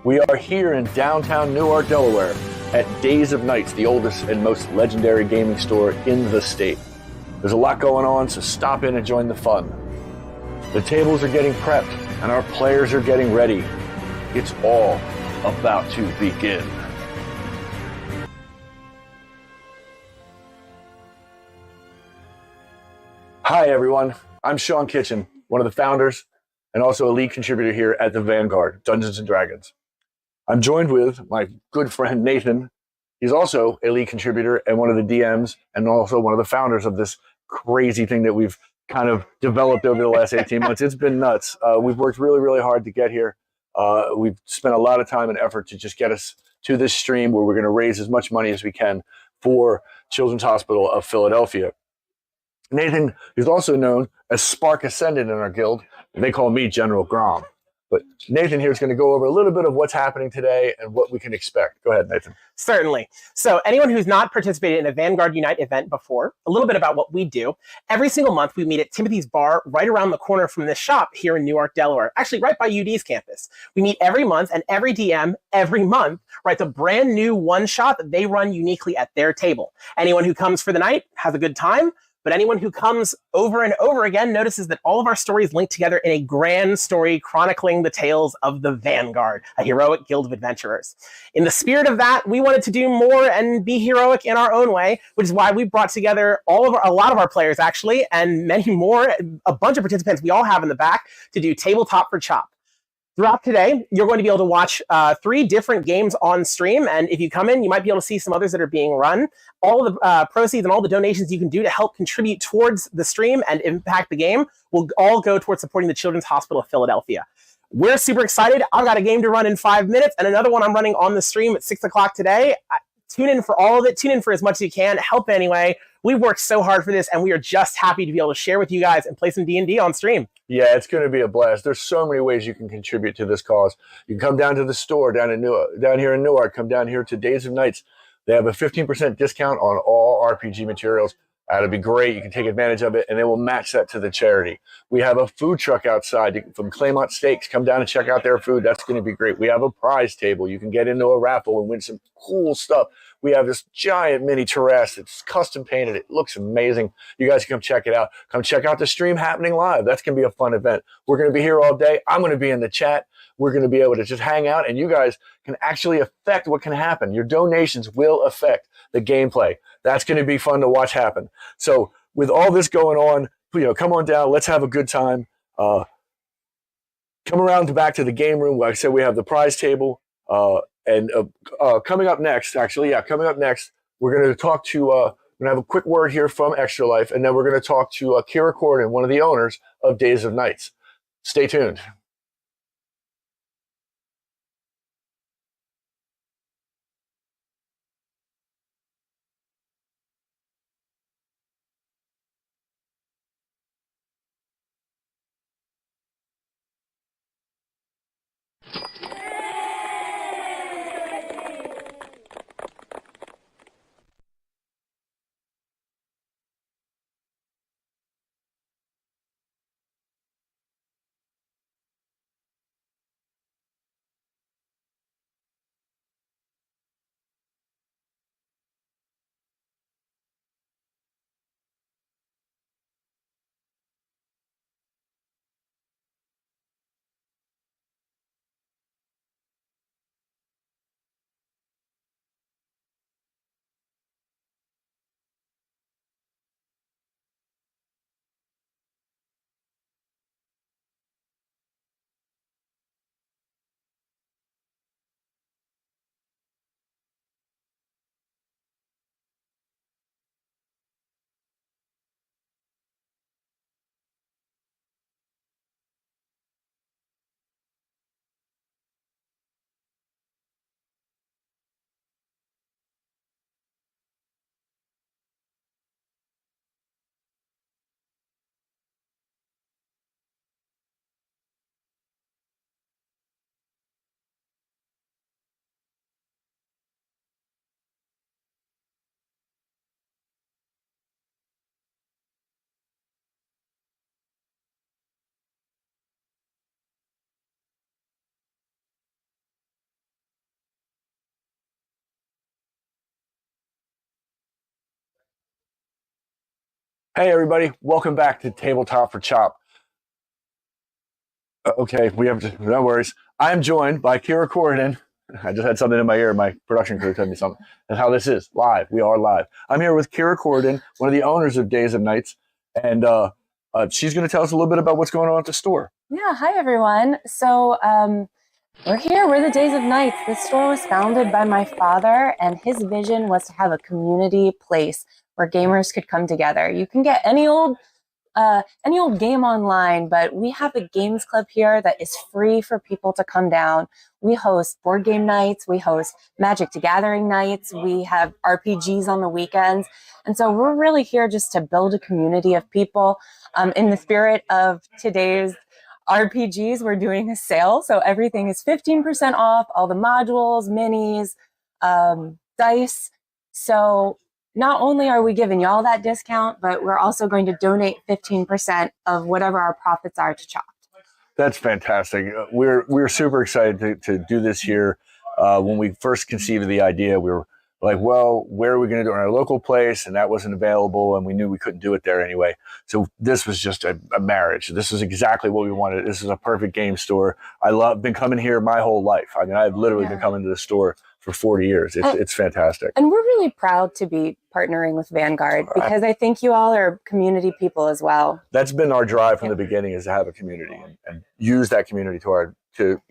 We are here in downtown Newark, Delaware at Days of Nights, the oldest and most legendary gaming store in the state. There's a lot going on, so stop in and join the fun. The tables are getting prepped and our players are getting ready. It's all about to begin. Hi everyone, I'm Sean Kitchen, one of the founders and also a lead contributor here at the Vanguard, Dungeons & Dragons. I'm joined with my good friend Nathan. He's also a lead contributor and one of the DMs and also one of the founders of this crazy thing that we've kind of developed over the last 18 months. It's been nuts. We've worked really, really hard to get here. We've spent a lot of time and effort to just get us to this stream where we're going to raise as much money as we can for Children's Hospital of Philadelphia. Nathan is also known as Spark Ascendant in our guild, and they call me General Grom. But Nathan here is going to go over a little bit of what's happening today and what we can expect. Go ahead, Nathan. Certainly. So anyone who's not participated in a Vanguard Unite event before, a little bit about what we do. Every single month, we meet at Timothy's Bar right around the corner from this shop here in Newark, Delaware, actually right by UD's campus. We meet every month, and every DM every month writes a brand new one-shot that they run uniquely at their table. Anyone who comes for the night has a good time. But anyone who comes over and over again notices that all of our stories link together in a grand story chronicling the tales of the Vanguard, a heroic guild of adventurers. In the spirit of that, we wanted to do more and be heroic in our own way, which is why we brought together a lot of our players, actually, and many more, a bunch of participants we all have in the back to do Tabletop for Chop. Throughout today, you're going to be able to watch 3 different games on stream, and if you come in, you might be able to see some others that are being run. All the proceeds and all the donations you can do to help contribute towards the stream and impact the game will all go towards supporting the Children's Hospital of Philadelphia. We're super excited. I've got a game to run in 5 minutes, and another one I'm running on the stream at 6 o'clock today. Tune in for all of it. Tune in for as much as you can. Help anyway. We've worked so hard for this, and we are just happy to be able to share with you guys and play some D&D on stream. Yeah, it's going to be a blast. There's so many ways you can contribute to this cause. You can come down to the store down here in Newark. Come down here to Days of Nights. They have a 15% discount on all RPG materials. That'll be great. You can take advantage of it, and they will match that to the charity. We have a food truck outside from Claymont Steaks. Come down and check out their food. That's going to be great. We have a prize table. You can get into a raffle and win some cool stuff. We have this giant mini terrace. It's custom painted. It looks amazing. You guys can come check it out. Come check out the stream happening live. That's going to be a fun event. We're going to be here all day. I'm going to be in the chat. We're going to be able to just hang out, and you guys can actually affect what can happen. Your donations will affect the gameplay. That's going to be fun to watch happen. So with all this going on, come on down. Let's have a good time. Come around back to the game room. Like I said, we have the prize table. And coming up next, coming up next, we're going to talk to, we're going to have a quick word here from Extra Life, and then we're going to talk to Kira Corden, one of the owners of Days of Nights. Stay tuned. Hey, everybody, welcome back to Tabletop for Chop. Okay, no worries. I'm joined by Kira Corridan. I just had something in my ear. My production crew told me something. That's how this is live. We are live. I'm here with Kira Corridan, one of the owners of Days of Nights, and she's going to tell us a little bit about what's going on at the store. Yeah, hi everyone. We're here. We're the Days of Nights. This store was founded by my father, and his vision was to have a community place where gamers could come together. You can get any old game online, but we have a games club here that is free for people to come down. We host board game nights. We host Magic the Gathering nights. We have RPGs on the weekends. And so we're really here just to build a community of people. In the spirit of today's RPGs, we're doing a sale. So everything is 15% off, all the modules, minis, dice. So not only are we giving y'all that discount, but we're also going to donate 15% of whatever our profits are to Chopped. That's fantastic. We're super excited to do this here. When we first conceived of the idea, we were like, well, where are we going to do it? In our local place? And that wasn't available, and we knew we couldn't do it there anyway. So this was just a marriage. This is exactly what we wanted. This is a perfect game store. Been coming here my whole life. I mean, I've literally been coming to the store for 40 years. It's fantastic. And we're really proud to be partnering with Vanguard because I think you all are community people as well. That's been our drive from the beginning, is to have a community and use that community to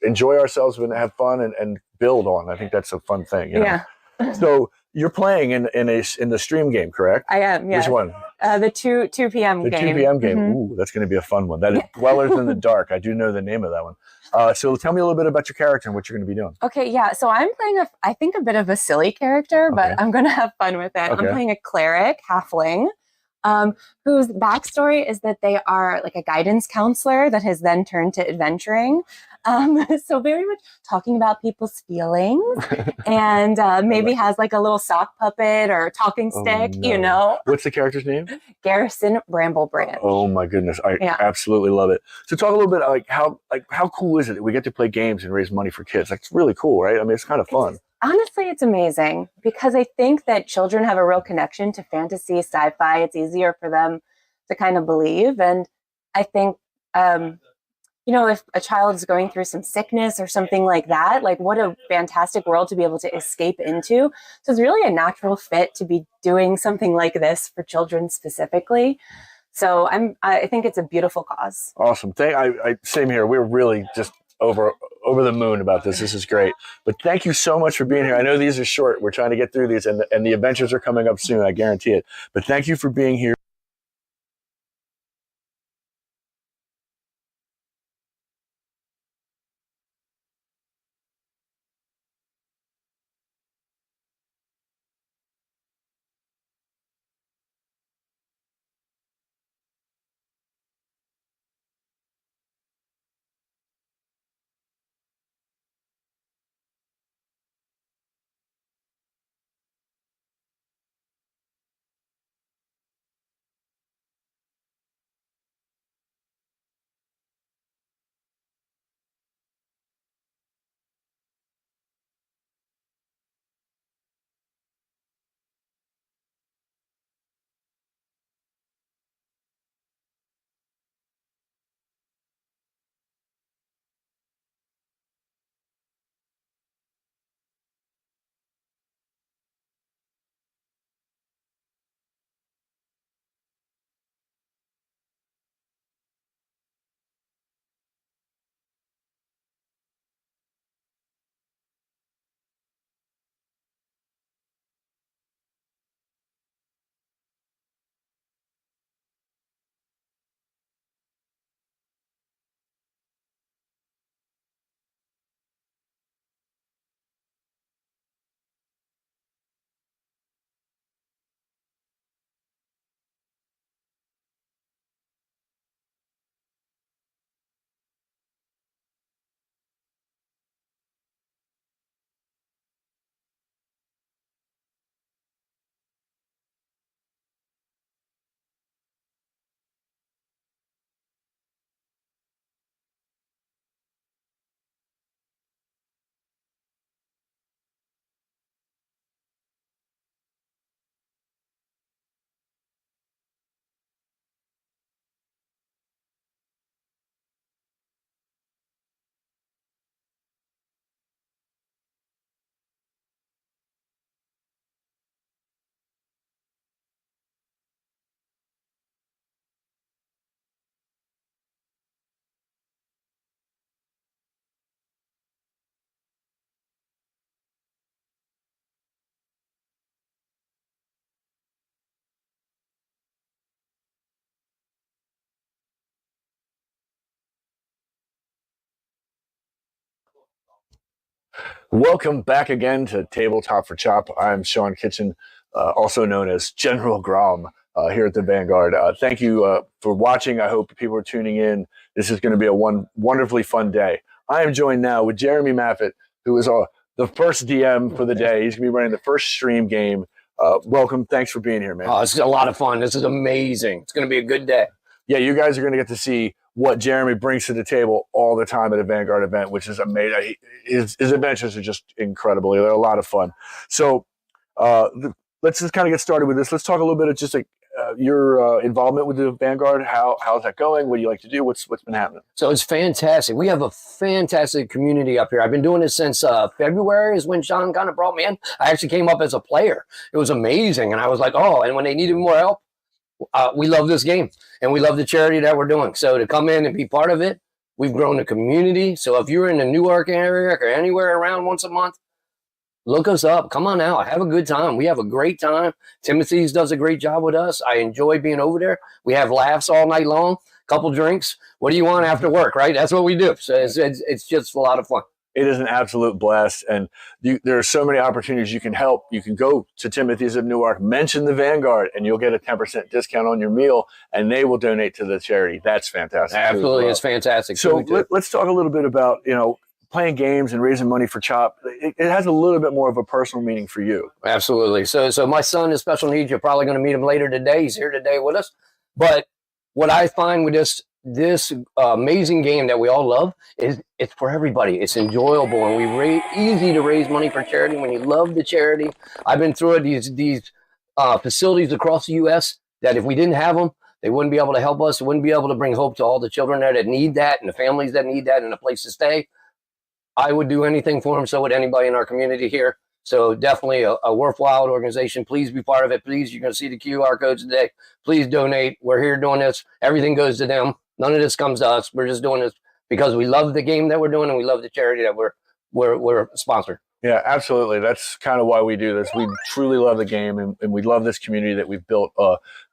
enjoy ourselves and have fun and build on. I think that's a fun thing. Yeah. So you're playing in the stream game, correct? I am. Yeah. Which one? The 2 p.m. The game. 2 p.m. game. Mm-hmm. Ooh, that's going to be a fun one. That is Dwellers in the Dark. I do know the name of that one. So tell me a little bit about your character and what you're going to be doing. Okay, yeah. So I'm playing I think a bit of a silly character, but I'm going to have fun with it. Okay. I'm playing a cleric, halfling, whose backstory is that they are like a guidance counselor that has then turned to adventuring. So very much talking about people's feelings and maybe has like a little sock puppet or talking stick, What's the character's name? Garrison Bramblebranch. Oh my goodness. I absolutely love it. So talk a little bit how cool is it that we get to play games and raise money for kids? Like, it's really cool, right? I mean, it's kind of fun. Honestly, it's amazing because I think that children have a real connection to fantasy, sci-fi. It's easier for them to kind of believe. And I think, if a child is going through some sickness or something like that, like what a fantastic world to be able to escape into. So it's really a natural fit to be doing something like this for children specifically. So I think it's a beautiful cause. Awesome. Same here. We're really just over the moon about this. This is great. But thank you so much for being here. I know these are short. We're trying to get through these, and the adventures are coming up soon. I guarantee it. But thank you for being here. Welcome back again to Tabletop for Chop. I'm Sean Kitchen, also known as General Grom here at the Vanguard. Thank you for watching. I hope people are tuning in. This is going to be a wonderfully fun day. I am joined now with Jeremy Maffett, who is the first DM for the day. He's going to be running the first stream game. Welcome. Thanks for being here, man. Oh, this is a lot of fun. This is amazing. It's going to be a good day. Yeah, you guys are going to get to see what Jeremy brings to the table all the time at a Vanguard event, which is amazing. His adventures are just incredible. They're a lot of fun. So let's just kind of get started with this. Let's talk a little bit of just like your involvement with the Vanguard. How's that going? What do you like to do? What's been happening? So it's fantastic. We have a fantastic community up here. I've been doing this since February is when Sean kind of brought me in. I actually came up as a player. It was amazing. And I was like, oh, and when they needed more help, we love this game and we love the charity that we're doing. So to come in and be part of it, we've grown the community. So if you're in the Newark area or anywhere around once a month, look us up. Come on out. Have a good time. We have a great time. Timothy's does a great job with us. I enjoy being over there. We have laughs all night long, couple drinks. What do you want after work, right? That's what we do. So it's just a lot of fun. It is an absolute blast, and there are so many opportunities you can help. You can go to Timothy's of Newark, mention the Vanguard, and you'll get a 10% discount on your meal, and they will donate to the charity. That's fantastic. Absolutely, it's fantastic. So let's talk a little bit about playing games and raising money for CHOP. It has a little bit more of a personal meaning for you. Absolutely. So my son is special needs. You're probably going to meet him later today. He's here today with us. But what I find with this amazing game that we all love is it's for everybody. It's enjoyable, and easy to raise money for charity when you love the charity. I've been through it. These facilities across the U.S. that if we didn't have them, they wouldn't be able to help us. They wouldn't be able to bring hope to all the children there that need that and the families that need that and a place to stay. I would do anything for them. So would anybody in our community here. So definitely a worthwhile organization. Please be part of it. Please, you're going to see the QR codes today. Please donate. We're here doing this. Everything goes to them. None of this comes to us. We're just doing this because we love the game that we're doing and we love the charity that we're sponsored. Yeah, absolutely. That's kind of why we do this. We truly love the game, and we love this community that we've built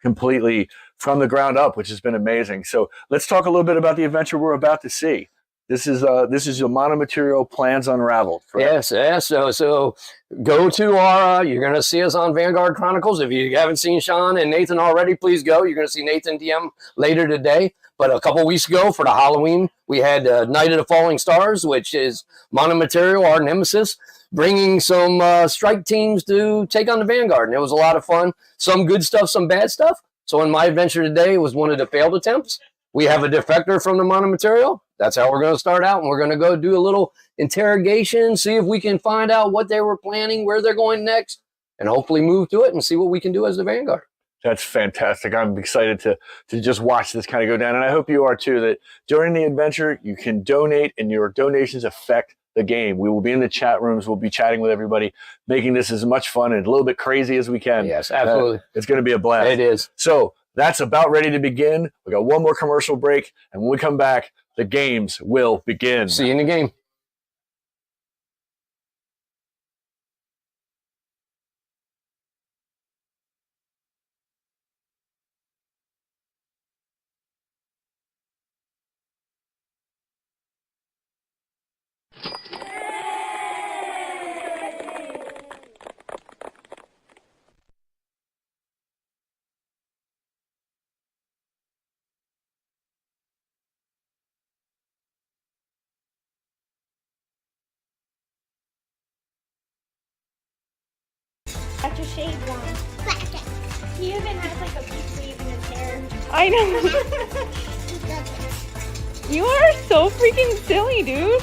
completely from the ground up, which has been amazing. So let's talk a little bit about the adventure we're about to see. This is your Monomaterial Plans Unraveled. Correct? Yes. So go to our. You're going to see us on Vanguard Chronicles. If you haven't seen Sean and Nathan already, please go. You're going to see Nathan DM later today. But a couple weeks ago for the Halloween, we had Night of the Falling Stars, which is Monomaterial, our nemesis, bringing some strike teams to take on the Vanguard. And it was a lot of fun. Some good stuff, some bad stuff. So in my adventure today, it was one of the failed attempts. We have a defector from the Monomaterial. That's how we're going to start out. And we're going to go do a little interrogation, see if we can find out what they were planning, where they're going next, and hopefully move to it and see what we can do as the Vanguard. That's fantastic. I'm excited to just watch this kind of go down. And I hope you are too, that during the adventure, you can donate and your donations affect the game. We will be in the chat rooms. We'll be chatting with everybody, making this as much fun and a little bit crazy as we can. Yes, absolutely. It's going to be a blast. It is. So that's about ready to begin. We got one more commercial break. And when we come back, the games will begin. See you in the game. Got your shades on. He even has like a peach weave in his hair. I know. You are so freaking silly, dude.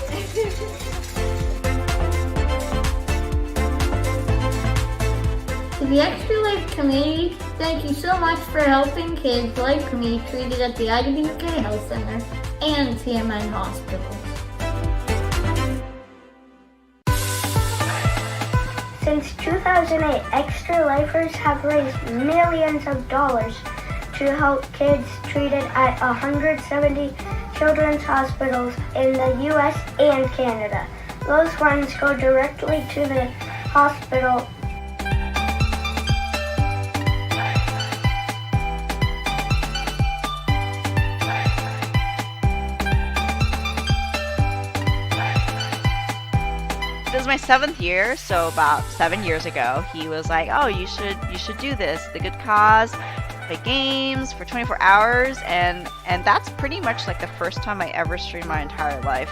To the Extra Life community, thank you so much for helping kids like me treated at the IWK Health Center and TMN Hospitals. Since 2008, Extra Lifers have raised millions of dollars to help kids treated at 170 children's hospitals in the U.S. and Canada. Those funds go directly to the hospital. It was my 7th year, so about 7 years ago, he was like, "Oh, you should do this. The good cause, play games for 24 hours," and that's pretty much like the first time I ever streamed my entire life,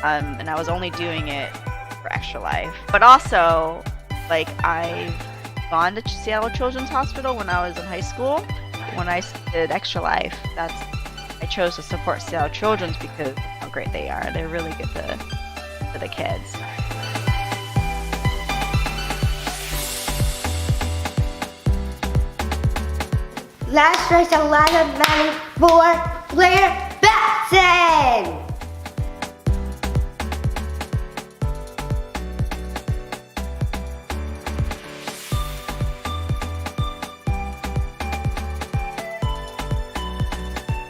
and I was only doing it for Extra Life. But also, like, I've gone to Seattle Children's Hospital when I was in high school. When I did Extra Life, I chose to support Seattle Children's because of how great they are. They're really good for the kids. Let's raise a lot of money for Blair Batson!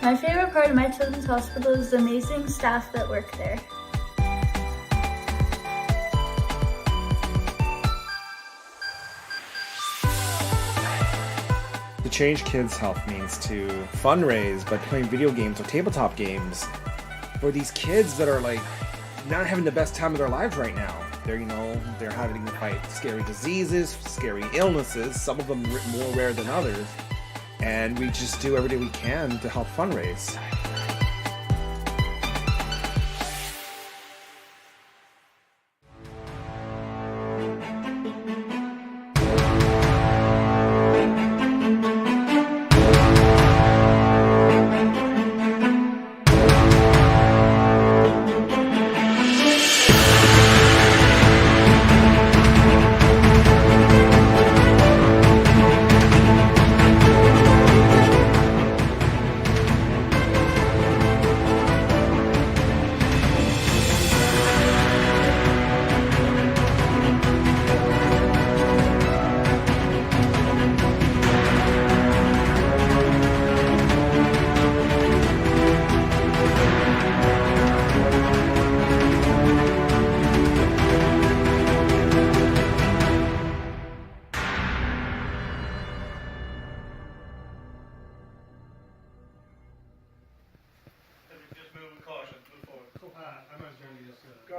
My favorite part of my children's hospital is the amazing staff that work there. To change kids' health means to fundraise by playing video games or tabletop games for these kids that are like not having the best time of their lives right now. They're having to fight scary diseases, scary illnesses, some of them more rare than others. And we just do everything we can to help fundraise.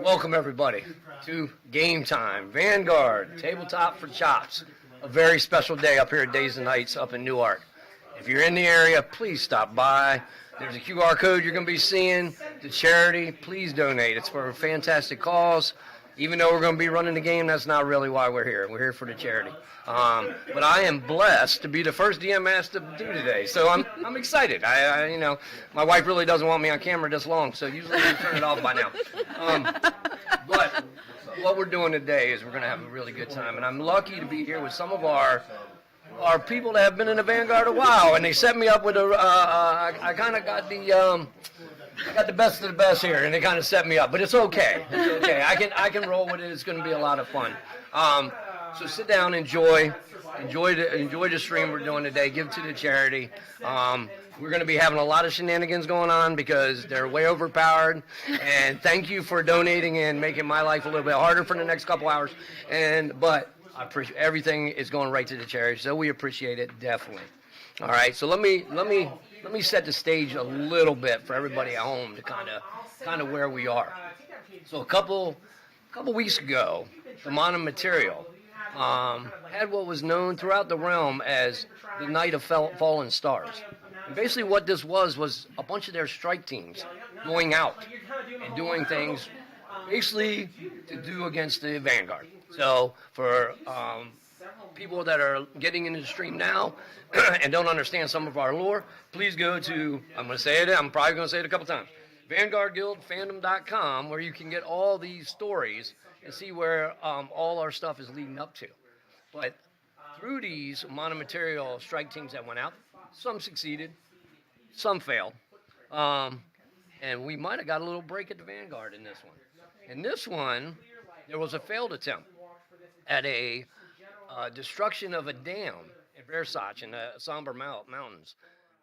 Welcome everybody to Game Time, Vanguard, Tabletop for Chops. A very special day up here at Days and Nights up in Newark. If you're in the area, please stop by. There's a QR code you're going to be seeing. The charity, please donate. It's for a fantastic cause. Even though we're going to be running the game, that's not really why we're here. We're here for the charity. But I am blessed to be the first DM asked to do today, so I'm excited. My wife really doesn't want me on camera this long, so usually we turn it off by now. But what we're doing today is we're going to have a really good time, and I'm lucky to be here with some of our people that have been in the Vanguard a while, and they set me up with I kind of got I got the best of the best here, and they kind of set me up, but it's okay. It's okay. I can roll with it. It's going to be a lot of fun. So sit down, enjoy the stream we're doing today. Give to the charity. We're going to be having a lot of shenanigans going on because they're way overpowered. And thank you for donating and making my life a little bit harder for the next couple hours. But I appreciate everything is going right to the charity, so we appreciate it definitely. All right, so let me set the stage a little bit for everybody at home to kind of where we are. So a couple weeks ago, the Monomaterial had what was known throughout the realm as the Night of Fallen Stars. And basically what this was a bunch of their strike teams going out and doing things basically to do against the Vanguard. So for people that are getting into the stream now and don't understand some of our lore, please go to, I'm probably going to say it a couple times, VanguardGuildFandom.com, where you can get all these stories and see where all our stuff is leading up to. But through these monomaterial strike teams that went out, some succeeded, some failed, and we might have got a little break at the Vanguard in this one. In this one, there was a failed attempt at a destruction of a dam in Versace in the Somber Mountains.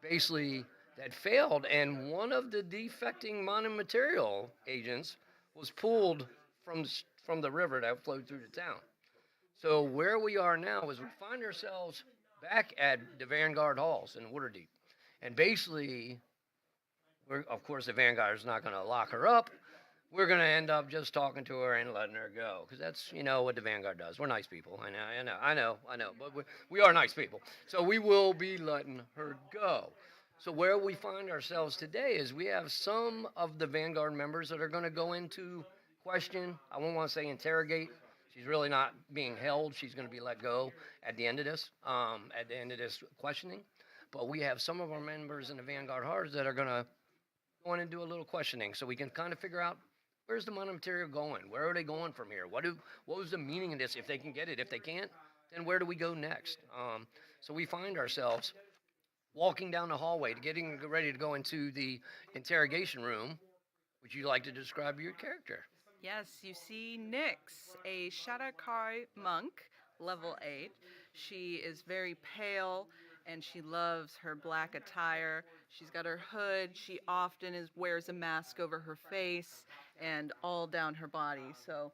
Basically, that failed, and one of the defecting monomaterial agents was pulled from the river that flowed through the town. So where we are now is we find ourselves back at the Vanguard halls in Waterdeep. And basically, of course, the Vanguard is not going to lock her up, we're going to end up just talking to her and letting her go. Because that's, what the Vanguard does. We're nice people. I know. But we are nice people. So we will be letting her go. So where we find ourselves today is we have some of the Vanguard members that are going to go into question. I won't want to say interrogate. She's really not being held. She's going to be let go at the end of this, questioning. But we have some of our members in the Vanguard Hearts that are going to go in and do a little questioning so we can kind of figure out where's the Monomaterial going? Where are they going from here? What was the meaning of this? If they can get it. If they can't, then where do we go next? So we find ourselves walking down the hallway to getting ready to go into the interrogation room. Would you like to describe your character? Yes, you see Nyx, a Shadowkai monk, level 8. She is very pale and she loves her black attire. She's got her hood. She often wears a mask over her face and all down her body. So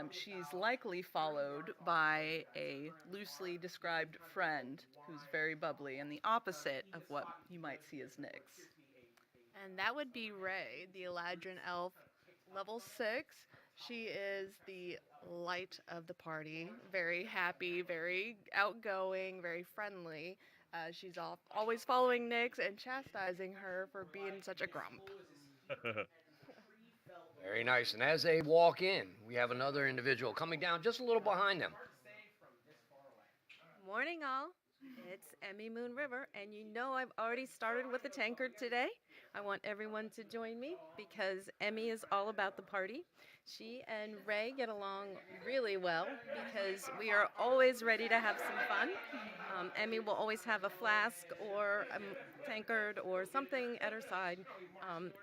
she's likely followed by a loosely described friend who's very bubbly and the opposite of what you might see as Nyx. And that would be Ray, the Eladrin elf, level 6. She is the light of the party, very happy, very outgoing, very friendly. She's always following Nyx and chastising her for being such a grump. Very nice. And as they walk in, we have another individual coming down just a little behind them. Morning, all. It's Emmy Moon River, and I've already started with the tankard today. I want everyone to join me because Emmy is all about the party. She and Ray get along really well because we are always ready to have some fun. Emmy will always have a flask or a tankard or something at her side,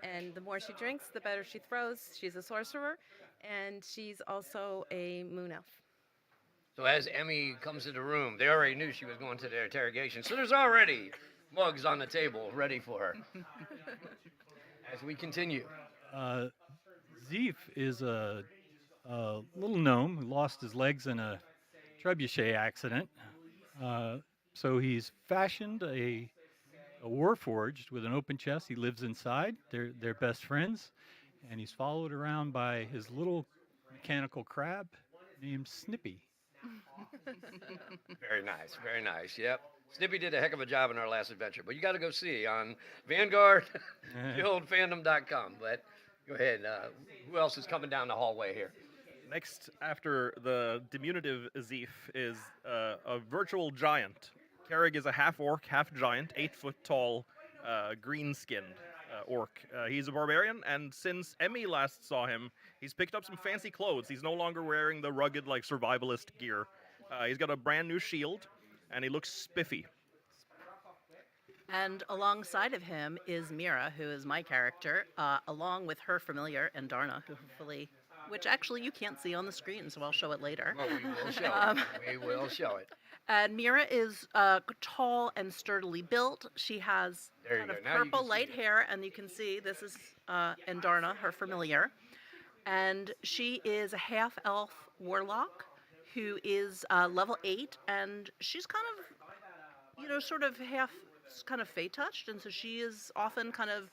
and the more she drinks, the better she throws. She's a sorcerer, and she's also a moon elf. So as Emmy comes to the room, they already knew she was going to their interrogation. So there's already mugs on the table ready for her. As we continue. Zeef is a little gnome who lost his legs in a trebuchet accident. So he's fashioned a warforged with an open chest. He lives inside. They're best friends. And he's followed around by his little mechanical crab named Snippy. Very nice, very nice. Yep. Snippy did a heck of a job in our last adventure, but you got to go see on Vanguard, guildfandom.com. But go ahead. Who else is coming down the hallway here? Next, after the diminutive Zeef, is a virtual giant. Carrig is a half-orc, half-giant, 8-foot tall, green-skinned orc. He's a barbarian, and since Emmy last saw him, he's picked up some fancy clothes. He's no longer wearing the rugged, survivalist gear. He's got a brand new shield, and he looks spiffy. And alongside of him is Mira, who is my character, along with her familiar, Andarna, who hopefully, which actually you can't see on the screen, so I'll show it later. Well, we will show it. We will show it. And Mira is tall and sturdily built. She has purple light hair, and you can see this is Andarna, her familiar. And she is a half-elf warlock who is level 8, and she's kind of, sort of fey-touched, and so she is often kind of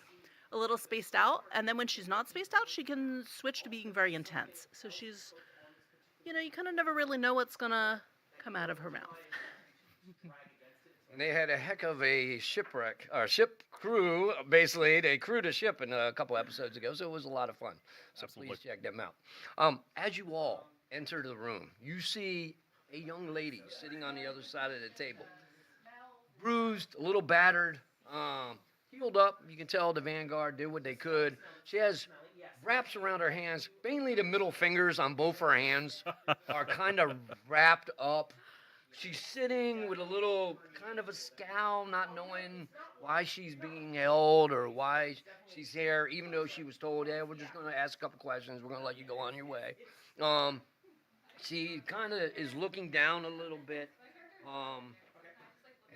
a little spaced out, and then when she's not spaced out, she can switch to being very intense. So she's, you kind of never really know what's gonna come out of her mouth. And they had a heck of a ship crew, basically. They crewed a ship in a couple episodes ago, so it was a lot of fun. So Please check them out. As you all enter the room, you see a young lady sitting on the other side of the table. Bruised, a little battered, healed up. You can tell the Vanguard did what they could. She has wraps around her hands. Mainly the middle fingers on both her hands are kind of wrapped up. She's sitting with a little kind of a scowl, not knowing why she's being held or why she's here, even though she was told, yeah, we're just going to ask a couple questions. We're going to let you go on your way. She kind of is looking down a little bit.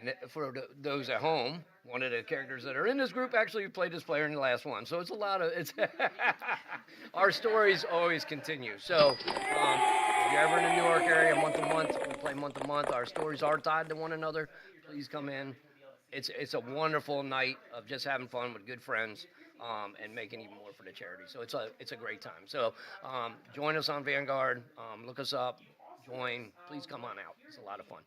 And for those at home, one of the characters that are in this group actually played this player in the last one. So it's our stories always continue. So if you're ever in the New York area month to month, we play month to month. Our stories are tied to one another. Please come in. It's a wonderful night of just having fun with good friends. and making even more for the charity. So it's a great time. So join us on Vanguard. Look us up. Join. Please come on out. It's a lot of fun.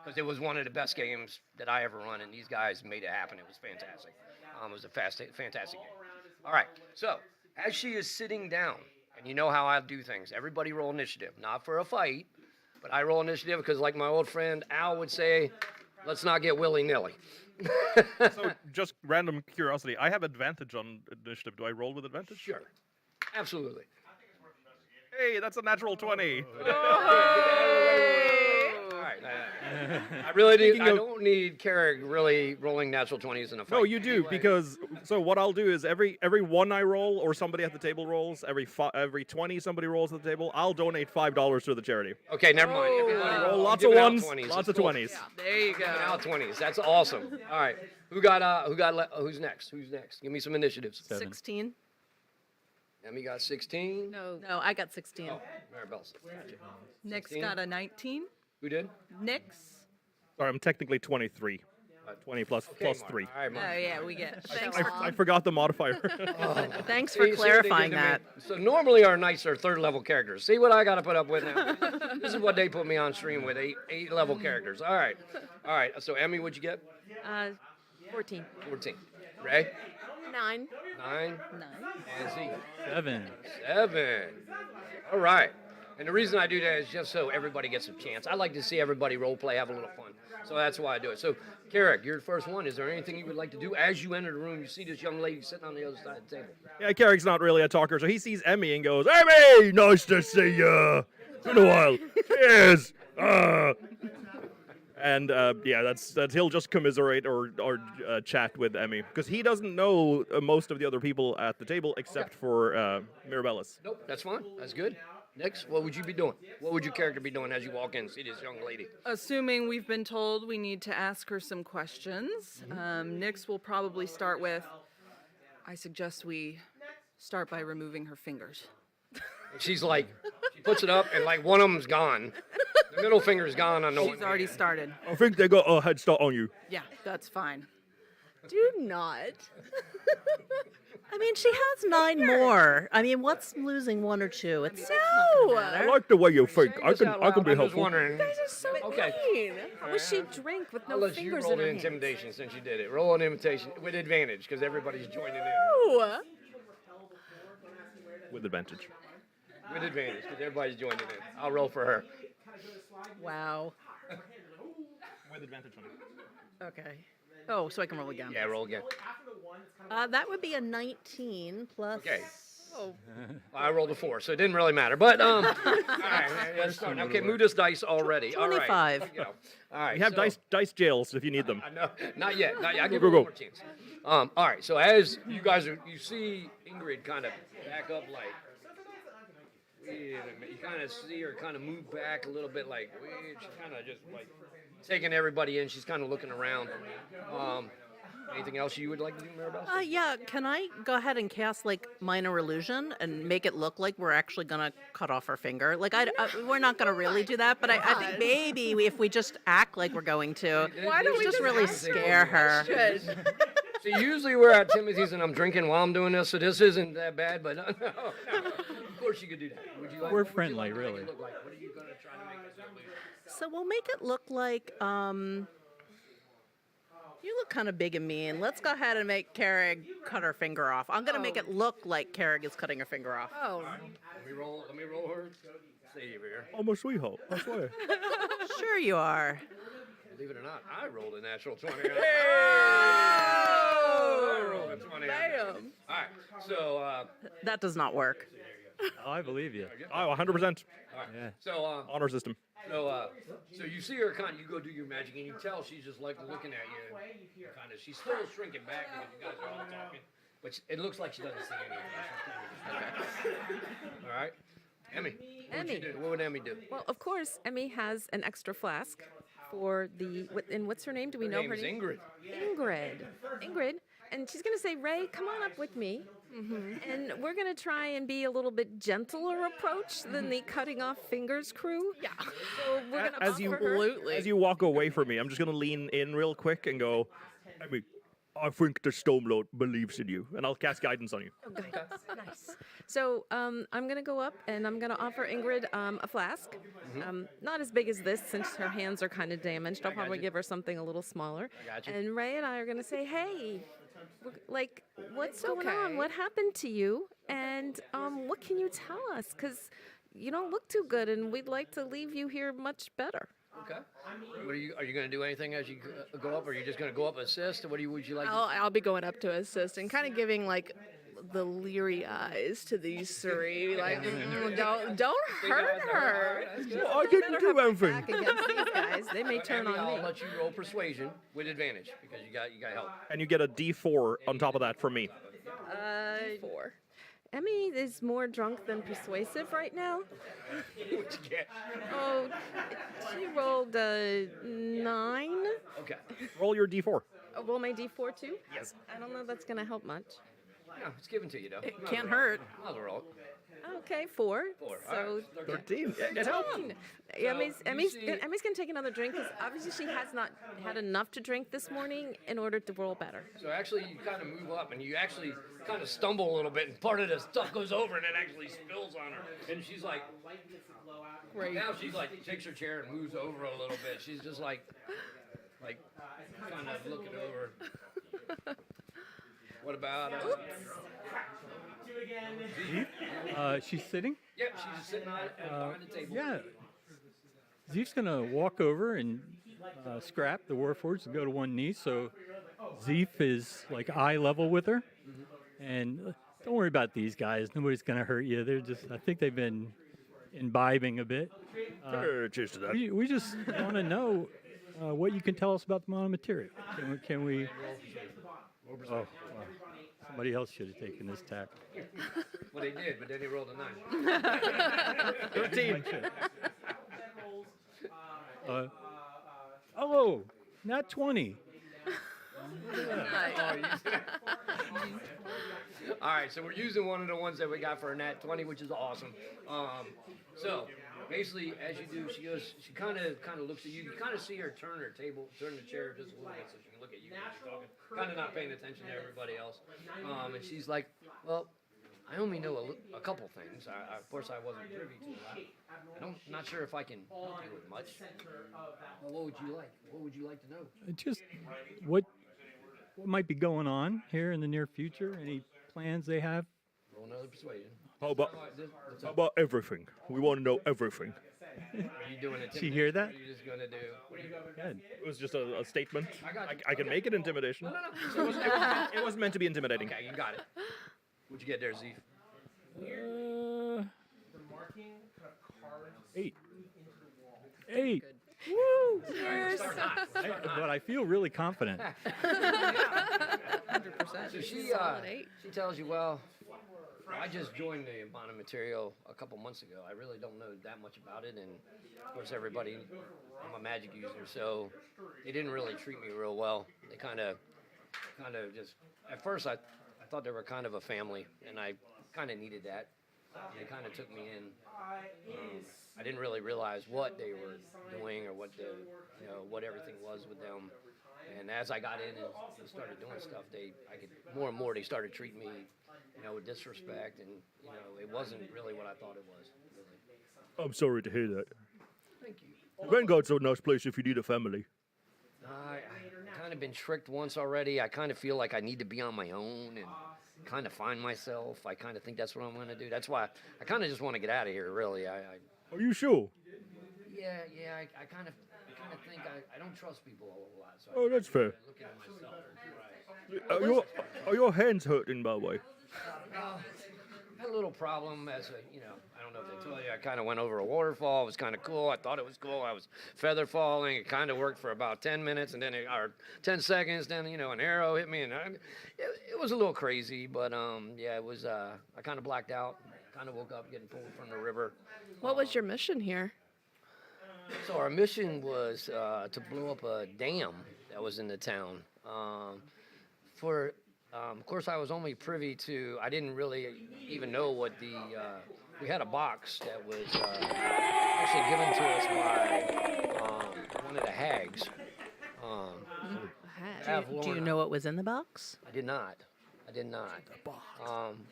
Because it was one of the best games that I ever run, and these guys made it happen. It was fantastic. It was a fantastic game. All right. So as she is sitting down, and you know how I do things, everybody roll initiative. Not for a fight, but I roll initiative because, like my old friend Al would say, let's not get willy-nilly. So, just random curiosity. I have advantage on initiative. Do I roll with advantage? Sure. Absolutely. Hey, that's a natural 20. I really do. I don't need Carrick really rolling natural 20s in a fight. No, you do, because so what I'll do is every one I roll or somebody at the table rolls, every 20 somebody rolls at the table, I'll donate $5 to the charity. Okay, never mind. Everybody roll lots of ones, lots of 20s. Yeah, there you go. Out 20s. That's awesome. All right. Who's next? Who's next? Give me some initiatives. 16. Emmy got 16. No, I got 16. Oh, Maribel's. Nick's 16. got a 19. Who did? Nick's. Sorry, I'm technically 23. 20 plus 3. All right, Mark. Oh yeah, we get. I forgot the modifier. Thanks See, for see what they clarifying did to me? that. So normally our knights are 3rd level characters. See what I got to put up with now? This is what they put me on stream with, 8 level characters. All right. So Emmy, what'd you get? 14. 14. Ray? 9. 9. And Z? 7. 7. All right. And the reason I do that is just so everybody gets a chance. I like to see everybody role play, have a little fun. So that's why I do it. So, Carrick, you're the first one. Is there anything you would like to do as you enter the room? You see this young lady sitting on the other side of the table. Yeah, Carrick's not really a talker, so he sees Emmy and goes, Emmy, nice to see you. It's been a while. Cheers. And that's he'll just commiserate or chat with Emmy because he doesn't know most of the other people at the table except for Mirabellis. Nope, that's fine. That's good. Next, what would you be doing? What would your character be doing as you walk in and see this young lady? Assuming we've been told we need to ask her some questions, Nyx will probably start with, I suggest we start by removing her fingers. And she's like, she puts it up and like one of them's gone. The middle finger's gone on the one. She's already started. I think they got a head start on you. Yeah, that's fine. Do not. I mean, she has 9 more. I mean, what's losing 1 or 2? It's no. I like the way you think. I can be I'm just helpful. wondering. You guys are so mean. How would she drink with no I'll let you fingers roll in her the hands? intimidation since you did it. Roll an intimidation with advantage because everybody's joining in. No. With advantage. With advantage because everybody's joining in. I'll roll for her. Wow. With advantage on it. Okay. Oh, so I can roll again. Yeah, roll again. That would be a 19 plus. Okay. Oh. I rolled a 4, so it didn't really matter. But all right, let's start. Okay, move this dice already. 25. All right. All right. We have dice jails if you need them. No, not yet. I'll give Go, you go. one more chance. All right. So as you guys you see Ingrid kind of back up, like, wait a minute. You kind of see her kind of move back a little bit, like, wait. She's kind of just like taking everybody in. She's kind of looking around. Anything else you would like to do, Maribel? Yeah. Can I go ahead and cast like minor illusion and make it look like we're actually gonna cut off her finger? Like we're not gonna really do that, but I think maybe if we just act like we're going to, Why don't we just just really ask her scare her? See, usually we're at Timothy's and I'm drinking while I'm doing this, so this isn't that bad. But no. Of course you could do that. Would you like? We're what would you friendly, like to make really. it look like? What are you gonna try to make this look like? So we'll make it look like you look kind of big and mean. Let's go ahead and make Carrig cut her finger off. I'm gonna make it look like Carrig is cutting her finger off. Oh. Let me roll her. Stay over here. I'm a sweetheart. I swear. Sure you are. Believe it or not, I rolled a natural 20. I rolled a 20. Damn. All right. So. That does not work. Oh, I believe you. Oh, 100%. All right. Yeah. So. Honor system. So you see her kind of, you go do your magic, and you tell she's just like looking at you, kind of. She's still shrinking back because you guys are all talking, but it looks like she doesn't see anything. All right, Emmy. What would Emmy do? Well, of course, Emmy has an extra flask for and what's her name? Do we know her name? Ingrid. Ingrid. And she's going to say, Ray, come on up with me. And we're going to try and be a little bit gentler approach than the cutting off fingers crew. Yeah. So we're going to As you her. walk away from me, I'm just gonna lean in real quick and go, Emmy, I think the Stormlord believes in you, and I'll cast guidance on you. Oh, good. Nice. So I'm going to go up and I'm going to offer Ingrid a flask. Not as big as this since her hands are kind of damaged. I'll probably give her something a little smaller. And Ray and I are going to say, hey, like, what's going on? What happened to you? And what can you tell us? Because you don't look too good and we'd like to leave you here much better. Okay. What are you going to do anything as you go up, or are you just going to go up and assist? Or would you like? I'll be going up to assist and kind of giving like the leery eyes to these three, like don't hurt her. Well, I didn't do anything. Back against these guys, they may turn on I'll me. let you roll persuasion with advantage because you got help. And you get a D4 on top of that from me. 4. Emmy is more drunk than persuasive right now. What'd you get? Oh, she rolled a 9. Okay. Roll your D4. Roll my D4 too? Yes. I don't know if that's going to help much. Yeah, it's given to you though. It can't hurt. I'll roll. Okay, 4. 4. So 13. It helped. Emmy's going to take another drink because obviously she has not had enough to drink this morning in order to roll better. So actually, you kind of move up and you actually kind of stumble a little bit, and part of the stuff goes over and it actually spills on her. And she's like, now she's like takes her chair and moves over a little bit. She's just like kind of looking over. What about? She's sitting? Yep, she's just sitting behind the table. Yeah. Zeef's going to walk over and scrap the Warforged and go to one knee. So Zeef is like eye level with her. And don't worry about these guys. Nobody's going to hurt you. They're just, I think they've been imbibing a bit. Cheers to that. We just want to know what you can tell us about the monomaterial. Can we? Oh, wow. Somebody else should have taken this tack. Well, they did, but then he rolled a 9. 13. Oh, not 20. All right, so we're using one of the ones that we got for a nat 20, which is awesome. So basically, as you do, she kind of looks at you. You kind of see her turn the chair just a little bit so she can look at you when she's talking. Kind of not paying attention to everybody else. And she's like, well, I only know a couple things. Of course, I wasn't privy to a lot. I'm not sure if I can help you with much. Well, what would you like? What would you like to know? Just what might be going on here in the near future? Any plans they have? Roll another persuasion. How about everything? We want to know everything. Are you doing it? Did you hear that? What are you just gonna do? Good. It was just a statement. I can make it intimidation. No. It wasn't meant to be intimidating. Okay, you got it. What'd you get there, Zeef? 8. Woo! Cheers. But I feel really confident. 100%. So she tells you, well, I just joined the Monomaterial a couple months ago. I really don't know that much about it, and of course everybody, I'm a magic user, so they didn't really treat me real well. They kind of just, at first I thought they were kind of a family, and I kind of needed that. And they kind of took me in. I didn't really realize what they were doing or what everything was with them. And as I got in and started doing stuff, more and more they started treating me, with disrespect, and it wasn't really what I thought it was. Really. I'm sorry to hear that. Thank you. Vanguard's a nice place if you need a family. I kind of been tricked once already. I kind of feel like I need to be on my own and kind of find myself. I kind of think that's what I'm going to do. That's why I kind of just want to get out of here, really. Are you sure? Yeah. I kind of think I don't trust people a whole lot. So Oh, that's fair. Looking at myself. Are your hands hurting, by the way? I had a little problem as I don't know if they told you, I kind of went over a waterfall. It was kind of cool. I thought it was cool. I was feather falling. It kind of worked for about 10 minutes, and then or 10 seconds. Then an arrow hit me, and it was a little crazy. But it was. I kind of blacked out. Kind of woke up getting pulled from the river. What was your mission here? So our mission was to blow up a dam that was in the town. Of course, I was only privy to. I didn't really even know what we had a box that was actually given to us by one of the hags. have Do you Lorna. know what was in the box? I did not.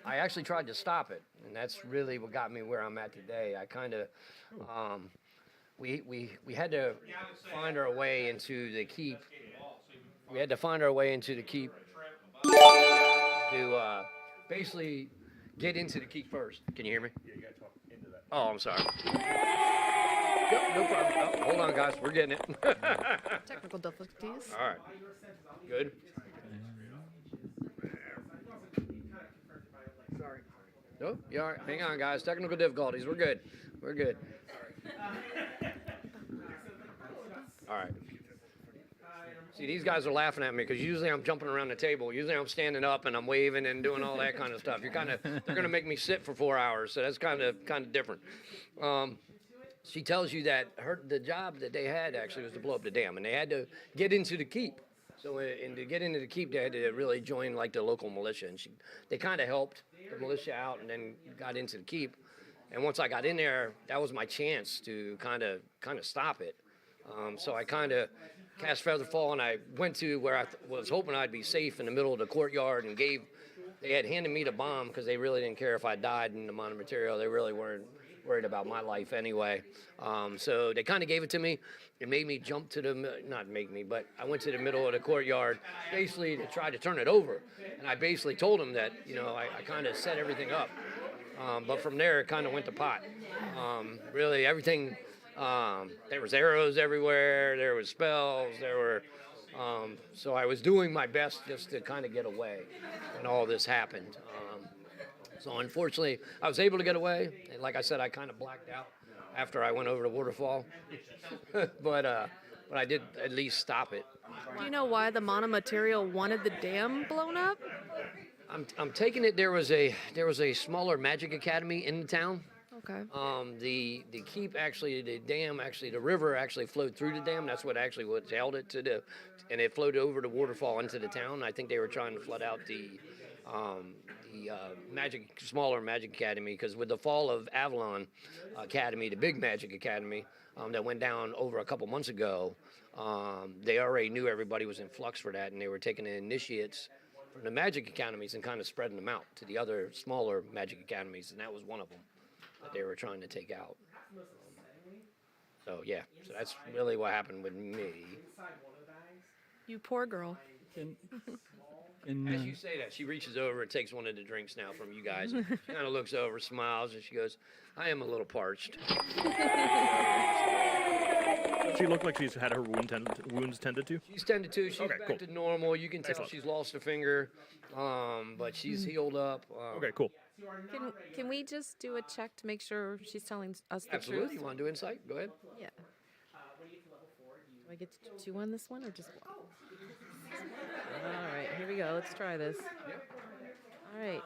I actually tried to stop it, and that's really what got me where I'm at today. I kind of, we had to find our way into the keep. We had to find our way into the keep to basically get into the keep first. Can you hear me? Yeah, you gotta talk into that. Oh, I'm sorry. Yep, no problem. Oh, hold on, guys. We're getting it. Technical difficulties. All right. Good. Sorry. Nope. You all right? Hang on, guys. Technical difficulties. We're good. We're good. All right. See, these guys are laughing at me because usually I'm jumping around the table. Usually I'm standing up and I'm waving and doing all that kind of stuff. They're gonna make me sit for 4 hours, so that's kind of different. She tells you that the job that they had actually was to blow up the dam, and they had to get into the keep. So, and to get into the keep, they had to really join like the local militia, and they kind of helped the militia out, and then got into the keep. And once I got in there, that was my chance to kind of stop it. So I kind of cast feather fall, and I went to where I was hoping I'd be safe in the middle of the courtyard, and they had handed me the bomb because they really didn't care if I died in the Monomaterial. They really weren't worried about my life anyway. So they kind of gave it to me. It made me jump to not make me, but I went to the middle of the courtyard basically to try to turn it over. And I basically told them that, I kind of set everything up. But from there, it kind of went to pot. Really, everything, there was arrows everywhere, there was spells, so I was doing my best just to kind of get away when all this happened. So unfortunately, I was able to get away, and like I said, I kind of blacked out after I went over the waterfall, but I did at least stop it. Do you know why the Monomaterial wanted the dam blown up? I'm taking it there was a smaller magic academy in the town. Okay. The keep actually, the dam actually, the river actually flowed through the dam. That's what held it and it flowed over the waterfall into the town. I think they were trying to flood out the smaller magic academy, because with the fall of Avalon Academy, the big magic academy that went down over a couple months ago, they already knew everybody was in flux for that, and they were taking the initiates from the magic academies and kind of spreading them out to the other smaller magic academies, and that was one of them that they were trying to take out. So that's really what happened with me. You poor girl. As you say that, she reaches over and takes one of the drinks now from you guys. She kind of looks over, smiles, and she goes, "I am a little parched." She looked like she's had her wounds tended to? She's tended to. She's okay, back cool. to normal. You can tell Excellent. she's lost a finger, but she's healed up. Okay, cool. Can we just do a check to make sure she's telling us the Absolutely. truth? You want to do insight? Go ahead. Yeah. Do I get to 2 on this one or just 1? All right, here we go. Let's try this. All right.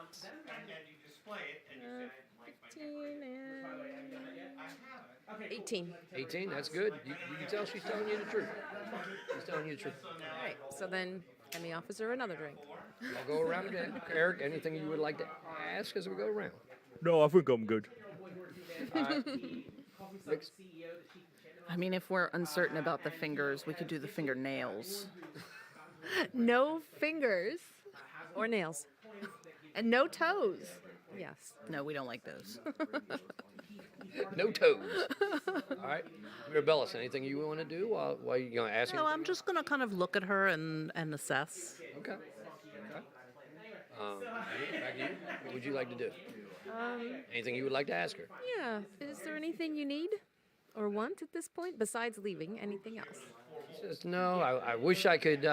15 and 18. 18. That's good. You can tell she's telling you the truth. She's telling you the truth. All right, so then can the officer another drink? I'll go around again. Eric, anything you would like to ask as we go around? No, I think I'm good. I mean, if we're uncertain about the fingers, we could do the fingernails. No fingers or nails. And no toes. Yes. No, we don't like those. No toes. All right. Mirabellis, anything you want to do while you're going to ask? No, I'm just going to kind of look at her and assess. Okay. Back to you. What would you like to do? Anything you would like to ask her? Yeah. Is there anything you need or want at this point besides leaving? Anything else? She says, no. I wish I could.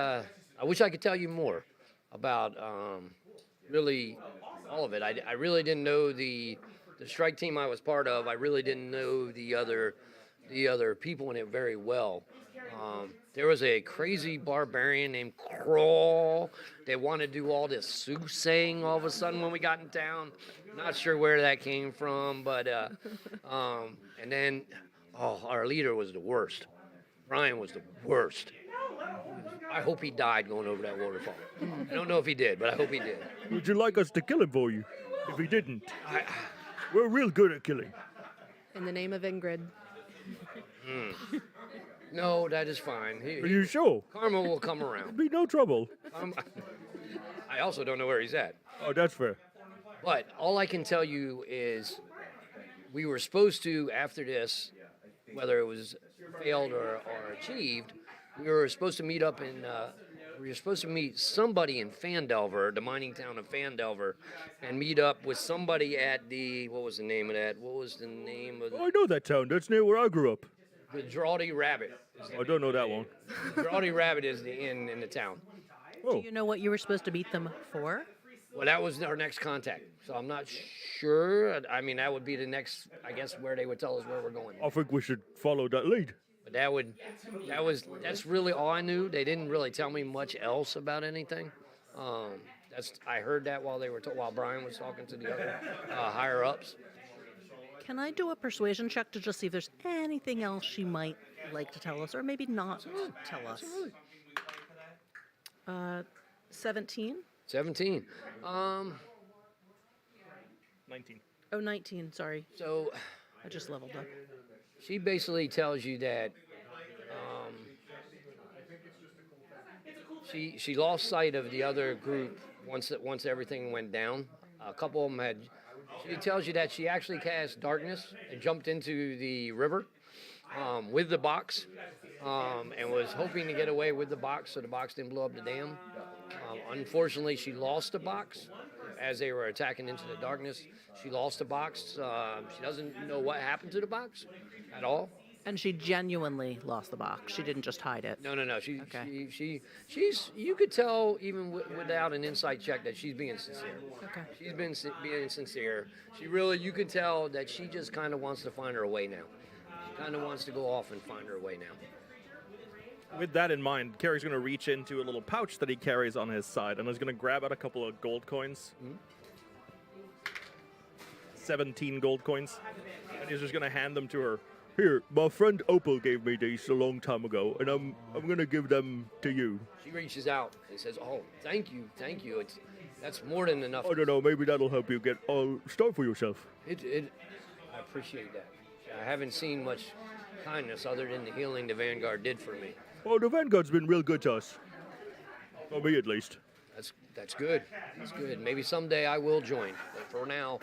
I wish I could tell you more about really all of it. I really didn't know the strike team I was part of. I really didn't know the other people in it very well. There was a crazy barbarian named Crawl that wanted to do all this soothsaying all of a sudden when we got in town. Not sure where that came from, but and then our leader was the worst. Brian was the worst. I hope he died going over that waterfall. I don't know if he did, but I hope he did. Would you like us to kill him for you? If he didn't, we're real good at killing. In the name of Ingrid. No, that is fine. Are you sure? Karma will come around. Be no trouble. I also don't know where he's at. Oh, that's fair. But all I can tell you is we were supposed to, after this, whether it was failed or achieved, we were supposed to meet up in, we were supposed to meet somebody in Fandelver, the mining town of Fandelver, and meet up with somebody at the, what was the name of that? What was the name of I know that town. That's near where I grew up. the Draughty Rabbit? I don't know that one. Draughty Rabbit is the inn in the town. Do you know what you were supposed to meet them for? Well, that was our next contact, so I'm not sure. I mean, that would be the next, I guess, where they would tell us where we're going. I think we should follow that lead. But that's really all I knew. They didn't really tell me much else about anything. I heard that while Brian was talking to the other higher ups. Can I do a persuasion check to just see if there's anything else she might like to tell us, or maybe not tell us? 17? 17. 19. Oh, 19, sorry. So I just leveled up. she basically tells you that she lost sight of the other group once everything went down. A couple of them had. She tells you that she actually cast darkness and jumped into the river with the box and was hoping to get away with the box so the box didn't blow up the dam. Unfortunately, she lost the box as they were attacking into the darkness. She lost the box. She doesn't know what happened to the box at all. And she genuinely lost the box. She didn't just hide it. No. She's. You could tell even without an insight check that she's being sincere. Okay. She's been being sincere. You could tell that she just kind of wants to find her way now. She kind of wants to go off and find her way now. With that in mind, Carrie's going to reach into a little pouch that he carries on his side, and is going to grab out a couple of gold coins. 17 gold coins. And he's just going to hand them to her. Here, my friend Opal gave me these a long time ago, and I'm going to give them to you. She reaches out and says, "Oh, thank you. That's more than enough." I don't know, maybe that'll help you get start for yourself. I appreciate that. I haven't seen much kindness other than the healing the Vanguard did for me. Oh, the Vanguard's been real good to us. For me, at least. That's good. That's good. Maybe someday I will join, but for now,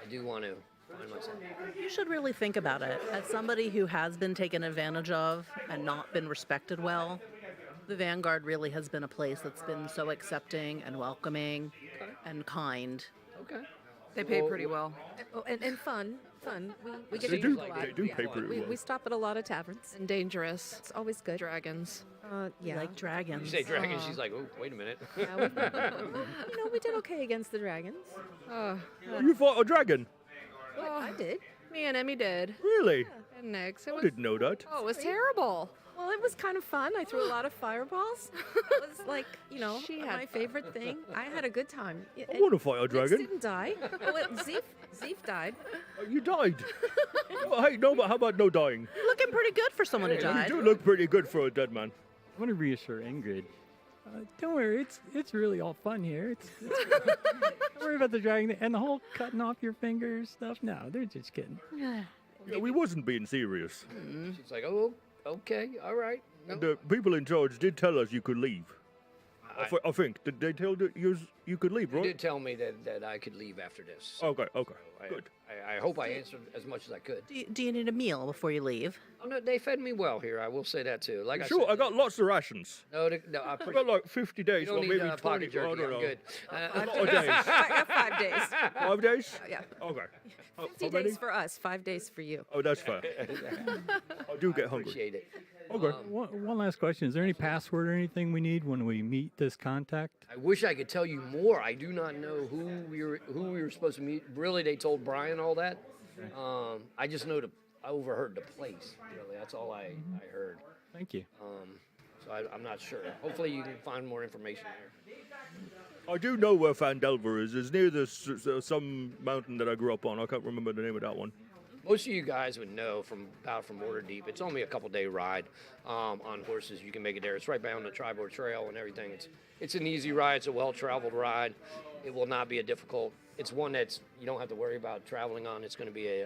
I do want to find myself. You should really think about it. As somebody who has been taken advantage of and not been respected well, the Vanguard really has been a place that's been so accepting and welcoming and kind. Okay. They pay pretty well. Oh, and fun. We get They to do. do a lot. They do pay pretty well. We stop at a lot of taverns. And dangerous. It's always good. Dragons. Yeah. Like dragons. You say dragons, she's like, "Oh, wait a minute." We did okay against the dragons. You fought a dragon? I did. Me and Emmy did. Really? And Nix. I didn't know that. Oh, it was terrible. Well, it was kind of fun. I threw a lot of fireballs. It was like, She had my favorite thing. I had a good time. I want to fight a Nix dragon. didn't die. Oh, well, Zeef died. You died. Oh, hey, no, but how about no dying? Looking pretty good for someone who You died. do look pretty good for a dead man. I want to reassure Ingrid. Don't worry, it's really all fun here. Don't worry about the dragging and the whole cutting off your fingers stuff. No, they're just kidding. Yeah, we wasn't being serious. She's like, "Oh, okay, all right." No. The people in charge did tell us you could leave. I think. Did they tell you could leave, They right? did tell me that I could leave after this. Okay, good. I hope I answered as much as I could. Do you need a meal before you leave? Oh, no, they fed me well here. I will say that too. Like I Sure, said, I got lots of rations. No, I I got like 50 days, You don't or need maybe 20. pocket jerky. I don't I'm know. good. A lot of days. I got 5 days. 5 days? Yeah. Okay. 50 How many? days for us, 5 days for you. Oh, that's fair. I do get hungry. Appreciate it. Okay. One last question. Is there any password or anything we need when we meet this contact? I wish I could tell you more. I do not know who we were supposed to meet. Really, they told Brian all that. I just know I overheard the place. Really, that's all I heard. Thank you. So I'm not sure. Hopefully, you can find more information there. I do know where Fandelver is. It's near some mountain that I grew up on. I can't remember the name of that one. Most of you guys would know from Waterdeep. It's only a couple-day ride on horses. You can make it there. It's right by on the Tribord Trail and everything. It's an easy ride. It's a well-traveled ride. It will not be a difficult. It's one that's you don't have to worry about traveling on. It's going to be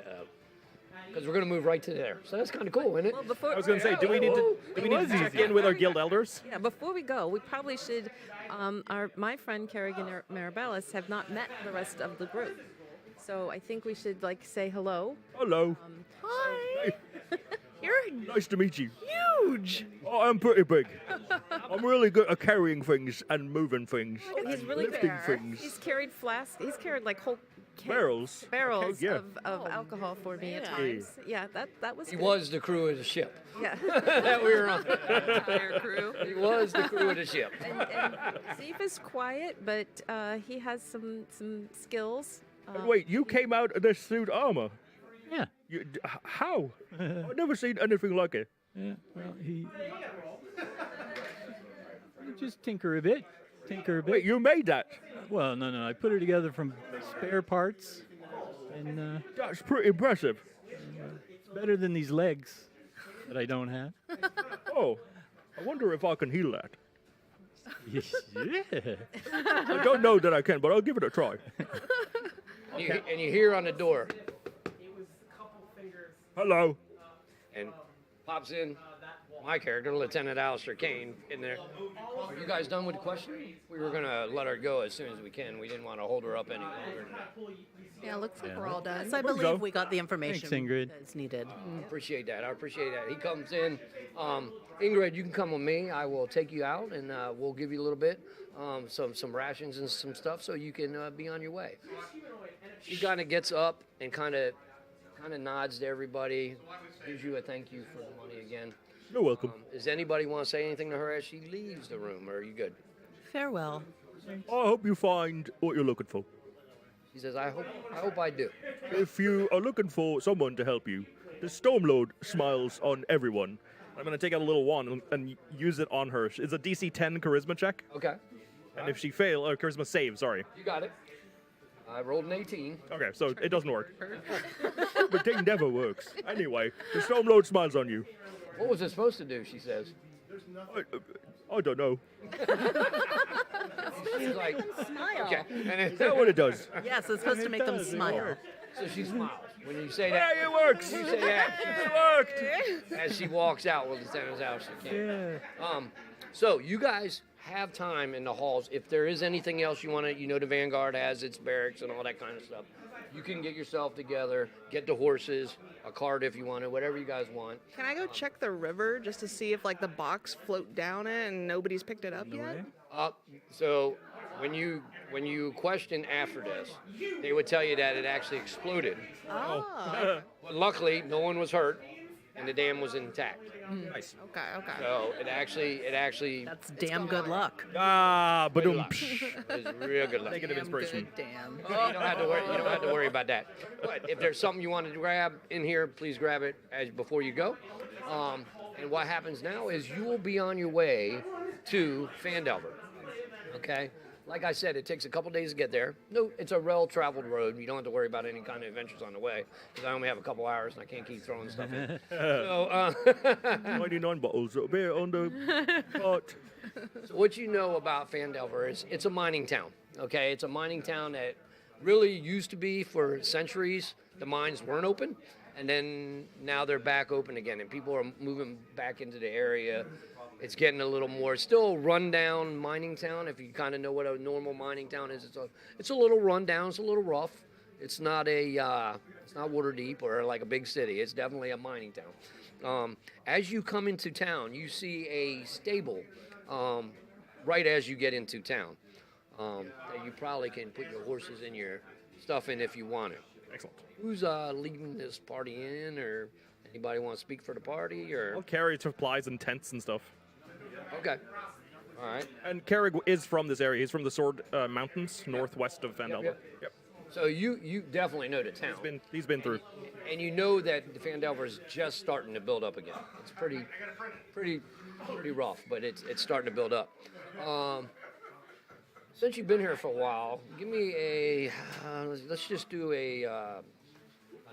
because we're going to move right to there. So that's kind of cool, isn't it? Well, before I was going to say, do we need to check in with our guild elders? Yeah, before we go, we probably should. My friend Kerrigan Marabellis have not met the rest of the group, so I think we should say hello. Hello. Hi. You're Nice to meet you. huge. Oh, I'm pretty big. I'm really good at carrying things and moving things. Oh, he's and really lifting good. things. He's carried flasks. He's carried whole Barrels. barrels Okay, yeah. of alcohol for me at times. Yeah, that was. He good. was the crew of the ship Yeah. that we were on. Entire crew. He was the crew of the ship. and Zeke is quiet, but he has some skills. And wait, you came out of this suit armor? Yeah. How? I've never seen anything like it. Yeah, well, he just tinker a bit. Wait, you made that? Well, no, I put it together from spare parts, and That's pretty impressive. it's better than these legs that I don't have. Oh, I wonder if I can heal that. Yeah. I don't know that I can, but I'll give it a try. And you hear on the door. Hello. And pops in my character, Lieutenant Alistair Kane, in there. Are you guys done with the question? We were going to let her go as soon as we can. We didn't want to hold her up any longer than that. Yeah, looks like Yeah. we're all done. Yes, I believe we got the information Thanks, Ingrid. that's needed. Appreciate that. I appreciate that. He comes in. Ingrid, you can come with me. I will take you out, and we'll give you a little bit, some rations and some stuff, so you can be on your way. She kind of gets up and kind of nods to everybody, gives you a thank you for the money again. You're welcome. Does anybody want to say anything to her as she leaves the room, or are you good? Farewell. I hope you find what you're looking for. He says, I hope I do. If you are looking for someone to help you, the Stormlord smiles on everyone. I'm going to take out a little wand and use it on her. It's a DC 10 charisma check. Okay. And if she fails, charisma save, sorry. You got it. I rolled an 18. Okay, so it doesn't work. But it never works. Anyway, the Stormlord smiles on you. What was it supposed to do, she says? I don't know. She's like, Smile. okay. And Is that what it does? Yes, it's supposed to make them smile. So she smiles. When you say that, Hey, it works! you say that It worked! as she walks out with Lieutenant Alistair Kane. So you guys have time in the halls. If there is anything else you want to, the Vanguard has its barracks and all that kind of stuff. You can get yourself together, get the horses, a cart if you want it, whatever you guys want. Can I go check the river just to see if the box float down it and nobody's picked it up yet? So when you question after this, they would tell you that it actually exploded. Oh. But luckily, no one was hurt, and the dam was intact. Nice. Okay. So it actually. That's damn good luck. Ah, but It's real good luck. Negative inspiration. Damn. You don't have to worry. You don't have to worry about that. But if there's something you wanted to grab in here, please grab it before you go. And what happens now is you will be on your way to Phandelver. Okay. Like I said, it takes a couple days to get there. No, it's a well-traveled road. You don't have to worry about any kind of adventures on the way because I only have a couple hours and I can't keep throwing stuff in. So, 99 bottles of beer on the cart. So what you know about Phandelver is it's a mining town, okay? It's a mining town that really used to be for centuries. The mines weren't open, and then now they're back open again, and people are moving back into the area. It's getting a little more, still a rundown mining town. If you kind of know what a normal mining town is, it's a little rundown. It's a little rough. It's not it's not Waterdeep or like a big city. It's definitely a mining town. As you come into town, you see a stable right as you get into town. That you probably can put your horses and your stuff in if you want it. Excellent. Who's leading this party in, or anybody want to speak for the party, or? I'll carry supplies and tents and stuff. Okay. All right. And Carrig is from this area. He's from the Sword Mountains, northwest of Phandelver. Yep. So you definitely know the town. He's been through. And you know that the Phandelver is just starting to build up again. It's pretty rough, but it's starting to build up. Since you've been here for a while, give me let's just do a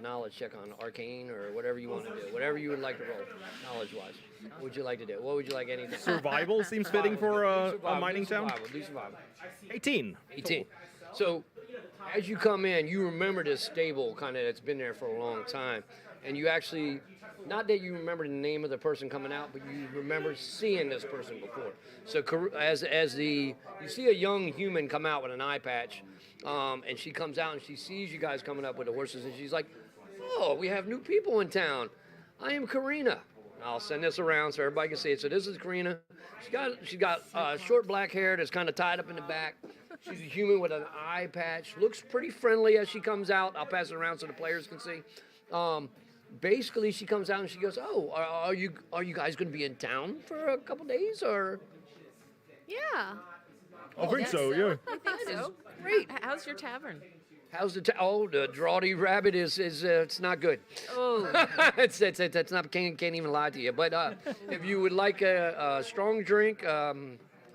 knowledge check on arcane or whatever you want to do. Whatever you would like to roll, knowledge-wise. What would you like to do? What would you like anything? Survival seems fitting for a mining town. Do survival. 18. 18. So as you come in, you remember this stable kind of that's been there for a long time. and you actually, not that you remember the name of the person coming out, but you remember seeing this person before. So you see a young human come out with an eye patch, and she comes out and she sees you guys coming up with the horses, and she's like, "Oh, we have new people in town. I am Karina." I'll send this around so everybody can see it. So this is Karina. She got short black hair that's kind of tied up in the back. She's a human with an eye patch. Looks pretty friendly as she comes out. I'll pass it around so the players can see. Basically, she comes out and she goes, "Oh, are you guys going to be in town for a couple days or?" Yeah. I think so. Yeah. I think so. Great. How's your tavern? How's the Draughty Rabbit is it's not good. Oh. it's not can't even lie to you. But if you would like a strong drink, I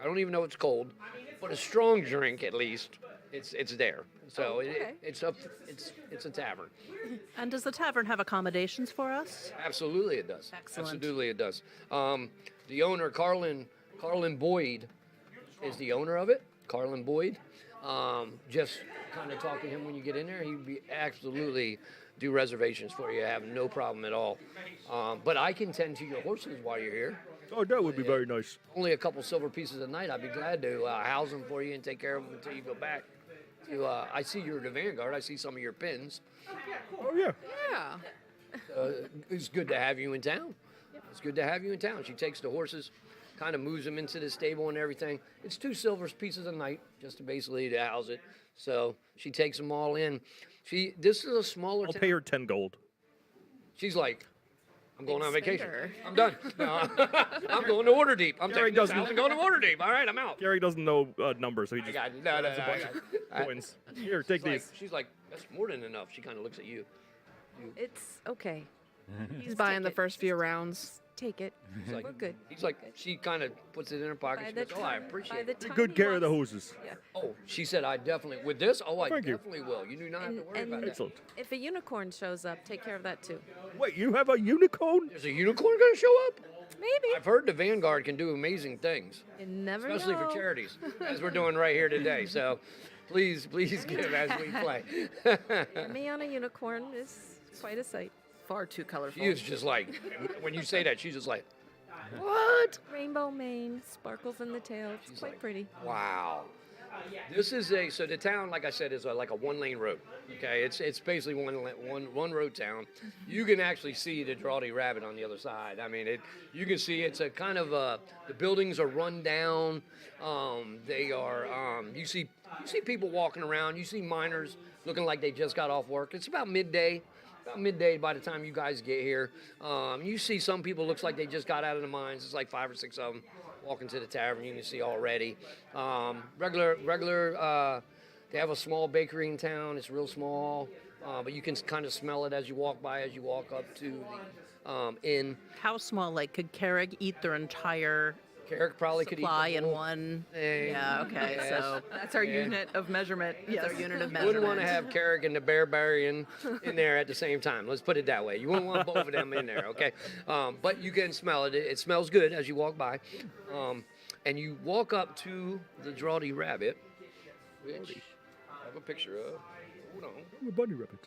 don't even know it's cold, but a strong drink at least, it's there. So it's a tavern. And does the tavern have accommodations for us? Absolutely it does. Excellent. Absolutely it does. The owner, Carlin Boyd, is the owner of it. Carlin Boyd. Just kind of talk to him when you get in there. He'd be absolutely do reservations for you. I have no problem at all. But I can tend to your horses while you're here. Oh, that would be very nice. Only a couple silver pieces a night. I'd be glad to house them for you and take care of them until you go back. I see you're the Vanguard. I see some of your pins. Oh, yeah. Yeah. It's good to have you in town. It's good to have you in town. She takes the horses, kind of moves them into the stable and everything. It's 2 silver pieces a night just to basically to house it. So she takes them all in. This is a smaller I'll town. pay her 10 gold. She's like, "I'm going on vacation. spender. I'm done. No, I'm going to Waterdeep. I'm Gary taking this doesn't- house and going to Waterdeep. All right, I'm out." Gary doesn't know numbers, so he just I got no, has a bunch of coins. Here, take these. She's like, "That's more than enough." She kind of looks at you. It's okay. He's buying the first few rounds. Take it. He's like, We're good. He's like, she kind of puts it in her pocket. By She the goes, "Oh, I time- appreciate by it." the Take time good he care of the wants- horses. Yeah. Oh, she said, "I definitely with this. Oh, I Thank you. definitely will. You do not have to worry about that." Excellent. If a unicorn shows up, take care of that too. Wait, you have a unicorn? There's a unicorn going to show up. Maybe. I've heard the Vanguard can do amazing things, You never especially know. for charities, as we're doing right here today. So, please give as we play. Me on a unicorn is quite a sight. Far too colorful. She is just like, when you say that, she's just like, "What? Rainbow mane, sparkles in the tail. It's quite pretty. Wow." This is so the town, like I said, is like a 1-lane road. Okay, it's basically one road town. You can actually see the Draughty Rabbit on the other side. I mean, you can see it's a kind of the buildings are run down. They are you see people walking around. You see miners looking like they just got off work. It's about midday. About midday by the time you guys get here. You see some people looks like they just got out of the mines. It's like 5 or 6 of them walking to the tavern. You can see already. Regular. They have a small bakery in town. It's real small, but you can kind of smell it as you walk by, as you walk up to the inn. How small? Like, could Carrig eat their entire Carrick probably could eat supply the in whole one? thing. Yeah. Okay. Yes. So that's our Yeah. unit of measurement. That's our unit of measurement. Wouldn't want to have Carrick and the Barbarian in there at the same time. Let's put it that way. You wouldn't want both of them in there, okay? But you can smell it. It smells good as you walk by. And you walk up to the Draughty Rabbit, which I have a picture of. Hold on. A bunny rabbit.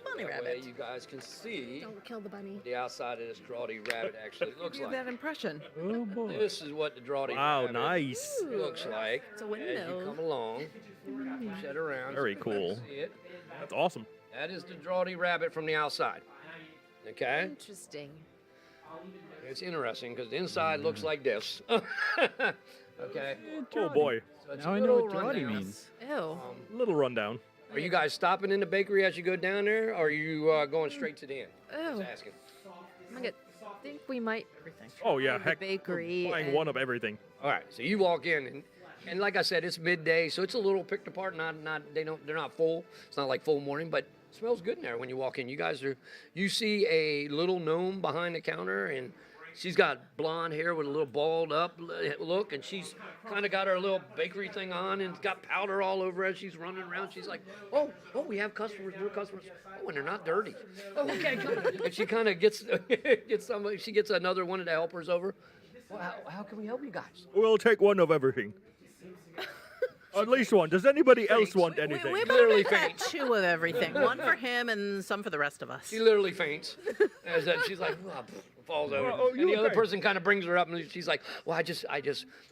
Bunny That rabbit. way you guys can see Don't kill the bunny. what the outside of this Draughty Rabbit actually looks Give like. that impression. Oh, boy. This is what the Draughty Wow, Rabbit nice. looks like It's a as window. you come along. Push it around. Very so you cool. can see it. That's awesome. That is the Draughty Rabbit from the outside. Okay? Interesting. It's interesting because the inside looks like this. Okay? Oh, boy. So it's Now a I know little what Draughty rundown. means. Ew. Little rundown. Are you guys stopping in the bakery as you go down there, or are you going straight to the inn? Ew. Just asking. I think we might Oh, yeah. the Heck, bakery. buying and- one of everything. All right, so you walk in, and like I said, it's midday, so it's a little picked apart. They're not full. It's not like full morning, but it smells good in there when you walk in. You see a little gnome behind the counter, and she's got blonde hair with a little balled up look, and she's kind of got her little bakery thing on and got powder all over as she's running around. She's like, oh, we have customers, more customers. Oh, and they're not dirty. Oh, okay, good. And she kind of gets somebody. She gets another one of the helpers over. Well, how can we help you guys? We'll take one of everything. At least one. Does anybody else want anything? We better Literally make that faints. 2 of everything. 1 for him and some for the rest of us. She literally faints. As she's like, falls over. And the other person kind of brings her up, and she's like, well, I just,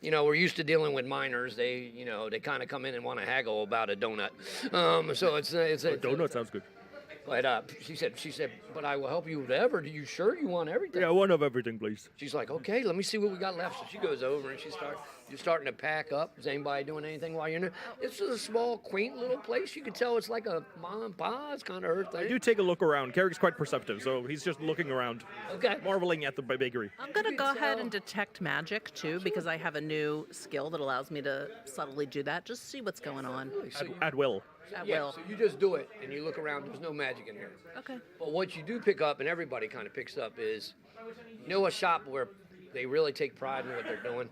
we're used to dealing with minors. They kind of come in and want to haggle about a donut. So it's a donut sounds good. But she said, but I will help you with whatever. Are you sure you want everything? Yeah, 1 of everything, please. She's like, okay, let me see what we got left. So she goes over and you're starting to pack up. Is anybody doing anything while you're in there? It's a small, quaint little place. You can tell it's like a mom and pa. It's kind of her thing. I do take a look around. Carrick's quite perceptive, so he's just looking around. Okay. Marveling at the bakery. I'm going to go ahead and detect magic, too, because I have a new skill that allows me to subtly do that. Just see what's going on. At will. At Yeah, will. so you just do it, and you look around. There's no magic in here. Okay. But what you do pick up, and everybody kind of picks up, is a shop where they really take pride in what they're doing.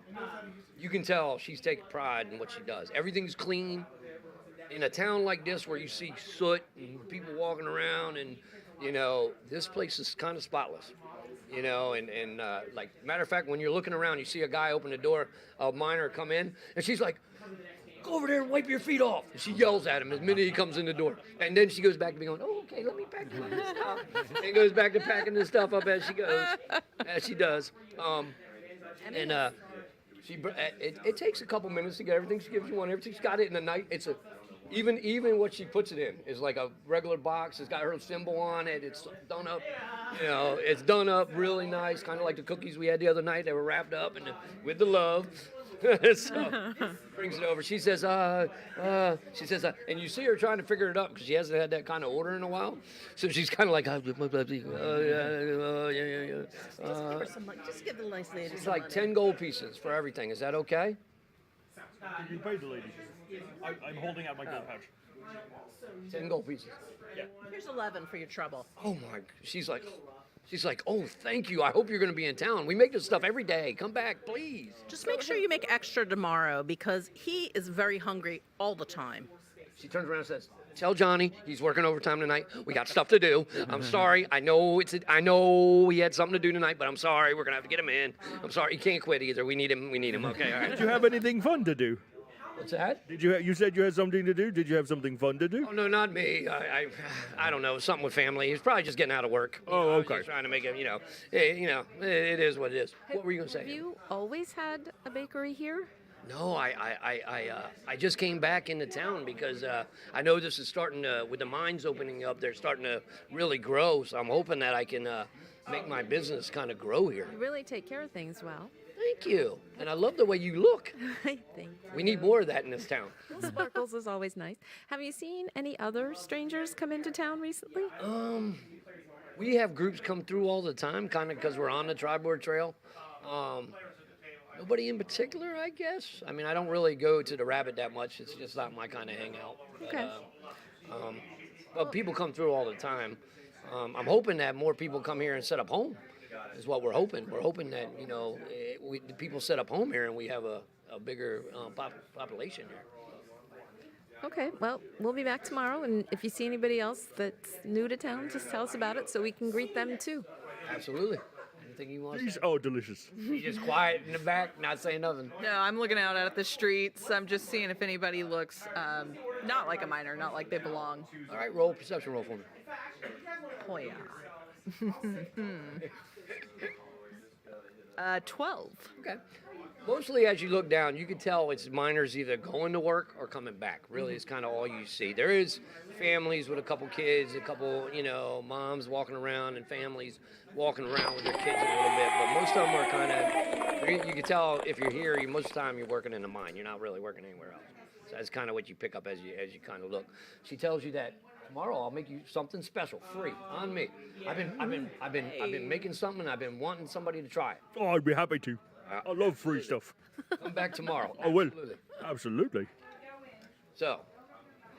You can tell she's taking pride in what she does. Everything's clean. In a town like this where you see soot and people walking around, and this place is kind of spotless. Like matter of fact, when you're looking around, you see a guy open the door, a miner come in, and she's like, go over there and wipe your feet off. And she yells at him the minute he comes in the door. And then she goes back to be going, oh, okay, let me pack my stuff. And goes back to packing the stuff up as she goes, as she does. It takes a couple minutes to get everything. She gives you one, everything. She's got it in the night. It's even what she puts it in is like a regular box. It's got her symbol on it. It's done up, it's done up really nice, kind of like the cookies we had the other night. They were wrapped up with the love. So brings it over. She says, and you see her trying to figure it out because she hasn't had that kind of order in a while. So she's kind of like, Just give her some money. Just give the nice lady It's some like money. 10 gold pieces for everything. Is that okay? You paid the lady. I'm holding out my gold pouch. 10 gold pieces. Yeah. Here's 11 for your trouble. Oh my! She's like, oh, thank you. I hope you're going to be in town. We make this stuff every day. Come back, please. Just make sure you make extra tomorrow because he is very hungry all the time. She turns around and says, tell Johnny he's working overtime tonight. We got stuff to do. I'm sorry. I know he had something to do tonight, but I'm sorry. We're going to have to get him in. I'm sorry. He can't quit either. We need him. Okay, all right. Did you have anything fun to do? What's that? You said you had something to do? Did you have something fun to do? Oh, no, not me. I don't know. Something with family. He's probably just getting out of work. Oh, okay. Just trying to make it, it is what it is. What were you going to say? Have you always had a bakery here? No, I just came back into town because I know this is starting to, with the mines opening up, they're starting to really grow. So I'm hoping that I can make my business kind of grow here. You really take care of things well. Thank you. And I love the way you look. Thank you. We need more of that in this town. Well, sparkles is always nice. Have you seen any other strangers come into town recently? We have groups come through all the time, kind of because we're on the Tri-Board Trail. Nobody in particular, I guess. I mean, I don't really go to the Rabbit that much. It's just not my kind of hangout. Okay. But people come through all the time. I'm hoping that more people come here and set up home. Is what we're hoping. We're hoping that the people set up home here and we have a bigger population here. Okay, well, we'll be back tomorrow, and if you see anybody else that's new to town, just tell us about it so we can greet them too. Absolutely. Anything you want? These are delicious. He's just quiet in the back, not saying nothing. No, I'm looking out at the streets. I'm just seeing if anybody looks not like a miner, not like they belong. All right, roll perception roll for me. Oh yeah. 12. Okay. Mostly as you look down, you can tell it's miners either going to work or coming back. Really, it's kind of all you see. There is families with a couple kids, a couple, moms walking around and families walking around with their kids a little bit. But most of them are kind of, you can tell if you're here, most of the time you're working in the mine. You're not really working anywhere else. So that's kind of what you pick up as you kind of look. She tells you that tomorrow I'll make you something special, free, on me. I've been making something. I've been wanting somebody to try it. Oh, I'd be happy to. I love free stuff. Come back tomorrow. I will. Absolutely. Absolutely. So,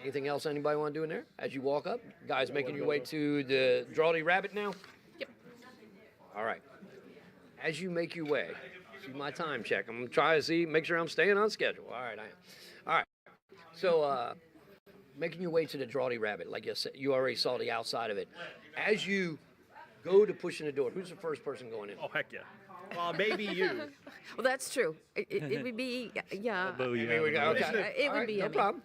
anything else anybody want to do in there? As you walk up, guys making your way to the Drawdy Rabbit now? Yep. All right. As you make your way, see my time check. I'm going to try to make sure I'm staying on schedule. All right, I am. All right. So, making your way to the Drawdy Rabbit, like you said, you already saw the outside of it. As you go to pushing the door, who's the first person going in? Oh, heck yeah. Maybe you. Well, that's true. It would be, yeah. Although you Here we go. have Okay. It All would right, be no Emmy. problem.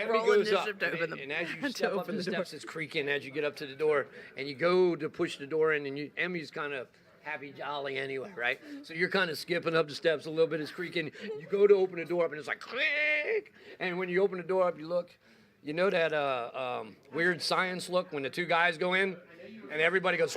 Emmy Roll goes up, initiative to open the- and as you to step up open the the door. steps, it's creaking as you get up to the door, and you go to push the door in, and Emmy's kind of happy, jolly anyway, right? So you're kind of skipping up the steps a little bit, it's creaking. You go to open the door up, and it's like click, and when you open the door up, you look, you know that weird science look when the two guys go in, and everybody goes.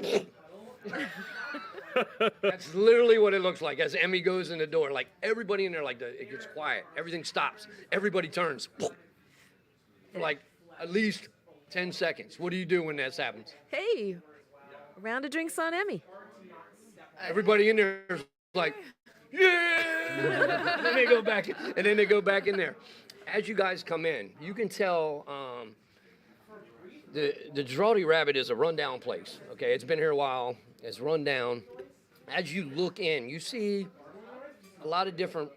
That's literally what it looks like as Emmy goes in the door. Like everybody in there, like it gets quiet. Everything stops. Everybody turns. For like at least 10 seconds. What do you do when that happens? Hey, a round of drinks on Emmy. Everybody in there is like, yeah! And then they go back, and then they go back in there. As you guys come in, you can tell the Giraldi Rabbit is a rundown place. Okay, it's been here a while. It's run down. As you look in, you see a lot of different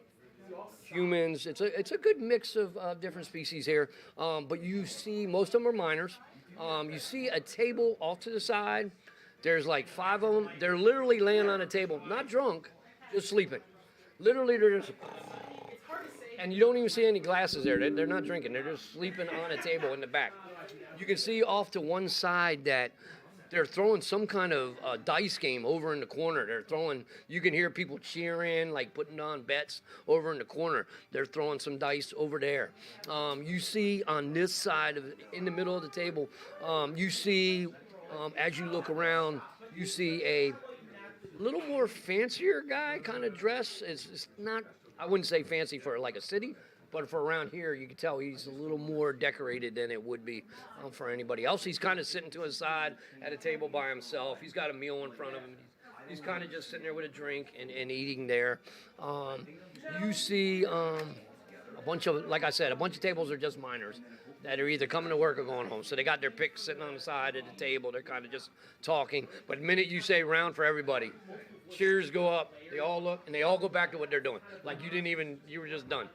humans. It's a good mix of different species here. But you see most of them are minors. You see a table off to the side. There's like 5 of them. They're literally laying on a table, not drunk, just sleeping. Literally, they're just. And you don't even see any glasses there. They're not drinking. They're just sleeping on a table in the back. You can see off to one side that they're throwing some kind of dice game over in the corner. They're throwing, you can hear people cheering, like putting on bets over in the corner. They're throwing some dice over there. You see on this side, in the middle of the table, you see, as you look around, you see a little more fancier guy kind of dress. It's not, I wouldn't say fancy for like a city, but for around here, you can tell he's a little more decorated than it would be for anybody else. He's kind of sitting to his side at a table by himself. He's got a meal in front of him. He's kind of just sitting there with a drink and eating there. You see a bunch of, like I said, a bunch of tables are just minors that are either coming to work or going home. So they got their picks sitting on the side of the table. They're kind of just talking. But the minute you say round for everybody, cheers go up. They all look and they all go back to what they're doing. Like you didn't even, you were just done.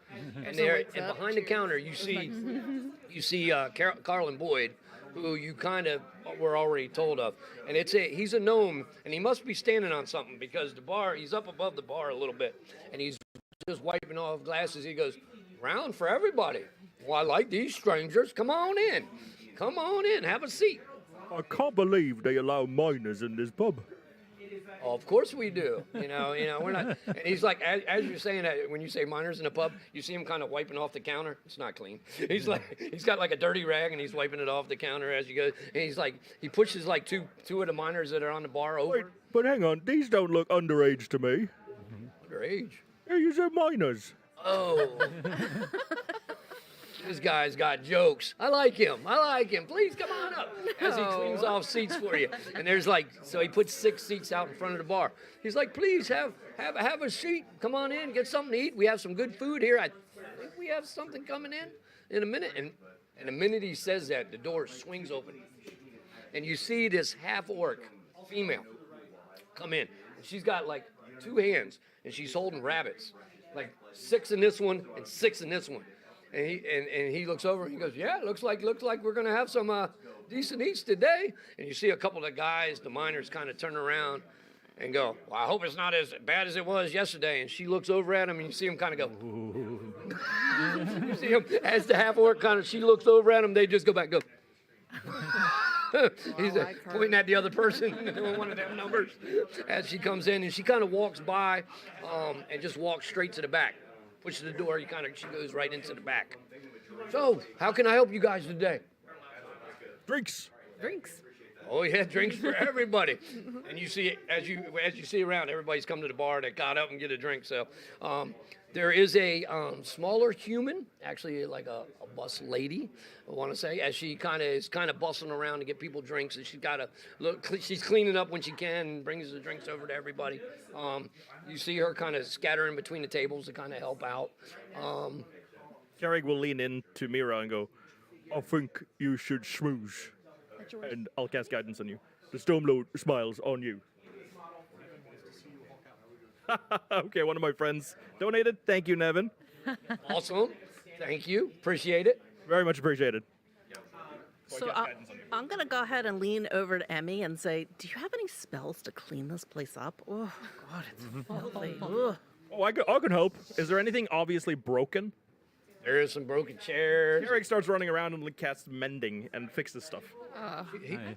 And there, and behind the counter, you see Carl and Boyd, who you kind of were already told of. And he's a gnome, and he must be standing on something because the bar, he's up above the bar a little bit, and he's just wiping off glasses. He goes, round for everybody. Well, I like these strangers. Come on in. Come on in. Have a seat. I can't believe they allow minors in this pub. Oh, of course we do. You know, we're not. And he's like, as you're saying that, when you say minors in a pub, you see him kind of wiping off the counter. It's not clean. He's got like a dirty rag, and he's wiping it off the counter as you go. And he's like, he pushes like two of the minors that are on the bar over. Wait, but hang on, these don't look underage to me. Underage? Yeah, you said minors. Oh. This guy's got jokes. I like him. Please come on up. As he cleans off seats for you. And there's so he puts 6 seats out in front of the bar. He's like, please have a seat. Come on in, get something to eat. We have some good food here. I think we have something coming in a minute. And the minute he says that, the door swings open. And you see this half-orc female come in. And she's got like 2 hands, and she's holding rabbits. Like 6 in this one and 6 in this one. And he looks over and he goes, yeah, looks like we're gonna have some decent eats today. And you see a couple of guys, the miners, kind of turn around and go, well, I hope it's not as bad as it was yesterday. And she looks over at him and you see him kind of go. You see him as the half orc she looks over at him. They just go back, go. He's pointing at the other person, one of them numbers, as she comes in, and she kind of walks by and just walks straight to the back. Pushes the door, she goes right into the back. So, how can I help you guys today? Drinks. Oh yeah, drinks for everybody. And you see, as you see around, everybody's come to the bar that got up and get a drink. So, there is a smaller human, actually like a bus lady, I want to say, as she is bustling around to get people drinks, and she's cleaning up when she can and brings the drinks over to everybody. You see her kind of scattering between the tables to kind of help out. Carrick will lean in to Mira and go, I think you should schmooze. And I'll cast guidance on you. The Stormlord smiles on you. Okay, one of my friends donated. Thank you, Nevin. Awesome. Thank you. Appreciate it. Very much appreciated. So, So I guess guidance on you. I'm going to go ahead and lean over to Emmy and say, do you have any spells to clean this place up? Oh, God, it's filthy. Ugh. Oh, I can help. Is there anything obviously broken? There is some broken chairs. Eric starts running around and casts mending and fixes stuff. I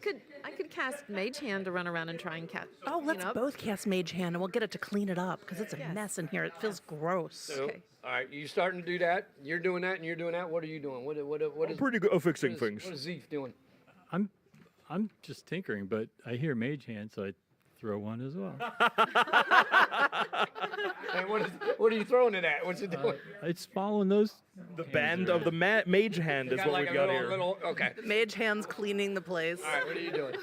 could cast Mage Hand to run around and try and cast. Oh, let's both cast Mage Hand and we'll get it to clean it up because it's a mess in here. It feels gross. So, all right, you starting to do that? You're doing that, and you're doing that. What are you doing? What I'm is pretty good at fixing things. What is Zeef doing? I'm just tinkering, but I hear Mage Hand, so I throw one as well. And what are you throwing it at? What's it doing? It's following those. The band of the Mage Hand is Got what like we've a got here. okay. Mage Hand's cleaning the place. All right, what are you doing?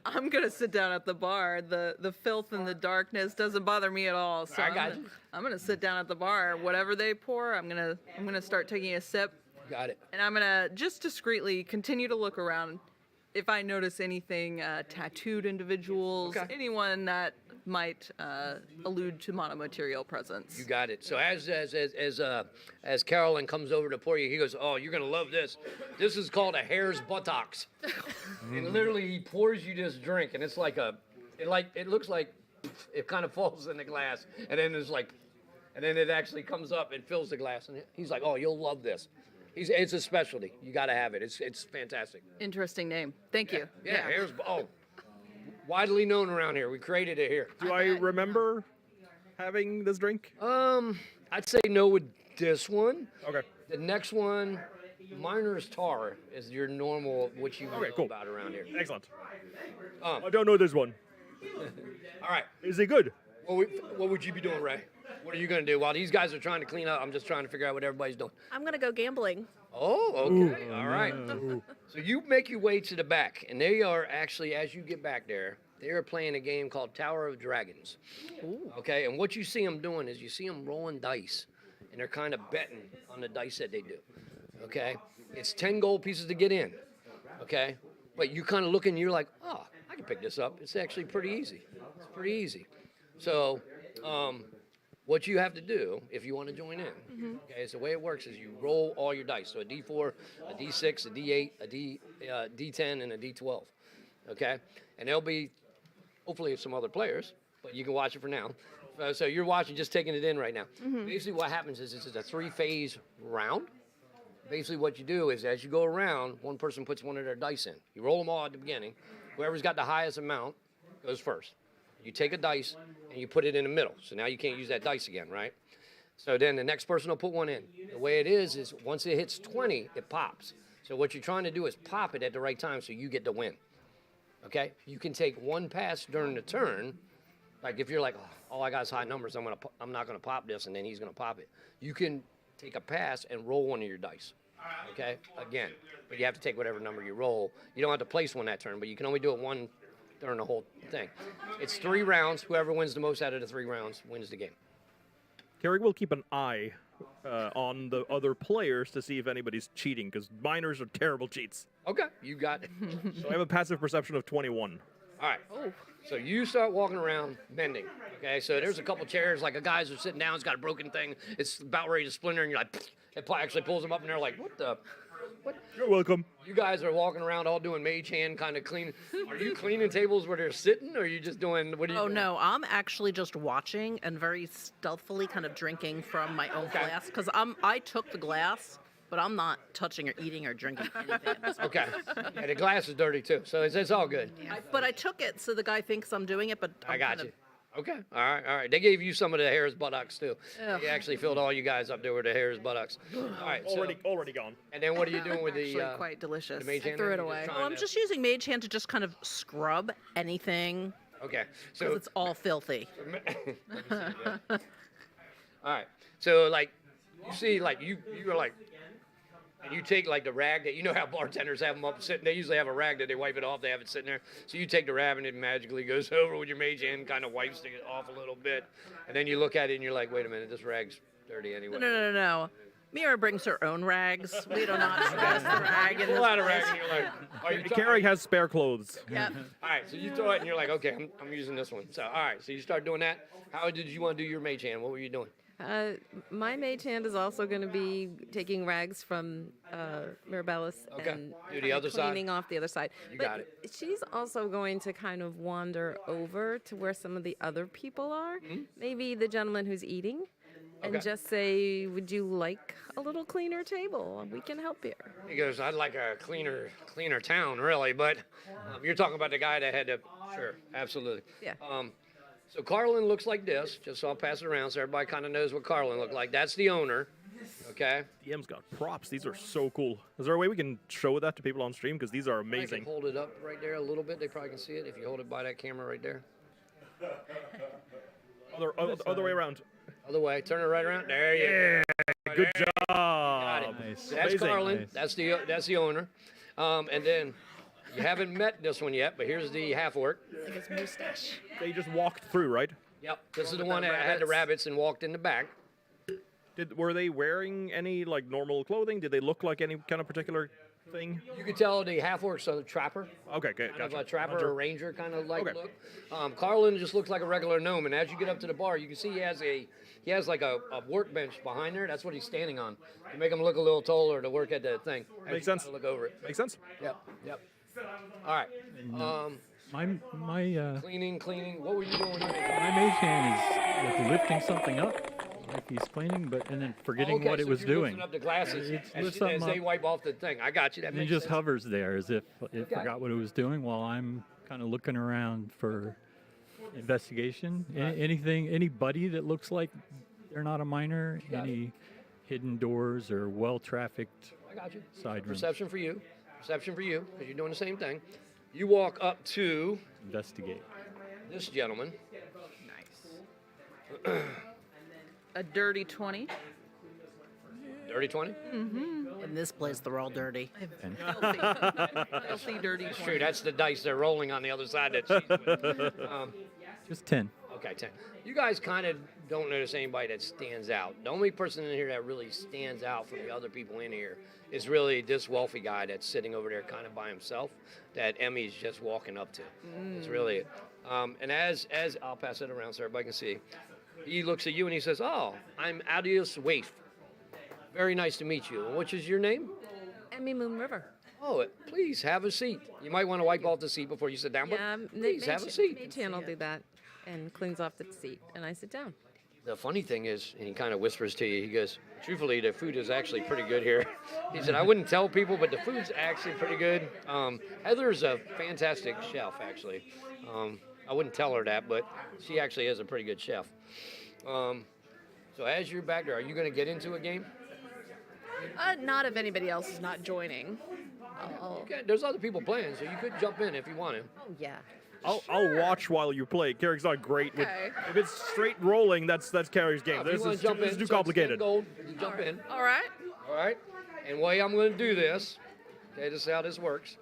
I'm gonna sit down at the bar. The filth and the darkness doesn't bother me at all. So I'm gonna sit down at the bar. Whatever they pour, I'm gonna start taking a sip. Got it. And I'm gonna just discreetly continue to look around. If I notice anything, tattooed individuals, anyone that might allude to monomaterial presence. You got it. So as Carolyn comes over to pour you, he goes, "Oh, you're gonna love this. This is called a hare's buttocks." And literally, he pours you this drink, and it's like it looks like it kind of falls in the glass, and then and then it actually comes up and fills the glass, and he's like, "Oh, you'll love this." It's a specialty. You got to have it. It's fantastic. Interesting name. Thank you. Yeah, hare's widely known around here. We created it here. Do I remember having this drink? I'd say no with this one. Okay. The next one, Miner's Tar, is your normal, what you know about around here. Excellent. I don't know this one. All right. Is it good? What would you be doing, Ray? What are you going to do? While these guys are trying to clean up, I'm just trying to figure out what everybody's doing. I'm going to go gambling. Oh, okay. All right. So you make your way to the back, and they are actually, as you get back there, they are playing a game called Tower of Dragons. Ooh. Okay, and what you see them doing is you see them rolling dice, and they're kind of betting on the dice that they do. Okay, it's 10 gold pieces to get in. Okay, but you kind of look and you're like, oh, I can pick this up. It's actually pretty easy. It's pretty easy. So, what you have to do if you want to join in, okay, so the way it works is you roll all your dice. So a D4, a D6, a D8, a D10, and a D12. Okay, and there'll be hopefully some other players, but you can watch it for now. So you're watching, just taking it in right now. Basically what happens is this is a 3-phase round. Basically what you do is as you go around, one person puts one of their dice in. You roll them all at the beginning. Whoever's got the highest amount goes first. You take a dice and you put it in the middle. So now you can't use that dice again, right? So then the next person will put one in. The way it is once it hits 20, it pops. So what you're trying to do is pop it at the right time so you get the win. Okay? You can take one pass during the turn. Like if you're like, oh, all I got is high numbers, I'm not gonna pop this, and then he's gonna pop it. You can take a pass and roll one of your dice. Okay? Again, but you have to take whatever number you roll. You don't have to place one that turn, but you can only do it one during the whole thing. It's 3 rounds. Whoever wins the most out of the 3 rounds wins the game. Carrie will keep an eye on the other players to see if anybody's cheating, because miners are terrible cheats. Okay, you got it. So I have a passive perception of 21. All right. So you start walking around mending. Okay, so there's a couple chairs, like a guy's are sitting down, it's got a broken thing, it's about ready to splinter, and you're like, it actually pulls them up, and they're like, what the? What? You're welcome. You guys are walking around all doing mage hand kind of cleaning. Are you cleaning tables where they're sitting, or are you just doing, what are you doing? No, I'm actually just watching and very stealthily kind of drinking from my own glass, because I took the glass, but I'm not touching or eating or drinking anything. Okay. Yeah, the glass is dirty too, so it's all good. But I took it, so the guy thinks I'm doing it, but I got you. Okay. All right. They gave you some of the hare's buttocks too. They actually filled all you guys up there with the hare's buttocks. All right. Already gone. And then what are you doing with the? Actually quite delicious. The mage hand? Threw it away. Well, I'm just using Mage Hand to just kind of scrub anything. Okay. So it's all filthy. All right. So like, you see, like you're like. And you take like the rag that, you know how bartenders have them up sitting, they usually have a rag that they wipe it off, they have it sitting there. So you take the rag and it magically goes over with your mage hand, kind of wipes it off a little bit. And then you look at it and you're like, wait a minute, this rag's dirty anyway. No. Mira brings her own rags. We do not stress the rag in this Pull out a place. rag and you're like, are you Carrie has spare clothes. Yep. All right, so you throw it and you're like, okay, I'm using this one. So, all right, so you start doing that. How did you want to do your mage hand? What were you doing? My mage hand is also going to be taking rags from Mirabellis Okay. and Do the other side? cleaning off the other side. You But got it. she's also going to kind of wander over to where some of the other people are. Maybe the gentleman who's eating. And Okay. just say, would you like a little cleaner table? We can help here. He goes, I'd like a cleaner town, really. But you're talking about the guy that had to. Sure, absolutely. Yeah. So Carlin looks like this. Just so I'll pass it around so everybody kind of knows what Carlin looked like. That's the owner. Okay. DM's got props. These are so cool. Is there a way we can show that to people on stream? Because these are I can amazing. hold it up right there a little bit. They probably can see it if you hold it by that camera right there. Other way around. Other way. Turn it right around. There you go. Good job. Got it. Nice. So that's Amazing. Carlin. Nice. That's the owner. And then you haven't met this one yet, but here's the half orc. Like his mustache. They just walked through, right? Yep. This is the With one the that had the rabbits. rabbits and walked in the back. Were they wearing any like normal clothing? Did they look like any kind of particular thing? You could tell the half orc's a trapper. Okay, good. Kind of Gotcha. a trapper Hunter. or a ranger kind of like Okay. look. Carlin just looks like a regular gnome, and as you get up to the bar, you can see he has like a workbench behind there. That's what he's standing on. To make him look a little taller to work at the thing. As Makes you sense. Look over it. Makes sense. Yep. All right. My Cleaning. What were you doing? my mage hand is like lifting something up, like he's cleaning, and then forgetting Okay, what it so was you're doing. lifting up the glasses It as, lifts as something they up, wipe off the thing. I got you. That and it makes just sense. hovers there as if it Okay. forgot what it was doing while I'm kind of looking around for investigation. Anybody that looks like they're not a miner, Got it. any hidden doors or well-trafficked I got you. side rooms. Perception for you, because you're doing the same thing. You walk up to Investigate. this gentleman. A dirty 20. Dirty 20? In this place, they're all dirty. And Filthy, dirty It's 20. true. That's the dice they're rolling on the other side. That she's with. just 10. Okay, 10. You guys kind of don't notice anybody that stands out. The only person in here that really stands out from the other people in here is really this wealthy guy that's sitting over there kind of by himself that Emmy's just walking up to. It's really it. And as I'll pass it around so everybody can see, he looks at you and he says, "Oh, I'm Adios Waif. Very nice to meet you. And which is your name?" Emmy Moon River. "Oh, please have a seat. You might want to wipe off the seat before you sit down, but Yeah, please have a seat." Mage hand will do that and cleans off the seat, and I sit down. The funny thing is, and he kind of whispers to you, he goes, "Truthfully, the food is actually pretty good here." He said, "I wouldn't tell people, but the food's actually pretty good." Heather's a fantastic chef, actually. I wouldn't tell her that, but she actually is a pretty good chef. So as you're back there, are you going to get into a game? Not if anybody else is not joining. Okay, there's other people playing, so you could jump in if you want to. Oh, yeah. I'll watch while you play. Carrick's not great with. Okay. If it's straight rolling, that's Carrick's game. If you This want is to jump this in, is too so it's 10 complicated. gold, you jump in. All right. All right. And the way I'm going to do this, okay, this is how this works.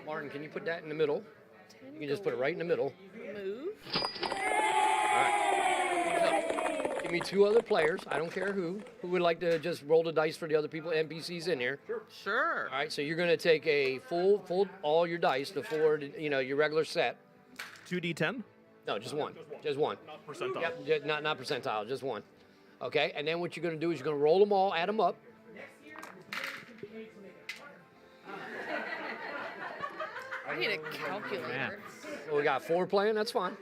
Martin, can you put that in the middle? You can just put it right in the middle. Move. So, give me two other players. I don't care who would like to just roll the dice for the other people, NPCs in here. Sure. All right. So you're going to take a full all your dice, the four, your regular set. 2d10? No, just one. Just one. Not percentile. Yep. Not percentile. Just one. Okay. And then what you're going to do is you're going to roll them all, add them up. I need a calculator. So we got 4 playing. That's fine.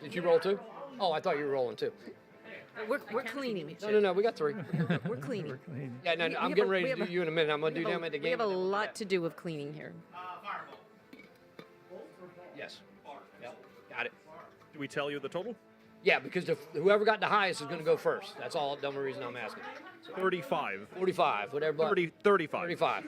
Did you roll 2? Oh, I thought you were rolling 2. We're cleaning. No. We got 3. We're cleaning. Yeah, no, We I'm have getting a- ready we to do have a- you in a minute. I'm going to do them at the game. We have a lot to do with cleaning here. Yes. Yep. Got it. Do we tell you the total? Yeah, because whoever got the highest is going to go first. That's all the only reason I'm asking. 35. 45, whatever. 35. 35.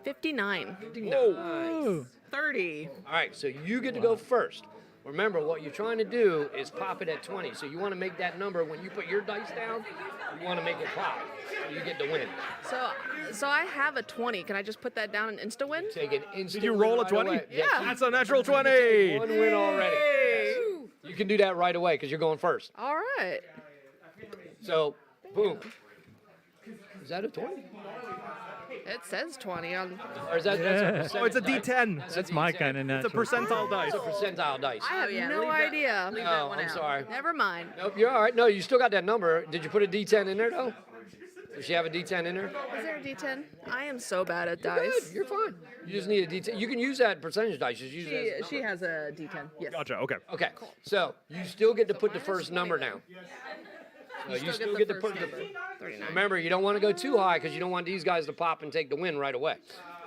59. 59. 30. All right, so you get to go first. Remember, what you're trying to do is pop it at 20. So you want to make that number, when you put your dice down, you want to make it pop. So you get the win. So I have a 20. Can I just put that down and insta win? Take it instantly. Did you roll a right 20? away. Yeah. That's a natural 20. One win already. Yes. You can do that right away because you're going first. All right. So, boom. Is that a 20? It says 20 on. Or is that? That's Oh, it's a percentage D10. dice. That's my D10. kind of It's a natural. percentile dice. It's a percentile dice. I have yeah, no leave that- idea. leave Oh, that one I'm out. sorry. Never mind. Nope, you're all right. No, you still got that number. Did you put a D10 in there though? Does she have a D10 in there? Is there a D10? I am so bad at You're dice. good. You're fine. You just need a D10. You can use that percentage dice. Just use it. She has a D10. Yes. Gotcha. Okay. Okay. So you still get to put the first number down. So you still get to put the. 39. Remember, you don't want to go too high because you don't want these guys to pop and take the win right away.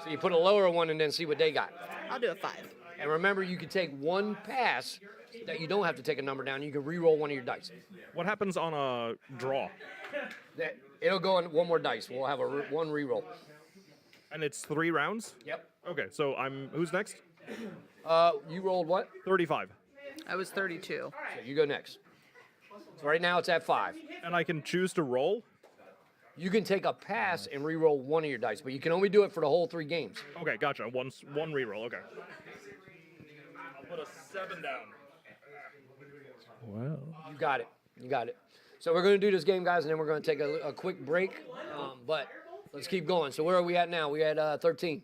So you put a lower one and then see what they got. I'll do a 5. And remember, you can take one pass that you don't have to take a number down. You can re-roll one of your dice. What happens on a draw? It'll go on one more dice. We'll have one re-roll. And it's 3 rounds? Yep. Okay, so who's next? You rolled what? 35. I was 32. So you go next. So right now it's at 5. And I can choose to roll? You can take a pass and re-roll one of your dice, but you can only do it for the whole 3 games. Okay, gotcha. One reroll. Okay. I'll put a 7 down. Wow. You got it. You got it. So we're going to do this game, guys, and then we're going to take a quick break. But let's keep going. So where are we at now? We're at 13.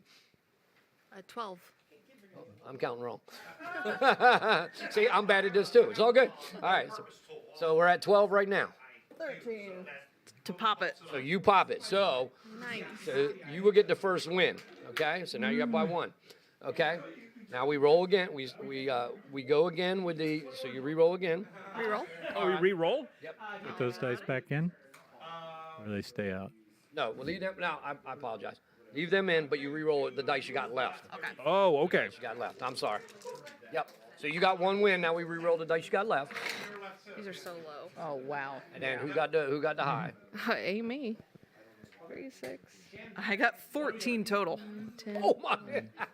12. I'm counting wrong. See, I'm bad at this too. It's all good. All right. So we're at 12 right now. 13. To pop it. So you pop it. So Nice. you will get the first win. Okay. So now you're up by 1. Okay. Now we roll again. We go again with the. So you re-roll again. Reroll. Oh, we re-roll? Yep. Put those dice back in, or they stay out. No, we'll leave them. Now I apologize. Leave them in, but you re-roll the dice you got left. Okay. Oh, okay. You got left. I'm sorry. Yep. So you got 1 win. Now we re-roll the dice you got left. These are so low. Oh wow. And then who got the high? Amy. 36. I got 14 total. 10. Oh my.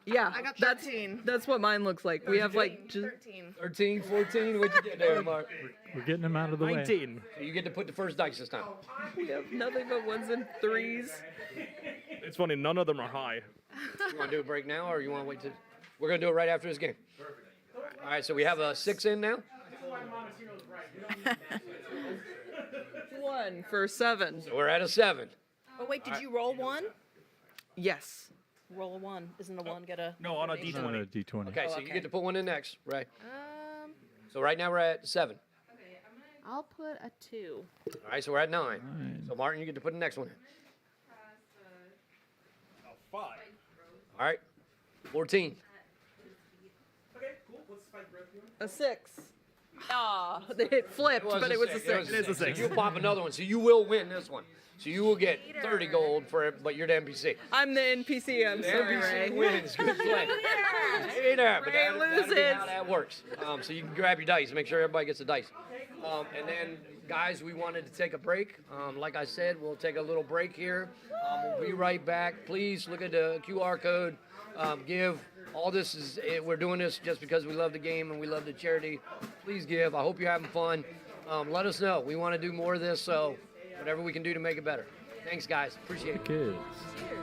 Yeah, I got 13. that's what mine looks like. We have like 13. 13, 14. What'd you get there, Mark? We're getting them out of the way. 19. So you get to put the first dice this time. we have nothing but 1s and 3s. It's funny, none of them are high. You want to do a break now, or you want to wait till? We're gonna do it right after this game. All right. So we have a 6 in now. 1 for 7. So we're at a 7. Oh wait, did you roll 1? Yes. Roll a 1. Isn't the 1 get a? No, on a On D20. a D20. Okay. So you get to put one in next, right? Um, So right now we're at 7. I'll put a 2. All right. So we're at 9. 9. So Martin, you get to put the next one in. 5. All right. 14. A 6. Ah, it flipped, but it was a 6. It is a 6. So you'll pop another one. So you will win this one. So you will get 30 gold for it, but you're the NPC. I'm the NPC. I'm The sorry, NPC Ray. wins. Good play. Hey there, but Ray that'll be loses. how that works. So you can grab your dice. Make sure everybody gets a dice. And then, guys, we wanted to take a break. Like I said, we'll take a little break here. We'll be right back. Please look at the QR code. Give. All this is, we're doing this just because we love the game and we love the charity. Please give. I hope you're having fun. Let us know. We want to do more of this, so whatever we can do to make it better. Thanks, guys. Appreciate it. Kids. Cheers.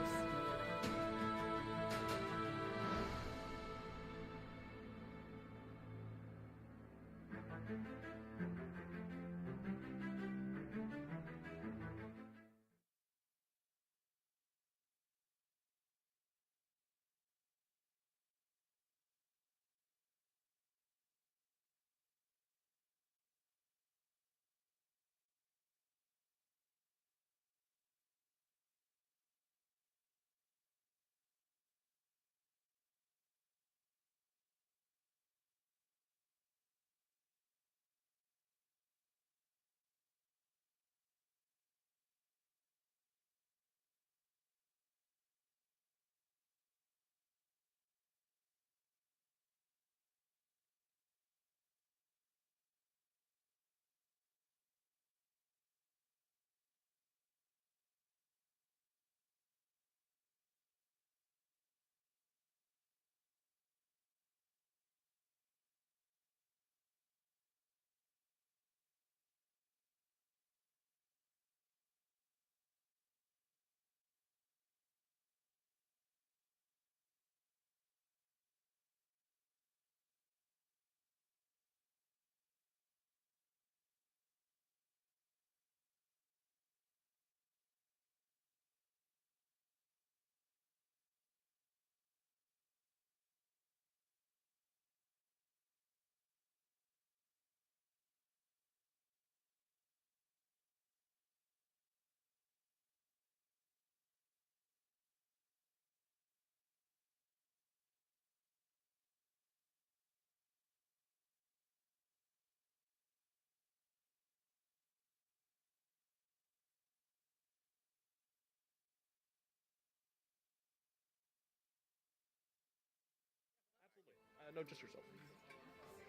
No, just yourself.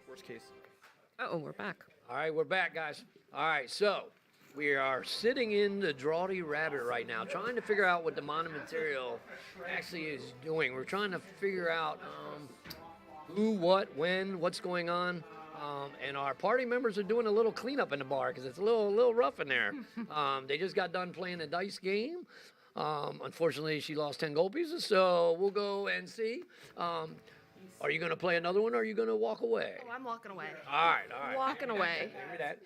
Worst case. Oh, we're back. All right, we're back, guys. All right, so we are sitting in the Draughty Rabbit right now, trying to figure out what the Monomaterial actually is doing. We're trying to figure out who, what, when, what's going on. And our party members are doing a little cleanup in the bar because it's a little rough in there. They just got done playing a dice game. Unfortunately, she lost 10 gold pieces, so we'll go and see. Are you going to play another one, or are you going to walk away? Oh, I'm walking away. All right. Walking away. Give me that.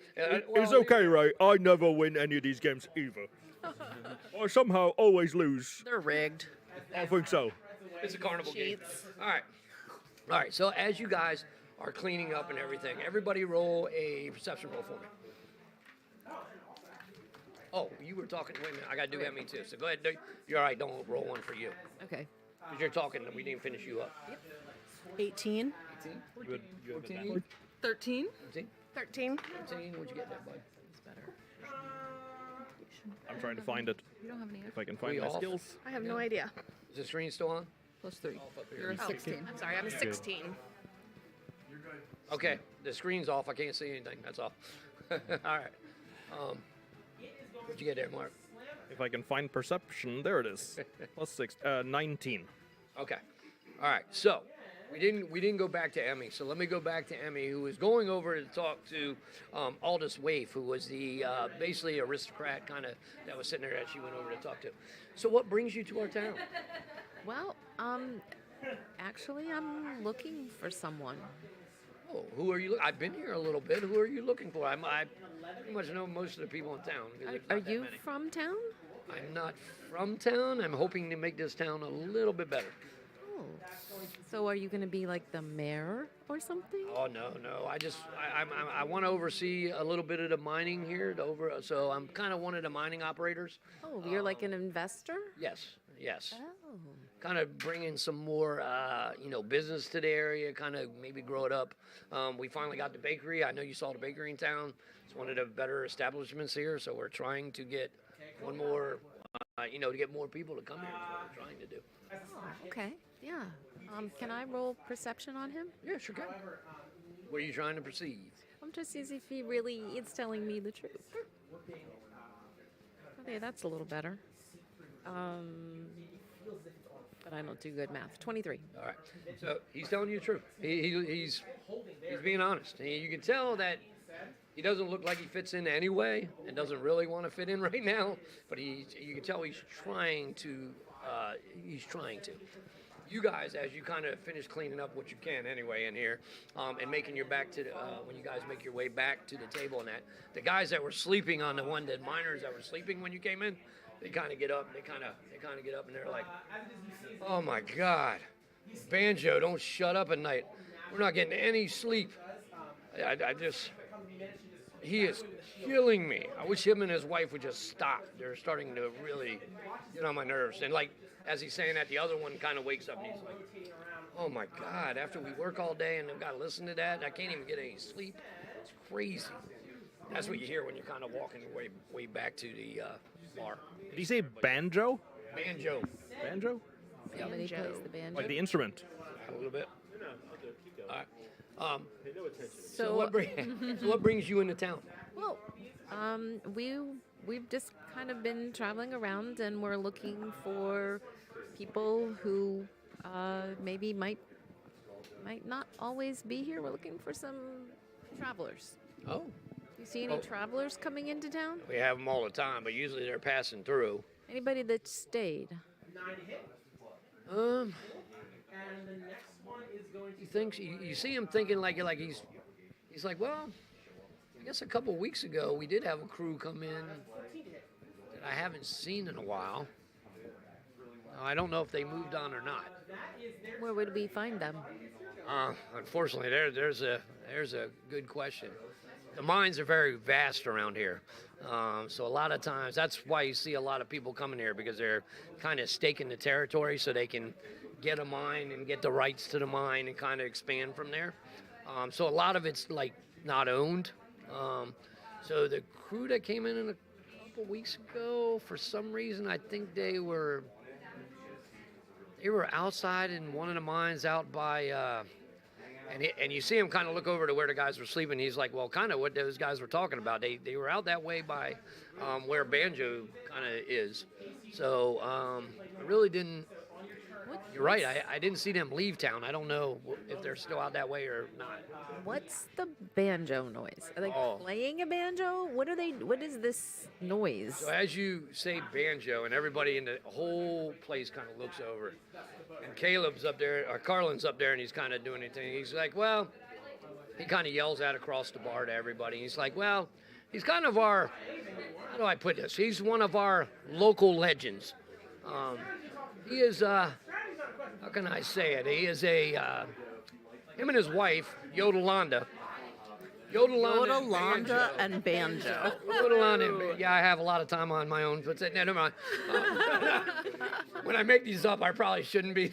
It's okay, Ray. I never win any of these games either. I somehow always lose. They're rigged. I think so. It's a carnival game. All right. So as you guys are cleaning up and everything, everybody roll a perception roll for me. Oh, you were talking. Wait a minute. I got to do Emmy too. So go ahead. You're all right. Don't roll one for you. Okay. Because you're talking, we didn't finish you up. 18. 14. 13. 13. 13. 13. What'd you get there, bud? It's better. I'm trying to find it. You don't have any. If I can find We my off? skills. I have no idea. Is the screen still on? +3. You're a 16. I'm sorry, I'm a 16. Okay, the screen's off. I can't see anything. That's all. All right. What'd you get there, Mark? If I can find perception, there it is. +6. 19. Okay. All right. So we didn't go back to Emmy. So let me go back to Emmy, who was going over to talk to Aldous Waif, who was the basically aristocrat kind of that was sitting there that she went over to talk to. So what brings you to our town? Well, actually, I'm looking for someone. Oh, who are you? I've been here a little bit. Who are you looking for? I pretty much know most of the people in town. Are you from town? I'm not from town. I'm hoping to make this town a little bit better. Oh, so are you going to be like the mayor or something? Oh no. I want to oversee a little bit of the mining here. So I'm kind of one of the mining operators. Oh, you're like an investor? Yes. Oh. Kind of bringing some more, business to the area. Kind of maybe grow it up. We finally got the bakery. I know you saw the bakery in town. It's one of the better establishments here. So we're trying to get one more, to get more people to come here. Is what we're trying to do. Oh, okay. Yeah. Can I roll perception on him? Yeah, sure can. What are you trying to perceive? I'm just to see if he really is telling me the truth. Okay, that's a little better. But I don't do good math. 23. All right. So he's telling you the truth. He's being honest. You can tell that he doesn't look like he fits in anyway and doesn't really want to fit in right now. But you can tell he's trying to. You guys, as you kind of finish cleaning up what you can anyway in here, and making your back to when you guys make your way back to the table and that, the guys that were sleeping on the miners that were sleeping when you came in, they kind of get up. They kind of get up and they're like, "Oh my God, Banjo, don't shut up at night. We're not getting any sleep. He is killing me. I wish him and his wife would just stop. They're starting to really get on my nerves." And like, as he's saying that, the other one kind of wakes up and he's like, "Oh my God, after we work all day and I've got to listen to that, I can't even get any sleep. It's crazy." That's what you hear when you're kind of walking way back to the bar. Did he say banjo? Banjo. Banjo? Somebody plays the banjo. Like the instrument. A little bit. All right. So what brings you into town? Well, we've just kind of been traveling around, and we're looking for people who maybe might not always be here. We're looking for some travelers. Oh. You see any travelers coming into town? We have them all the time, but usually they're passing through. Anybody that stayed? He thinks you see him thinking like he's like, well, I guess a couple weeks ago we did have a crew come in that I haven't seen in a while. Now, I don't know if they moved on or not. Where would we find them? Unfortunately, there's a good question. The mines are very vast around here. So a lot of times, that's why you see a lot of people coming here, because they're kind of staking the territory so they can get a mine and get the rights to the mine and kind of expand from there. So a lot of it's like not owned. So the crew that came in a couple weeks ago, for some reason, I think they were outside in one of the mines out by And you see him kind of look over to where the guys were sleeping. He's like, well, kind of what those guys were talking about. They were out that way by where Banjo kind of is. So I really didn't. You're right. I didn't see them leave town. I don't know if they're still out that way or not. What's the banjo noise? Are they playing a banjo? What is this noise? So as you say banjo, and everybody in the whole place kind of looks over, and Caleb's up there, or Carlin's up there, and he's kind of doing anything. He's like, well, he kind of yells out across the bar to everybody. He's like, well, he's kind of our, how do I put this? He's one of our local legends. He is, how can I say it? He is him and his wife, Yodelanda. Yodelanda and banjo. Yodelanda and banjo. Yeah, I have a lot of time on my own. But never mind. When I make these up, I probably shouldn't be.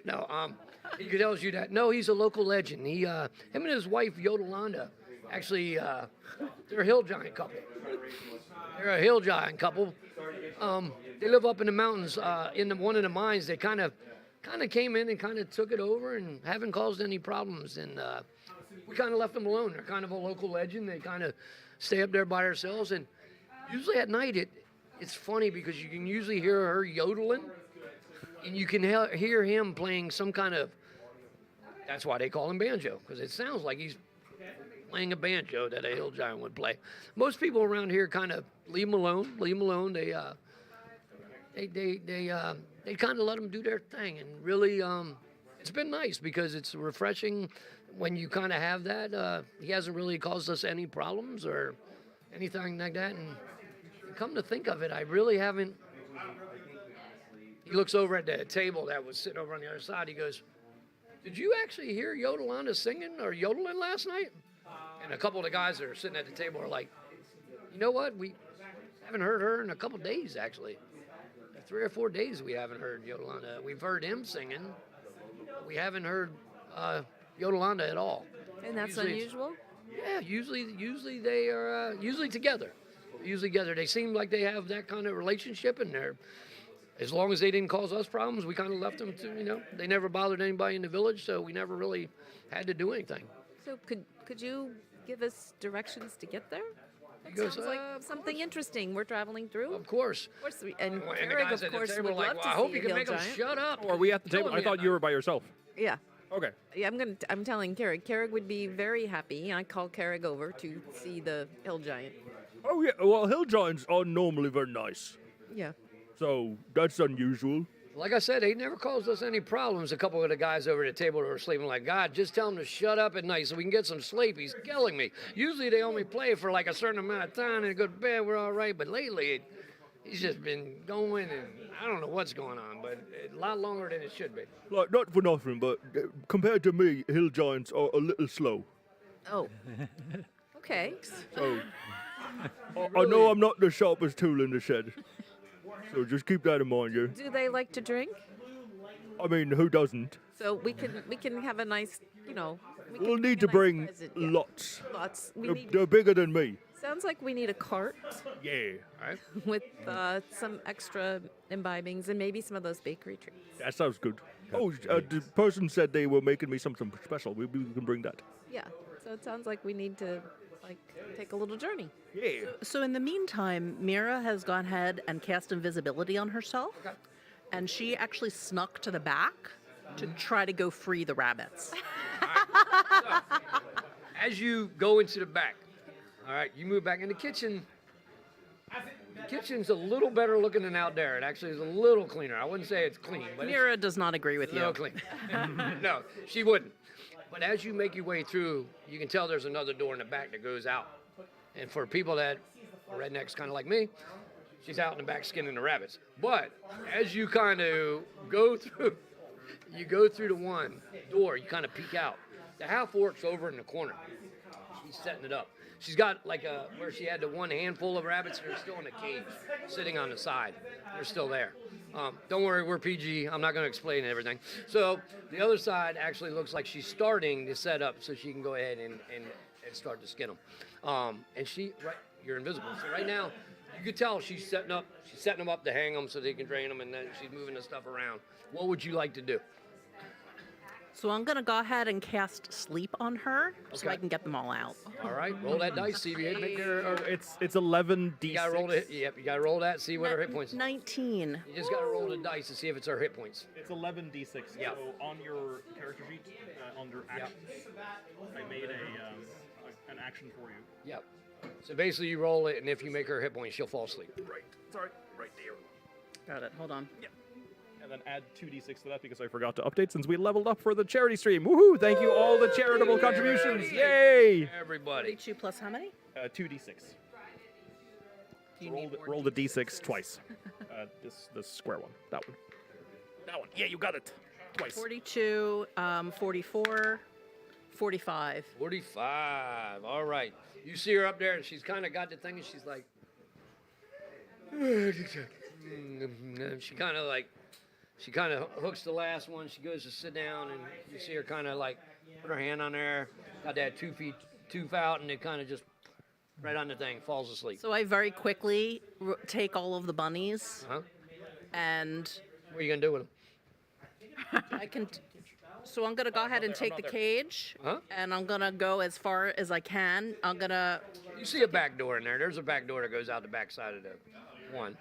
No, he tells you that. No, he's a local legend. Him and his wife, Yodelanda, actually, they're a hill giant couple. They're a hill giant couple. They live up in the mountains in one of the mines. They kind of came in and kind of took it over and haven't caused any problems. And we kind of left them alone. They're kind of a local legend. They kind of stay up there by themselves. And usually at night, it's funny because you can usually hear her yodeling, and you can hear him playing some kind of, that's why they call him banjo, because it sounds like he's playing a banjo that a hill giant would play. Most people around here kind of leave him alone. They kind of let them do their thing, and really, it's been nice because it's refreshing when you kind of have that. He hasn't really caused us any problems or anything like that, and come to think of it, I really haven't. He looks over at the table that was sitting over on the other side. He goes, "Did you actually hear Yodelanda singing or yodeling last night?" And a couple of the guys that are sitting at the table are like, "You know what? We haven't heard her in a couple of days, actually. 3 or 4 days we haven't heard Yodelanda. We've heard him singing. We haven't heard Yodelanda at all." And that's usually unusual? Yeah, usually they are usually together. They seem like they have that kind of relationship, and as long as they didn't cause us problems, we kind of left them to, they never bothered anybody in the village, so we never really had to do anything. So could you give us directions to get there? That He goes, sounds like something interesting we're traveling through. Of course. And the Carrick, guys of at the course, table would are like, love "Well, to I hope see you a can hill make them giant. shut up." Oh, are we at the table? I thought you were by yourself. Yeah. Okay. Yeah, I'm telling Carrick. Carrick would be very happy. I call Carrick over to see the hill giant. Oh, yeah. Well, hill giants are normally very nice. Yeah. So that's unusual. Like I said, they never caused us any problems. A couple of the guys over at the table were sleeping like, "God, just tell them to shut up at night so we can get some sleep. He's killing me." Usually they only play for like a certain amount of time and go to bed, we're all right. But lately, he's just been going, and I don't know what's going on, but a lot longer than it should be. Like, not for nothing, but compared to me, hill giants are a little slow. Oh. Okay. So I know I'm not the sharpest tool in the shed. So just keep that in mind, yeah. Do they like to drink? I mean, who doesn't? So we can have a nice, We'll need to bring lots. Lots. They're bigger than me. Sounds like we need a cart Yeah. with some extra imbibings and maybe some of those bakery treats. That sounds good. Oh, the person said they were making me something special. Maybe we can bring that. Yeah. So it sounds like we need to take a little journey. Yeah. So in the meantime, Mira has gone ahead and cast invisibility on herself, and she actually snuck to the back to try to go free the rabbits. As you go into the back, all right, you move back in the kitchen. The kitchen's a little better looking than out there. It actually is a little cleaner. I wouldn't say it's clean, but Mira does not agree with it's a little you. clean. No, she wouldn't. But as you make your way through, you can tell there's another door in the back that goes out. And for people that are rednecks kind of like me, she's out in the back skinning the rabbits. But as you kind of go through the one door, you kind of peek out. The half-orc's over in the corner. She's setting it up. She's got like where she had the one handful of rabbits, they're still in a cage, sitting on the side. They're still there. Don't worry, we're PG. I'm not going to explain everything. So the other side actually looks like she's starting to set up so she can go ahead and start to skin them. And you're invisible. So right now, you can tell she's setting them up to hang them so they can drain them, and then she's moving the stuff around. What would you like to do? So I'm gonna go ahead and cast sleep on her, so I can get them all out. All right, roll that dice. See if you hit her. It's 11 d6. You gotta roll it. Yep, you gotta roll that. See what her hit points. 19. You just gotta roll the dice to see if it's her hit points. It's 11 d6. Yeah. So on your character sheet, under actions, I made an action for you. Yep. So basically, you roll it, and if you make her hit points, she'll fall asleep. Right. Sorry, right there. Got it. Hold on. Yep. And then add 2d6 to that because I forgot to update since we leveled up for the charity stream. Woohoo! Thank you all the charitable contributions. Yay! Everybody. 42 plus how many? 2d6. Roll the d6 twice. This square one. That one. That one. Yeah, you got it. Twice. 42, 44, 45. 45. All right. You see her up there, and she's kind of got the thing, and she's like, she kind of hooks the last one. She goes to sit down, and you see her kind of like put her hand on there, got that 2 feet tooth out, and it kind of just right on the thing, falls asleep. So I very quickly take all of the bunnies, and what are you gonna do with them? I can. So I'm gonna go ahead and take the cage, and I'm gonna go as far as I can. I'm gonna. You see a back door in there. There's a back door that goes out the back side of the one.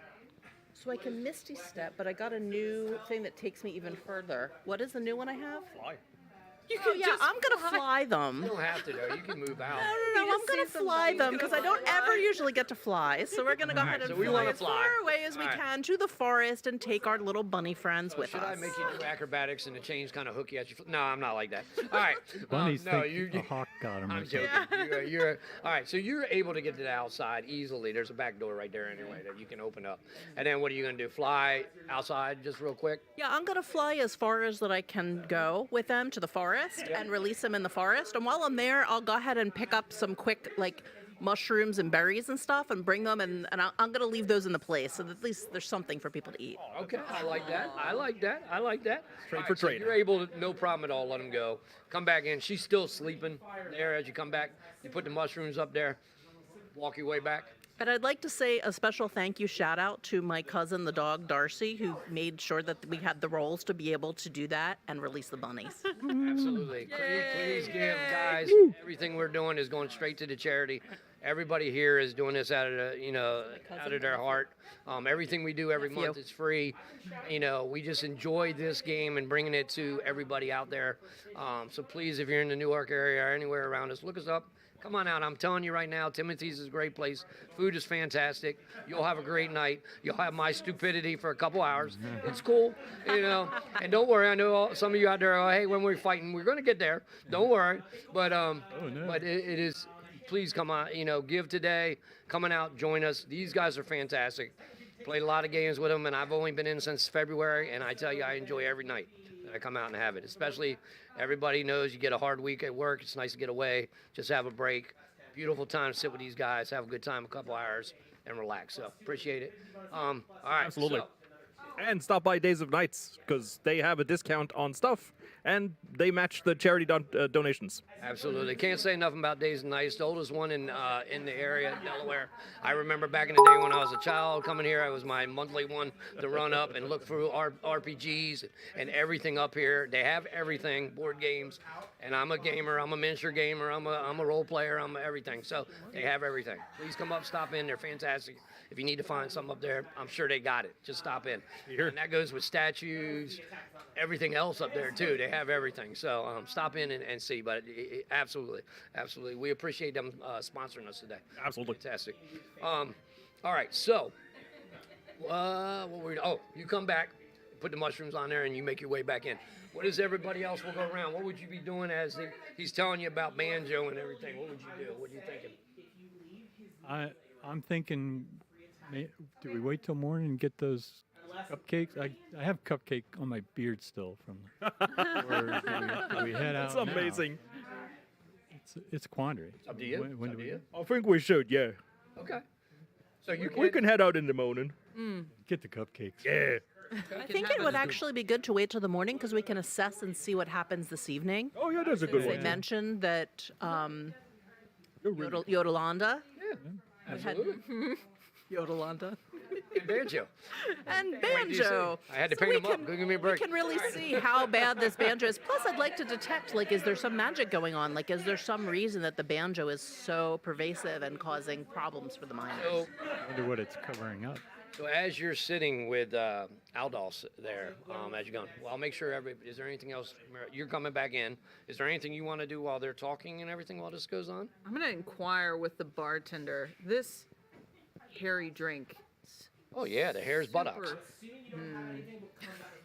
So I can Misty Step, but I got a new thing that takes me even further. What is the new one I have? Fly. You can I'm gonna fly them. You don't have to though. You can move out. No, I'm gonna fly them because I don't ever usually get to fly. So we're gonna go ahead and fly as far away as we can to the forest and take our little bunny friends with us. Should I make you do acrobatics and the chains kind of hook you at your? No, I'm not like that. All right. Bunnies no, think a hawk got him. I'm joking. You're all right. So you're able to get to the outside easily. There's a back door right there anyway that you can open up. And then what are you gonna do? Fly outside just real quick? Yeah, I'm gonna fly as far as that I can go with them to the forest and release them in the forest. And while I'm there, I'll go ahead and pick up some quick like mushrooms and berries and stuff and bring them, and I'm gonna leave those in the place so that at least there's something for people to eat. Okay, I like that. I like that. I like that. Trade All for right, so trade. you're able to, no problem at all, let them go. Come back in. She's still sleeping there as you come back. You put the mushrooms up there. Walk your way back. And I'd like to say a special thank you shout out to my cousin, the dog Darcy, who made sure that we had the rolls to be able to do that and release the bunnies. Absolutely. Please give, guys. Everything we're doing is going straight to the charity. Everybody here is doing this out of out of their heart. Everything we do every month is free. We just enjoy this game and bringing it to everybody out there. So please, if you're in the Newark area or anywhere around us, look us up. Come on out. I'm telling you right now, Timothy's is a great place. Food is fantastic. You'll have a great night. You'll have my stupidity for a couple hours. It's cool, And don't worry, I know some of you out there are, hey, when we're fighting, we're going to get there. Don't worry. But but it is, please come on, give today. Coming out, join us. These guys are fantastic. Played a lot of games with them, and I've only been in since February, and I tell you, I enjoy every night that I come out and have it. Especially, everybody knows you get a hard week at work. It's nice to get away, just have a break. Beautiful time to sit with these guys, have a good time, a couple hours, and relax. So appreciate it. All right. Absolutely. So, and stop by Days of Nights because they have a discount on stuff and they match the charity donations. Absolutely. Can't say enough about Days and Nights. The oldest one in the area, Delaware. I remember back in the day when I was a child coming here, it was my monthly one to run up and look through RPGs and everything up here. They have everything, board games. And I'm a gamer, I'm a miniature gamer, I'm a role player, I'm everything. So they have everything. Please come up, stop in. They're fantastic. If you need to find something up there, I'm sure they got it. Just stop in. And that goes with statues, everything else up there too. They have everything. So stop in and see. But absolutely, absolutely. We appreciate them sponsoring us today. Absolutely. Fantastic. All right, so what were you come back, put the mushrooms on there, and you make your way back in. What is everybody else will go around? What would you be doing as he's telling you about banjo and everything? What would you do? What are you thinking? I'm thinking, do we wait till morning and get those cupcakes? I have cupcake on my beard still from. Or do we head out? That's amazing. It's a quandary. It's up to you. When do we? I think we should, yeah. Okay. So we can head out in the morning. Get the cupcakes. Yeah. I think it would actually be good to wait till the morning because we can assess and see what happens this evening. Oh, yeah, that's a good They one. mentioned that Yodelanda. Absolutely. Yodelanda. and banjo. And What do you banjo. say? I had to So paint we them up. can- Give me a break. We can really see how bad this banjo is. Plus, I'd like to detect, like, is there some magic going on? Like, is there some reason that the banjo is so pervasive and causing problems for the miners? So, I wonder what it's covering up. So as you're sitting with Aldous there, as you're going, well, I'll make sure is there anything else? You're coming back in. Is there anything you want to do while they're talking and everything while this goes on? I'm gonna inquire with the bartender. This hairy drink. Oh yeah, the hare's buttocks.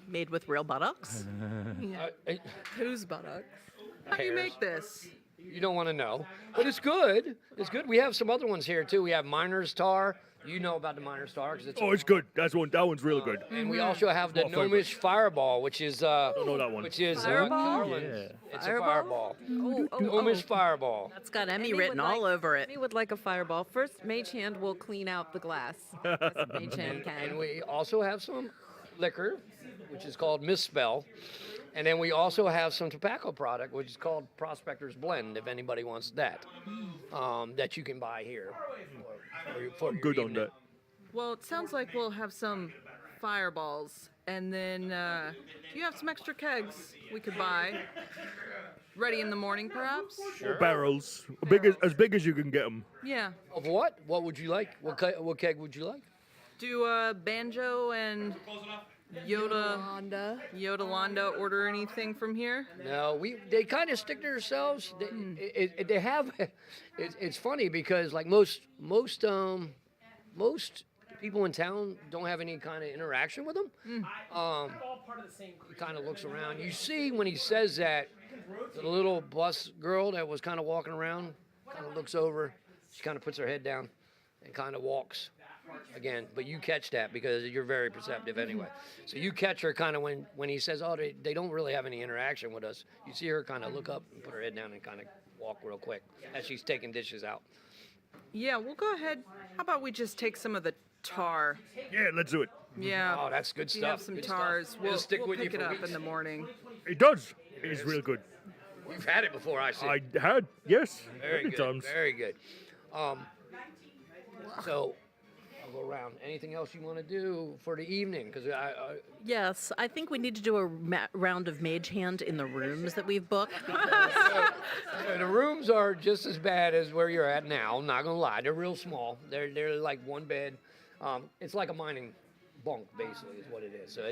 Made with real buttocks? Whose buttocks? How do you make this? You don't want to know, but it's good. It's good. We have some other ones here too. We have Miner's Tar. You know about the Miner's Tar because it's. Oh, it's good. That one's really good. And we also have the My favorite. Gnomish Fireball, which is Don't know that one. which is Fireball? Carlin's. It's Fireball? a fireball. Oh, Gnomish Fireball. That's got Emmy Emmy written would all like- over it. Emmy would like a fireball. First, Mage Hand will clean out the glass. As Mage Hand And can. we also have some liquor, which is called Misspell. And then we also have some tobacco product, which is called Prospector's Blend, if anybody wants that, that you can buy here. For I'm good on that. Well, it sounds like we'll have some fireballs, and then do you have some extra kegs we could buy? Ready in the morning, perhaps? Or barrels, as big as you can get them. Yeah. Of what? What would you like? What keg would you like? Do banjo and Yoda order anything from here? No, they kind of stick to themselves. They have. It's funny because like most people in town don't have any kind of interaction with them. He kind of looks around. You see when he says that, the little bus girl that was kind of walking around kind of looks over. She kind of puts her head down and kind of walks again. But you catch that because you're very perceptive anyway. So you catch her kind of when he says, oh, they don't really have any interaction with us. You see her kind of look up and put her head down and kind of walk real quick as she's taking dishes out. Yeah, we'll go ahead. How about we just take some of the tar? Yeah, let's do it. Yeah. Oh, that's good If you stuff. have some Good tars, stuff. we'll, It'll stick we'll with you pick it for up weeks. in the morning. It does. It's real good. You've had it before, I see. I had, yes. Very many good. times. Very good. So I'll go around. Anything else you want to do for the evening? Because Yes, I think we need to do a round of Mage Hand in the rooms that we've booked. the rooms are just as bad as where you're at now. I'm not gonna lie, they're real small. They're like one bed. It's like a mining bunk, basically, is what it is. So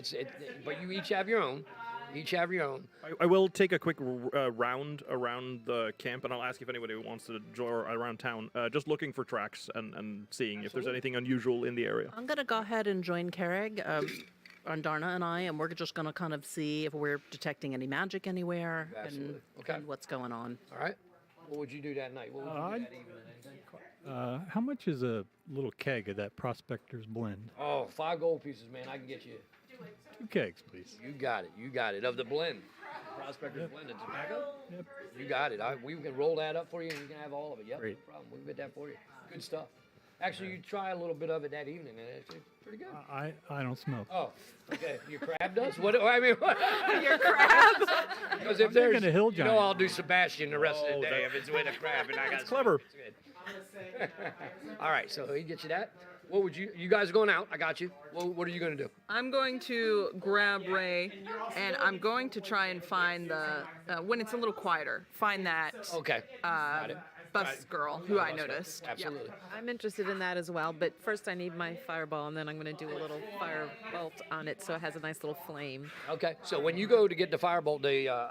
but you each have your own. I will take a quick round around the camp, and I'll ask if anybody wants to draw around town, just looking for tracks and seeing if there's anything unusual in the area. I'm going to go ahead and join Carrig, Darna and I, and we're just going to kind of see if we're detecting any magic anywhere Absolutely. and what's going on. All right. What would you do that night? What would you do that evening? How much is a little keg of that Prospector's Blend? Oh, 5 gold pieces, man. I can get you. 2 kegs, please. You got it. Of the blend. Prospector's Blend of tobacco? Yep. You got it. We can roll that up for you, and you can have all of it. Yep, Great. no problem. We'll get that for you. Good stuff. Actually, you try a little bit of it that evening, and it's pretty good. I don't smoke. Oh, okay. Your crab does? What? I mean, what? Your crab? Because if I'm there's, thinking a hill you know, giant. I'll do Sebastian the rest of the day that- if it's with a crab, and I got. That's clever. It's good. All right, so he gets you that. What would you guys are going out? I got you. What are you going to do? I'm going to grab Ray, and I'm going to try and find the when it's a little quieter. Find that Okay. Got it. bus girl who I noticed. Absolutely. I'm interested in that as well, but first I need my fireball, and then I'm going to do a little fire bolt on it so it has a nice little flame. Okay, so when you go to get the firebolt,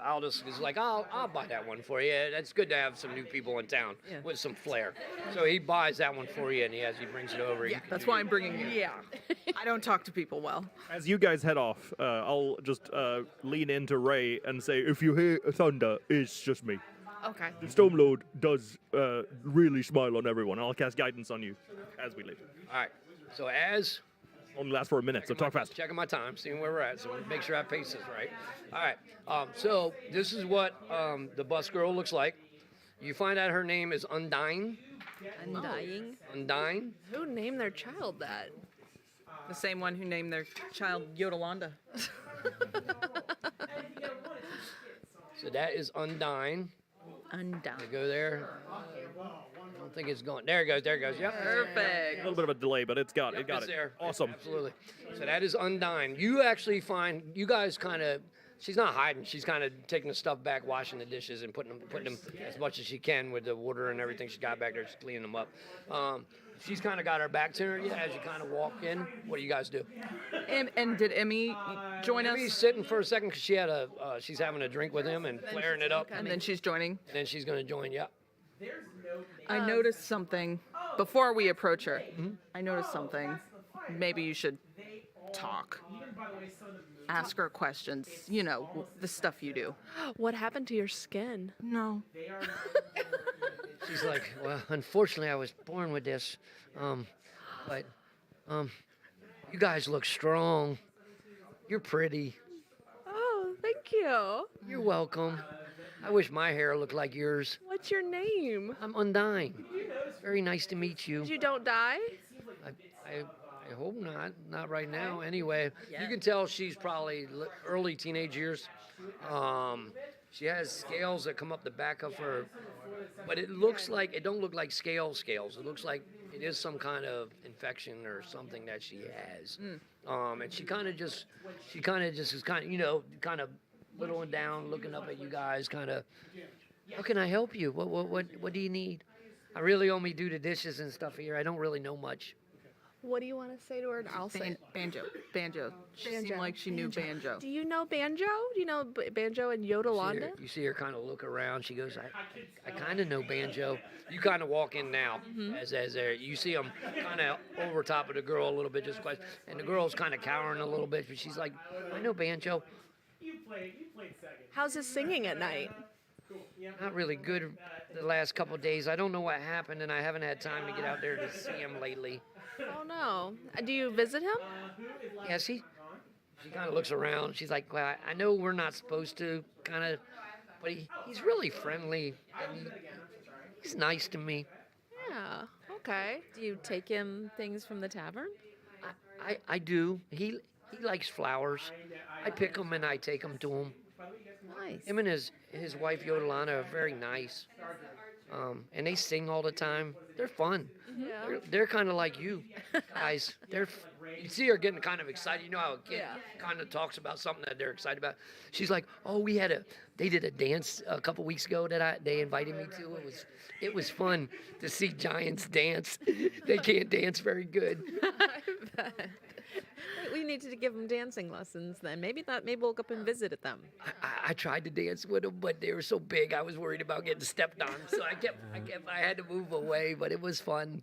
Aldous is like, I'll buy that one for you. That's good to have some new people in town with some flair. So he buys that one for you, and he brings it over. Yeah, that's why I'm bringing it. Yeah. I don't talk to people well. As you guys head off, I'll just lean into Ray and say, if you hear thunder, it's just me. Okay. The Stormlord does really smile on everyone. I'll cast guidance on you as we leave. All right, so as... Only lasts for a minute, so talk fast. Checking my time, seeing where we're at, so make sure I pace this right. All right, so this is what the bus girl looks like. You find out her name is Undying. Undying? Undying. Who named their child that? The same one who named their child Yodalanda. So that is Undying. undone. Go there. I don't think it's going. There it goes. There it goes. Yep. A little bit of a delay, but it's got it. It's It. there. Awesome. Absolutely. So that is undying. You actually find you guys kind of. She's not hiding. She's kind of taking the stuff back, washing the dishes, and putting them as much as she can with the water and everything she's got back there. She's cleaning them up. She's kind of got her back to her. Yeah, as you kind of walk in. What do you guys do? And did Emmy join us? Emmy's sitting for a second because she had she's having a drink with him and flaring it up. And then she's joining. And then she's going to join. Yeah. I noticed something before we approach her. I noticed something. Maybe you should talk. Ask her questions. You know, the stuff you do. What happened to your skin? No. She's like, well, unfortunately, I was born with this. But you guys look strong. You're pretty. Oh, thank you. You're welcome. I wish my hair looked like yours. What's your name? I'm Undying. Very nice to meet you. You don't die? I hope not. Not right now. Anyway, you can tell she's probably early teenage years. She has scales that come up the back of her, but it don't look like scales. It looks like it is some kind of infection or something that she has. And she kind of just is kind of whittling down, looking up at you guys, kind of. How can I help you? What do you need? I really only do the dishes and stuff here. I don't really know much. What do you want to say to her? I'll say Banjo. She seemed like she knew banjo. Do you know banjo? Do you know banjo and Yodelanda? You see her kind of look around. She goes, I kind of know banjo. You kind of walk in now as you see them kind of over top of the girl a little bit, just question. And the girl's kind of cowering a little bit, but she's like, I know banjo. You played second. How's his singing at night? Not really good the last couple of days. I don't know what happened, and I haven't had time to get out there to see him lately. Oh no. Do you visit him? Yeah, she kind of looks around. She's like, well, I know we're not supposed to, kind of, but he's really friendly, and he's nice to me. Yeah. Okay. Do you take him things from the tavern? I do. He likes flowers. I pick them and I take them to him. Nice. Him and his wife Yodelana are very nice. And they sing all the time. They're fun. Yeah. They're kind of like you guys. You see her getting kind of excited. You know how a kid kind of talks about something that they're excited about. She's like, "Oh, they did a dance a couple weeks ago that they invited me to. It was fun to see giants dance. They can't dance very good." I bet. We need to give them dancing lessons then. Maybe we'll go up and visit them. I tried to dance with them, but they were so big. I was worried about getting stepped on, so I had to move away. But it was fun.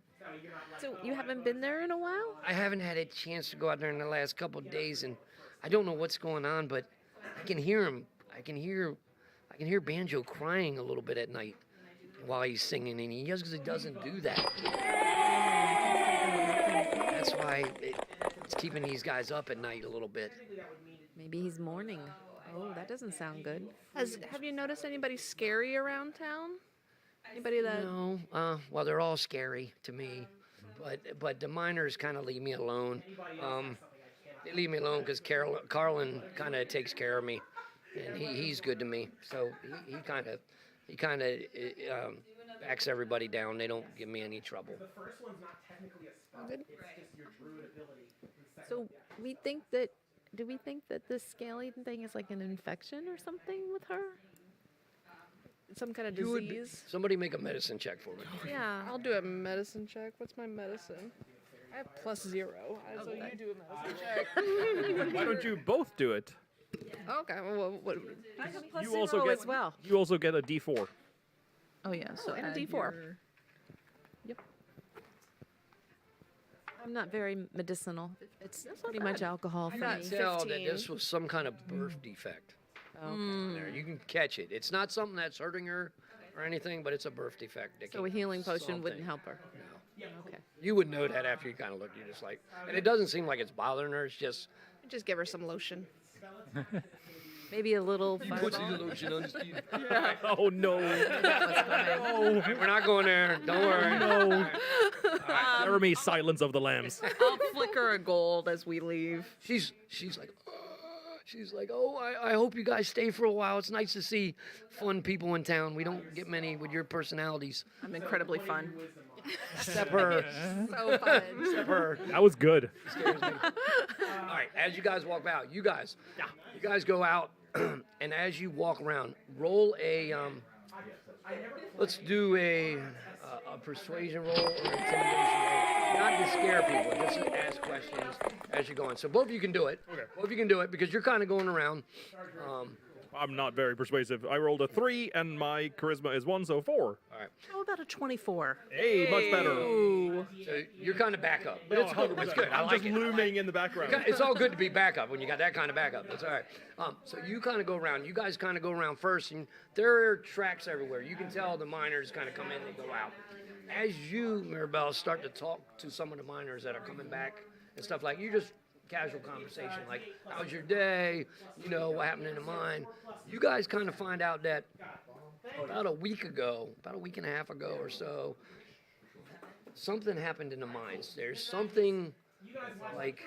So you haven't been there in a while? I haven't had a chance to go out there in the last couple of days, and I don't know what's going on, but I can hear him. I can hear Banjo crying a little bit at night while he's singing, and he usually doesn't do that. That's why it's keeping these guys up at night a little bit. Maybe he's mourning. Oh, that doesn't sound good. Have you noticed anybody scary around town? Anybody that? No. Well, they're all scary to me, but the miners kind of leave me alone. They leave me alone because Carlin kind of takes care of me, and he's good to me. So he kind of backs everybody down. They don't give me any trouble. The first one's not technically a spell. It's just your druid ability. So do we think that this scaly thing is like an infection or something with her? Some kind of disease? Somebody make a medicine check for me. Yeah. I'll do a medicine check. What's my medicine? I have +0. So you do a medicine check. Why don't you both do it? Okay. Well, what? I have You also +0 get as well. You also get a D4. Oh yeah, so and a add D4. your- Yep. I'm not very medicinal. It's pretty much bad. alcohol for got me. Tell that 15. this was some kind of birth defect. Okay. There, you can catch it. It's not something that's hurting her or anything, but it's a birth defect. That So a can- healing potion something. wouldn't help her. No. Okay. You would know that after you kind of look. You're just like, and it doesn't seem like it's bothering her. It's just. Just give her some lotion. Maybe a little He puts fireball. the lotion on his teeth. Oh no! No, we're not going there. Don't worry. No. Jeremy, silence of the lambs. I'll flicker a gold as we leave. She's like, She's like, oh, I hope you guys stay for a while. It's nice to see fun people in town. We don't get many with your personalities. I'm incredibly fun. Except her. So fun. Except her. That was good. Scares me. All right, as you guys walk out, you guys go out, and as you walk around, roll a, let's do a persuasion roll or intimidation roll. Not to scare people, just to ask questions as you're going. So both of you can do it. Okay. Both of you can do it because you're kind of going around. I'm not very persuasive. I rolled a 3, and my charisma is 1, so 4. All right. How about a 24? Hey, much better. Ooh. So you're kind of back up, but it's good. It's good. I I'm like just it. looming in the background. It's all good to be backup when you got that kind of backup. That's all right. So you kind of go around. You guys kind of go around first, and there are tracks everywhere. You can tell the miners kind of come in and go out. As you, Mirabelle, start to talk to some of the miners that are coming back and stuff like, you just casual conversation like, how was your day? You know, what happened in the mine? You guys kind of find out that about a week and a half ago or so, something happened in the mines. There's something like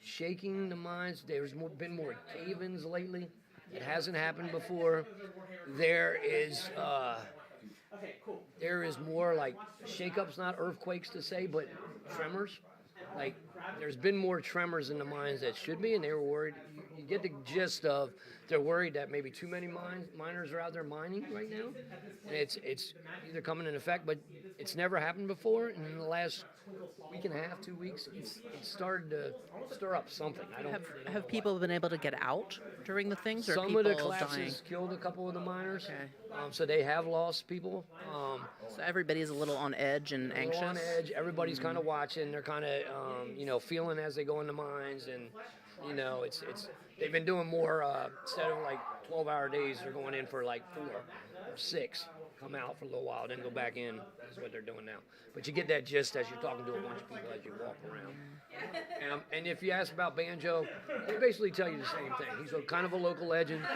shaking the mines. There's been more cave-ins lately. It hasn't happened before. There is more like shake-ups, not earthquakes to say, but tremors. Like, there's been more tremors in the mines that should be, and they were worried. You get the gist of they're worried that maybe too many miners are out there mining right now, and it's either coming in effect, but it's never happened before. And in the last week and a half, 2 weeks, it's started to stir up something. Have people been able to get out during the things, or Some people of the dying? collapses killed a couple of the miners, so they have lost people. So everybody's a little on edge and anxious. On edge. Everybody's kind of watching. They're kind of, feeling as they go in the mines, and it's they've been doing more instead of like 12-hour days. They're going in for like 4 or 6. Come out for a little while, then go back in. That's what they're doing now. But you get that gist as you're talking to a bunch of people as you walk around. And if you ask about Banjo, they basically tell you the same thing. He's kind of a local legend,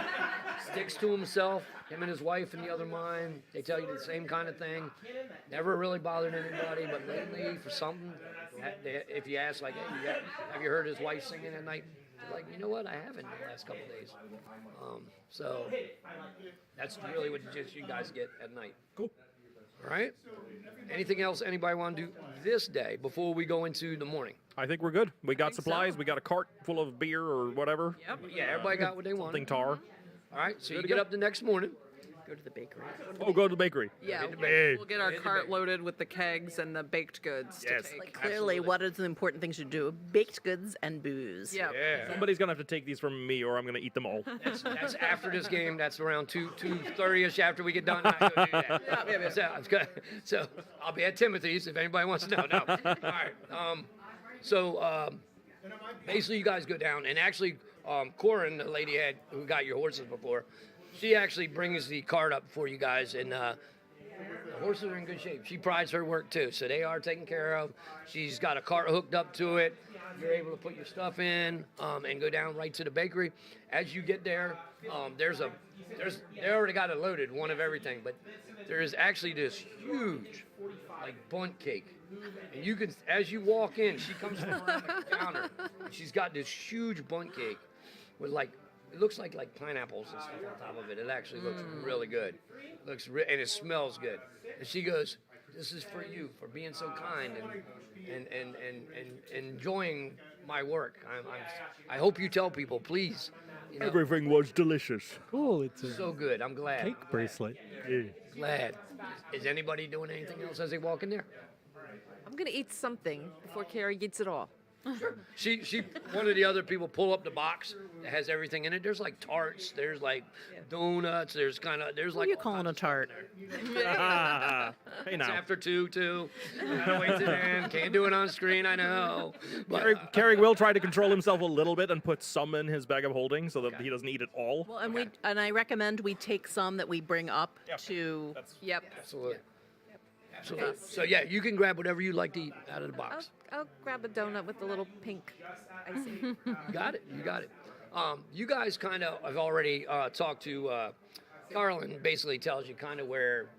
sticks to himself, him and his wife in the other mine. They tell you the same kind of thing. Never really bothered anybody, but lately, for something, if you ask, like, hey, have you heard his wife singing at night? They're like, you know what? I haven't in the last couple of days. So that's really what you guys get at night. Cool. All right. Anything else anybody want to do this day before we go into the morning? I think we're good. We got supplies. We got a cart full of beer or whatever. Yep. Yeah, everybody got what they want. Something tar. All right, so you get up the next morning. Go to the bakery. Oh, go to the bakery. Yeah, Hey. We'll get our cart loaded with the kegs and the baked goods Yes. to take. Like, clearly, what are the important things to do? Baked goods and booze. Yeah. Somebody's going to have to take these from me, or I'm going to eat them all. That's after this game. That's around 2:30ish after we get done. I go do that. So I'll be at Timothy's if anybody wants to know. No. All right. Basically, you guys go down, and actually, Corin, the lady who got your horses before, she actually brings the cart up for you guys, and the horses are in good shape. She prides her work too, so they are taken care of. She's got a cart hooked up to it. You're able to put your stuff in and go down right to the bakery. As you get there, they already got it loaded, one of everything, but there is actually this huge, like, bundt cake. And you can, as you walk in, she comes from around the counter, and she's got this huge bundt cake with, like, it looks like pineapples and stuff on top of it. It actually looks really good. And it smells good. And she goes, "This is for you, for being so kind and enjoying my work. I hope you tell people, please." Everything was delicious. Cool. It's a So good. I'm glad. cake bracelet. Glad. Is anybody doing anything else as they walk in there? I'm gonna eat something before Carrie gets it all. Sure. She one of the other people pull up the box that has everything in it. There's like tarts, there's like donuts, there's What like are you calling a tart? Hey it's now. after 2 too. Gotta wait till then. Can't do it on screen, I know. But Carrie will try to control himself a little bit and put some in his bag of holding so that he doesn't eat it all. Well, and I recommend we take some that we bring up to. Yep. absolutely. Absolutely. So yeah, you can grab whatever you like to eat out of the box. I'll grab a donut with the little pink icing. You got it. You guys kind of have already talked to Carlin. Basically tells you kind of where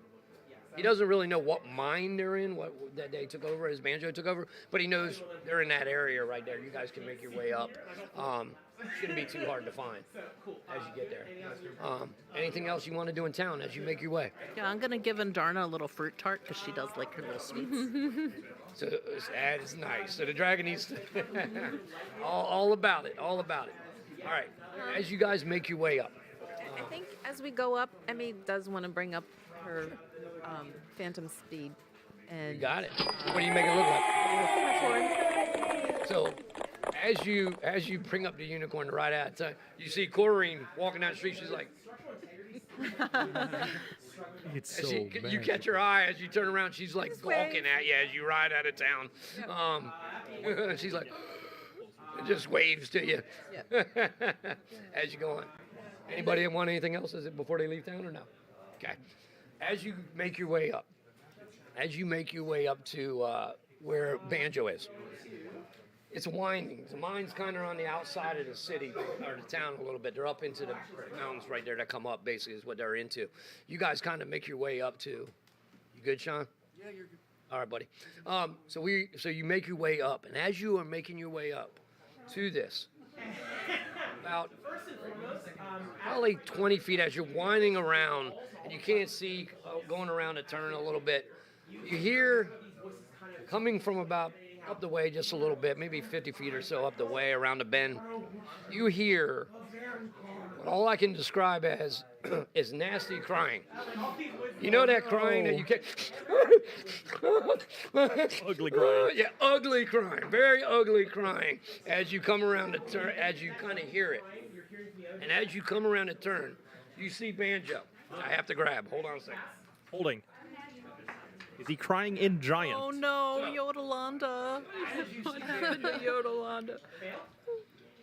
He doesn't really know what mine they're in, what that they took over, as Banjo took over, but he knows they're in that area right there. You guys can make your way up. Shouldn't be too hard to find as you get there. Anything else you want to do in town as you make your way? Yeah, I'm gonna give Andarna a little fruit tart because she does like her little sweets. So that is nice. So the dragon needs to all about it, all about it. All right, as you guys make your way up. I think as we go up, Emmy does want to bring up her phantom speed. And You got it. What do you make it look like? So as you bring up the unicorn right at it, you see Corrine walking down the street. She's like, It's as so you catch her eye as you turn around. She's like gawking at you as you ride out of town. She's like, just waves to you as you go on. Anybody want anything else? Is it before they leave town or no? Okay. As you make your way up, to where Banjo is, it's winding. The mine's kind of on the outside of the city or the town a little bit. They're up into the mountains right there that come up, basically, is what they're into. You guys kind of make your way up to. You good, Sean? Yeah, you're good. All right, buddy. So you make your way up, and as you are making your way up to this, about probably 20 feet as you're winding around, and you can't see going around a turn a little bit, you hear coming from about up the way just a little bit, maybe 50 feet or so up the way around the bend, you hear what all I can describe as is nasty crying. You know that crying that you can't... Ugly crying. Yeah, ugly crying, very ugly crying as you come around the turn, as you kind of hear it. And as you come around the turn, you see Banjo. I have to grab. Hold on a second. Holding. Is he crying in giant? Oh no, Yodelanda. What happened to Yodelanda?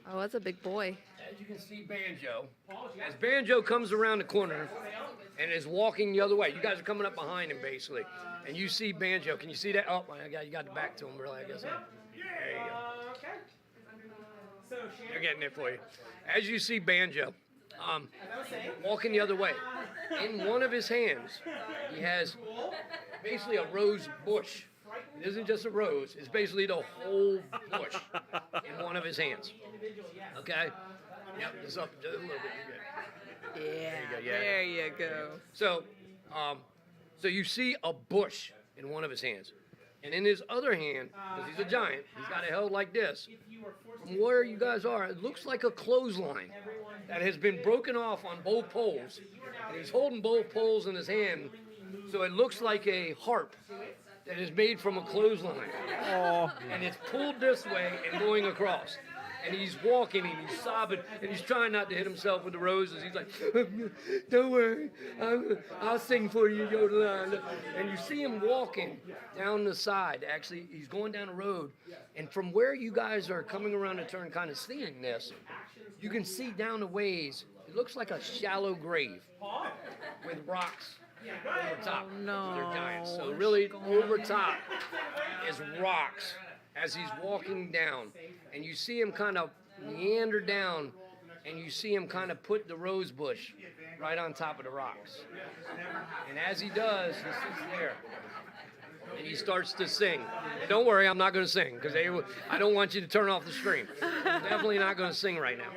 Oh, that's a big boy. As you can see Banjo, as Banjo comes around the corner and is walking the other way, you guys are coming up behind him basically, and you see Banjo. Can you see that? Oh, you got the back to him, really, I guess. There you go. They're getting it for you. As you see Banjo walking the other way, in one of his hands, he has basically a rose bush. It isn't just a rose, it's basically the whole bush in one of his hands. Okay? Yep, it's up just a little bit. Yeah, there you go. So you see a bush in one of his hands. And in his other hand, because he's a giant, he's got it held like this. From where you guys are, it looks like a clothesline that has been broken off on both poles. And he's holding both poles in his hand, so it looks like a harp that is made from a clothesline. And it's pulled this way and going across. And he's walking and he's sobbing and he's trying not to hit himself with the roses. He's like, don't worry, I'll sing for you, Yodelanda. And you see him walking down the side. Actually, he's going down the road. And from where you guys are coming around the turn kind of seeing this, you can see down the ways, it looks like a shallow grave with rocks over top. Oh, no. They're giants. So really over top is rocks as he's walking down. And you see him kind of meander down, and you see him kind of put the rose bush right on top of the rocks. And as he does, he sits there, and he starts to sing. And don't worry, I'm not going to sing, because I don't want you to turn off the stream. I'm definitely not going to sing right now.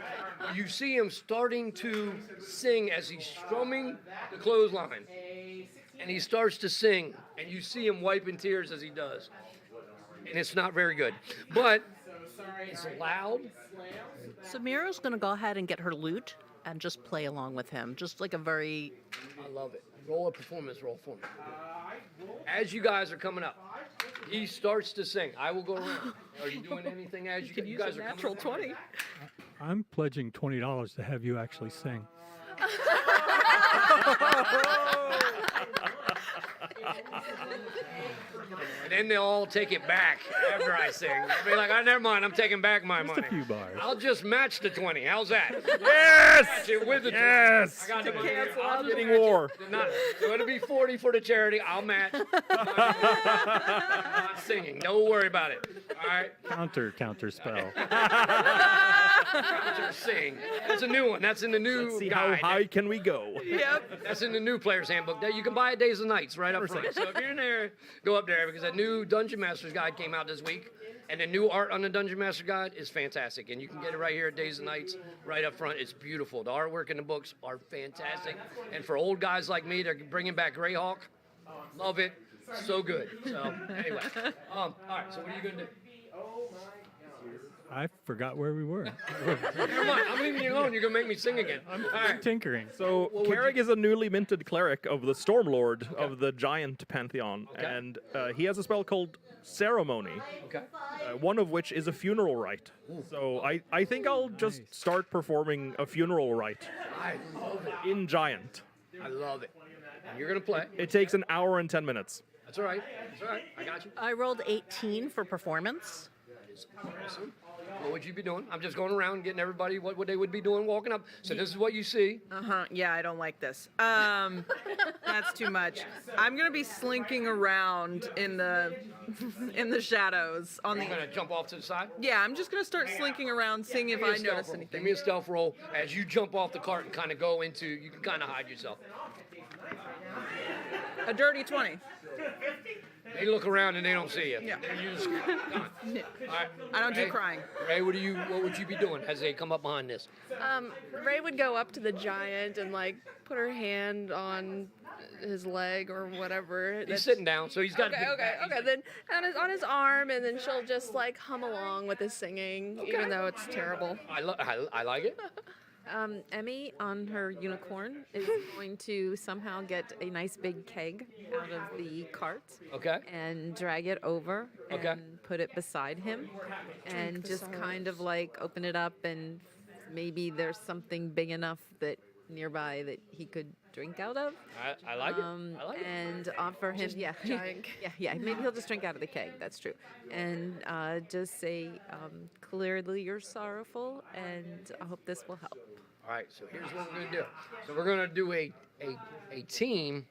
You see him starting to sing as he's strumming the clothesline. And he starts to sing, and you see him wiping tears as he does. And it's not very good. But it's loud. Samira's going to go ahead and get her lute and just play along with him. Just like a very... I love it. Roll a performance roll for me. As you guys are coming up, he starts to sing. I will go around. Are you doing anything as you, you guys are natural coming up? 20. I'm pledging $20 to have you actually sing. And then they'll all take it back after I sing. They'll be like, oh, never mind, I'm taking back my money. Just a few bars. I'll just match the 20. How's that? Yes! Match it with the 20. Yes! I got To the money. cancel I'll out just the match war. it. So it'll be 40 for the charity. I'll match. I'm not singing. Don't worry about it. All right? Counter spell. Travel to sing. That's a new one. That's in the new Let's see guide. how high can we go. Yep. That's in the new player's handbook. That you can buy it days and nights right up front. So if you're in there, go up there because a new Dungeon Master's Guide came out this week. And the new art on the Dungeon Master Guide is fantastic. And you can get it right here at Days and Nights, right up front. It's beautiful. The artwork in the books are fantastic. And for old guys like me, they're bringing back Greyhawk. Love it. So good. So anyway. All right, so what are you going to do? I forgot where we were. Never mind. I'm leaving you alone. You're going to make me sing again. I'm All right. tinkering. So Carrick is a newly minted cleric of the Stormlord of the Giant Pantheon, and he has a spell called Ceremony, one of which is a funeral rite. So I think I'll just start performing a funeral rite I love it. in Giant. I love it. And you're going to play. It takes an hour and 10 minutes. That's all right. That's all right. I got you. I rolled 18 for performance. That is awesome. What would you be doing? I'm just going around getting everybody what they would be doing walking up. So this is what you see. Yeah, I don't like this. That's too much. I'm gonna be slinking around in the shadows on You're going to jump off to the side? Yeah, I'm just gonna start slinking around, seeing if I notice anything. Give me a stealth roll as you jump off the cart and kind of go into. You can kind of hide yourself. A dirty 20. They look around and they don't see you. Yeah. And you just, come on. All right. I don't do Ray, crying. Ray, what would you be doing as they come up behind this? Ray would go up to the giant and like put her hand on his leg or whatever. He's sitting down, so he's got. Okay. Then on his arm, and then she'll just like hum along with his singing, even though it's terrible. I like it. Emmy on her unicorn is going to somehow get a nice big keg out of the cart. Okay. And drag it over and put it beside him, and just kind of like open it up, and maybe there's something big enough that nearby that he could drink out of. I like it. I like it. And offer him, yeah. Maybe he'll just drink out of the keg. That's true. And just say, clearly you're sorrowful, and I hope this will help. All right. So here's what we're gonna do. So we're gonna do a team,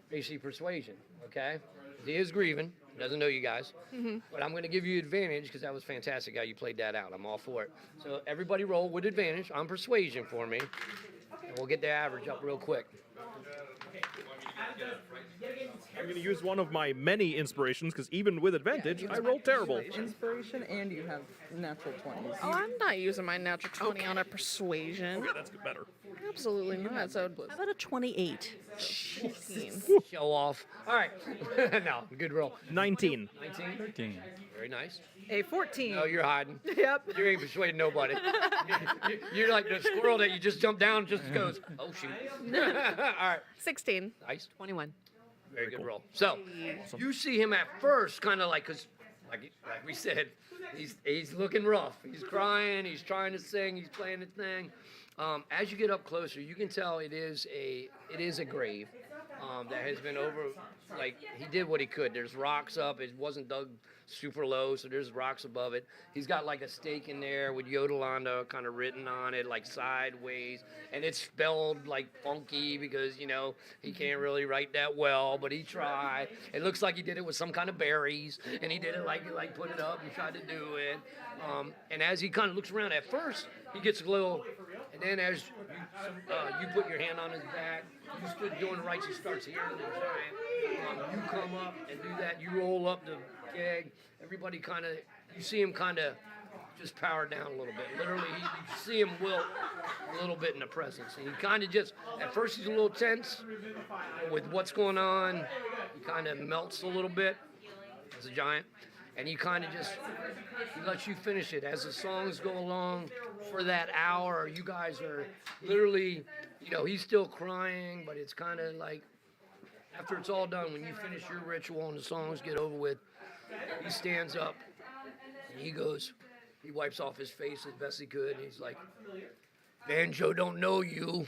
basically persuasion. Okay. He is grieving. Doesn't know you guys. But I'm going to give you advantage because that was fantastic how you played that out. I'm all for it. So everybody roll with advantage on persuasion for me. And we'll get the average up real quick. I'm going to use one of my many inspirations because even with advantage, I rolled terrible. Inspiration, and you have natural 20s. Oh, I'm not using my natural 20 on a persuasion. Okay, that's better. Absolutely not. So How about a 28? 15. Show off. All right. No, good roll. 19. 19? 13. Very nice. A 14. No, you're hiding. Yep. You ain't persuading nobody. You're like the squirrel that you just jump down and just goes, oh, shoot. All right. 16. Nice. 21. Very good roll. So you see him at first kind of like, because like we said, he's looking rough. He's crying. He's trying to sing. He's playing the thing. As you get up closer, you can tell it is a grave that has been over. Like he did what he could. There's rocks up. It wasn't dug super low, so there's rocks above it. He's got like a stake in there with Yodolanda kind of written on it, like sideways, and it's spelled like funky because he can't really write that well, but he tried. It looks like he did it with some kind of berries, and he did it like put it up and tried to do it. And as he kind of looks around, at first he gets a little, and then as you put your hand on his back, you stood doing the rights. He starts hearing the giant. You come up and do that. You roll up the keg. Everybody kind of, you see him kind of just power down a little bit. Literally, you see him wilt a little bit in the presence. And he kind of just, at first he's a little tense with what's going on. He kind of melts a little bit as a giant. And he kind of just, he lets you finish it. As the songs go along for that hour, you guys are literally, he's still crying, but it's kind of like, after it's all done, when you finish your ritual and the songs get over with, he stands up and he wipes off his face as best he could, and he's like, Banjo don't know you,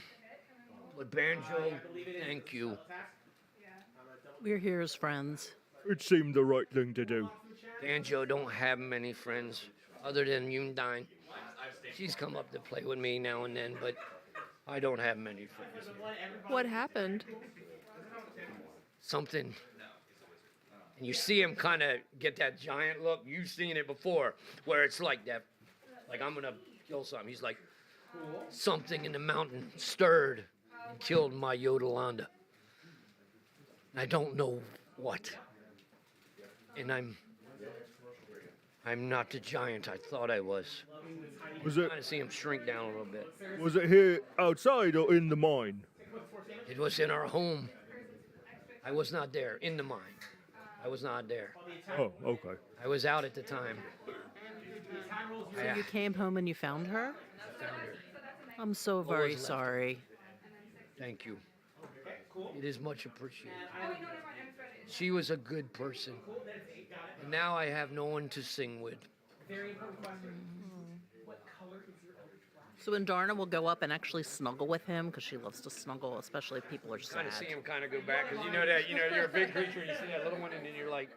but Banjo, thank you. We're here as friends. It seemed the right thing to do. Banjo don't have many friends other than Undine. She's come up to play with me now and then, but I don't have many friends. What happened? Something. And you see him kind of get that giant look. You've seen it before, where it's like that, like I'm gonna kill something. He's like, something in the mountain stirred and killed my Yodolanda. I don't know what. And I'm not the giant I thought I was. Was it? Trying to see him shrink down a little bit. Was it here outside or in the mine? It was in our home. I was not there. In the mine. I was not there. Oh, okay. I was out at the time. So you came home and you found her? I found her. I'm so What very was left? sorry. Thank you. It is much appreciated. She was a good person. And now I have no one to sing with. So Indarna will go up and actually snuggle with him because she loves to snuggle, especially if people are sad. Kind of see him kind of go back because you know that you're a big creature and you see that little one and then you're like,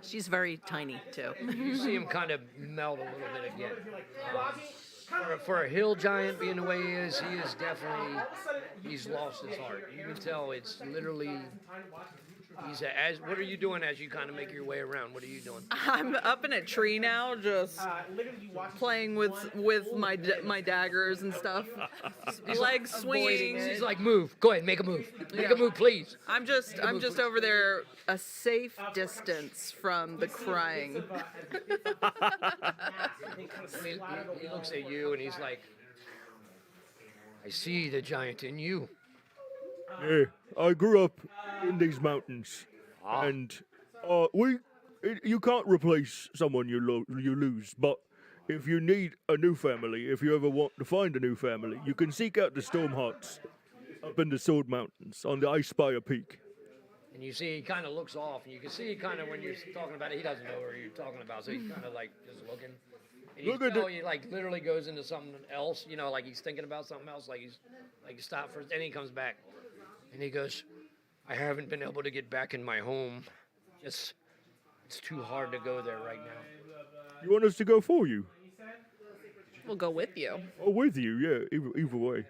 She's very tiny too. you see him kind of melt a little bit again. For a hill giant being the way he is definitely, he's lost his heart. You can tell it's literally, what are you doing as you kind of make your way around? What are you doing? I'm up in a tree now, just playing with my daggers and stuff. Legs swinging. He's like, move. Go ahead, make a move. Make a move, please. I'm just over there a safe distance from the crying. He looks at you and he's like, I see the giant in you. Yeah, I grew up in these mountains, and you can't replace someone you lose. But if you need a new family, if you ever want to find a new family, you can seek out the Storm Hearts up in the Sword Mountains on the Icespire Peak. And you see he kind of looks off, and you can see kind of when you're talking about it, he doesn't know what you're talking about, so he's kind of like just looking. And you tell he like literally goes into something else, you know, like he's thinking about something else, like he stopped for, then he comes back, and he goes, I haven't been able to get back in my home. It's too hard to go there right now. You want us to go for you? We'll go with you. Oh, with you, yeah, either way.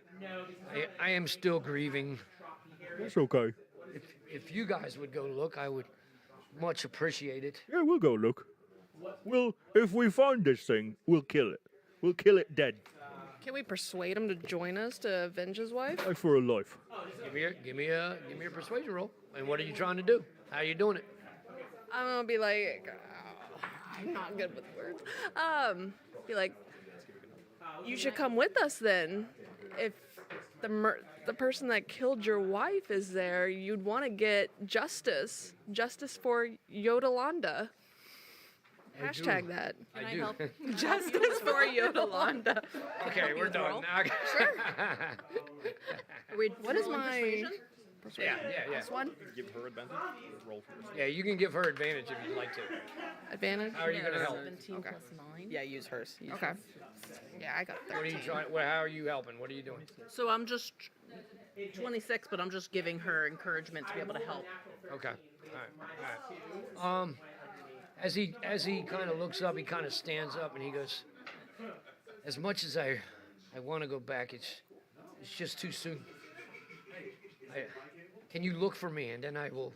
I am still grieving. That's okay. If you guys would go look, I would much appreciate it. Yeah, we'll go look. If we find this thing, we'll kill it. We'll kill it dead. Can we persuade him to join us to avenge his wife? Life for a life. Give me a persuasion roll. And what are you trying to do? How are you doing it? I'm gonna be like, I'm not good with words. Be like, you should come with us then. If the person that killed your wife is there, you'd want to get justice for Yodolanda. Hashtag that. Can I help? Justice for Yodolanda. Okay, we're done. Now. Sure. What is my... Yeah. This one? Give her advantage. Roll first. Yeah, you can give her advantage if you'd like to. Advantage? How are you going to help? 17 plus 9. Yeah, use hers. Okay. Yeah, I got 13. What are you trying? How are you helping? What are you doing? So I'm just 26, but I'm just giving her encouragement to be able to help. Okay. All right. As he kind of looks up, he kind of stands up and he goes, as much as I want to go back, it's just too soon. Can you look for me, and then I will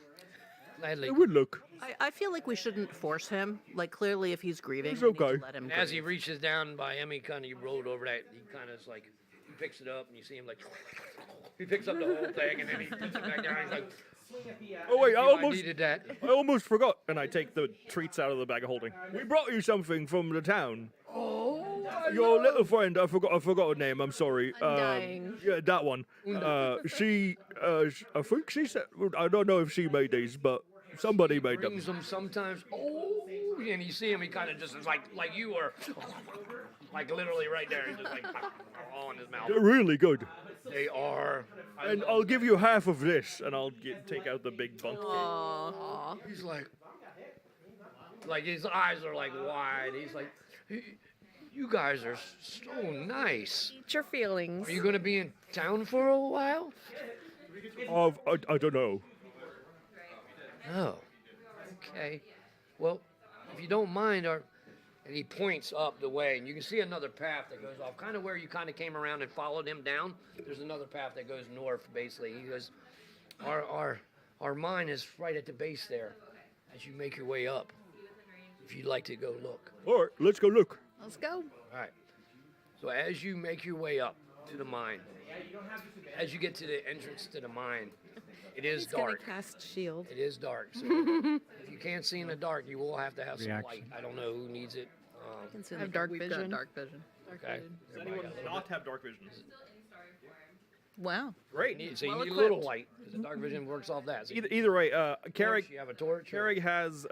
gladly. I would look. I feel like we shouldn't force him. Like, clearly, if he's grieving, It's we need to okay. let him As he grieve. reaches down by Emmy, kind of rolled over that, he kind of is like, he picks it up, and you see him like, he picks up the whole thing, and then he puts it back down. He's like, Oh wait, I needed that. I almost forgot. And I take the treats out of the bag of holding. We brought you something from the town. Your little friend, I forgot her name. I'm sorry. Undying. Yeah, that one. She, I think she said. I don't know if she made these, but somebody made them. Brings them sometimes. Oh, and you see him. He kind of just is like you were, like literally right there. He's just like all in his mouth. They're really good. They are. And I'll give you half of this, and I'll take out the big bunk. Aww. He's like his eyes are like wide. He's like, you guys are so nice. Eat your feelings. Are you going to be in town for a while? I don't know. Oh, okay. Well, if you don't mind, and he points up the way, and you can see another path that goes off, kind of where you kind of came around and followed him down. There's another path that goes north, basically. He goes, our mine is right at the base there, as you make your way up. If you'd like to go look. All right, let's go look. Let's go. All right. So as you make your way up to the mine, as you get to the entrance to the mine, it is He's gonna dark. cast shield. It is dark. So if you can't see in the dark, you will have to have some Reaction. light. I don't know who needs it. I have dark vision. Okay. Does anyone not have dark vision? Wow. Great. So you need a little light, because the dark vision works off that. So Either way, Carrick, you have a torch. Carrick has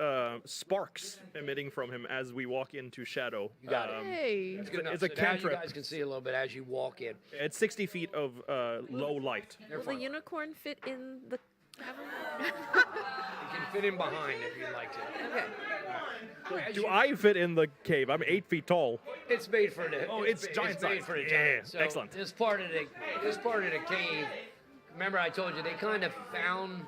sparks emitting from him as we walk into shadow. You got it. Hey. That's good enough. It's a So now cantrip. you guys can see a little bit as you walk in. It's 60 feet of low light. Will the unicorn fit in the cavern? You can fit in behind if you'd like to. Okay. Do I fit in the cave? I'm 8 feet tall. It's made for the. Oh, it's giant It's made size. for the Yeah, giant. So excellent. This part of the cave. Remember, I told you they kind of found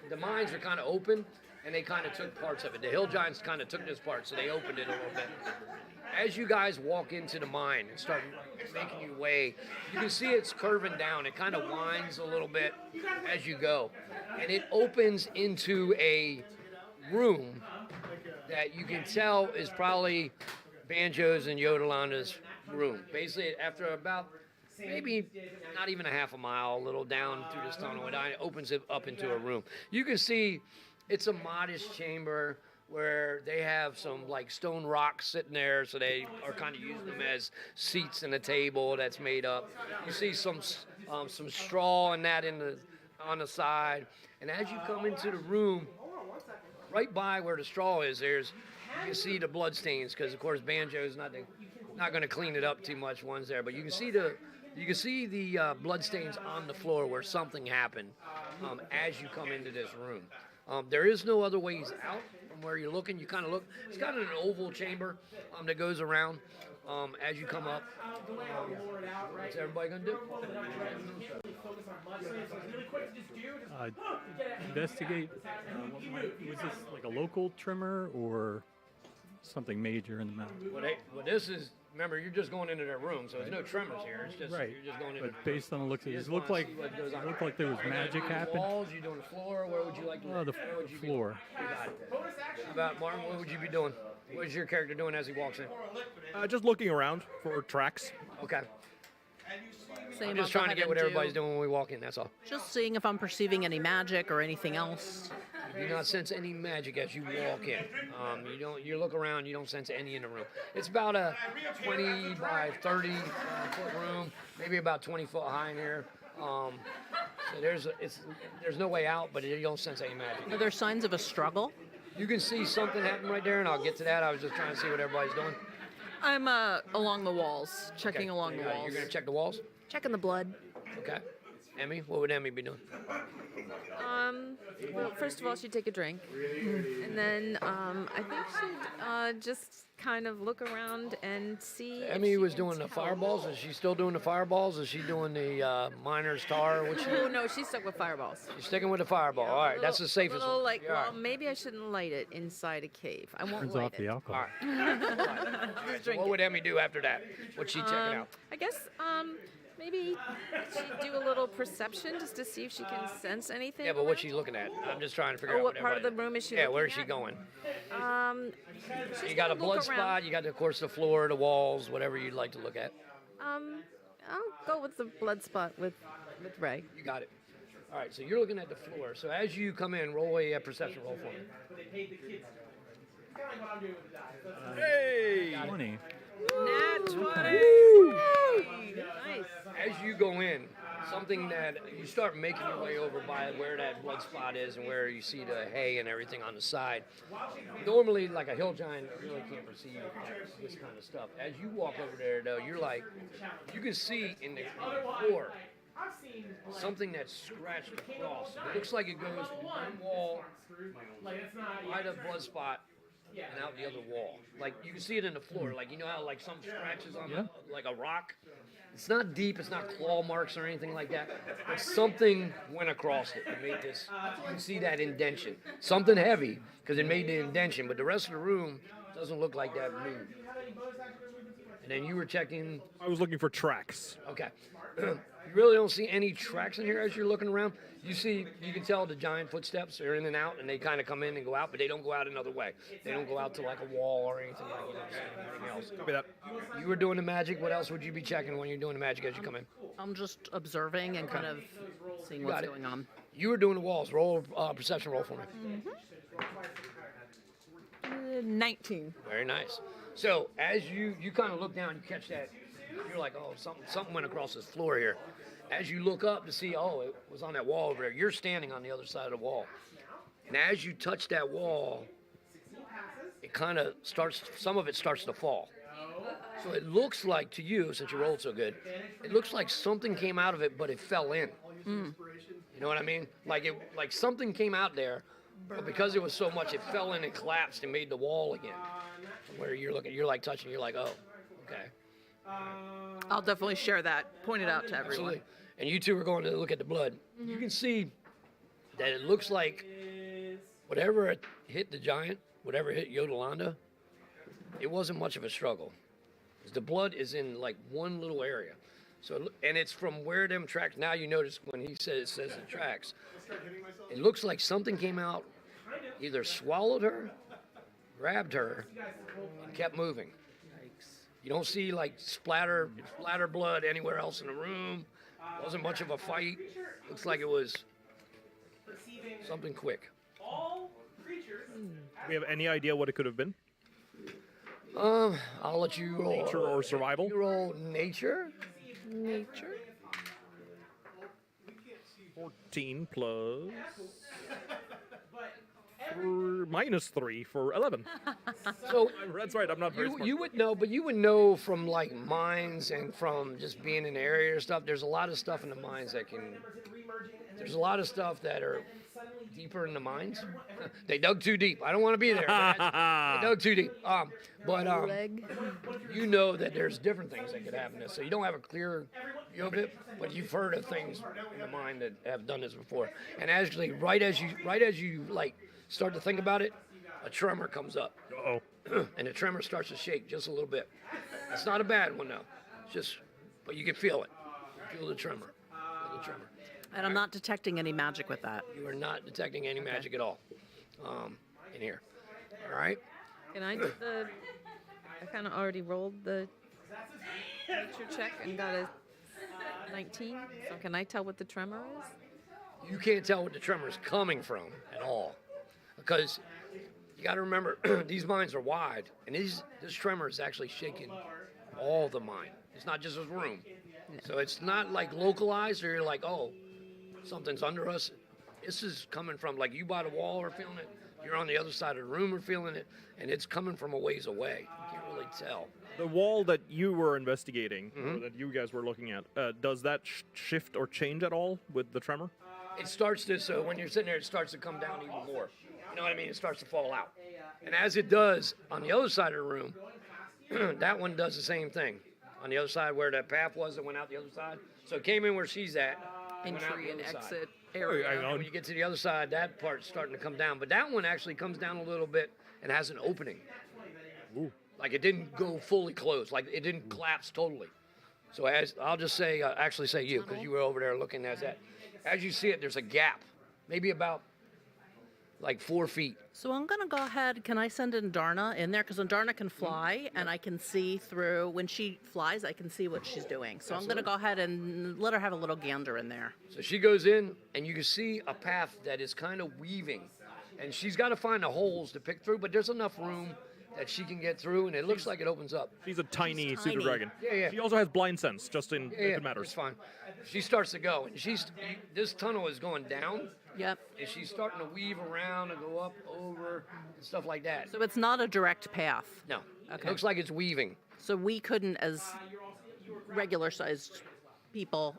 the mines were kind of open, and they kind of took parts of it. The hill giants kind of took this part, so they opened it a little bit. As you guys walk into the mine and start making your way, you can see it's curving down. It kind of winds a little bit as you go, and it opens into a room that you can tell is probably Banjo's and Yodelanda's room. Basically, after about maybe not even a half a mile, a little down through this tunnel, it opens it up into a room. You can see it's a modest chamber where they have some like stone rocks sitting there, so they are kind of using them as seats and a table that's made up. You see some straw and that on the side, and as you come into the room, right by where the straw is, you can see the blood stains, because of course Banjo's not going to clean it up too much. One's there, but you can see the blood stains on the floor where something happened as you come into this room. There is no other ways out from where you're looking. You kind of look. It's kind of an oval chamber that goes around as you come up. What's everybody gonna do? Investigate. Was this like a local tremor or something major in the mountain? Well, this is. Remember, you're just going into their room, so there's no tremors here. It's just Right. you're just going into. But based on the looks of You it, just it looked wanna like see what goes on. there was Are you magic doing the happening. walls? You doing the floor? Where would you like to? Oh, the where would you floor. Be? You got it. How about Martin? What would you be doing? What is your character doing as he walks in? Just looking around for tracks. Okay. Same, I'm I'll just go trying to ahead get what and everybody's doing when we walk in. That's all. Just seeing if I'm perceiving any magic or anything else. You do not sense any magic as you walk in. You don't. You look around. You don't sense any in the room. It's about a 20 by 30 foot room, maybe about 20 foot high in here. So there's no way out, but you don't sense any magic. Are there signs of a struggle? You can see something happen right there, and I'll get to that. I was just trying to see what everybody's doing. I'm along the walls, checking along the walls. You're gonna check the walls. Checking the blood. Okay. Emmy, what would Emmy be doing? Well, first of all, she'd take a drink, and then I think she'd just kind of look around and see. Emmy was doing the fireballs. Is she still doing the fireballs? Is she doing the miner's tar? Oh no, she's stuck with fireballs. She's sticking with the fireball. All right, that's the safest Little, one. like, You're all well, right. maybe I shouldn't light it inside a cave. I won't Turns light off it. the alcohol. All right, so what would Emmy do after that? What's she checking out? I guess maybe she'd do a little perception just to see if she can sense anything. Yeah, but what's she looking at? I'm just trying to figure out. what part of the everybody- room is she Yeah, looking where is she at? going? She's You got a gonna look blood around. spot. You got, of course, the floor, the walls, whatever you'd like to look at. I'll go with the blood spot with Ray. You got it. All right, so you're looking at the floor. So as you come in, roll a perception roll for me. Hey! 20. Nat 20. Nice. As you go in, something that you start making your way over by where that blood spot is and where you see the hay and everything on the side. Normally, like a hill giant really can't perceive this kind of stuff. As you walk over there, though, you're like, you can see in the floor something that's scratched across. It looks like it goes from one wall by the blood spot and out the other wall. Like you can see it in the floor. Like you know how like some scratches on like a rock. It's not deep. It's not claw marks or anything like that. But something went across it and made this. You can see that indention. Something heavy because it made the indention. But the rest of the room doesn't look like that moved. And then you were checking. I was looking for tracks. Okay. You really don't see any tracks in here as you're looking around. You can tell the giant footsteps are in and out, and they kind of come in and go out, but they don't go out another way. They don't go out to like a wall or anything like anything else. Copy that. You were doing the magic. What else would you be checking when you're doing the magic as you come in? I'm just observing and kind of seeing what's going on. You were doing the walls. Roll a perception roll for me. 19. Very nice. So as you kind of look down, you catch that. You're like, oh, something went across this floor here. As you look up to see, oh, it was on that wall over there. You're standing on the other side of the wall. And as you touch that wall, it kind of some of it starts to fall. So it looks like to you, since you rolled so good, it looks like something came out of it, but it fell in. You know what I mean? Like something came out there, but because it was so much, it fell in and collapsed and made the wall again. Where you're like touching, you're like, oh, okay. I'll definitely share that, point it out to everyone. Absolutely. And you two are going to look at the blood. You can see that it looks like whatever hit the giant, whatever hit Yolanda, it wasn't much of a struggle. The blood is in like one little area. So, and it's from where them tracks, now you notice when he says the tracks, it looks like something came out, either swallowed her, grabbed her, and kept moving. You don't see like splatter blood anywhere else in the room. Wasn't much of a fight. Looks like it was something quick. Do we have any idea what it could have been? I'll let you roll. Nature or survival? You roll nature. Nature. 14 plus... -3 for 11. So that's right. I'm not very smart. You would know, but you would know from like mines and from just being in the area or stuff. There's a lot of stuff in the mines that can. There's a lot of stuff that are deeper in the mines. They dug too deep. I don't want to be there. They dug too deep. But you know that there's different things that could happen. So you don't have a clear view of it, but you've heard of things in the mine that have done this before. And actually, right as you like start to think about it, a tremor comes up. Uh-oh. And the tremor starts to shake just a little bit. It's not a bad one though. It's just, but you can feel it. You feel the tremor. And I'm not detecting any magic with that. You are not detecting any magic at all in here. All right? Can I do I kind of already rolled the nature check and got a 19. So can I tell what the tremor is? You can't tell what the tremor is coming from at all. Because you got to remember, these mines are wide. And this tremor is actually shaking all the mine. It's not just this room. So it's not like localized or you're like, oh, something's under us. This is coming from, like, you by the wall are feeling it. You're on the other side of the room are feeling it. And it's coming from a ways away. You can't really tell. The wall that you were investigating, or that you guys were looking at, does that shift or change at all with the tremor? It starts to, so when you're sitting there, it starts to come down even more. You know what I mean? It starts to fall out. And as it does on the other side of the room, that one does the same thing. On the other side where that path was that went out the other side. So it came in where she's at. Entry and exit area. area. When you get to the other side, that part's starting to come down. But that one actually comes down a little bit and has an opening. Ooh. Like it didn't go fully closed. Like it didn't collapse totally. So as I'll just say, actually say you, because you were over there looking at that. As you see it, there's a gap, maybe about like 4 feet. So I'm going to go ahead. Can I send Darna in there? Because Darna can fly, and I can see through. When she flies, I can see what she's doing. So I'm going to go ahead and let her have a little gander in there. So she goes in, and you can see a path that is kind of weaving. And she's got to find the holes to pick through, but there's enough room that she can get through, and it looks like it opens up. She's a tiny super dragon. Yeah. She also has blind sense, just in if it matters. It's fine. She starts to go, and this tunnel is going down. Yep. And she's starting to weave around and go up, over, and stuff like that. So it's not a direct path. No. Okay. It looks like it's weaving. So we couldn't, as regular-sized people,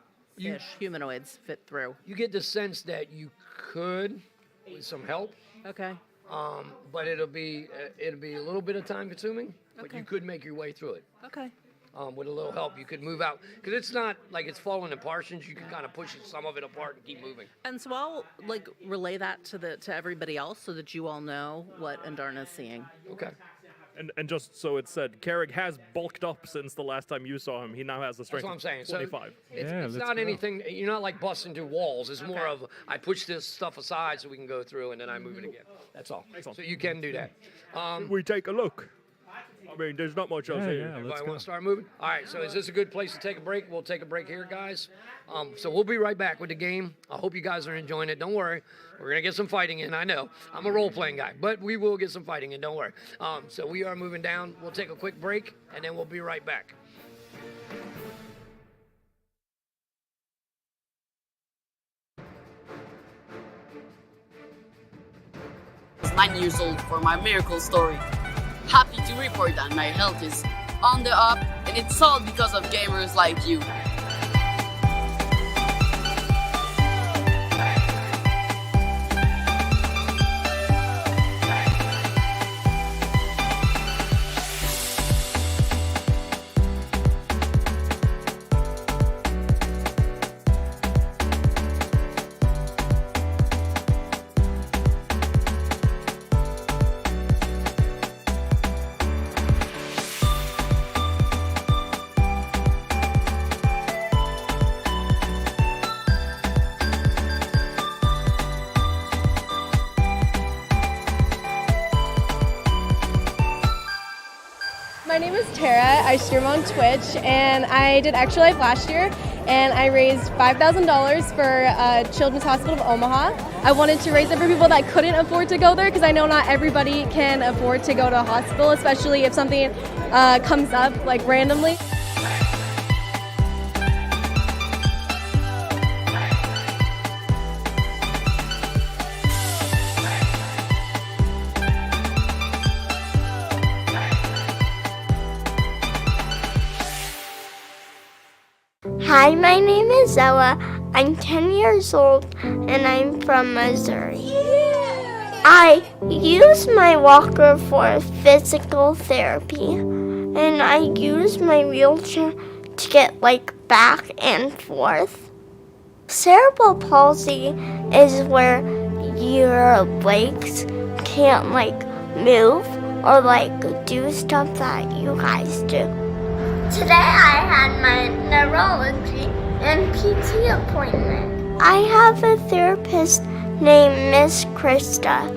humanoids, fit through. You get the sense that you could, with some help. Okay. But it'll be a little bit of time consuming. But Okay. you could make your way through it. Okay. With a little help, you could move out because it's not like it's falling in portions. You can kind of push some of it apart and keep moving. And so I'll relay that to everybody else so that you all know what Andarna's seeing. Okay. And just so it's said, Carrick has bulked up since the last time you saw him. He now has a strength That's what I'm saying. of 25. So it's not anything. You're not like busting through walls. It's more of I push this stuff aside so we can go through, and then I move it again. That's all. Excellent. So you can do that. We take a look. I mean, there's not much else here. Everybody want to start moving? All right, so is this a good place to take a break? We'll take a break here, guys. So we'll be right back with the game. I hope you guys are enjoying it. Don't worry. We're going to get some fighting in. I know. I'm a role-playing guy, but we will get some fighting in. Don't worry. So we are moving down. We'll take a quick break, and then we'll be right back. I was 9 years old for my miracle story. Happy to report that my health is on the up, and it's all because of gamers like you. My name is Tara. I stream on Twitch, and I did Extra Life last year, and I raised $5,000 for Children's Hospital of Omaha. I wanted to raise it for people that couldn't afford to go there, because I know not everybody can afford to go to a hospital, especially if something comes up like randomly. Hi, my name is Ella. I'm 10 years old and I'm from Missouri. I use my walker for physical therapy, and I use my wheelchair to get back and forth. Cerebral palsy is where your legs can't move or do stuff that you guys do. Today I had my neurology and PT appointment. I have a therapist named Miss Krista,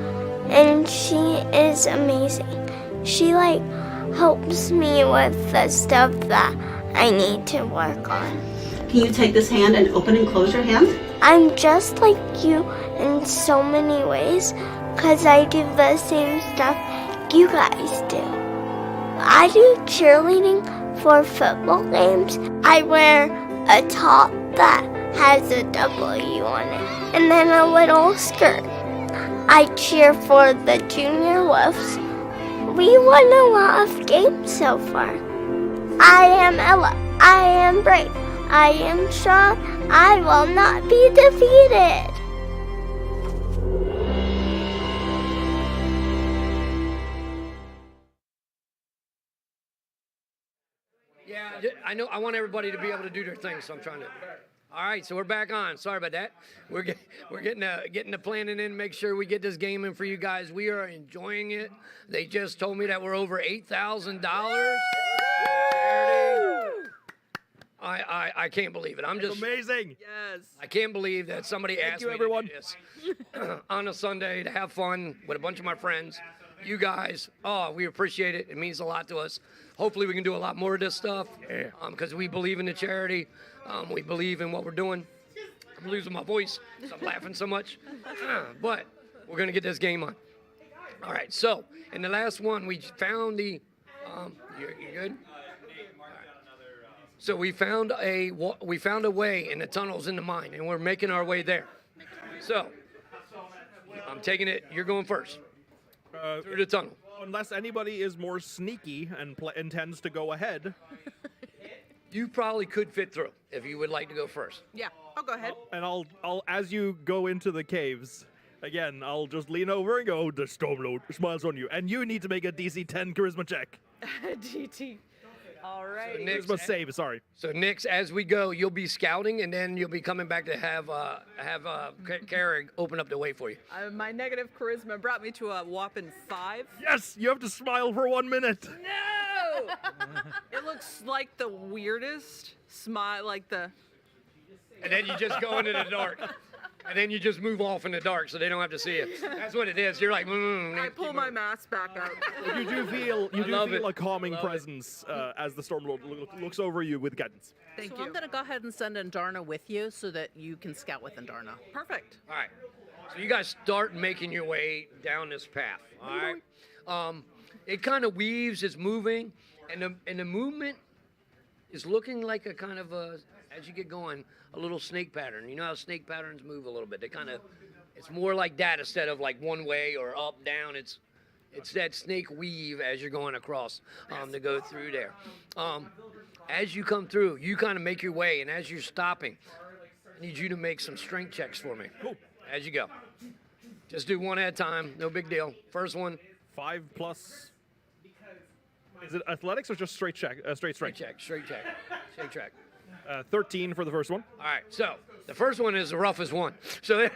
and she is amazing. She helps me with the stuff that I need to work on. Can you take this hand and open and close your hand? I'm just like you in so many ways, because I do the same stuff you guys do. I do cheerleading for football games. I wear a top that has a W on it, and then a little skirt. I cheer for the Junior Wolves. We won a lot of games so far. I am Ella. I am brave. I am strong. I will not be defeated. Yeah, I know. I want everybody to be able to do their thing, so I'm trying to. All right, so we're back on. Sorry about that. We're getting the planning in. Make sure we get this game in for you guys. We are enjoying it. They just told me that we're over $8,000. I can't believe it. I'm just amazing. Yes. I can't believe that somebody Thank asked you, me everyone. to do this on a Sunday to have fun with a bunch of my friends. You guys, we appreciate it. It means a lot to us. Hopefully we can do a lot more of this stuff because we believe in the charity. We believe in what we're doing. I'm losing my voice because I'm laughing so much. But we're going to get this game on. All right, so in the last one, we found the... you good? So we found a way in the tunnels in the mine, and we're making our way there. So I'm taking it. You're going first. Through the tunnel. Unless anybody is more sneaky and intends to go ahead. You probably could fit through if you would like to go first. Yeah, I'll go ahead. And I'll as you go into the caves, again, I'll just lean over and go, the Stormlord smiles on you. And you need to make a DC 10 charisma check. DT. All right. I was about to save, sorry. So Nix, as we go, you'll be scouting, and then you'll be coming back to have Carrick open up the way for you. My negative charisma brought me to a whopping 5. Yes, you have to smile for 1 minute. No! It looks like the weirdest smile, like the... And then you just go into the dark. And then you just move off in the dark so they don't have to see it. That's what it is. You're like, I pull my mask back out. You do feel a calming presence as the storm looks over you with guidance. So I'm going to go ahead and send Andarna with you so that you can scout with Andarna. Perfect. All right. So you guys start making your way down this path. All right. It kind of weaves. It's moving, and the movement is looking like a kind of a, as you get going, a little snake pattern. You know how snake patterns move a little bit. It's more like that instead of like one way or up, down. It's that snake weave as you're going across to go through there. As you come through, you kind of make your way, and as you're stopping, I need you to make some strength checks for me. Cool. As you go. Just do one at a time. No big deal. First one. 5 plus. Is it athletics or just straight check? Straight strength? Straight check. 13 for the first one. All right, so the first one is the roughest one. So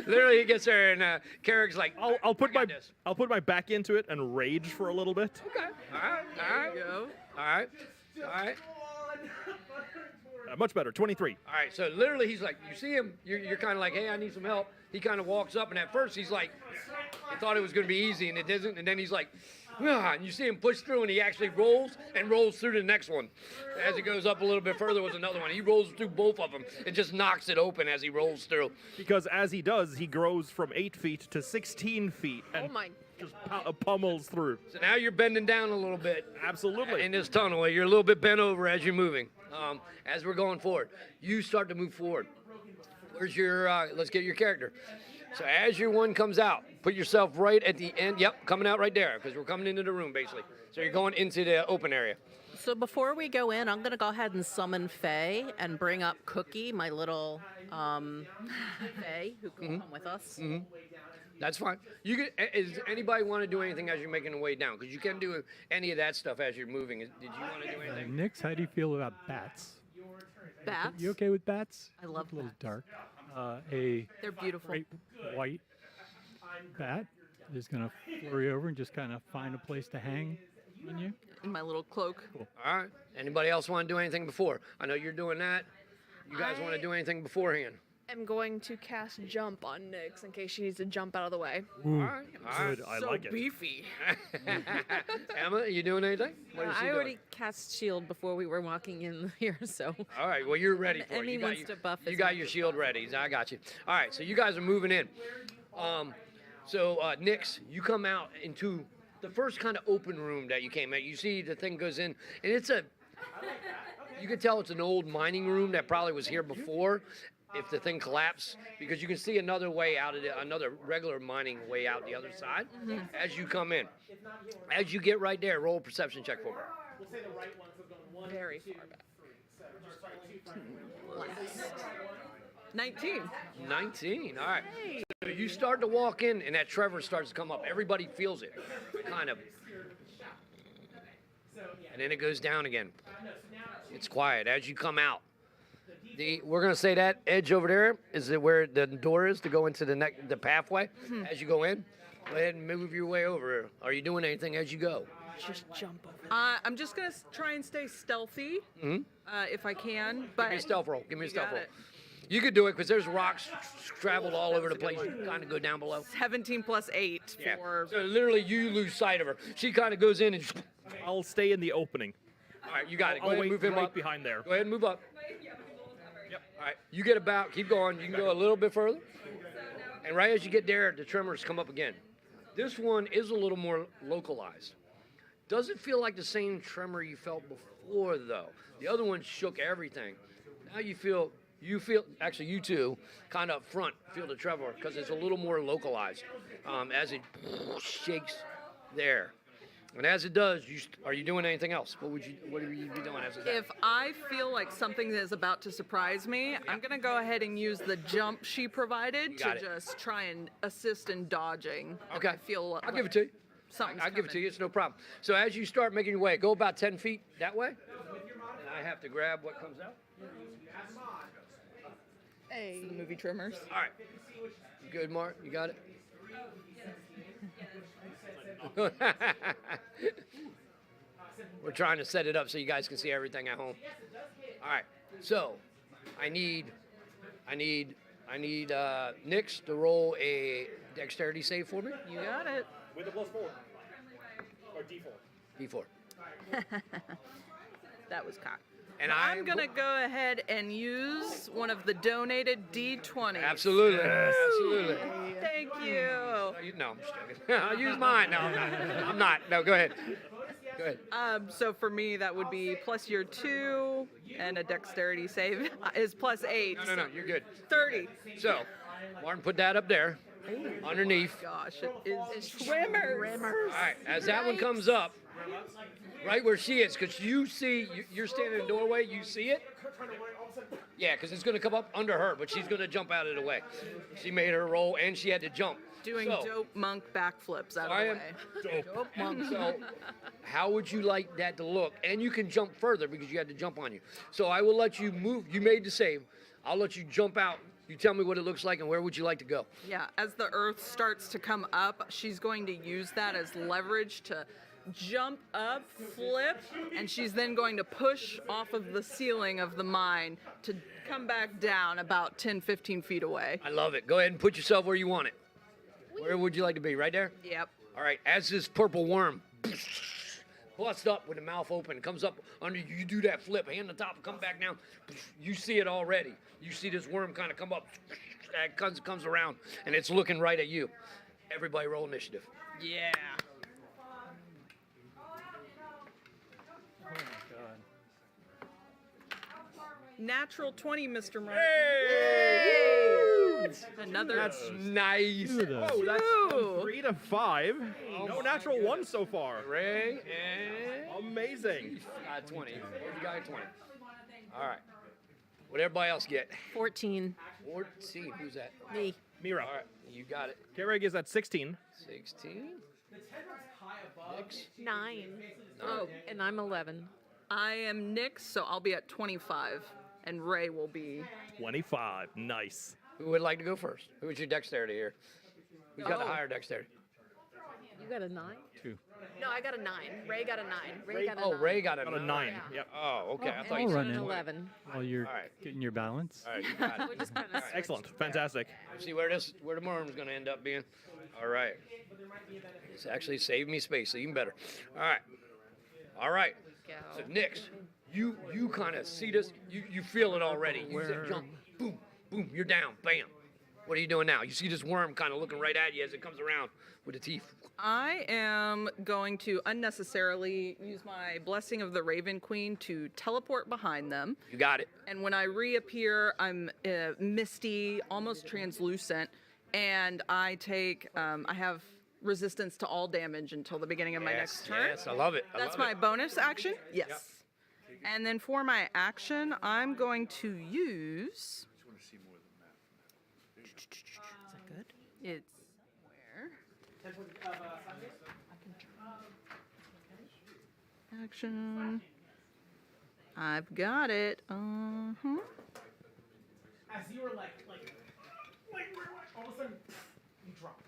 literally, he gets there, and Carrick's like, "I'll put my back into it and rage for a little bit." Okay. All right. Much better. 23. All right. So literally, he's like, you see him, you're kind of like, hey, I need some help. He kind of walks up, and at first he's like, he thought it was going to be easy, and it isn't. And then he's like, and you see him push through, and he actually rolls through the next one. As he goes up a little bit further was another one. He rolls through both of them. It just knocks it open as he rolls through. Because as he does, he grows from 8 feet to 16 feet. And just pummels through. So now you're bending down a little bit. Absolutely. In this tunnel, you're a little bit bent over as you're moving. As we're going forward, you start to move forward. Where's your, let's get your character. So as your one comes out, put yourself right at the end. Yep, coming out right there, because we're coming into the room, basically. So you're going into the open area. So before we go in, I'm going to go ahead and summon Faye and bring up Cookie, my little Faye, who can come with us. Mm-hmm. That's fine. You can. Does anybody want to do anything as you're making the way down? Because you can do any of that stuff as you're moving. Did you want to do anything? Nix, how do you feel about bats? Bats? You okay with bats? I love a little bats. dark. They're beautiful. Great white bat is going to flurry over and just kind of find a place to hang on you. In my little cloak. Cool. All right. Anybody else want to do anything before? I know you're doing that. You guys want to do anything beforehand? I'm going to cast Jump on Nyx in case she needs to jump out of the way. All right. Good. I like it. Beefy. Emma, you doing anything? What is she I doing? already cast shield before we were walking in here, so. All right, well, you're ready for it. Emmy wants to buff You as got well. your shield ready. I got you. All right, so you guys are moving in. Nyx, you come out into the first kind of open room that you came at. You see the thing goes in, and you can tell it's an old mining room that probably was here before. If the thing collapsed, because you can see another way out of another regular mining way out the other side as you come in. As you get right there, roll a perception check for me. Very far back. 19. 19, all right. So you start to walk in, and that Trevor starts to come up. Everybody feels it, kind of. And then it goes down again. It's quiet as you come out. We're going to say that edge over there is where the door is to go into the pathway. As you go in, go ahead and move your way over. Are you doing anything as you go? Just jump over. I'm just going to try and stay stealthy if I can. But Give me a stealth roll. Give me a stealth got roll. it. You could do it because there's rocks traveled all over the place. You can kind of go down below. 17 plus 8 for... So literally you lose sight of her. She kind of goes in and... I'll stay in the opening. All right, you got it. Go I'll ahead and wait move him right up. behind there. Go ahead and move up. Yep. All right, you get about, keep going. You can go a little bit further. And right as you get there, the tremors come up again. This one is a little more localized. Doesn't feel like the same tremor you felt before, though. The other one shook everything. Now you feel, actually you two, kind of up front, feel the tremor because it's a little more localized as it shakes there. And as it does, are you doing anything else? What would you be doing as it does? If I feel like something is about to surprise me, I'm going to go ahead and use the jump she provided to just try and assist in dodging. Okay. I feel I'll give it to you. Something's I'll give it to coming. you. It's no problem. So as you start making your way, go about 10 feet that way. And I have to grab what comes out. Hey. The movie Trimmers. All right. You good, Mark? You got it? We're trying to set it up so you guys can see everything at home. All right. So I need Nix to roll a dexterity save for me. You got it. With a +4. Or D4. D4. That was cocked. And I'm going to go ahead and use one of the donated D20s. Absolutely. Absolutely. Thank you. No, I'm just joking. I'll use mine. No, I'm not. No, go ahead. Go ahead. So for me, that would be plus your 2, and a dexterity save is +8. No, you're good. 30. So, Martin, put that up there, underneath. Gosh, it is Trimmers. All right, as that one comes up, right where she is, because you see, you're standing in the doorway, you see it? Yeah, because it's going to come up under her, but she's going to jump out of the way. She made her roll, and she had to jump. Doing dope monk backflips out of I the am way. Dope monk. So, how would you like that to look? And you can jump further because you had to jump on you. So I will let you move. You made the save. I'll let you jump out. You tell me what it looks like and where would you like to go? Yeah, as the earth starts to come up, she's going to use that as leverage to jump up, flip, and she's then going to push off of the ceiling of the mine to come back down about 10, 15 feet away. I love it. Go ahead and put yourself where you want it. Where would you like to be? Right there? Yep. All right. As this purple worm busts up with the mouth open, comes up under you, you do that flip, hand on top, come back down. You see it already. You see this worm kind of come up, it comes around, and it's looking right at you. Everybody roll initiative. Yeah. Oh my God. Natural 20, Mr. Martin. Hey! Another. That's nice. Oh, that's Two. 3 to 5. No natural 1 so far. Ray and amazing. Got 20. You got 20. All right. What everybody else get? 14. 14. Who's that? Me. Mira. All right. You got it. Kerrig is at 16. 16. 9. Oh, and I'm 11. I am Nick, so I'll be at 25, and Ray will be 25. Nice. Who would like to go first? Who's your dexterity here? Who's got the higher dexterity? You got a 9? 2. No, I got a 9. Ray got a 9. Ray got a 9. Ray got a Got a 9. Yep. Oh, okay. I thought I'll you run said in 11. while you're All right. getting your balance. All right, you got it. We're just kind of Excellent. Fantastic. See where the worm's going to end up being. All right. It's actually saved me space, so even better. All right. All right. So Nix, you kind of see this. You feel it already. You said jump. Boom, boom. You're down. Bam. What are you doing now? You see this worm kind of looking right at you as it comes around with the teeth. I am going to unnecessarily use my Blessing of the Raven Queen to teleport behind them. You got it. And when I reappear, I'm misty, almost translucent, and I take, I have resistance to all damage until the beginning of my next turn. Yes, I love it. That's my bonus action? Yes. Yep. And then for my action, I'm going to use... Is that good? It's where? Action. I've got it. As you were like, all of a sudden, you drop.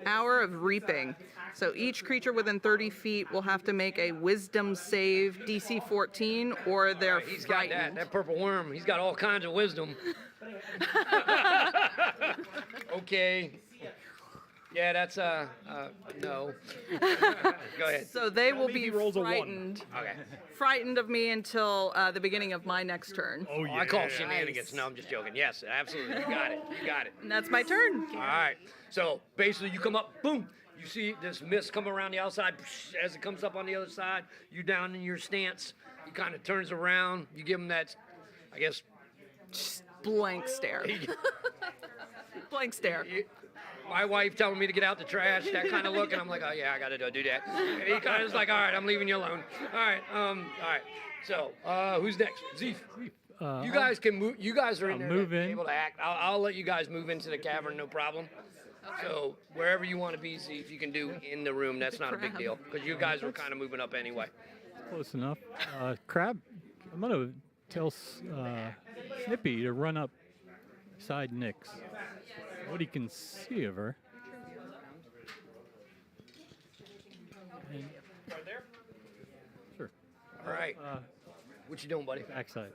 Hour of Reaping. So each creature within 30 feet will have to make a Wisdom save DC 14, or they're He's got frightened. that purple worm. He's got all kinds of wisdom. Okay. Yeah, that's no. Go ahead. So they will be rolls a 1. frightened. Okay. Frightened of me until the beginning of my next turn. Oh, yeah. I call it shenanigans. No, I'm just joking. Yes, absolutely. You got it. You got it. And that's my turn. All right. So basically, you come up, boom. You see this mist come around the outside. As it comes up on the other side, you down in your stance. He kind of turns around. You give him that, I guess, blank stare. Blank stare. My wife telling me to get out the trash, that kind of look, and I'm like, oh yeah, I gotta do that. And he kind of is like, all right, I'm leaving you alone. All right. So, who's next? Zeef. You guys can move. You guys are in there move to be in. able to act. I'll let you guys move into the cavern, no problem. So wherever you want to be, see if you can do in the room. That's not a big deal because you guys were kind of moving up anyway. Close enough. Crab, I'm going to tell Snippy to run up beside Nyx. What he can see of her. And Right there? sure. All right. What you doing, buddy? Backside.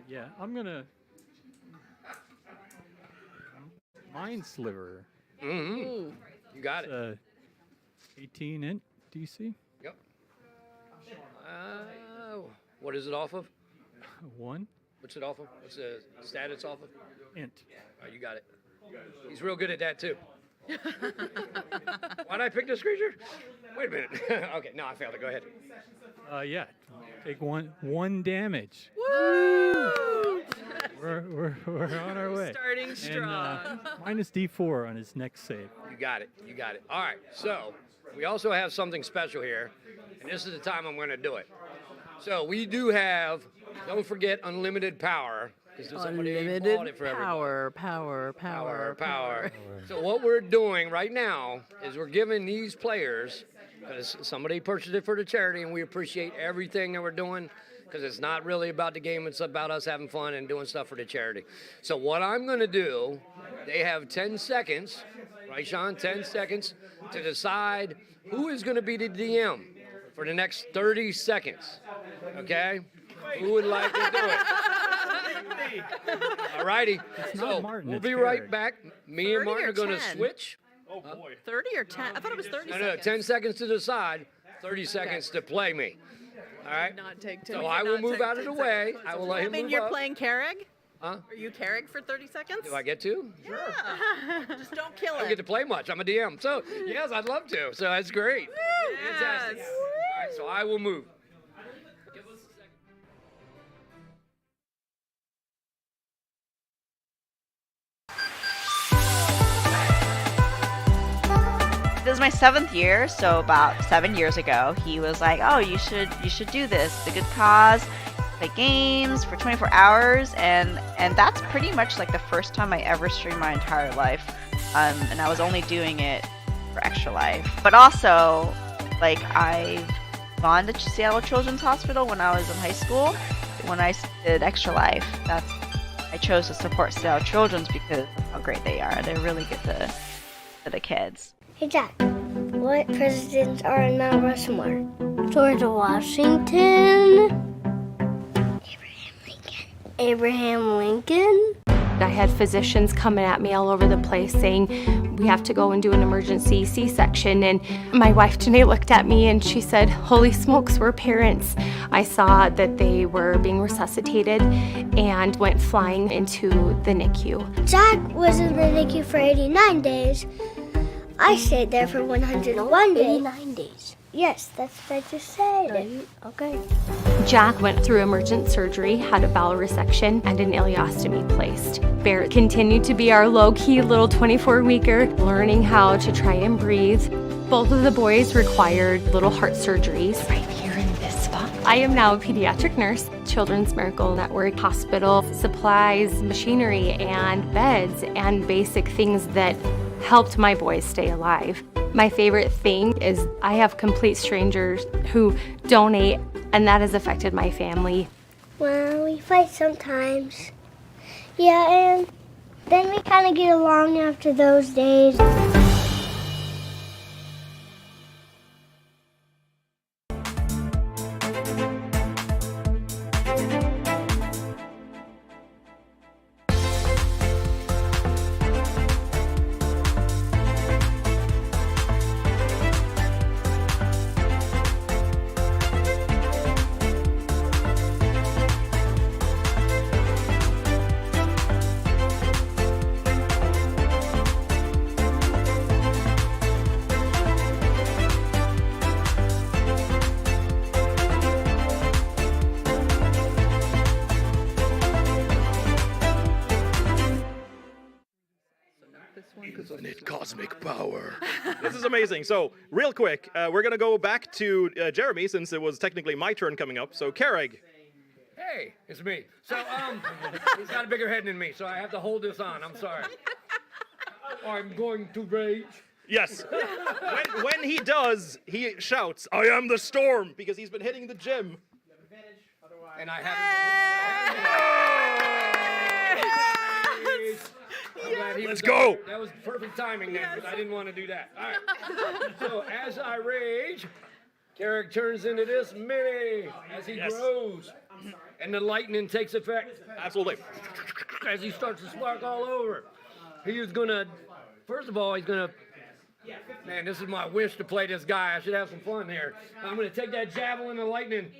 Yeah, I'm going to Mind Sliver. Mm-hmm. You got it. 18 int DC. Yep. What is it off of? 1. What's it off of? What's the status off of? Int. Oh, you got it. He's real good at that too. Why'd I pick this creature? Wait a minute. Okay, no, I failed it. Go ahead. Yeah. Take one damage. Woo! We're on our way. Starting strong. And, minus D4 on his next save. You got it. You got it. All right. So we also have something special here, and this is the time I'm going to do it. So we do have. Don't forget unlimited power. Unlimited power. So what we're doing right now is we're giving these players, because somebody purchased it for the charity, and we appreciate everything that we're doing, because it's not really about the game, it's about us having fun and doing stuff for the charity. So what I'm going to do, they have 10 seconds, right, Sean? 10 seconds to decide who is going to be the DM for the next 30 seconds, okay? Who would like to do it? All righty. So we'll be right back. Me and Martin are going to switch. Oh, boy. 30 or 10? I thought it was 30 No, seconds. 10 seconds to decide, 30 seconds to play me. All right? Not take 10. So I will move out of the way. I will let him move you're up. playing Carrig? Huh? Are you Carrig for 30 seconds? Do I get to? Yeah. Just don't kill I him. don't get to play much. I'm a DM. So, yes, I'd love to. So that's great. Fantastic. Yes. All right, so I will move. This is my 7th year, so about 7 years ago, he was like, "Oh, you should do this. The good cause, play games for 24 hours," and that's pretty much like the first time I ever streamed my entire life, and I was only doing it for Extra Life. But also, like, I've gone to Seattle Children's Hospital when I was in high school. When I did Extra Life, I chose to support Seattle Children's because of how great they are. They're really good to the kids. Hey Jack, what presidents are in Mount Rushmore? George Washington. Abraham Lincoln. I had physicians coming at me all over the place saying, we have to go and do an emergency C-section. And my wife Janae looked at me and she said, holy smokes, we're parents. I saw that they were being resuscitated and went flying into the NICU. Jack was in the NICU for 89 days. I stayed there for 101 days. 89 days. Yes, that's what I just said. Okay. Jack went through emergent surgery, had a bowel resection, and an ileostomy placed. Barrett continued to be our low-key little 24-weeker, learning how to try and breathe. Both of the boys required little heart surgeries. Right here in this spot. I am now a pediatric nurse. Children's Miracle Network hospital supplies machinery and beds and basic things that helped my boys stay alive. My favorite thing is I have complete strangers who donate, and that has affected my family. Well, we fight sometimes. Yeah, and then we kind of get along after those days. Infinite cosmic power. This is amazing. So, real quick, we're going to go back to Jeremy, since it was technically my turn coming up. So, Carrig. Hey, it's me. So, he's got a bigger head than me, so I have to hold this on. I'm sorry. I'm going to rage. Yes. when he does, he shouts, "I am the storm," because he's been hitting the gym. And I haven't. I'm glad he Let's was go. That was perfect timing then, because I didn't want to do that. All right. So as I rage, Carrick turns into this mini as he grows, and the lightning takes effect. Absolutely. As he starts to spark all over, he is gonna. First of all, he's gonna. Man, this is my wish to play this guy. I should have some fun here. I'm gonna take that javelin of lightning.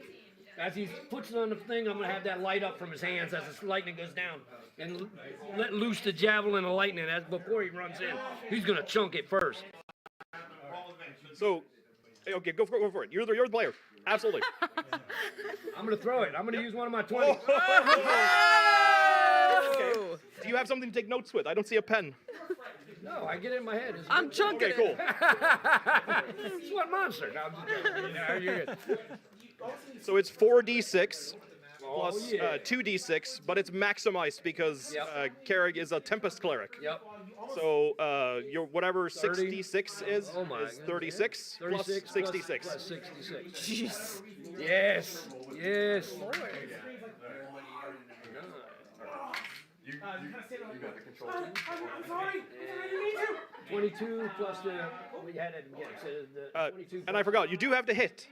As he puts it on the thing, I'm going to have that light up from his hands as the lightning goes down. And let loose the javelin of lightning as before he runs in. He's going to chunk it first. So, okay, go for it. You're the player. Absolutely. I'm going to throw it. I'm going to use one of my 20. Okay. Do you have something to take notes with? I don't see a pen. No, I get it in my head. I'm chunking Okay, cool. It's one monster. No, I'm just joking. No, you're good. So it's 4d6 plus 2d6, but it's maximized because Carrick is a Tempest cleric. Yep. So your whatever 66 is 36 plus 36 66. Plus 66. Jeez. Yes. Yes. You got the control. I'm sorry. 22 plus the we had it again. So the 22 And I forgot, you do have to hit.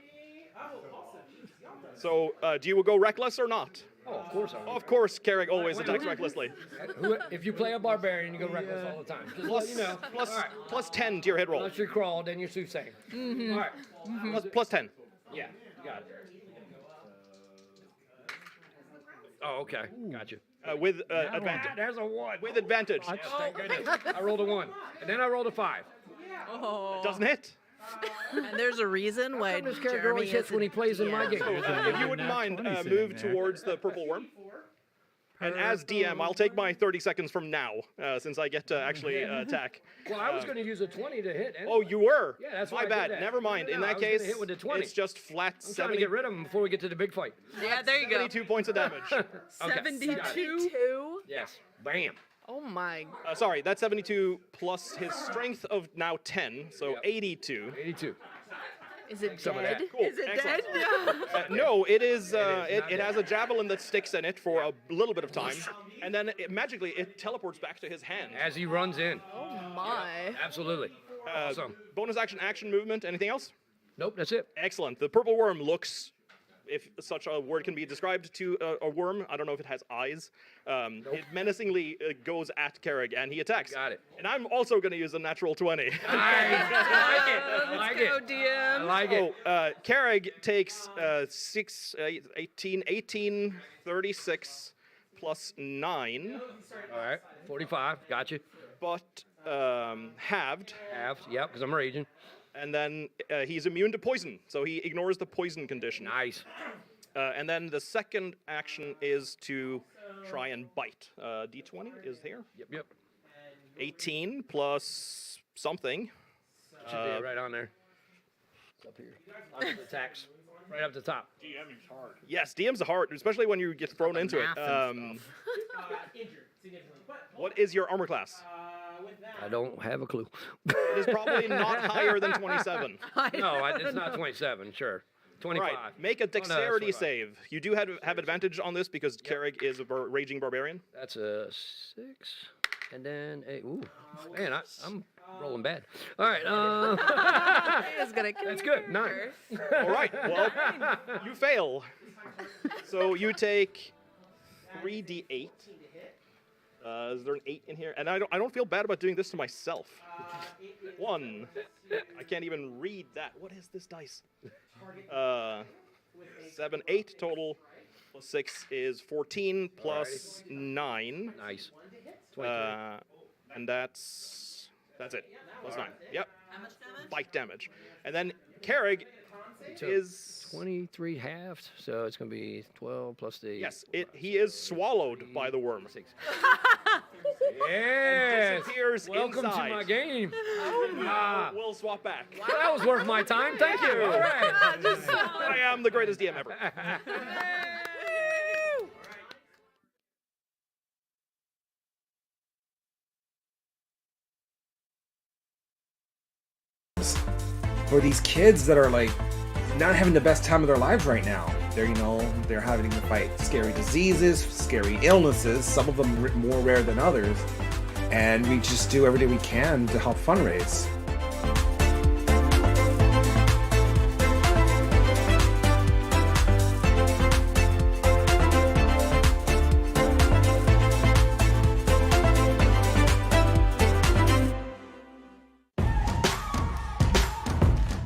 So do you go reckless or not? Oh, of course I will. Of course, Carrick always attacks recklessly. If you play a barbarian, you go reckless all the time. Just Plus, you know. plus 10 to your hit roll. Unless you crawl, then you're soothsaying. Mm-hmm. All right. Plus 10. Yeah, you got it. Oh, okay. Gotcha. With advantage. There's a 1. With advantage. Yes, thank goodness. I rolled a 1. And then I rolled a 5. Oh. It doesn't hit. And there's a reason why This character Jeremy always hits when he plays in my game. So, if you wouldn't mind, move towards the purple worm. And as DM, I'll take my 30 seconds from now, since I get to actually attack. Well, I was going to use a 20 to hit. Anyway. Oh, you were? Yeah, that's my why I did bad. that. Never mind. No, In I that was gonna case, hit with the 20. it's just flat I'm trying 70. to get rid of him before we get to the big fight. Yeah, there you go. 72 points of damage. 72? Yes. Bam. Oh my. Sorry, that's 72 plus his strength of now 10, so 82. 82. Is it Some of dead? that. Cool, Is it excellent. dead? No, it is. not It has a javelin that sticks in it for a little bit of time, and then magically it teleports back to his hand. As he runs in. Oh my. Absolutely. Awesome. Bonus action movement. Anything else? Nope, that's it. Excellent. The purple worm looks, if such a word can be described to a worm, I don't know if it has eyes. It menacingly goes at Carrick and he attacks. Got it. And I'm also going to use a natural 20. I like it. Go, DM. I like it. So, Carrick takes 18, 36 plus 9. All right. 45. Gotcha. But halved. Halved. Yep, because I'm raging. And then he's immune to poison, so he ignores the poison condition. Nice. And then the second action is to try and bite. D20 is here. Yep. 18 plus something. Should be right on there. It's up here. On the attacks. Right up the top. DM is hard. Yes, DM's hard, especially when you get thrown into it. What is your armor class? I don't have a clue. It is probably not higher than 27. No, it's not 27, sure. 25. Right. Make a dexterity save. You do have advantage on this because Carrick is a raging barbarian. That's a 6. And then a ooh. Man, I'm rolling bad. All right. That's good. 9. All right. Well, you fail. So you take 3d8. Is there an 8 in here? And I don't feel bad about doing this to myself. 1. I can't even read that. What is this dice? 7, 8 total. Plus 6 is 14 plus 9. Nice. And that's it. Plus 9. Yep. How much damage? Bite damage. And then Carrick is 23 halved, so it's going to be 12 plus the... Yes, he is swallowed by the worm. 6. Yes! Disappears Welcome inside. to my game. We'll swap back. That was worth my time. Thank you. All right. I am the greatest DM ever. for these kids that are like not having the best time of their lives right now. They're having to fight scary diseases, scary illnesses, some of them more rare than others, and we just do everything we can to help fundraise.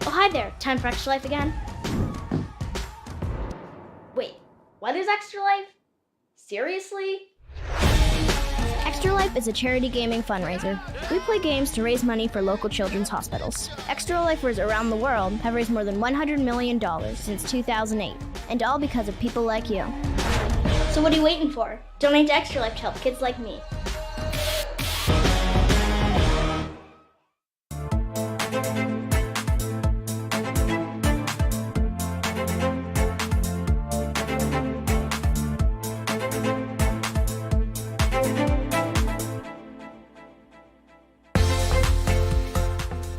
Oh, hi there. Time for Extra Life again? Wait, what is Extra Life? Seriously? Extra Life is a charity gaming fundraiser. We play games to raise money for local children's hospitals. Extra Lifers around the world have raised more than $100 million since 2008, and all because of people like you. So what are you waiting for? Donate to Extra Life to help kids like me.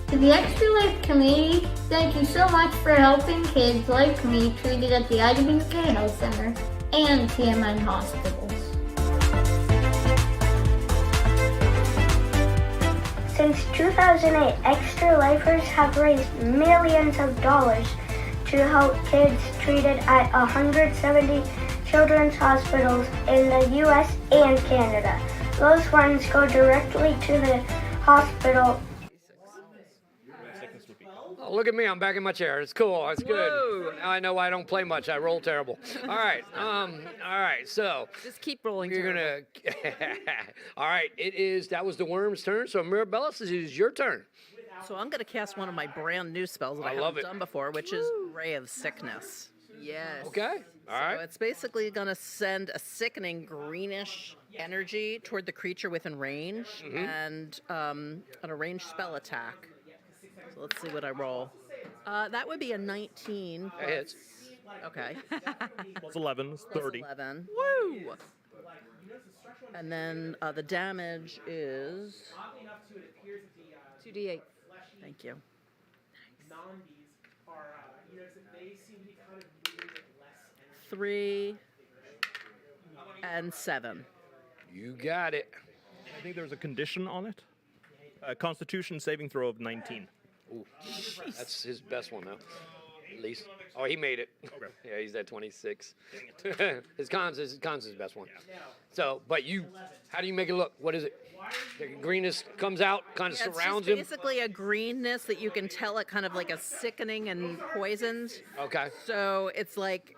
To the Extra Life community, thank you so much for helping kids like me treated at the IWK Health Center and TMN hospitals. Since 2008, Extra Lifers have raised millions of dollars to help kids treated at 170 children's hospitals in the US and Canada. Those funds go directly to the hospital. Oh, look at me, I'm back in my chair. It's cool, it's good. Now I know why I don't play much. I roll terrible. All right, so. Just keep rolling. You're gonna, all right, that was the worm's turn, so Mirabella, this is your turn. So I'm going to cast one of my brand new spells that I haven't done before, which is Ray of Sickness. Yes. Okay, all right. So it's basically going to send a sickening greenish energy toward the creature within range and an ranged spell attack. So let's see what I roll. That would be a 19. That hits. Okay. Plus 11 is 30. 11. Woo! And then the damage is 2d8. Thank you. Nice. 3 and 7. You got it. I think there's a condition on it. Constitution saving throw of 19. Ooh, that's his best one, though. At least. Oh, he made it. Okay. Yeah, he's at 26. his cons is his best one. So, but how do you make it look? What is it? The greenness comes out, kind of surrounds him. It's basically a greenness that you can tell it kind of like a sickening and poisoned. Okay. So it's like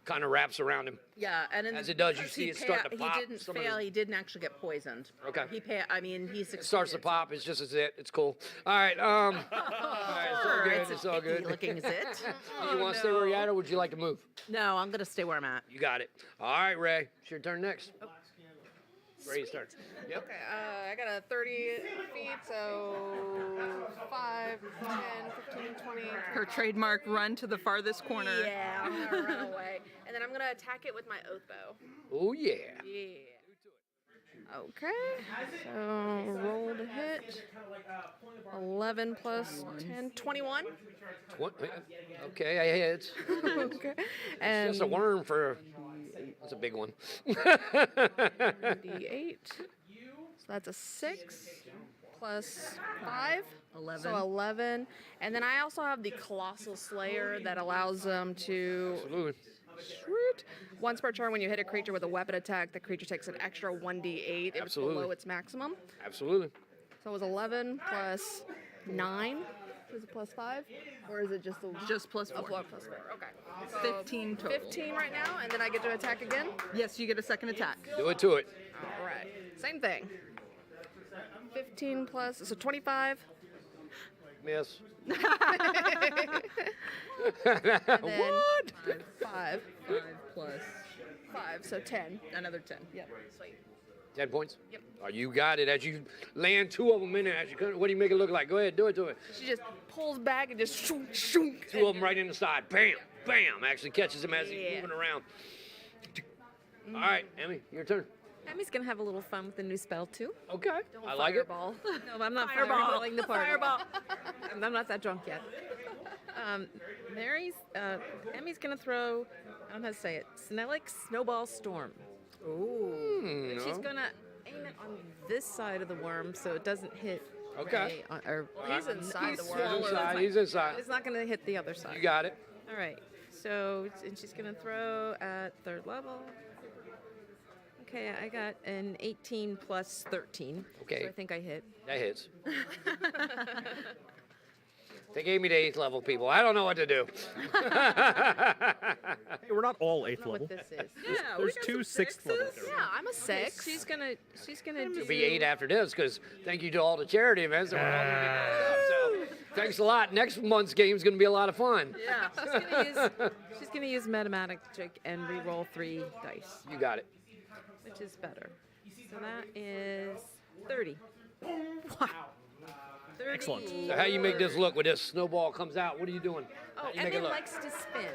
kind of wraps around him. Yeah, and as it does, you see it starting to pop. He didn't fail. He didn't actually get poisoned. Okay. He it starts to pop. It's just a zit. It's cool. All right. All right, it's all good. Looking zit. Do you want to stay where you're at, or would you like to move? No, I'm gonna stay where I'm at. You got it. All right, Ray. It's your turn next. Oh. Ray's turn. Yep. Okay, I got a 30 feet, so 5, 10, 15, 20. Her trademark run to the farthest corner. Yeah, I'm gonna run away. And then I'm gonna attack it with my oath bow. Oh, yeah. Yeah. Okay, so roll to hit. 11 plus 10, 21. Okay, I hit. Okay. And it's just a worm for. That's a big one. D8. So that's a 6 plus 5. 11. So 11. And then I also have the Colossal Slayer that allows them to. Absolutely. Sweet. Once per turn, when you hit a creature with a weapon attack, the creature takes an extra 1d8 if it's below its maximum. Absolutely. So it was 11 plus 9. Is it plus 5? Or is it just plus 4? Plus 4. Okay. So 15 total. 15 right now, and then I get to attack again? Yes, you get a second attack. Do it to it. All right. Same thing. 15 plus, so 25. Miss. And then What? 5 plus 5, so 10. Another 10. Yep. Sweet. 10 points? Yep. Oh, you got it. As you land 2 of them in there, what do you make it look like? Go ahead, do it to it. She just pulls back and just shoot, shoot. 2 of them right in the side. Bam, bam. Actually catches him as he's moving around. All right, Emmy, your turn. Emmy's gonna have a little fun with the new spell too. Okay, Don't I like it. fireball. No, I'm not Fireball. fireballing the party. Fireball. I'm not that drunk yet. Emmy's gonna throw, I don't know how to say it, Snellic Snowball Storm. Ooh. But she's gonna aim it on this side of the worm so it doesn't hit. Okay. He's inside the worm. He's inside. It's not gonna hit the other side. You got it. All right. So, and she's gonna throw at 3rd level. Okay, I got an 18 plus 13. Okay. So I think I hit. That hits. They gave me the 8th level, people. I don't know what to do. Hey, we're not all 8th I don't know level. what this is. There's 2 6th levels. Yeah, I'm a 6. She's gonna do. It'll be 8 after this, because thank you to all the charity events that we're all going to be going up. So thanks a lot. Next month's game is going to be a lot of fun. Yeah. She's gonna use Metamatic and re-roll 3 dice. You got it. Which is better. So that is 30. Wow. 30. Excellent. So how you make this look when this snowball comes out? What are you doing? Oh, How you make Emmy it look? likes to spin.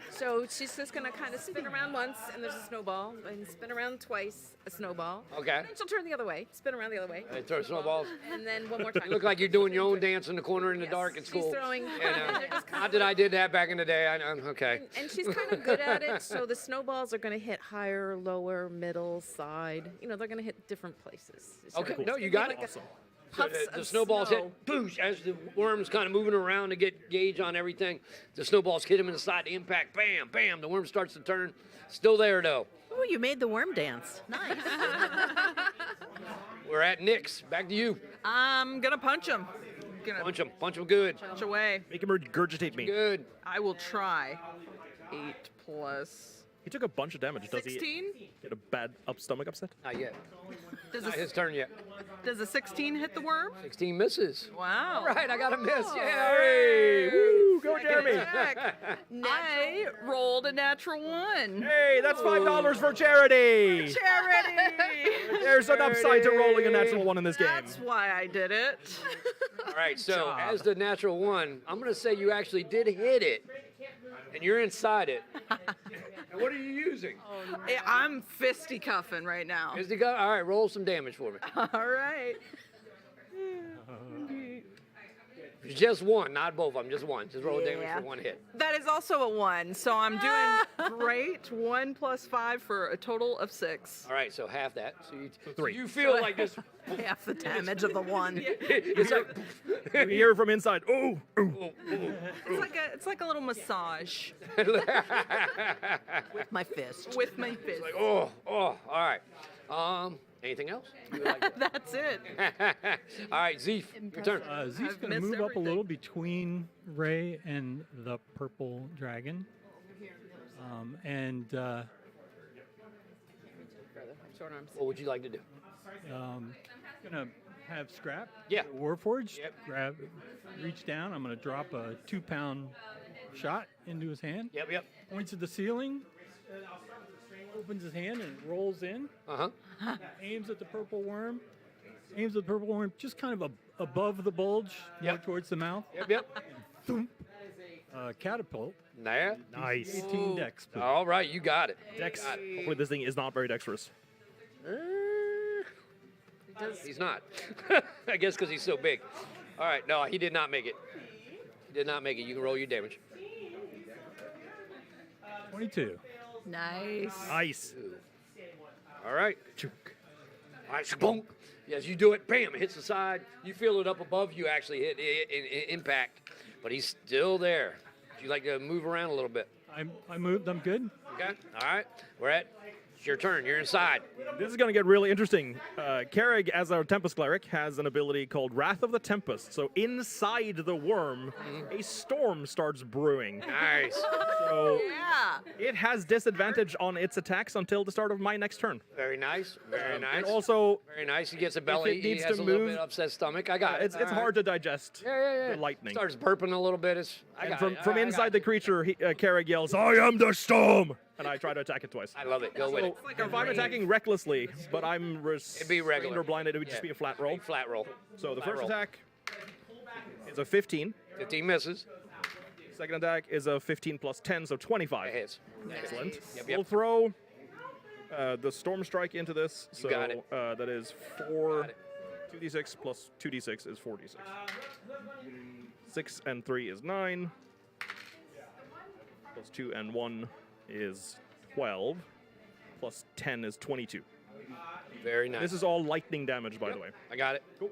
So she's just going to kind of spin around once, and there's a snowball, and spin around twice, a snowball. Okay. And then she'll turn the other way, spin around the other way. And throw snowballs. And then one more time. You look like you're doing your own dance in the corner in the dark at school. She's throwing. And, not that I did that back in the day. Okay. And she's kind of good at it, so the snowballs are going to hit higher, lower, middle, side. You know, they're going to hit different places. So Okay. it's No, gonna you be got like it. a So puffs the of snowballs snow. hit, boosh, as the worm's kind of moving around to get gauge on everything. The snowballs hit him in the side, the impact, bam, bam. The worm starts to turn. Still there, though. Ooh, you made the worm dance. Nice. We're at Nick's. Back to you. I'm gonna punch him. Punch him. Punch him good. Punch away. Make him regurgitate me. Good. I will try. 8 plus. He took a bunch of damage. Does 16? he get a bad stomach upset? Not yet. Does Not a, his turn yet. does a 16 hit the worm? 16 misses. Wow. All right, I got a miss. Oh. Yeah. Hey, woo, go Second Jeremy. attack. I rolled a natural 1. Hey, that's $5 for charity. Charity! There's an upside to rolling a natural 1 in this game. That's why I did it. All right, so as the natural 1, I'm going to say you actually did hit it, and you're inside it. And what are you using? I'm fisticuffing right now. All right, roll some damage for me. All right. Just 1, not both of them, just 1. Just roll damage Yeah. for 1 hit. That is also a 1, so I'm doing great. 1 plus 5 for a total of 6. All right, so half that. So you, 3. you feel like this. Half the damage of the 1. It's like You hear from inside. Oh, It's like a little massage With my fist. with my fist. like, oh, all right. Anything else? You like That's it. all right, Zeef, your turn. Zeef's I've going to missed move up a everything. little between Ray and the purple dragon. Short arms. What would you like to do? Going to have Scrap, Yeah. Warforged, Yep. reach down. I'm going to drop a 2-pound shot into his hand. Yep. Points at the ceiling, opens his hand and rolls in. Aims at the purple worm. Just kind of above the bulge, more towards the mouth. Yep. Thump. Catapult. Nah. nice. 18 dex. please. All right, you got it. Dex. Hopefully this thing is not very dexterous. He's not. I guess because he's so big. All right, no, he did not make it. He did not make it. You can roll your damage. 22. Nice. Nice. All right. All right, bonk. As you do it, bam, it hits the side. You feel it up above you actually hit impact, but he's still there. Would you like to move around a little bit? I moved. I'm good. Okay. All right. It's your turn. You're inside. This is going to get really interesting. Carrig, as our Tempest Cleric, has an ability called Wrath of the Tempest. So inside the worm, a storm starts brewing. Nice. So Yeah. it has disadvantage on its attacks until the start of my next turn. Very nice. Very nice. And also, very nice. He gets a belly. it needs He has to a little move- bit upset stomach. I got it. It's hard to digest. Yeah. The lightning. Starts burping a little bit. From inside the creature, Carrig yells, "I am the storm!" And I try to attack it twice. I love it. Go with it. If I'm attacking recklessly, but I'm It'd be regular. restrained or blinded, it would just be a flat roll. Flat roll. So the Flat first roll. attack is a 15. 15 misses. Second attack is a 15 plus 10, so 25. That hits. Excellent. Yep. We'll throw the Storm Strike into this. So got it. That is 4 2d6 plus 2d6 is 4d6. 6 and 3 is 9. Plus 2 and 1 is 12. Plus 10 is 22. Very nice. This is all lightning damage, by the way. I got it. Cool.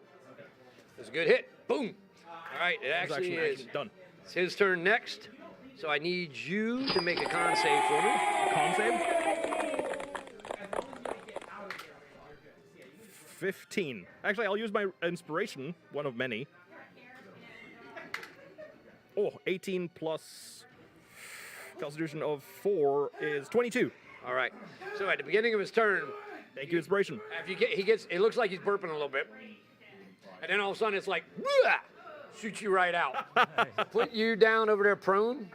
It's a good hit. Boom. All right, it actually is. Done. It's his turn next. So I need you to make a con save for me. A con save? 15. Actually, I'll use my inspiration, one of many. Oh, 18 plus Constitution of 4 is 22. All right. So at the beginning of his turn, thank you, inspiration. After he gets, it looks like he's burping a little bit, and then all of a sudden it's like, shoots you right out. Put you down over there prone.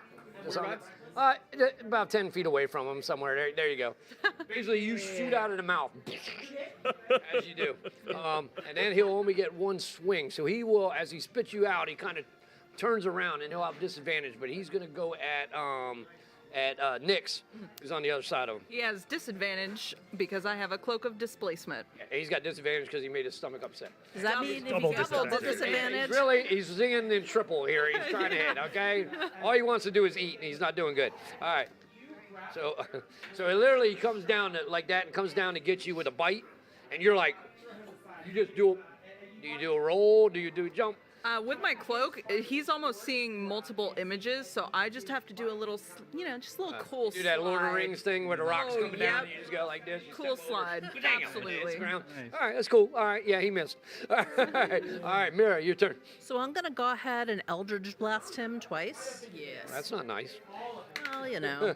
About 10 feet away from him, somewhere. There you go. Basically, you shoot out of the mouth, as you do. And then he'll only get one swing. So he will, as he spits you out, he kind of turns around, and he'll have disadvantage, but he's going to go at Nyx, who's on the other side of him. He has disadvantage because I have a cloak of displacement. Yeah, he's got disadvantage because he made his stomach upset. Does that mean if he's double disadvantage? He's singing in triple here. He's trying to hit, okay? All he wants to do is eat, and he's not doing good. All right. So it literally comes down to, like that and comes down to get you with a bite, and you're like, you just do you do a roll? Do you do a jump? With my cloak, he's almost seeing multiple images, so I just have to do a little, just a little cool slide. Do that Lord of the Rings thing where the rocks coming down yep. and you just go like this. Cool slide. Absolutely. All right, that's cool. All right, yeah, he missed. All right, Mira, your turn. So I'm going to go ahead and Eldritch Blast him twice. Yes. That's not nice. Well, you know.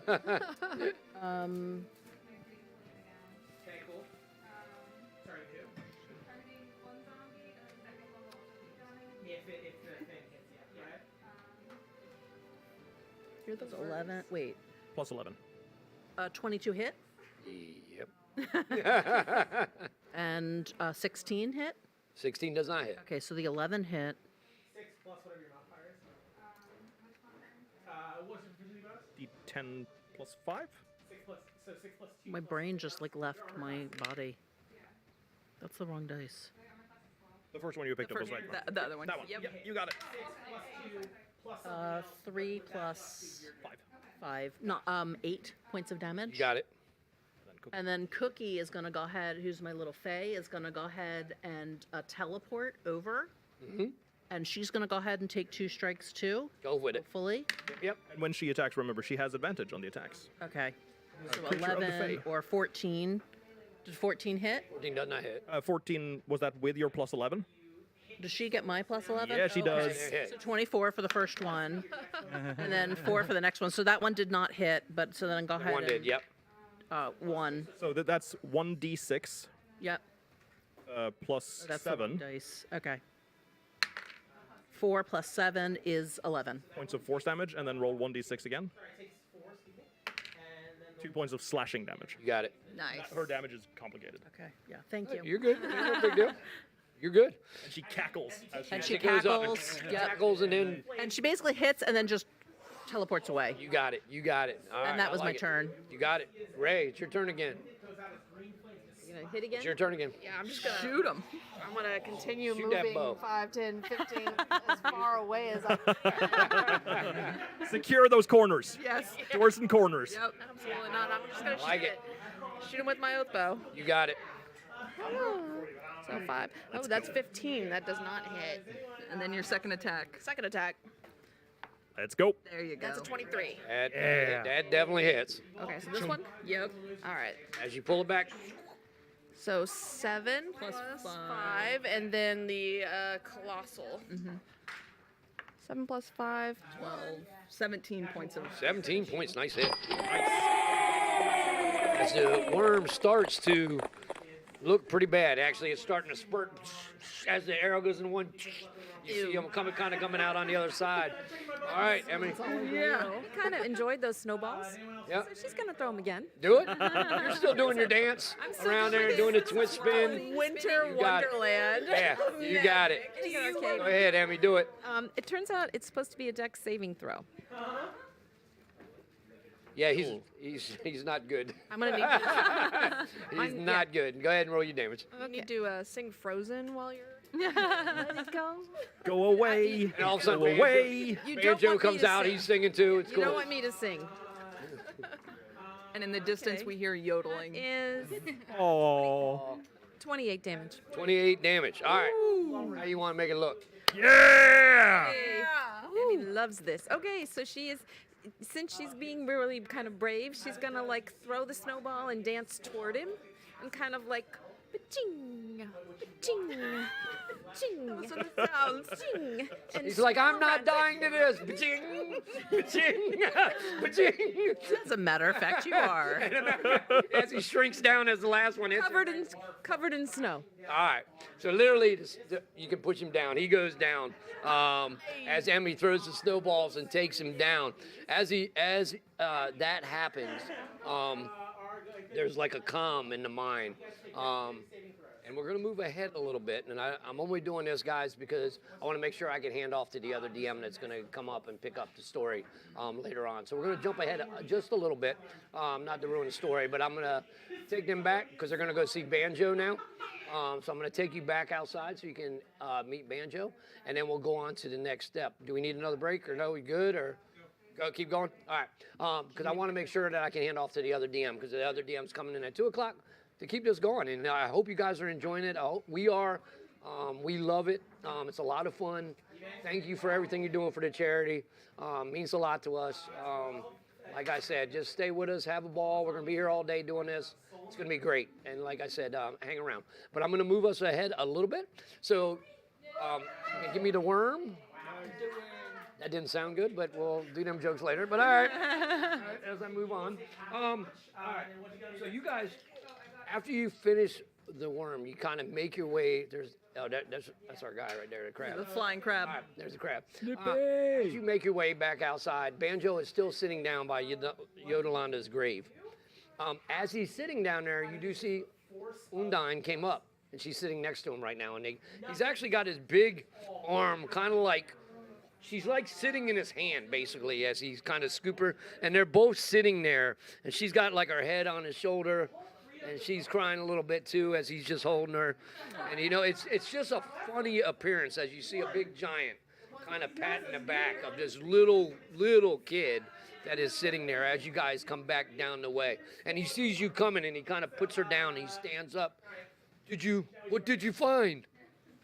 Here those 11. Wait. Plus 11. 22 hit. Yep. And 16 hit. 16 does not hit. Okay, so the 11 hit. 6 plus whatever your modifier is. What's your proficiency bonus? D10 plus 5? 6 plus 2. My brain just like left my body. That's the wrong dice. The first one you picked up was right. The other one. That one. Yep, you got it. 3 plus 5. No, 8 points of damage. You got it. And then Cookie is going to go ahead, who's my little fae, is going to go ahead and teleport over. Mm-hmm. And she's going to go ahead and take 2 strikes too. Go with it. Hopefully. Yep. And when she attacks, remember, she has advantage on the attacks. Okay. So Creature of the 11 Fae. or 14. Did 14 hit? 14 does not hit. 14, was that with your plus 11? Does she get my plus 11? Yeah, she does. So 24 for the first one, and then 4 for the next one. So that one did not hit, but so then go ahead. One did, yep. 1. So that's 1d6 Yep. plus That's the 7 dice. Okay. 4 plus 7 is 11. points of force damage, and then roll 1d6 again. 2 points of slashing damage. You got it. Nice. Her damage is complicated. Okay. Yeah. Thank you. You're good. No big deal. You're good. And she cackles. And she goes up and cackles. Yep. cackles and then And she basically hits and then just teleports away. you got it. You got it. All right, And that I was my like it. turn. You got it. Ray, it's your turn again. You gonna hit again? It's your turn again. Yeah, I'm just gonna shoot him. I'm gonna continue Shoot that moving bow. 5, 10, 15 as far away as I Secure those corners. Yes. Doors and corners. Yep, absolutely not. I'm just gonna Like shoot it. Shoot him with my oath bow. You got it. So 5. Oh, that's 15. That does not hit. And then your second attack. Second attack. Let's go. There you go. That's a 23. That definitely hits. Okay, so this one? Yep. All right. As you pull it back, So 7 plus 5, and then the colossal. 7 plus 5. 12. 17 points of 17 points. Nice hit. As the worm starts to look pretty bad, actually, it's starting to spurt. As the arrow goes in one, you see him coming out on the other side. All right, Emily. Yeah. I kind of enjoyed those snowballs. Yep. So she's going to throw them again. Do it. You're still doing your dance I'm still around there, doing the twist spin. Winter You got it. Wonderland. Yeah, you got it. Go ahead, Emmy, do it. It turns out it's supposed to be a dex saving throw. Yeah, he's not good. I'm gonna need He's not good. Go ahead and roll your damage. You need to sing Frozen while you're. Let it go. Go away. And all of a sudden, Go away. You don't Banjo want me comes to out. sing. He's singing too. It's You cool. don't want me to sing. And in the distance, we hear yodeling. Is Oh. 28 damage. 28 damage. All right. How you want to make it look? Yeah. Emmy loves this. Okay, so she is, since she's being really kind of brave, she's gonna like throw the snowball and dance toward him, and kind of like, ba-ching, ba-ching, ba-ching. Those are the sounds. Ching. And He's like, I'm not dying to this. Ba-ching, ba-ching, ba-ching. As a matter of fact, you are. As he shrinks down as the last one hits him. covered in snow. All right. So literally, you can push him down. He goes down as Emmy throws the snowballs and takes him down. As that happens, there's like a calm in the mind. And we're going to move ahead a little bit. And I'm only doing this, guys, because I want to make sure I can hand off to the other DM that's going to come up and pick up the story later on. So we're going to jump ahead just a little bit, not to ruin the story, but I'm going to take them back because they're going to go see Banjo now. So I'm going to take you back outside so you can meet Banjo, and then we'll go on to the next step. Do we need another break, or no, we good, or keep going? All right, because I want to make sure that I can hand off to the other DM, because the other DM's coming in at 2 o'clock to keep this going, and I hope you guys are enjoying it. I hope we are. We love it. It's a lot of fun. Thank you for everything you're doing for the charity. Means a lot to us. Like I said, just stay with us, have a ball. We're going to be here all day doing this. It's going to be great. And like I said, hang around. But I'm going to move us ahead a little bit. So give me the worm. That didn't sound good, but we'll do them jokes later. But all right, as I move on. All right, so you guys, after you finish the worm, you kind of make your way. That's our guy right there, the crab. The flying crab. All right, there's the crab. As you make your way back outside, Banjo is still sitting down by Yodelanda's grave. As he's sitting down there, you do see Undine came up, and she's sitting next to him right now. And he's actually got his big arm, kind of like, she's like sitting in his hand, basically, as he's kind of scoop her. And they're both sitting there, and she's got like her head on his shoulder, and she's crying a little bit too as he's just holding her. And it's just a funny appearance as you see a big giant kind of patting the back of this little kid that is sitting there as you guys come back down the way. And he sees you coming, and he kind of puts her down. He stands up. What did you find?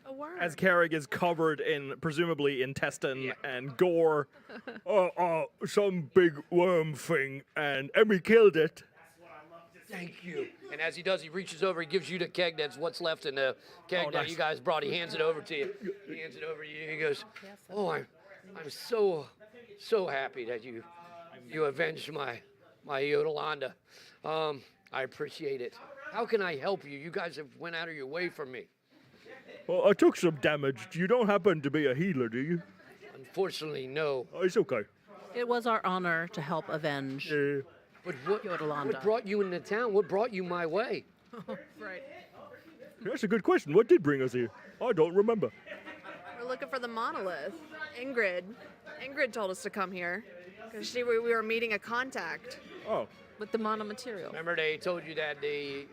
A worm. As Carrig is covered in presumably intestine and gore. Some big worm thing, and Emmy killed it. Thank you. And as he does, he reaches over, he gives you the keg that's what's left in the keg that you guys brought. He hands it over to you. He hands it over to you. He goes, I'm so happy that you avenged my Yodelanda. I appreciate it. How can I help you? You guys have went out of your way for me. Well, I took some damage. You don't happen to be a healer, do you? Unfortunately, no. Oh, it's okay. It was our honor to help avenge But what Yodelanda. brought you into town? What brought you my way? Right. That's a good question. What did bring us here? I don't remember. We're looking for the monolith. Ingrid told us to come here because we were meeting a contact. Oh. With the monomaterial. Remember they told you that the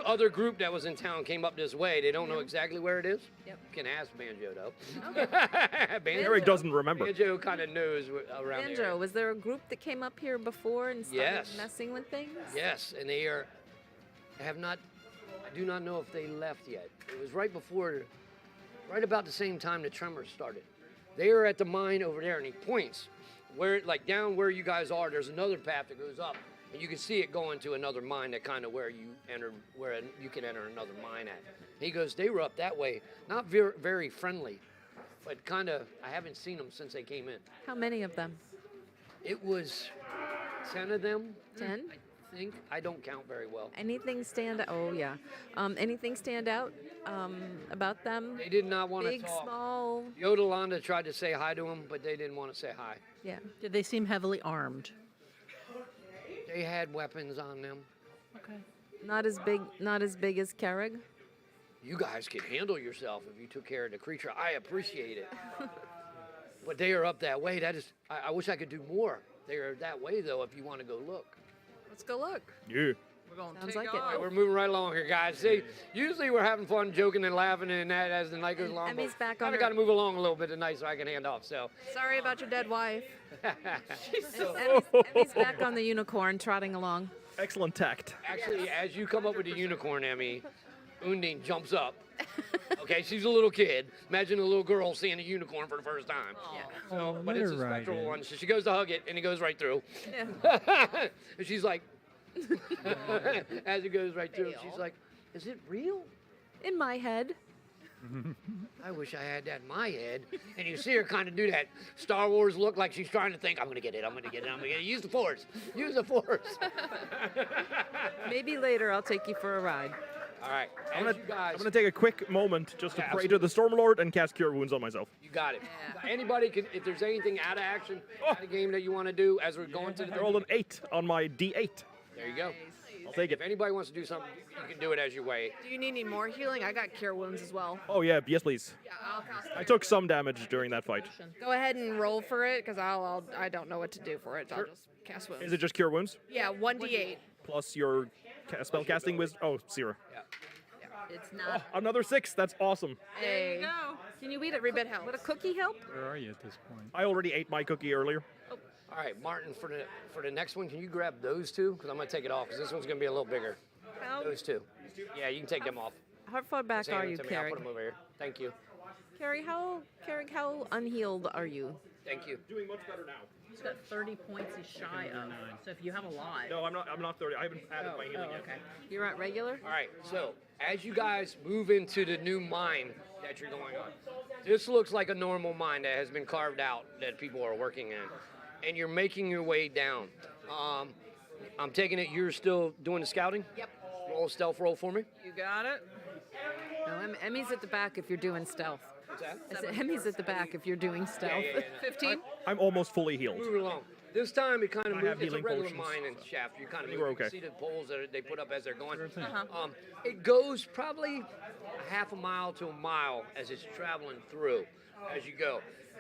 other group that was in town came up this way. They don't know exactly where it is? Yep. You can ask Banjo, though. Okay. Banjo doesn't remember. Banjo kind of knows around Banjo, here. was there a group that came up here before and started Yes. messing with things? Yes, and they do not know if they left yet. It was right about the same time the tremors started. They are at the mine over there, and he points down where you guys are. There's another path that goes up. And you can see it going to another mine that kind of where you can enter another mine at. He goes, they were up that way, not very, very friendly, but kind of, I haven't seen them since they came in. How many of them? It was 10 of them. 10? I think. I don't count very well. Anything stand out? Oh, yeah. Anything stand out about them? They did not want to Big, talk. small? Yodelanda tried to say hi to him, but they didn't want to say hi. Yeah. Did they seem heavily armed? They had weapons on them. Okay. Not as big as Carrig? You guys can handle yourself if you took care of the creature. I appreciate it. But they are up that way. I wish I could do more. They're that way though. If you want to go look. Let's go look. Yeah. We're going to Sounds take like it. off. We're moving right along here, guys. See, usually we're having fun, joking and laughing, and that as the night goes along. Emmy's back Kind on of got to move along a little bit tonight so I can hand off. So. Sorry about your dead wife. Emmy's back on the unicorn, trotting along. Excellent tact. Actually, as you come up with the unicorn, Emmy, Undine jumps up. Okay, she's a little kid. Imagine a little girl seeing a unicorn for the first time. So, but it's a spectral one. So she goes to hug it, and it goes right through. Yeah. And she's like, as it goes right through, she's like, is it real? In my head. I wish I had that in my head. And you see her kind of do that Star Wars look like she's trying to think, I'm going to get it, I'm going to get it, I'm going to get it. Use the Force. Use the Force. Maybe later I'll take you for a ride. All right. I'm As you guys, gonna take a quick moment just to Yeah, pray to the Stormlord and cast Cure Wounds on myself. you got it. Anybody can, if there's anything out of action, out of game that you want to do as we're going to the... I rolled an 8 on my D8. There you go. I'll take it. If anybody wants to do something, you can do it as you way. Do you need any more healing? I got cure wounds as well. Oh yeah, yes please. Yeah, I'll cast I took some damage during that fight. Go ahead and roll for it, because I don't know what to do for it. I'll just cast wounds. Is it just Cure Wounds? Yeah, 1d8. Plus your spell casting wisdom? Oh, 0. It's not. Oh, another 6. That's awesome. There you go. Can you eat Every bit helps. Would a cookie help? Where are you at this point? I already ate my cookie earlier. All right, Martin, for the next one, can you grab those two? Because I'm going to take it off, because this one's going to be a little bigger. Those two. Yeah, you can take them off. How far back Just hand are them you, to me. I'll Carrie? put them over here. Thank you. Carrie, how unhealed are you? Thank you. Doing much better now. He's got 30 points he's shy of. So if you have a lot. No, I'm not 30. I haven't added my healing yet. Okay. You're at regular? All right, so as you guys move into the new mine that you're going on, this looks like a normal mine that has been carved out that people are working in, and you're making your way down. I'm taking it you're still doing the scouting? Yep. Roll a stealth roll for me. You got it? No, Emmy's at the back if you're doing stealth. What's that? I said Emmy's at the back if you're doing stealth. no. 15? I'm almost fully healed. Moving along. This time it kind of I moves. have It's a healing regular potions. mine and shaft. You kind of You move. were You can okay. see the poles that they put up as they're going. Uh-huh. It goes probably a half a mile to a mile as it's traveling through as you go.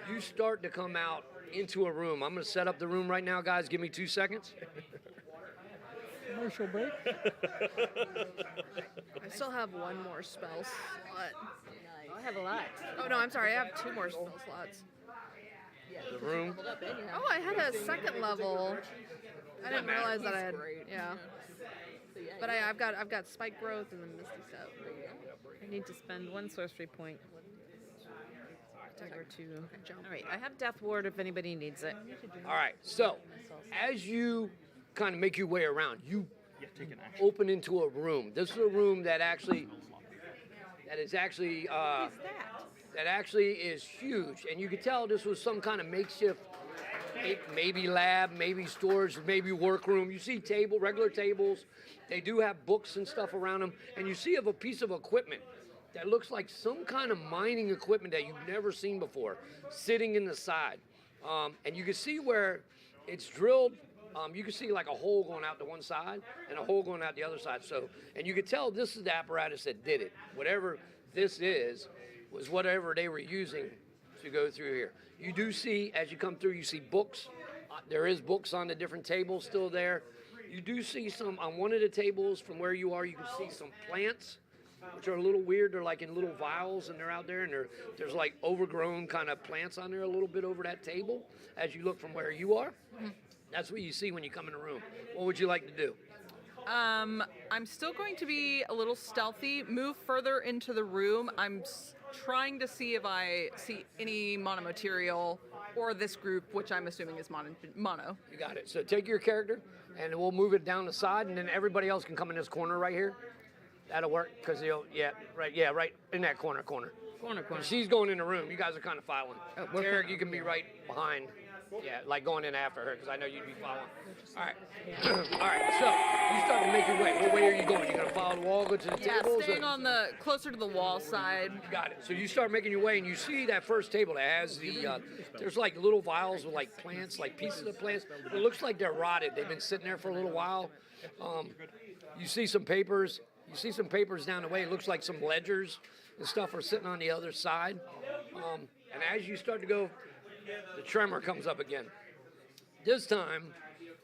You start to come out into a room. I'm going to set up the room right now, guys. Give me 2 seconds. Commercial break. I still have one more spell slot. I have a lot. Oh, no, I'm sorry. I have 2 more spell slots. The room. Oh, I had a second level. I didn't realize that I had. Yeah. But I've got spike growth and then misty step. I need to spend 1 sorcery point. Or 2. All right, I have Death Ward if anybody needs it. All right. So as you kind of make your way around, you open into a room. This is a room that actually is huge, and you could tell this was some kind of makeshift, maybe lab, maybe storage, maybe workroom. You see regular tables. They do have books and stuff around them, and you see a piece of equipment that looks like some kind of mining equipment that you've never seen before, sitting in the side, and you can see where it's drilled. You can see like a hole going out to one side and a hole going out the other side. So, and you could tell this is the apparatus that did it. Whatever this is, was whatever they were using to go through here. You do see, as you come through, you see books. There is books on the different tables still there. You do see some, on one of the tables from where you are, you can see some plants, which are a little weird. They're like in little vials, and they're out there, and there's like overgrown kind of plants on there a little bit over that table as you look from where you are. That's what you see when you come in the room. What would you like to do? I'm still going to be a little stealthy, move further into the room. I'm trying to see if I see any monomaterial or this group, which I'm assuming is mono. You got it. So take your character, and we'll move it down the side, and then everybody else can come in this corner right here. That'll work, because right in that corner. Corner. She's going in the room. You guys are kind of following. Oh, Eric, you can be right behind. Yeah, like going in after her, because I know you'd be following. All right. All right, so you start to make your way. What way are you going? You going to follow the wall, go to the tables? Staying on the closer to the wall side. You got it. So you start making your way, and you see that first table that has the, there's like little vials with like plants, like pieces of plants. It looks like they're rotted. They've been sitting there for a little while. You see some papers. You see some papers down the way. It looks like some ledgers and stuff are sitting on the other side. And as you start to go, the tremor comes up again. This time,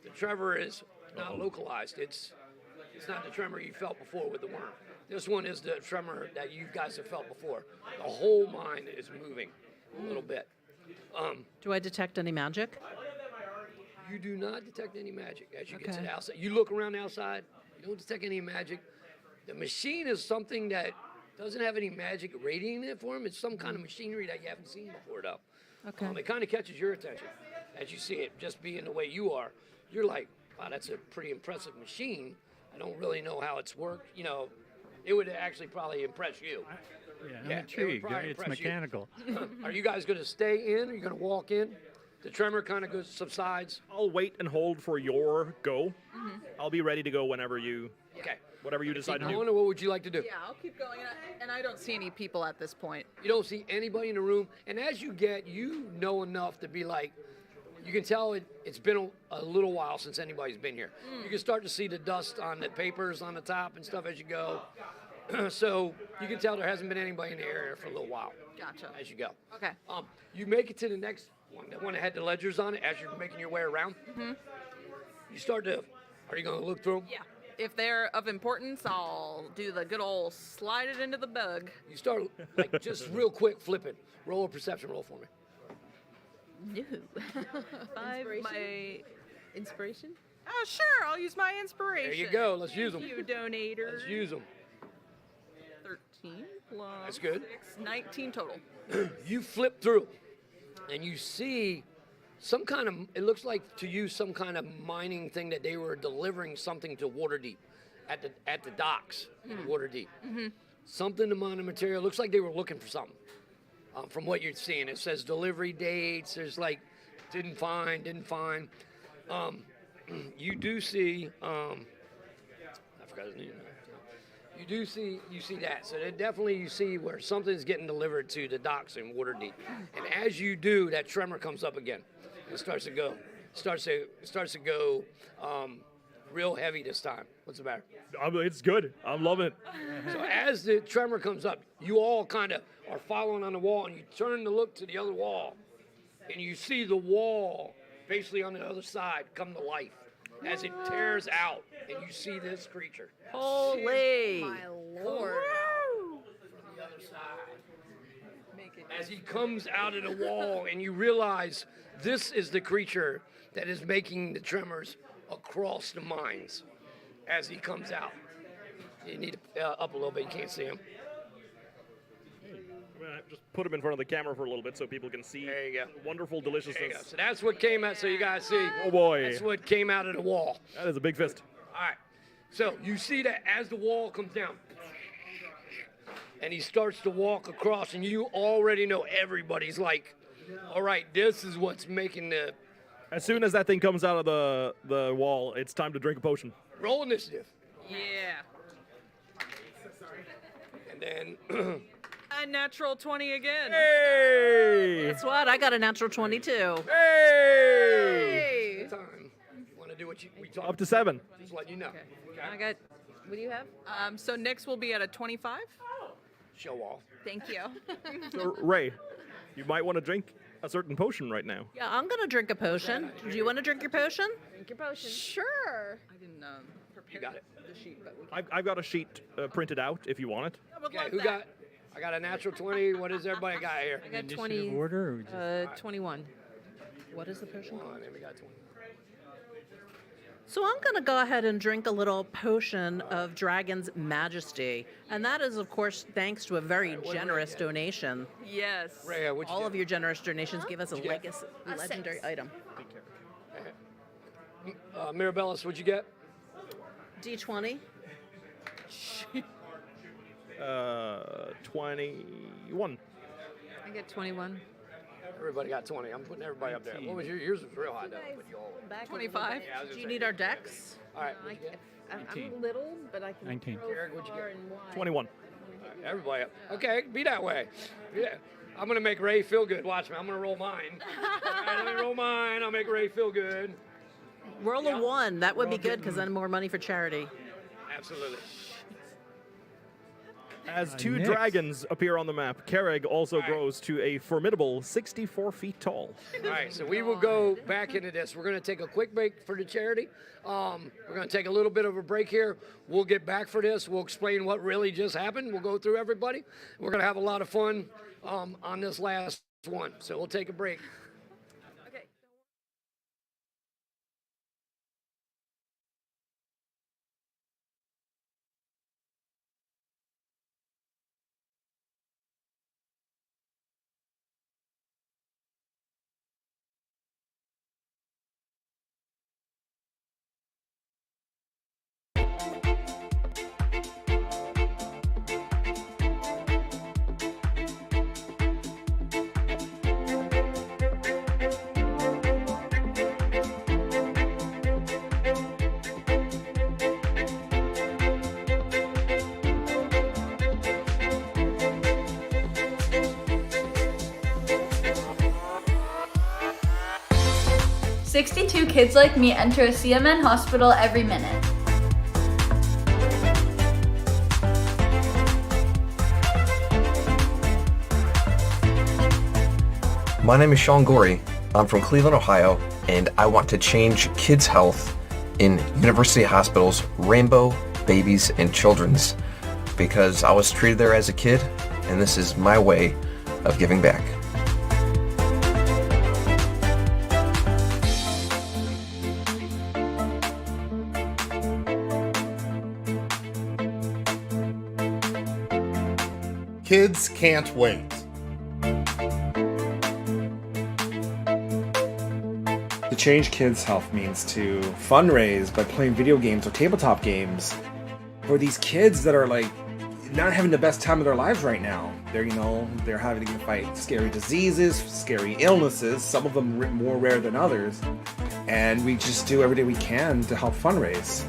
the tremor is not localized. It's not the tremor you felt before with the worm. This one is the tremor that you guys have felt before. The whole mind is moving a little bit. Do I detect any magic? You do not detect any magic as you get to the outside. You look around the outside, you don't detect any magic. The machine is something that doesn't have any magic radiating in it for him. It's some kind of machinery that you haven't seen before, though. Okay. It kind of catches your attention as you see it, just being the way you are. You're like, wow, that's a pretty impressive machine. I don't really know how it's worked. You know, it would actually probably impress you. Yeah, I'm it would intrigued. probably It's impress you. mechanical. Are you guys going to stay in? Are you going to walk in? The tremor kind of subsides. I'll wait and hold for your go. I'll be ready to go whenever you. Okay. Whatever you decide to do. What would you like to do? Yeah, I'll keep going. And I don't see any people at this point. You don't see anybody in the room, and as you know enough to be like, you can tell it's been a little while since anybody's been here. You can start to see the dust on the papers on the top and stuff as you go. So you can tell there hasn't been anybody in the area for a little while. Gotcha. As you go. Okay. You make it to the next one, the one that had the ledgers on it as you're making your way around. You start to, are you going to look through them? Yeah. If they're of importance, I'll do the good old slide it into the bug. You start like just real quick flipping. Roll a perception roll for me. No. 5, my inspiration? Oh, sure. I'll use my inspiration. There you go. Let's use them. Thank you, donator. Let's use them. 13 plus That's good. 6, 19 total. You flip through, and you see some kind of, it looks like to you some kind of mining thing that they were delivering something to Waterdeep at the docks in Waterdeep. Something to Monomaterial. Looks like they were looking for something. From what you're seeing, it says delivery dates. There's like didn't find. You do see. I forgot his name. You see that. So definitely you see where something's getting delivered to the docks in Waterdeep. And as you do, that tremor comes up again. It starts to go real heavy this time. What's the matter? It's good. I'm loving it. So as the tremor comes up, you all kind of are following on the wall, and you turn to look to the other wall, and you see the wall basically on the other side come to life as it tears out, and you see this creature. Holy! My lord! From the other side. As he comes out of the wall, and you realize this is the creature that is making the tremors across the mines as he comes out. You need to up a little bit. You can't see him. I'm gonna just put him in front of the camera for a little bit so people can see There you go. the wonderful There you deliciousness. go. So that's what came out. So you guys see. Oh boy. That's what came out of the wall. That is a big fist. All right. So you see that as the wall comes down, and he starts to walk across, and you already know everybody's like, all right, this is what's making the As soon as that thing comes out of the wall, it's time to drink a potion. roll initiative. Yeah. And then A natural 20 again. Hey! Guess what? I got a natural 22. Hey! Time. You want to do what we talked Up to 7. Just let you know. I got. What do you have? So next we'll be at a 25. Show off. Thank you. So, Ray, you might want to drink a certain potion right now. Yeah, I'm going to drink a potion. Do you want to drink your potion? Drink your potion. Sure. I didn't prepare You got it. the sheet, but we I've got a sheet printed out if you want it. Okay, who got? I got a natural 20. What does everybody got here? I got 20. Order or just... 21. What is the potion called? And we got 20. So I'm going to go ahead and drink a little potion of Dragon's Majesty. And that is, of course, thanks to a very generous donation. Yes. Rhea, what'd you All get? of your generous donations give us a What'd you legendary item. Mirabellis, what'd you get? D20. 21. I get 21. Everybody got 20. I'm putting everybody up there. What was yours? Was real high though. But you all. 25. Yeah, I was Do gonna you say. need our decks? All right. I'm little, but I can 19. throw Eric, what'd you far get? and wide. 21. Everybody up. Okay, be that way. Yeah. I'm gonna make Ray feel good. Watch me. I'm gonna roll mine. All right, let me roll mine. I'll make Ray feel good. Roll a 1. That would be good because then more money for charity. Absolutely. As two Nix. dragons appear on the map, Kerrig also grows to a formidable 64 feet tall. All right, so we will go back into this. We're going to take a quick break for the charity. We're going to take a little bit of a break here. We'll get back for this. We'll explain what really just happened. We'll go through everybody. We're going to have a lot of fun on this last one. So we'll take a break. "62 kids like me enter a CMN hospital every minute." My name is Sean Gorey. I'm from Cleveland, Ohio, and I want to change kids' health in university hospitals, Rainbow, Babies, and Children's, because I was treated there as a kid, and this is my way of giving back. Kids can't wait. To change kids' health means to fundraise by playing video games or tabletop games for these kids that are like not having the best time of their lives right now. They're having to fight scary diseases, scary illnesses, some of them more rare than others, and we just do everything we can to help fundraise.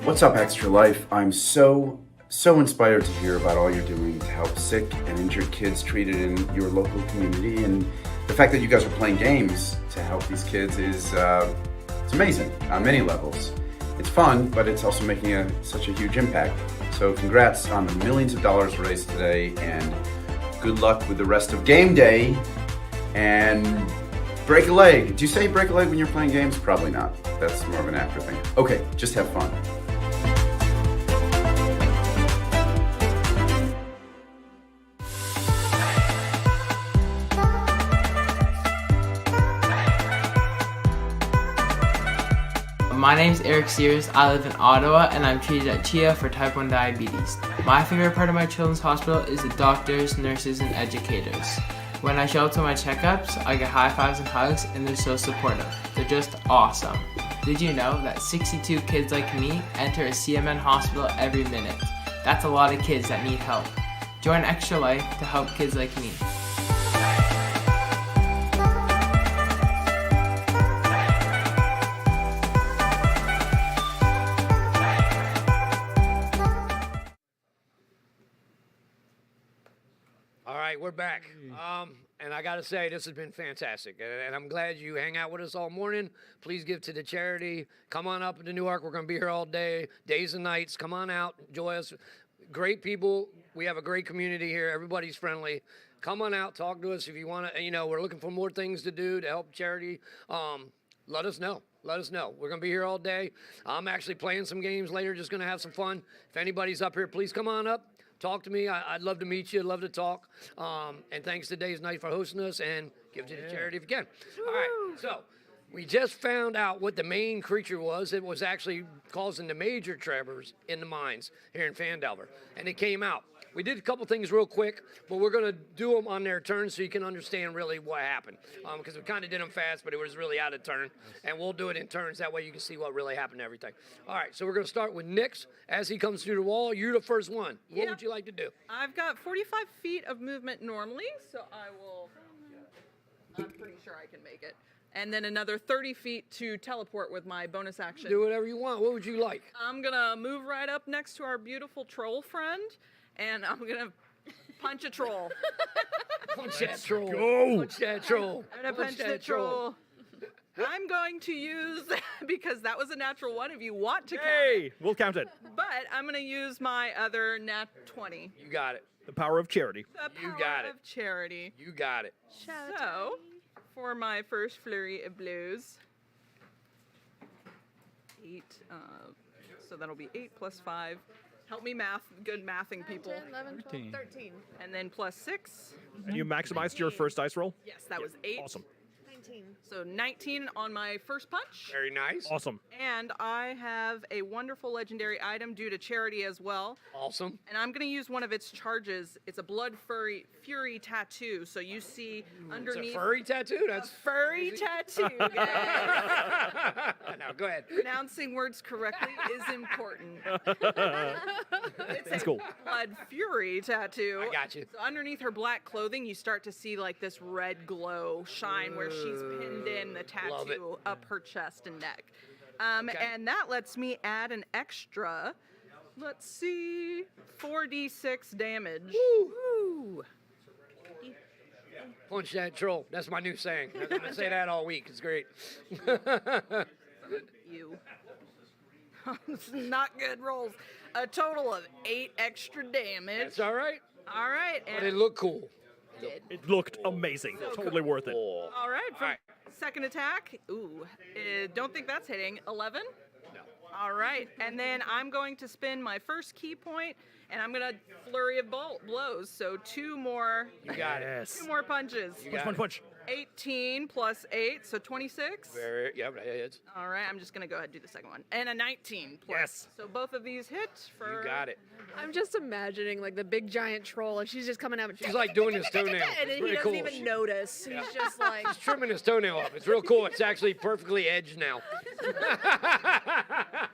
What's up, Extra Life? I'm so inspired to hear about all you're doing to help sick and injured kids treated in your local community, and the fact that you guys are playing games to help these kids is it's amazing on many levels. It's fun, but it's also making such a huge impact. So congrats on the millions of dollars raised today, and good luck with the rest of game day. And break a leg. Do you say break a leg when you're playing games? Probably not. That's more of an actor thing. Okay, just have fun. My name's Eric Sears. I live in Ottawa and I'm treated at Chia for type 1 diabetes. My favorite part of my children's hospital is the doctors, nurses, and educators. When I show up to my checkups, I get high fives and hugs, and they're so supportive. They're just awesome. Did you know that 62 kids like me enter a CMN hospital every minute? That's a lot of kids that need help. Join Extra Life to help kids like me. All right, we're back. And I got to say, this has been fantastic. And I'm glad you hang out with us all morning. Please give to the charity. Come on up to Newark. We're going to be here all day, days and nights. Come on out. Enjoy us. Great people. We have a great community here. Everybody's friendly. Come on out. Talk to us if you want to. We're looking for more things to do to help charity. Let us know. Let us know. We're going to be here all day. I'm actually playing some games later. Just going to have some fun. If anybody's up here, please come on up. Talk to me. I'd love to meet you. I'd love to talk. And thanks to Days Night for hosting us, and give to the charity if you can. All right, so we just found out what the main creature was. It was actually causing the major tremors in the mines here in Phandelver, and it came out. We did a couple things real quick, but we're going to do them on their turn so you can understand really what happened. Because we kind of did them fast, but it was really out of turn. And we'll do it in turns. That way you can see what really happened and everything. All right, so we're going to start with Nix. As he comes through the wall, you're the first one. What would you like to do? I've got 45 feet of movement normally, so I'm pretty sure I can make it. And then another 30 feet to teleport with my bonus action. Do whatever you want. What would you like? I'm going to move right up next to our beautiful troll friend, and I'm going to punch a troll. Punch that troll. go. Punch that troll. I'm gonna punch the troll. I'm going to use, because that was a natural one, if you want to count it. Hey, we'll count it. But I'm gonna use my other nat 20. You got it. The power of charity. The You power got it. of charity. You got it. So, for my first flurry of blows, 8, so that'll be 8 plus 5. Help me math, good mathing people. 10, 11, 12, 13. And then plus 6. And you maximized your first dice roll? Yes, that was 8. Awesome. 19. So 19 on my first punch. Very nice. Awesome. And I have a wonderful legendary item due to charity as well. Awesome. And I'm going to use one of its charges. It's a blood fury tattoo. So you see underneath. It's a furry tattoo? That's furry tattoo, guys. No, go ahead. Pronouncing words correctly is important. It's That's a cool. blood fury tattoo. I got you. So underneath her black clothing, you start to see like this red glow shine where she's pinned in the Love it. tattoo up her chest and neck. And that lets me add an extra, let's see, 4d6 damage. Woo! Punch that troll. That's my new saying. I'm going to say that all week. It's great. You. It's not good rolls. A total of 8 extra damage. That's all right. All right. But it looked cool. It looked amazing. Totally worth it. All right. For second attack. Ooh. Don't think that's hitting. 11? No. All right. And then I'm going to spend my first key point, and I'm going to flurry of blows. So 2 more. You got it. 2 more punches. Punch. 18 plus 8, so 26. Yeah, it's. All right, I'm just going to go ahead and do the second one. And a 19 plus. Yes. So both of these hit for... You got it. I'm just imagining like the big giant troll, and she's just coming out. She's like doing his toenail. And It's he pretty doesn't cool. even notice. He's just like. He's trimming his toenail up. It's real cool. It's actually perfectly edged now.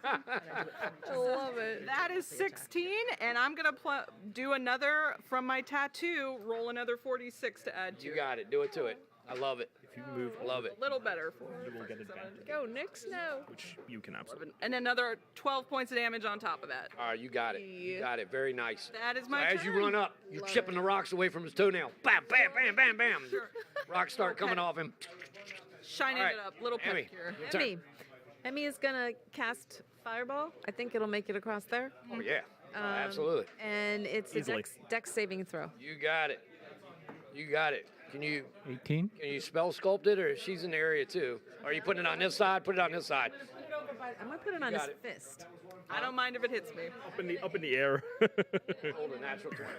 I love it. That is 16, and I'm going to do another from my tattoo, roll another 46 to add to You it. got it. Do it to it. I love it. If you move, I love it. A little better for you will get advantage, Go, Nick's no. which you can absolutely. and another 12 points of damage on top of that. All right, you got it. You got it. Very nice. That is So my as you turn. run up, you're chipping the rocks away from his toenail. Bam, bam, bam, bam, bam. Rocks start coming off him. Shining All right, it up, little Emmy, pedicure. your turn. Emmy is gonna cast Fireball. I think it'll make it across there. Oh, yeah. Absolutely. And it's Easily. a dex saving throw. You got it. You got it. Can you 18. spell sculpt it, or she's in the area too? Or are you putting it on this side? Put it on this side. I'm gonna put it on You his got it. fist. I don't mind if it hits me. Up in the air. Rolled a natural 20.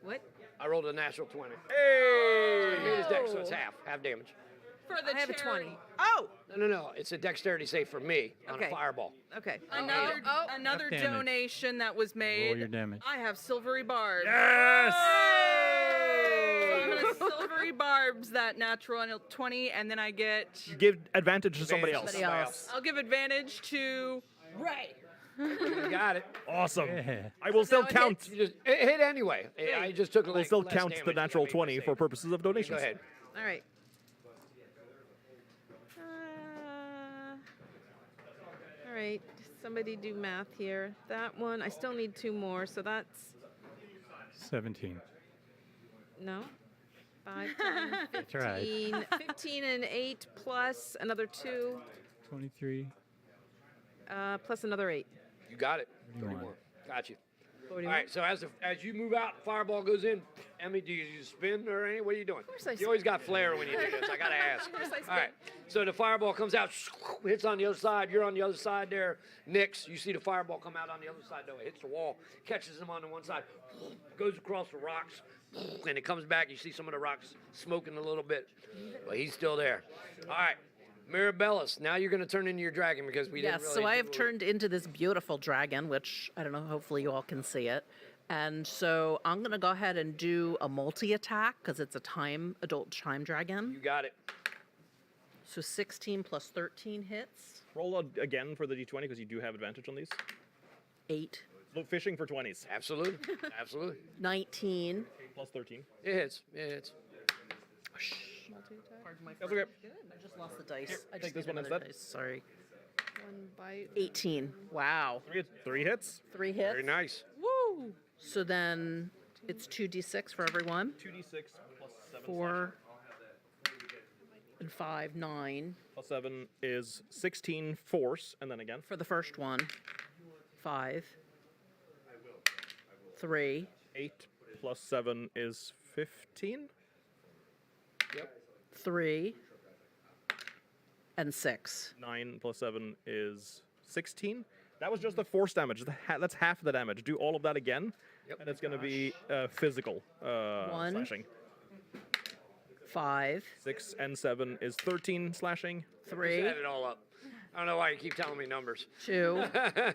What? I rolled a natural 20. Hey! I made his dex, so it's half damage. For the I have a charity. 20. Oh! No. It's a dexterity save for me on a Okay. fireball. Okay. Another Half damage. donation that was made. Roll your damage. I have silvery barbs. Yes! So I'm gonna silvery barbs that natural 20, and then I get. You give advantage to somebody else. Somebody else. I'll give advantage to Ray. You got it. Awesome. Yeah. I will still Now it count. You just it hit anyway. I just took a We'll little still less count the damage, natural I mean, 20 save. for purposes of Go donations. ahead. All right. All right. Somebody do math here. That one, I still need 2 more, so that's 17. no. 5, 10, That's right. 15, 15 and 8 plus another 2, 23. Oh, plus another 8. You got it. 31. 31. Got you. 41. All right, so as you move out, fireball goes in. Emmy, do you spin or anything? What are you doing? course I You always got flair when you do this. I got to ask. Of course I spin. All right, so the fireball comes out, hits on the other side. You're on the other side there. Nix, you see the fireball come out on the other side, though. It hits the wall, catches him on the one side, goes across the rocks, and it comes back. You see some of the rocks smoking a little bit, but he's still there. All right. Mirabellis, now you're going to turn into your dragon because we didn't Yes, really so I have do- turned into this beautiful dragon, which I don't know, hopefully you all can see it. And so I'm going to go ahead and do a multi-attack because it's a adult time dragon. You got it. So 16 plus 13 hits. Roll again for the d20 because you do have advantage on these. 8. Look, fishing for 20s. Absolutely. Absolutely. 19. Plus 13. It hits. It hits. Pardon my That's okay. I just lost the dice. I take just this need one another instead. dice. Sorry. 1 bite. 18. Wow. 3 hits. 3 hits. Very nice. Woo! So then It's 2d6 for everyone. 2d6 plus 7. 4 and 5, 9. Plus 7 is 16 force, and then again. For the first one, 5. 3. 8 plus 7 is 15. Yep. 3. And 6. 9 plus 7 is 16. That was just the force damage. That's half the damage. Do all of that again, and it's going to be physical 1. slashing. 5. 6 and 7 is 13 slashing. 3. Just add it all up. I don't know why you keep telling me numbers. 2.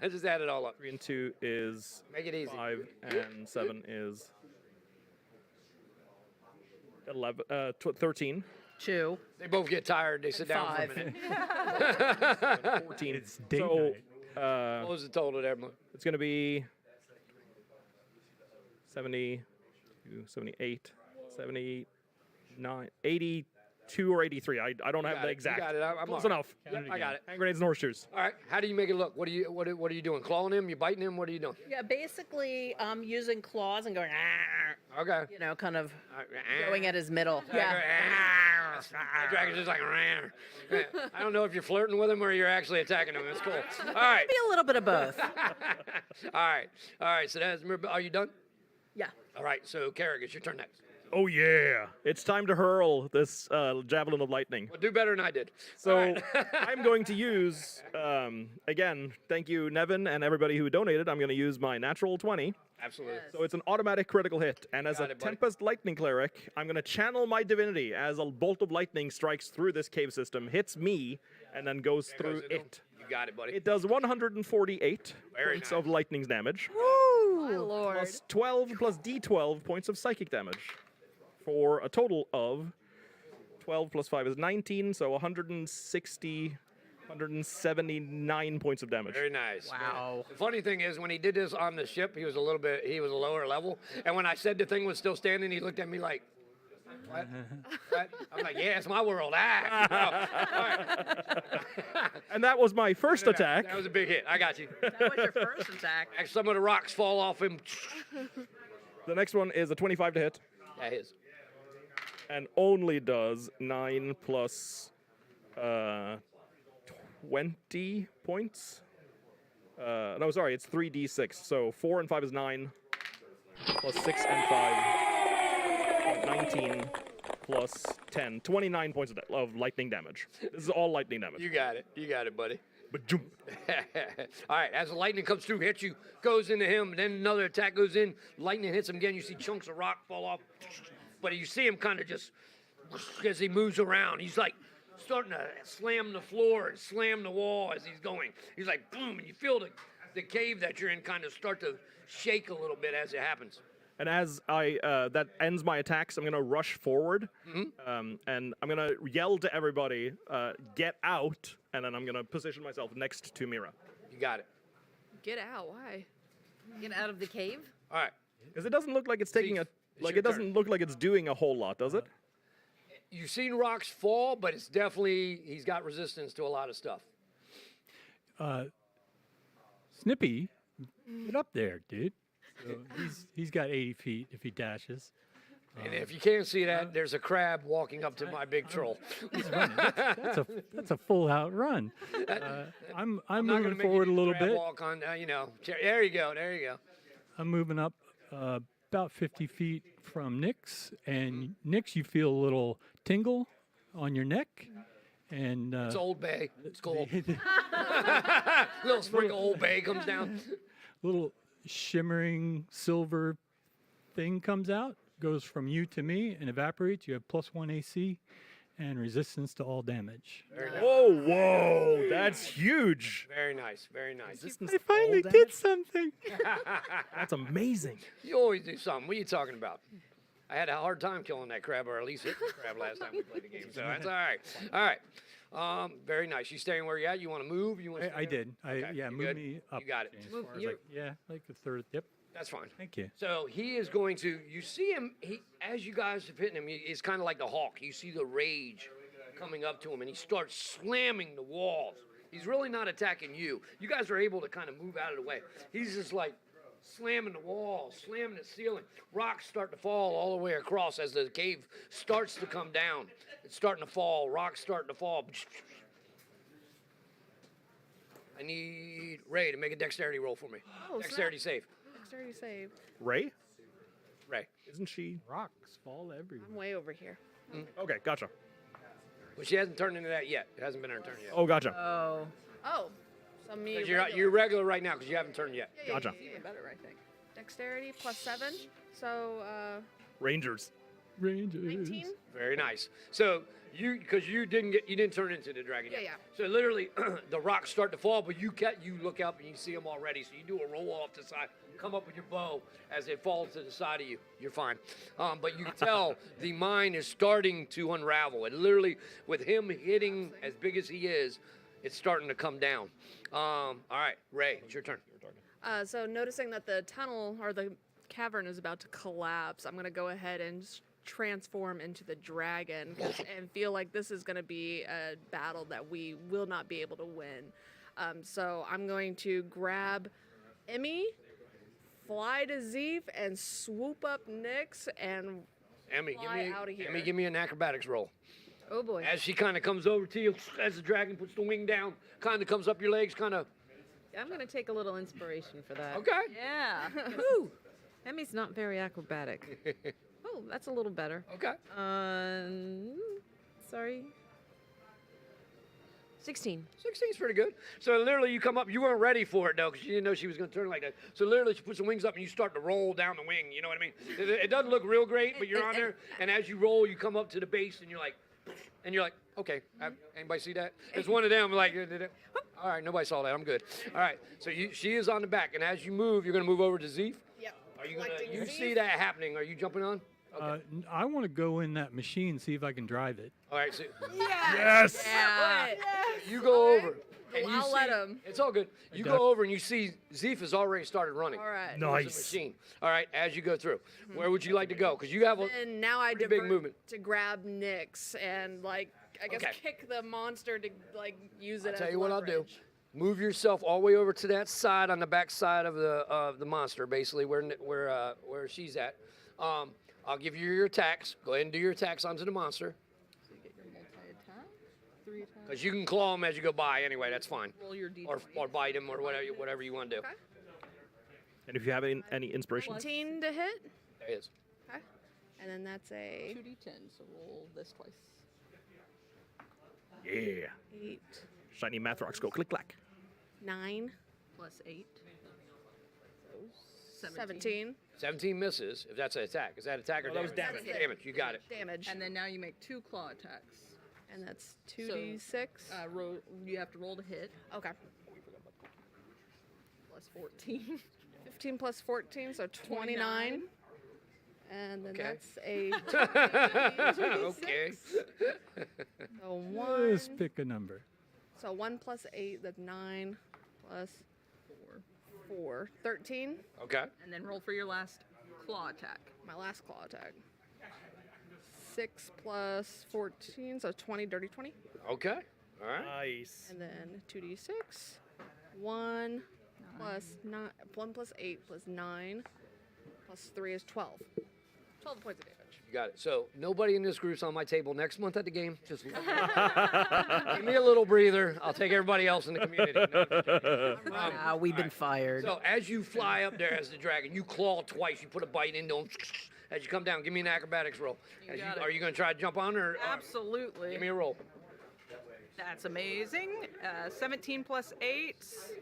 Just add it all up. 3 and 2 is Make it easy. 5, and 7 is 13. 2. They both get tired. They sit down for a 5. minute. 14. It's date So, night. What was the total there, Mo? it's going to be 70, 78, 79, 82 or 83. I don't have the exact. You got it. I'm Close all right. enough. Yep, I got it. Hand grenades and horseshoes. All right. How do you make it look? What are you doing? Clawing him? You biting him? What are you doing? Yeah, basically using claws and going, Okay. you know, kind of going at his middle. Yeah. The dragon's just like, "Rah." I don't know if you're flirting with him or you're actually attacking him. It's cool. All right. Maybe a little bit of both. All right. So that's. Are you done? Yeah. All right. So Carrick, it's your turn next. Oh yeah! It's time to hurl this javelin of lightning. Well, do better than I did. So I'm going to use again. Thank you, Nevin, and everybody who donated. I'm going to use my natural 20. Absolutely. So it's an automatic critical hit, and as Got a it, buddy. Tempest Lightning Cleric, I'm going to channel my divinity as a bolt of lightning strikes through this cave system, hits me, and then goes through it. You got it, buddy. It does 148 Very points nice. of lightning damage, My lord. plus 12 plus d12 points of psychic damage, for a total of 12 plus 5 is 19, so 179 points of damage. Very nice. Wow. The funny thing is, when he did this on the ship, he was a lower level. And when I said the thing was still standing, he looked at me like, what? What? I'm like, yeah, it's my world. And that was my first attack. That was a big hit. I got you. That was your first attack. And some of the rocks fall off him. The next one is a 25 to hit, That is. and only does 9 plus 20 points. No, sorry, it's 3d6. So 4 and 5 is 9, plus 6 and 5, 19, plus 10, 29 points of lightning damage. This is all lightning damage. You got it. You got it, buddy. But jump. All right, as the lightning comes through, hits you, goes into him, then another attack goes in, lightning hits him again, you see chunks of rock fall off, but you see him kind of just, as he moves around, he's like starting to slam the floor and slam the wall as he's going. He's like, boom, and you feel the cave that you're in kind of start to shake a little bit as it happens. And as that ends my attacks, I'm gonna rush forward, and I'm gonna yell to everybody, "Get out!" And then I'm gonna position myself next to Mira. You got it. Get out. Why? Get out of the cave? All right. Because it doesn't look like it's taking It's it your doesn't look like it's doing a whole lot, does it? You've seen rocks fall, but it's definitely, he's got resistance to a lot of stuff. Snippy, get up there, dude. So he's got 80 feet if he dashes. And if you can't see that, there's a crab walking up to my big troll. He's running. That's a full out run. I'm not gonna moving make you forward a do little crab bit. Walk on, there you go, there you go. I'm moving up about 50 feet from Nyx, and Nyx, you feel a little tingle on your neck, and It's Old Bay. It's cold. Little sprinkle Old Bay comes down. little shimmering silver thing comes out, goes from you to me, and evaporates. You have +1 AC and resistance to all damage. Very nice. Whoa, that's huge. Very nice, very nice. I finally did something. That's amazing. You always do something. What are you talking about? I had a hard time killing that crab, or at least hitting the crab last time we played the game. So that's all right. All right. Very nice. You staying where you're at? You want to move? You want? I did. Okay, Yeah, you move good? me up. You got it. As far as like a third. Yep. That's fine. Thank you. So he is going to. You see him. As you guys have hit him, he's kind of like the hawk. You see the rage coming up to him, and he starts slamming the walls. He's really not attacking you. You guys are able to kind of move out of the way. He's just like slamming the wall, slamming the ceiling. Rocks start to fall all the way across as the cave starts to come down. It's starting to fall. Rocks starting to fall. I need Ray to make a dexterity roll for me. Oh, Dexterity save. Dexterity save. Ray? Ray. Isn't she? Rocks fall everywhere. I'm way over here. Okay, gotcha. But she hasn't turned into that yet. It hasn't been her turn yet. Oh, gotcha. Oh. Oh. So me. 'Cause regular. you're regular right now because you haven't turned yet. Yeah, Gotcha. He's even better, I think. Dexterity plus 7. So Rangers. 19. Very nice. So because you didn't turn into the dragon yet. Yeah. So literally, the rocks start to fall, but you look up and you see them already. So you do a roll off the side, come up with your bow as it falls to the side of you. You're fine. But you can tell the mine is starting to unravel. And literally, with him hitting as big as he is, it's starting to come down. All right, Ray, it's your turn. So noticing that the tunnel or the cavern is about to collapse, I'm gonna go ahead and transform into the dragon and feel like this is gonna be a battle that we will not be able to win. So I'm going to grab Emmy, fly to Zeef, and swoop up Nyx and Emmy, fly out of here. Emmy, give me an acrobatics roll. Oh boy. As she kind of comes over to you, as the dragon puts the wing down, kind of comes up your legs, kind of. I'm going to take a little inspiration for that. Okay. Yeah. Ooh. Emmy's not very acrobatic. Oh, that's a little better. Okay. Sorry. 16. 16's pretty good. So literally you come up, you weren't ready for it though, because you didn't know she was going to turn like that. So literally she puts the wings up and you start to roll down the wing, you know what I mean? It doesn't look real great, but you're on there, and as you roll, you come up to the base and you're like, okay, anybody see that? It's one of them, like, all right, nobody saw that, I'm good. All right, so she is on the back, and as you move, you're going to move over to Zeef? Yep. Are you going to, you see that happening, are you jumping on? Okay. I want to go in that machine, see if I can drive it. All right, so Yes! Yeah. you go over. And Well, you I'll see, let him. It's all good. You go over and you see Zeef has already started running. All right. towards Nice. The machine. All right, as you go through. Where would you like to go? Because you have a And now I pretty big divert movement. to grab Nyx and I guess Okay. kick the monster to use it I'll as tell you what I'll do. leverage. Move yourself all the way over to that side, on the back side of the monster, basically where she's at. I'll give you your attacks. Go ahead and do your attacks onto the monster. So you get your multi-attack, 3 attacks. Because you can claw them as you go by anyway. That's fine. Roll your d20. Or bite them or whatever you want to do. Okay. And if you have any inspiration, 18 to hit. There it is. Okay. And then that's a 2d10, so roll this twice. yeah. 8, Shiny math rocks go click clack. 9, Plus 8. 17. 17 misses, if that's an attack. Is that attack or that was damage? damage. Damage, you got it. Damage. And then now you make 2 claw attacks. And that's 2d6. You have to roll to hit. Okay. Plus 14. 15 plus 14, so 29. And then Okay. that's a Okay. So 1. Just pick a number. So 1 plus 8, that's 9 plus 4. 13. Okay. And then roll for your last claw attack. My last claw attack. 6 plus 14, so 20, dirty 20. Okay. All right. Nice. And then 2d6. 1 plus 9, 1 plus 8 plus 9 plus 3 is 12. 12 points of damage. You got it. So nobody in this group's on my table next month at the game. Just give me a little breather. I'll take everybody else in the community. No, I'm just kidding. We've been fired. So as you fly up there as the dragon, you claw twice. You put a bite into him. As you come down, give me an acrobatics roll. Are you going to try to jump on or? Absolutely. Give me a roll. That's amazing. 17 plus 8.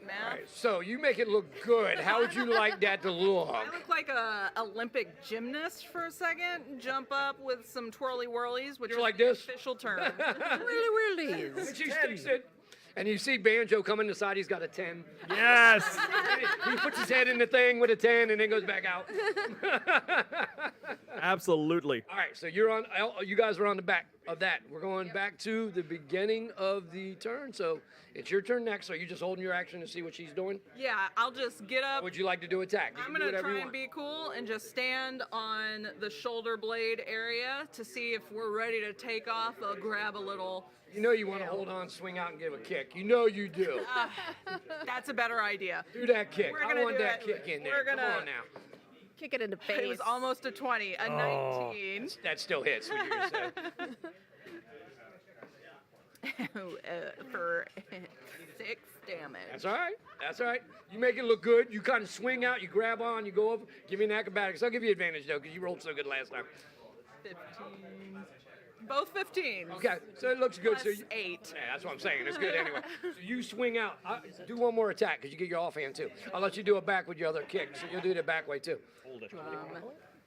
Math. All right, so you make it look good. How would you like that to look? I look like a Olympic gymnast for a second. Jump up with some twirly whirlies, which You're is like the this? official term. And she sticks it. And you see Banjo coming aside, he's got a 10. Yes! He puts his head in the thing with a 10 and then goes back out. Absolutely. All right, so you're on. You guys are on the back of that. We're going back to the beginning of the turn. So it's your turn next. Are you just holding your action to see what she's doing? Yeah, I'll just get up. Or would you like to do attack? You I'm can do going to whatever you try and want. be cool and just stand on the shoulder blade area to see if we're ready to take off. I'll grab a little. You know you want to hold on, swing out, and give a kick. You know you do. That's a better idea. Do that kick. We're I gonna want do that it. kick in there. We're gonna Come on now. Kick it in the face. It was almost a 20, a 19. That still hits, what you're going to say. For 6 damage. That's all right. That's all right. You make it look good. You kind of swing out, you grab on, you go over. Give me an acrobatics. I'll give you advantage, though, because you rolled so good last time. 15. Both 15s. Okay, so it looks good. Plus So you, 8. Yeah, that's what I'm saying. It's good anyway. So you swing out. Do one more attack because you get your offhand too. I'll let you do it back with your other kick, so you'll do the back way too. Hold it.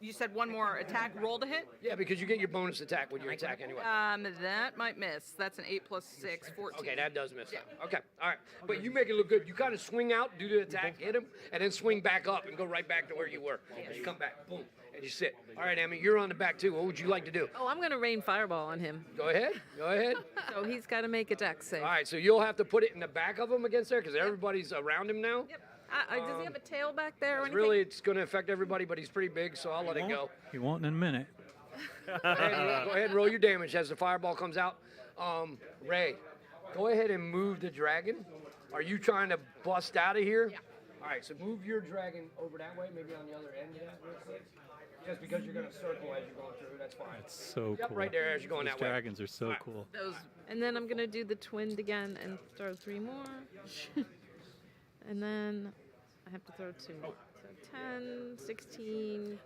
You said one more attack, roll to hit? Yeah, because you get your bonus attack with your attack anyway. That might miss. That's an 8 plus 6, 14. Okay, that does miss. Yeah. Okay, all right. But you make it look good. You kind of swing out, do the attack, hit him, and then swing back up and go right back to where you were. And you come back, boom, and you sit. All right, Emmy, you're on the back too. What would you like to do? Oh, I'm going to rain fireball on him. Go ahead. Go ahead. So he's got to make a dex save. All right, so you'll have to put it in the back of him against there because everybody's around him now. Yep. Does he have a tail back there or anything? Really, it's going to affect everybody, but he's pretty big, so I'll let it go. He won't in a minute. Go ahead and roll your damage as the fireball comes out. Ray, go ahead and move the dragon. Are you trying to bust out of here? Yeah. All right, so move your dragon over that way, maybe on the other end of that real quick. Just because you're going to circle as you're going through, that's fine. It's so Yep, cool. right there as you're going Those that way. dragons are so cool. And then I'm going to do the twinned again and throw 3 more. And then I have to throw 2 more. So 10, 16.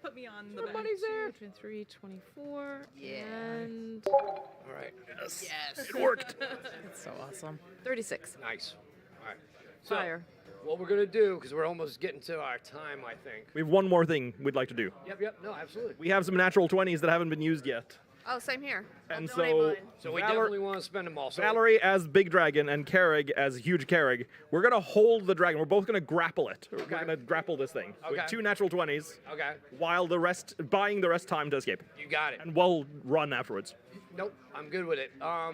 Put me on the Somebody's back. there. 23, 24. Yeah. And. All right. Yes. It worked. That's so awesome. 36. Nice. All right. So, Fire. what we're going to do, because we're almost getting to our time, I think. We have one more thing we'd like to do. Yep, no, absolutely. We have some natural 20s that haven't been used yet. Oh, same here. And I'll donate so, mine. So we Valor- definitely want to spend them all. So Valerie as Big Dragon and Carrig as Huge Carrig. We're going to hold the dragon. We're both going to grapple it. We're going to grapple this thing with Okay. 2 natural 20s. Okay. While buying the rest time to escape. You got it. And we'll run afterwards. Nope, I'm good with it. I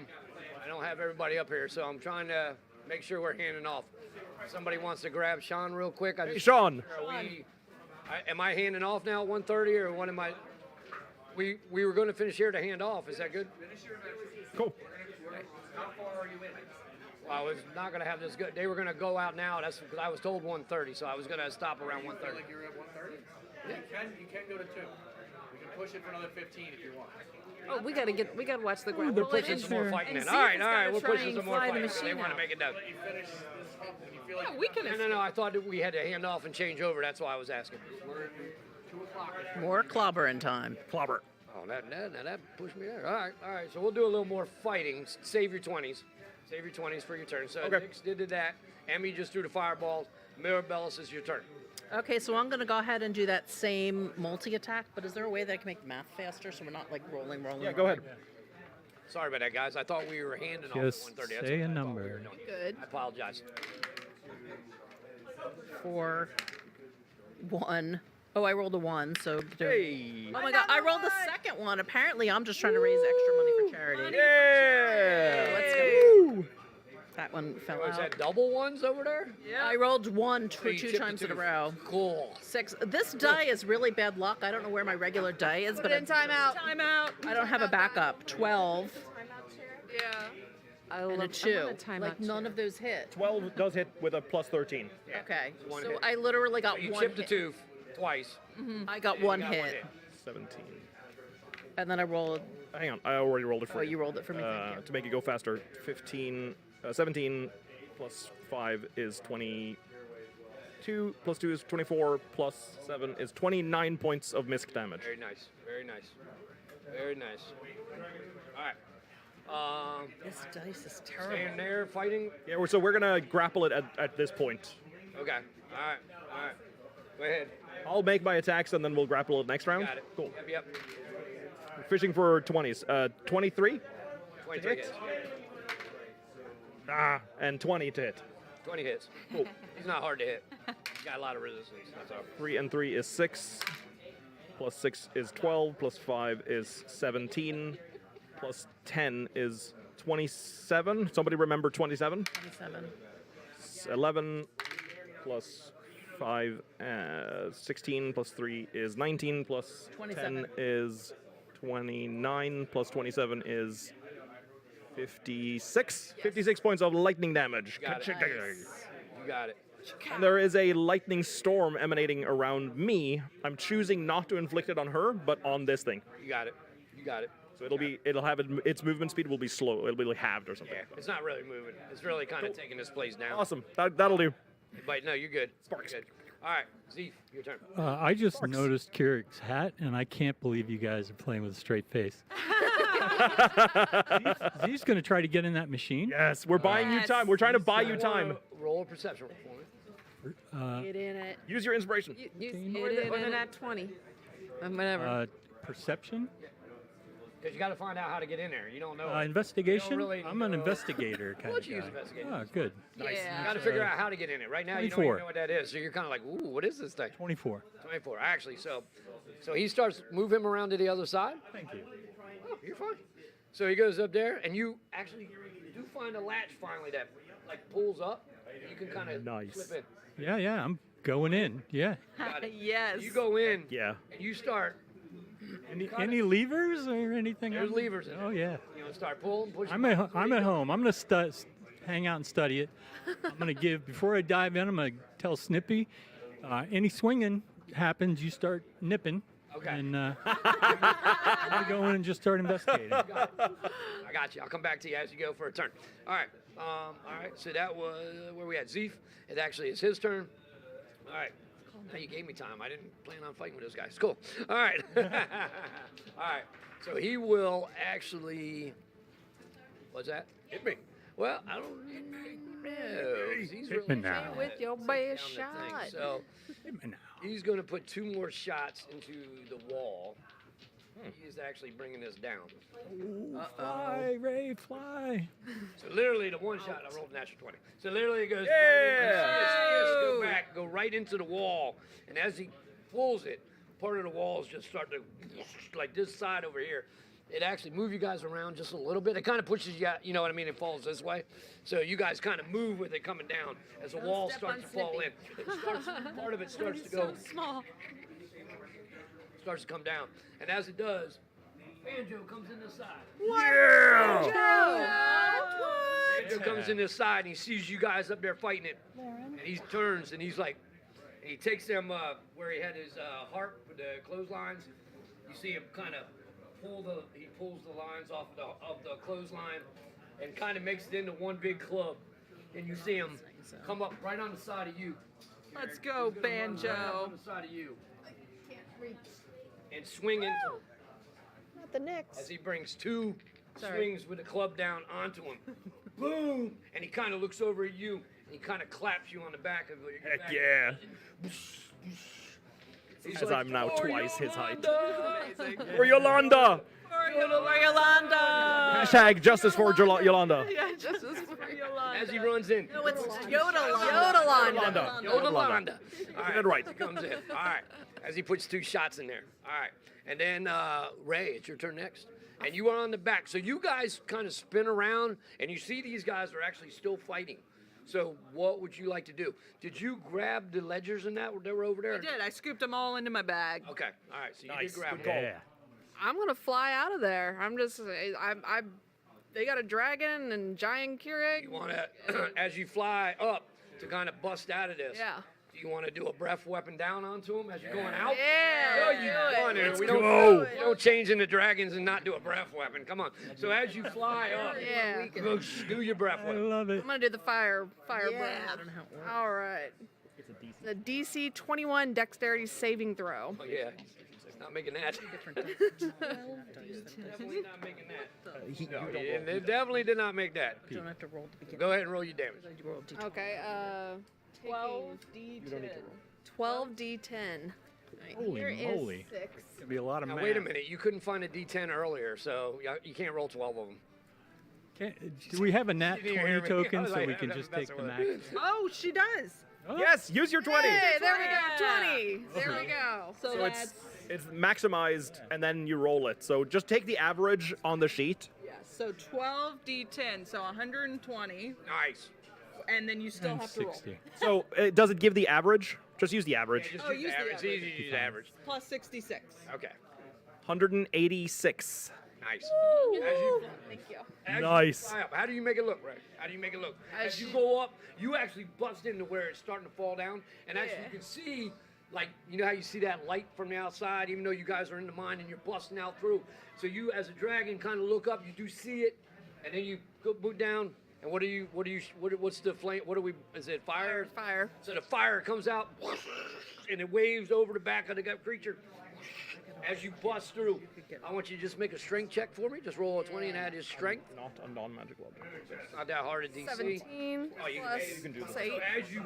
don't have everybody up here, so I'm trying to make sure we're handing off. Somebody wants to grab Sean real quick. Hey, Sean. Am I handing off now at 1:30 or when am I? We were going to finish here to hand off. Is that good? Cool. Well, I was not going to have this good. They were going to go out now. That's because I was told 1:30, so I was going to stop around 1:30. You're at 1:30? Yeah. You can go to 2. We can push it for another 15 if you want. Oh, we gotta watch the ground. They're pushing some more fighting in. All right, we're pushing some more fighting. They want to make it done. Let you finish this up when you feel like we can. No. I thought that we had to hand off and change over. That's why I was asking. We're at 2 o'clock. More clobbering time. Clobber. Oh, that pushed me there. All right. So we'll do a little more fighting. Save your 20s. Save your 20s for your turn. So Okay. Nix did that. Emmy just threw the fireballs. Mirabellis is your turn. Okay, so I'm going to go ahead and do that same multi-attack, but is there a way that I can make the math faster so we're not like rolling? Yeah, go ahead. Sorry about that, guys. I thought we were handing off at Just 1:30. That's say what a I thought we number. were doing. Good. I apologize. 4, 1. Oh, I rolled a 1, so. Hey. Oh my God, I rolled the second one. Apparently, I'm just trying to raise extra money for charity. Yeah. Let's go. That one fell Was out. that double ones over there? Yeah. I rolled 1 So you 2 tipped times the in a two. row. Cool. 6. This die is really bad luck. I don't know where my regular die is, Put but it in timeout. Timeout. I don't have a backup. 12 Yeah. and a 2. Like none of those hit. 12 does hit with a plus 13. Okay. One So hit. I literally got So you one chipped the hit. tooth twice. I got You one got hit. 17. And then I rolled. Hang on, I already rolled it for Oh, you. you rolled it for me. Thank you. To make it go faster, 17 plus 5 is 22, plus 2 is 24, plus 7 is 29 points of misc damage. Very nice. Very nice. Very nice. All right. This dice is terrible. Staying there, fighting. Yeah, so we're going to grapple it at this point. Okay. All right. Go ahead. I'll make my attacks and then we'll grapple it next round. Got it. Cool. Yep. Fishing for 20s. 23? 23 hits. And 20 to hit. 20 hits. Cool. He's not hard to hit. He's got a lot of resistance. That's all. 3 and 3 is 6. plus 6 is 12, plus 5 is 17, plus 10 is 27. Somebody remember 27? 27. 11 plus 5, 16 plus 3 is 19, plus 27. 10 is 29, plus 27 is 56. 56 points of lightning damage. You got it. You got it. And there is a lightning storm emanating around me. I'm choosing not to inflict it on her, but on this thing. You got it. You got it. So it'll have its movement speed will be slow. It'll be like halved or something. Yeah, it's not really moving. It's really kind of taking this place down. Awesome. That'll do. But no, you're good. Sparks. Good. All right, Zeef, your turn. I just noticed Keurig's hat, and I can't believe you guys are playing with a straight face. Zeef's going to try to get in that machine. Yes, we're buying you time. We're trying to buy you time. Roll a perception for me. Get in it. Use your inspiration. Hit it in at 20. Whatever. Perception? Because you got to find out how to get in there. You don't know. Investigation? You don't really I'm an investigator kind Let's of use guy. investigation. Oh, good. Nice. You got to figure out how to get in it. Right now, you don't 24. even know what that is. So you're kind of like, ooh, what is this thing? 24. 24. Actually, so he starts move him around to the other side. Thank you. Oh, you're fine. So he goes up there, and you actually do find a latch finally that like pulls up. You can kind of slip in. Yeah, I'm going in. Yeah. Got it. Yes. You go in. Yeah. And you start. Any levers or anything? There's levers in Oh, it. yeah. You know, start pulling, pushing. I'm at home. I'm going to hang out and study it. I'm going to before I dive in, I'm going to tell Snippy, any swinging happens, you start nipping. Okay. And I'm going to go in and just start investigating. I got you. I'll come back to you as you go for a turn. All right. All right. So that was where we at. Zeef. It actually is his turn. All right. Now you gave me time. I didn't plan on fighting with those guys. Cool. All right. All right. So he will actually. What's that? Hit me. Well, I don't know. He's Hit me now. With your best shot. So he's going to put 2 more shots into the wall. He is actually bringing this down. Fly, Ray, fly. So literally the one shot, I rolled a natural 20. So literally it goes, go back, go right into the wall. And as he pulls it, part of the walls just start to, like this side over here. It actually moves you guys around just a little bit. It kind of pushes you out, you know what I mean? It falls this way. So you guys kind of move with it coming down as the wall starts to fall in. Part of it starts to go. Small. Starts to come down. And as it does, Banjo comes in this side. Banjo comes in this side and he sees you guys up there fighting it. And he turns and he's like, and he takes them where he had his harp with the clotheslines. You see him kind of he pulls the lines off of the clothesline and kind of makes it into one big club. And you see him come up right on the side of you. Let's go, Banjo. Right on the side of you. And swing into him. Not the next. As he brings 2 swings with the club down onto him. Boom! And he kind of looks over at you, and he kind of claps you on the back of your Heck back. yeah. He's As like, I'm now "For twice his height. Yolanda!" For Yolanda! For Yolanda! Hashtag justice for Yolanda. Yeah, justice for Yolanda. As he runs in. No, it's Yodelanda. Yodelanda. Yodelanda. All right. Get it right. He comes in. All right. As he puts 2 shots in there. All right. And then, Ray, it's your turn next. And you are on the back. So you guys kind of spin around, and you see these guys are actually still fighting. So what would you like to do? Did you grab the ledgers and that were over there? I did. I scooped them all into my bag. Okay. All right. So you Nice. did grab Good them. call. I'm gonna fly out of there. They got a dragon and giant Keurig. You want to, as you fly up to kind of bust out of this. Yeah. Do you want to do a breath weapon down onto him as you're going out? Yeah. Oh, you want it. We go. don't change into dragons and not do a breath weapon. Come on. So as you fly up, Yeah. go do your breath I weapon. love it. I'm gonna do the fire breath. All right. The DC 21 dexterity saving throw. Oh, yeah. Not making that. Definitely not making that. No, it definitely did not make that. You don't have to roll to begin. Go ahead and roll your damage. Okay. 12d10. 12d10. Holy Here is moly. 6. Could be a lot of Now, math. wait a minute. You couldn't find a D10 earlier, so you can't roll 12 of them. Do we have a nat You didn't 20 hear me. I token was so like, we can I'm just messing take the with max? it. Oh, she does. Oh. Yes, use your 20. Hey, there we go. 20. There we go. So So it's that's It's maximized, and then you roll it. So just take the average on the sheet. Yes. So 12 d10, so 120. Nice. And then you still have to roll. So does it give the average? Just use the average. Just Oh, use the average. It's easy to use average. Plus 66. Okay. 186. Nice. Thank you. Nice. Fly up, how do you make it look, Ray? How do you make it look? As you go up, you actually bust into where it's starting to fall down, and actually you can see, like, you know how you see that light from the outside, even though you guys are in the mine and you're busting out through. So you, as a dragon, kind of look up, you do see it, and then you go boot down. And what's the flame? Is it fire? Fire. So the fire comes out, and it waves over the back of the creature. As you bust through, I want you to just make a strength check for me. Just roll a 20 and add his strength. Not a non-magical object. It's not that hard at DC. 17 Oh, you can do plus this. 8. So as you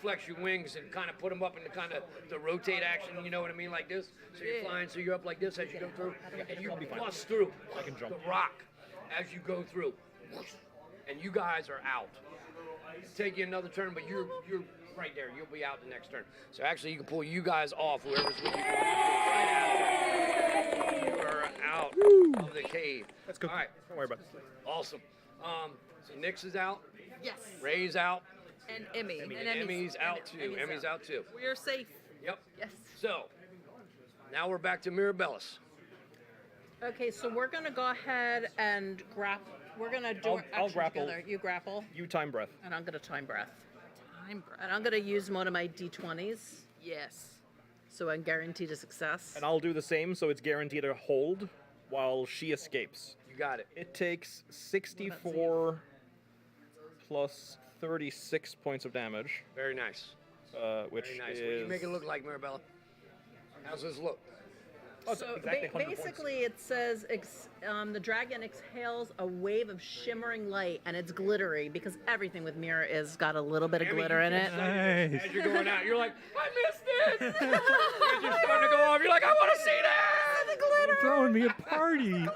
flex your wings and kind of put them up into kind of the rotate action, you know what I mean, like this. So you're flying, so you're up like this as you go through, and you bust through the rock as you go through, and you guys are out. It'll take you another turn, but you're right there. You'll be out the next turn. So actually, you can pull you guys off. Whoever's with you, you are out of the cave. Let's go. All right. Don't worry about it. Awesome. So Nyx is out. Yes. Ray's out. And Emmy. And Emmy's out too. Emmy's out too. We are safe. Yep. Yes. So now we're back to Mirabellis. Okay, so we're gonna go ahead and grapple. We're gonna do I'll action grapple. together. You grapple, You time breath. and I'm gonna time breath. And I'm gonna use one of my d20s. Yes. So I'm guaranteed a success. And I'll do the same, so it's guaranteed a hold while she escapes. You got it. It takes 64 plus 36 points of damage. Very nice. Which Very nice. is... What do you make it look like, Mirabella? How's this look? Oh, it's So exactly 100 points. basically, it says the dragon exhales a wave of shimmering light, and it's glittery because everything with Mirror is got a little bit of glitter in it. Nice. As you're going out, you're like, I missed it! As you're starting to go off, you're like, I want to see that! The glitter! Throwing me a party.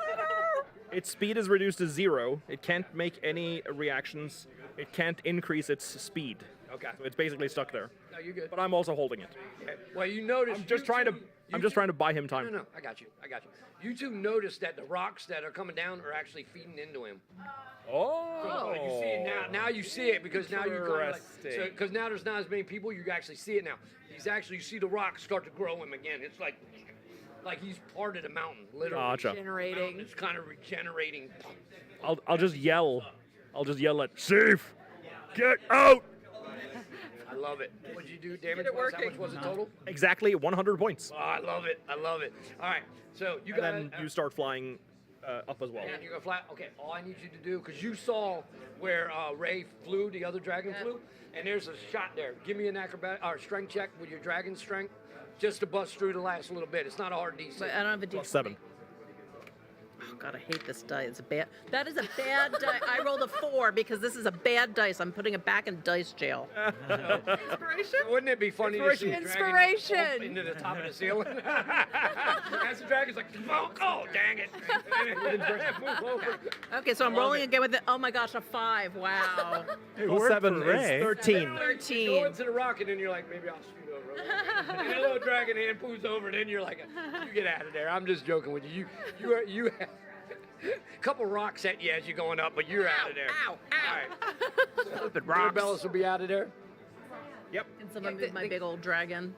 Its speed is reduced to 0. It can't make any reactions. It can't increase its speed. Okay. So it's basically stuck there. No, you're good. But I'm also holding it. Okay. Well, you notice. I'm just trying to buy him time. No, I got you. You two notice that the rocks that are coming down are actually feeding into him. Oh. You see it now. Now you see it because now you're kind of Interesting. because now there's not as many people. You actually see it now. You see the rocks start to grow him again. It's like he's part of the mountain, literally. Gotcha. Regenerating. It's kind of regenerating. I'll just yell. I'll just yell at Safe. Get out. I love it. What'd you do damage wise? How much was the total? Exactly 100 points. Oh, I love it. All right. So you And got. then you start flying up as well. And you're gonna fly. Okay. All I need you to do, because you saw where Ray flew, the other dragon flew, and there's a shot there. Give me an acrobat or strength check with your dragon strength, just to bust through the last little bit. It's not a hard DC. But I don't have a d20. +7. Oh God, I hate this die. It's a bad. That is a bad die. I rolled a 4 because this is a bad dice. I'm putting it back in dice jail. Inspiration? Wouldn't it be funny to see a dragon Inspiration. bump into the top of the ceiling? As the dragon's like, oh, dang it. Move over. Okay, so I'm rolling again with it. Oh my gosh, a 5. Wow. +7 is 13. You go into the rock, and then you're like, maybe I'll scoot over. And the little dragon hand moves over, and then you're like, you get out of there. I'm just joking with you. You have a couple rocks at you as you're going up, but you're out of there. Ow! All right. Stupid rocks. Bellis will be out of there. Yep. Can someone move my big old dragon?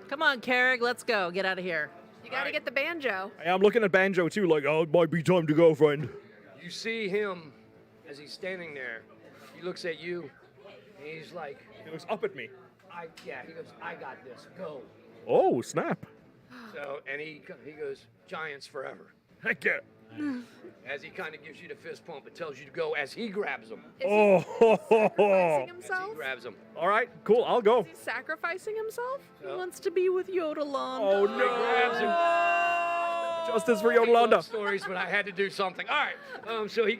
Come on, Carrig, let's go. Get out of here. You gotta get the banjo. Hey, I'm looking at Banjo too, like, oh, it might be time to go, friend. You see him as he's standing there. He looks at you, and he's like, He looks up at me. he goes, I got this. Go. Oh, snap. So, and he goes, Giants forever. Heck yeah. As he kind of gives you the fist pump, it tells you to go as he grabs him. Sacrificing As himself? he grabs him. All right, cool, I'll go. Is he sacrificing himself? He wants to be with Yodolanda. Oh, He grabs him. no. Justice for I love Yolanda. stories, but I had to do something. All right. So he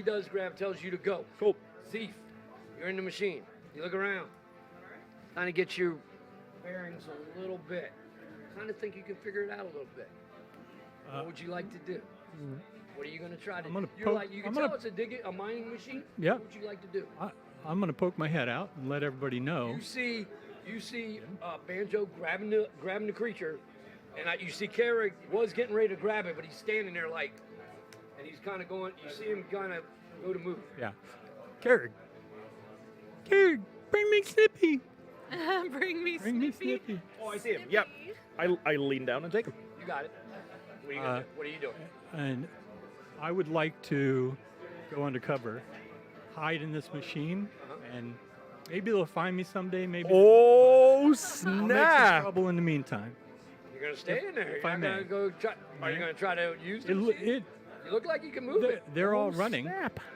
does grab, tells you to go. Cool. Thief, you're in the machine. You look around. Kind of get your bearings a little bit. Kind of think you can figure it out a little bit. What would you like to do? What are you going to try to do? You can tell it's a mining machine. Yeah. What would you like to do? I'm going to poke my head out and let everybody know. You you see Banjo grabbing the creature, and you see Carrick was getting ready to grab it, but he's standing there like, and he's kind of going. You see him kind of go to move. Yeah. Carrick, bring me Snippy. Bring me Snippy. Oh, I see him. Yep. I lean down and take him. You got it. What are you gonna do? What are you doing? And I would like to go undercover, hide in this machine, and maybe they'll find me someday. Maybe. Oh, I'll make some snap! trouble in the meantime. You're gonna stay in there. If You're I not may. gonna go try. Are you gonna try to use It, it? lo- it, You look like you can move it. they're all running.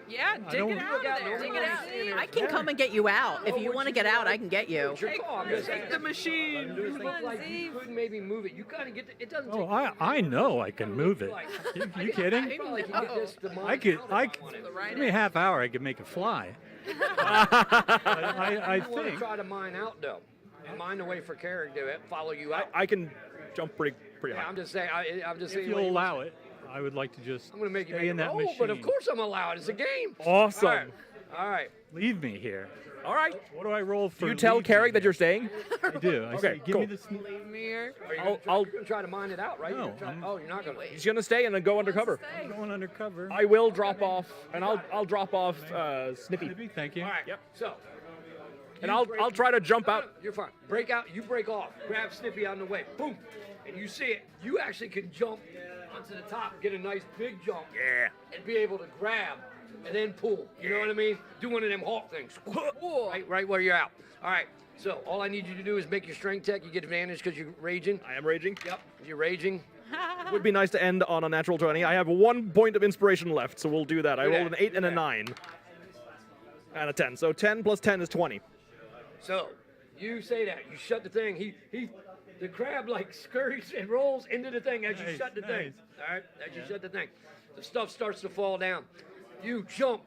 Yeah, I dig don't- it out of there. Dig it out. I can come and get you out. If you want to get out, I can get you. Take the machine. You look like you could maybe move it. You kind of get it doesn't Oh, take. I know I can move it. You kidding? I probably can get this to I could. Give me a half hour. I could make it fly. I want to think. try to mine out though. And mine the way for Carrick to follow you out. I can jump pretty Yeah, high. I'm just saying. I'm just If saying. you'll what he allow wants. it, I would like to just I'm gonna make you stay make in it that roll, machine. but of course I'm allowed. It's a game. Awesome. All right. All right. Leave me here. All right. What do I roll for? You tell leave Carrick me? that you're staying? I do. I Okay, say, give cool. me the Leave me here. I'll You're gonna try to mine it out, right? No, You're not gonna. He's gonna stay and then go undercover. I'm going undercover. I will drop off, and I'll drop off Snippy. Snippy, thank you. All right. Yep. So. And you I'll try to jump No, out. no, you're fine. Break out. You break off. Grab Snippy on the way. Boom. And you see it. You actually can jump onto the top, get a nice big jump. Yeah. And be able to grab and then pull. You know what I mean? Do one of them Hawk things. Right where you're out. All right. So all I need you to do is make your strength tech. You get advantage because you're raging. I am raging. Yep. You're raging. Would be nice to end on a natural 20. I have 1 point of inspiration left, so we'll do that. I Do rolled that, an 8 do and a that. 9. And a 10. So 10 plus 10 is 20. So you say that. You shut the thing. The crab like scurries and rolls into the thing as you Nice, shut the thing. nice. All right, as you shut the thing, the stuff starts to fall down. You jump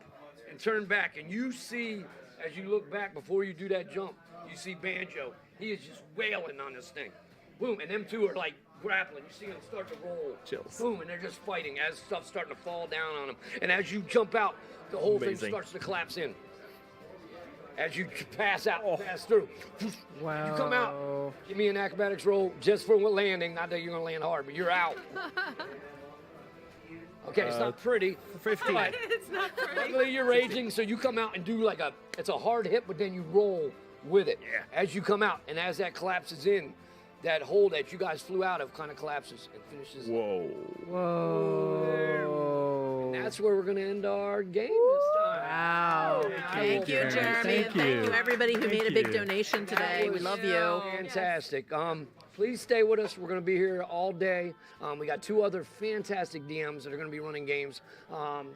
and turn back, and you see as you look back before you do that jump, you see Banjo. He is just wailing on this thing. Boom, and them two are like grappling. You see them start to roll. Chills. Boom, and they're just fighting as stuff's starting to fall down on them. And as you jump out, the whole thing Amazing. starts to collapse in. As you pass out, pass through. Wow. You come out. Give me an acrobatics roll just for landing. Not that you're gonna land hard, but you're out. Okay, it's not pretty. 15. But It's not pretty. luckily you're raging, so you come out and do like it's a hard hit, but then you roll with it. Yeah. As you come out, and as that collapses in, that hole that you guys flew out of kind of collapses and finishes. Whoa. Whoa. And that's where we're gonna end our game this time. Wow. Thank you, Jeremy. Thank and thank you. you, everybody who Thank made a big you. donation today. We love you. Fantastic. Please stay with us. We're going to be here all day. We got 2 other fantastic DMs that are going to be running games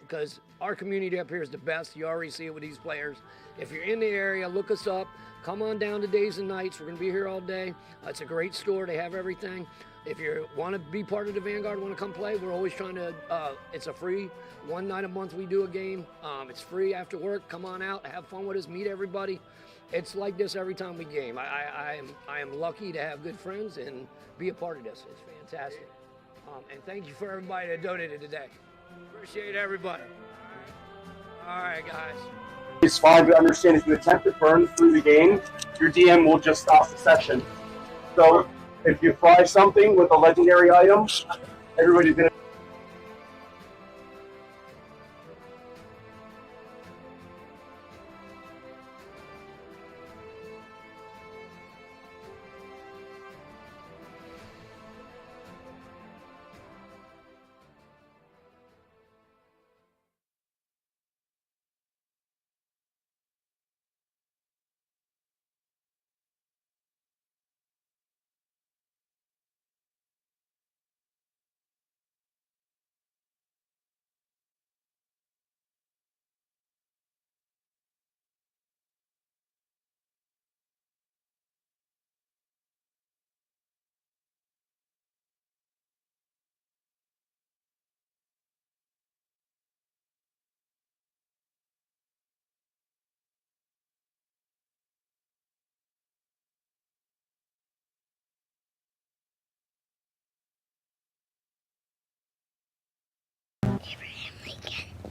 because our community up here is the best. You already see it with these players. If you're in the area, look us up. Come on down to Days and Nights. We're going to be here all day. It's a great store. They have everything. If you want to be part of the Vanguard, want to come play, we're always trying to, it's a free 1 night a month we do a game. It's free after work. Come on out, have fun with us, meet everybody. It's like this every time we game. I am lucky to have good friends and be a part of this. It's fantastic. And thank you for everybody that donated today. Appreciate everybody. All right, guys. It's fine to understand if you attempt to burn through the game, your DM will just stop the session. So if you fry something with a legendary item, everybody's gonna.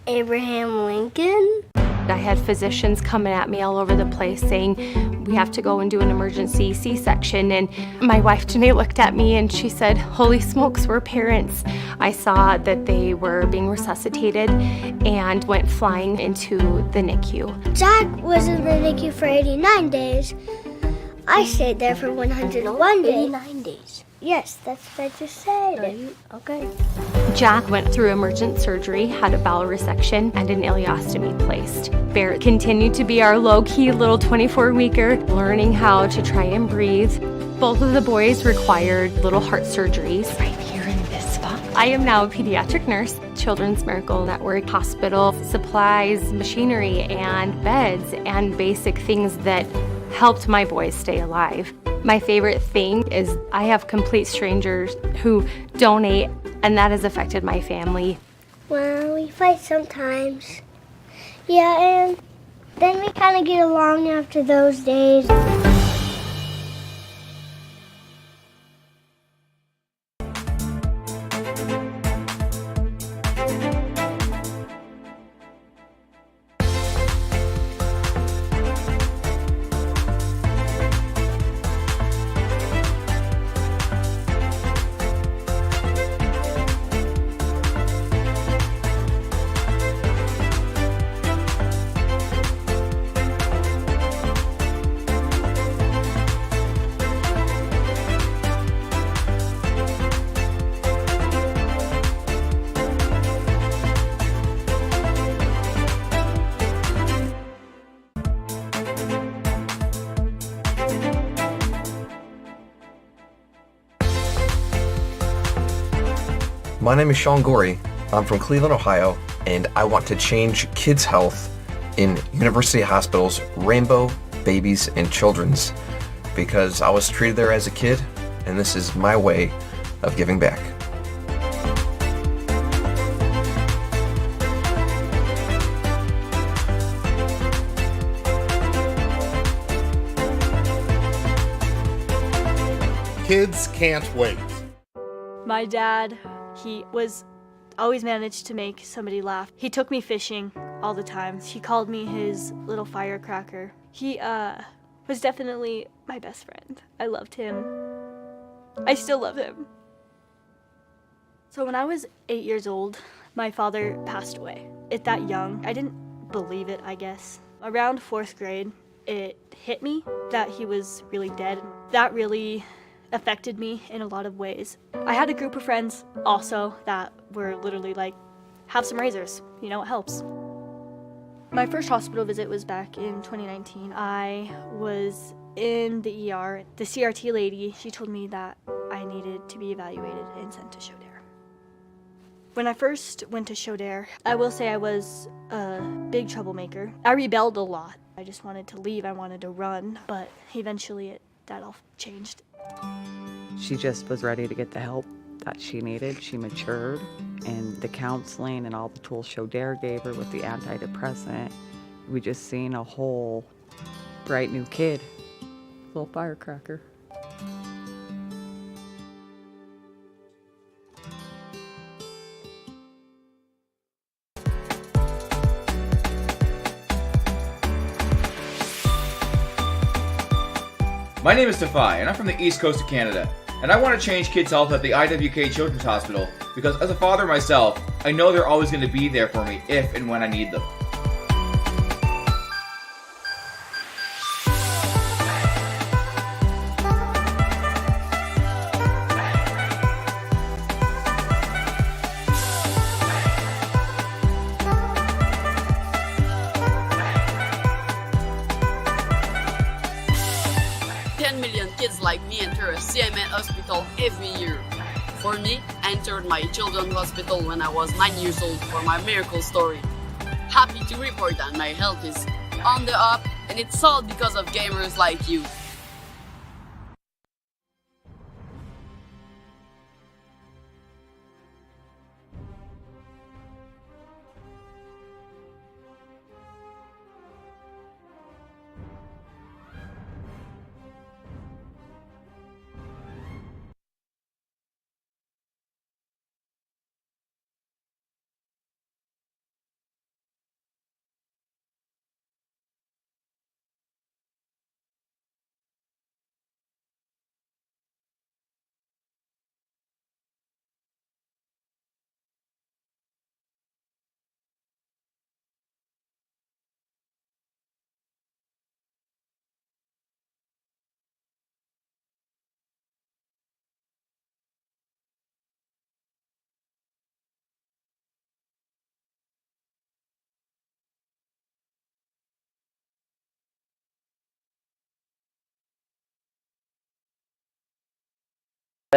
Abraham Lincoln. I had physicians coming at me all over the place saying, We have to go and do an emergency C-section, and my wife Janae looked at me and she said, "Holy smokes, we're parents." I saw that they were being resuscitated and went flying into the NICU. Jack was in the NICU for 89 days. I stayed there for 101 days. 89 days. Yes, that's what I just said. Okay. Jack went through emergent surgery, had a bowel resection, and an ileostomy placed. Barrett continued to be our low-key little 24-weeker, learning how to try and breathe. Both of the boys required little heart surgeries. Right here in this spot. I am now a pediatric nurse. Children's Miracle Network hospital supplies, machinery, and beds, and basic things that helped my boys stay alive. My favorite thing is I have complete strangers who donate, and that has affected my family. Well, we fight sometimes. Yeah, and then we kind of get along after those days. My name is Sean Gorey. I'm from Cleveland, Ohio, and I want to change kids' health in University Hospital's Rainbow, Babies, and Children's because I was treated there as a kid, and this is my way of giving back. Kids can't wait. My dad, he was always managed to make somebody laugh. He took me fishing all the time. He called me his little firecracker. He was definitely my best friend. I loved him. I still love him. So when I was 8 years old, my father passed away. At that young, I didn't believe it, I guess. Around 4th grade, it hit me that he was really dead. That really affected me in a lot of ways. I had a group of friends also that were literally like, have some razors, you know, it helps. My first hospital visit was back in 2019. I was in the ER. The CRT lady, she told me that I needed to be evaluated and sent to Shodair. When I first went to Shodair, I will say I was a big troublemaker. I rebelled a lot. I just wanted to leave, I wanted to run, but eventually that all changed. She just was ready to get the help that she needed. She matured, and the counseling and all the tools Shodair gave her with the antidepressant, we just seen a whole bright new kid, little firecracker. My name is Tafai, and I'm from the east coast of Canada, and I want to change kids' health at the IWK Children's Hospital because as a father myself, I know they're always going to be there for me if and when I need them. Like me enter a CMN hospital every year. For me, I entered my children's hospital when I was 9 years old for my miracle story. Happy to report that my health is on the up, and it's all because of gamers like you.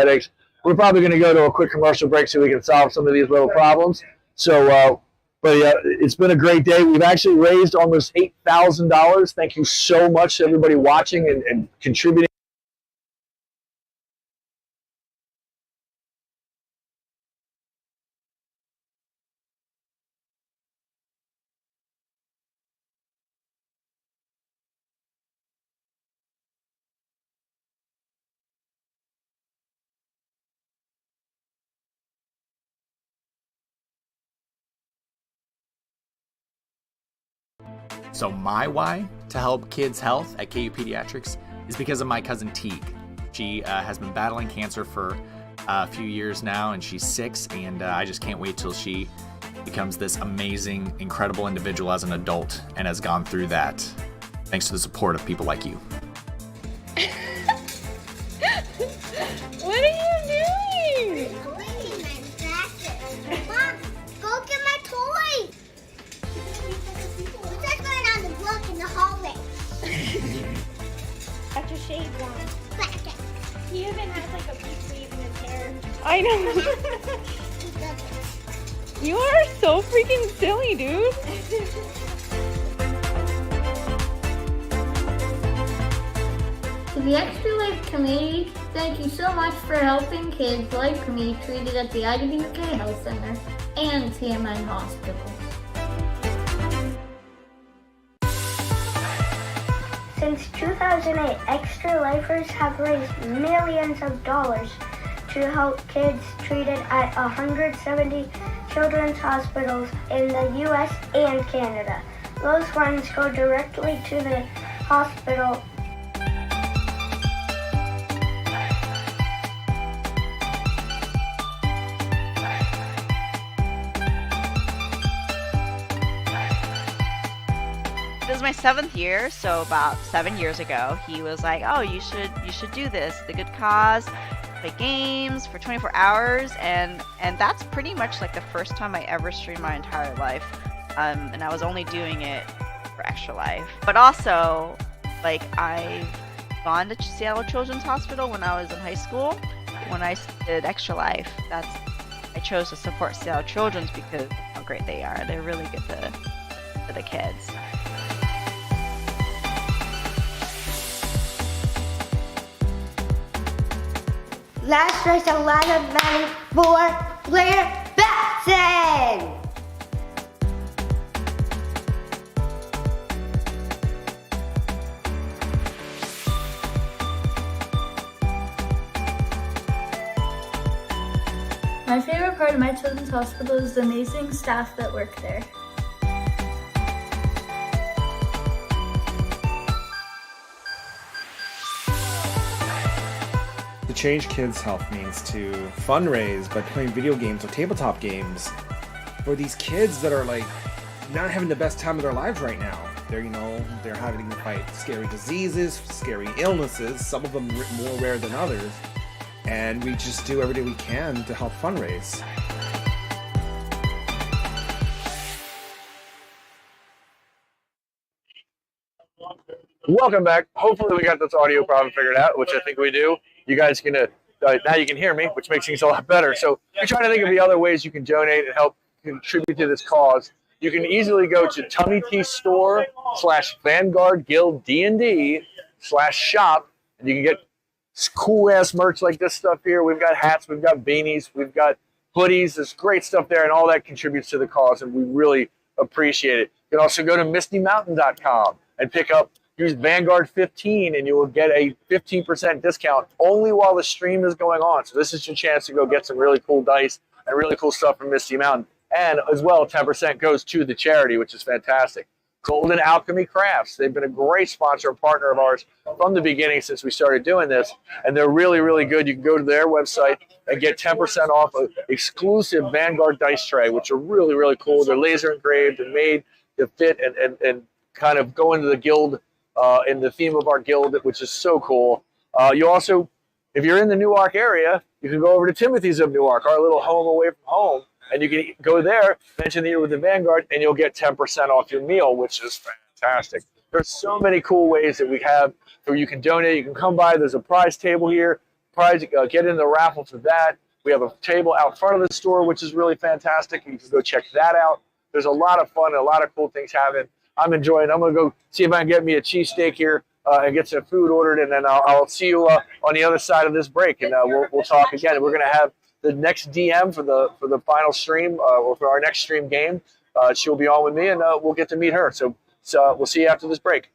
headaches. We're probably going to go to a quick commercial break so we can solve some of these little problems. So, but yeah, it's been a great day. We've actually raised almost $8,000. Thank you so much to everybody watching and contributing. So my why to help kids' health at KU Pediatrics is because of my cousin Teague. She has been battling cancer for a few years now, and she's 6, and I just can't wait till she becomes this amazing, incredible individual as an adult and has gone through that thanks to the support of people like you. What are you doing? Mom, go get my toy. What's that going on the block in the hallway? Got your shades on. He even has like a peach weave in his hair. I know. You are so freaking silly, dude. To the Extra Life community, thank you so much for helping kids like me treated at the IWK Health Center and TMN Hospitals. Since 2008, Extra Lifers have raised millions of dollars to help kids treated at 170 children's hospitals in the U.S. and Canada. Those funds go directly to the hospital. This is my 7th year, so about 7 years ago, he was like, "Oh, you should do this. The good cause, play games for 24 hours," and that's pretty much like the first time I ever streamed my entire life, and I was only doing it for Extra Life. But also, like, I've gone to Seattle Children's Hospital when I was in high school. When I did Extra Life, I chose to support Seattle Children's because of how great they are. They're really good to the kids. Let's raise a lot of money for Blair Batson! My favorite part of my children's hospital is the amazing staff that work there. To change kids' health means to fundraise by playing video games or tabletop games for these kids that are like not having the best time of their lives right now. They're having to fight scary diseases, scary illnesses, some of them more rare than others, and we just do everything we can to help fundraise. Welcome back. Hopefully we got this audio problem figured out, which I think we do. You guys can now you can hear me, which makes things a lot better. So we're trying to think of the other ways you can donate and help contribute to this cause. You can easily go to TummyTStore/Vanguard Guild D&D/shop, and you can get cool ass merch like this stuff here. We've got hats, we've got beanies, we've got hoodies. There's great stuff there, and all that contributes to the cause, and we really appreciate it. You can also go to MistyMountain.com and use Vanguard 15, and you will get a 15% discount only while the stream is going on. So this is your chance to go get some really cool dice and really cool stuff from Misty Mountain. And as well, 10% goes to the charity, which is fantastic. Golden Alchemy Crafts. They've been a great sponsor and partner of ours from the beginning since we started doing this. And they're really, really good. You can go to their website and get 10% off an exclusive Vanguard dice tray, which are really, really cool. They're laser engraved and made to fit and kind of go into the guild in the theme of our guild, which is so cool. You also, if you're in the Newark area, you can go over to Timothy's of Newark, our little home away from home, and you can go there, mention that you're with the Vanguard, and you'll get 10% off your meal, which is fantastic. There's so many cool ways that we have where you can donate. You can come by. There's a prize table here. prize, get in the raffle for that. We have a table out front of the store, which is really fantastic. You can go check that out. There's a lot of fun and a lot of cool things happening. I'm enjoying it. I'm going to go see if I can get me a cheesesteak here and get some food ordered, and then I'll see you on the other side of this break, and we'll talk again. We're going to have the next DM for the final stream or for our next stream game. She'll be on with me, and we'll get to meet her. So we'll see you after this break.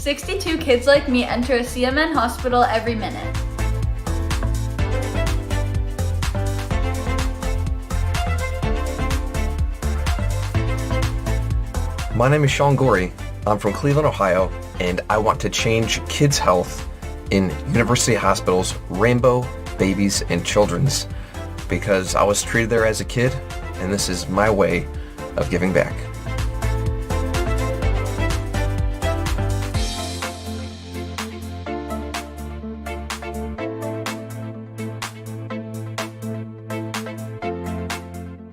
62 kids like me enter a CMN hospital every minute. My name is Sean Gorey. I'm from Cleveland, Ohio, and I want to change kids' health in university hospitals, Rainbow, Babies, and Children's, because I was treated there as a kid, and this is my way of giving back.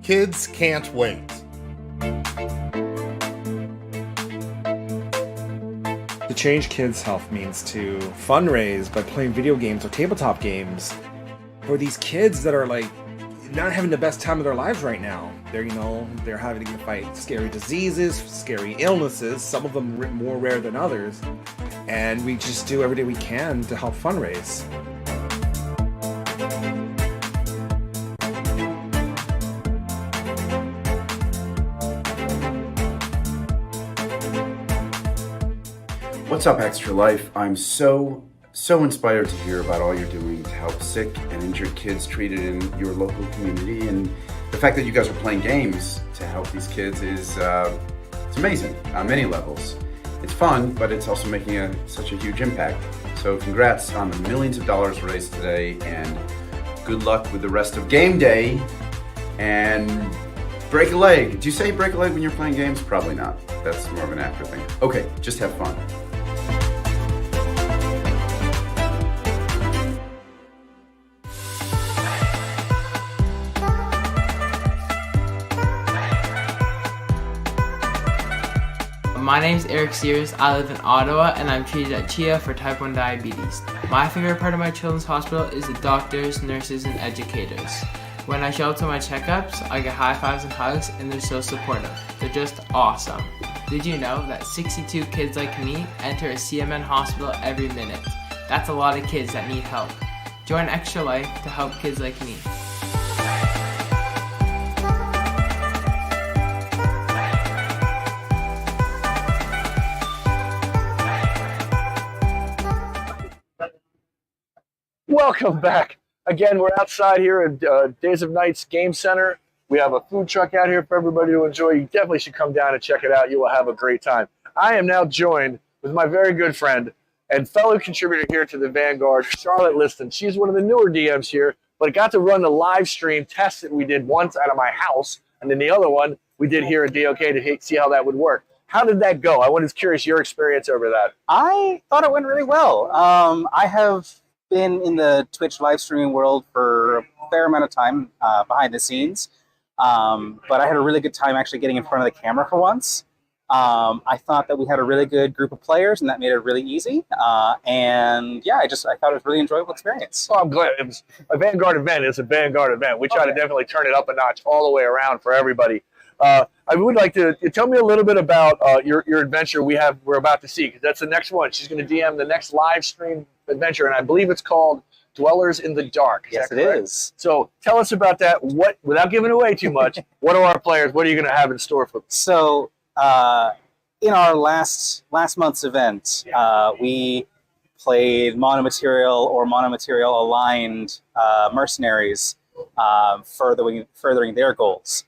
Kids can't wait. To change kids' health means to fundraise by playing video games or tabletop games for these kids that are like not having the best time of their lives right now. They're having to fight scary diseases, scary illnesses, some of them more rare than others, and we just do everything we can to help fundraise. What's up, Extra Life? I'm so inspired to hear about all you're doing to help sick and injured kids treated in your local community, and the fact that you guys are playing games to help these kids is it's amazing on many levels. It's fun, but it's also making such a huge impact. So congrats on the millions of dollars raised today, and good luck with the rest of game day. And break a leg. Did you say break a leg when you're playing games? Probably not. That's more of an actor thing. Okay, just have fun. My name is Eric Sears. I live in Ottawa, and I'm treated at CHIA for type 1 diabetes. My favorite part of my children's hospital is the doctors, nurses, and educators. When I show up to my checkups, I get high fives and hugs, and they're so supportive. They're just awesome. Did you know that 62 kids like me enter a CMN hospital every minute? That's a lot of kids that need help. Join Extra Life to help kids like me. Welcome back. Again, we're outside here at Days of Nights Game Center. We have a food truck out here for everybody to enjoy. You definitely should come down and check it out. You will have a great time. I am now joined with my very good friend and fellow contributor here to the Vanguard, Charlotte Liston. She's one of the newer DMs here, but got to run the live stream test that we did once out of my house, and then the other one we did here at DOK to see how that would work. How did that go? I was curious your experience over that. I thought it went really well. I have been in the Twitch live streaming world for a fair amount of time behind the scenes, but I had a really good time actually getting in front of the camera for once. I thought that we had a really good group of players, and that made it really easy. And yeah, I thought it was a really enjoyable experience. Well, I'm glad. It was a Vanguard event. It's a Vanguard event. We try to definitely turn it up a notch all the way around for everybody. I would like to tell me a little bit about your adventure we're about to see, because that's the next one. She's going to DM the next live stream adventure, and I believe it's called Dwellers in the Dark. Yes, it is. So tell us about that. What, without giving away too much, what are our players? What are you going to have in store for them? So in our last month's event, we played Monomaterial or Monomaterial aligned mercenaries, furthering their goals.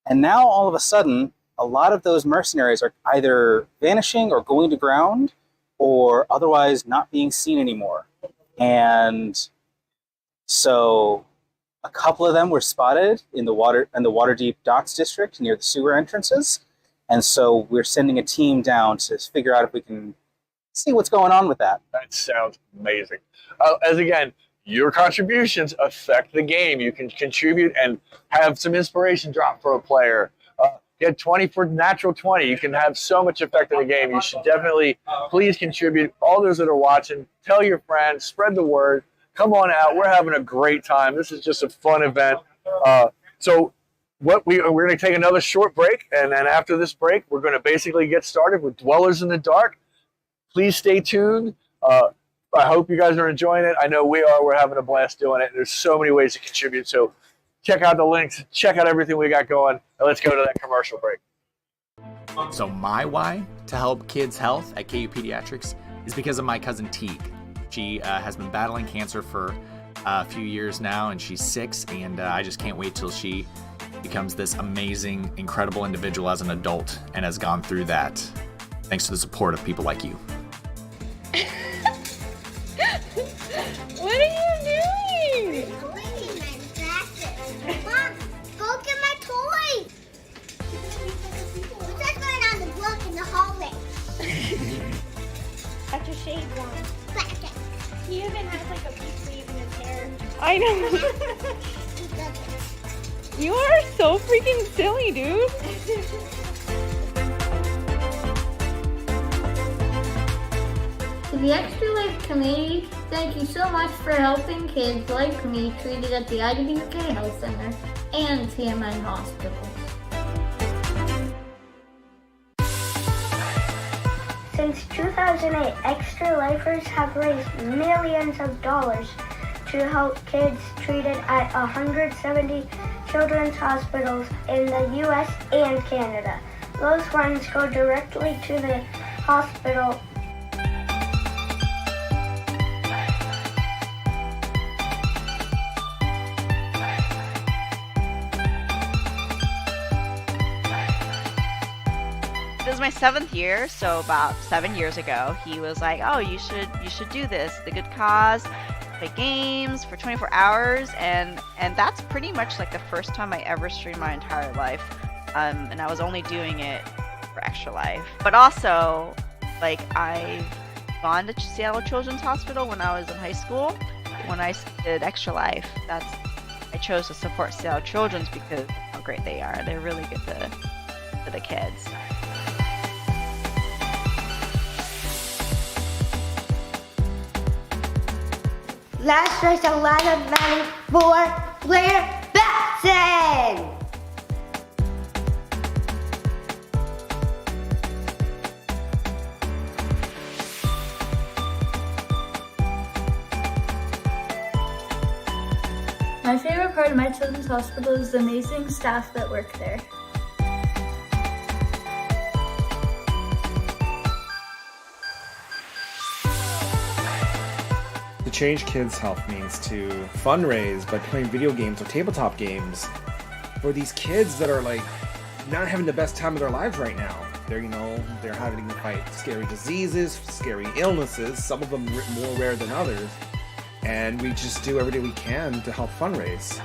And now all of a sudden, a lot of those mercenaries are either vanishing or going to ground or otherwise not being seen anymore. And so a couple of them were spotted in the Waterdeep Docks district near the sewer entrances. And so we're sending a team down to figure out if we can see what's going on with that. That sounds amazing. As again, your contributions affect the game. You can contribute and have some inspiration drop for a player. Get 20 for natural 20. You can have so much effect in the game. You should definitely please contribute. All those that are watching, tell your friends, spread the word. Come on out. We're having a great time. This is just a fun event. So we're going to take another short break, and then after this break, we're going to basically get started with Dwellers in the Dark. Please stay tuned. I hope you guys are enjoying it. I know we are. We're having a blast doing it. There's so many ways to contribute. So check out the links. Check out everything we got going. And let's go to that commercial break. So my why to help kids' health at KU Pediatrics is because of my cousin Teague. She has been battling cancer for a few years now, and she's 6, and I just can't wait till she becomes this amazing, incredible individual as an adult and has gone through that thanks to the support of people like you. What are you doing? Cleaning my glasses. Mom, go get my toys. What's that going on the block in the hallway? That's a shaved one. He even has like a peach leaf in his hair. I know. He doesn't. You are so freaking silly, dude. To the Extra Life community, thank you so much for helping kids like me treated at the IWK Health Center and TMN Hospital. Since 2008, Extra Lifers have raised millions of dollars to help kids treated at 170 children's hospitals in the US and Canada. Those funds go directly to the hospital. This is my 7th year, so about 7 years ago, he was like, "Oh, you should do this. The good cause, play games for 24 hours," and that's pretty much like the first time I ever streamed my entire life, and I was only doing it for Extra Life. But also, like, I've gone to Seattle Children's Hospital when I was in high school. When I did Extra Life, I chose to support Seattle Children's because of how great they are. They're really good to the kids. Let's raise a lot of money for Blair Batson! My favorite part of my children's hospital is the amazing staff that work there. To change kids' health means to fundraise by playing video games or tabletop games for these kids that are like not having the best time of their lives right now. They're having to fight scary diseases, scary illnesses, some of them more rare than others, and we just do everything we can to help fundraise.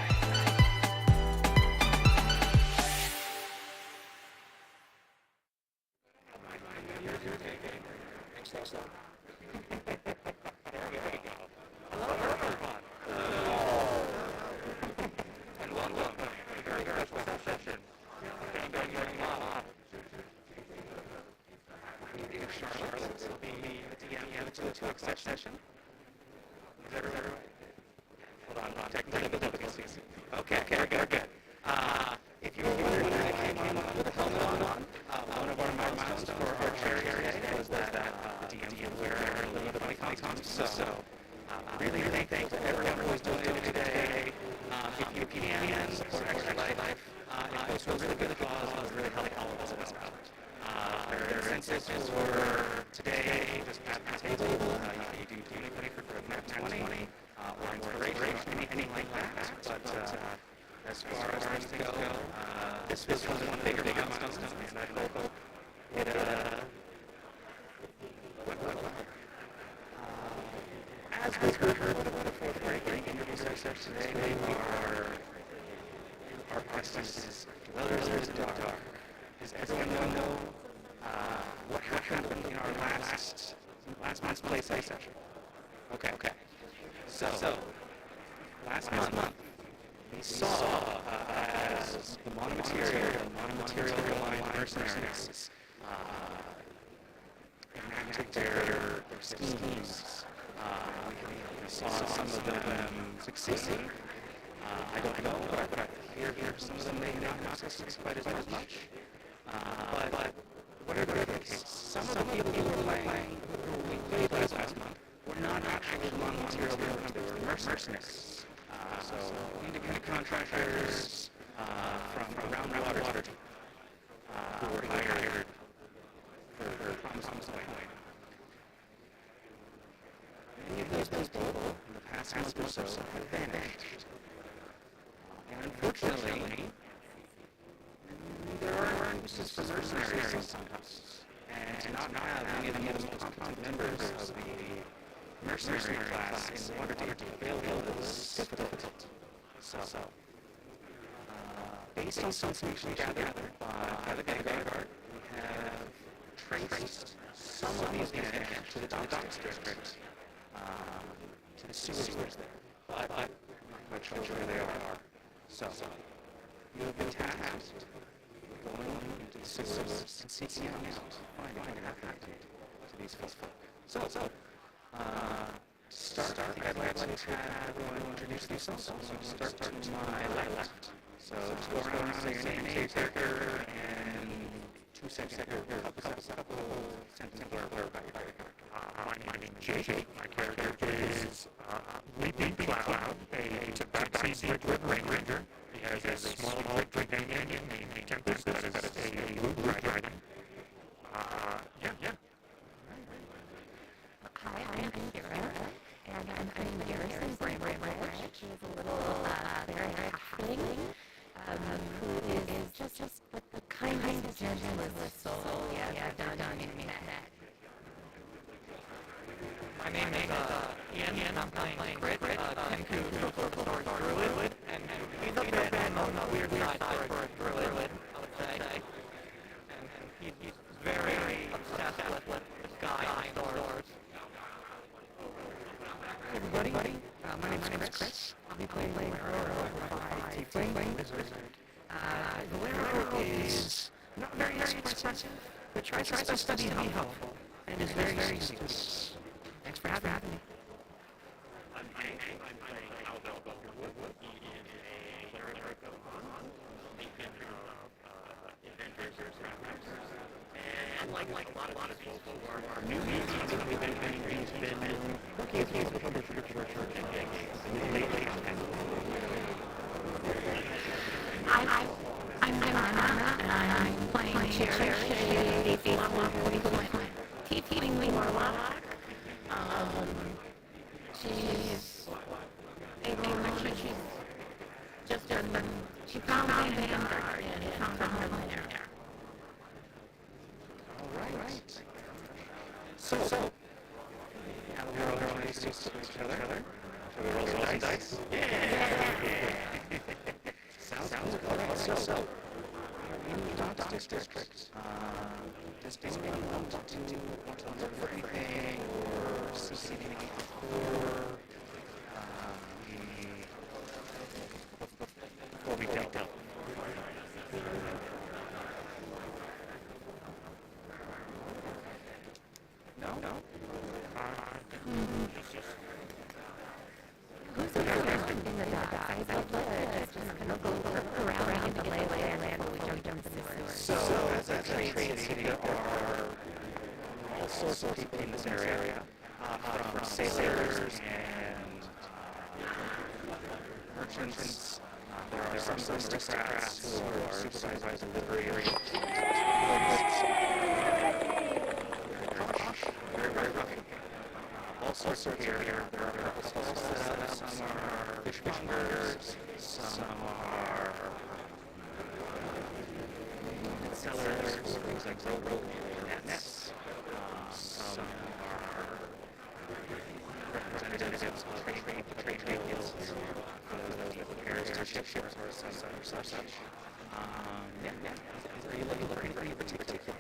Okay, we're good. If you're wondering when I came on with a helmet on, one of our milestones for our charity was that the DM would wear a little bit of my costume. So, really thank to everyone who was doing it today. If you can, for Extra Life, it goes to a really good cause and will really help all of us out. Their incentives for today, just at the table, you can do anything for Nat 20, or inspiration, anything like that. But as far as things go, this was one of the bigger milestones, and I hope it went well. As we heard with the fourth grade interview session today, our question is, well, there's a dog. Does everyone know what happened in our last month's play session? Okay. So last month, we saw as the Monomaterial line mercenaries enacted their schemes. We saw some of them succeed. I don't know, but I hear some of them may not succeed quite as much. But whatever the case, some of the people who were playing, who we played last month, were not actually Monomaterial members, they were mercenaries. So independent contractors from around Watertown who were hired for Promised Land. Many of those people in the past month or so have vanished. And unfortunately, there are uses for mercenaries sometimes. And to not have any of the most competent members of the mercenary class in Waterdeep available is difficult. So, based on some information gathered by the Vanguard, we have traced some of these men to the docks district, to the sewers there. But I'm not quite sure where they are. So, you have been tasked with going into the sewers and seeking out, finding what happened to these folks. So, to start, I'd like to have everyone introduce themselves. So start to my left. So just go around, say your name, character, and 2 seconds, couple sentences where about your character. My name is Jake. My character is Leaping Cloud, a tabaxi Red Ranger. He has a small electric companion named Tempest that is a blue dragon. Yeah. Hi, I'm Kira, and I'm from the Garrison Bramble Ranch. She's a little very halfling, who is just the kindest, gentlest soul I've done in that. My name is Ian, and I'm playing Crit, Kenku, Story Druid, and he's a bit on the weird side for a druid, I would say. And he's very obsessed with the sky and swords. Hey everybody, my name is Chris. I'll be playing Arrow by Tiefling Wizard. The way Arrow is not very expressive, but tries to study and be helpful, and is very easy to use. Thanks for having me. I'm playing Aldo. He is a character of adventure adventures, and like a lot of people who are newbies, he's been working as a publisher for decades, and lately I'm Anna, and I'm playing Cherish, a level 41 Tiefling Warlock. She's a character, she found the Vanguard and found her home there. Alright. So, now we're all going to introduce each other. Shall we roll some dice? Yeah! Sounds good. Alright, so, we're in the Docks District. Does anyone want to look for anything or see anything before we tell? No? Who's interested in the docks? I'd love to just kind of go around the lay of the land before we jump into the sewers. So, as a trade city, there are all sorts of people in this area, from sailors and merchants. There are some aristocrats who are supervising delivery. Very rough. All sorts of here. There are a couple stalls set up. Some are fishmongers. Some are grow nets. Some are representatives of trade guilds, for those that prepare ships or such. Are you looking pretty particular?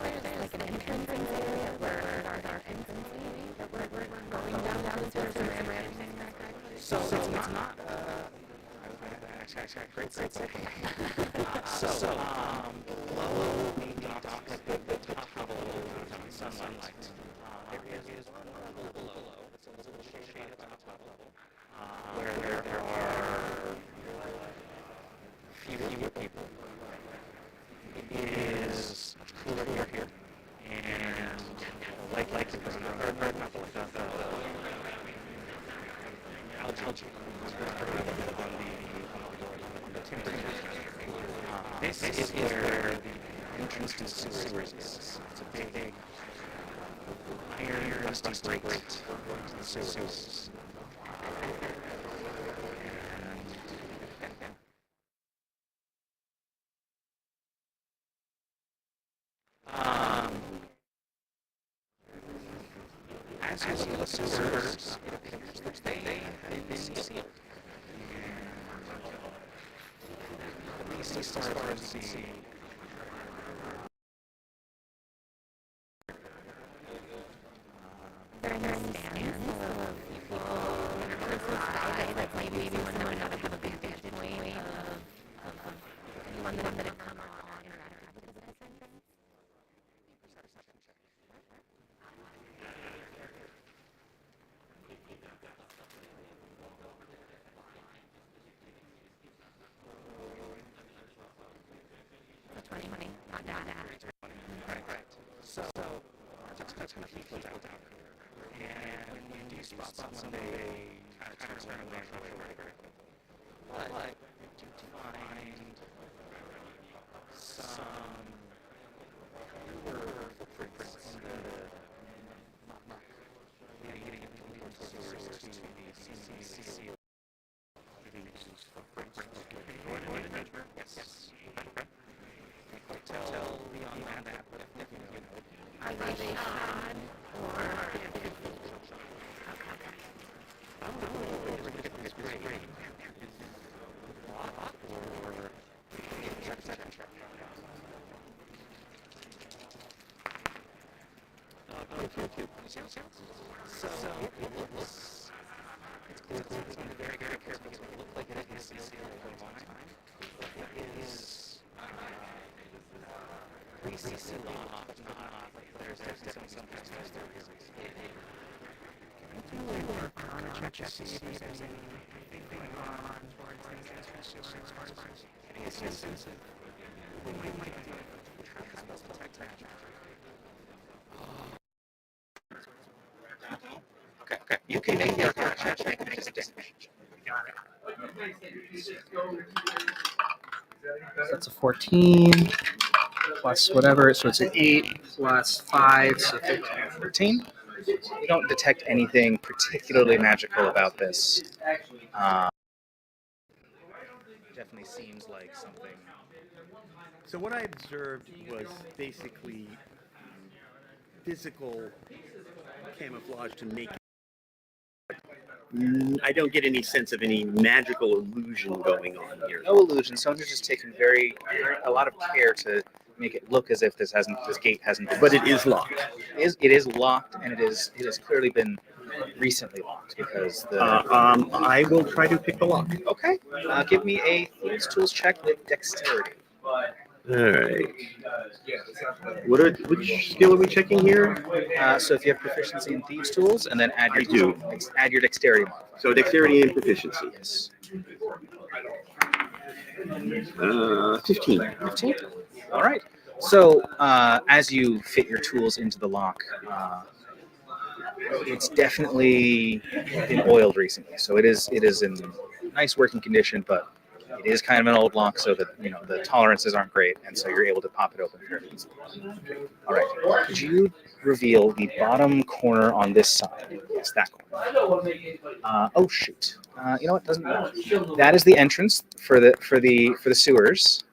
There's like an entrance area where our entrance maybe that we're going down the stairs and everything like that. So it's not actually great. So below the dock, the top level of sunlight. There is one level below. It's a little shade at the top level, where there are fewer people. It is much cooler here, and like the algae is on the timber. This is where the entrance to the sewers is. It's a big iron rusty grate to the sewers. As you look to the sewers, it appears that they have been sealed. At least as far as the There are stands of people that maybe would know another have a big vantage point of anyone that had come on or interacted with this entrance. That's 2020, not data. Right. So, that's kind of people down here. And when you spot someone, they kind of turn around and they go over. But you find some footprints in the muck leading into the sewers to the CC. These footprints. Yes. Tell beyond that, but if you know. Are they shod or It's great. Lock or check. So it looks. It's been very careful to look like it is sealed for a long time. It is pretty sealed off, but not. There's definitely some aspects there. Can you do a little work on a check to see if there's anything going on towards things as far as any assistance? We might have to spell detect magic. Okay. You can make the arcana check to make a damage. That's a 14 plus whatever, so it's an 8 plus 5, so 14. You don't detect anything particularly magical about this. Definitely seems like something. So what I observed was basically physical camouflage to make it. I don't get any sense of any magical illusion going on here. No illusion. Someone's just taken a lot of care to make it look as if this gate hasn't been. But it is locked. It is locked, and it has clearly been recently locked because the. I will try to pick the lock. Okay. Give me a Thieves' Tools check with dexterity. All right. Which skill are we checking here? So if you have proficiency in Thieves' Tools, and then add your dexterity modifier. So dexterity and proficiency. Yes. 15. 15. All right. So as you fit your tools into the lock, it's definitely been oiled recently. So it is in nice working condition, but it is kind of an old lock, so that the tolerances aren't great, and so you're able to pop it open fairly easily. All right. Could you reveal the bottom corner on this side? Yes, that corner. Oh shoot. You know what? Doesn't matter. That is the entrance for the sewers.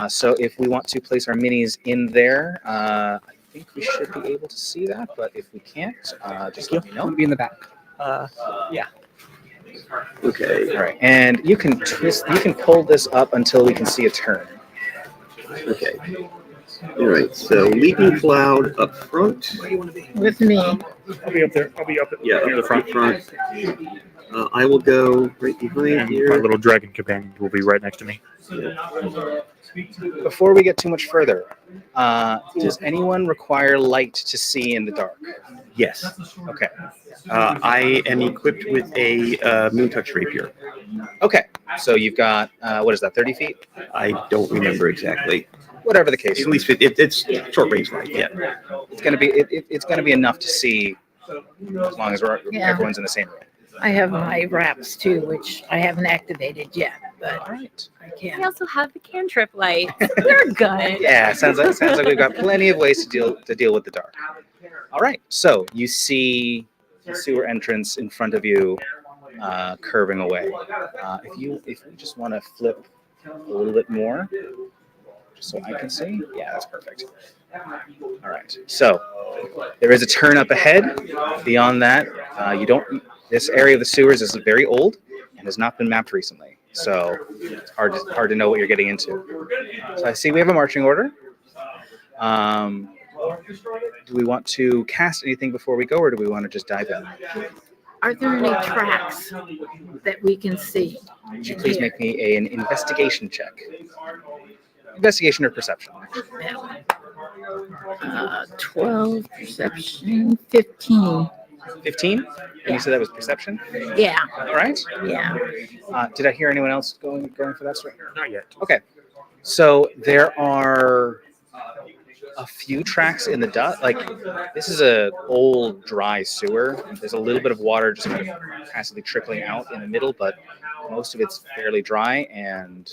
So if we want to place our minis in there, I think we should be able to see that. But if we can't, just let me know. Be in the back. Yeah. Okay. All right. And you can twist. You can pull this up until we can see a turn. Okay. All right. So Leaping Cloud up front. With me. I'll be up there. I'll be up. Yeah, up the front. I will go right behind And here. my little dragon companion will be right next to me. Before we get too much further, does anyone require light to see in the dark? Yes. Okay. I am equipped with a Moontouch Rapier. Okay. So you've got, what is that, 30 feet? I don't remember exactly. Whatever the case. At least it's short range light. Yeah. It's gonna be it's gonna be enough to see as long as everyone's in the same room. I have my wraps too, which I haven't activated yet, but I can. We also have the cantrip light. We're good. Yeah, sounds like we've got plenty of ways to deal with the dark. All right. So you see the sewer entrance in front of you, curving away. If you just want to flip a little bit more, just so I can see. Yeah, that's perfect. All right. So there is a turn up ahead. Beyond that, this area of the sewers is very old and has not been mapped recently. So it's hard to know what you're getting into. So I see we have a marching order. Do we want to cast anything before we go, or do we want to just dive in? Are there any tracks that we can see? Would you please make me an investigation check? Investigation or perception? 12, perception, 15. 15? And you said that was perception? Yeah. All right. Yeah. Did I hear anyone else going for that? Not yet. Okay. So there are a few tracks in the dust. Like, this is a old dry sewer. There's a little bit of water just kind of passively trickling out in the middle, but most of it's fairly dry. And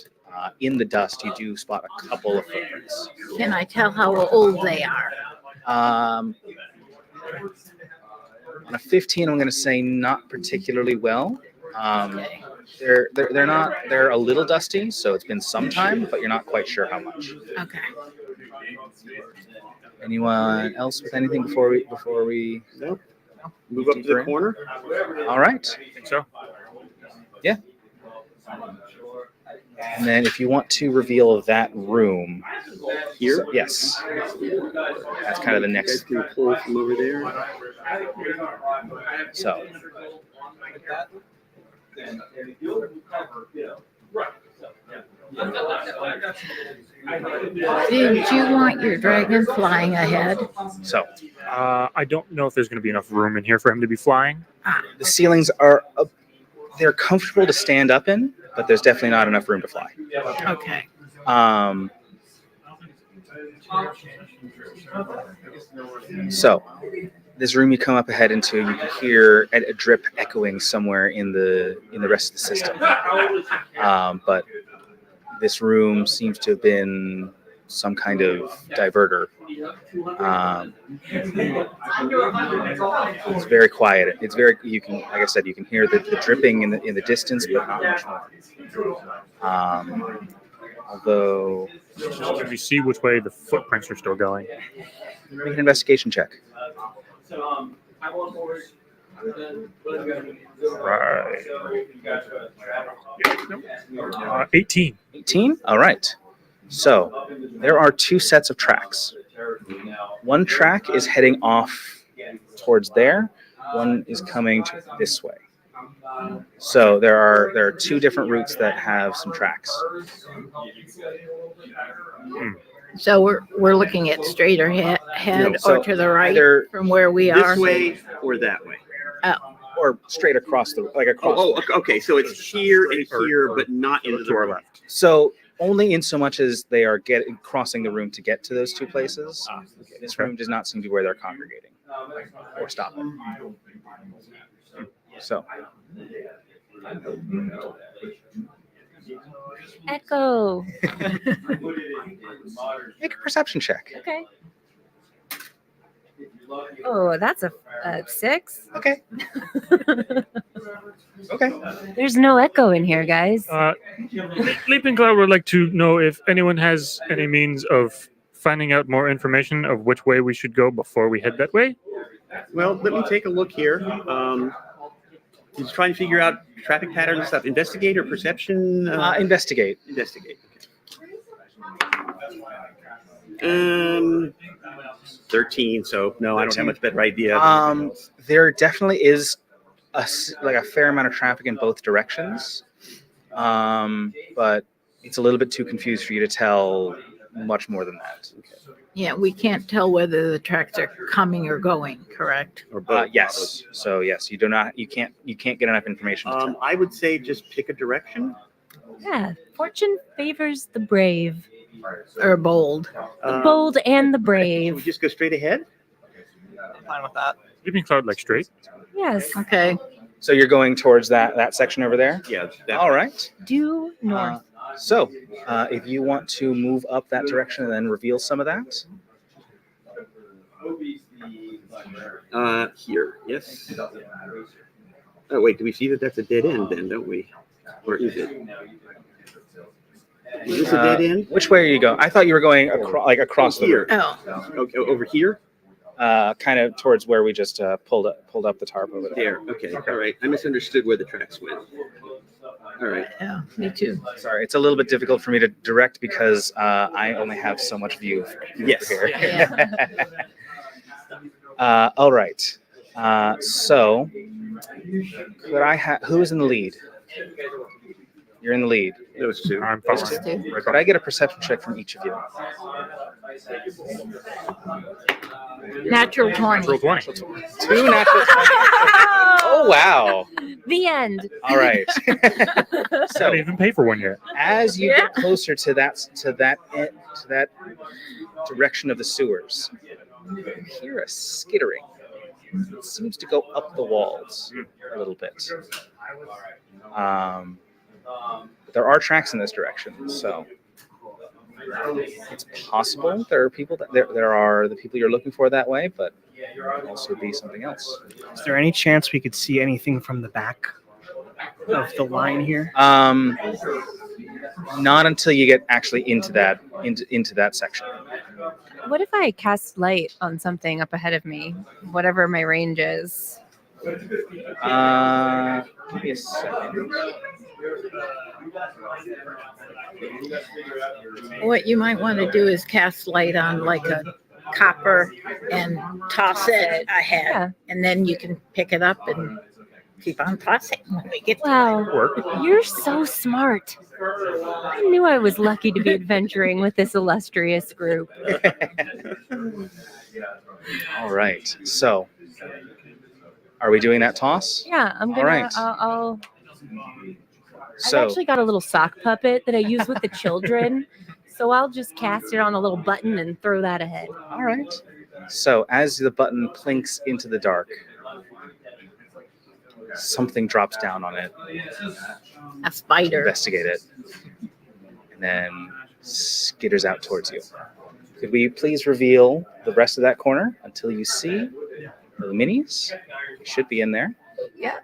in the dust, you do spot a couple of footprints. Can I tell how old they are? On a 15, I'm going to say not particularly well. They're not. They're a little dusty, so it's been some time, but you're not quite sure how much. Okay. Anyone else with anything before we no. Move up to the corner? All right. I think so. Yeah. And then if you want to reveal that room here, so, yes, that's kind of the next. You guys can pull from over there. So. Did you want your dragon flying ahead? So, I don't know if there's going to be enough room in here for him to be flying. The ceilings are they're comfortable to stand up in, but there's definitely not enough room to fly. Okay. So, this room you come up ahead into, you can hear a drip echoing somewhere in the rest of the system. But this room seems to have been some kind of diverter. It's very quiet. It's very, you can, like I said, you can hear the dripping in the distance, but not much more. Although, can we see which way the footprints are still going? Make an investigation check. Right. 18. 18? All right. So there are two sets of tracks. One track is heading off towards there. One is coming this way. So there are two different routes that have some tracks. So we're looking at straight ahead No, so or to the right either from where we are. This way or that way? Or straight across across. Oh, okay. So it's here and here, but not into the our room. left. So only in so much as they are crossing the room to get to those two places. This room does not seem to be where they're congregating or stopping. So. Echo. Make a perception check. Okay. Oh, that's a 6. Okay. Okay. There's no echo in here, guys. Leaping Cloud would like to know if anyone has any means of finding out more information of which way we should go before we head that way. Well, let me take a look here. He's trying to figure out traffic patterns and stuff. Investigate or perception? Investigate. Investigate. Okay. 13. So no, I don't have much better idea. There definitely is a fair amount of traffic in both directions, but it's a little bit too confused for you to tell much more than that. Yeah, we can't tell whether the tracks are coming or going, correct? Yes. So yes, you can't get enough information to tell. I would say just pick a direction. Yeah, fortune favors the brave. Or bold. The bold and the brave. We just go straight ahead? I'm fine with that. Leaping Cloud like straight. Yes. Okay. So you're going towards that section over there? Yeah. All right. Due north. So, if you want to move up that direction and then reveal some of that. Here, yes. Oh, wait, do we see that that's a dead end then, don't we? Or is it? Is this a dead end? Which way are you going? I thought you were going across the here. room. Okay, over here? Kind of towards where we just pulled up the tarp over there. There, okay. All right. I misunderstood where the tracks went. All right. Yeah, me too. Sorry, it's a little bit difficult for me to direct because I only have so much view. Yes. Here. All right. So, could I have? Who is in the lead? You're in the lead. Those two. I'm Those following. two. Could I get a perception check from each of you? Natural 20. Natural 20. 2 natural 20. Oh wow! The end. All right. So, I didn't even pay for one yet. As you get closer to that direction of the sewers, you hear a skittering. It seems to go up the walls a little bit. But there are tracks in this direction, so it's possible there are people that there are the people you're looking for that way, but it could also be something else. Is there any chance we could see anything from the back of the line here? Not until you get actually into that section. What if I cast light on something up ahead of me, whatever my range is? Give me a second. What you might want to do is cast light on like a copper and toss it ahead. Yeah. And then you can pick it up and keep on tossing when we get Wow, to you're so smart. I knew I was lucky to be adventuring with this illustrious group. All right. So, are we doing that toss? Yeah, I'm gonna. All right. I've So, actually got a little sock puppet that I use with the children, so I'll just cast it on a little button and throw that ahead. all right. So as the button plinks into the dark, something drops down on it. A spider. Investigate it, and then skitters out towards you. Could we please reveal the rest of that corner until you see the minis? They should be in there. Yeah.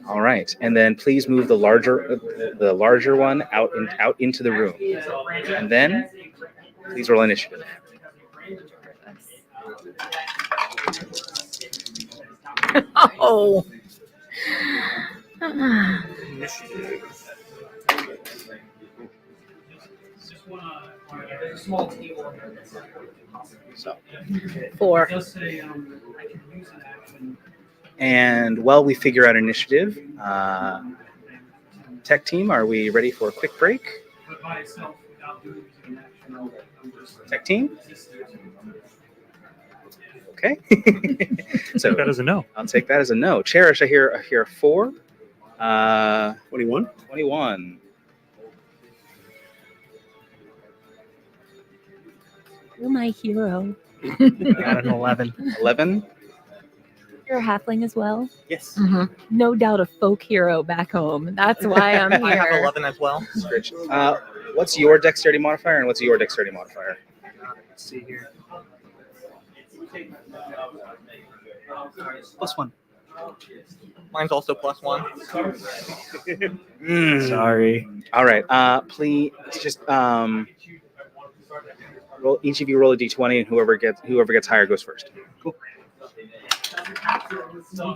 All right, and then please move the larger one out into the room, and then please roll initiative. Oh. So, 4. and while we figure out initiative, tech team, are we ready for a quick break? Tech team? Okay. So that as a no. I'll take that as a no. Cherish, I hear a 4. 21. 21. You're my hero. Got an 11. 11. You're a halfling as well. Yes. No doubt a folk hero back home. That's why I'm here. I have 11 as well. Scritch. What's your dexterity modifier and what's your dexterity modifier? Let's see here. +1. Mine's also +1. Sorry. All right. Please just roll. Each of you roll a d20, and whoever gets higher goes first. Cool.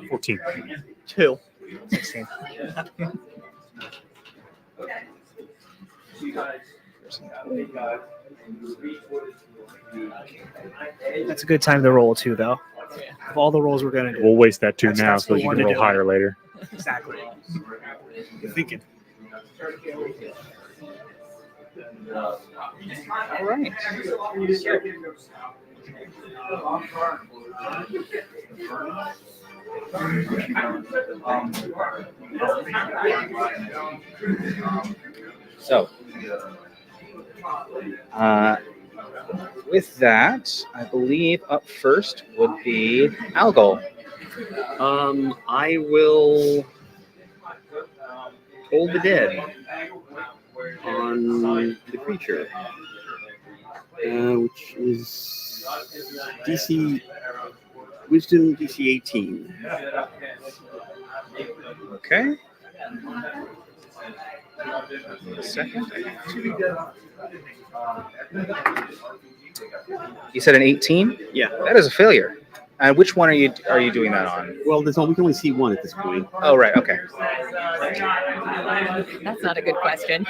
14. 2. 16. That's a good time to roll too, though. Of all the rolls we're gonna do, We'll waste that 2 That's- now that's so the you one can to roll do it. higher later. Exactly. You're thinking. All right. So, with that, I believe up first would be Algol. I will Toll the Dead on the creature, which is DC Wisdom DC 18. Okay. A second. You said an 18? Yeah. That is a failure. And which one are you doing that on? Well, we can only see one at this point. Oh, right. Okay. That's not a good question.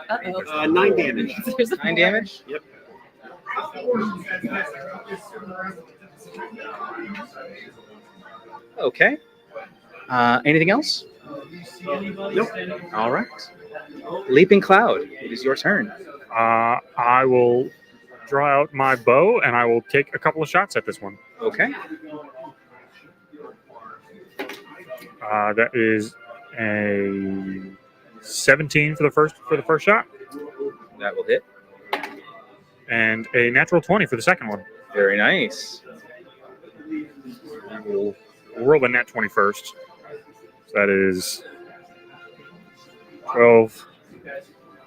Uh-oh. 9 damage. 9 damage? Yep. Okay. Anything else? Nope. All right. Leaping Cloud, it is your turn. I will draw out my bow and I will take a couple of shots at this one. Okay. That is a 17 for the first shot. That will hit. And a natural 20 for the second one. Very nice. We'll roll the nat 20 first. So that is 12,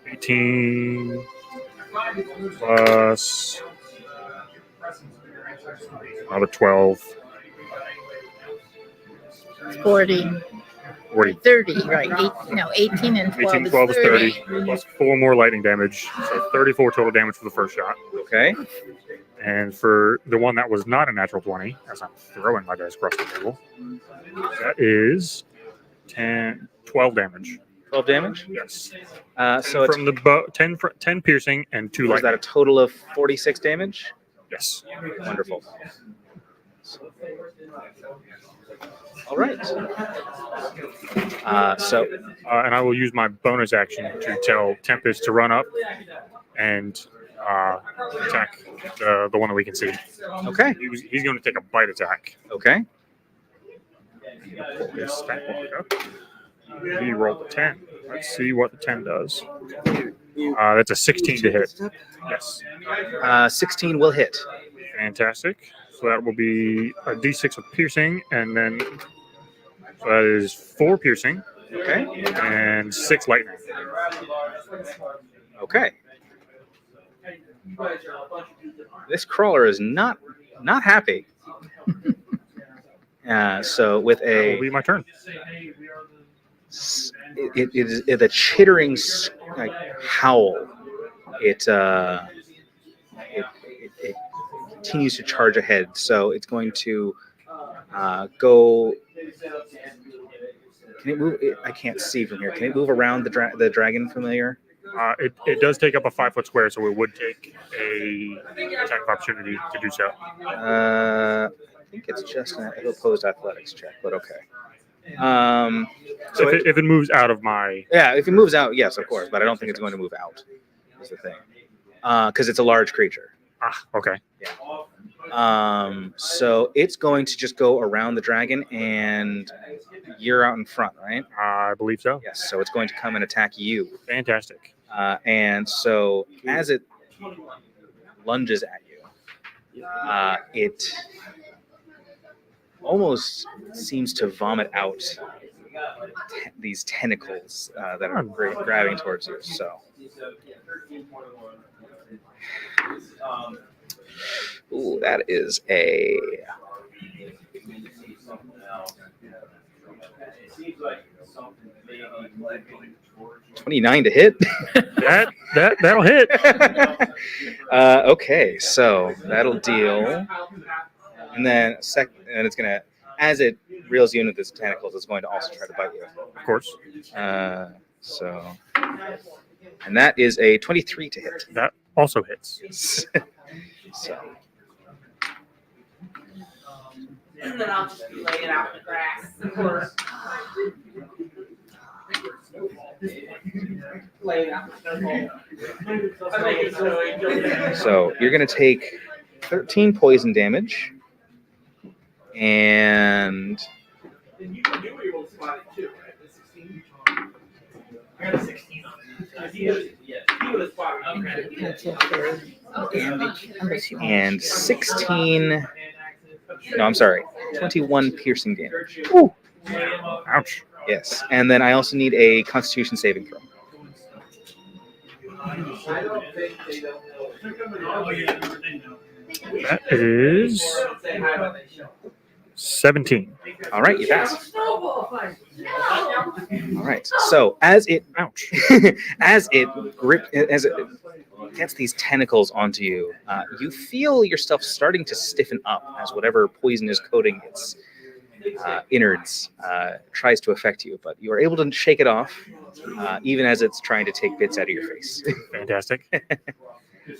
18 plus another 12. 40. 40. 30, right. 18 and 12 18, is 12 is 30. 30, plus 4 more lightning damage. So 34 total damage for the first shot. Okay. And for the one that was not a natural 20, as I'm throwing my dice across the table, that is 12 damage. 12 damage? Yes. So from the bow, 10 piercing and 2 was lightning. that a total of 46 damage? Yes. Wonderful. All right. And I will use my bonus action to tell Tempest to run up and attack the one that we can see. Okay. He's going to take a bite attack. Okay. Pull his stat block up. He rolled a 10. Let's see what the 10 does. That's a 16 to hit. Yes. 16 will hit. Fantastic. So that will be a d6 of piercing, and then so that is 4 piercing. Okay. And 6 lightning. Okay. This crawler is not happy. So with That will be my turn. It is the chittering howl. It continues to charge ahead. So it's going to go. Can it move? I can't see from here. Can it move around the dragon familiar? It does take up a 5-foot square, so it would take a attack of opportunity to do so. I think it's just an opposed athletics check, but okay. So if it moves out of my... Yeah, if it moves out, yes, of course, but I don't think it's going to move out, is the thing. Because it's a large creature. Ah, okay. Yeah. So it's going to just go around the dragon, and you're out in front, right? I believe so. Yes, so it's going to come and attack you. Fantastic. And so as it lunges at you, it almost seems to vomit out these tentacles that are grabbing towards you. So Ooh, that is a 29 to hit. That'll hit. Okay, so that'll deal, and then and it's gonna, as it reels you into this tentacles, it's going to also try to bite you. Of course. And that is a 23 to hit. That also hits. So. And then I'll just be laying out in the grass. So you're going to take 13 poison damage, and and 16. No, I'm sorry. 21 piercing damage. Ooh. Ouch. Yes, and then I also need a Constitution saving throw. That is 17. All right, you pass. All right. So as it as it gets these tentacles onto you, you feel yourself starting to stiffen up as whatever poison is coating its innards tries to affect you, but you are able to shake it off, even as it's trying to take bits out of your face. Fantastic.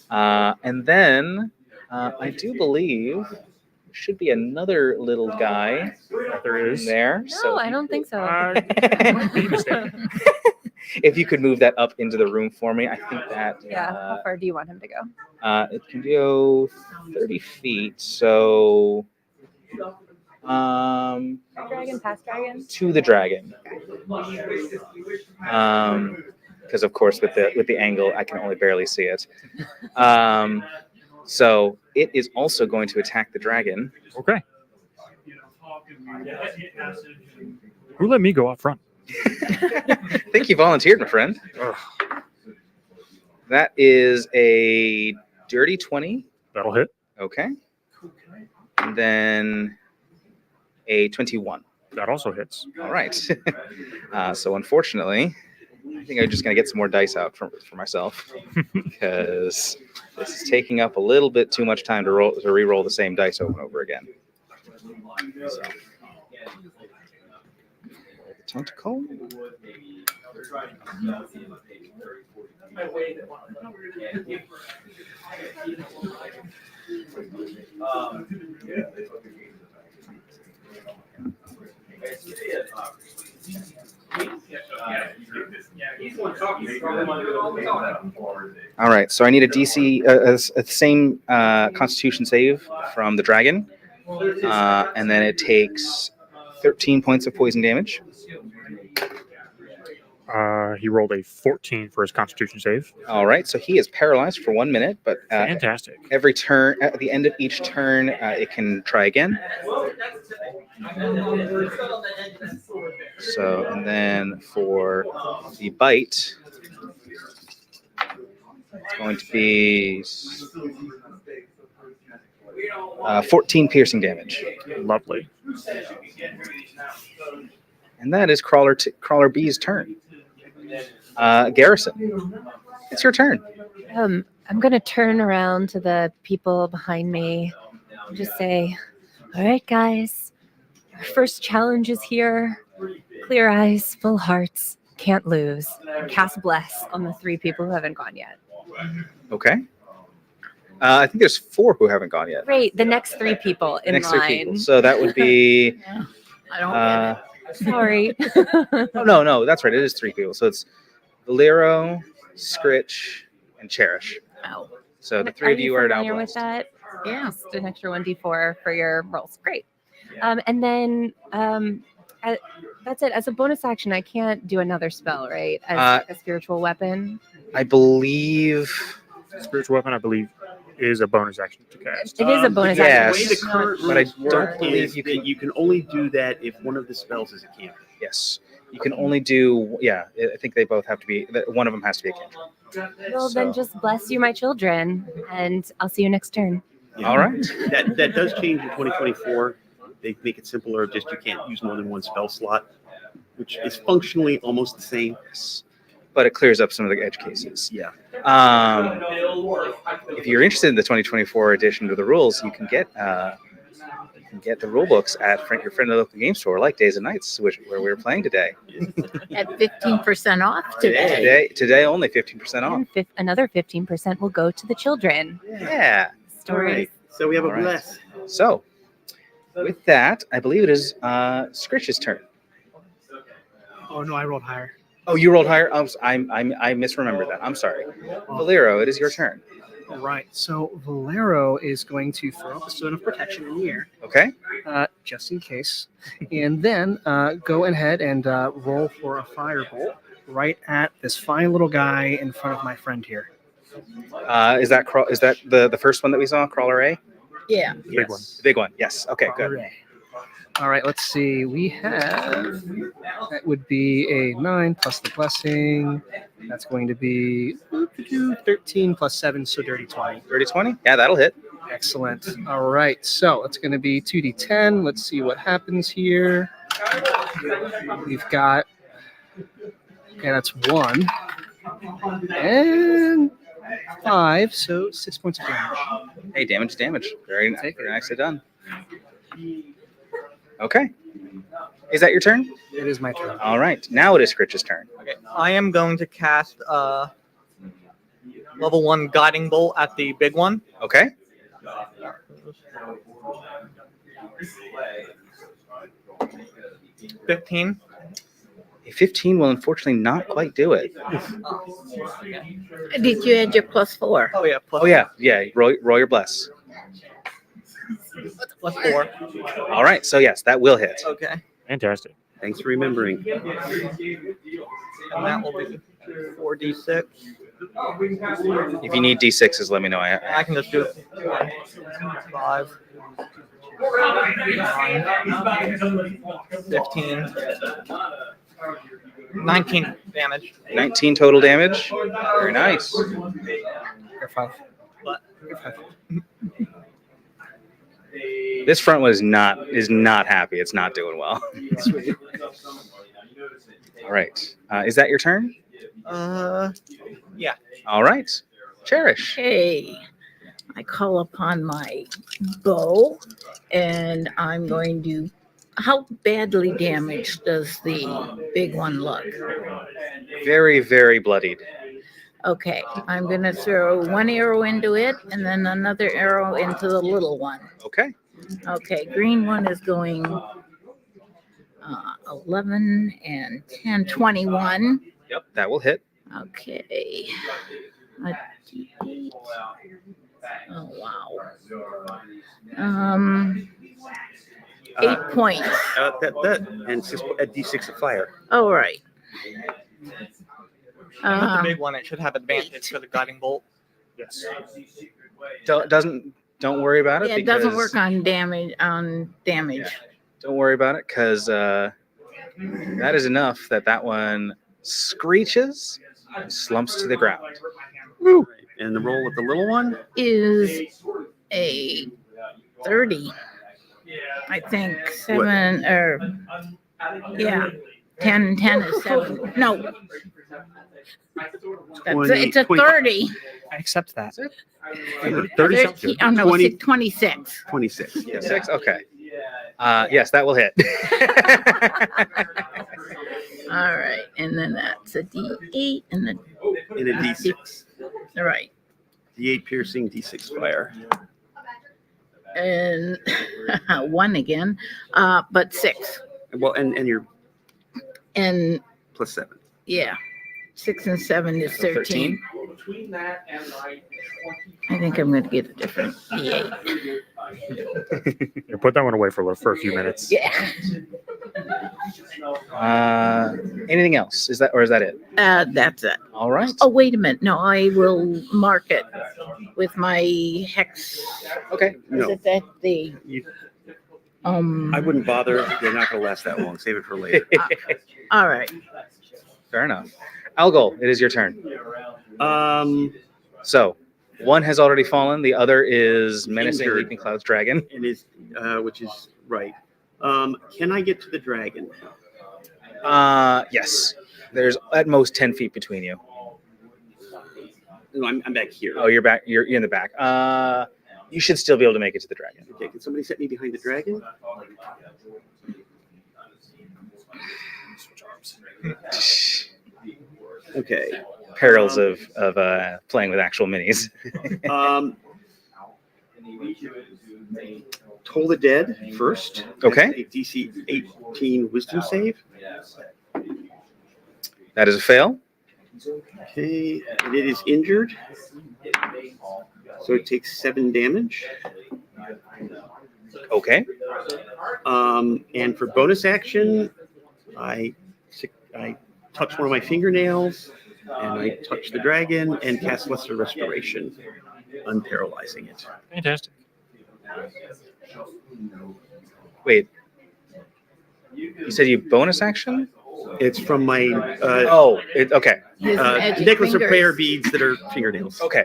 And then I do believe there should be another little guy there is. in there. No, I don't think so. If you could move that up into the room for me, I think that. Yeah, how far do you want him to go? It can go 30 feet, so. Dragon, past dragon? To the dragon. Because of course with the angle I can only barely see it. So it is also going to attack the dragon. Okay. Who let me go up front? I think you volunteered, my friend. Ugh. That is a dirty 20. That'll hit. Okay. And then a 21. That also hits. All right. So unfortunately, I think I'm just going to get some more dice out for myself because this is taking up a little bit too much time to re-roll the same dice over and over again. So. The tentacle. All right, so I need a DC, a same Constitution save from the dragon, and then it takes 13 points of poison damage. He rolled a 14 for his Constitution save. All right, so he is paralyzed for 1 minute, but fantastic. Every turn, at the end of each turn, it can try again. So, and then for the bite, it's going to be 14 piercing damage. Lovely. And that is Crawler B's turn. Garrison, it's your turn. I'm going to turn around to the people behind me and just say, all right, guys, our first challenge is here. Clear eyes, full hearts, can't lose. Cast Bless on the 3 people who haven't gone yet. Okay. I think there's 4 who haven't gone yet. Great, the next 3 people in Next line. 3 people. So that would be... I don't get it. Sorry. No, that's right. It is 3 people. So it's Valero, Scritch, and Cherish. Oh. So the 3 of you are now familiar with blessed. that? Yeah. Just an extra 1d4 for your rolls. Great. And then that's it. As a bonus action, I can't do another spell, right? As like a spiritual weapon. I believe... Spiritual weapon, I believe, is a bonus action to cast. It is a bonus The action. way the current but I rules don't work believe is you that you can only do that if one of the spells is a cantrip. Yes. You can only do... Yeah, I think they both have to be... One of them has to be a cantrip. Well, then just bless you, my children, and I'll see you next turn. All right. That does change in 2024. They make it simpler. Just you can't use more than one spell slot, which is functionally almost the same. But it clears up some of the edge cases. Yeah. If you're interested in the 2024 edition to the rules, you can get the rule books at your friendly local game store, like Days and Nights, where we were playing today. At 15% off today. Today only 15% off. And another 15% will go to the children. Yeah. Stories. All right. So we have a All right. bless. So, with that, I believe it is Scritch's turn. Oh no, I rolled higher. Oh, you rolled higher. I misremembered that. I'm sorry. Valero, it is your turn. All right. So Valero is going to throw up a stone of protection in the air. Okay. Just in case, and then go ahead and roll for a firebolt right at this fine little guy in front of my friend here. Is that the first one that we saw, Crawler A? Yeah. The big one. The big one. Yes. Okay. Good. Crawler A. All right, let's see. We have, that would be a 9 plus the blessing. That's going to be 13 plus 7, so dirty 20. Dirty 20? Yeah, that'll hit. Excellent. All right, so it's going to be 2d10. Let's see what happens here. We've got, okay, that's 1. And 5, so 6 points of damage. Hey, damage. Very nicely done. Okay. Is that your turn? It is my turn. All right. Now it is Scritch's turn. Okay. I am going to cast level 1 guiding bolt at the big one. Okay. $15. A 15 will unfortunately not quite do it. Did you add your +4? Oh, yeah. Oh, yeah. Yeah. Roll your bless. +4. All right. So, yes, that will hit. Okay. Fantastic. Thanks for remembering. And that will be 4d6. If you need D6s, let me know. I can just do it. 5. 15. 19 damage. 19 total damage. Very nice. You're 5. This front one is not happy. It's not doing well. All right. Is that your turn? Yeah. All right. Cherish. Okay. I call upon my bow, and I'm going to. How badly damaged does the big one look? Very, very bloodied. Okay, I'm going to throw one arrow into it and then another arrow into the little one. Okay. Okay, green one is going 11 and 10, 21. Yep, that will hit. Okay. A D8. Oh, wow. 8 points. And a D6 of fire. All right. With the big one, it should have advantage for the guiding bolt. Yes. Don't worry about it. Yeah, it doesn't work on damage. Don't worry about it, because that is enough that one screeches and slumps to the ground. Woo! And the roll with the little one Is a 30. I think 7 or yeah, 10 is 7. No. It's a 30. I accept that. 30 Oh, no, 26. 26. Yeah, 6? Okay. Yes, that will hit. All right. And then that's a D8 and then And a D6. all right. D8 piercing, D6 fire. And 1 again. But 6. Well, and you're And plus 7. yeah. 6 and 7 is 13. I think I'm going to get a different D8. You put that one away for a few minutes. Yeah. Anything else? Is that it? That's it. All right. Oh, wait a minute. No, I will mark it with my hex. Okay. No. Is it that the I wouldn't bother. They're not going to last that long. Save it for later. all right. Fair enough. Algol, it is your turn. Um. So, One has already fallen. The other is menacing Injured. Leaping Cloud's dragon. And is which is right. Can I get to the dragon? Yes. There's at most 10 feet between you. No, I'm back here. Oh, you're back. You're in the back. You should still be able to make it to the dragon. Okay, can somebody set me behind the dragon? Okay. Perils of playing with actual minis. Toll the Dead first. Okay. That's a DC 18 Wisdom save. That is a fail. Okay, and it is injured, so it takes 7 damage. Okay. And for bonus action, I touch one of my fingernails, and I touch the dragon and cast Lesser Restoration, unparalyzing it. Fantastic. Wait. You said you bonus action? It's from my okay. necklace of prayer beads that are fingernails. Okay.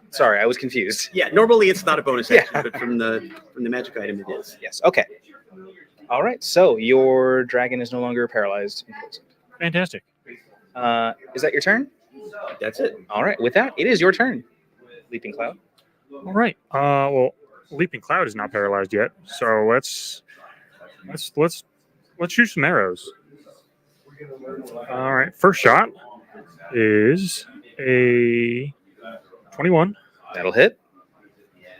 Sorry, I was confused. Yeah, normally it's not a bonus action, but from the magic item it is. Yes. Okay. All right. So your dragon is no longer paralyzed. Fantastic. Is that your turn? That's it. All right. With that, it is your turn, Leaping Cloud. All right. Well, Leaping Cloud is not paralyzed yet, so let's shoot some arrows. All right. First shot is a 21. That'll hit.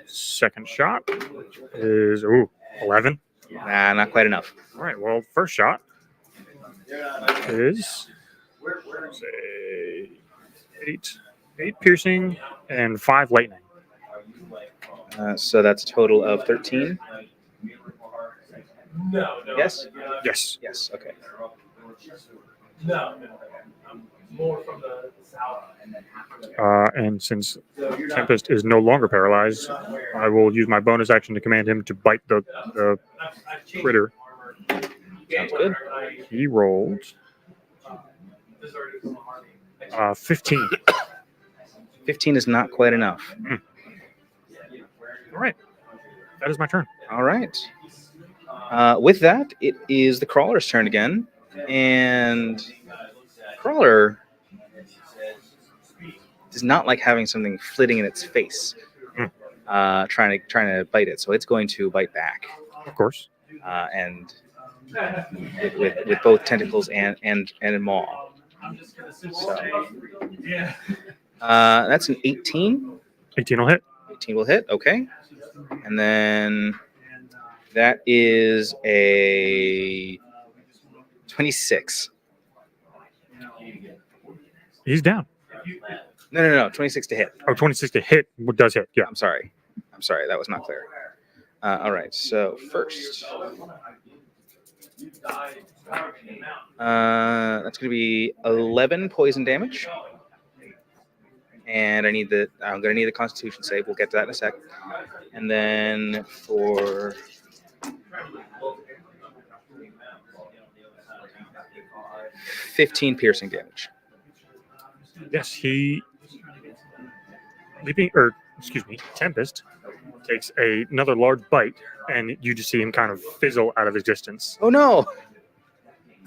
Second shot is 11. Nah, not quite enough. All right. Well, first shot is say 8 piercing and 5 lightning. So that's a total of 13. Yes. Yes. Yes. Okay. More from the south. And since Tempest is no longer paralyzed, I will use my bonus action to command him to bite the critter. Sounds good. He rolled 15. 15 is not quite enough. All right. That is my turn. All right. With that, it is the crawler's turn again. And crawler does not like having something flitting in its face, trying to bite it. So it's going to bite back. Of course. And with both tentacles and a maw. So, that's an 18. 18 will hit. 18 will hit. Okay. And then that is a 26. He's down. No. 26 to hit. Oh, 26 to hit does hit. Yeah. I'm sorry. That was not clear. All right. So first, that's going to be 11 poison damage. And I'm going to need the Constitution save. We'll get to that in a sec. And then for 15 piercing damage. Yes, Tempest takes another large bite, and you just see him kind of fizzle out of existence. Oh no!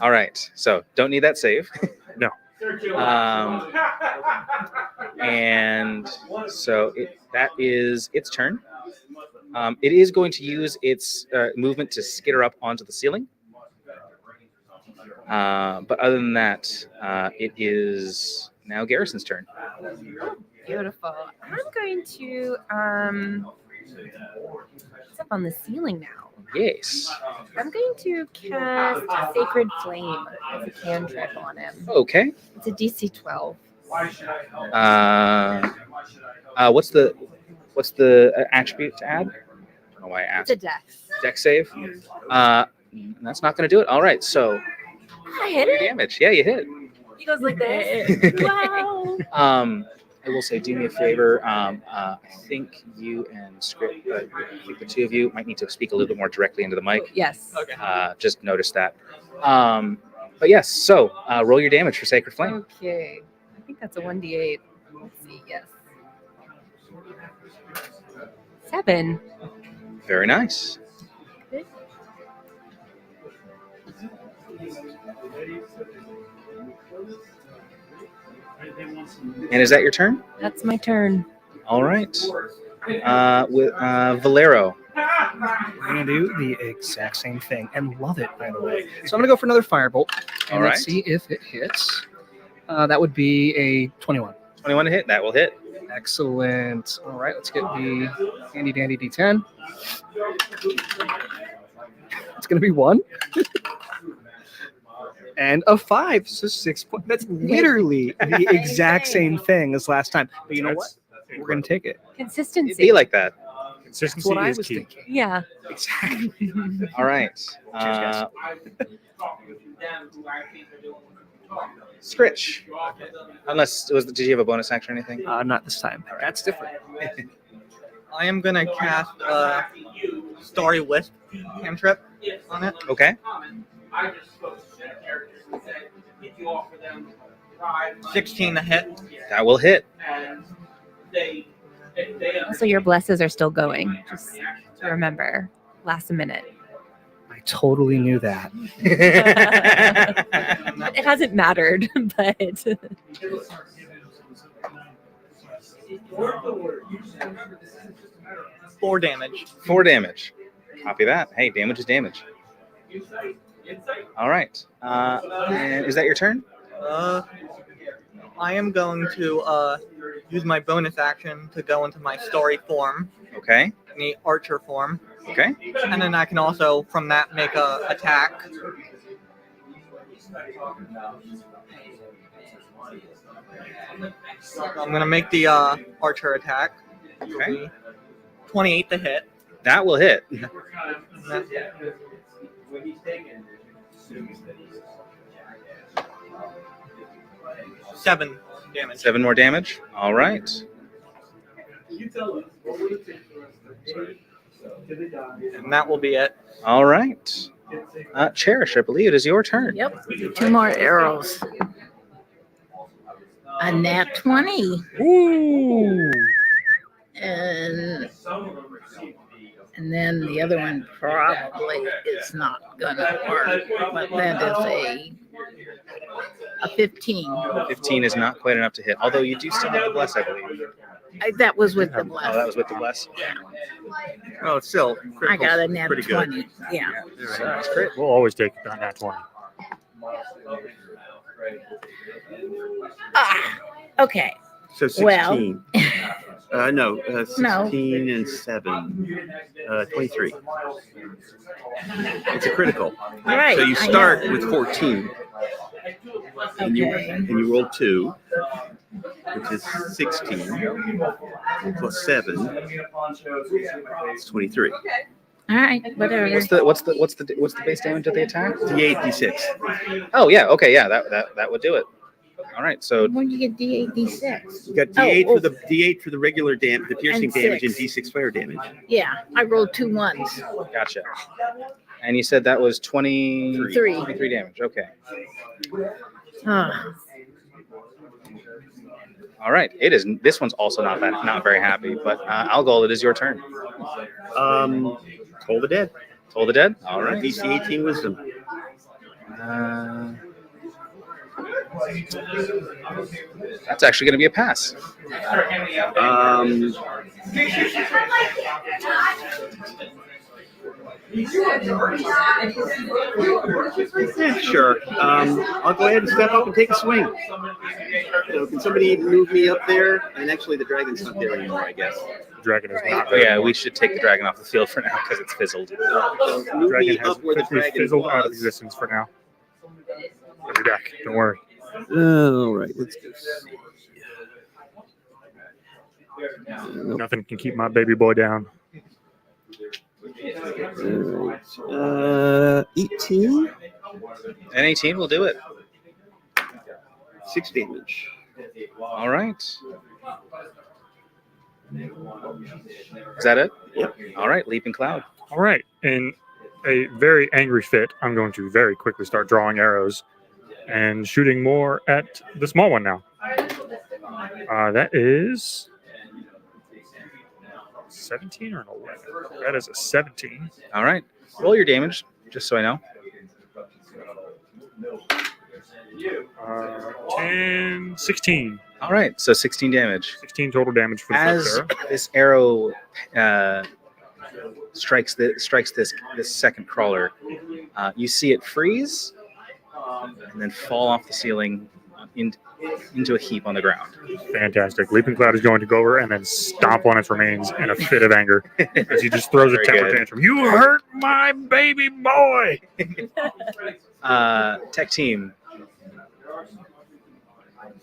All right, so don't need that save. No. And so that is its turn. It is going to use its movement to skitter up onto the ceiling. But other than that, it is now Garrison's turn. Beautiful. I'm going to it's up on the ceiling now. Yes. I'm going to cast Sacred Flame as a cantrip on him. Okay. It's a DC 12. What's the attribute to add? I don't know why I asked. It's a dex. Dex save. That's not going to do it. All right. So I hit it. Damage. Yeah, you hit. He goes like this. Wow. I will say, do me a favor. I think you and Script, I think the two of you might need to speak a little bit more directly into the mic. Yes. Okay. Just notice that. But yes, so roll your damage for Sacred Flame. Okay. I think that's a 1d8. Let's see. Yes. 7. Very nice. And is that your turn? That's my turn. All right. With Valero. We're gonna do the exact same thing and love it, by the way. So I'm gonna go for another firebolt, and All let's right. see if it hits. That would be a 21. 21 to hit. That will hit. Excellent. All right, let's get the handy dandy D10. It's gonna be 1. And a 5, so 6 points. That's literally the exact same thing as last time. But you know what? We're gonna take it. Consistency. It'd be like that. That's what I was thinking. Yeah. Exactly. All right. guys. Scritch. Unless did you have a bonus action or anything? Not this time. That's different. I am gonna cast Starry Wisp cantrip on it. Okay. 16 to hit. That will hit. Also, your blesses are still going. Just to remember, last minute. I totally knew that. It hasn't mattered, but 4 damage. 4 damage. Copy that. Hey, damage is damage. All right. And is that your turn? I am going to use my bonus action to go into my Starry form. Okay. In the Archer form. Okay. And then I can also, from that, make a attack. So I'm going to make the Archer attack. Okay. 28 to hit. That will hit. 7 damage. 7 more damage. All right. And that will be it. All right. Cherish, I believe it is your turn. Yep. 2 more arrows. A nat 20. Ooh. And then the other one probably is not gonna work, but that is a 15. 15 is not quite enough to hit, although you do still have the bless, I believe. That was with the bless. Oh, that was with the bless? Oh, it's still. I got a nat pretty good. 20. Yeah. That's great. We'll always take that nat 20. Okay. So 16. Well, no, 16 and 7. 23. It's a critical. Right, So you I start know. with 14. And you roll 2, which is 16. Plus 7. It's 23. All right, whatever. What's the base damage of the attack? D8, D6. Oh yeah, okay, yeah, that would do it. All right, so When you get D8, D6. You got D8 for the D8 for the regular damage, the piercing And damage, and 6. D6 fire damage. Yeah, I rolled 2 ones. gotcha. And you said that was 23 3. damage. Okay. Ah. All right. It is. This one's also not very happy. But Algol, it is your turn. Toll the Dead. Toll the Dead. All right. DC 18 Wisdom. That's actually going to be a pass. Yeah, sure. I'll go ahead and step up and take a swing. So can somebody move me up there? And actually, the dragon's not there anymore, I guess. The dragon is not Oh, there. yeah, we should take the dragon off the field for now because it's fizzled. So The move dragon me has up where the officially dragon fizzled out of was. existence for now. I'll be back. Don't worry. All right, let's go. Nothing can keep my baby boy down. All right. 18. And 18 will do it. 6 damage. All right. Is that it? Yep. All right. Leaping Cloud. All right. In a very angry fit, I'm going to very quickly start drawing arrows and shooting more at the small one now. That is 17 or an 11? That is a 17. All right. Roll your damage, just so I know. 10, 16. All right, so 16 damage. 16 total damage for the As first arrow. this arrow strikes this second crawler, you see it freeze and then fall off the ceiling into a heap on the ground. Fantastic. Leaping Cloud is going to go over and then stomp on its remains in a fit of anger as he just throws a Very temper good. tantrum. You hurt my baby boy! Tech team.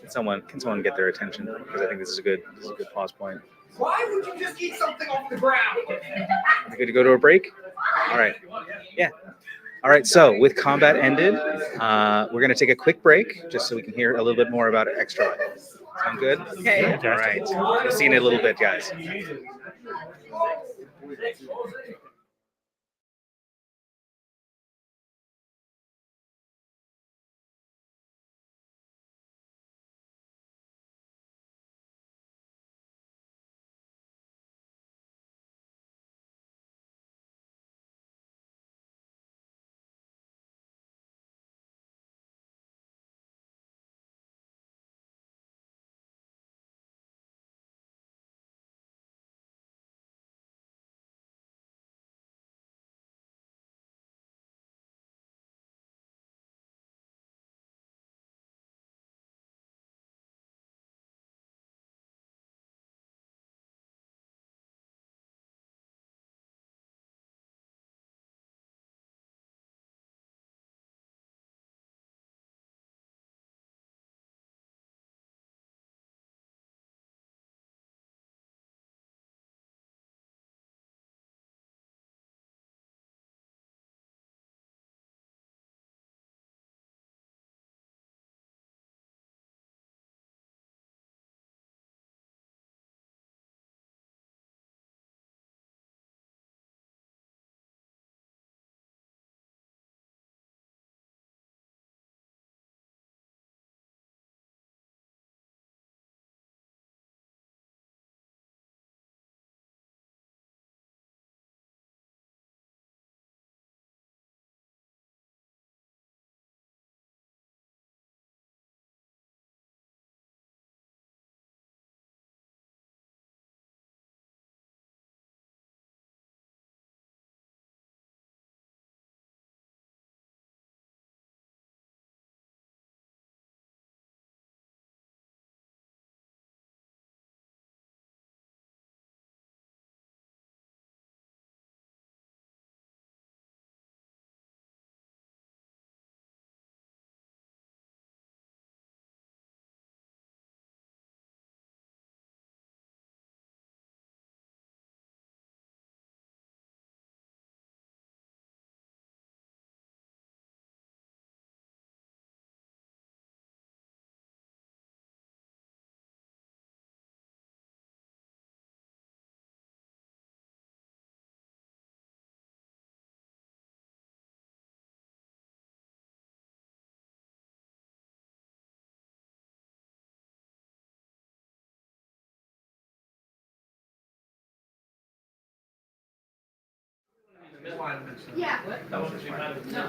Can someone get their attention? Because I think this is a good pause point. Why would you just eat something off the ground? You good to go to a break? All right. Yeah. All right. So with combat ended, we're going to take a quick break just so we can hear a little bit more about Extra Life. Sound good? Okay. All right. We'll see you in a little bit, guys.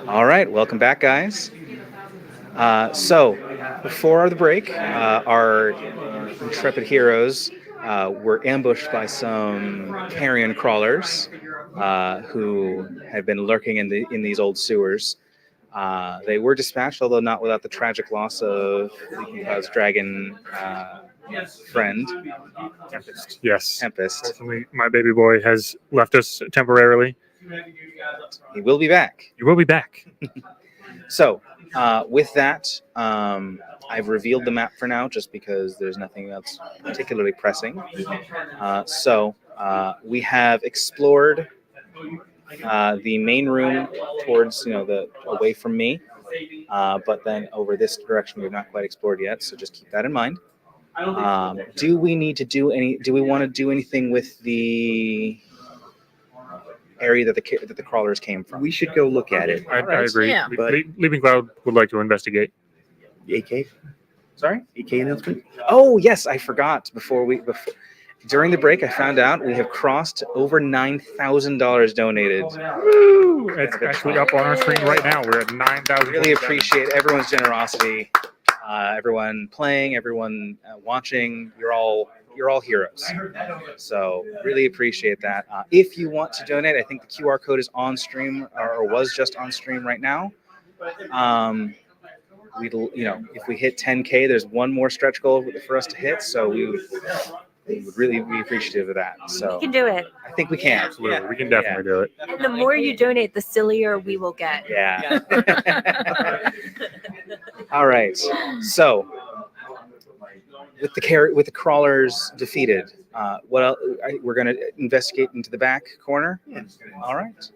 All right, welcome back, guys. So, before the break, our intrepid heroes were ambushed by some carrion crawlers who had been lurking in these old sewers. They were dispatched, although not without the tragic loss of Leaping Cloud's dragon friend. Tempest. Yes. Tempest. Unfortunately, my baby boy has left us temporarily. He will be back. You will be back. So, with that, I've revealed the map for now, just because there's nothing else particularly pressing. So, we have explored the main room towards, away from me, but then over this direction we've not quite explored yet. So just keep that in mind. Do we want to do anything with the area that the crawlers came from? We should go look at it. I agree. Yeah. But Leaping Cloud would like to investigate. AK? Sorry? AK announcement? Oh yes, I forgot. During the break, I found out we have crossed over $9,000 donated. Woo! It's actually up on our screen right now. We're at 9,000. Really appreciate everyone's generosity, everyone playing, everyone watching. You're all heroes. So really appreciate that. If you want to donate, I think the QR code is on stream or was just on stream right now. If we hit 10K, there's one more stretch goal for us to hit. So we would really be appreciative of that. So We can do it. I think we can. Absolutely. We can definitely do it. And the more you donate, the sillier we will get. Yeah. All right. So with the crawlers defeated, what else? We're going to investigate into the back corner. All right.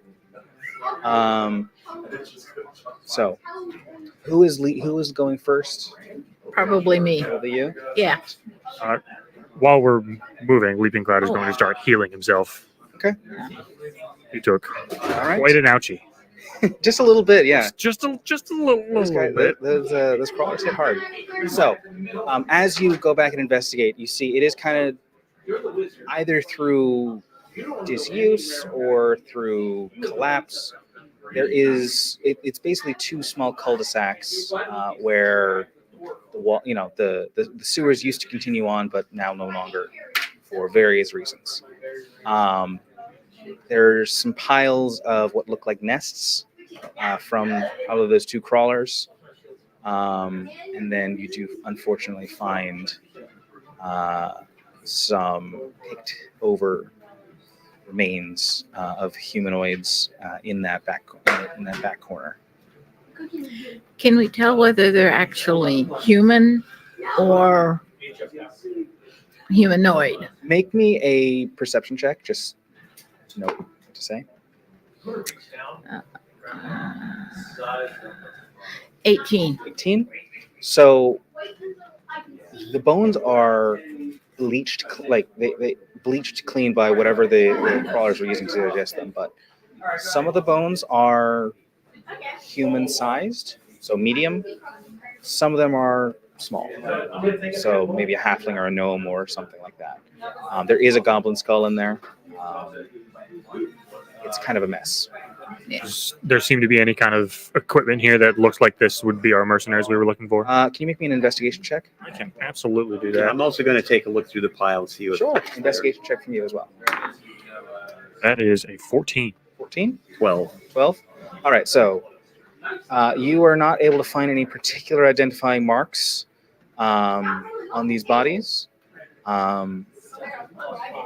So who is going first? Probably me. Probably you. Yeah. While we're moving, Leaping Cloud is going to start healing himself. Okay. He took right. quite an ouchie. Just a little bit, yeah. Just a little bit. Those crawlers hit hard. So, as you go back and investigate, you see it is kind of either through disuse or through collapse. It's basically two small cul-de-sacs where the wall, the sewers used to continue on, but now no longer for various reasons. There's some piles of what look like nests from out of those two crawlers. And then you do unfortunately find some picked over remains of humanoids in that back corner. Can we tell whether they're actually human or humanoid? Make me a perception check, just to know what to say. 18. 18. So the bones are bleached, like they bleached clean by whatever the crawlers were using to digest them. But some of the bones are human-sized, so medium. Some of them are small, so maybe a halfling or a gnome or something like that. There is a goblin skull in there. It's kind of a mess. There seem to be any kind of equipment here that looks like this would be our mercenaries we were looking for. Can you make me an investigation check? I can absolutely do that. I'm also going to take a look through the pile and see what. Sure. Investigation check from you as well. That is a 14. 14? 12. 12? All right, so you are not able to find any particular identifying marks on these bodies.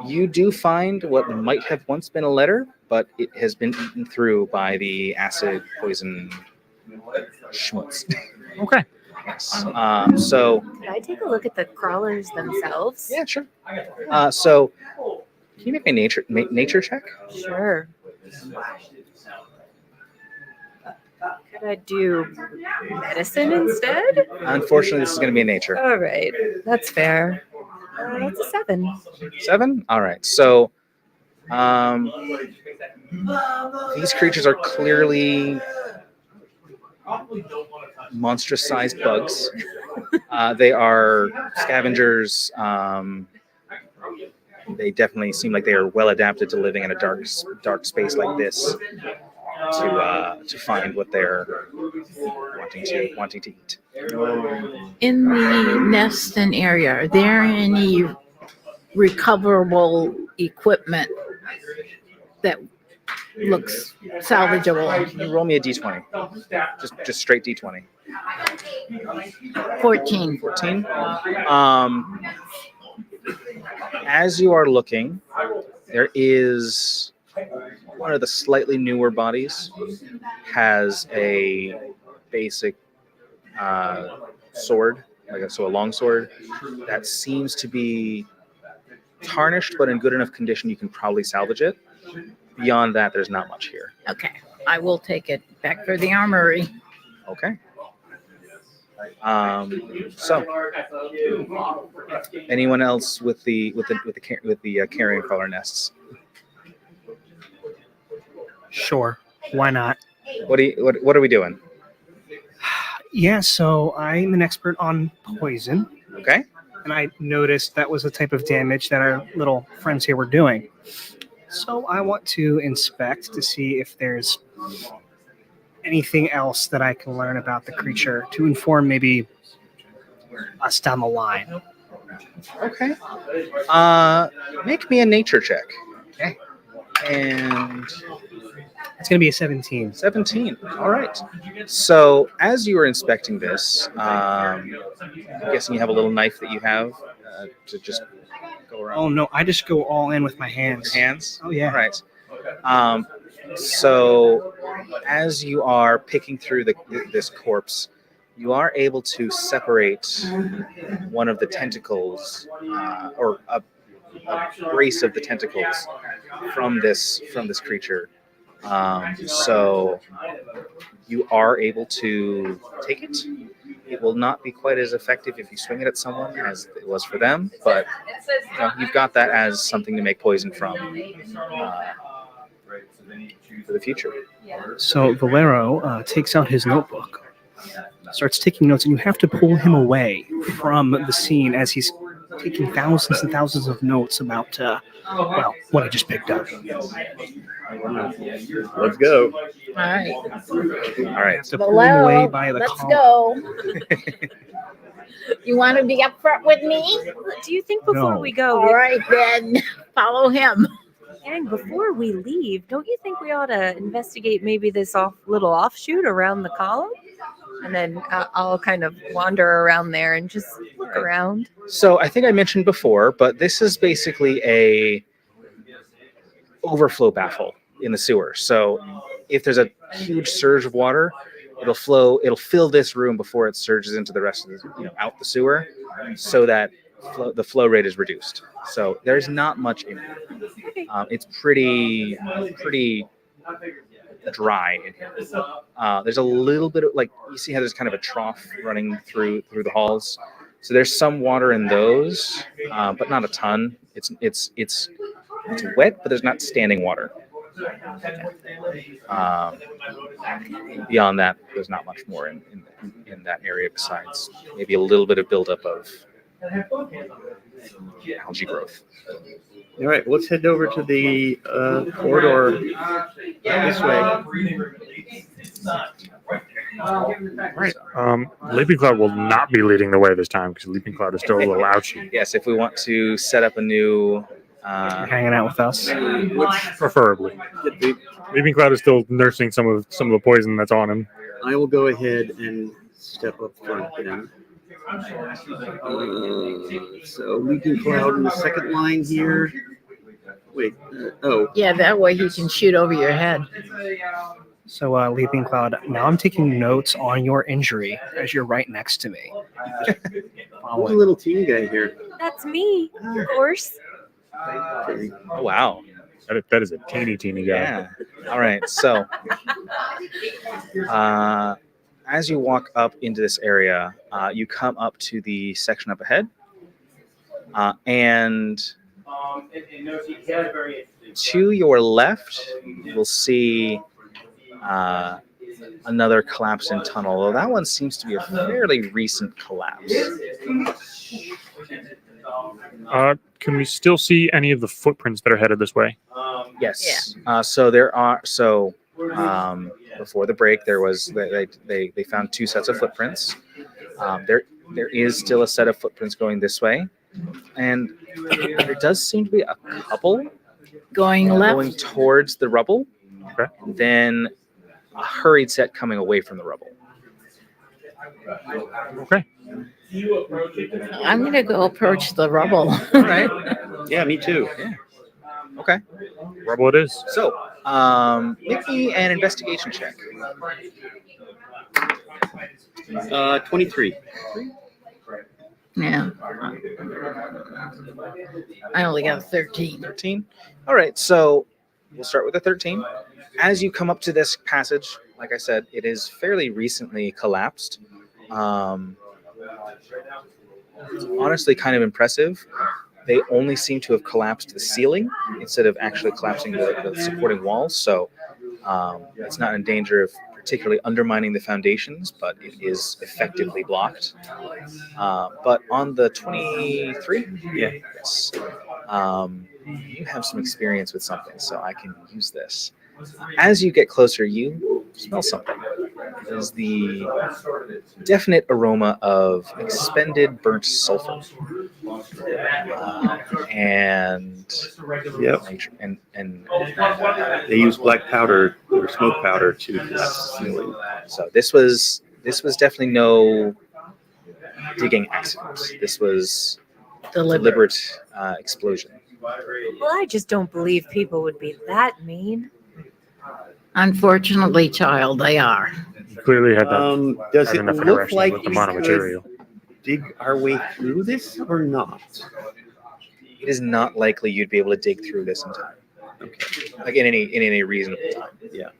You do find what might have once been a letter, but it has been eaten through by the acid poison schmutz. Okay. Yes. So. Can I take a look at the crawlers themselves? Yeah, sure. So, can you make me a nature check? Sure. Could I do medicine instead? Unfortunately, this is going to be a nature. All right, that's fair. That's a 7. 7? All right. So, these creatures are clearly monstrous-sized bugs. They are scavengers. They definitely seem like they are well adapted to living in a dark space like this to find what they're wanting to eat. In the nest and area, are there any recoverable equipment that looks salvageable? Can you roll me a d20? Just straight d20. 14. 14. As you are looking, there is one of the slightly newer bodies has a basic sword, a long sword that seems to be tarnished, but in good enough condition you can probably salvage it. Beyond that, there's not much here. Okay, I will take it back for the armory. Okay. So, anyone else with the carrion crawler nests? Sure, why not? What are we doing? Yeah, so I'm an expert on poison. Okay. and I noticed that was the type of damage that our little friends here were doing. So I want to inspect to see if there's anything else that I can learn about the creature to inform maybe us down the line. Okay. Make me a nature check. Okay. And it's going to be a 17. 17. All right. So as you were inspecting this, I'm guessing you have a little knife that you have to just go around. Oh no, I just go all in with my hands. Your hands? Oh yeah. All right. So as you are picking through this corpse, you are able to separate one of the tentacles, or a brace of the tentacles from this creature. So you are able to take it. It will not be quite as effective if you swing it at someone as it was for them, but you've got that as something to make poison from for the future. So Valero takes out his notebook, starts taking notes, and you have to pull him away from the scene as he's taking thousands and thousands of notes about, what I just picked up. Let's go. All right. All right. To pull him away by the let's collar. go. You want to be up front with me? Do you think before No. we go, All right, then follow him. and before we leave, don't you think we ought to investigate maybe this little offshoot around the column? And then I'll kind of wander around there and just look around. So I think I mentioned before, but this is basically a overflow baffle in the sewer. So if there's a huge surge of water, it'll fill this room before it surges into the rest of the, out the sewer, so that the flow rate is reduced. So there's not much in here. It's pretty dry in here. There's a little bit of, like, you see how there's kind of a trough running through the halls. So there's some water in those, but not a ton. It's wet, but there's not standing water. Beyond that, there's not much more in that area besides maybe a little bit of buildup of algae growth. All right, let's head over to the corridor this way. Right. Leaping Cloud will not be leading the way this time because Leaping Cloud is still a little ouchy. Yes, if we want to set up a new... hanging out with us. Preferably. Leaping Cloud is still nursing some of the poison that's on him. I will go ahead and step up front then. So Leaping Cloud in the second line here. Wait, Yeah, that way he can shoot over your head. So Leaping Cloud, now I'm taking notes on your injury as you're right next to me. Who's a little teeny guy here? That's me, of course. Okay. Oh, wow. That is a teeny guy. Yeah. All right. So as you walk up into this area, you come up to the section up ahead, and to your left, you'll see another collapsing tunnel. Although that one seems to be a fairly recent collapse. Can we still see any of the footprints that are headed this way? Yes. So there are. So before the break, there was they found two sets of footprints. There is still a set of footprints going this way, and there does seem to be a couple going left, going towards the rubble. Okay. Then a hurried set coming away from the rubble. Okay. I'm going to go approach the rubble. All right. Yeah, me too. Yeah. Okay. Rubble it is. So, make me an investigation check. 23. Yeah. I only got 13. 13? All right, so we'll start with a 13. As you come up to this passage, like I said, it is fairly recently collapsed. It's honestly kind of impressive. They only seem to have collapsed the ceiling instead of actually collapsing the supporting walls, so it's not in danger of particularly undermining the foundations, but it is effectively blocked. But on the 23, yes, you have some experience with something, so I can use this. As you get closer, you smell something. It is the definite aroma of expended burnt sulfur. And They use black powder or smoke powder to seal it. So this was definitely no digging accident. This was deliberate explosion. Well, I just don't believe people would be that mean. Unfortunately, child, they are. Clearly had that. Does had it enough look interaction like with the we monomaterial. could dig our way through this or not? It is not likely you'd be able to dig through this in time. Okay. Like in any reasonable time. Yeah.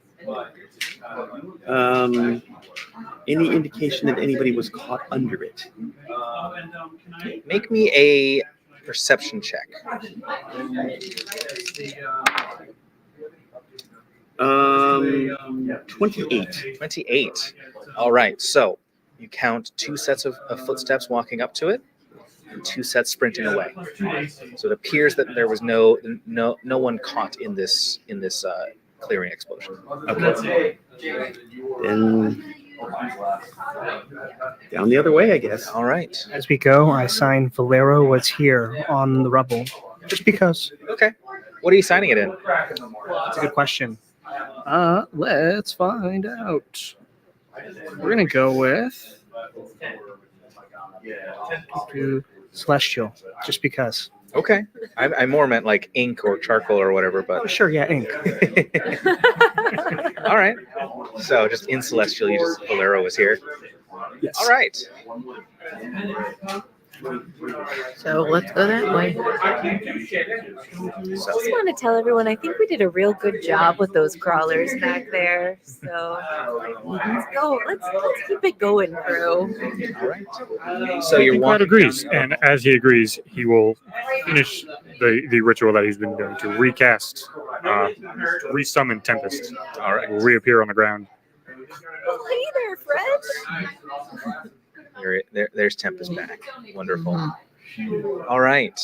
Any indication that anybody was caught under it? Make me a perception check. 28. 28. All right. So you count 2 sets of footsteps walking up to it, and 2 sets sprinting away. So it appears that there was no one caught in this clearing explosion. Okay. Then down the other way, I guess. All right. As we go, I sign Valero was here on the rubble, just because. Okay. What are you signing it in? That's a good question. Let's find out. We're gonna go with Celestial, just because. Okay. I more meant like ink or charcoal or whatever, but Oh, sure, yeah, ink. all right. So just in Celestial, you just Valero was here. Yes. All right. So let's go that way. I just want to tell everyone I think we did a real good job with those crawlers back there. So let's go. Let's keep it going, crew. All right. So you're Brad walking. agrees, and as he agrees, he will finish the ritual that he's been doing to recast, resummon Tempest. All right. Will reappear on the ground. Oh, hey there, Fred. There's Tempest back. Wonderful. All right.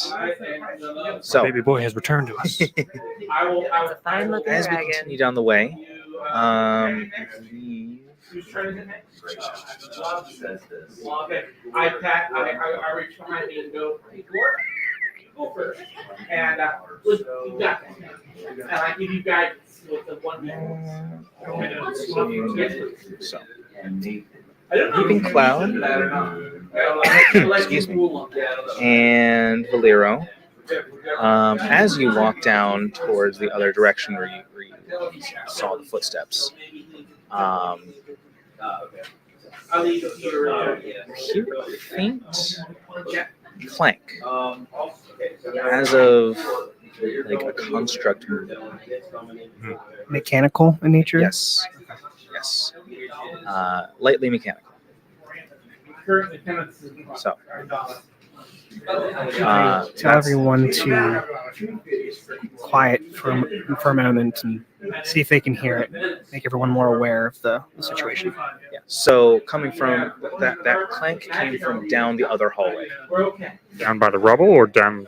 So Baby boy has returned to us. It's a fine looking as we dragon. continue down the way, I reach behind me and go first. And you got that. And I give you guidance with the one so Leaping Cloud, excuse me, and Valero. As you walk down towards the other direction where you saw the footsteps, you hear a faint clank, as of like a construct moving. Mechanical in nature? Yes. Yes. Lightly mechanical. So. Tell everyone to quiet for a moment and see if they can hear it. Make everyone more aware of the situation. Yeah. So coming from that clank came from down the other hallway. Down by the rubble or down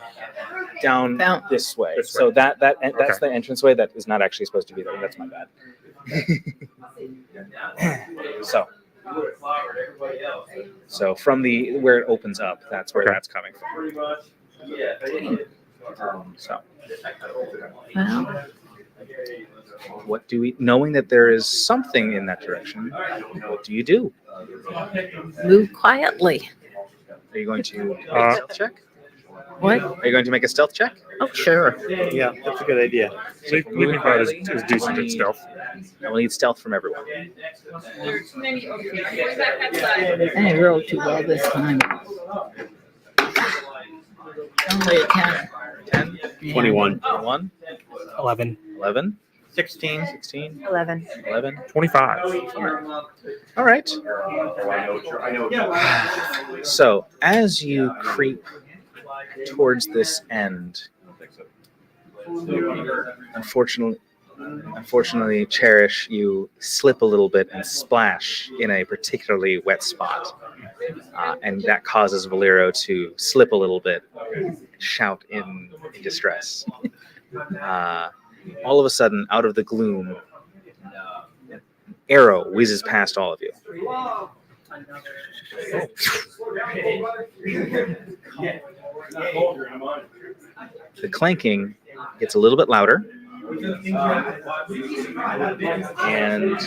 this way. So that's the entranceway that is not actually supposed to be there. That's my bad. So from where it opens up, that's where that's coming from. Well, what do we, knowing that there is something in that direction, what do you do? move quietly. Are you going to make a stealth check? What? Are you going to make a stealth check? Oh, sure. Yeah, that's a good idea. Leaping Cloud is decent at stealth. I will need stealth from everyone. I didn't roll too well this time. Only a 10. 10? 21. 21? 11. 11? 16. 16? 11. 11? 25. All right. So as you creep towards this end, unfortunately Unfortunately, Cherish, you slip a little bit and splash in a particularly wet spot. And that causes Valero to slip a little bit, shout in distress. All of a sudden, out of the gloom, an arrow whizzes past all of you. The clanking gets a little bit louder, and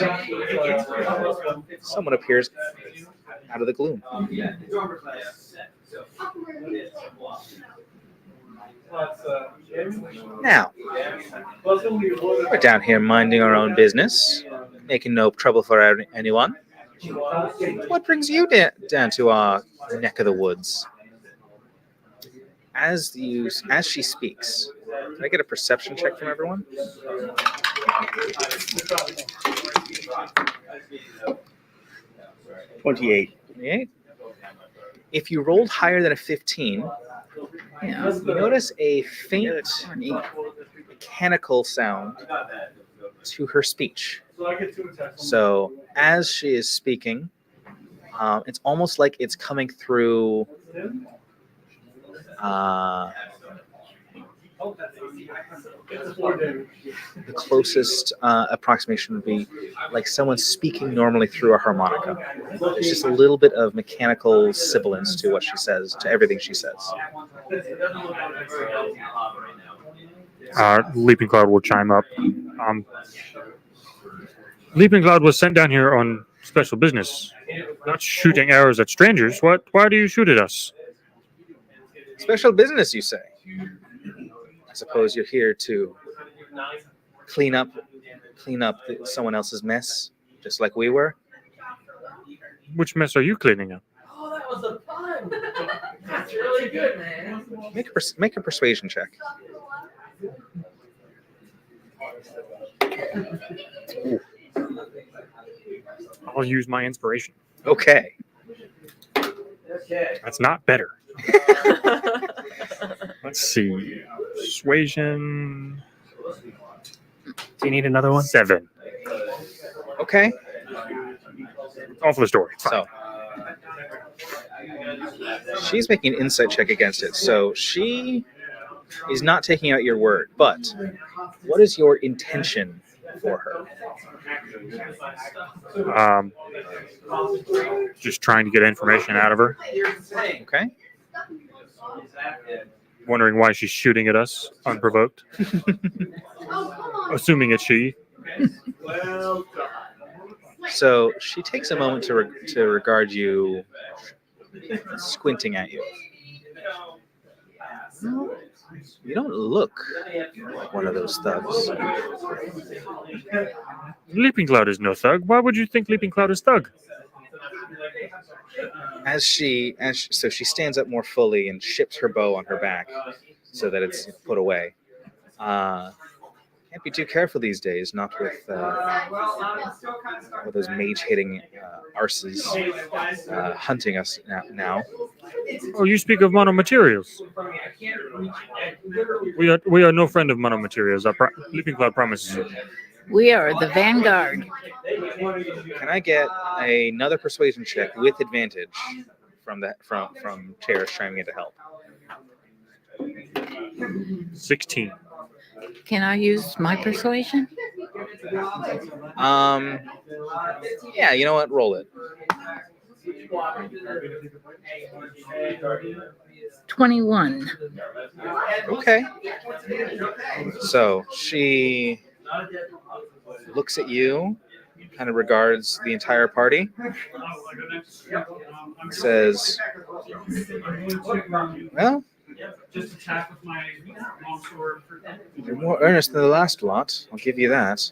someone appears out of the gloom. Now, we're down here minding our own business, making no trouble for anyone. What brings you down to our neck of the woods? As she speaks, can I get a perception check from everyone? $28. If you rolled higher than a 15, you notice a faint mechanical sound to her speech. So as she is speaking, it's almost like it's coming through the closest approximation would be like someone speaking normally through a harmonica. There's just a little bit of mechanical sibilance to what she says, to everything she says. Leaping Cloud will chime up. Leaping Cloud was sent down here on special business, not shooting arrows at strangers. Why do you shoot at us? Special business, you say? I suppose you're here to clean up someone else's mess, just like we were. Which mess are you cleaning up? Oh, that was a pun. That's really good, man. Make a persuasion check. Ooh. I'll use my inspiration. Okay. That's not better. Let's see. Persuasion. Do you need another one? 7. Okay. Off the story. So she's making an insight check against it. So she is not taking out your word, but what is your intention for her? Just trying to get information out of her. Okay. Wondering why she's shooting at us unprovoked. Assuming it's she. So she takes a moment to regard you, squinting at you. You don't look like one of those thugs. Leaping Cloud is no thug. Why would you think Leaping Cloud is thug? So she stands up more fully and ships her bow on her back so that it's put away. Can't be too careful these days, not with those mage-hitting arses hunting us now. Oh, you speak of Monomaterials. We are no friend of Monomaterials. Leaping Cloud promises you. We are the vanguard. Can I get another persuasion check with advantage from Cherish chiming in to help? 16. Can I use my persuasion? Yeah, you know what? Roll it. 21. Okay. So she looks at you, kind of regards the entire party, says, well, you're more earnest than the last lot. I'll give you that.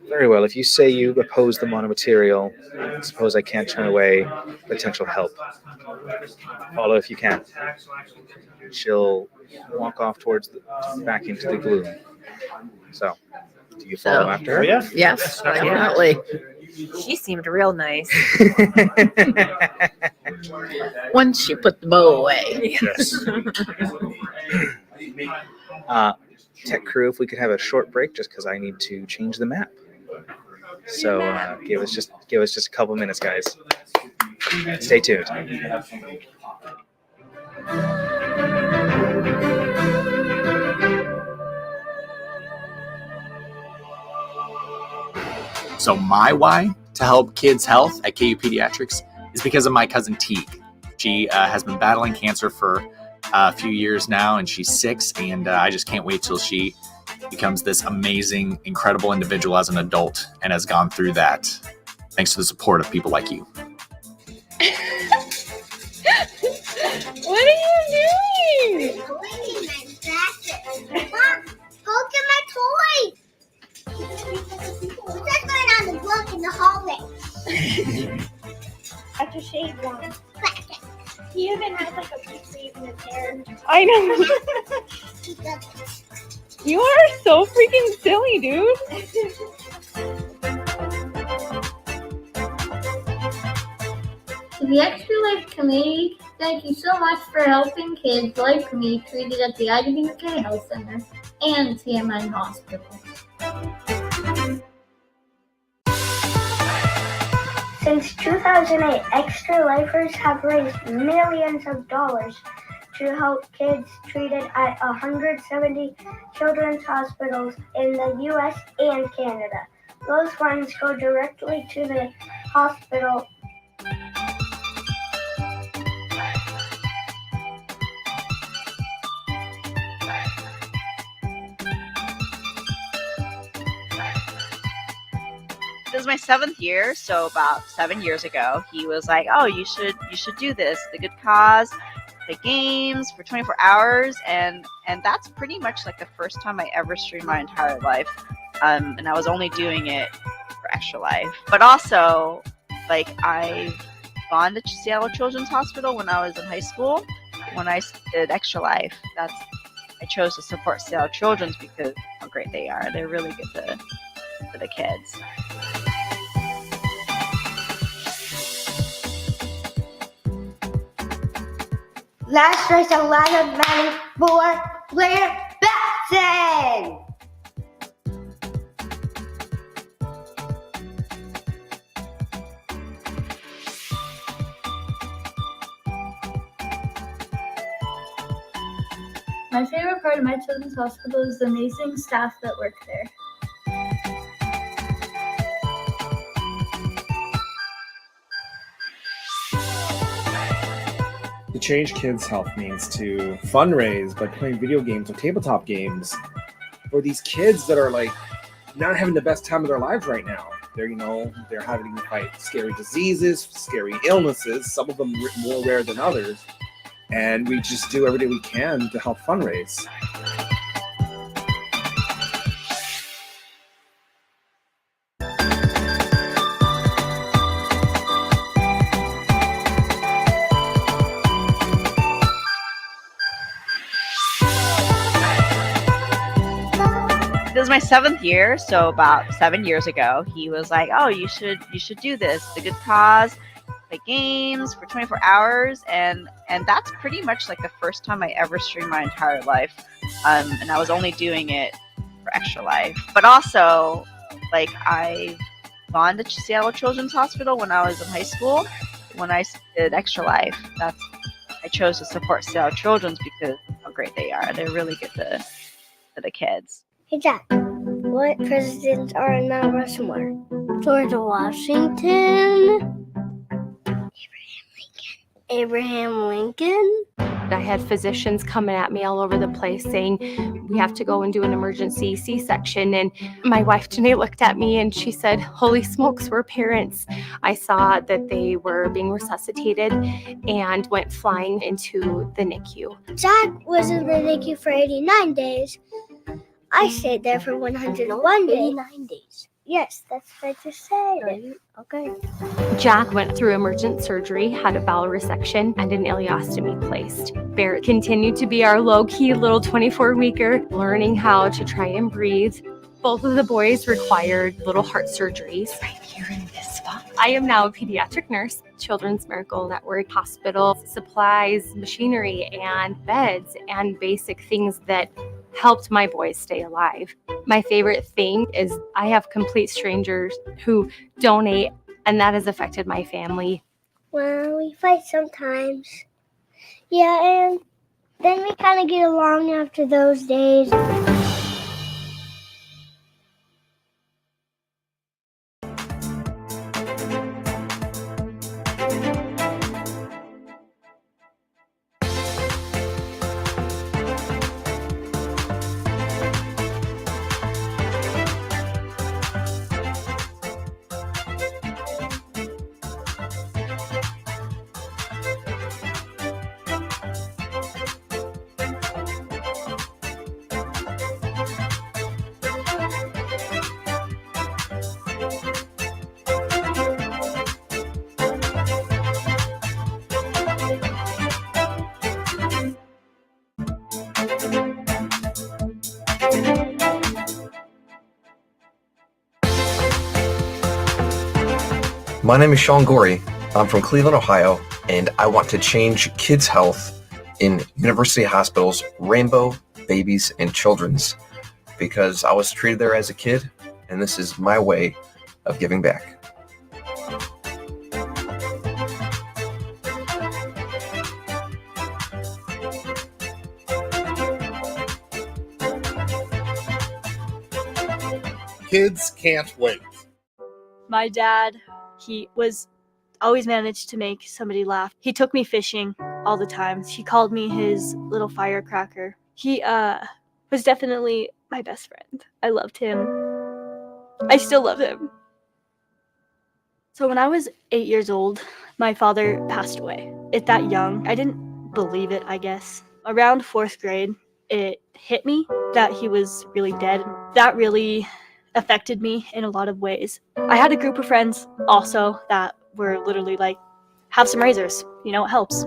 Very well. If you say you oppose the monomaterial, I suppose I can't turn away potential help. Follow if you can. She'll walk off back into the gloom. So, do you follow after her? Yes, definitely. She seemed real nice. Once she put the bow away. Yes. tech crew if we could have a short break just because I need to change the map. So give us just a couple minutes, guys. Stay tuned. So my why to help kids' health at KU Pediatrics is because of my cousin Teague. She has been battling cancer for a few years now, and she's 6, and I just can't wait till she becomes this amazing, incredible individual as an adult and has gone through that thanks to the support of people like you. What are you doing? Cleaning my glasses. Mom, go get my toys. What's that going on the block in the hallway? That's a shade one. He even has like a big sleeve in his hair. I know. You are so freaking silly, dude. To the Extra Life Committee, thank you so much for helping kids like me treated at the IWK Health Center and TMN Hospital. Since 2008, Extra Lifers have raised millions of dollars to help kids treated at 170 children's hospitals in the U.S. and Canada. Those funds go directly to the hospital. This is my 7th year, so about 7 years ago, he was like, "Oh, you should do this. The good cause, play games for 24 hours," and that's pretty much like the first time I ever streamed my entire life, and I was only doing it for Extra Life. But also, like, I've gone to Seattle Children's Hospital when I was in high school. When I did Extra Life, I chose to support Seattle Children's because of how great they are. They're really good for the kids. Let's raise a lot of money for Blair Batson! My favorite part of my children's hospital is the amazing staff that work there. To change kids' health means to fundraise by playing video games or tabletop games for these kids that are like not having the best time of their lives right now. They're having to fight scary diseases, scary illnesses, some of them more rare than others. And we just do everything we can to help fundraise. This is my 7th year, so about 7 years ago, he was like, "Oh, you should do this. The good cause, play games for 24 hours," and that's pretty much like the first time I ever streamed my entire life, and I was only doing it for Extra Life. But also, like, I've gone to Seattle Children's Hospital when I was in high school. When I did Extra Life, I chose to support Seattle Children's because of how great they are. They're really good for the kids. Hey, Jack, what presidents are in Mount Rushmore? George Washington? Abraham Lincoln? I had physicians coming at me all over the place saying, "We have to go and do an emergency C-section." And my wife, Janae, looked at me and she said, "Holy smokes, we're parents." I saw that they were being resuscitated and went flying into the NICU. Jack was in the NICU for 89 days. I stayed there for 101 days. 89 days. Yes, that's what I just said. Okay. Jack went through emergent surgery, had a bowel resection, and an ileostomy placed. Barrett continued to be our low-key little 24-weeker, learning how to try and breathe. Both of the boys required little heart surgeries. Right here in this spot. I am now a pediatric nurse, Children's Miracle Network, hospital, supplies, machinery, and beds, and basic things that helped my boys stay alive. My favorite thing is I have complete strangers who donate, and that has affected my family. Well, we fight sometimes. Yeah, and then we kind of get along after those days. My name is Sean Gorey. I'm from Cleveland, Ohio, and I want to change kids' health in University Hospital's Rainbow, Babies, and Children's because I was treated there as a kid, and this is my way of giving back. Kids can't wait. My dad, he was always managed to make somebody laugh. He took me fishing all the time. He called me his little firecracker. He was definitely my best friend. I loved him. I still love him. So when I was 8 years old, my father passed away. At that young, I didn't believe it, I guess. Around 4th grade, it hit me that he was really dead. That really affected me in a lot of ways. I had a group of friends also that were literally like, have some razors, you know, it helps.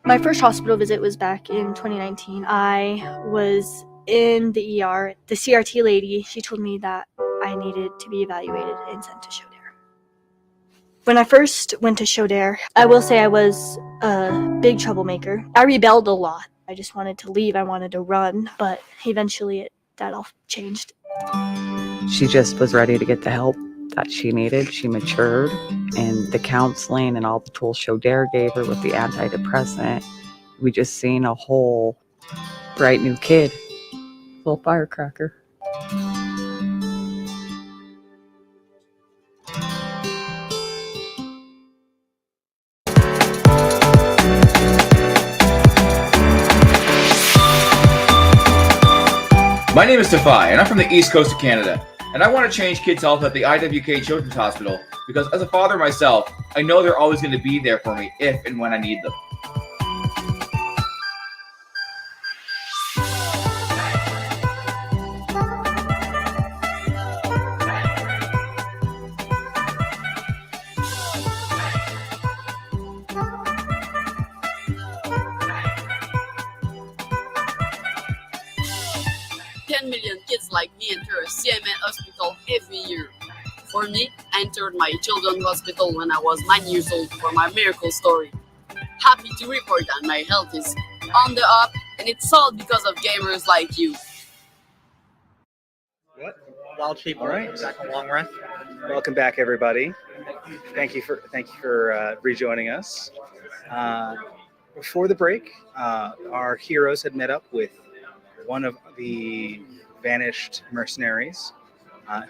My first hospital visit was back in 2019. I was in the ER. The CRT lady, she told me that I needed to be evaluated and sent to Show Dare. When I first went to Show Dare, I will say I was a big troublemaker. I rebelled a lot. I just wanted to leave. I wanted to run, but eventually that all changed. She just was ready to get the help that she needed. She matured, and the counseling and all the tools Show Dare gave her with the antidepressant, we just seen a whole bright new kid, little firecracker. My name is Tafai, and I'm from the East Coast of Canada, and I want to change kids' health at the IWK Children's Hospital because as a father myself, I know they're always going to be there for me if and when I need them. Kids like me enter a CMN hospital every year. For me, I entered my children's hospital when I was 9 years old for my miracle story. Happy to report that my health is on the up, and it's all because of gamers like you. What? Wild Sheep. All right. Back on long rest. Welcome back, everybody. Thank you for rejoining us. Before the break, our heroes had met up with one of the vanished mercenaries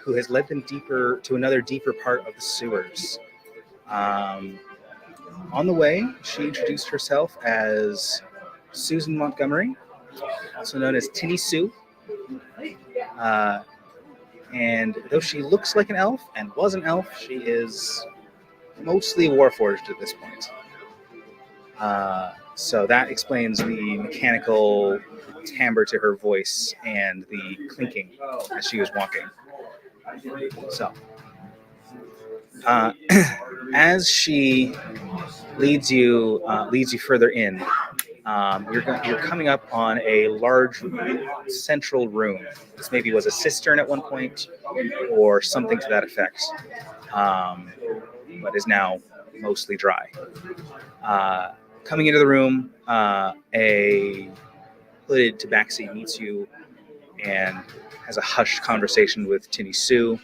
who has led them deeper to another deeper part of the sewers. On the way, she introduced herself as Susan Montgomery, also known as Tinny Sue. And though she looks like an elf and was an elf, she is mostly warforged at this point. So that explains the mechanical timbre to her voice and the clinking as she was walking. So, as she leads you further in, you're coming up on a large central room. This maybe was a cistern at one point, or something to that effect, but is now mostly dry. Coming into the room, a hooded tabaxi meets you and has a hushed conversation with Tinny Sue.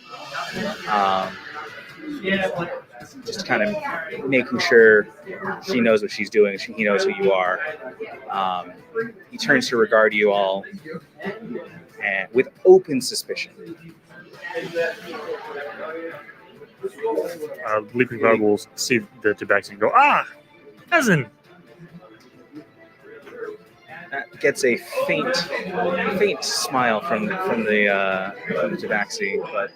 Just kind of making sure she knows what she's doing. He knows who you are. He turns to regard you all and with open suspicion. Leaping Cloud will see the tabaxi and go, "Ah, cousin." That gets a faint smile from the tabaxi, but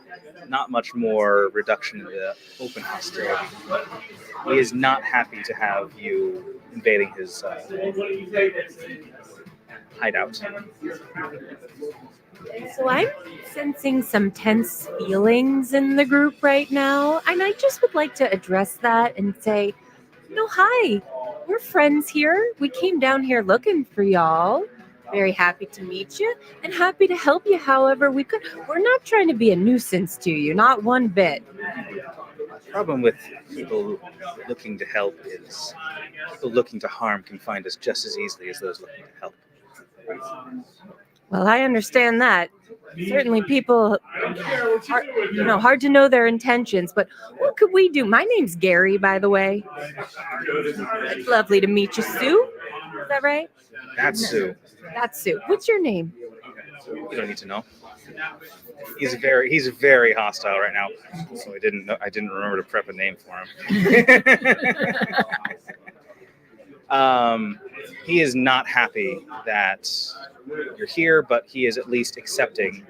not much more reduction in the open hostility. He is not happy to have you invading his hideout. So I'm sensing some tense feelings in the group right now, and I just would like to address that and say, hi, we're friends here. We came down here looking for y'all. Very happy to meet you and happy to help you however we could. We're not trying to be a nuisance to you, not one bit. The problem with people looking to help is people looking to harm can find us just as easily as those looking to help. Well, I understand that. Certainly people are, hard to know their intentions, but what could we do? My name's Gary, by the way. It's lovely to meet you, Sue. Is that right? That's Sue. That's Sue. What's your name? You don't need to know. He's very hostile right now, so I didn't remember to prep a name for him. He is not happy that you're here, but he is at least accepting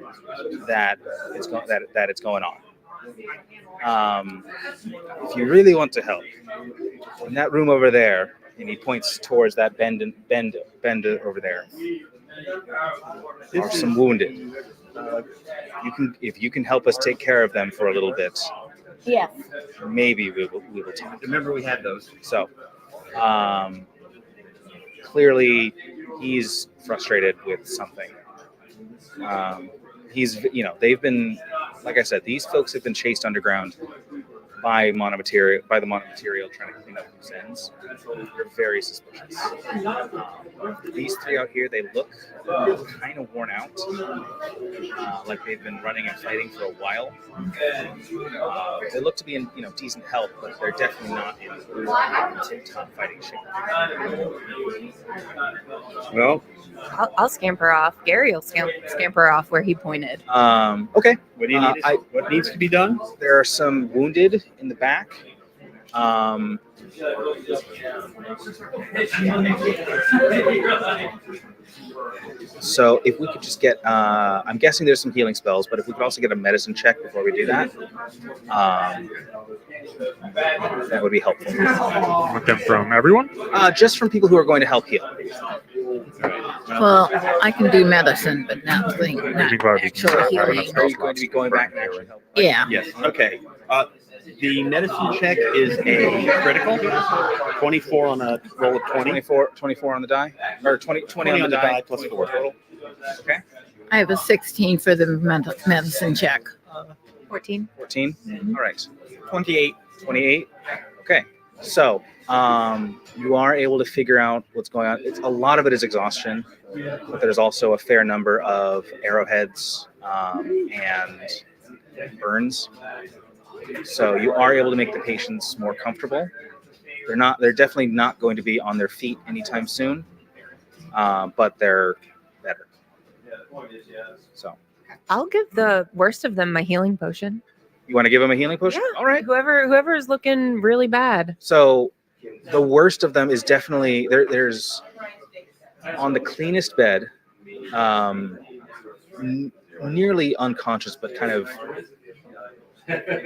that it's going on. If you really want to help, in that room over there, and he points towards that bend over there, are some wounded. If you can help us take care of them for a little bit, Yes. maybe we will talk. Remember, we had those. So, clearly, he's frustrated with something. They've been, like I said, these folks have been chased underground by the Monomaterial trying to clean up loose ends. They're very suspicious. These three out here, they look kind of worn out, like they've been running and fighting for a while. They look to be in decent health, but they're definitely not in tip-top fighting shape. Well, I'll scamper off. Gary will scamper off where he pointed. Okay. What do you need? What needs to be done? There are some wounded in the back. So if we could just get, I'm guessing there's some healing spells, but if we could also get a medicine check before we do that, that would be helpful. Want them from everyone? Just from people who are going to help heal. Well, I can do medicine, but not actual healing. Are you going to be going back and actually help? Yeah. Yes. Okay. The medicine check is a critical. 24 on a roll of 20. 24 on the die? Or 20 on the die plus 4 total? Okay. I have a 16 for the medicine check. 14. 14? All right. 28. 28? Okay. So, you are able to figure out what's going on. A lot of it is exhaustion, but there's also a fair number of arrowheads and burns. So you are able to make the patients more comfortable. They're definitely not going to be on their feet anytime soon, but they're better. So I'll give the worst of them my healing potion. you want to give them a healing potion? Yeah. All right. Whoever is looking really bad. So the worst of them is definitely there's on the cleanest bed, nearly unconscious, but kind of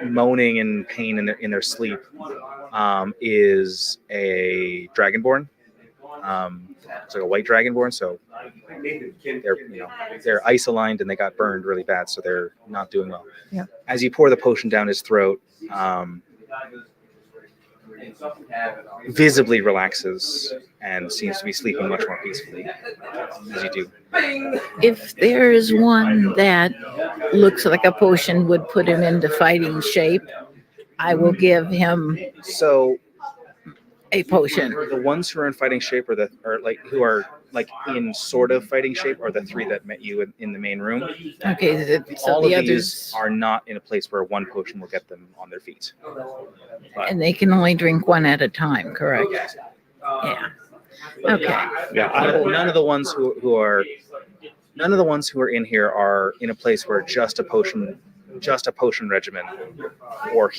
moaning in pain in their sleep, is a dragonborn. It's like a white dragonborn, so they're ice aligned and they got burned really bad, so they're not doing well. Yeah. As you pour the potion down his throat, visibly relaxes and seems to be sleeping much more peacefully as you do. If there is one that looks like a potion would put him into fighting shape, I will give him. So a potion. The ones who are in fighting shape who are like in sort of fighting shape are the 3 that met you in the main room. Okay, so All the of these others, are not in a place where 1 potion will get them on their feet. But and they can only drink 1 at a time, correct? Yeah. Okay. yeah, none of the ones who are in here are in a place where just a potion regimen or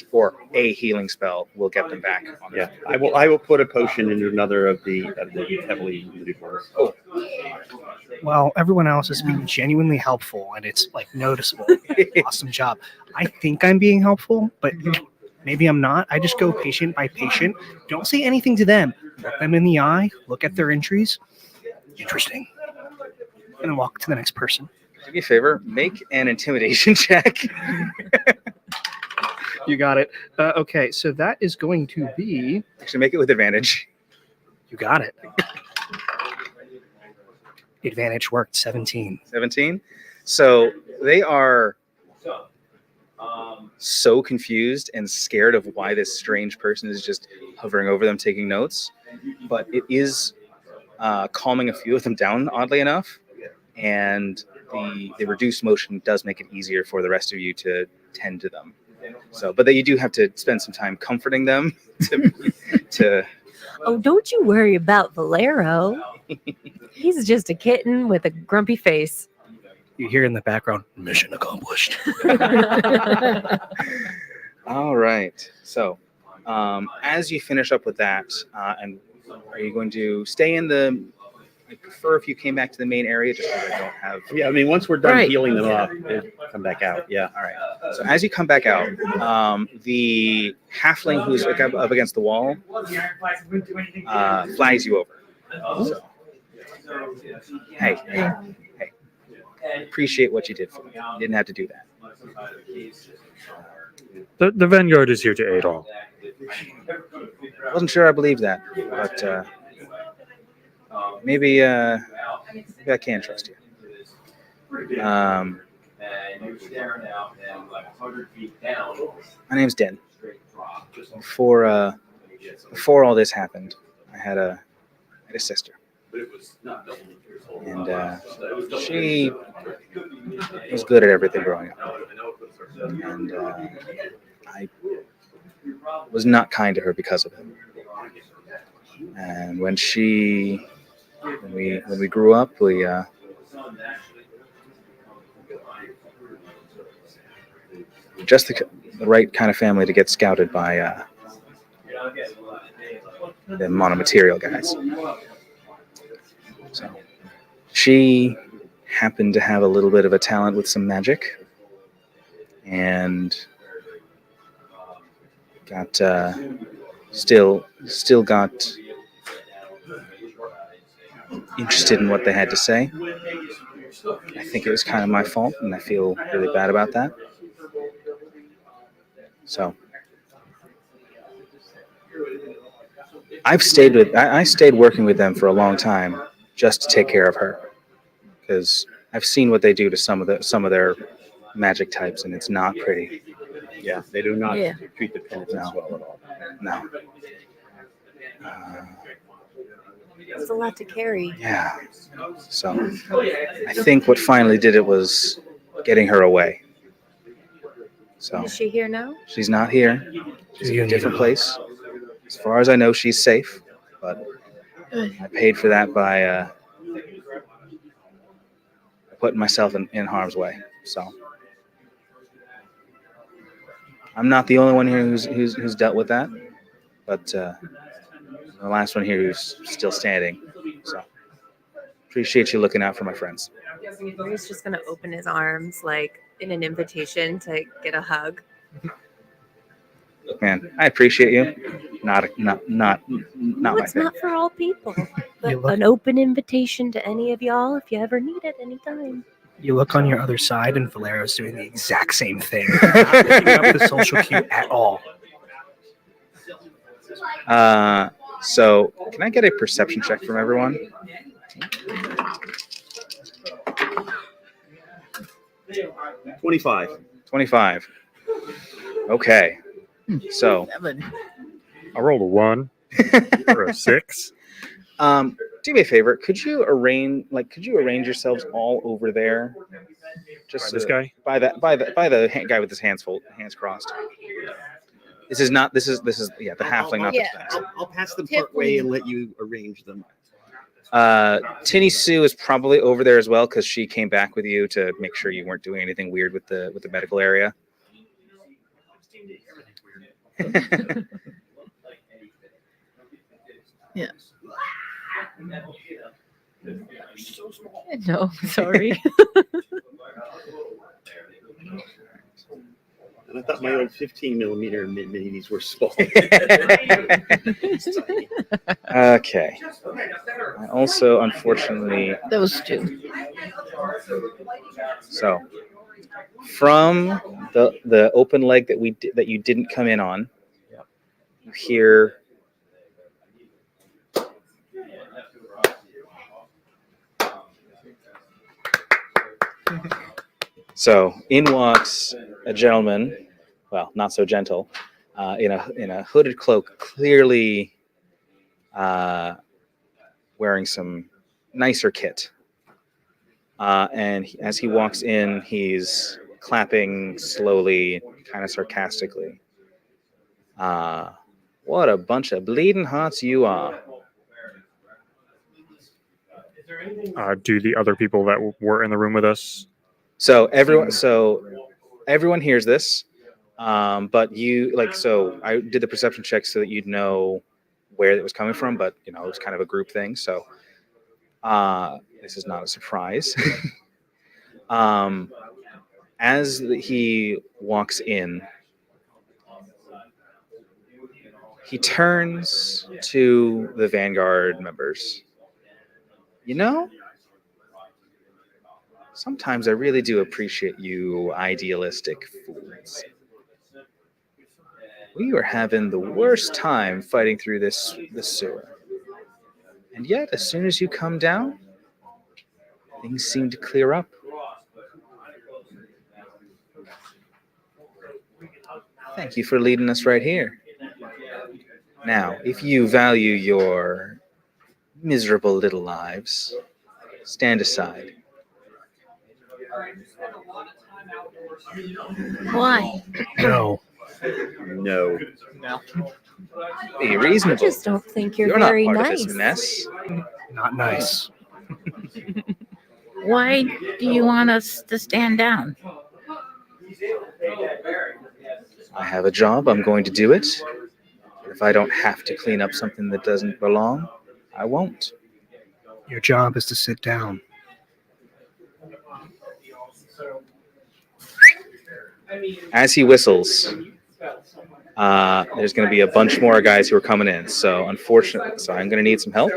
a healing spell will get them back on their feet. I will put a potion into another of the heavily wounded ones. Oh. Well, everyone else has been genuinely helpful, and it's like noticeable. Awesome job. I think I'm being helpful, but maybe I'm not. I just go patient by patient. Don't say anything to them. Look them in the eye. Look at their injuries. Interesting. And then walk to the next person. Do me a favor. Make an intimidation check. You got it. Okay, so that is going to be... Actually, make it with advantage. You got it. Advantage worked. 17. 17? So they are so confused and scared of why this strange person is just hovering over them taking notes. But it is calming a few of them down, oddly enough. And the reduced motion does make it easier for the rest of you to tend to them. So, but you do have to spend some time comforting them to Oh, don't you worry about Valero. He's just a kitten with a grumpy face. You hear in the background, mission accomplished. All right. So, as you finish up with that, and are you going to stay in the? I prefer if you came back to the main area, just because I don't have. Yeah, I mean, once we're done Right. healing them up, they come back out. Yeah. All right. So as you come back out, the halfling who's up against the wall flags you over. So, hey, appreciate what you did for me. You didn't have to do that. The Vanguard is here to aid all. Wasn't sure I believed that, but maybe I can trust you. My name's Den. Before all this happened, I had a sister, and she was good at everything growing up, and I was not kind to her because of it. And when we grew up, we just the right kind of family to get scouted by the Monomaterial guys. So she happened to have a little bit of a talent with some magic, and got still got interested in what they had to say. I think it was kind of my fault, and I feel really bad about that. So I stayed working with them for a long time just to take care of her, because I've seen what they do to some of their magic types, and it's not pretty. Yeah, they do not treat the penitents well at all. No. It's a lot to carry. Yeah. So I think what finally did it was getting her away. So Is she here now? she's not here. She's in a different place. As far as I know, she's safe, but I paid for that by putting myself in harm's way. So I'm not the only one here who's dealt with that, but the last one here who's still standing. So appreciate you looking out for my friends. He's just gonna open his arms like in an invitation to get a hug. Look, man, I appreciate you. Not No, my it's thing. not for all people. But You look- an open invitation to any of y'all if you ever need it anytime. You look on your other side, and Valero's doing the exact same thing. Not picking up the social cue at all. So can I get a perception check from everyone? 25. Okay. So I rolled a 1. For a 6. Do me a favor. Could you arrange yourselves all over there? Just By this guy? By the guy with his hands crossed. This is the halfling, not the sphinx. I'll pass them part way and let you arrange them. Tinny Sue is probably over there as well because she came back with you to make sure you weren't doing anything weird with the medical area. Yeah. No, sorry. And I thought my old 15 millimeter minis were small. Okay. I also, unfortunately, Those two. So, from the open leg that you didn't come in on, you hear. So in walks a gentleman, well, not so gentle, in a hooded cloak, clearly wearing some nicer kit. And as he walks in, he's clapping slowly, kind of sarcastically. What a bunch of bleeding hearts you are. Do the other people that were in the room with us? So everyone hears this, but I did the perception check so that you'd know where it was coming from, but it was kind of a group thing. So this is not a surprise. As he walks in, he turns to the Vanguard members. Sometimes I really do appreciate you idealistic fools. We were having the worst time fighting through this sewer. And yet, as soon as you come down, things seem to clear up. Thank you for leading us right here. Now, if you value your miserable little lives, stand aside. Why? No. No. Be reasonable. I just don't think you're not very part nice. of this mess. Not nice. Why do you want us to stand down? I have a job. I'm going to do it. If I don't have to clean up something that doesn't belong, I won't. Your job is to sit down. As he whistles, there's going to be a bunch more guys who are coming in. So unfortunately, I'm going to need some help.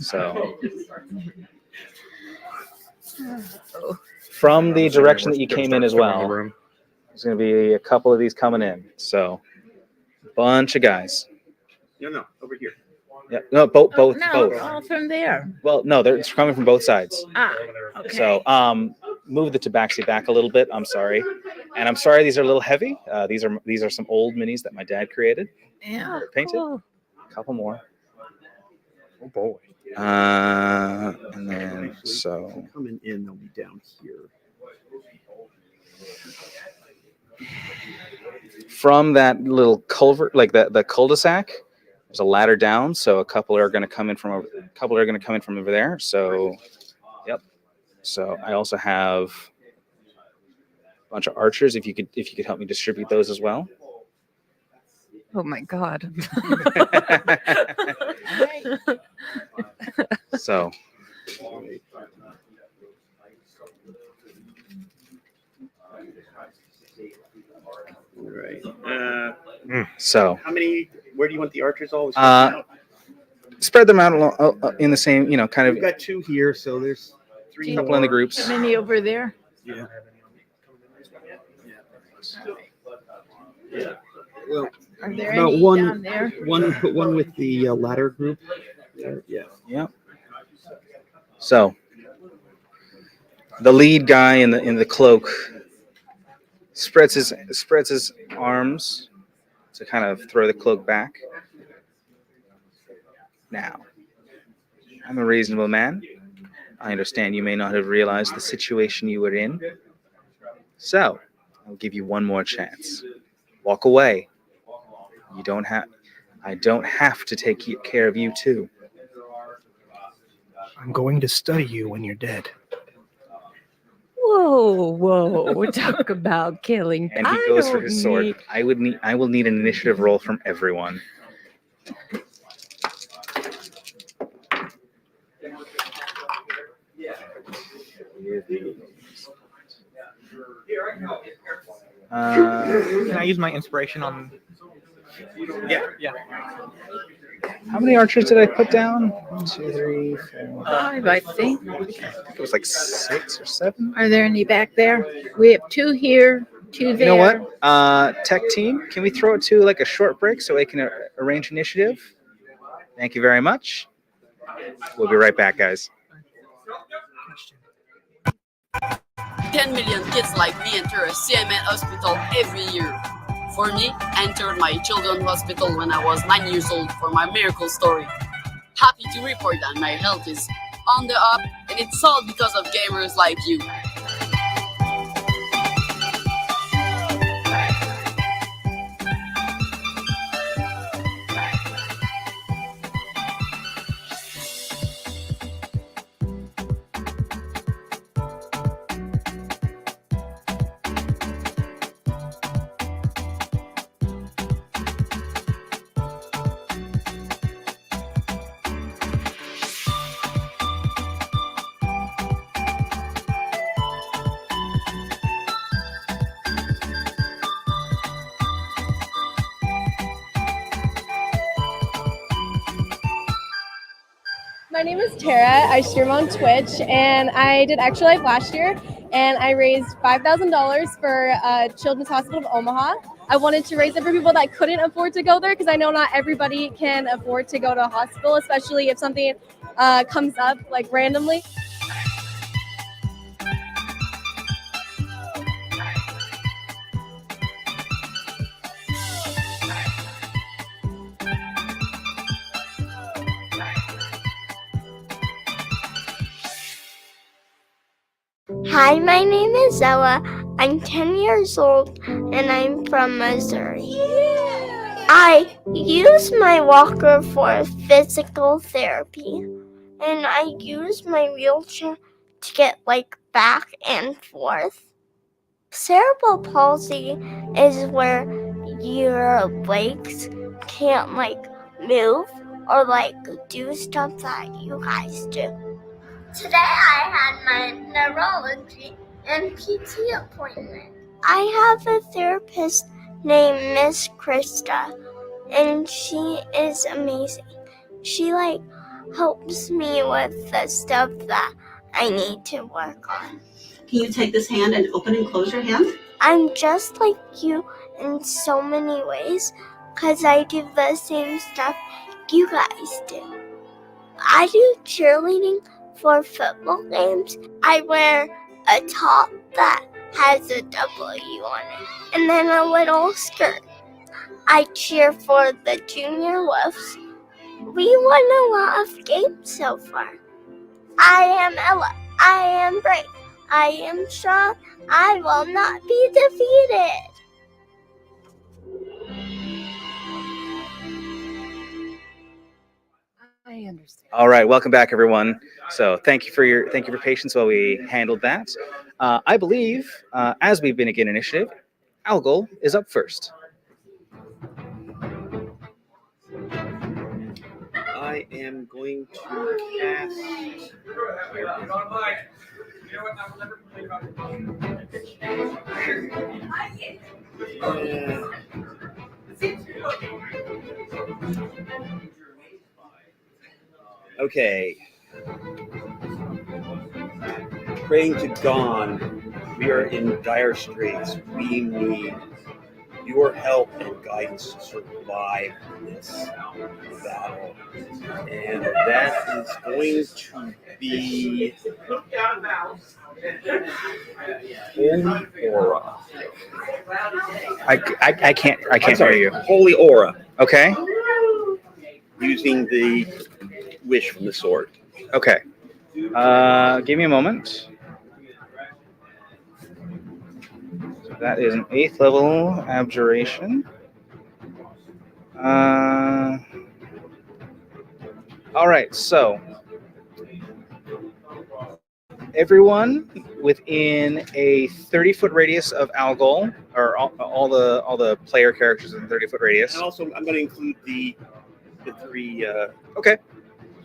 So from the direction that you came in as well, there's going to be a couple of these coming in. So bunch of guys. No, over here. Yeah, no, both. All from there. Well, no, they're coming from both sides. Okay. So, move the tabaxi back a little bit. I'm sorry, and I'm sorry these are a little heavy. These are some old minis that my dad created. Yeah. Painted. Cool. A couple more. Oh boy. And then coming in, they'll be down here. From that little culvert, like the cul-de-sac, there's a ladder down. So a couple are going to come in from over there. So, yep. So I also have a bunch of archers. If you could help me distribute those as well. Oh my God. So. Right. So. How many? Where do you want the archers always? Spread them out in the same, kind of. We've got 2 here, so there's 3 couple in the groups. How many over there? Yeah. Yeah. Well, Are there about any one. down there? Put one with the ladder group. Yeah. Yep. So the lead guy in the cloak spreads his arms to kind of throw the cloak back, Now, I'm a reasonable man. I understand you may not have realized the situation you were in. So, I'll give you one more chance. Walk away. I don't have to take care of you too. I'm going to study you when you're dead. Whoa. Talk about killing. And he goes for his sword. I will need an initiative roll from everyone. Can I use my inspiration on? Yeah. How many archers did I put down? 1, 2, 3, 4, 5, I think. it was like 6 or 7. Are there any back there? We have 2 here, 2 there. You know what? Tech team, can we throw it to like a short break so I can arrange initiative? Thank you very much. We'll be right back, guys. 10 million kids like me enter a CMN hospital every year. For me, I entered my children's hospital when I was 9 years old for my miracle story. Happy to report that my health is on the up, and it's all because of gamers like you. My name is Tara. I stream on Twitch, and I did Extra Life last year, and I raised $5,000 for Children's Hospital of Omaha. I wanted to raise it for people that couldn't afford to go there, because I know not everybody can afford to go to a hospital, especially if something comes up like randomly. Hi, my name is Ella. I'm 10 years old and I'm from Missouri. I use my walker for physical therapy and I use my wheelchair to get back and forth. Cerebral palsy is where your legs can't move or do stuff that you guys do. Today I had my neurology and PT appointment. I have a therapist named Miss Krista, and she is amazing. She helps me with the stuff that I need to work on. Can you take this hand and open and close your hand? I'm just like you in so many ways, 'cause I do the same stuff you guys do. I do cheerleading for football games. I wear a top that has a W on it and then a little skirt. I cheer for the Junior Wolves. We won a lot of games so far. I am Ella. I am brave. I am strong. I will not be defeated. I understand. All right, welcome back, everyone. So thank you for patience while we handled that. I believe, as we begin initiative, Algol is up first. I am going to cast. Okay. Praying to Dawn, we are in dire straits. We need your help and guidance to survive this battle. And that is going to be Holy Aura. I can't I'm hear sorry, you. Holy Aura. Okay. using the wish from the sword. Okay. Give me a moment. So that is an 8th level abjuration. All right, so everyone within a 30-foot radius of Algol, or all the player characters in 30-foot radius. And also, I'm going to include the 3. Okay.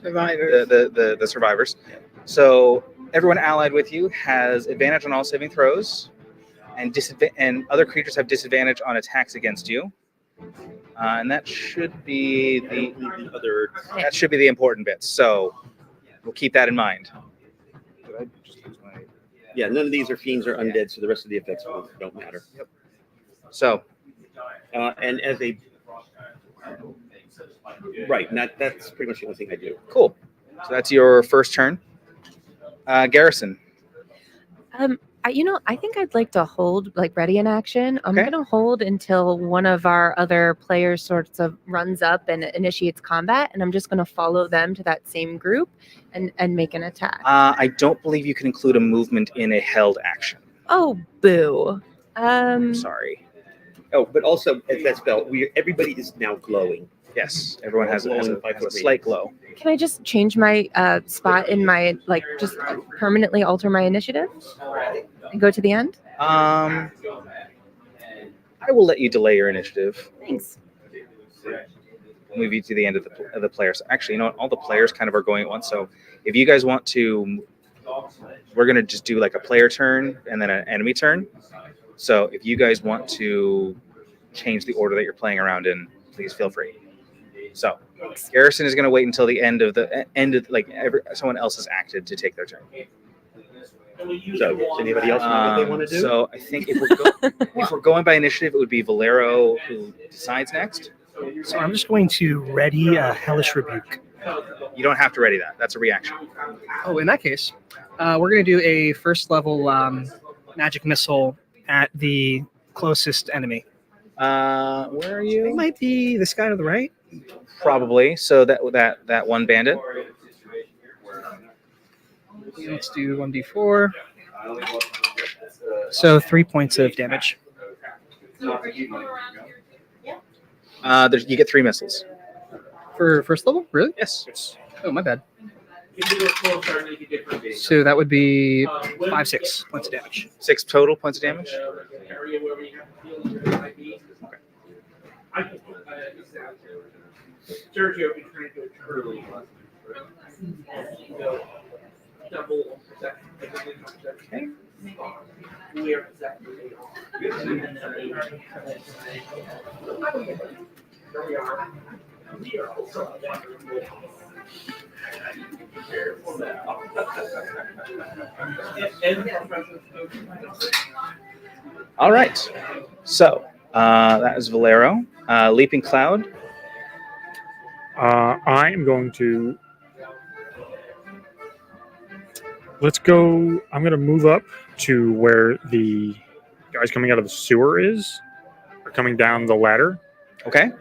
Survivors. The survivors. So everyone allied with you has advantage on all saving throws, and other creatures have disadvantage on attacks against you. And that should be the important bits. So we'll keep that in mind. Yeah, none of these are fiends or undead, so the rest of the effects don't matter. Yep. So, and as a right, that's pretty much the only thing I do. Cool. So that's your first turn. Garrison. I think I'd like to hold, like, ready in action. I'm Okay. going to hold until one of our other players sorts of runs up and initiates combat, and I'm just going to follow them to that same group and make an attack. I don't believe you can include a movement in a held action. Oh, boo. Sorry. Oh, but also at that spell, everybody is now glowing. Yes, everyone has a Glowing 5-foot slight glow. Can I just change my spot in my, like, just permanently alter my initiative and go to the end? I will let you delay your initiative. Thanks. Move you to the end of the players. Actually, you know what? All the players kind of are going at once. So if you guys want to, we're going to just do like a player turn and then an enemy turn. So if you guys want to change the order that you're playing around in, please feel free. So Garrison is going to wait until the end of someone else has acted to take their turn. So does anybody else know what they want to do? So I think if we're going by initiative, it would be Valero who decides next. So I'm just going to ready a Hellish Rebuke. You don't have to ready that. That's a reaction. Oh, in that case, we're going to do a first level magic missile at the closest enemy. Where are you? It might be this guy to the right. Probably. So that one bandit. Let's do 1d4. So 3 points of damage. You get 3 missiles. For first level? Really? Yes. Oh, my bad. So that would be 6 points of damage. 6 total points of damage? Okay. All right. So that is Valero. Leaping Cloud. I am going to. Let's go. I'm going to move up to where the guys coming out of the sewer is, or coming down the ladder. Okay.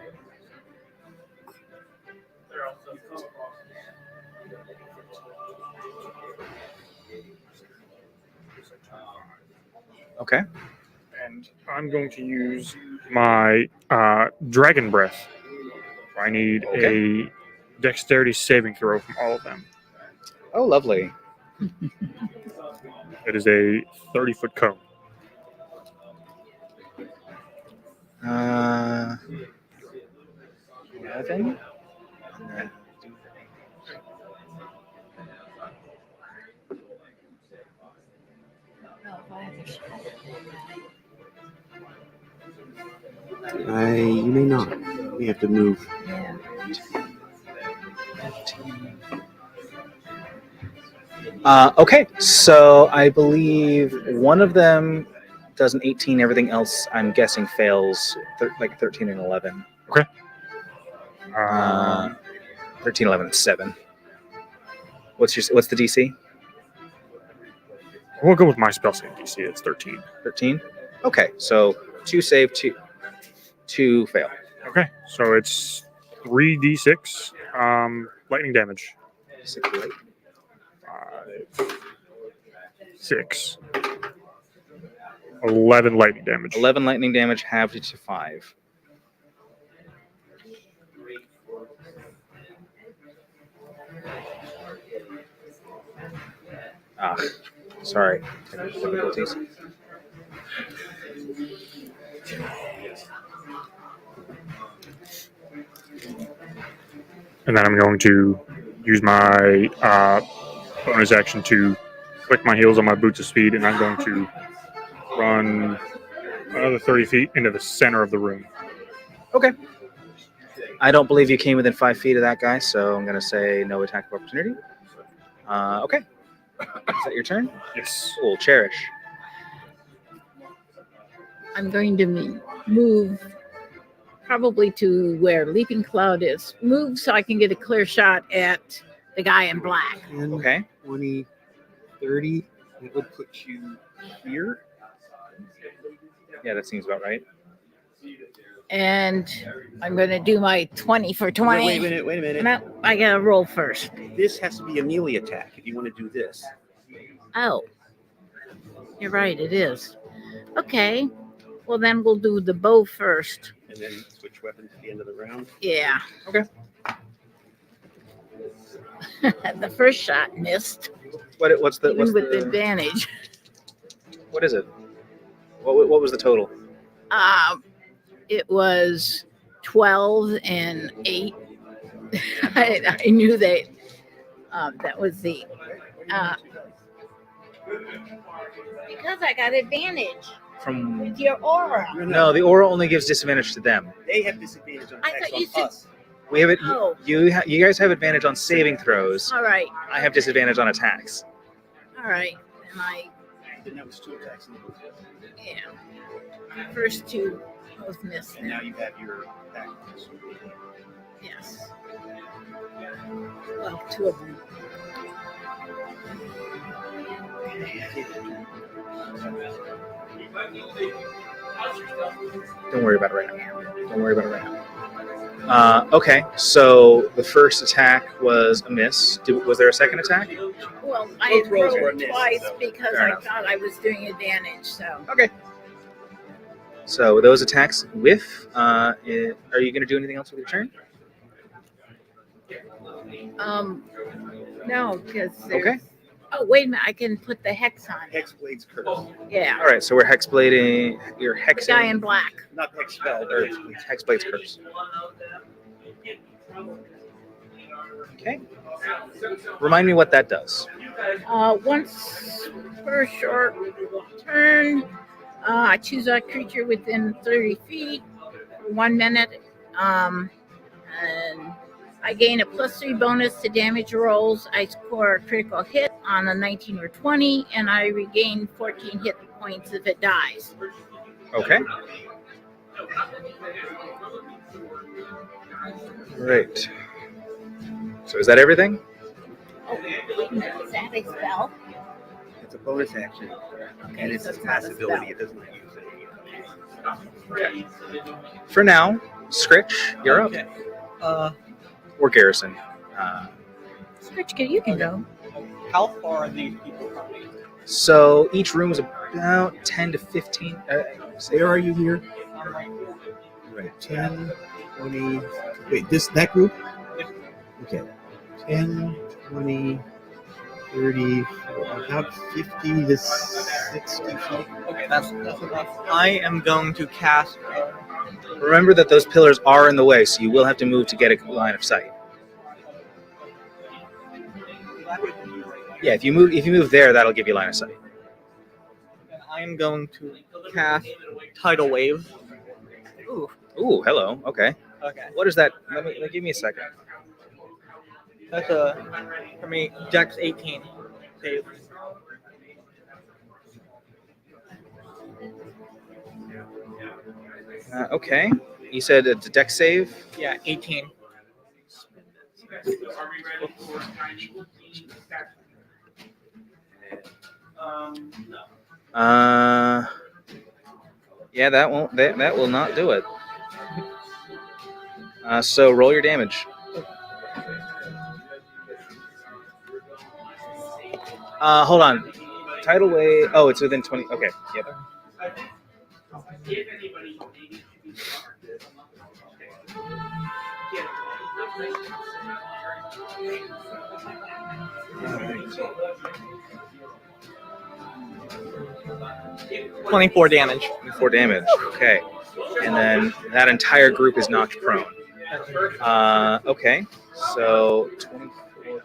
Okay. And I'm going to use my Dragon Breath. I need a dexterity saving throw from all of them. Oh, lovely. It is a 30-foot cone. 11. You may not. We have to move. Okay, so I believe one of them does an 18. Everything else, I'm guessing, fails like 13 and 11. Okay. 13, 11, 7. What's the DC? We'll go with my spell save DC. It's 13. 13? Okay, so 2 save, 2 fail. Okay, so it's 3d6 Lightning damage. 6 light. 5, 6. 11 lightning damage. 11 lightning damage, halved it to 5. Sorry. Technical difficulties. And then I'm going to use my bonus action to click my heels on my boots of speed, and I'm going to run another 30 feet into the center of the room. Okay. I don't believe you came within 5 feet of that guy, so I'm going to say no attack of opportunity. Okay. Is that your turn? Yes. Cool. Cherish. I'm going to move probably to where Leaping Cloud is. Move so I can get a clear shot at the guy in black. 10, Okay. 20, 30. It would put you here. Yeah, that seems about right. And I'm going to do my 20 for 20. Wait a minute. No, I got to roll first. This has to be a melee attack if you want to do this. Oh, you're right, it is. Okay, well then we'll do the bow first. And then switch weapons at the end of the round. Yeah. Okay. The first shot missed. What's the even with the advantage. What is it? What was the total? It was 12 and 8. I knew that that was the because I got advantage From with your aura. No, the aura only gives disadvantage to them. They have disadvantage on I attacks thought you on said. us. We have it. Oh. You guys have advantage on saving throws. All right. I have disadvantage on attacks. All right. And I. Then that was 2 attacks in the book. Yeah. First 2 both missed. And now you have your attack. Yes. Well, 2 of them. Don't worry about it right now. Okay, so the first attack was a miss. Was there a second attack? Well, I Both rolls were a rolled miss, twice so because fair I enough. thought I was doing advantage. So. Okay. So those attacks whiff. Are you going to do anything else with your turn? No, because Okay. Oh, wait a minute! I can put the hex on. Hexblade's curse. Yeah. All right, so we're hexblading. You're The hexing. guy in black. Not hex spell, or but hexblade's curse. Okay. Remind me what that does. Once per short turn, I choose a creature within 30 feet for 1 minute. And I gain a +3 bonus to damage rolls. I score a critical hit on a 19 or 20, and I regain 14 hit points if it dies. Okay. Great. So is that everything? Oh, wait a minute. Is that a spell? it's a bonus action. And it's so a it's not a passive ability. spell. It doesn't use it. Okay. For now, Scritch, you're up. Okay. Or Garrison. Scritch, you can go. How far are these people from me? So each room is about 10 to 15. Where are you here? I'm right here. Right, 10, 20. Wait, that group? Okay. 10, 20, 30, about 50 to 60 feet. Okay, that's enough. I am going to cast. Remember that those pillars are in the way, so you will have to move to get a line of sight. Yeah, if you move there, that'll give you line of sight. I am going to cast Tidal Wave. Ooh, hello. Okay. Okay. What is that? Give me a second. That's for me, Dex 18. Save. Okay. You said it's a dex save? Yeah, 18. Yeah, that will not do it. So roll your damage. Hold on. Tidal wave. Oh, it's within 20. Okay. Yep. All 24 damage. 24 damage. Okay. And then that entire group is knocked prone. Okay. So 24 damage.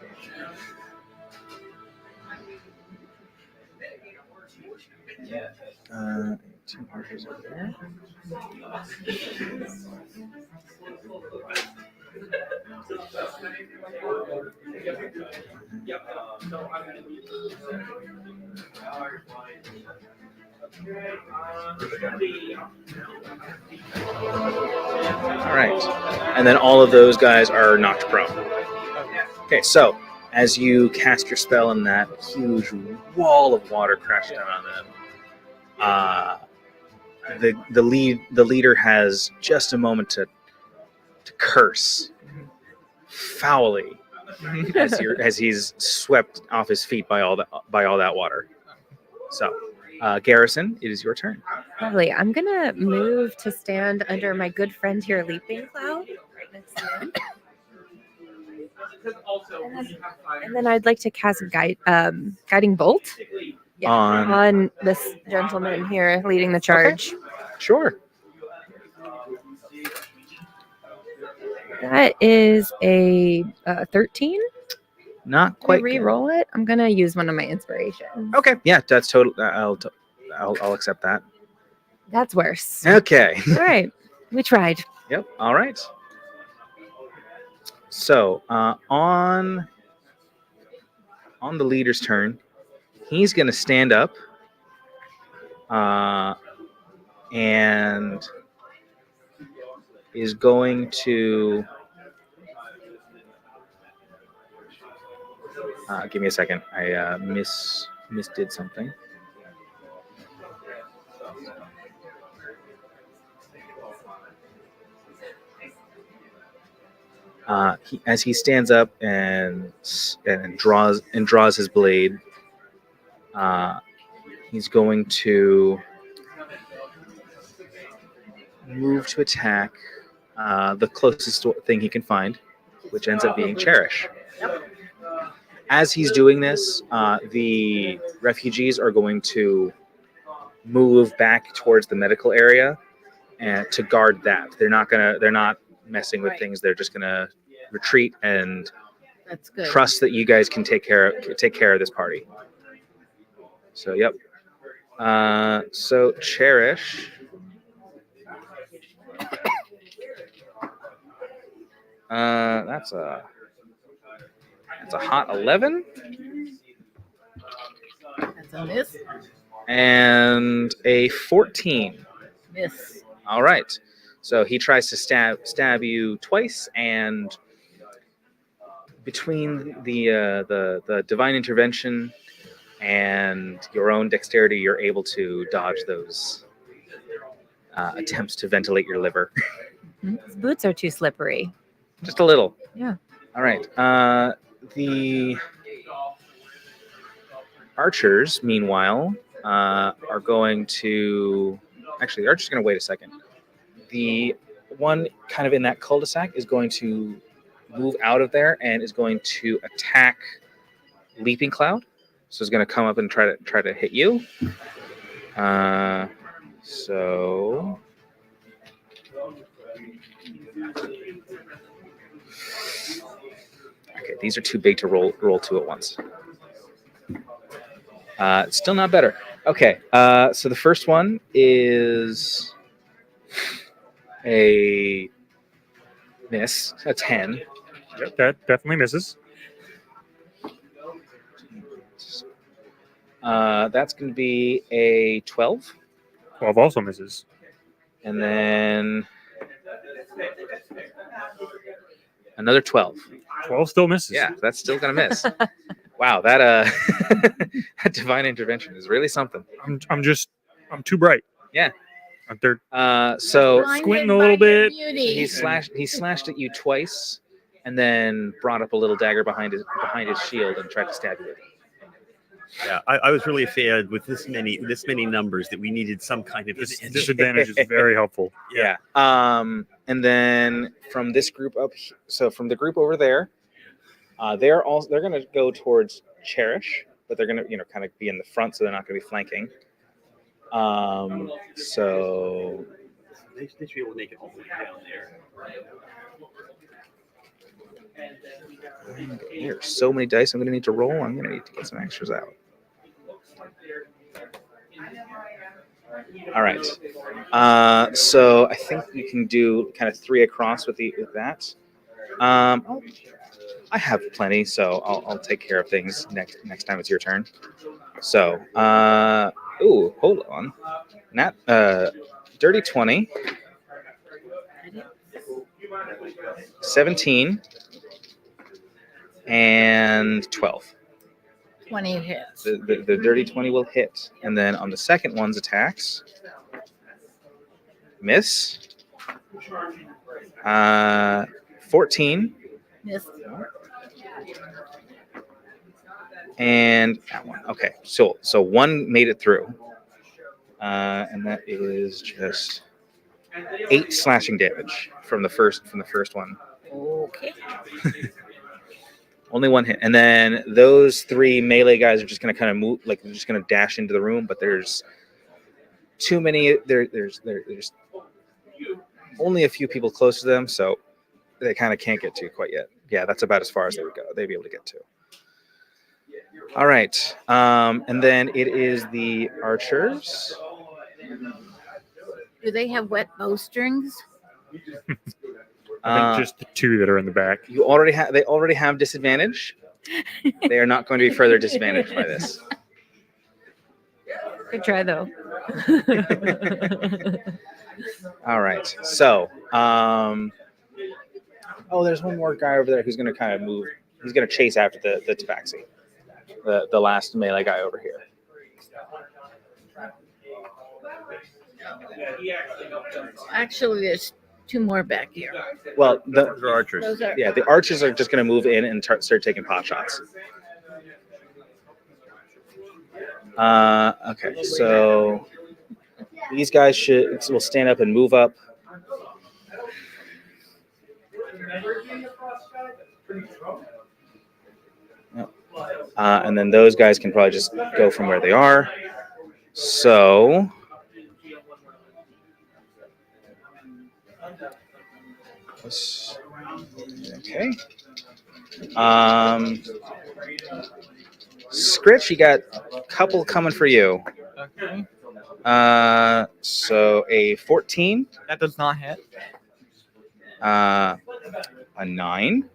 Two archers over there. All right. And then all of those guys are knocked prone. Okay, so as you cast your spell and that huge wall of water crashes down on them, the leader has just a moment to curse foully as he's swept off his feet by all that water. So, Garrison, it is your turn. Lovely. I'm gonna move to stand under my good friend here, Leaping Cloud, right next to him. And then I'd like to cast Guiding Bolt on this gentleman here leading the charge. Okay. Sure. That is a 13. Not quite. Re-roll it. I'm gonna use one of my inspirations. Okay. Yeah, that's total. I'll accept that. That's worse. Okay. All right. We tried. Yep. All right. So on the leader's turn, he's going to stand up and is going to give me a second. I misdid something. As he stands up and draws his blade, he's going to move to attack the closest thing he can find, which ends up being Cherish. As he's doing this, the refugees are going to move back towards the medical area and to guard that. They're not messing with things. They're just gonna retreat and That's good. trust that you guys can take care of this party. So yep. So Cherish. That's a hot 11. That's a miss. And a 14. Miss. All right. So he tries to stab you twice, and between the divine intervention and your own dexterity, you're able to dodge those attempts to ventilate your liver. His boots are too slippery. Just a little. Yeah. All right. The archers, meanwhile, are going to... Actually, the archer's going to wait a second. The one kind of in that cul-de-sac is going to move out of there and is going to attack Leaping Cloud. So it's going to come up and try to hit you. So... Okay, these are too big to roll two at once. Still not better. Okay, so the first one is a miss, a 10. Yep, that definitely misses. That's going to be a 12. 12 also misses. And then another 12. 12 still misses. Yeah, that's still going to miss. Wow, that that divine intervention is really something. I'm too bright. Yeah. They're so squinting a little bit. He slashed at you twice, and then brought up a little dagger behind his shield and tried to stab you with it. Yeah, I was really a fan with this many numbers that we needed some kind of advantage. Disadvantage is very helpful. Yeah. And then from this group so from the group over there, they're going to go towards Cherish, but they're going to kind of be in the front, so they're not going to be flanking. So They should be able to make it all the way down there. there are so many dice I'm going to need to roll. I'm going to need to get some extras out. All right. So I think we can do kind of 3 across with that. I have plenty, so I'll take care of things next time it's your turn. So, hold on. Dirty 20, 17, and 12. 20 hits. The dirty 20 will hit. And then on the second one's attacks, miss. 14. Miss. And that one. Okay, so one made it through. And that is just 8 slashing damage from the first one. Okay. Only one hit, and then those 3 melee guys are just going to kind of move, like they're just going to dash into the room. But there's too many. There's only a few people close to them, so they kind of can't get to quite yet. Yeah, that's about as far as they would go. They'd be able to get to. All right, and then it is the archers. Do they have wet bowstrings? I think just the 2 that are in the back. They already have disadvantage. They are not going to be further disadvantaged by this. Good try, though. All right. So, there's one more guy over there who's going to kind of move. He's going to chase after the tabaxi, the last melee guy over here. Actually, there's 2 more back here. Well, those are archers. The archers are just going to move in and start taking pot shots. Okay, so these guys will stand up and move up. And then those guys can probably just go from where they are. So okay. Scritch, you got a couple coming for you. Okay. So a 14. That does not hit. A 9.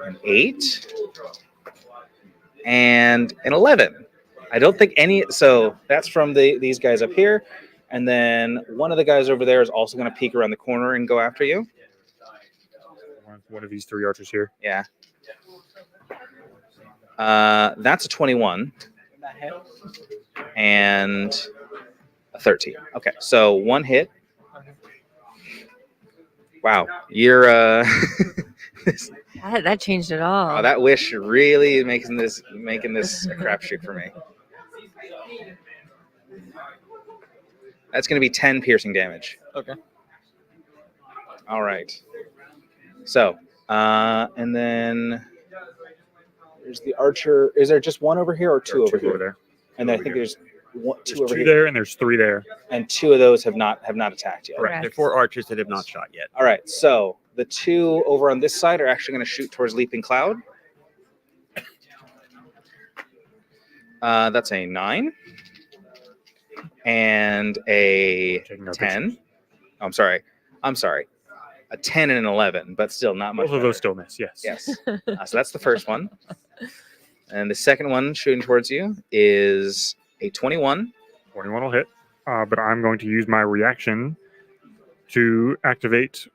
An 8. And an 11. I don't think any. So that's from these guys up here. And then one of the guys over there is also going to peek around the corner and go after you. One of these 3 archers here. Yeah. That's a 21. And a 13. Okay, so 1 hit. Wow, you're that changed it all. Oh, that wish really making this a crapshoot for me. That's going to be 10 piercing damage. Okay. All right. So, and then there's the archer. Is there just one over here or 2 over here? Over there. And I think there's 2 over There's 2 here. there, and there's 3 there. And 2 of those have not attacked yet. Correct. There are 4 archers that have not shot yet. All right. So the 2 over on this side are actually going to shoot towards Leaping Cloud. That's a 9 and a 10. Oh, I'm sorry. A 10 and an 11, but still not much. Both of those still miss. Yes. Yes. So that's the first one. And the second one shooting towards you is a 21. 21 will hit, but I'm going to use my reaction to activate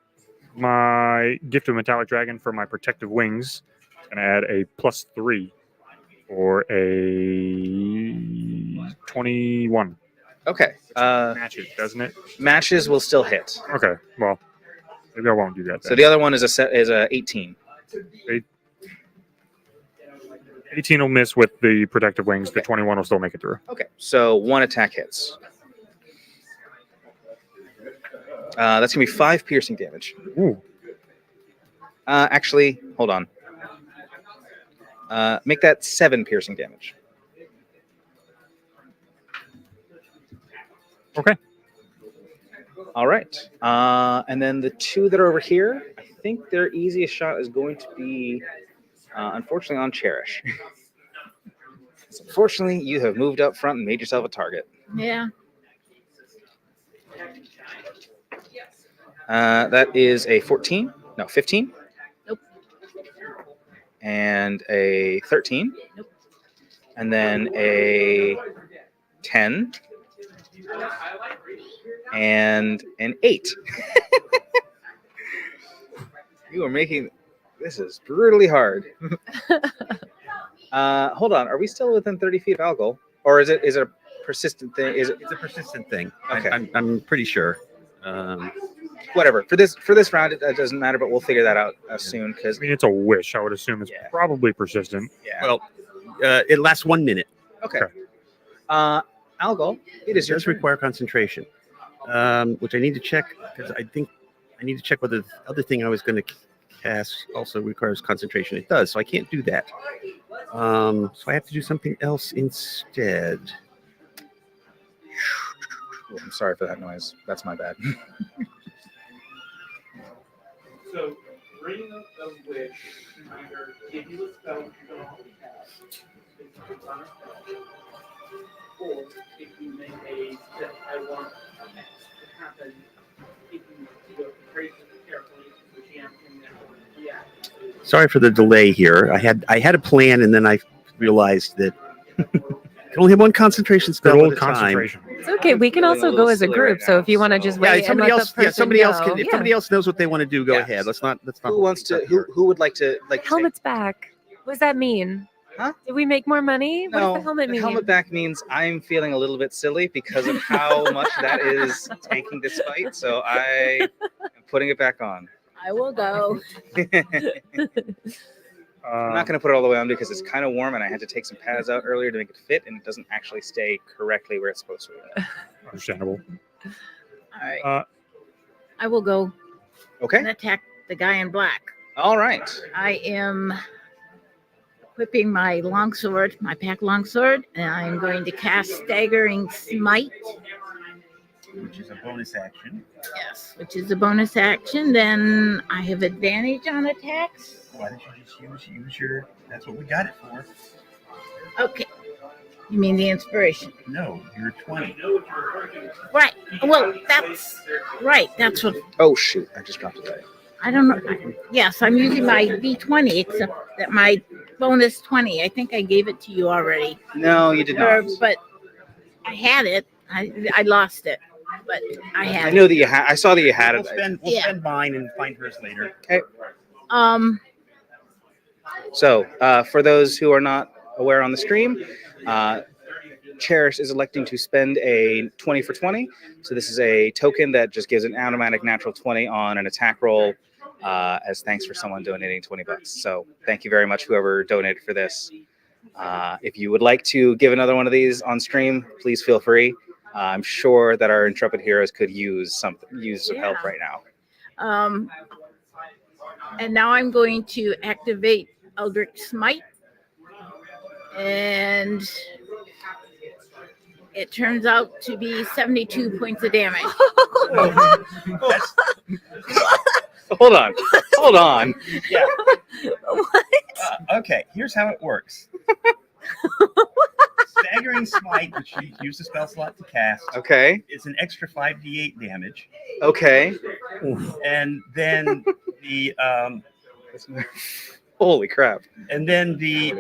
my Gift of Metallic Dragon for my protective wings and add a +3 for a 21. Okay. Matches, doesn't it? Matches will still hit. Okay. Well, maybe I won't do that. So the other one is a 18. 18 will miss with the protective wings. The 21 will still make it through. Okay, so 1 attack hits. That's going to be 5 piercing damage. Ooh. Actually, hold on. Make that 7 piercing damage. Okay. All right. And then the 2 that are over here, I think their easiest shot is going to be, unfortunately, on Cherish. Unfortunately, you have moved up front and made yourself a target. Yeah. That is a 14. No, 15. Nope. And a 13. Nope. And then a 10. And an 8. You are making... This is brutally hard. Hold on. Are we still within 30 feet of Algol? Or is it a persistent thing? It's a persistent thing. Okay. I'm pretty sure. Whatever. For this round, it doesn't matter, but we'll figure that out soon. Because I mean, it's a wish. I would assume it's probably persistent. Yeah. Well, it lasts 1 minute. Okay. Algol, it is It your does turn. require concentration, which I need to check because I think I need to check whether the other thing I was going to cast also requires concentration. It does, so I can't do that. So I have to do something else instead. Oh, I'm sorry for that noise. That's my bad. So, Ring of Wish can either give you a spell you don't already have, if you put on a spell, or if you make a step I want X to happen, if you do it very carefully, the GM can then react. Sorry for the delay here. I had a plan, and then I realized that I can only have one concentration spell Good at old a time. concentration. It's okay. We can also go as a group. So if you want to just wait and let the person somebody else go. can. If somebody else knows what they want to do, go ahead. Let's not. Who wants to? Who would like to Helmet's back. What does that mean? Huh? Did we make more money? What does the helmet mean? Helmet back means I'm feeling a little bit silly because of how much that is taking this fight. So I am putting it back on. I will go. I'm not going to put it all the way on because it's kind of warm and I had to take some pads out earlier to make it fit and it doesn't actually stay correctly where it's supposed to be. Understandable. All right. I will go. Okay. And attack the guy in black. All right. I am equipping my longsword, my pack longsword, and I'm going to cast Staggering Smite. Which is a bonus action. Yes, which is a bonus action. Then I have advantage on attacks. Why don't you just use your? That's what we got it for. Okay. You mean the inspiration? No, you're 20. Right. Well, that's right. That's what. Oh shoot! I just dropped it there. I don't know. Yes, I'm using my D20, except that my bonus 20. I think I gave it to you already. No, you did not. But I had it. I lost it, but I had I it. know that you had. I saw that you had it. We'll spend mine and find hers later. Okay. So, for those who are not aware on the stream, Cherish is electing to spend a 20 for 20. So this is a token that just gives an automatic natural 20 on an attack roll as thanks for someone donating $20. So thank you very much, whoever donated for this. If you would like to give another one of these on stream, please feel free. I'm sure that our intrepid heroes could use some help right now. And now I'm going to activate Eldritch Smite. And it turns out to be 72 points of damage. Hold on. Yeah. What? Okay, here's how it works. Staggering Smite, which you use the spell slot to cast. Okay. It's an extra 5d8 damage. Okay. And then the holy crap. And then the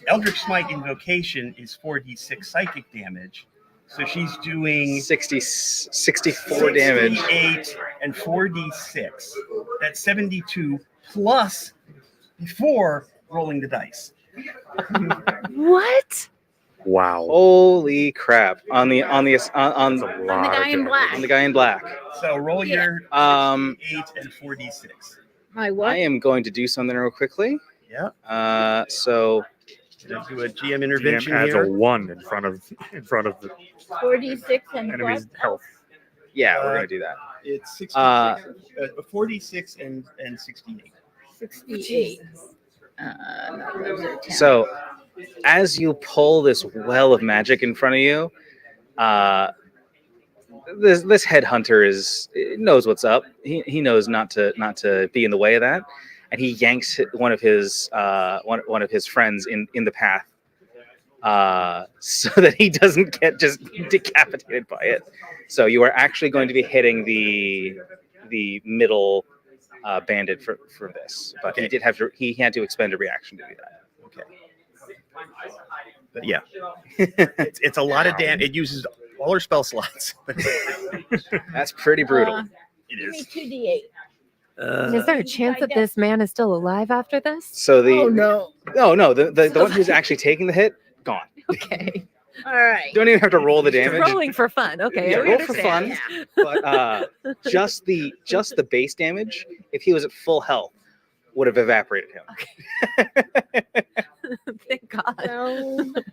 Eldritch Smite invocation is 4d6 psychic damage. So she's doing 64 damage. 68 and 4d6. That's 72 plus before rolling the dice. What? Wow. Holy crap. On the guy in black. On the guy in black. So roll your 8 and 4d6. My what? I am going to do something real quickly. Yeah. So Gonna do a GM intervention GM adds here. a 1 in front of the 46 and enemy's what? health. Yeah, we're gonna do that. It's 66, Uh, 46 and 68. 68. No, those are 10. So, as you pull this well of magic in front of you, this headhunter knows what's up. He knows not to be in the way of that, and he yanks one of his friends in the path, so that he doesn't get just decapitated by it. So you are actually going to be hitting the middle bandit for this, but he had to expend a reaction to do that. Okay. But yeah, it's a lot of damage. It uses all her spell slots. That's pretty brutal. Give me 2d8. Is there a chance that this man is still alive after this? So the no. the one who's actually taking the hit, gone. Okay. All right. Don't even have to roll the damage. Rolling for fun. Okay. Yeah, we roll for fun. understand. But just the base damage, if he was at full health, would have evaporated him. Thank God.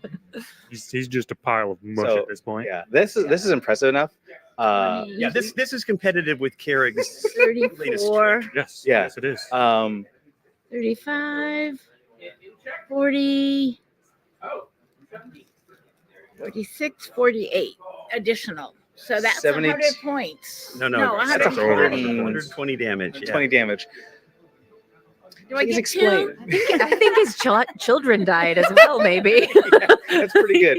He's just a pile of mush So, at this point. Yeah, this is impressive enough. Yeah, this is competitive with Kerrig's latest. 34, Yes. Yeah. Yes, it is. 35, 40, 46, 48 additional. So that's 70 100 points. No, that's 120. 120 damage. Yeah. 20 damage. Do I Please get explain. two? I think his children died as well, maybe. That's pretty good.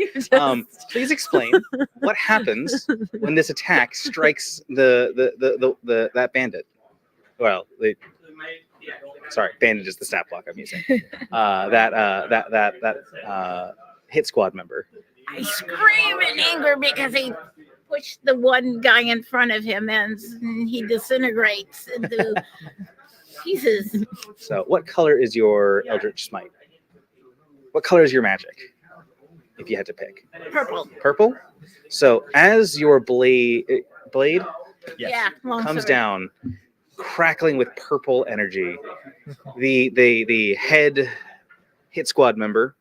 Please explain what happens when this attack strikes that bandit. Well, sorry, bandit is the stat block I'm using. That hit squad member. I scream in anger because he pushed the one guy in front of him and he disintegrates into pieces. So, what color is your Eldritch Smite? What color is your magic? If you had to pick. Purple. Purple. So, as your blade Yeah. comes down, crackling with purple energy, the head hit squad member.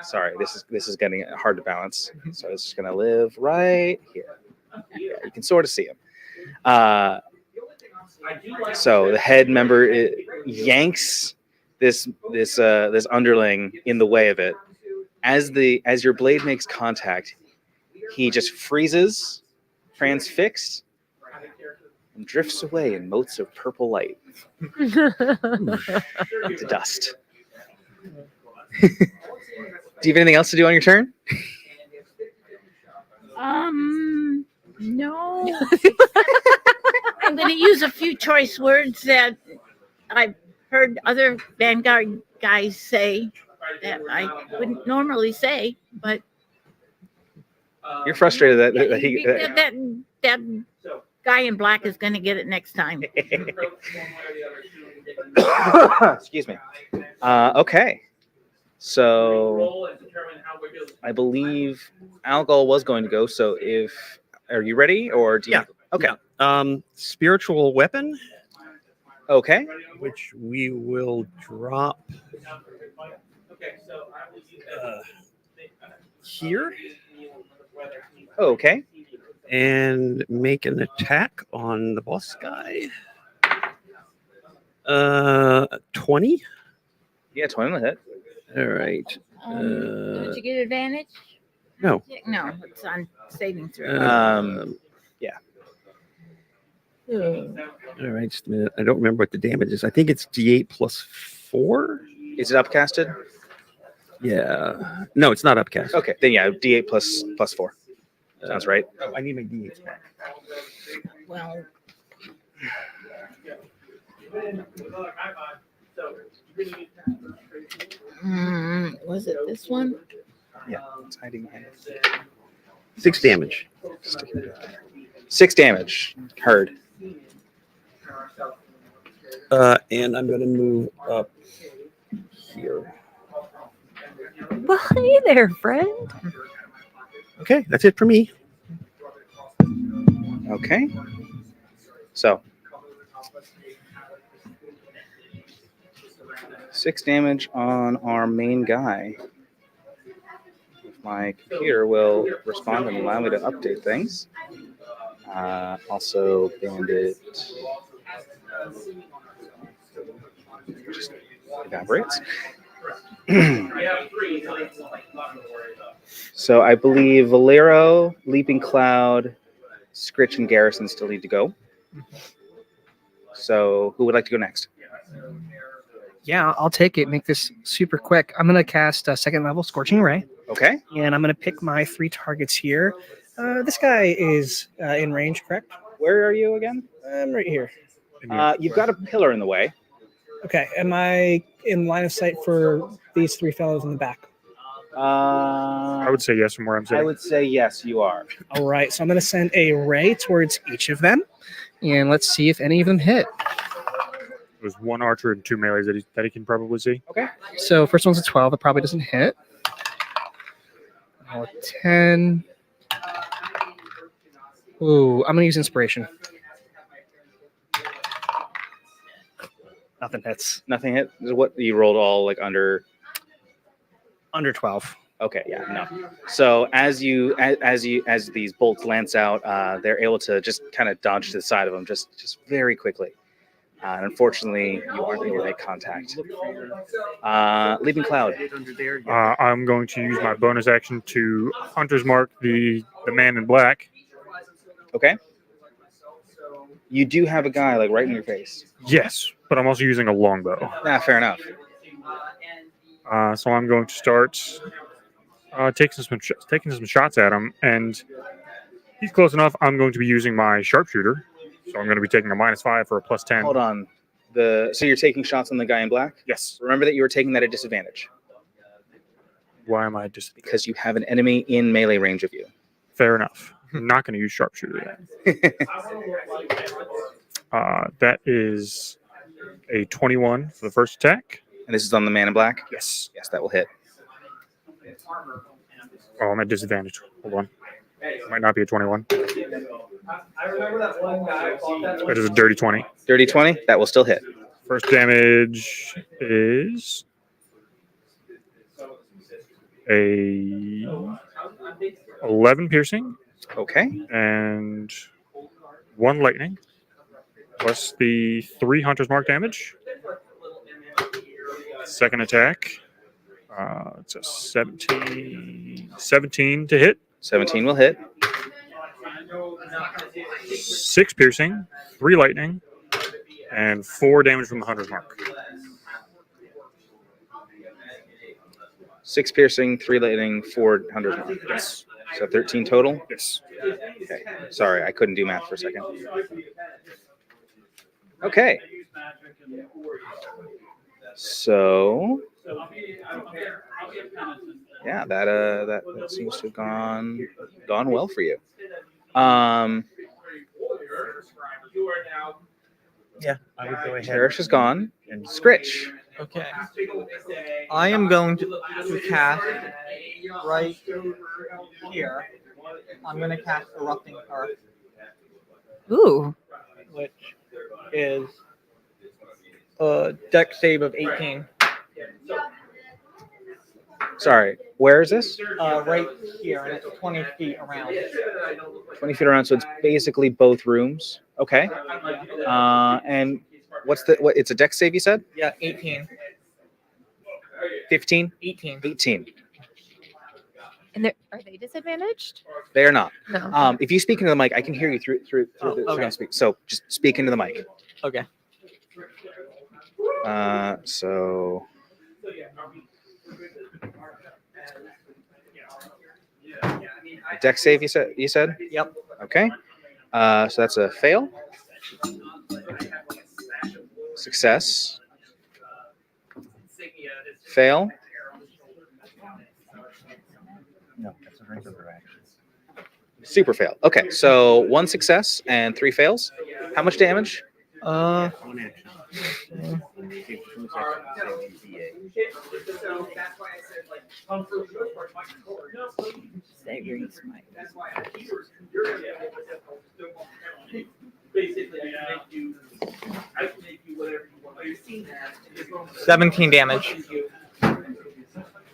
Sorry, this is getting hard to balance. So it's just gonna live right here. Yeah, you can sort of see him. So the head member yanks this underling in the way of it. As your blade makes contact, he just freezes, transfixed, and drifts away in motes of purple light to dust. Do you have anything else to do on your turn? No. I'm going to use a few choice words that I've heard other Vanguard guys say that I wouldn't normally say, but You're frustrated that that guy in black is going to get it next time. Excuse me. Okay. So I believe Algol was going to go. So are you ready or do you? Yeah. Okay. Spiritual weapon. Okay. Which we will drop here. Okay. And make an attack on the boss guy. 20. Yeah, 20 will hit. All right. Did you get advantage? No. No, it's on saving throw. Yeah. All right, just a minute. I don't remember what the damage is. I think it's D8 plus 4. Is it upcasted? Yeah. No, it's not upcast. Okay, then yeah, D8 plus 4. Sounds right. Oh, I need my D8s back. Well, was it this one? Yeah, it's hiding behind it. 6 damage. 6 damage. Heard. And I'm going to move up here. Well, hey there, friend. Okay, that's it for me. Okay. So 6 damage on our main guy. If my computer will respond and allow me to update things. Also, Bandit just evaporates. So I believe Valero, Leaping Cloud, Scritch, and Garrison still need to go. So who would like to go next? Yeah, I'll take it. Make this super quick. I'm going to cast a second level Scorching Ray. Okay. And I'm going to pick my 3 targets here. This guy is in range, correct? Where are you again? I'm right here. You've got a pillar in the way. Okay. Am I in line of sight for these 3 fellows in the back? I would say yes from where I'm sitting. I would say yes, you are. All right. So I'm going to send a ray towards each of them. And let's see if any of them hit. There's 1 archer and 2 melees that he can probably see. Okay. So first one's a 12. It probably doesn't hit. 10. Ooh, I'm going to use inspiration. Nothing hits. Nothing hit? What, you rolled all like under 12. Okay, yeah, no. So as these bolts lance out, they're able to just kind of dodge to the side of them just very quickly. And unfortunately, you aren't able to make contact. Leaping Cloud. I'm going to use my bonus action to Hunter's Mark the man in black. Okay. You do have a guy like right in your face. Yes, but I'm also using a longbow. Fair enough. So I'm going to start taking some shots at him, and he's close enough. I'm going to be using my sharpshooter. So I'm going to be taking a -5 for a +10. Hold on. So you're taking shots on the guy in black? Yes. Remember that you were taking that at disadvantage. Why am I just? Because you have an enemy in melee range of you. Fair enough. I'm not going to use sharpshooter yet. That is a 21 for the first attack. And this is on the man in black? Yes. Yes, that will hit. Oh, I'm at disadvantage. Hold on. It might not be a 21. I remember that one guy. It is a dirty 20. Dirty 20? That will still hit. First damage is a 11 piercing. Okay. And 1 lightning. Plus the 3 Hunter's Mark damage. Second attack. It's a 17 to hit. 17 will hit. 6 piercing, 3 lightning, and 4 damage from the Hunter's Mark. 6 piercing, 3 lightning, 4 Hunter's Mark. Yes. So 13 total? Yes. Okay. Sorry, I couldn't do math for a second. Okay. So yeah, that seems to have gone well for you. Yeah, I would go ahead. Cherish is gone. And Scritch. Okay. I am going to cast right here. I'm going to cast Erupting Earth. Ooh. Which is a dex save of 18. Sorry, where is this? Right here, and it's 20 feet around. 20 feet around, so it's basically both rooms. Okay. And what? It's a dex save, you said? Yeah, 18. 15? 18. 18. And are they disadvantaged? They are not. No. If you speak into the mic, I can hear you through the okay. speak. So just speak into the mic. Okay. So. Dex save, you said? Yep. Okay. So that's a fail. Success. Fail. No, that's a regular action. Super fail. Okay, so 1 success and 3 fails. How much damage? Basically, I can make you whatever you want. You've seen that. 17 damage.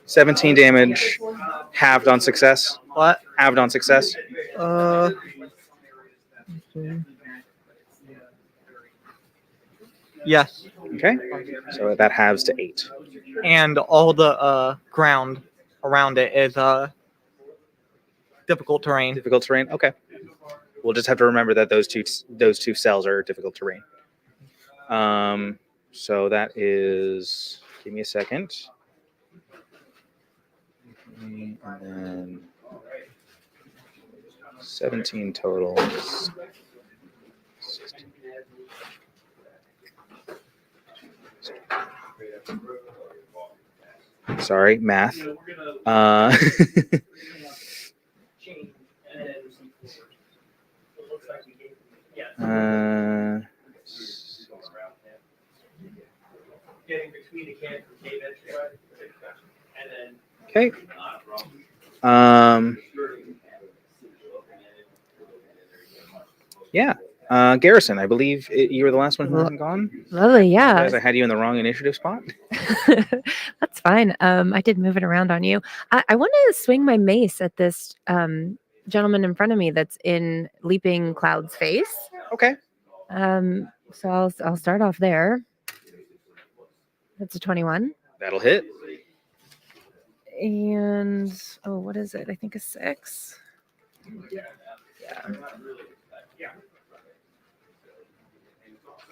17 damage, halved on success. What? Halved on success. Yes. Okay. So that halves to 8. And all the ground around it is difficult terrain. Difficult terrain. Okay. We'll just have to remember that those two cells are difficult terrain. So that is. Give me a second. And then 17 total. Sorry, math. Okay. Yeah. Garrison, I believe you were the last one who hasn't gone. Lovely, yeah. Guys, I had you in the wrong initiative spot. That's fine. I did move it around on you. I want to swing my mace at this gentleman in front of me that's in Leaping Cloud's face. Okay. So I'll start off there. That's a 21. That'll hit. And what is it? I think a 6. Yeah.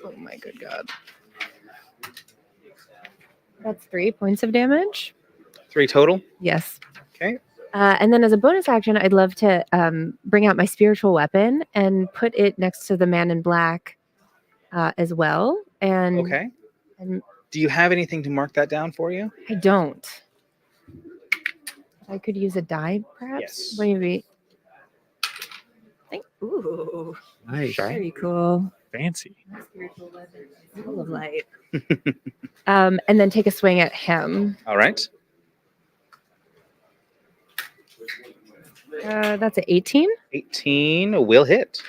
Oh my good God. That's 3 points of damage. 3 total? Yes. Okay. And then as a bonus action, I'd love to bring out my spiritual weapon and put it next to the man in black as well. And Okay. And Do you have anything to mark that down for you? I don't. I could use a die, perhaps? Yes. Maybe. Ooh. Nice. Very cool. Fancy. My spiritual weapon is full of light. And then take a swing at him. All right. That's an 18. 18 will hit.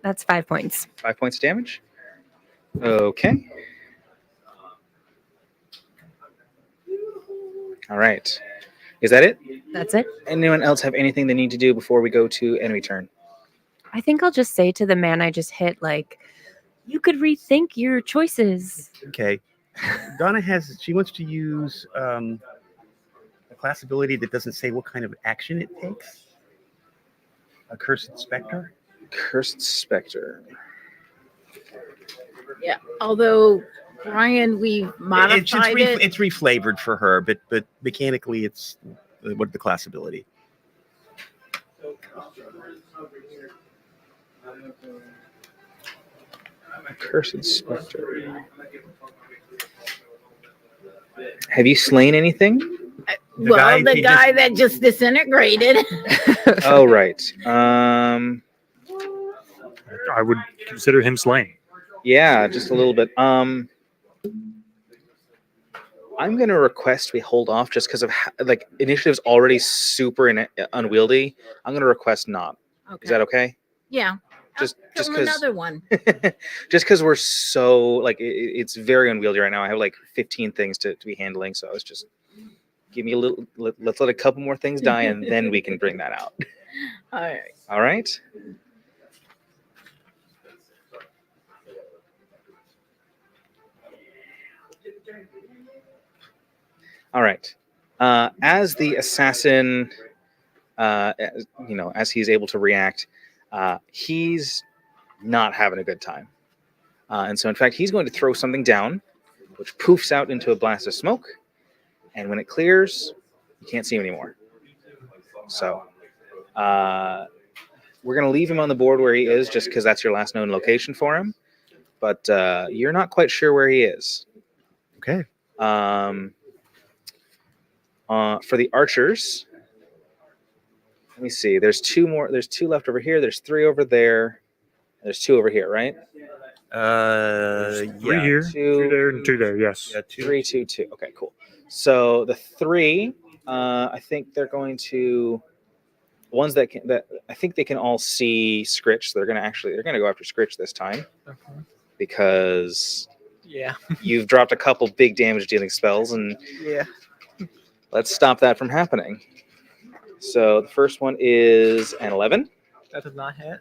That's 5 points. 5 points of damage. Okay. All right. Is that it? That's it. Anyone else have anything they need to do before we go to enemy turn? I think I'll just say to the man I just hit, like, you could rethink your choices. Okay. Donna she wants to use a class ability that doesn't say what kind of action it takes. A Cursed Spectre. Cursed Spectre. Yeah. Although, Brian, we've modified it. It's reflavored for her, but mechanically it's what the class ability. Cursed Spectre. Have you slain anything? The guy that just disintegrated. Oh, right. I would consider him slain. Yeah, just a little bit. I'm going to request we hold off just because of initiative's already super unwieldy. I'm going to request not. Okay. Is that okay? Yeah. Just because because another one. just because we're so it's very unwieldy right now. I have 15 things to be handling, so it's just give me a little. Let's let a couple more things die, and then we can bring that out. All right. All right. All right. As the assassin, as he's able to react, he's not having a good time. And so, in fact, he's going to throw something down, which poofs out into a blast of smoke. And when it clears, you can't see him anymore. So, we're going to leave him on the board where he is just because that's your last known location for him. But you're not quite sure where he is. Okay. For the archers, let me see. There's 2 more. There's 2 left over here. There's 3 over there. There's 2 over here, right? 3 here, 2 there, and 2 there. Yes. Yeah, 3, 2, 2. Okay, cool. So the 3, I think they're going to ones that I think they can all see Scritch. So they're going to go after Scritch this time. because Yeah. you've dropped a couple big damage dealing spells, and Yeah. let's stop that from happening. So the first one is an 11 That does not hit.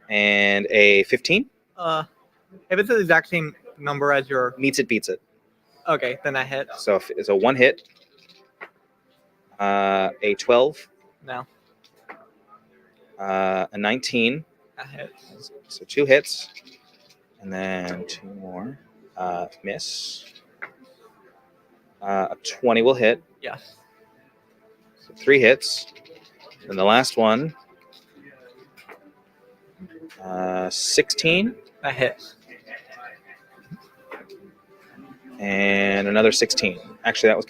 and a 15. If it's the exact same number as your Meets it, beats it. okay, then that hit. So if it's a 1 hit, a 12, No, a 19. that hits. So 2 hits, and then 2 more. Miss. A 20 will hit. Yes. So 3 hits. And the last one, 16. That hits. And another 16. Actually, that was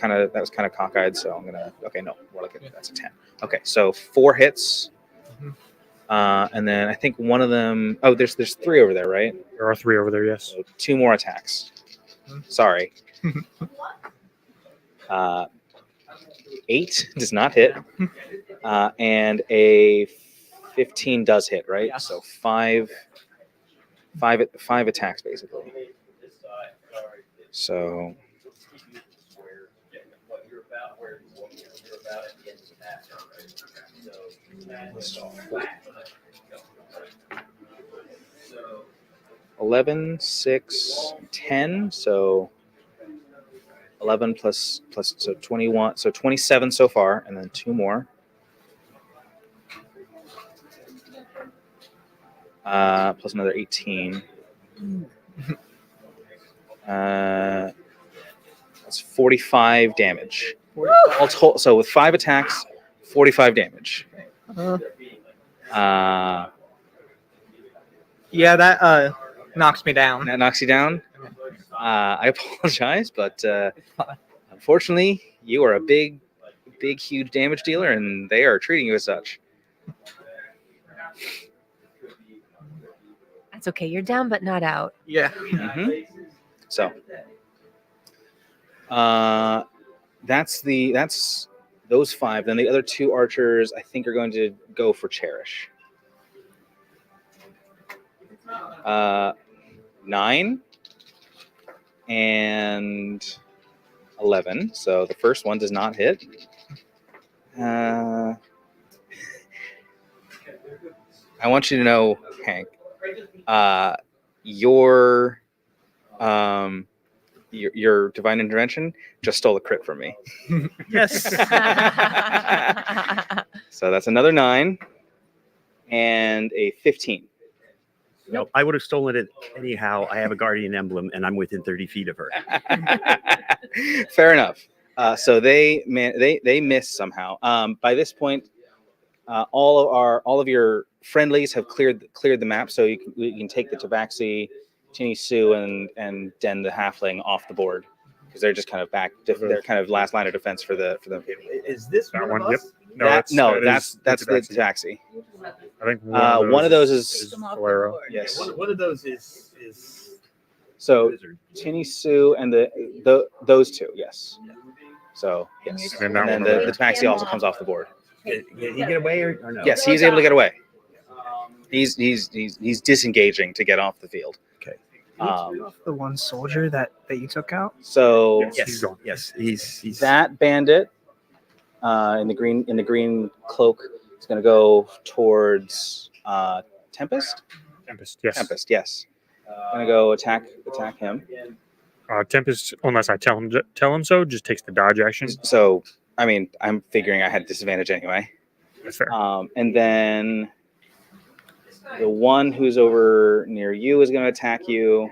kind of cockeyed. So I'm gonna. Okay, no, we're looking. That's a 10. Okay, so 4 hits. And then I think one of them. Oh, there's 3 over there, right? There are 3 over there. Yes. So 2 more attacks. Sorry. 8 does not hit, and a 15 does hit, right? Yeah. So 5 attacks basically. So 11, 6, 10. So 11 plus so 21, so 27 so far, and then 2 more. Plus another 18. That's 45 damage. All told, so with 5 attacks, 45 damage. Yeah, that knocks me down. That knocks you down. I apologize, but unfortunately, you are a big, huge damage dealer, and they are treating you as such. That's okay. You're down, but not out. Yeah. Mm-hmm. So, that's those 5. Then the other 2 archers, I think, are going to go for Cherish. 9 and 11. So the first one does not hit. I want you to know, Hank, your divine intervention just stole a crit from me. Yes. So that's another 9 and a 15. Nope, I would have stolen it anyhow. I have a guardian emblem, and I'm within 30 feet of her. Fair enough. So they miss somehow. By this point, all of your friendlies have cleared the map, so you can take the Tabaxi, Tinny Sue, and Den the Halfling off the board because they're just kind of back. They're kind of last line of defense for the. Is this that one? Yep. That's the Tabaxi. I think one of those is Valero. Yes. One of those is so Tinny Sue and those 2, yes. So yes, And and then then the Tabaxi also comes off the board. Did he get away or no? Yes, he's able to get away. He's disengaging to get off the field. Okay. The one soldier that you took out. So Yes. Yes. He's that bandit in the green cloak is going to go towards Tempest. Tempest. Yes. Tempest, yes. Going to go attack him. Tempest, unless I tell him so, just takes the dodge action. So I mean, I'm figuring I had disadvantage anyway. That's fair. And then the one who's over near you is going to attack you.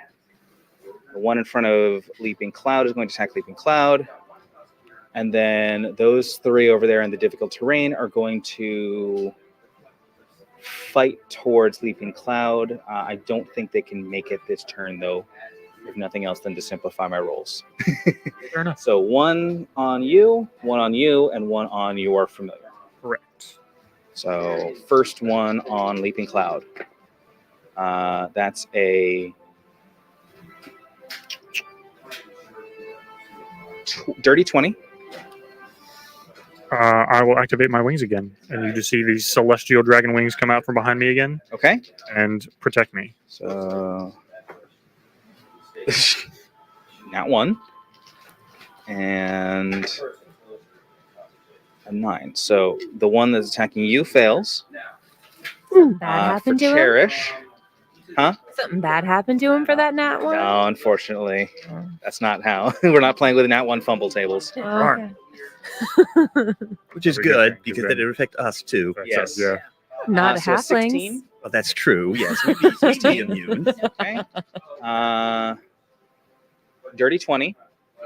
The one in front of Leaping Cloud is going to attack Leaping Cloud. And then those 3 over there in the difficult terrain are going to fight towards Leaping Cloud. I don't think they can make it this turn, though, if nothing else than to simplify my rolls. Fair enough. So 1 on you, and 1 on your familiar. Correct. So first one on Leaping Cloud. That's a dirty 20. I will activate my wings again, and you just see these celestial dragon wings come out from behind me again. Okay. And protect me. So Nat 1. And a 9. So the one that's attacking you fails. Bad For happened to him? Cherish. Huh? Something bad happened to him for that nat one? No, unfortunately. That's not how. We're not playing with nat 1 fumble tables. Okay. Which is good because that would affect us too. Yes. Yeah. Not So a halflings. 16. Well, that's true. Yes, we'd be immune. Okay. Dirty 20.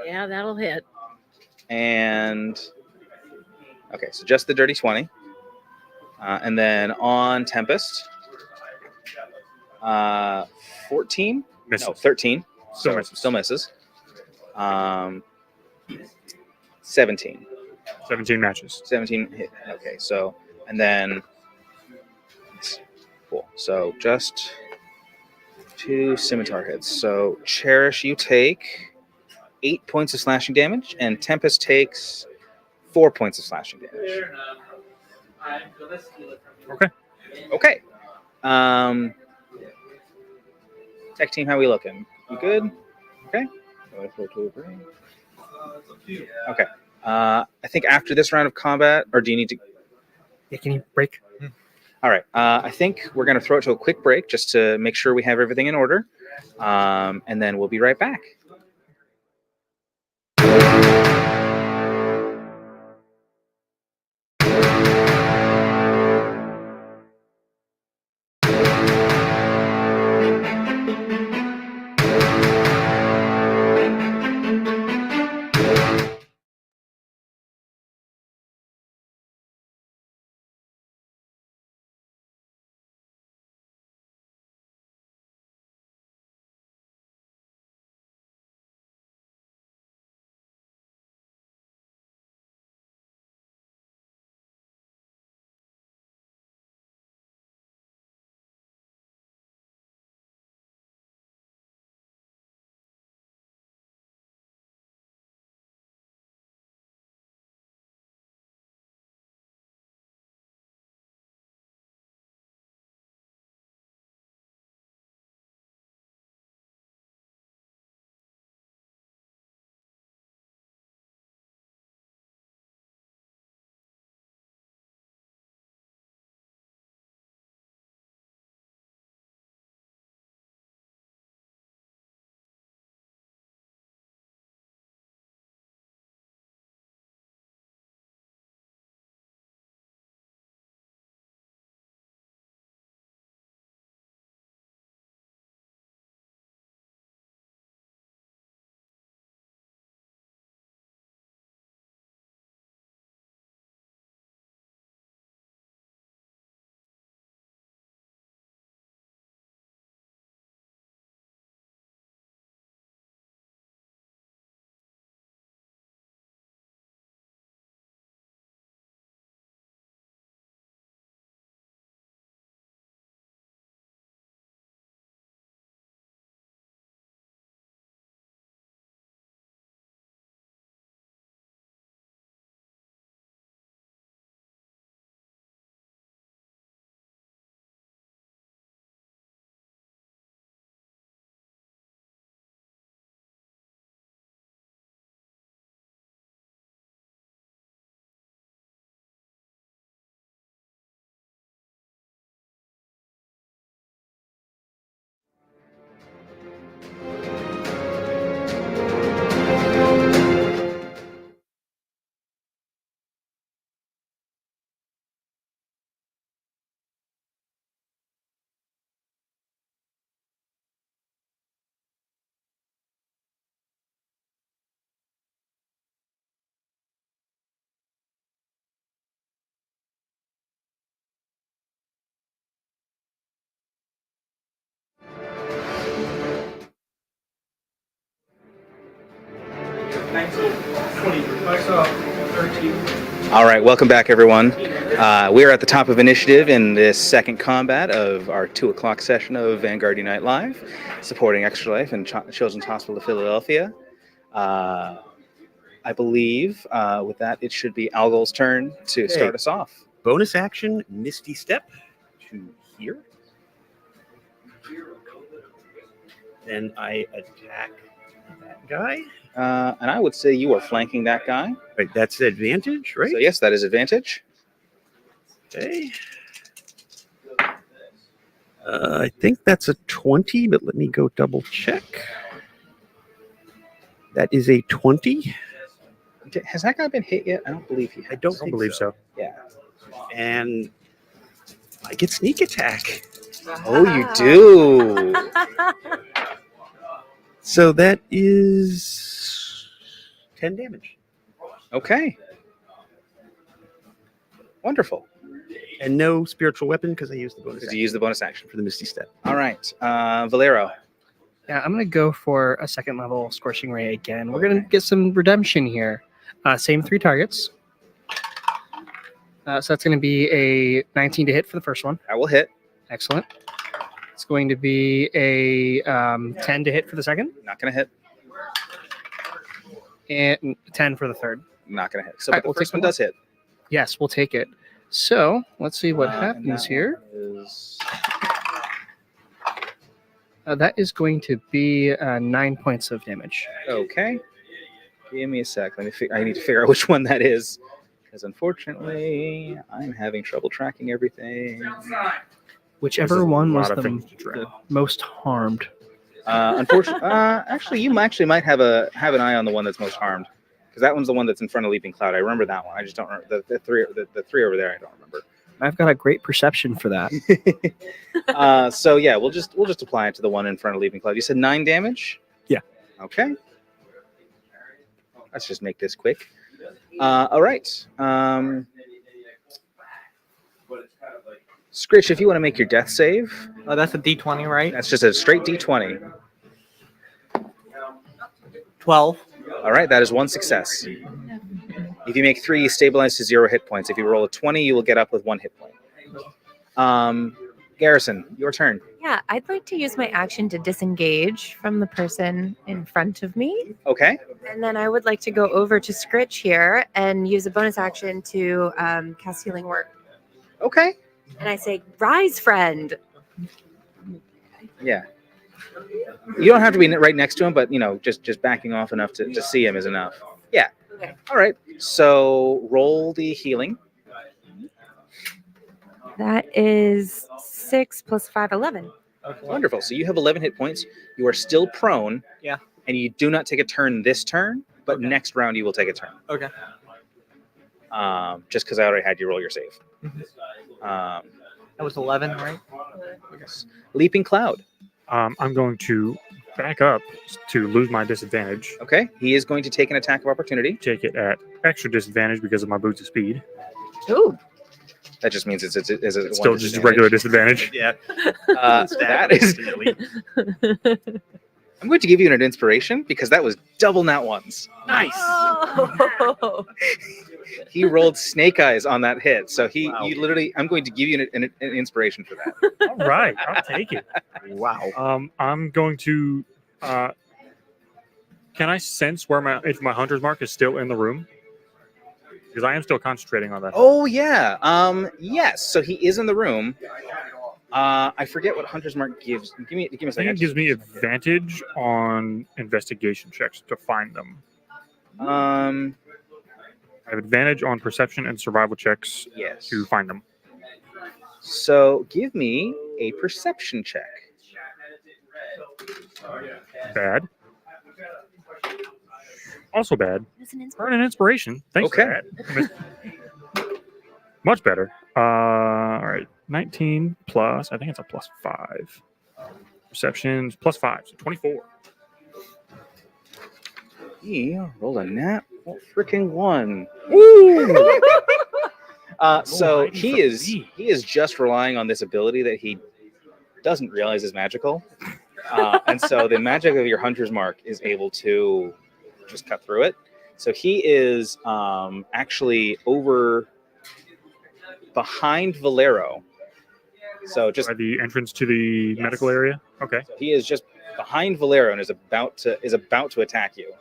Yeah, that'll hit. And okay, so just the dirty 20. And then on Tempest, 14? Misses. No, 13. Still misses. Still misses. 17. 17 matches. 17 hit. Okay, so, and then, cool. So just 2 scimitar hits. So Cherish, you take 8 points of slashing damage, and Tempest takes 4 points of slashing damage. Fair enough. I'm gonna steal it from you. Okay. Okay. Tech team, how we looking? We good? Okay. Okay. I think after this round of combat, or do you need to? Yeah, can you break? All right. I think we're going to throw it to a quick break just to make sure we have everything in order, and then we'll be right back. All right, welcome back, everyone. We are at the top of initiative in this second combat of our 2 o'clock session of Vanguard Unite Live, supporting Extra Life and Children's Hospital of Philadelphia. I believe with that, it should be Algol's turn to start us off. Bonus action, Misty Step to here. Then I attack that guy. And I would say you are flanking that guy. Right, that's advantage, right? So yes, that is advantage. Okay. I think that's a 20, but let me go double check. That is a 20. Has that guy been hit yet? I don't believe he has. I don't believe so. Yeah. And I get sneak attack. Oh, you do. So that is 10 damage. Okay. Wonderful. And no spiritual weapon because I used the bonus. Because you used the bonus action for the Misty Step. All right, Valero. Yeah, I'm going to go for a second level Scorching Ray again. We're going to get some redemption here. Same 3 targets. So that's going to be a 19 to hit for the first one. That will hit. Excellent. It's going to be a 10 to hit for the second. Not going to hit. And 10 for the third. Not going to hit. So All right, the we'll first take one does hit. Yes, we'll take it. So let's see what happens here. That is going to be 9 points of damage. Okay. Give me a sec. I need to figure out which one that is. Because unfortunately, I'm having trouble tracking everything. Whichever one was the most harmed. Unfortunately, actually, you might have an eye on the one that's most harmed. Because that one's the one that's in front of Leaping Cloud. I remember that one. I just don't remember the three over there. I don't remember. I've got a great perception for that. So yeah, we'll just apply it to the one in front of Leaping Cloud. You said 9 damage? Yeah. Okay. Let's just make this quick. All right. Scritch, if you want to make your death save. That's a D20, right? That's just a straight D20. 12. All right, that is 1 success. If you make 3, you stabilize to 0 hit points. If you roll a 20, you will get up with 1 hit point. Garrison, your turn. Yeah, I'd like to use my action to disengage from the person in front of me. Okay. And then I would like to go over to Scritch here and use a bonus action to cast Healing Word. Okay. And I say, rise, friend. Yeah. You don't have to be right next to him, but, just backing off enough to see him is enough. Yeah. Okay. All right. So roll the healing. That is 6 plus 5, 11. Okay. Wonderful. So you have 11 hit points. You are still prone. Yeah. And you do not take a turn this turn, but next round you will take a turn. Okay. Just because I already had you roll your save. That was 11, right? Yes. Leaping Cloud. I'm going to back up to lose my disadvantage. Okay. He is going to take an attack of opportunity. Take it at extra disadvantage because of my boots of speed. Ooh. That just means it's still just regular disadvantage. Yeah. That is. I'm going to give you an inspiration because that was double nat ones. Nice. Oh. He rolled snake eyes on that hit, so he literally. I'm going to give you an inspiration for that. All right, I'll take it. Wow. I'm going to. Can I sense if my hunter's mark is still in the room? Because I am still concentrating on that. Oh yeah. Yes. So he is in the room. I forget what hunter's mark gives. Give me a I second. think it gives me advantage on investigation checks to find them. I have advantage on perception and survival checks to find them. So give me a perception check. Bad. Also bad. Earn an inspiration. Thanks for that. Much better. All right. 19 plus, I think it's a plus 5. Perceptions plus 5, so 24. He rolled a nat freaking 1. So he is just relying on this ability that he doesn't realize is magical. And so the magic of your hunter's mark is able to just cut through it. So he is actually over behind Valero. So just by the entrance to the medical area. Okay. So he is just behind Valero and is about to attack you.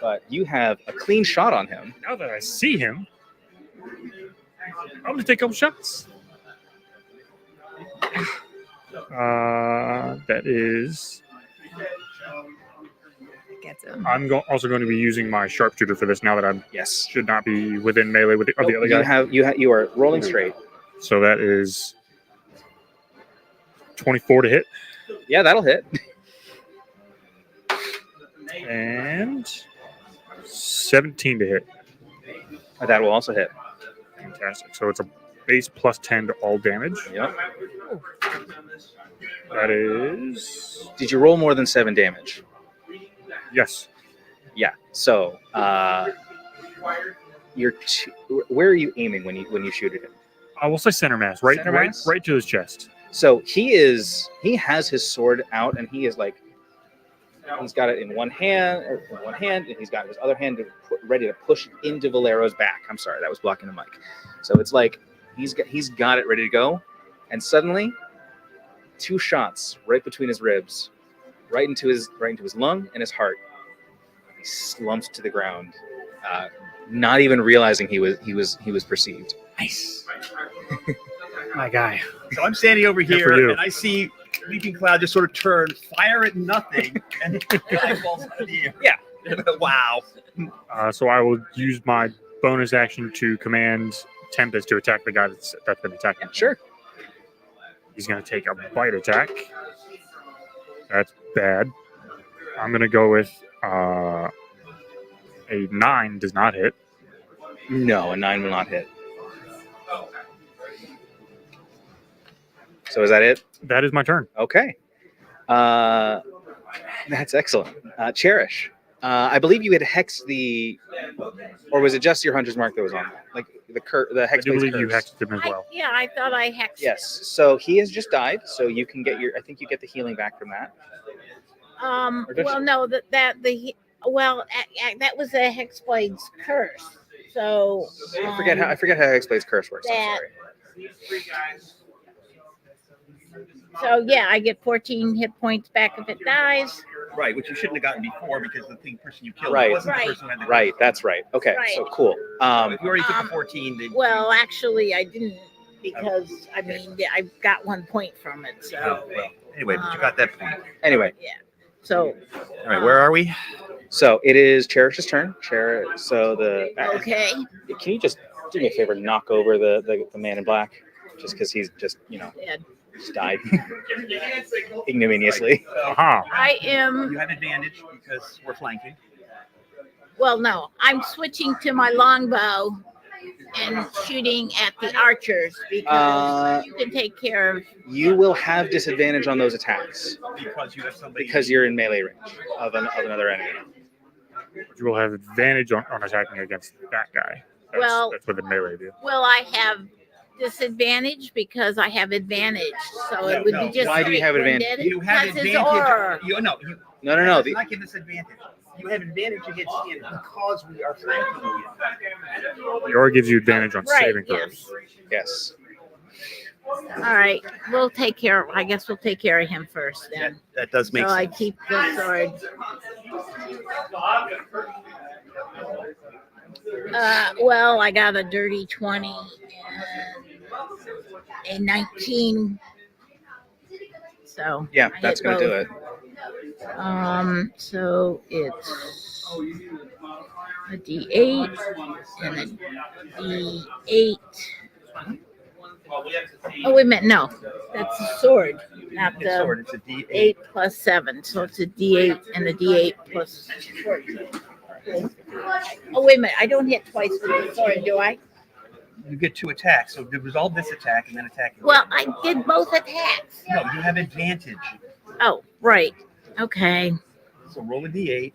But you have a clean shot on him. Now that I see him, I'm gonna take a couple shots. That is. Gets him. I'm also going to be using my sharpshooter for this now that I should not be within melee with the other guy. You are rolling straight. So that is 24 to hit. Yeah, that'll hit. And 17 to hit. That will also hit. Fantastic. So it's a base plus 10 to all damage. Yep. That is. Did you roll more than 7 damage? Yes. Yeah. So where are you aiming when you shoot at him? I will say center mass, right to his chest. So he has his sword out, and he is like, he's got it in one hand, and he's got his other hand ready to push into Valero's back. I'm sorry, that was blocking the mic. So it's like he's got it ready to go, and suddenly 2 shots right between his ribs, right into his lung and his heart. He slumps to the ground, not even realizing he was perceived. Nice. My guy. So I'm standing over Good for here, you. and I see Leaping Cloud just sort of turn, fire at nothing, and the guy falls out of the air. Yeah. Wow. So I will use my bonus action to command Tempest to attack the guy that's been attacking. Sure. He's going to take a bite attack. That's bad. I'm going to go with a 9 does not hit. No, a 9 will not hit. So is that it? That is my turn. Okay. That's excellent. Cherish. I believe you had hexed or was it just your hunter's mark that was on? Like the hex. I do believe you hexed him as well. Yeah, I thought I hexed. Yes. So he has just died. So you can get I think you get the healing back from that. Well, no, that was a Hexblade's curse. So I forget how Hexblade's curse works. I'm sorry. So yeah, I get 14 hit points back if it dies. Right, which you shouldn't have gotten before because the person you killed Right. wasn't the person who had the Right. That's right. Okay. Right. So cool. If you already took the 14, then Well, actually, I didn't because I mean I got 1 point from it. So well, anyway, but you got that point. Anyway. yeah. So All right, where are we? So it is Cherish's turn. So okay. Can you just do me a favor, knock over the man in black, just because he's just Yeah. just died ignominiously. I am. You have advantage because we're flanking. Well, no, I'm switching to my longbow and shooting at the archers because you can take care of. You will have disadvantage on those attacks Because you have somebody. because you're in melee range of another enemy. You will have advantage on attacking against that guy. That's within melee. Dude. Well, I have disadvantage because I have advantage, so it would be just. Why do you have straight advantage? You have Because his advantage. aura. No. It's not give us advantage. You have advantage against him because we are flanking you. The aura gives you advantage on Right, saving throws. Yes. All right, we'll take care. I guess we'll take care of him first then. That does make So I sense. keep the sword. Well, I got a dirty 20 and a 19. So Yeah, I that's hit going to do both. it. So it's a D8 and a D8. Oh, wait a minute. No, that's a sword, not It's the sword. It's a D8. 8 plus 7. So it's a D8 and a D8 plus 14. Oh, wait a minute. I don't hit twice with the sword, do I? You get 2 attacks, so to resolve this attack and then attack again. Well, I did both attacks. No, you have advantage. Oh, right. Okay. So roll a D8.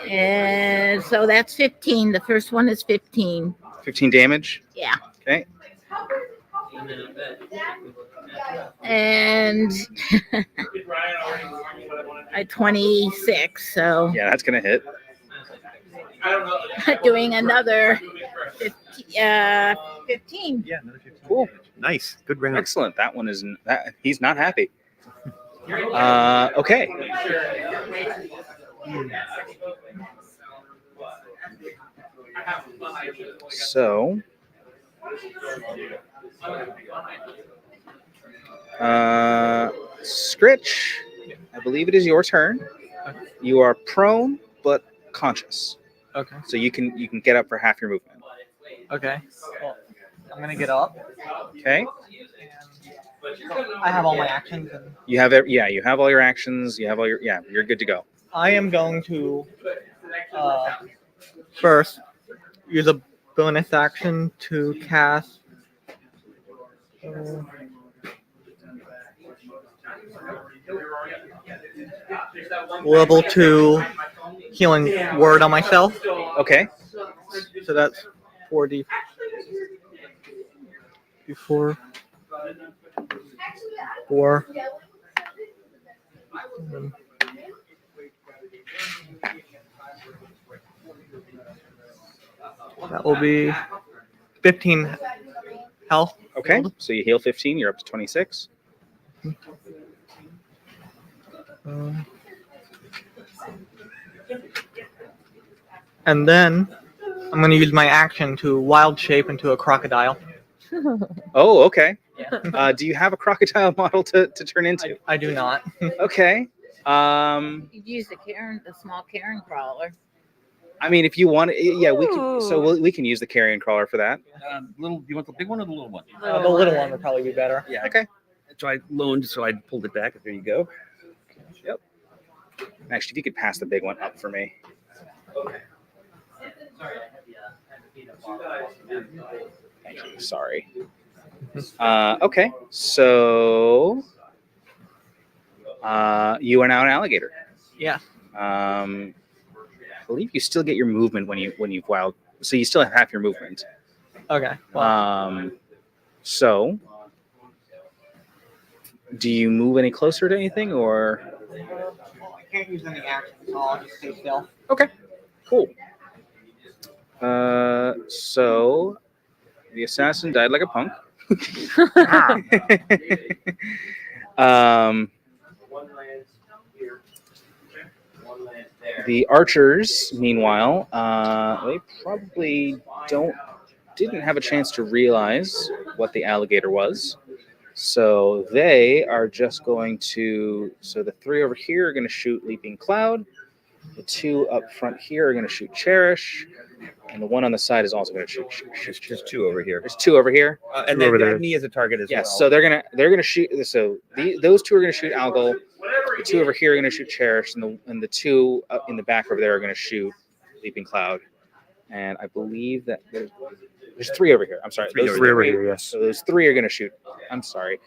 And so that's 15. The first one is 15. 15 damage. Yeah. Okay. And I 26. So Yeah, that's going to hit. doing another 15. Yeah, another 15. Cool. Nice. Good round. Excellent. That one is he's not happy. Okay. So Scritch, I believe it is your turn. You are prone but conscious, Okay. so you can get up for half your movement. Okay. Well, I'm gonna get up. Okay. I have all my actions, and You have you have all your actions. You have all your you're good to go. I am going to first use a bonus action to cast. Level 2 healing word on myself. Okay. So that's 4d. Before 4. That will be 15 health. Okay. So you heal 15. You're up to 26. And then I'm going to use my action to wild shape into a crocodile. Oh, okay. Do you have a crocodile model to turn into? I do not. Okay. You'd use the small Karen crawler. I mean, if you want, yeah, we can. So we can use the carrion crawler for that. Little. You want the big one or the little one? The little one would probably be better. Yeah. Okay. So I loaned, so I pulled it back. There you go. Yep. Actually, if you could pass the big one up for me. Thank you. Sorry. Okay. So you are now an alligator. Yeah. I believe you still get your movement when you've wild. So you still have half your movement. Okay. So do you move any closer to anything, or? I can't use any action, so I'll just stay still. Okay. Cool. So the assassin died like a punk. The archers, meanwhile, they probably didn't have a chance to realize what the alligator was. So they are just going to. So the 3 over here are going to shoot Leaping Cloud. The 2 up front here are going to shoot Cherish, and the 1 on the side is also going to shoot. There's 2 over here. There's 2 over here. And then they have me as a target as well. Yes. So they're gonna shoot. So those 2 are going to shoot Algol. The 2 over here are going to shoot Cherish, and the 2 up in the back over there are going to shoot Leaping Cloud. And I believe that there's 3 over here. I'm sorry. Those 3 over here. Yes. So those 3 are going to shoot. I'm sorry.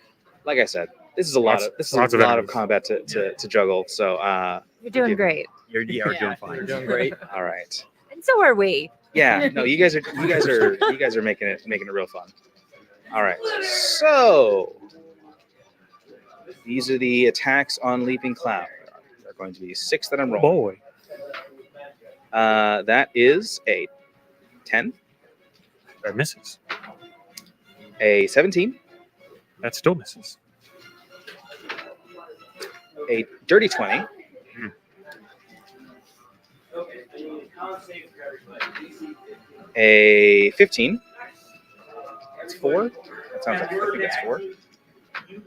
Like I said, this is a lot of combat to juggle. So You're doing great. You're doing fine. You're doing great. All right. And so are we. Yeah. No, you guys are making it real fun. All right. So these are the attacks on Leaping Cloud. There are going to be 6 that I'm rolling. Boy. That is a 10. That misses. A 17. That still misses. A dirty 20. A 15. That's 4. That sounds like I think that's 4.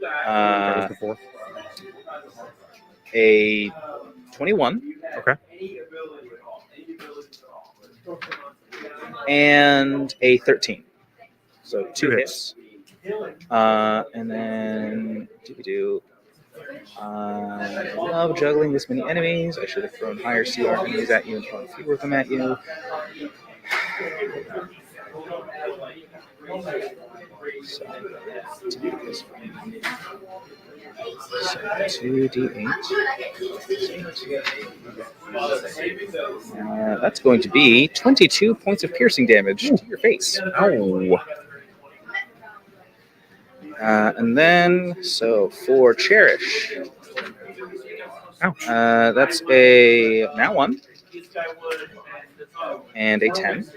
That was the 4. A 21. Okay. And a 13. So 2 hits. And then I love juggling this many enemies. I should have thrown higher CR enemies at you and thrown fewer of them at you. So 2d8. That's going to be 22 points of piercing damage to your face. Ow. And then, so for Cherish, that's a nat 1 and a 10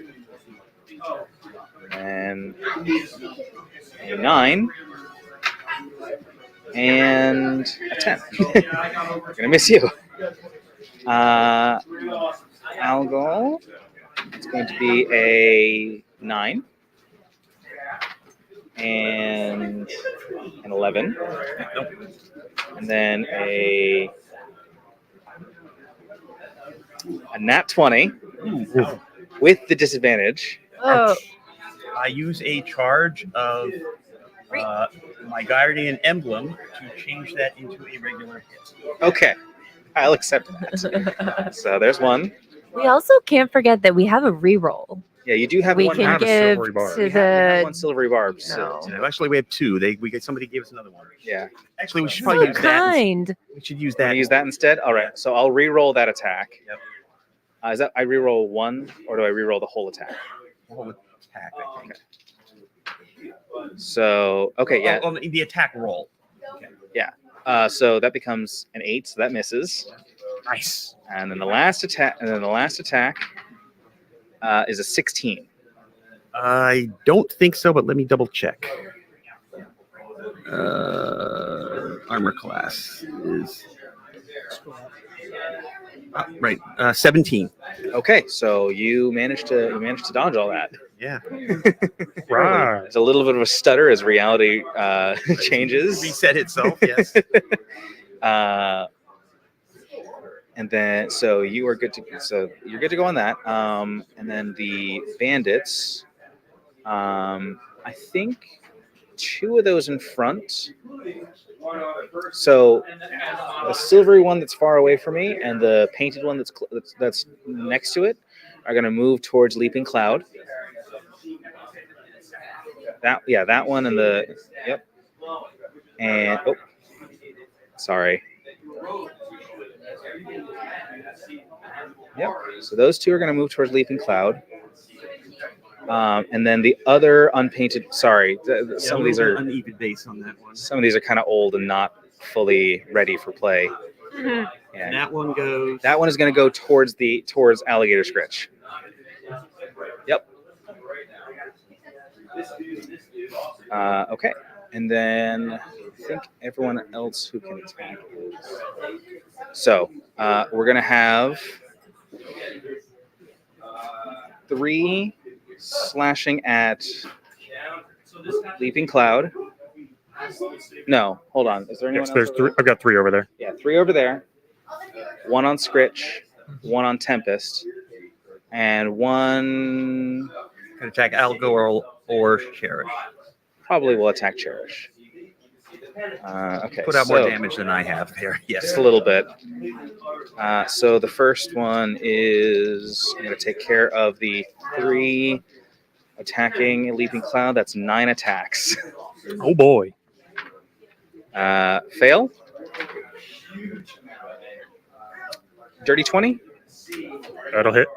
and a 9 and a 10. I'm gonna miss you. Algol, it's going to be a 9. and an 11. And then a nat 20 with the disadvantage. Oh. I use a charge of my Guardian Emblem to change that into a regular hit. Okay, I'll accept that. So there's one. We also can't forget that we have a reroll. Yeah, you do have We one. can Have a give silvery barb. to We have the one silvery barb. So Actually, we have two. Somebody gave us another one. yeah. Actually, we should so probably use kind. that. We should use Wanna that. use that instead. All right. So I'll re-roll that attack. Yep. Is that I re-roll one, or do I re-roll the whole attack? Whole attack, I think. So yeah. Oh, the attack roll. Yeah. So that becomes an 8, so that misses. Nice. And then the last attack. Is a 16. I don't think so, but let me double check. Armor class is right. 17. Okay, so you managed to dodge all that. Yeah. Right. There's a little bit of a stutter as reality changes. Reset itself. Yes. And then so you're good to go on that. And then the bandits. I think 2 of those in front. So the silvery one that's far away from me and the painted one that's next to it are going to move towards Leaping Cloud. That one and yep. And sorry. Yep. So those 2 are going to move towards Leaping Cloud. And then the other unpainted. Sorry, some of these are uneven base on that one. Some of these are kind of old and not fully ready for play. Mm-hmm. And that one goes. That one is going to go towards Alligator Scritch. Yep. Okay, and then I think everyone else who can attack. So we're going to have 3 slashing at Leaping Cloud. No, hold on. Is there anyone else? There's 3. I've got 3 over there. Yeah, 3 over there. 1 on Scritch, 1 on Tempest, and 1 can attack Algo or Cherish. Probably will attack Cherish. Okay. Put out more damage than I have here. Yes. Just a little bit. So the first one is I'm going to take care of the 3 attacking Leaping Cloud. That's 9 attacks. Oh boy. Fail. Dirty 20. That'll hit.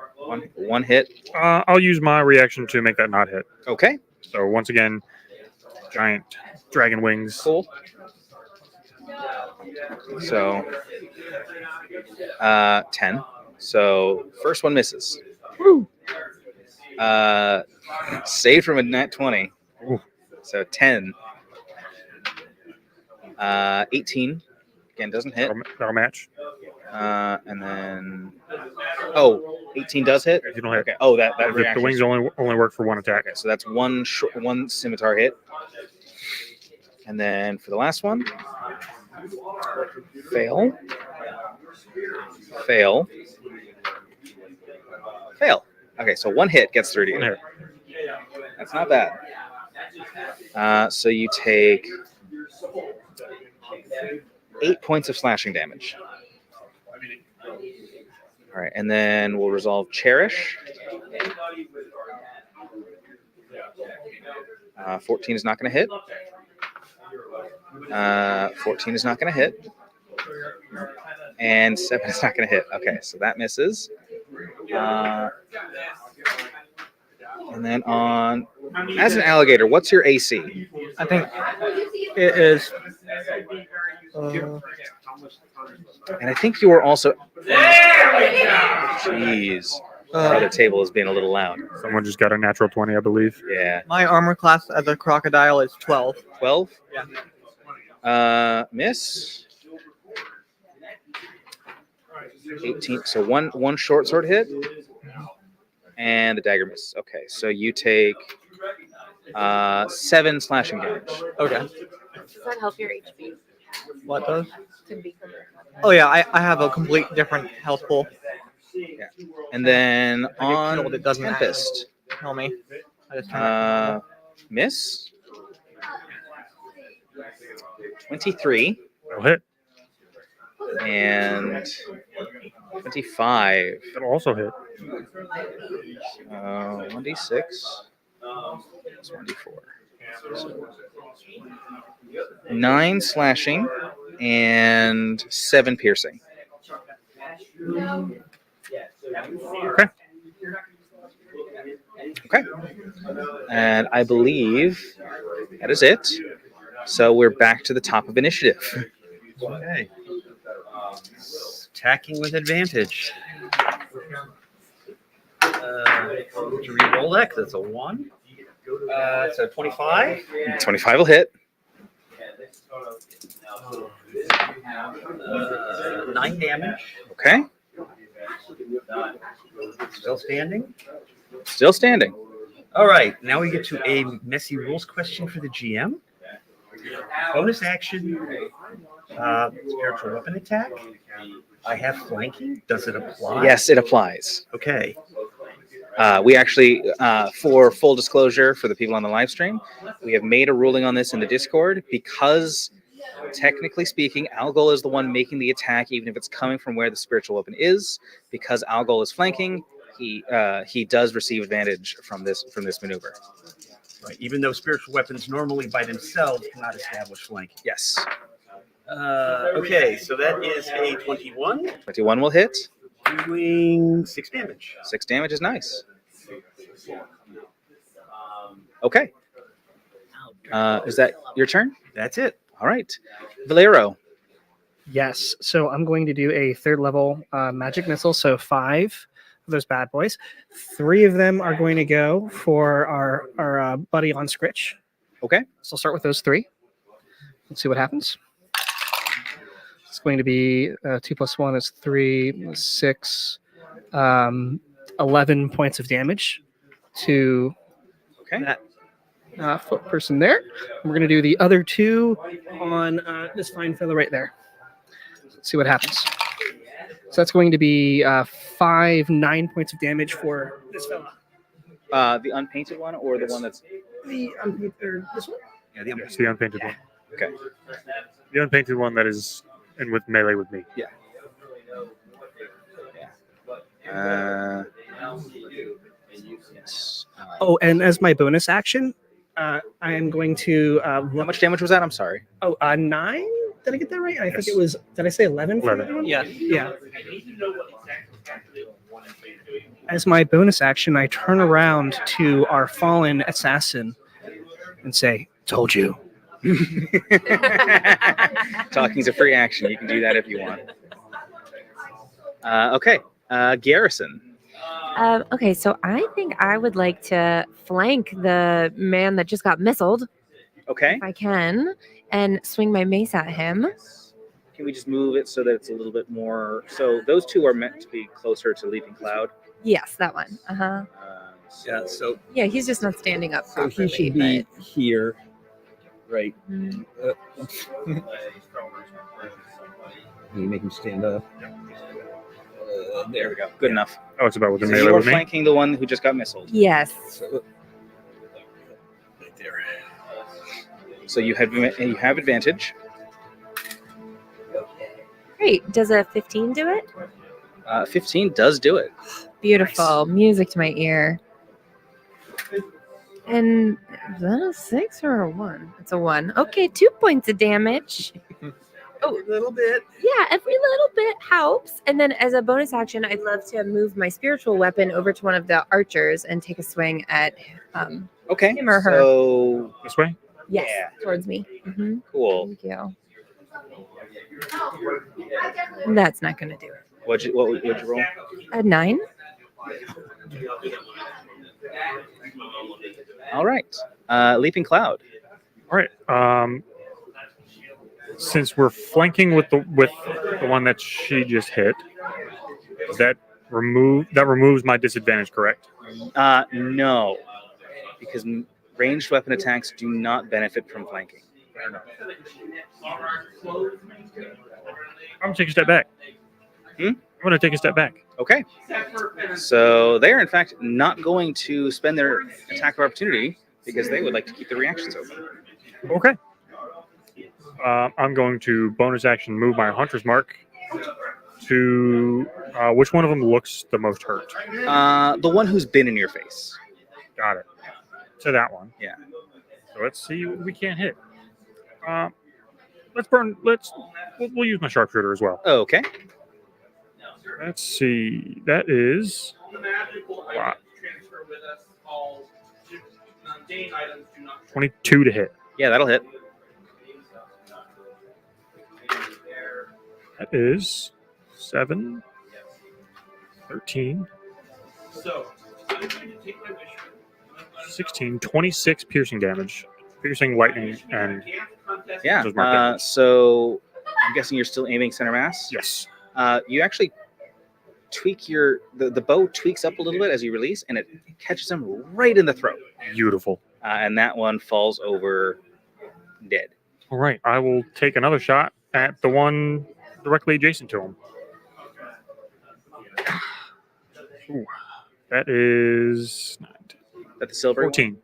One hit. I'll use my reaction to make that not hit. Okay. So once again, giant dragon wings. Cool. So 10. So first one misses. Woo. Saved from a nat 20. Ooh. So 10. 18. Again, doesn't hit. That'll match. And then 18 does hit. You don't hit. Okay. Oh, that The reaction. wings only work for 1 attack. Okay, so that's one scimitar hit. And then for the last one, fail. Okay, so 1 hit gets through to you. That's not bad. So you take 8 points of slashing damage. All right, and then we'll resolve Cherish. 14 is not going to hit. 14 is not going to hit. And 7 is not going to hit. Okay, so that misses. And then as an alligator, what's your AC? I think it is. And I think you are also. Jeez. The table is being a little loud. Someone just got a natural 20, I believe. Yeah. My armor class as a crocodile is 12. 12? Yeah. Miss. 18. So one short sword hit. And the dagger misses. Okay, so you take 7 slashing damage. Okay. Does that help your HP? What does? To become Oh yeah, I have a complete different health pool. Yeah. And then I get on killed, it doesn't Tempest. Tell me. I just turn back. Miss. 23. That'll hit. And 25. That'll also hit. 1d6. 1d4. So 9 slashing and 7 piercing. Okay. Okay. And I believe that is it. So we're back to the top of initiative. Okay. Attacking with advantage. To re-roll that because it's a 1. It's a 25. 25 will hit. 9 damage. Okay. Still standing. Still standing. All right. Now we get to a messy rules question for the GM. Bonus action. Spiritual weapon attack. I have flanking. Does it apply? Yes, it applies. Okay. We actually, for full disclosure for the people on the live stream, we have made a ruling on this in the Discord because, technically speaking, Algol is the one making the attack, even if it's coming from where the spiritual weapon is. Because Algol is flanking, he does receive advantage from this maneuver. Right. Even though spiritual weapons normally by themselves cannot establish flanking. Yes. Okay, so that is a 21. 21 will hit. Doing 6 damage. 6 damage is nice. Okay. Is that your turn? That's it. All right. Valero. Yes. So I'm going to do a 3rd level magic missile. So 5 of those bad boys. 3 of them are going to go for our buddy on Scritch. Okay. So I'll start with those 3. Let's see what happens. It's going to be 2 plus 1 is 3, 6, 11 points of damage to that foot person there. And we're going to do the other 2 on this fine fellow right there. Let's see what happens. So that's going to be 5, 9 points of damage for this fella. The unpainted one or the one that's... The unpainted, this one? Yeah, the It's the unpainted one. Okay. The unpainted one that is in with melee with me. Yeah. Oh, and as my bonus action, I am going to... How much damage was that? I'm sorry. Oh, 9? Did I get that right? I think it was... Did I say 11? 11. Yeah. As my bonus action, I turn around to our fallen assassin and say, "Told you." Talking's a free action. You can do that if you want. Okay. Garrison. Okay, so I think I would like to flank the man that just got missiled. Okay. If I can, and swing my mace at him. Can we just move it so that it's a little bit more... So those 2 are meant to be closer to Leaping Cloud. Yes, that one. Uh-huh. Yeah, so... Yeah, he's just not standing up So properly. he should be here. Right. Mm. Can you make him stand up? There we go. Good enough. Oh, it's about with the So melee you're with me. flanking the one who just got missiled. Yes. Right there. So you have advantage. Great. Does a 15 do it? 15 does do it. Beautiful. Music to my ear. And is that a 6 or a 1? It's a 1. Okay, 2 points of damage. Oh, a little bit. Yeah, every little bit helps. And then as a bonus action, I'd love to move my spiritual weapon over to one of the archers and take a swing at Okay. him or her. So this way? Yes, Yeah. towards me. Mm-hmm. Cool. Thank you. That's not going to do it. What would you roll? A 9? All right. Leaping Cloud. All right. Since we're flanking with the one that she just hit, that removes my disadvantage, correct? No, because Ranged weapon attacks do not benefit from flanking. I'm gonna take a step back. I'm gonna take a step back. Okay. So they're in fact not going to spend their attack of opportunity because they would like to keep the reactions open. Okay. I'm going to bonus action move my hunter's mark to which one of them looks the most hurt? The one who's been in your face. Got it. To that one. Yeah. So let's see what we can't hit. We'll use my sharpshooter as well. Okay. Let's see. That is a lot. 22 to hit. Yeah, that'll hit. That is 7, 13, 16, 26 piercing damage. Piercing, lightning, and yeah. So I'm guessing you're still aiming center mass? Yes. You actually tweak the bow tweaks up a little bit as you release, and it catches him right in the throat. Beautiful. And that one falls over dead. All right. I will take another shot at the one directly adjacent to him. Ooh, that is That the silver 14.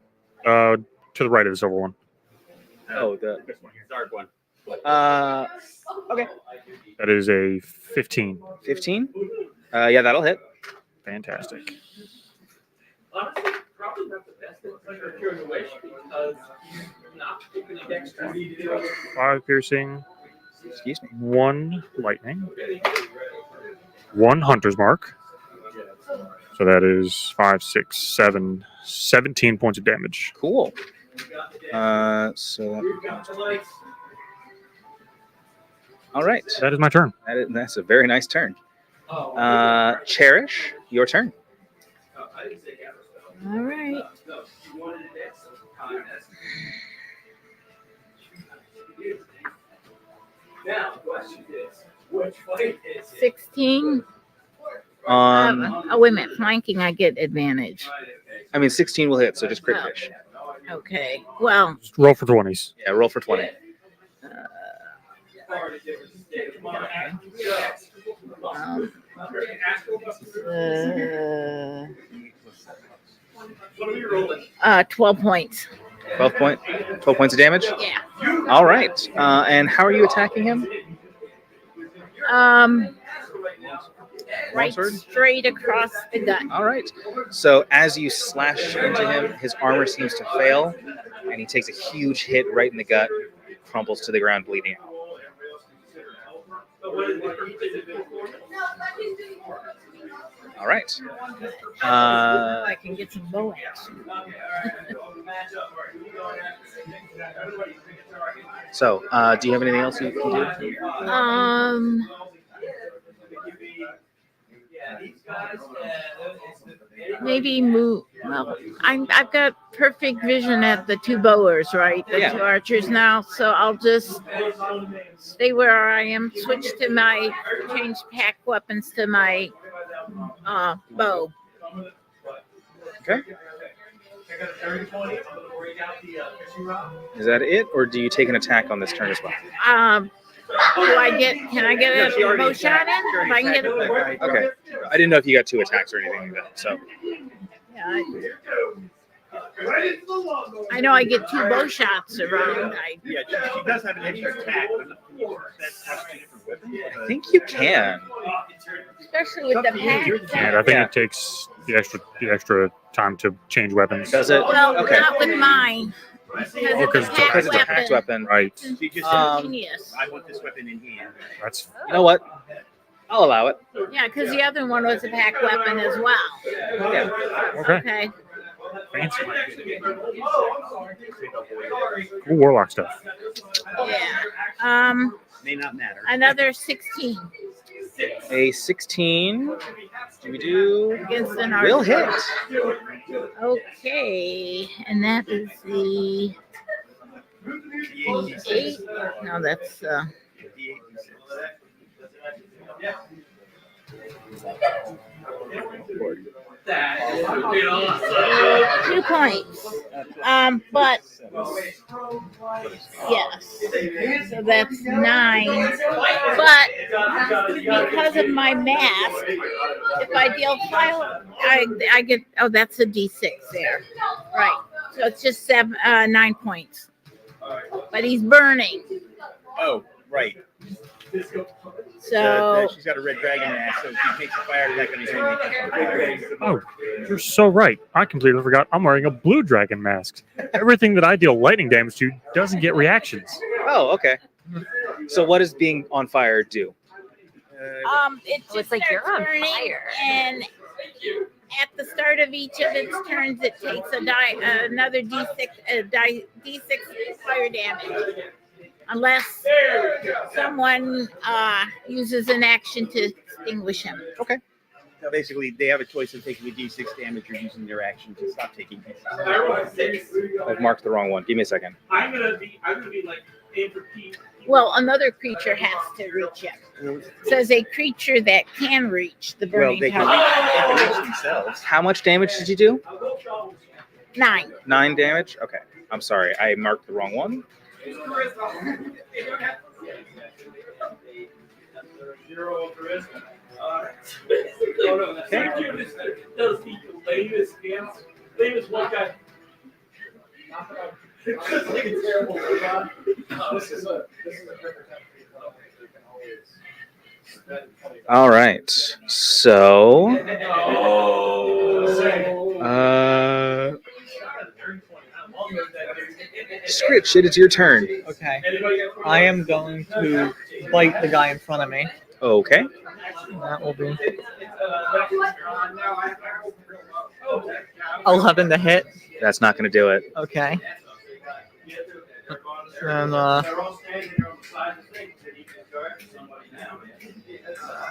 To the right of the silver one. Oh, the dark one. Okay. That is a 15. 15? Yeah, that'll hit. Fantastic. Honestly, probably not the best at curing a wish because you're not taking a dexterity. 5 piercing. Excuse me. 1 lightning. 1 hunter's mark. So that is 5, 6, 7, 17 points of damage. Cool. All right. That is my turn. That's a very nice turn. Cherish, your turn. All right. Now, question is, which fight is it? 16. On Wait a minute. Flanking, I get advantage. I mean, 16 will hit, so just crit fish. Okay. Well, Just roll for 20s. Yeah, roll for 20. What are we rolling? 12 points. 12 points of damage? Yeah. All right. And how are you attacking him? Right straight across the gut. All right. So as you slash into him, his armor seems to fail, and he takes a huge hit right in the gut, crumples to the ground, bleeding out. All right. I can get some bow action. So, do you have anything else you can do? Maybe move. Well, I've got perfect vision at the 2 bowers, right? The 2 archers now. So I'll just stay where I am. Switch to change pack weapons to my bow. Okay. Is that it, or do you take an attack on this turn as well? Can I get a bow shot in? If I can get a Okay. I didn't know if you got 2 attacks or anything like that. So. Yeah, I know I get 2 bow shots around. Yeah, she does have an extra attack. I think you can. Especially with the pack. And I think it takes the extra time to change weapons. Does it? Well, Okay. not with mine. Because Because it's a packed weapon. Right. She just Genius. I want this weapon in hand. That's. You know what? I'll allow it. Yeah, because the other one was a pack weapon as well. Yeah. Okay. Okay. Fancy. Cool warlock stuff. Yeah. May not matter. Another 16 A 16. Do we do? against an Will archer. hit. Okay, and that is the 8. No, that's That is awesome. 2 points. But yes, so that's 9. But because of my mask, if I deal file, I get. Oh, that's a D6 there, right? So it's just 9 points. But he's burning. Oh, right. So she's got a red dragon mask, so she takes a fire attack on his enemy. Oh, you're so right. I completely forgot I'm wearing a blue dragon mask. Everything that I deal lightning damage to doesn't get reactions. Oh, okay. So what does being on fire do? it just it's like you're starts on burning, fire. and at the start of each of its turns, it takes another D6 fire damage, unless someone uses an action to extinguish him. Okay. So basically, they have a choice of taking a D6 damage or using their action to stop taking hits. I've marked the wrong one. Give me a second. I'm gonna be like repeat. Well, another creature has to reach him. It says a creature that can reach the burning they can target. reach themselves. How much damage did you do? 9. 9 damage? Okay. I'm sorry. I marked the wrong one. Latest one guy. All right. So, Scritch, it is your turn. Okay. I am going to bite the guy in front of me. Okay. That will be 11 to hit. That's not going to do it. Okay. And I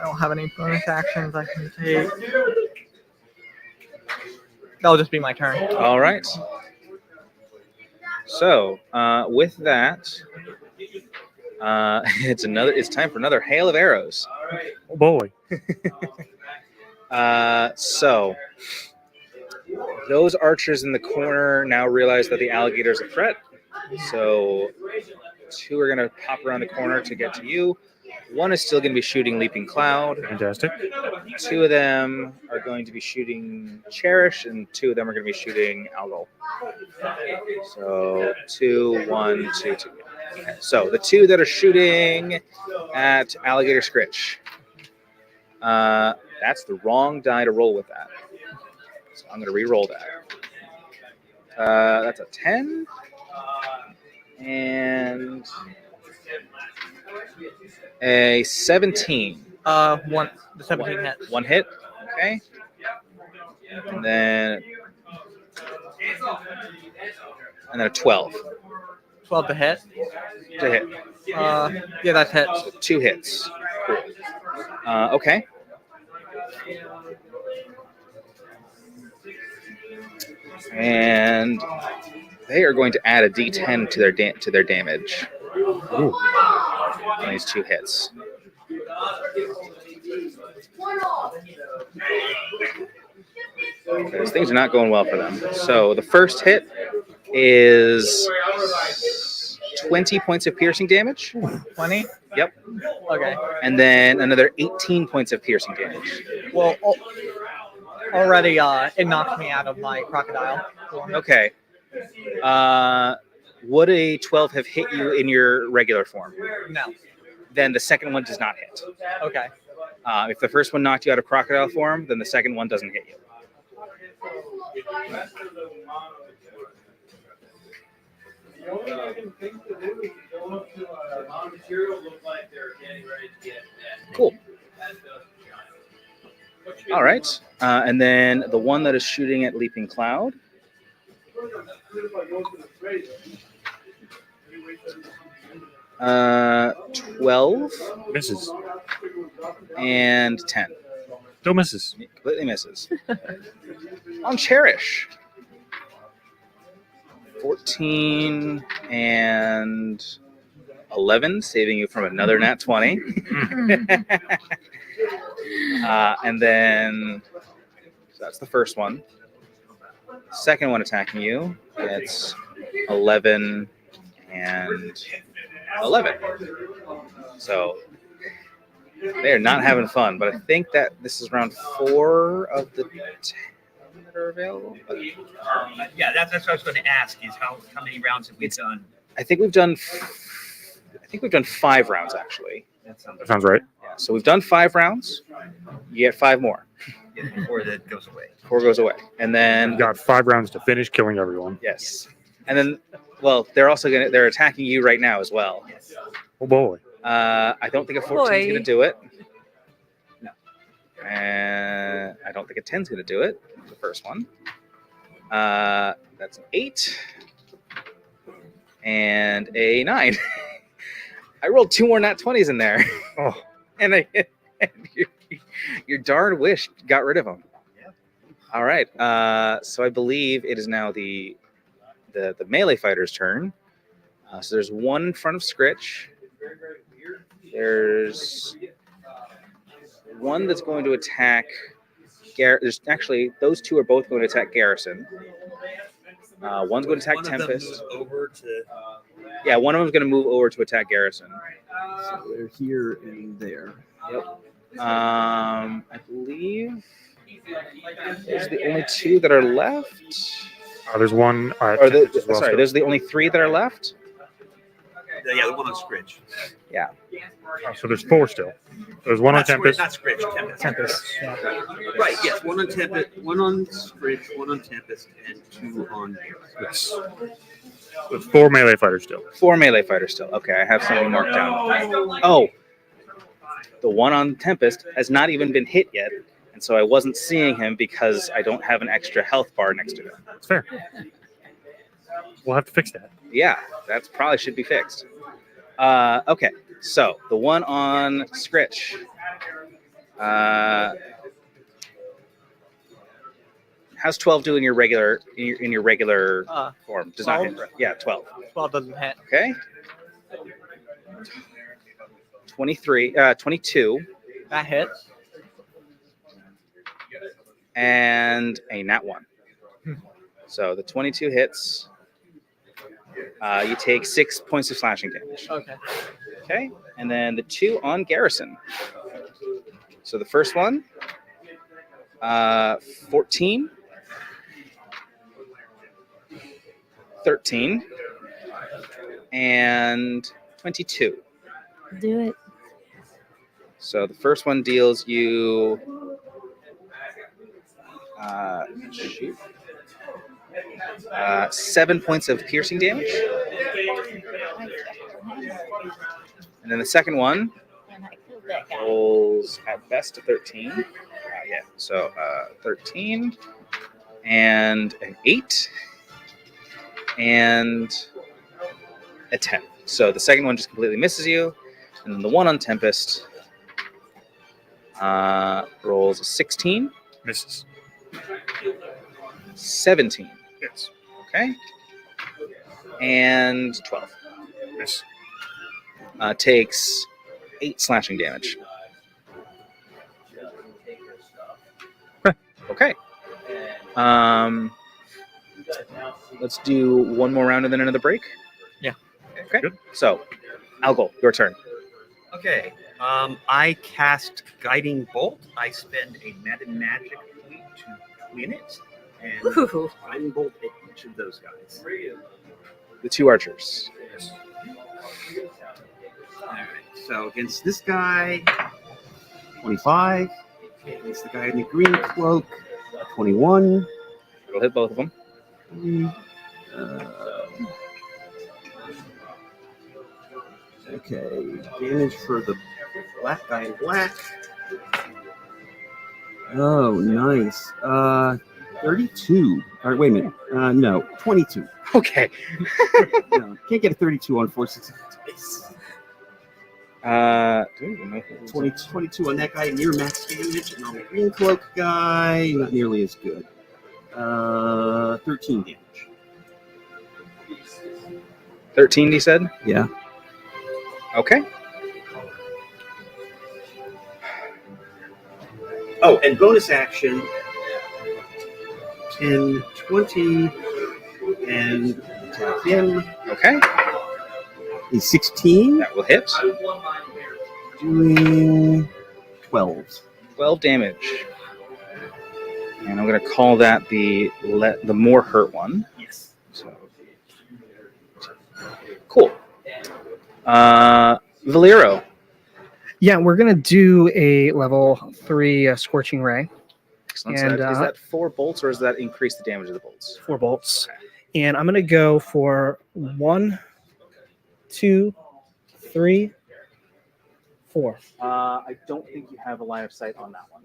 don't have any bonus actions I can take. That'll just be my turn. All right. So, with that, it's time for another hail of arrows. Oh boy. So those archers in the corner now realize that the alligator is a threat. So 2 are going to pop around the corner to get to you. 1 is still going to be shooting Leaping Cloud. Fantastic. 2 of them are going to be shooting Cherish, and 2 of them are going to be shooting Algol. So 2, 1, 2, 2. Okay. So the 2 that are shooting at Alligator Scritch. That's the wrong die to roll with that. So I'm going to re-roll that. That's a 10. And a 17. The 17 hit. 1 hit. Okay. And then a 12. 12 to hit. To hit. Yeah, that's hit. So 2 hits. Cool. Okay. And they are going to add a D10 to their damage. Ooh. On these 2 hits. Because things are not going well for them. So the first hit is 20 points of piercing damage. 20? Yep. Okay. And then another 18 points of piercing damage. Well, already it knocked me out of my crocodile form. Okay. Would a 12 have hit you in your regular form? No. Then the second one does not hit. Okay. If the first one knocked you out of crocodile form, then the second one doesn't hit you. The only thing I can think to do is go up to Monomaterial, look like they're getting ready to get that. Cool. All right. And then the one that is shooting at Leaping Cloud. 12. Misses. And 10. Still misses. Completely misses. On Cherish. 14 and 11, saving you from another nat 20. And then, so that's the first one. Second one attacking you gets 11 and 11. So they are not having fun, but I think that this is round 4 of the 10 that are available. Yeah, that's what I was going to ask. Is how many rounds have we done? I think we've done 5 rounds actually. That sounds right. Yeah, so we've done 5 rounds. You get 5 more. Before that goes away. Before it goes away, and then We've got 5 rounds to finish killing everyone. yes, and then they're attacking you right now as well. Oh boy. I don't think a 14 is Boy. going to do it. No. And I don't think a 10 is going to do it. The first one. That's an 8 and a 9. I rolled 2 more nat 20s in there. Oh. And your darn wish got rid of them. All right. So I believe it is now the melee fighter's turn. So there's one in front of Scritch. There's one that's going to attack There's actually those 2 are both going to attack Garrison. One's going to attack Tempest. Over to. Yeah, one of them's going to move over to attack Garrison. So they're here and there. Yep. I believe those are the only 2 that are left. There's one. Sorry, those are the only 3 that are left. Yeah, the one on Scritch. Yeah. Oh, so there's 4 still. There's one on Tempest. Not Scritch, Tempest. Tempest. Yeah. Right, yes. One on Tempest, one on Scritch, one on Tempest, and 2 on. Yes. So it's 4 melee fighters still. 4 melee fighters still. Okay, I have something marked down. Oh, the one on Tempest has not even been hit yet, and so I wasn't seeing him because I don't have an extra health bar next to him. That's fair. We'll have to fix that. Yeah, that probably should be fixed. Okay, so the one on Scritch. How's 12 do in your regular form? Does not hit, right? Yeah, 12. 12 doesn't hit. Okay. 22. That hits. And a nat 1. So the 22 hits. You take 6 points of slashing damage. Okay. Okay. And then the 2 on Garrison. So the first one, 14, 13, and 22. Do it. So the first one deals you 7 points of piercing damage. And then the second one rolls at best a 13. So 13 and an 8 and a 10. So the second one just completely misses you. And then the one on Tempest rolls a 16. Misses. 17. Yes. Okay. And 12. Miss. Takes 8 slashing damage. Okay. Let's do one more round and then another break. Yeah. Okay. Good. So, Algol, your turn. Okay. I cast Guiding Bolt. I spend a meta magic point to win it. And Ooh. Guiding Bolt at each of those guys. The 2 archers. Yes. All right. So against this guy, 25. Against the guy in the green cloak, 21. It'll hit both of them. Okay. Damage for the black guy in black. Oh, nice. 32. All right, wait a minute. No, 22. Okay. No, can't get a 32 on 4/6 dice. 22 on that guy, near max damage, and on the green cloak guy, not nearly as good. 13 damage. 13, you said? Yeah. Okay. Oh, and bonus action 10, 20, and attack him. Okay. He's 16. That will hit. Doing 12. 12 damage. And I'm going to call that the more hurt one. Yes. So, cool. Valero. Yeah, we're gonna do a level 3 Scorching Ray. Excellent. And, So is that 4 bolts, or does that increase the damage of the bolts? 4 bolts. And I'm gonna go for 1, 2, 3, 4. I don't think you have a line of sight on that one.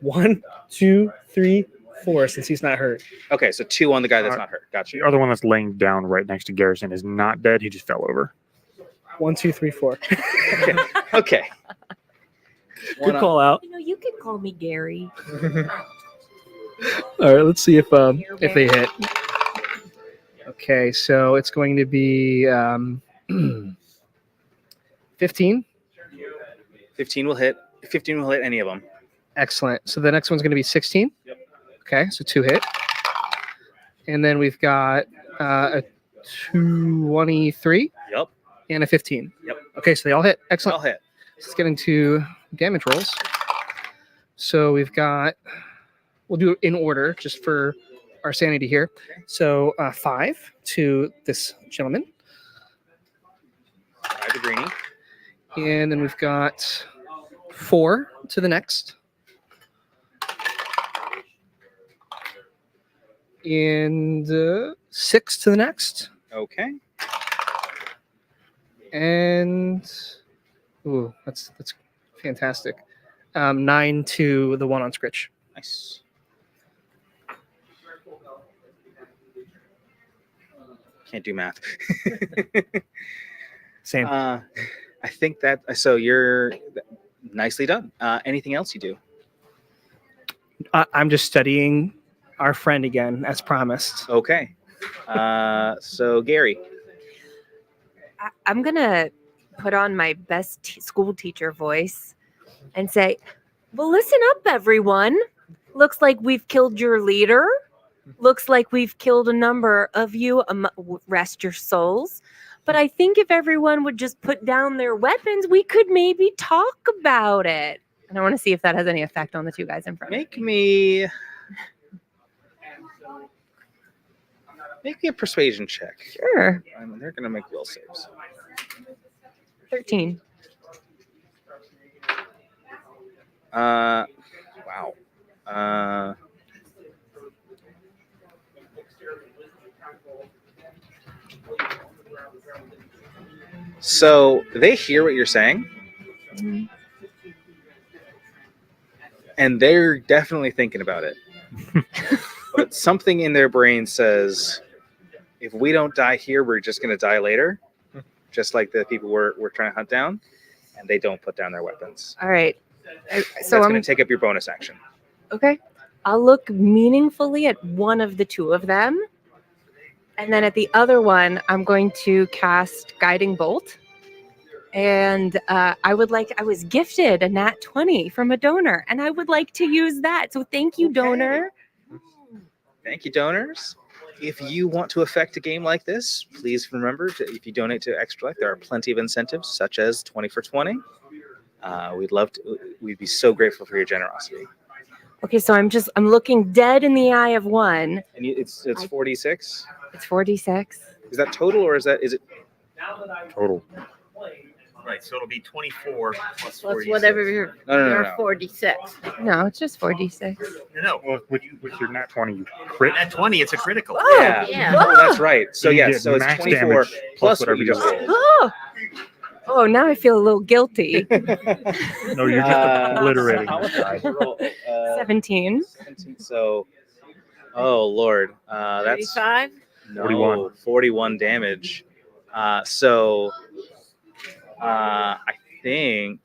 1, 2, 3, 4. Since he's not hurt. Okay, so 2 on the guy that's not hurt. Gotcha. The other one that's laying down right next to Garrison is not dead. He just fell over. 1, 2, 3, 4. Okay. Good call out. You can call me Gary. All right, let's see if they hit. Okay, so it's going to be 15. 15 will hit. 15 will hit any of them. Excellent. So the next one's going to be 16. Yep. Okay, so 2 hit. And then we've got a 23. Yep. And a 15. Yep. Okay, so they all hit. Excellent. All hit. Let's get into damage rolls. So we've got, we'll do it in order just for our sanity here. So 5 to this gentleman. 5 to Greenie. And then we've got 4 to the next. And 6 to the next. Okay. And ooh, that's fantastic. 9 to the one on Scritch. Nice. Can't do math. Same. I think that so you're nicely done. Anything else you do? I'm just studying our friend again, as promised. Okay. So Gary. I'm going to put on my best school teacher voice and say, well, listen up, everyone. Looks like we've killed your leader. Looks like we've killed a number of you. Rest your souls. But I think if everyone would just put down their weapons, we could maybe talk about it. And I want to see if that has any effect on the 2 guys in front. Make me a persuasion check. Sure. They're going to make will saves. 13. Wow. So they hear what you're saying, and they're definitely thinking about it. But something in their brain says, if we don't die here, we're just going to die later, just like the people we're trying to hunt down, and they don't put down their weapons. All right. So I'm going to take up your bonus action. Okay. I'll look meaningfully at one of the 2 of them. And then at the other one, I'm going to cast Guiding Bolt. And I was gifted a nat 20 from a donor, and I would like to use that. So thank you, donor. Thank you, donors. If you want to affect a game like this, please remember if you donate to Extra Life, there are plenty of incentives, such as 20 for 20. We'd be so grateful for your generosity. Okay, so I'm looking dead in the eye of one. And it's 46. It's 46. Is that total, or is it total? Right, so it'll be 24 plus 46. Plus whatever you're, No. 46. No, it's just 46. No. Well, with your nat 20, you crit. Nat 20, it's a critical. Oh, yeah. Oh, that's right. So You yeah, get so it's max 24 damage plus whatever what you you just roll. rolled. Oh, now I feel a little guilty. No, you're just obliterating. How much did you roll? 17. 17. So, oh Lord, that's 35? no 41 damage. I think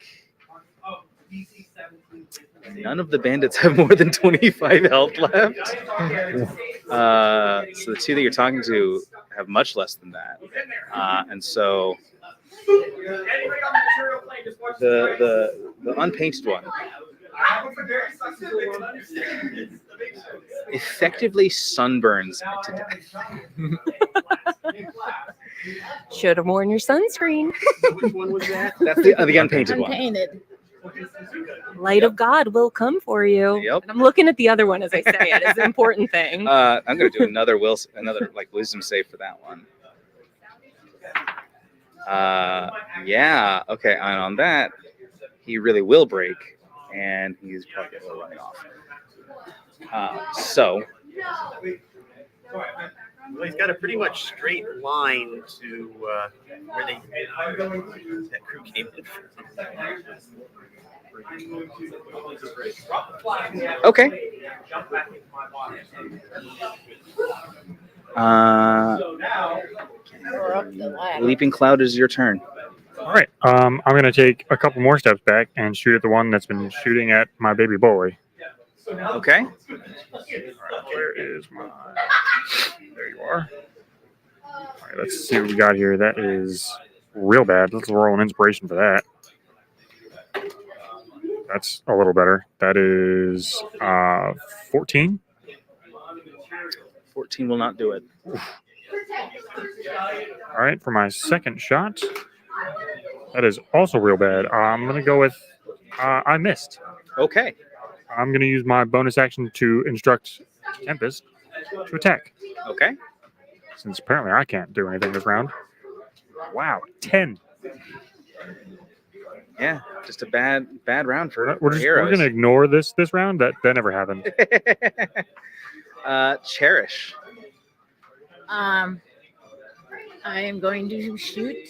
none of the bandits have more than 25 health left. So the 2 that you're talking to have much less than that. And so the unpainted one, Effectively sunburns to death. Should have worn your sunscreen. Which one was that? That's the unpainted one. Unpainted. Light of God will come for you. Yep. And I'm looking at the other one as I say it. It's an important thing. I'm gonna do another wisdom save for that one. Yeah. Okay. And on that, he really will break, and he's probably going to run off. So. Well, he's got a pretty much straight line to where that crew came in from. Okay. Leaping Cloud is your turn. All right. I'm going to take a couple more steps back and shoot at the one that's been shooting at my baby boy. Okay. All right, where is my... There you are. All right, let's see what we got here. That is real bad. Let's roll an inspiration for that. That's a little better. That is 14. 14 will not do it. All right, for my second shot, that is also real bad. I'm going to go with I missed. Okay. I'm going to use my bonus action to instruct Tempest to attack. Okay. Since apparently I can't do anything this round. Wow, 10. Yeah, just a bad round for We're heroes. going to ignore this round. That never happened. Cherish. I am going to shoot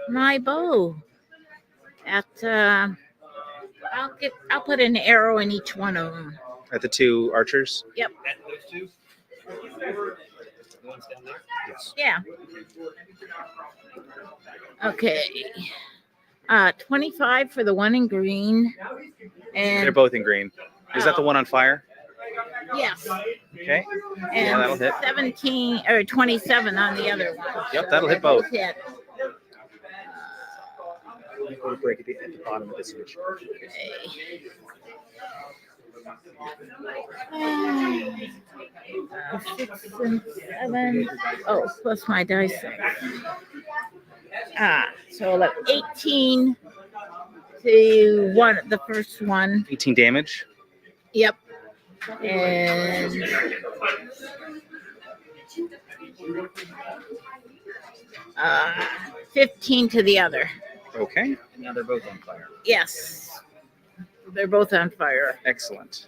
my bow at. I'll put an arrow in each one of them. At the two archers? Yep. Those two? The ones down there? Yes. Yeah. Okay. 25 for the one in green. And They're both in green. Is that the one on fire? yes. Okay. And Yeah, that'll hit. 17 or 27 on the other one. Yep, that'll hit both. Hit. We'll break it at the bottom of this image. Okay. 6 and 7. Oh, plus my dice. So 18 to one. The first one. 18 damage. Yep. And 15 to the other. Okay. Now they're both on fire. Yes. They're both on fire. Excellent.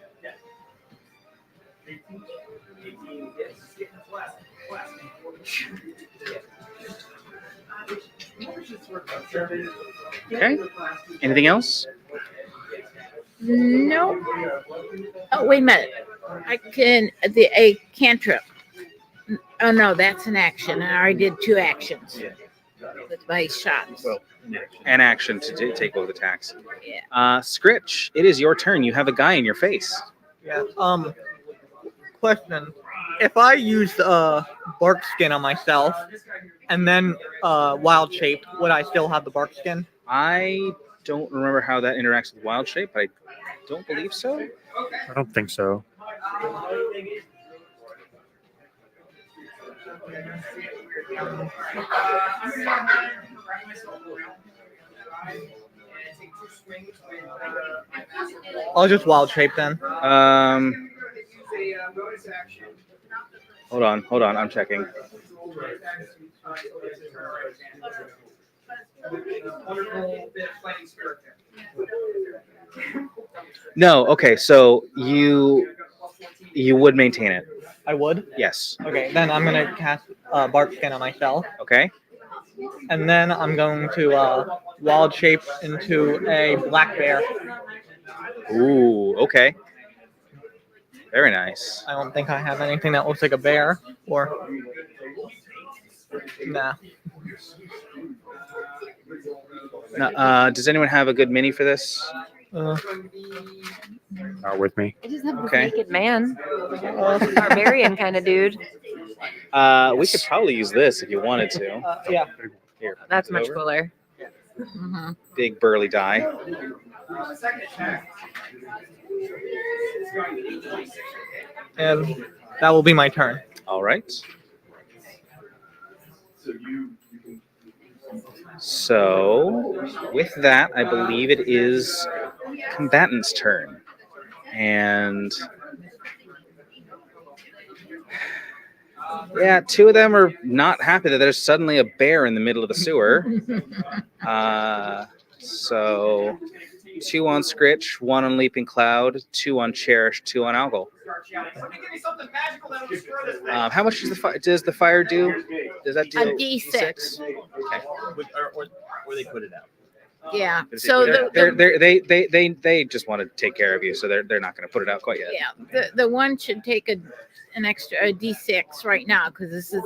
Okay. Anything else? No. Oh, wait a minute. I can a cantrip. Oh no, that's an action. I already did 2 actions with my shots. Well, an action to take both attacks. Yeah. Scritch, it is your turn. You have a guy in your face. Yeah. Question: if I use bark skin on myself and then wild shape, would I still have the bark skin? I don't remember how that interacts with wild shape, but I don't believe so. I don't think so. I'll just wild shape then. Hold on. I'm checking. No. Okay. So you would maintain it. I would? Yes. Okay, then I'm going to cast bark skin on myself. Okay. And then I'm going to wild shape into a black bear. Ooh, okay. Very nice. I don't think I have anything that looks like a bear or... Nah. Now, does anyone have a good mini for this? Not with me. I just have this Okay. naked man. Barbarian kind of dude. We could probably use this if you wanted to. Yeah. Here. That's flip much it over. cooler. Mm-hmm. Big burly die. And that will be my turn. All right. So, with that, I believe it is combatant's turn. And yeah, two of them are not happy that there's suddenly a bear in the middle of the sewer. So 2 on Scritch, 1 on Leaping Cloud, 2 on Cherish, 2 on Algal. How much does the fire do? Does that do A D6. Okay. Or they put it out. Yeah. So they just want to take care of you, so they're not going to put it out quite yet. yeah, the one should take an extra D6 right now because this is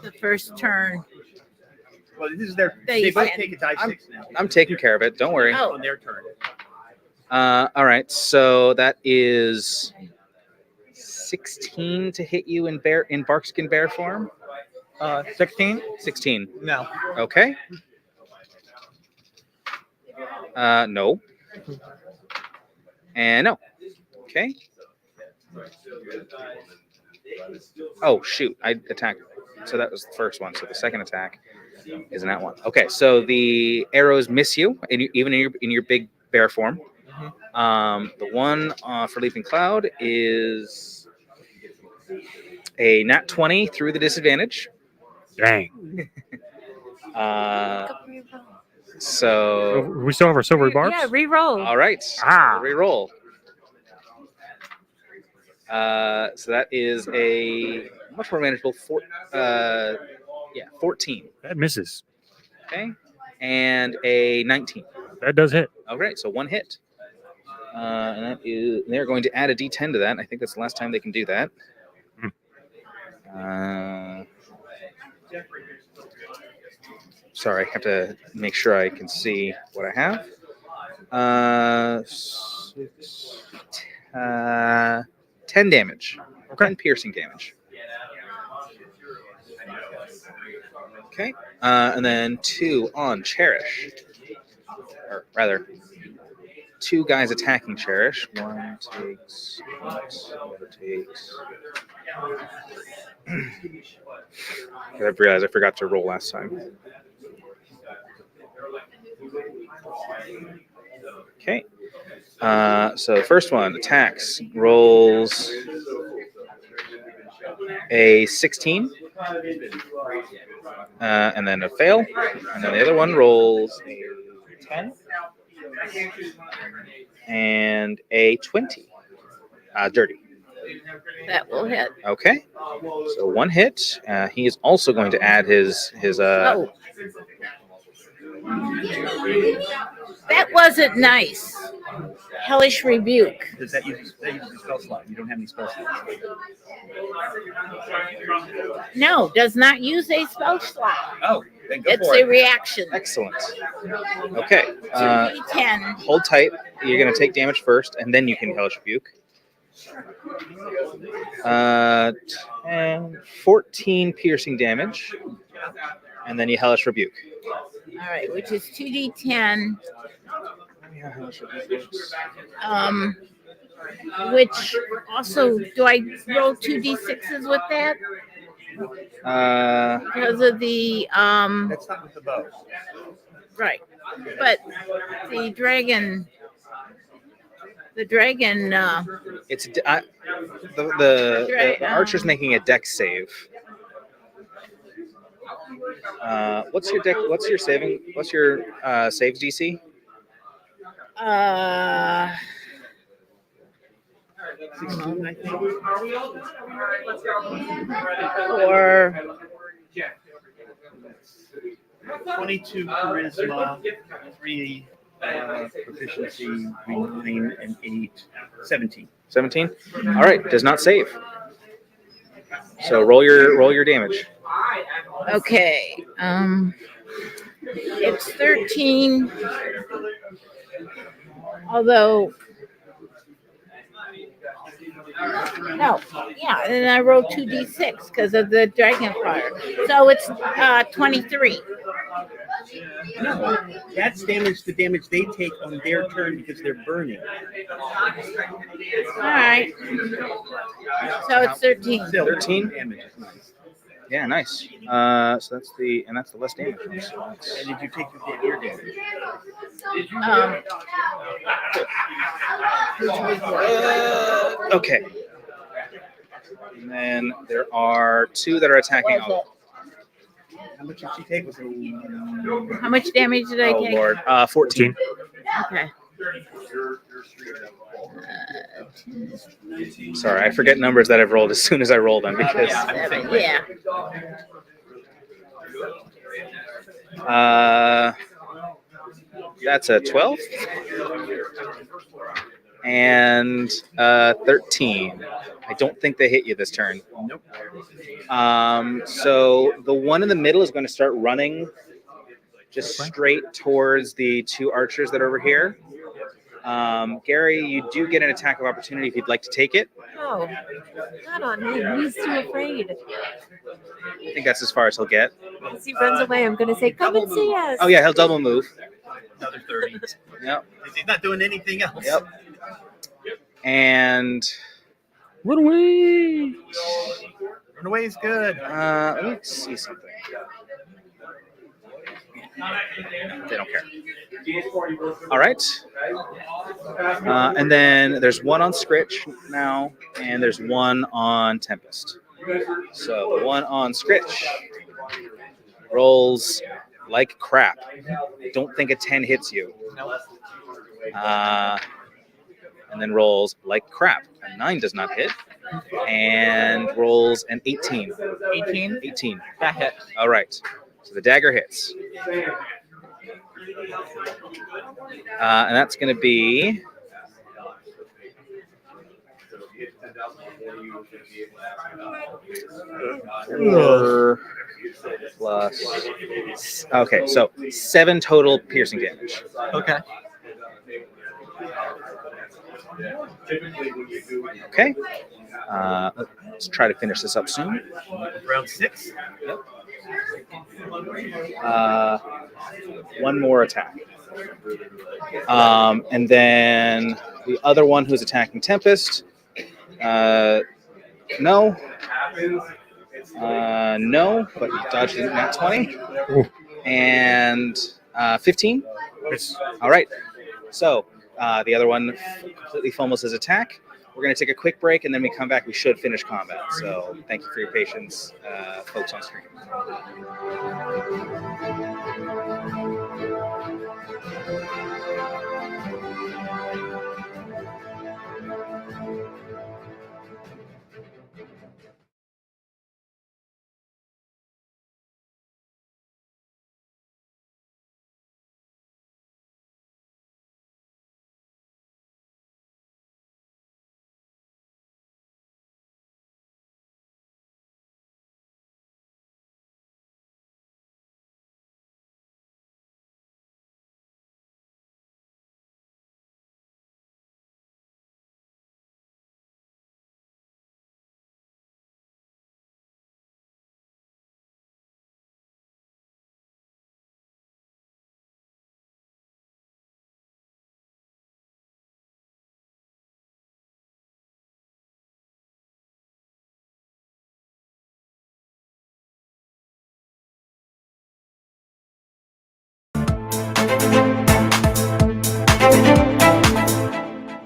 the first turn. Well, this is their. They They both can. take a dive 6 now. I'm taking care of it. Don't worry. Oh. On their turn. All right. So that is 16 to hit you in barkskin bear form. 16. 16. No. Okay. No. And no. Okay. Oh shoot! I attacked. So that was the first one. So the second attack is in that one. Okay. So the arrows miss you, even in your big bear form. The one for Leaping Cloud is a nat 20 through the disadvantage. Dang. So We still have our silver barbs? Yeah, re-roll. all right. Reroll. So that is a much more manageable 14. That misses. Okay. And a 19. That does hit. All right, so 1 hit. And that is, they're going to add a D10 to that. I think that's the last time they can do that. Sorry, I have to make sure I can see what I have. 10 damage. 10 piercing damage. Okay. And then 2 on Cherish. Or rather, 2 guys attacking Cherish. One takes 8, the other takes. I realized I forgot to roll last time. Okay. So the first one attacks, rolls a 16, and then a fail. And then the other one rolls a 10 and a 20. Dirty. That will hit. Okay. So 1 hit. He is also going to add his Oh. That wasn't nice. Hellish Rebuke. Does that use a spell slot? You don't have any spell slots. No, does not use a spell slot. Oh, then go It's for a it. reaction. Excellent. Okay. 2d10. Hold tight. You're going to take damage first, and then you can Hellish Rebuke. 14 piercing damage, and then you Hellish Rebuke. All right, which is 2d10. Which also, do I roll 2d6s with that? Because of the That's not with the bow. right, but the dragon. It's the archer's making a dex save. What's your deck? What's your saving? What's your saves DC? Or 22 charisma, 3 proficiency, 9 and 8, 17. 17. All right, does not save. So roll your damage. okay, it's 13. Although, no, yeah, and I rolled 2d6 because of the dragon fire. So it's 23. No, that's damage the damage they take on their turn because they're burning. All right. So it's 13. 13? Damage is nice. Yeah, nice. So that's the less damage. So And did you take your damage? okay. And then there are 2 that are attacking. What How much did she take? Was it How much damage did I Oh take? Lord, 14. Okay. Sorry, I forget numbers that I've rolled as soon as I roll them because. Yeah. That's a 12 and 13. I don't think they hit you this turn. Nope. So the one in the middle is going to start running just straight towards the 2 archers that are over here. Gary, you do get an attack of opportunity if you'd like to take it. Oh, not on him. He's too afraid. I think that's as far as he'll get. As he runs away, I'm going to say, come and see us. Oh yeah, he'll double move. Another 30. Yep. He's not doing anything else. Yep. And run away. Run away is good. Let me see something. They don't care. All right. And then there's 1 on Scritch now, and there's 1 on Tempest. So the 1 on Scritch rolls like crap. I don't think a 10 hits you. And then rolls like crap. A 9 does not hit. And rolls an 18. 18? 18. That hit. All right. So the dagger hits. And that's going to be... plus... Okay, so 7 total piercing damage. Okay. Okay. Let's try to finish this up soon. Round 6. Yep. 1 more attack. And then the other one who's attacking Tempest. No. No, but he dodged it at 20. And 15. Yes. All right. So the other one completely fumbles his attack. We're going to take a quick break, and then we come back. We should finish combat. So thank you for your patience, folks on screen.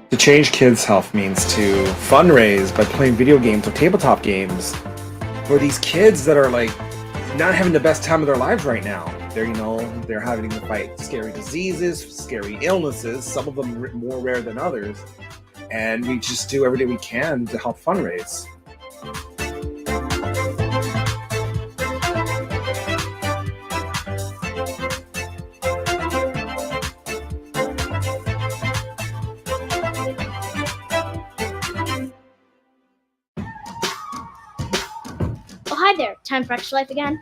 To change kids' health means to fundraise by playing video games or tabletop games for these kids that are like not having the best time of their lives right now. They're having to fight scary diseases, scary illnesses, some of them more rare than others. And we just do everything we can to help fundraise. Oh, hi there. Time for Extra Life again?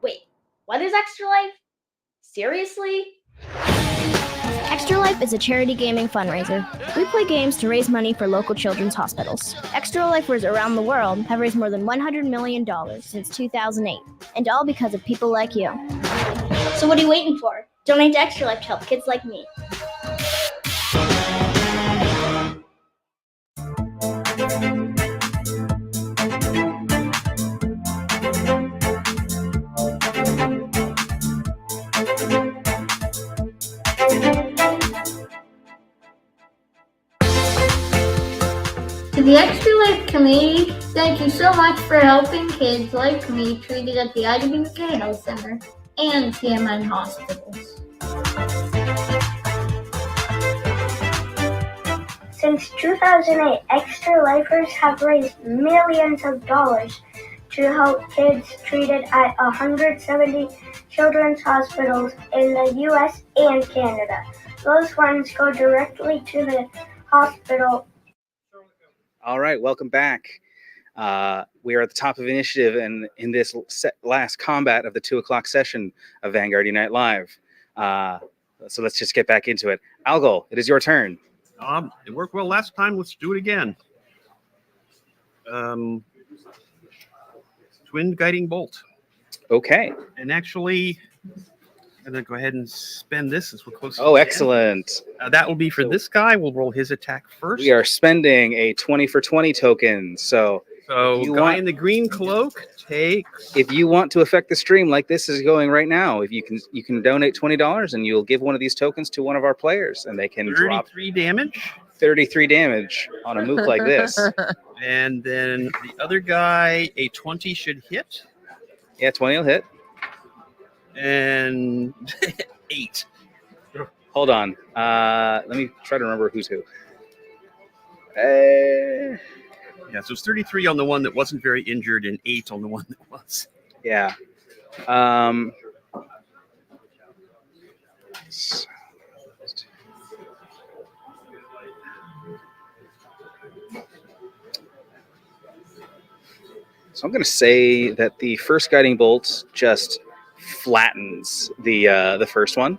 Wait, what is Extra Life? Seriously? Extra Life is a charity gaming fundraiser. We play games to raise money for local children's hospitals. Extra Lifers around the world have raised more than $100 million since 2008. And all because of people like you. So what are you waiting for? Donate to Extra Life to help kids like me. To the Extra Life community, thank you so much for helping kids like me treated at the IWK Health Center and TMN hospitals. Since 2008, Extra Lifers have raised millions of dollars to help kids treated at 170 children's hospitals in the US and Canada. Those funds go directly to the hospital. All right, welcome back. We are at the top of initiative and in this last combat of the 2 o'clock session of Vanguard Unite Live. So let's just get back into it. Algol, it is your turn. It worked well last time. Let's do it again. Twin guiding bolt. Okay. And actually, I'm going to go ahead and spend this as we're close. Oh, excellent. That will be for this guy. We'll roll his attack first. We are spending a 20 for 20 token. So guy in the green cloak takes. If you want to affect the stream like this is going right now, if you can donate $20 and you'll give one of these tokens to one of our players and they can drop 33 damage. 33 damage on a move like this. And then the other guy, a 20 should hit. Yeah, 20 will hit. And 8. Hold on. Let me try to remember who's who. Yeah, so it's 33 on the one that wasn't very injured and 8 on the one that was. Yeah. So I'm going to say that the first guiding bolt just flattens the first one.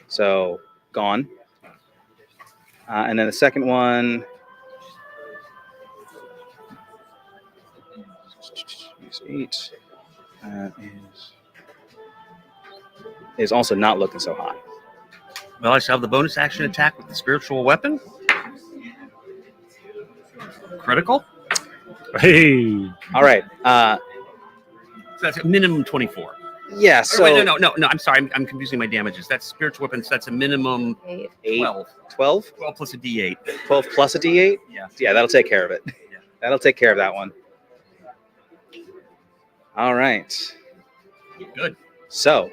So gone. And then the second one is 8. Is also not looking so hot. Well, I shall have the bonus action attack with the spiritual weapon. Critical. Hey. All right. So that's a minimum 24. Yeah. So wait, no. I'm sorry. I'm confusing my damages. That's spiritual weapons. That's a minimum 12. 12 plus a D8. 12 plus a D8. Yeah. That'll take care of it. Yeah. That'll take care of that one. All right. Good. So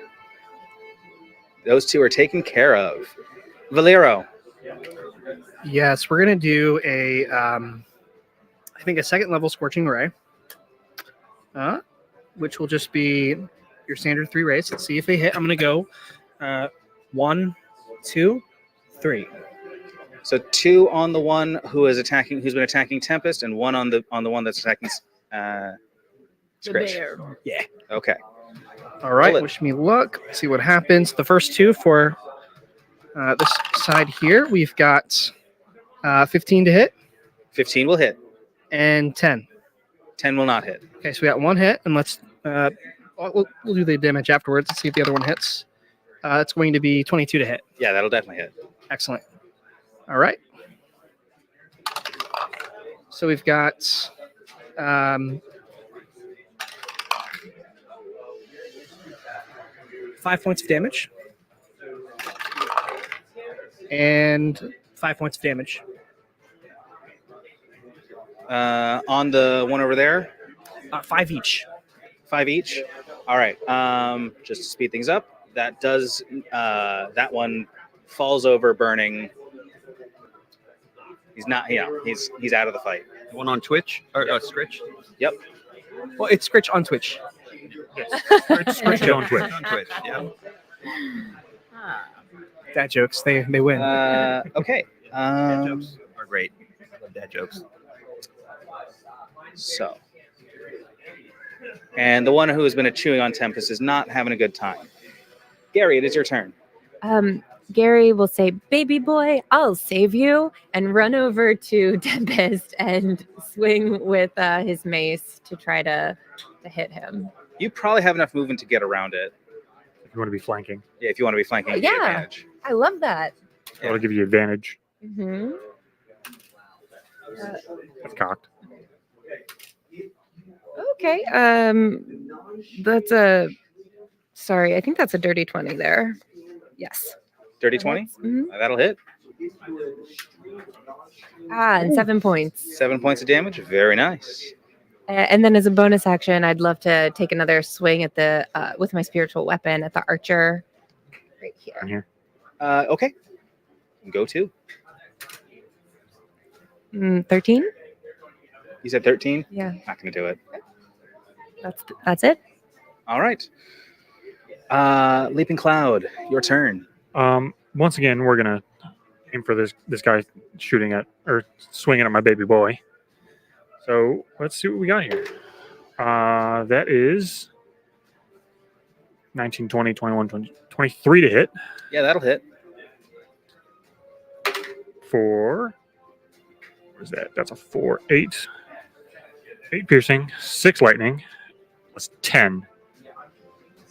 those two are taken care of. Valero. Yes, we're gonna do a, I think a second level Scorching Ray, which will just be your standard 3 rays. Let's see if they hit. I'm gonna go 1, 2, 3. So 2 on the one who's been attacking Tempest, and 1 on the one that's attacking Scritch. bear. Yeah. Okay. All right. Wish me luck. See what happens. The first 2 for this side here, we've got 15 to hit. 15 will hit. And 10. 10 will not hit. Okay, so we got 1 hit, and let's we'll do the damage afterwards. Let's see if the other one hits. It's going to be 22 to hit. Yeah, that'll definitely hit. Excellent. All right. So we've got 5 points of damage. And 5 points of damage. On the one over there? 5 each. 5 each? All right. Just to speed things up, that does, that one falls over burning. He's not, he's out of the fight. The one on Twitch? Or Scritch? Yep. Well, it's Scritch on Twitch. Yes. Scritch on Twitch. On Twitch, yeah. Dad jokes, they win. Okay. Dad jokes are great. I love dad jokes. So. And the one who has been chewing on Tempest is not having a good time. Gary, it is your turn. Gary will say, "Baby boy, I'll save you," and run over to Tempest and swing with his mace to try to hit him. You probably have enough movement to get around it. If you want to be flanking. Yeah, if you want to be flanking, you get Yeah, advantage. I love that. That'll give you advantage. Mm-hmm. That's cocked. Okay. That's a. Sorry, I think that's a dirty 20 there. Yes. Dirty 20? That'll hit. And 7 points. 7 points of damage. Very nice. And then as a bonus action, I'd love to take another swing at the with my spiritual weapon at the archer right here. Okay. Go to. 13. You said 13? Yeah. Not going to do it. That's it. All right. Leaping Cloud, your turn. Once again, we're gonna aim for this guy shooting at or swinging at my baby boy. So let's see what we got here. That is 19, 20, 21, 20, 23 to hit. Yeah, that'll hit. For what is that? That's a 4, 8. 8 piercing, 6 lightning. That's 10.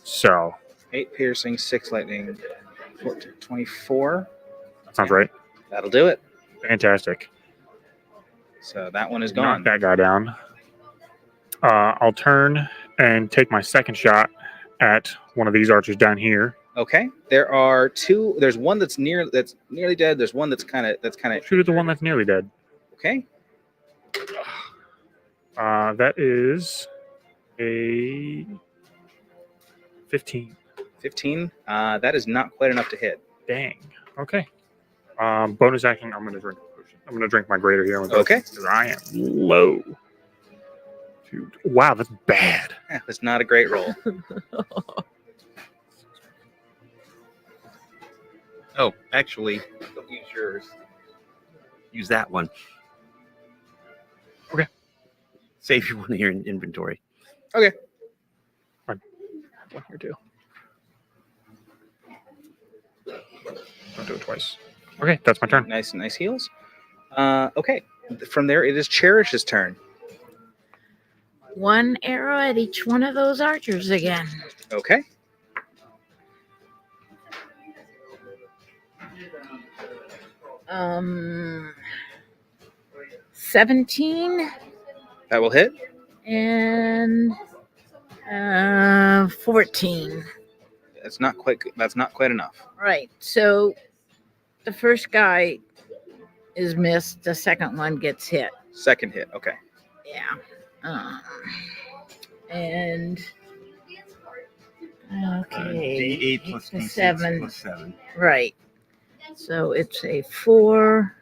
So 8 piercing, 6 lightning, 24. that sounds right. That'll do it. Fantastic. So that one is Knock gone. that guy down. I'll turn and take my second shot at one of these archers down here. Okay. There are 2. There's one that's nearly dead. There's one that's kind of Shoot at the one that's nearly dead. Okay. That is a 15. 15. That is not quite enough to hit. Dang. Okay. Bonus action. I'm gonna drink my greater here. Okay. Because I am low. Dude, wow, that's bad. Yeah, that's not a great roll. Oh, actually, don't use yours. Use that one. Okay. Save your one here in inventory. Okay. One here too. Don't do it twice. Okay, that's my turn. Nice heals. Okay. From there, it is Cherish's turn. 1 arrow at each one of those archers again. Okay. Um, 17 That will hit. and 14. That's not quite enough. Right. So the first guy is missed. The second one gets hit. Second hit. Okay. Yeah. And okay. D8 plus D6 7. plus 7. Right. So it's a 4.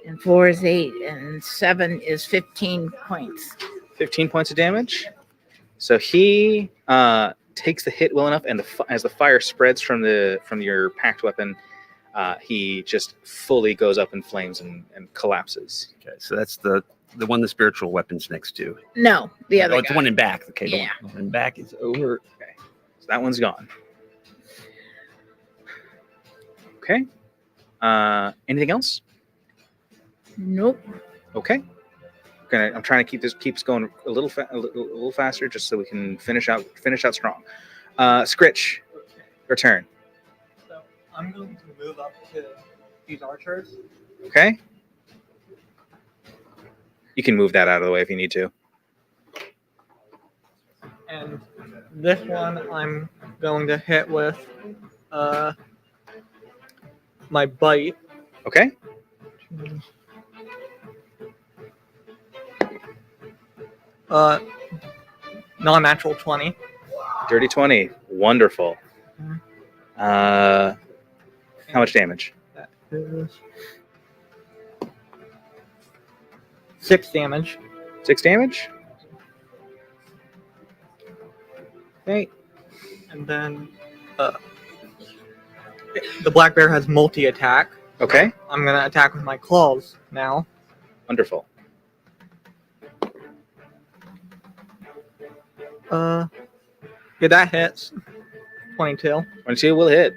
And 4 is 8, and 7 is 15 points. 15 points of damage. So he takes the hit well enough, and as the fire spreads from your packed weapon, he just fully goes up in flames and collapses. Okay, so that's the one the spiritual weapon's next to. No, the other Oh, it's the guy. one in back. Okay, Yeah. the one in back is over. Okay, so that one's gone. Okay. Anything else? Nope. Okay. I'm trying to keep this going a little faster, just so we can finish out strong. Scritch, your turn. So I'm going to move up to these archers. Okay. You can move that out of the way if you need to. And this one I'm going to hit with my bite. Okay. Non-natural 20. Dirty 20. Wonderful. How much damage? That is 6 damage. 6 damage? Okay. And then the black bear has multi-attack. Okay. I'm going to attack with my claws now. Wonderful. Yeah, that hits. 22. 22 will hit.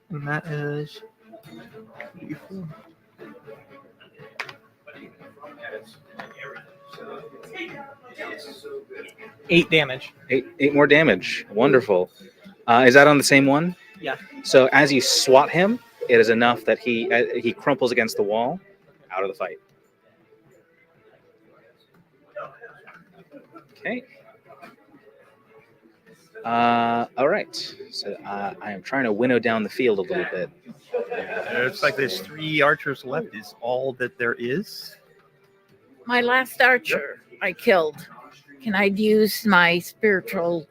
And that is 6, 8 damage. Eight more damage. Wonderful. Is that on the same one? Yeah. So as you swat him, it is enough that he crumples against the wall, out of the fight. Okay. All right. So I am trying to winnow down the field a little bit. It's like there's 3 archers left. Is all that there is? My last archer I killed. Can I use my spiritual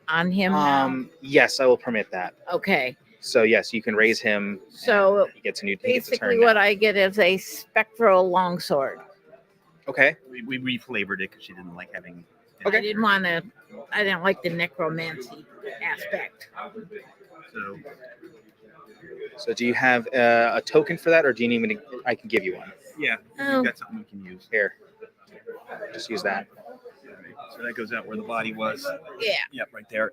on him now? Yes, I will permit that. Okay. So yes, you can raise him. So he gets a new. He gets a basically, turn what now. I get is a spectral longsword. Okay. We reflavored it because she didn't like having. I didn't want to. I didn't like the necromancy aspect. So do you have a token for that, or do you need me to? I can give you one. Yeah, Oh. you've got something we can use. Here. Just use that. So that goes out where the body was. Yeah. Yep, right there.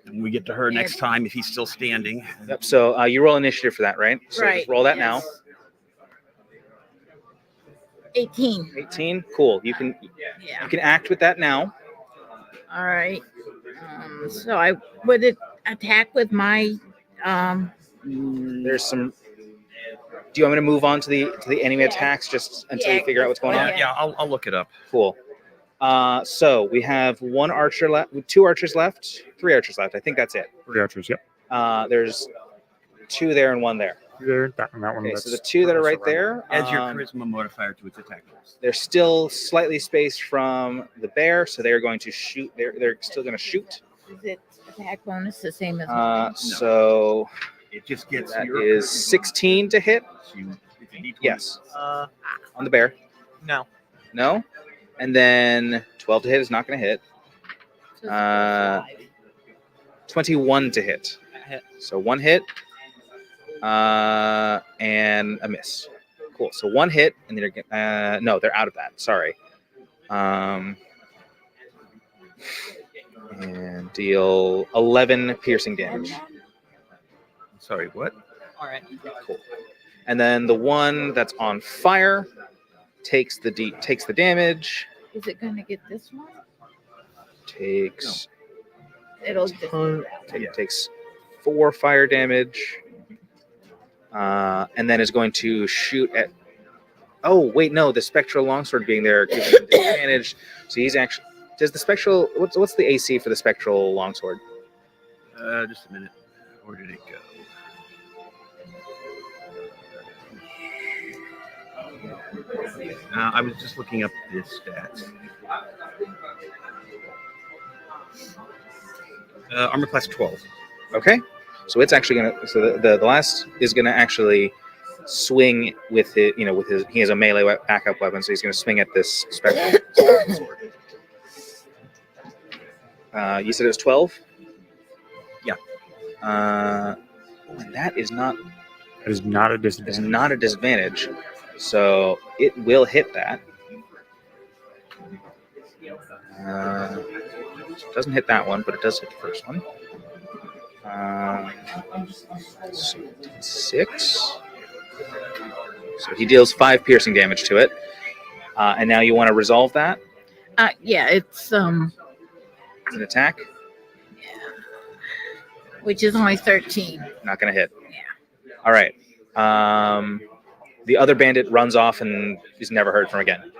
And we get to her next time if he's still standing. Yep. So you roll initiative for that, right? So Right, just roll that yes. now. 18. 18. Cool. You can act with that now. All right. So I would it attack with my. There's some. Do you want me to move on to the enemy attacks just until you figure out what's going on? Yeah, I'll look it up. Cool. So we have 1 archer left, 2 archers left, 3 archers left. I think that's it. 3 archers, yep. There's 2 there and 1 there. There, that one. Okay, so the 2 that are right there. Adds your charisma modifier to its attack rolls. They're still slightly spaced from the bear, so they're going to shoot. They're still going to shoot. Is it attack bonus the same as mine? So it just gets that your is 16 to hit. Yes. On the bear. No. No. And then 12 to hit is not going to hit. 21 to hit. So 1 hit. And a miss. Cool. So 1 hit, and then they're no, they're out of that. Sorry. And deal 11 piercing damage. Sorry, what? All right. Cool. And then the one that's on fire takes the damage. Is it going to get this one? Takes. It'll just. Takes 4 fire damage. And then is going to shoot at. Oh wait, no, the spectral longsword being there gives him disadvantage. So he's actually. Does the spectral? What's the AC for the spectral longsword? Just a minute. Where did it go? I was just looking up the stats. Armor class 12. Okay, so it's actually gonna. So the last is gonna actually swing with it. You know, with his. He has a melee backup weapon, so he's gonna swing at this spectral sword. You said it was 12. Yeah. And that is not. It is not a disadvantage. It's not a disadvantage. So it will hit that. Doesn't hit that one, but it does hit the first one. So 6. So he deals 5 piercing damage to it. And now you want to resolve that? Yeah, it's It's an attack. which is only 13. Not going to hit. Yeah. All right. The other bandit runs off and is never heard from again.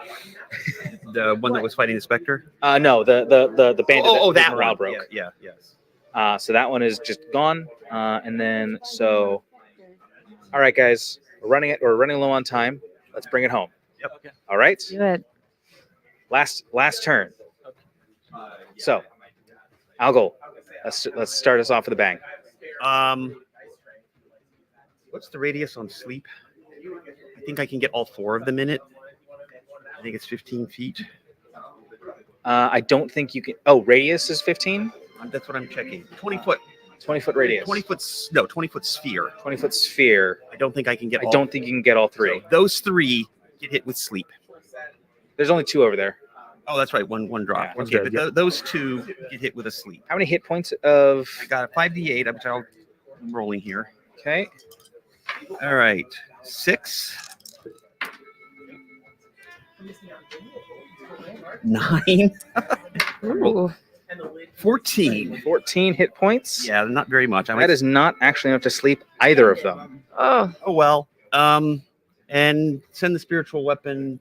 The one that was fighting the specter? No, the bandit that morale one. broke. Yeah, yes. So that one is just gone. And then so, all right, guys, we're running low on time. Let's bring it home. Yep. Okay. All right. Do it. Last turn. So, Algol, let's start us off with a bang. What's the radius on sleep? I think I can get all 4 of them in it. I think it's 15 feet. I don't think you can. Oh, radius is 15. That's what I'm checking. 20 foot. 20 foot radius. 20 foot. No, 20 foot sphere. 20 foot sphere. I don't think I can get. I don't think you can get all 3. So those 3 get hit with sleep. There's only 2 over there. Oh, that's right. One drop. Yeah, Okay, but those 2 get hit with a sleep. How many hit points of? I got a 5d8. I'm rolling here. Okay. All right. 6. 9. Ooh. 14. 14 hit points. Yeah, not very much. That is not actually enough to sleep either of them. Oh. Oh well. And send the spiritual weapon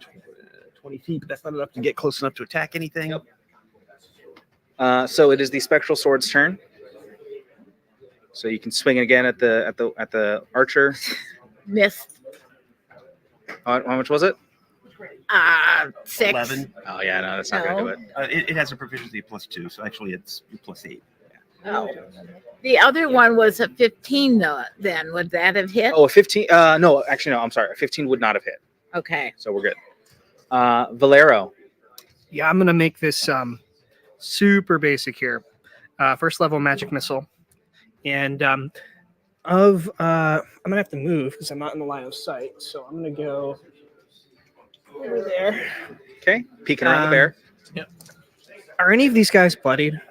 20 feet, but that's not enough to get close enough to attack anything. So it is the spectral sword's turn. So you can swing again at the archer. Missed. How much was it? 6. 11. Oh yeah, no, that's not going to do it. It has a proficiency of +2, so actually it's +8. Oh. The other one was a 15 though. Then would that have hit? Oh, a 15. No, actually no. I'm sorry. A 15 would not have hit. Okay. So we're good. Valero. Yeah, I'm gonna make this super basic here. First level magic missile, and I'm gonna have to move because I'm not in the line of sight. So I'm gonna go over there. Okay, peeking around the bear. Yep. Are any of these guys bloodied?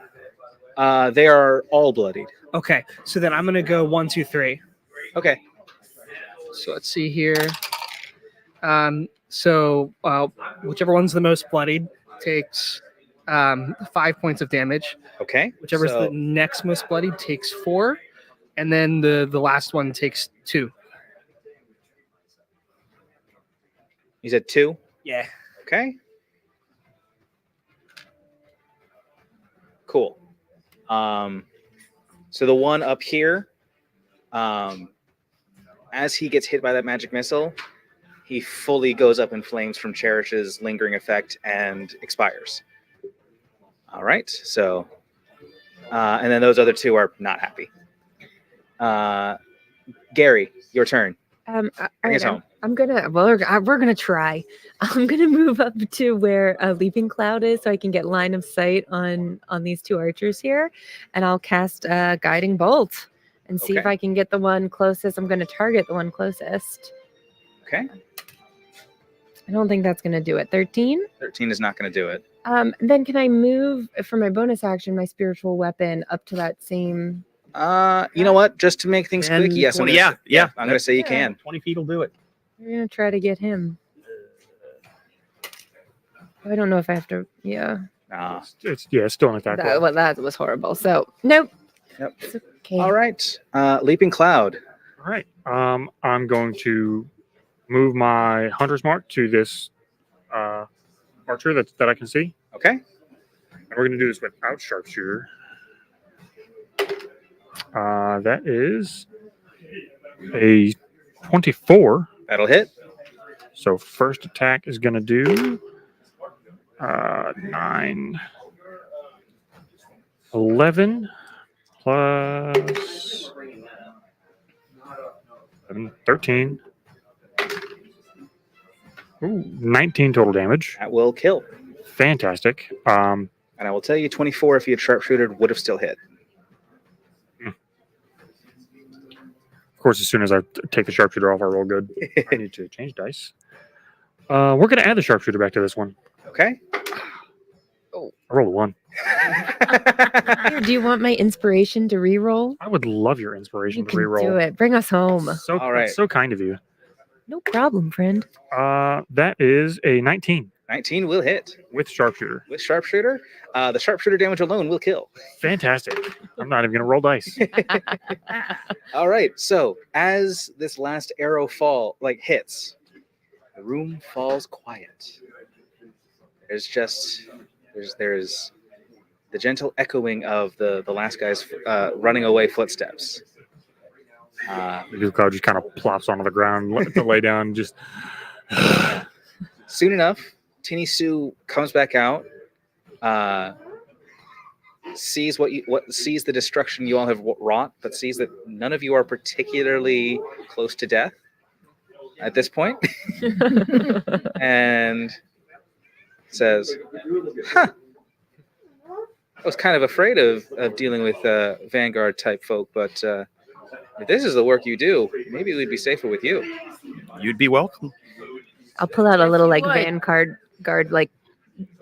They are all bloodied. Okay, so then I'm gonna go 1, 2, 3. Okay. So let's see here. So whichever one's the most bloodied takes 5 points of damage. Okay. Whichever's the next most bloodied takes 4, and then the last one takes 2. You said 2? Yeah. Okay. Cool. So the one up here, as he gets hit by that magic missile, he fully goes up in flames from Cherish's lingering effect and expires. All right. So, and then those other two are not happy. Gary, your turn. Bring us home. We're gonna try. I'm gonna move up to where a leaping cloud is, so I can get line of sight on these two archers here, and I'll cast a guiding bolt and see if I can get the one closest. I'm gonna target the one closest. Okay. I don't think that's gonna do it. 13. 13 is not going to do it. Then can I move for my bonus action my spiritual weapon up to that same? You know what? Just to make things quick, yes. I'm going to say you can. 20 feet will do it. I'm gonna try to get him. I don't know if I have to. Yeah. It's still an attack. That was horrible. So nope. Yep. It's okay. All right. Leaping cloud. All right. I'm going to move my hunter's mark to this archer that I can see. Okay. And we're going to do this without sharpshooter. That is a 24. That'll hit. So first attack is going to do 9, 11 plus 7, 13. Ooh, 19 total damage. That will kill. Fantastic. And I will tell you, 24, if you had sharpshooter, would have still hit. Of course, as soon as I take the sharpshooter off, I roll good. I need to change dice. We're going to add the sharpshooter back to this one. Okay. Oh. I rolled a 1. Here, do you want my inspiration to re-roll? I would love your inspiration You to can re-roll. do it. Bring us home. So, All right. so kind of you. No problem, friend. That is a 19. 19 will hit. With sharpshooter. With sharpshooter. The sharpshooter damage alone will kill. Fantastic. I'm not even going to roll dice. All right. So as this last arrow hits, the room falls quiet. There's the gentle echoing of the last guy's running away footsteps. The cloud just kind of plops onto the ground to lay down. Just soon enough, Tinny Sue comes back out, sees sees the destruction you all have wrought, but sees that none of you are particularly close to death at this point, and says, "Huh. I was kind of afraid of dealing with Vanguard type folk, but if this is the work you do, maybe we'd be safer with you." You'd be welcome. I'll pull out a little Vanguard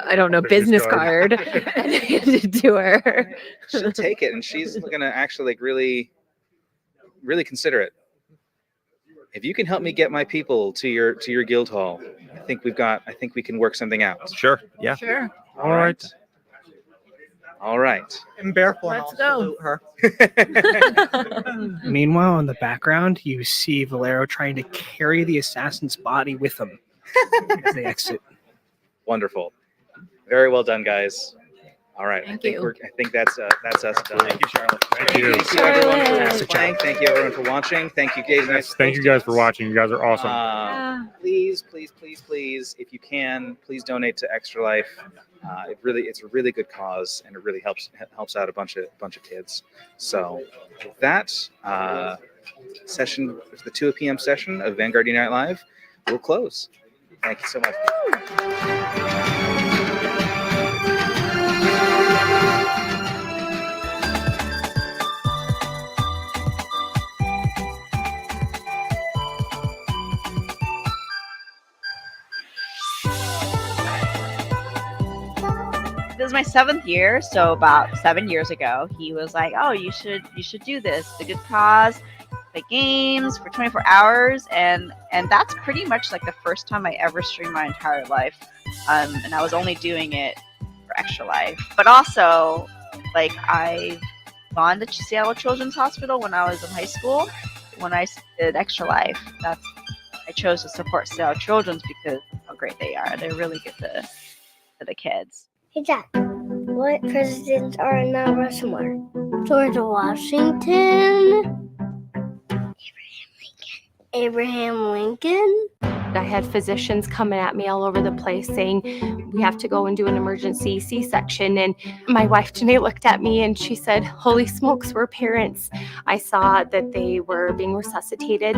I don't know, business card and hand it to her. She'll take it, and she's gonna actually really, really consider it. if you can help me get my people to your guild hall, I think we can work something out. Sure. Yeah. Sure. All right. All right. In bear form, Let's I'll go. salute her. Meanwhile, in the background, you see Valero trying to carry the assassin's body with him as they exit. Wonderful. Very well done, guys. All right. Thank I think you. I think that's us done. Thank you, Charlotte. Thank you. Thank you everyone for Fantastic job. playing. Thank you everyone for watching. Thank you, Gaze. Yes, thank you guys for watching. You guys are awesome. Please, if you can, please donate to Extra Life. It's a really good cause, and it really helps out a bunch of kids. So, with that, session, the 2 p.m. session of Vanguard Unite Live will close. Thank you so much. This is my 7th year, so about 7 years ago, he was like, "Oh, you should do this. It's a good cause. Play games for 24 hours," and that's pretty much like the first time I ever streamed my entire life, and I was only doing it for Extra Life. But also, like, I've gone to Seattle Children's Hospital when I was in high school. When I did Extra Life, I chose to support Seattle Children's because of how great they are. They're really good to the kids. Hey, Jack, what presidents are in Mount Rushmore? George Washington. Abraham Lincoln. I had physicians coming at me all over the place saying, we have to go and do an emergency C-section. And my wife, Janae, looked at me and she said, holy smokes, we're parents. I saw that they were being resuscitated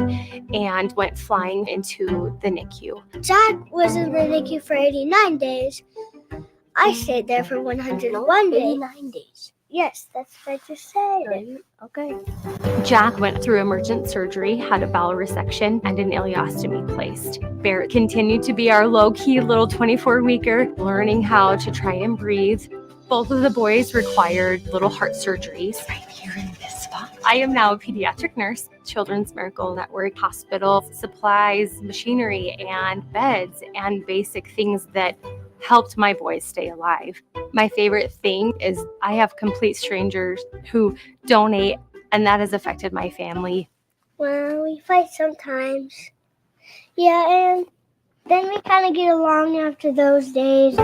and went flying into the NICU. Jack was in the NICU for 89 days. I stayed there for 101 days. 89 days. Yes, that's what I just said. Okay. Jack went through emergent surgery, had a bowel resection, and an ileostomy placed. Barrett continued to be our low-key little 24-weeker, learning how to try and breathe. Both of the boys required little heart surgeries. Right here in this spot. I am now a pediatric nurse, Children's Miracle Network, hospital, supplies, machinery, and beds, and basic things that helped my boys stay alive. My favorite thing is I have complete strangers who donate, and that has affected my family. Well, we fight sometimes. Yeah, and then we kind of get along after those days.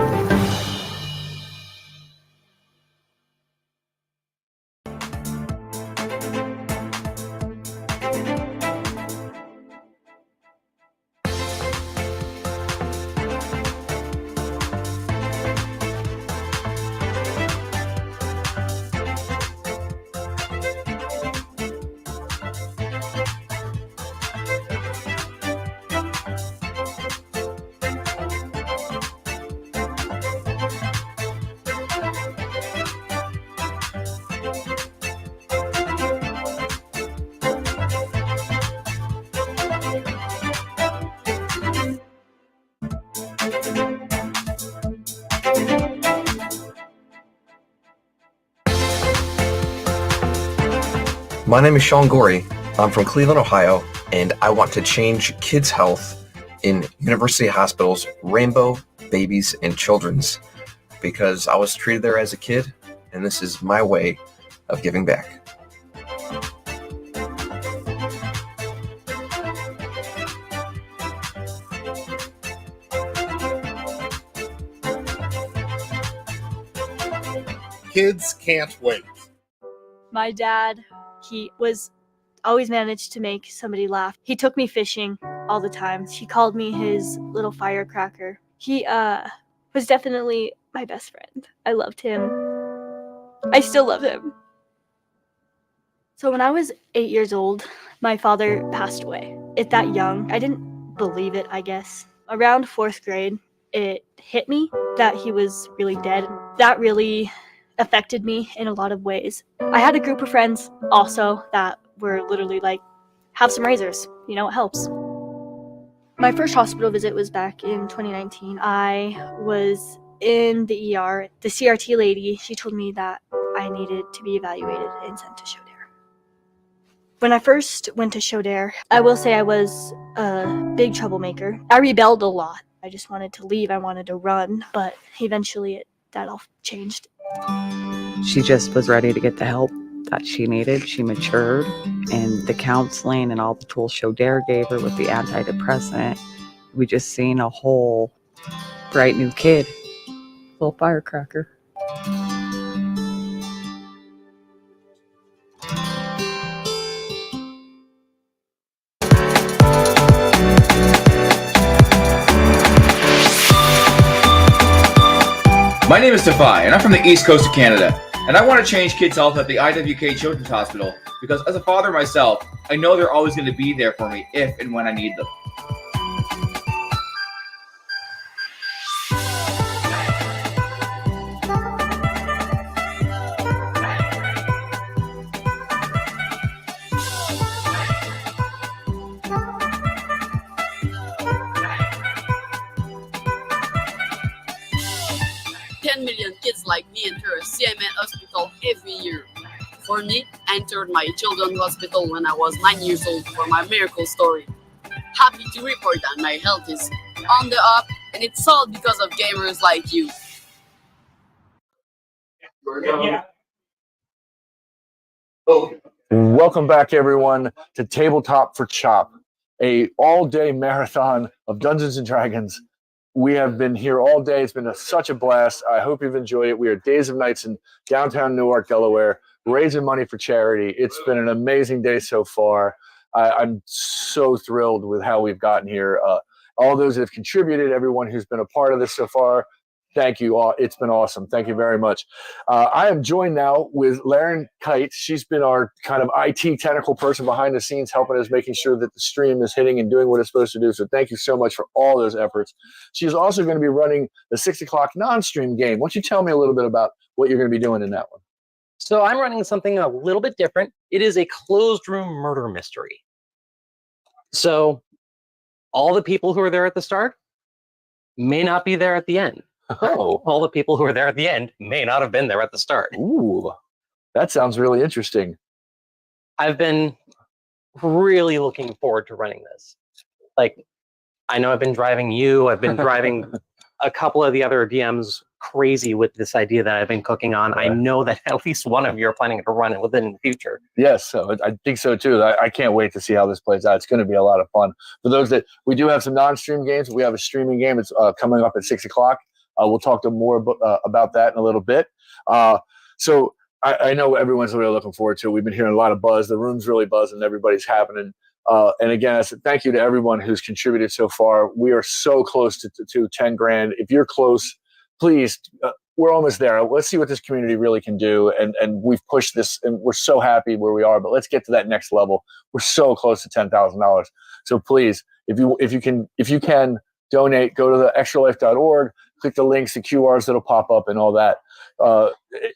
My name is Sean Gorey. I'm from Cleveland, Ohio, and I want to change kids' health in University Hospital's Rainbow, Babies, and Children's because I was treated there as a kid, and this is my way of giving back. Kids can't wait. My dad, he was always managed to make somebody laugh. He took me fishing all the time. He called me his little firecracker. He was definitely my best friend. I loved him. I still love him. So when I was 8 years old, my father passed away. At that young, I didn't believe it, I guess. Around 4th grade, it hit me that he was really dead. That really affected me in a lot of ways. I had a group of friends also that were literally like, have some razors, you know, it helps. My first hospital visit was back in 2019. I was in the ER. The CRT lady, she told me that I needed to be evaluated and sent to show dare. When I first went to Show Dare, I will say I was a big troublemaker. I rebelled a lot. I just wanted to leave. I wanted to run, but eventually that all changed. She just was ready to get the help that she needed. She matured, and the counseling and all the tools Show Dare gave her with the antidepressant, we just seen a whole bright new kid, little firecracker. My name is Tafai, and I'm from the East Coast of Canada, and I want to change kids' health at the IWK Children's Hospital because as a father myself, I know they're always going to be there for me if and when I need them. Kids like me enter a CMN hospital every year. For me, I entered my children's hospital when I was 9 years old for my miracle story. Happy to report that my health is on the up, and it's all because of gamers like you. Welcome back, everyone, to Tabletop for Chop, a all-day marathon of Dungeons and Dragons. We have been here all day. It's been such a blast. I hope you've enjoyed it. We are days and nights in downtown Newark, Delaware, raising money for charity. It's been an amazing day so far. I'm so thrilled with how we've gotten here. All those that have contributed, everyone who's been a part of this so far, thank you all. It's been awesome. Thank you very much. I am joined now with Lauren Kite. She's been our kind of IT technical person behind the scenes, helping us, making sure that the stream is hitting and doing what it's supposed to do. So thank you so much for all those efforts. She's also going to be running the 6 o'clock non-stream game. Why don't you tell me a little bit about what you're going to be doing in that one? So I'm running something a little bit different. It is a closed room murder mystery. So all the people who are there at the start may not be there at the end. Oh. All the people who are there at the end may not have been there at the start. Ooh, that sounds really interesting. I've been really looking forward to running this. Like, I know I've been driving you. I've been driving a couple of the other DMs crazy with this idea that I've been cooking on. I know that at least one of you are planning to run it within the future. Yes, so I think so too. I can't wait to see how this plays out. It's going to be a lot of fun. For those that we do have some non-stream games, we have a streaming game. It's coming up at 6 o'clock. We'll talk to more about that in a little bit. So I know everyone's really looking forward to it. We've been hearing a lot of buzz. The room's really buzzing. Everybody's happening. And again, I said thank you to everyone who's contributed so far. We are so close to 10 grand. If you're close, please, we're almost there. Let's see what this community really can do. And we've pushed this, and we're so happy where we are. But let's get to that next level. We're so close to $10,000. So please, if you can donate, go to the extralife.org. Click the links, the QRs that'll pop up, and all that.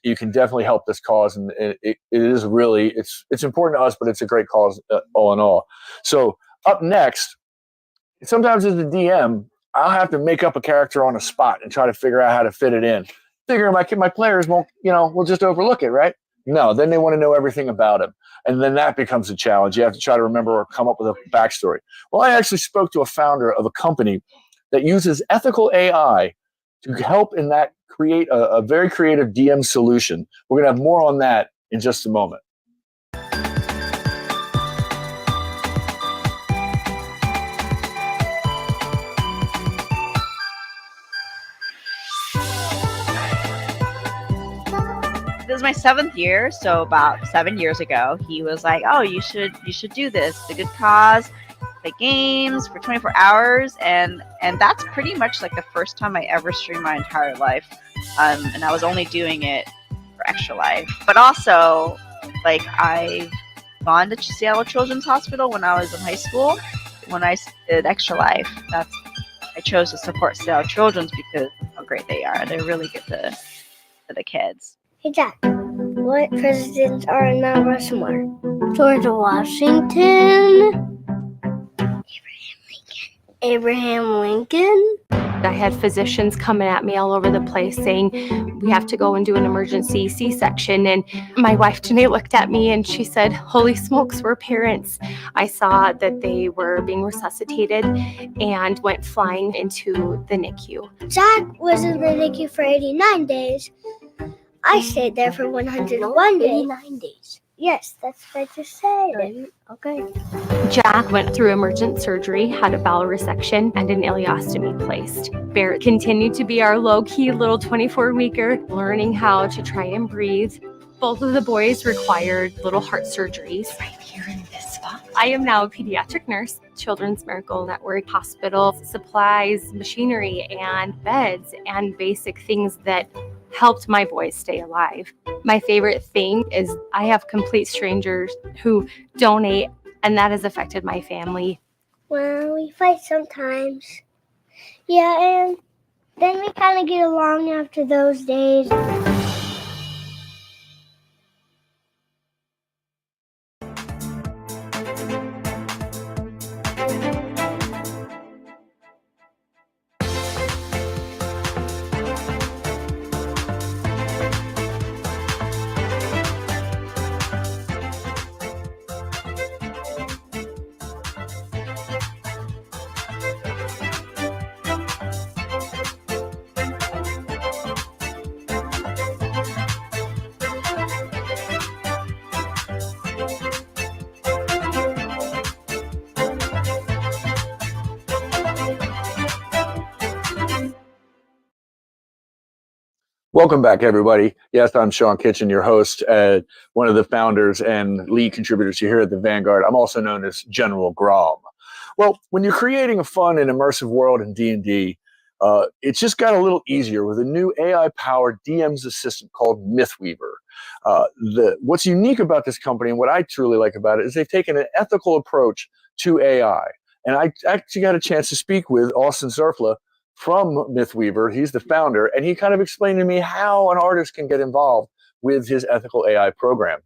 You can definitely help this cause, and it is really it's important to us, but it's a great cause all in all. So up next, sometimes as a DM, I'll have to make up a character on a spot and try to figure out how to fit it in. Figure my players won't, will just overlook it, right? No, then they want to know everything about him, and then that becomes a challenge. You have to try to remember or come up with a backstory. Well, I actually spoke to a founder of a company that uses ethical AI to help in that create a very creative DM solution. We're going to have more on that in just a moment. This is my 7th year, so about 7 years ago, he was like, "Oh, you should do this. It's a good cause. Play games for 24 hours," and that's pretty much like the first time I ever streamed my entire life. And I was only doing it for Extra Life, but also like I've gone to Seattle Children's Hospital when I was in high school. When I did Extra Life, I chose to support Seattle Children's because of how great they are. They're really good to the kids. Hey, Dad, what presidents are in Mount Rushmore? George Washington. Abraham Lincoln. I had physicians coming at me all over the place saying, we have to go and do an emergency C-section. And my wife, Janae, looked at me and she said, holy smokes, we're parents. I saw that they were being resuscitated and went flying into the NICU. Jack was in the NICU for 89 days. I stayed there for 101 days. 89 days. Yes, that's what I just said. Okay. Jack went through emergent surgery, had a bowel resection, and an ileostomy placed. Barrett continued to be our low-key little 24-weeker, learning how to try and breathe. Both of the boys required little heart surgeries. Right here in this spot. I am now a pediatric nurse, Children's Miracle Network, hospital, supplies, machinery, and beds, and basic things that helped my boys stay alive. My favorite thing is I have complete strangers who donate, and that has affected my family. Well, we fight sometimes. Yeah, and then we kind of get along after those days. Welcome back, everybody. Yes, I'm Sean Kitchen, your host, one of the founders and lead contributors here at the Vanguard. I'm also known as General Grom. Well, when you're creating a fun and immersive world in D&D, it's just got a little easier with a new AI-powered DM's assistant called Mythweaver. What's unique about this company and what I truly like about it is they've taken an ethical approach to AI. And I actually got a chance to speak with Austin Zerfla from Mythweaver. He's the founder, and he kind of explained to me how an artist can get involved with his ethical AI program.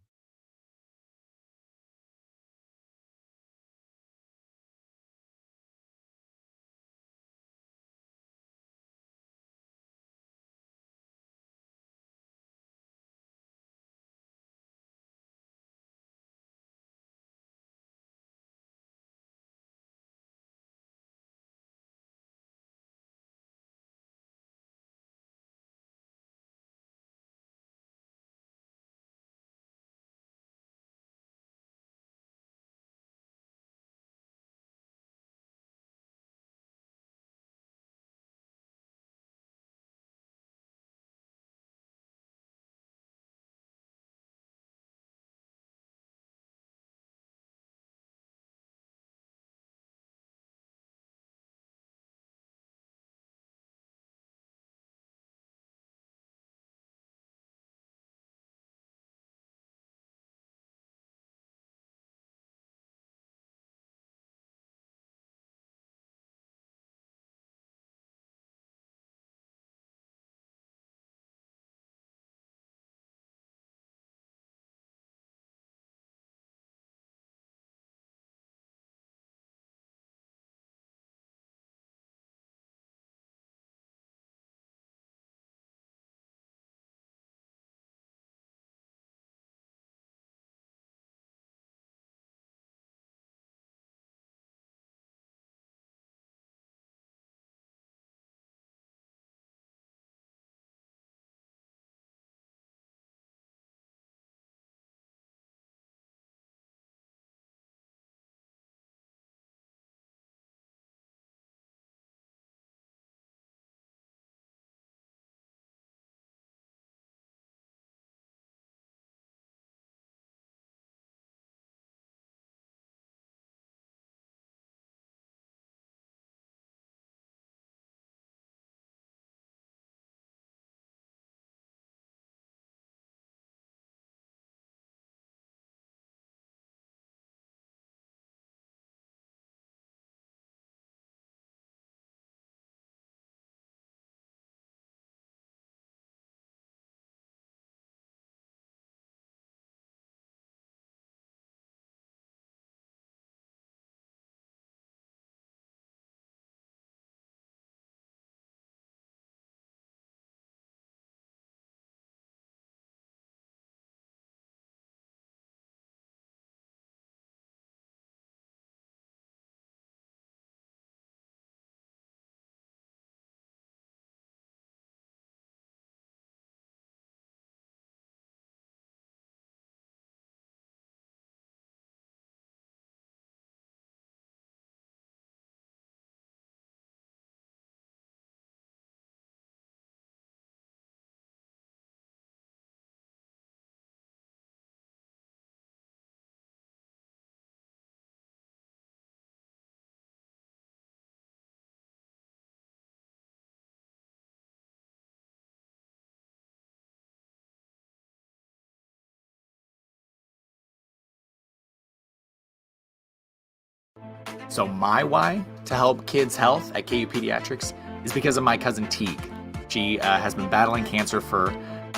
So my why to help kids' health at KU Pediatrics is because of my cousin Teague. She has been battling cancer for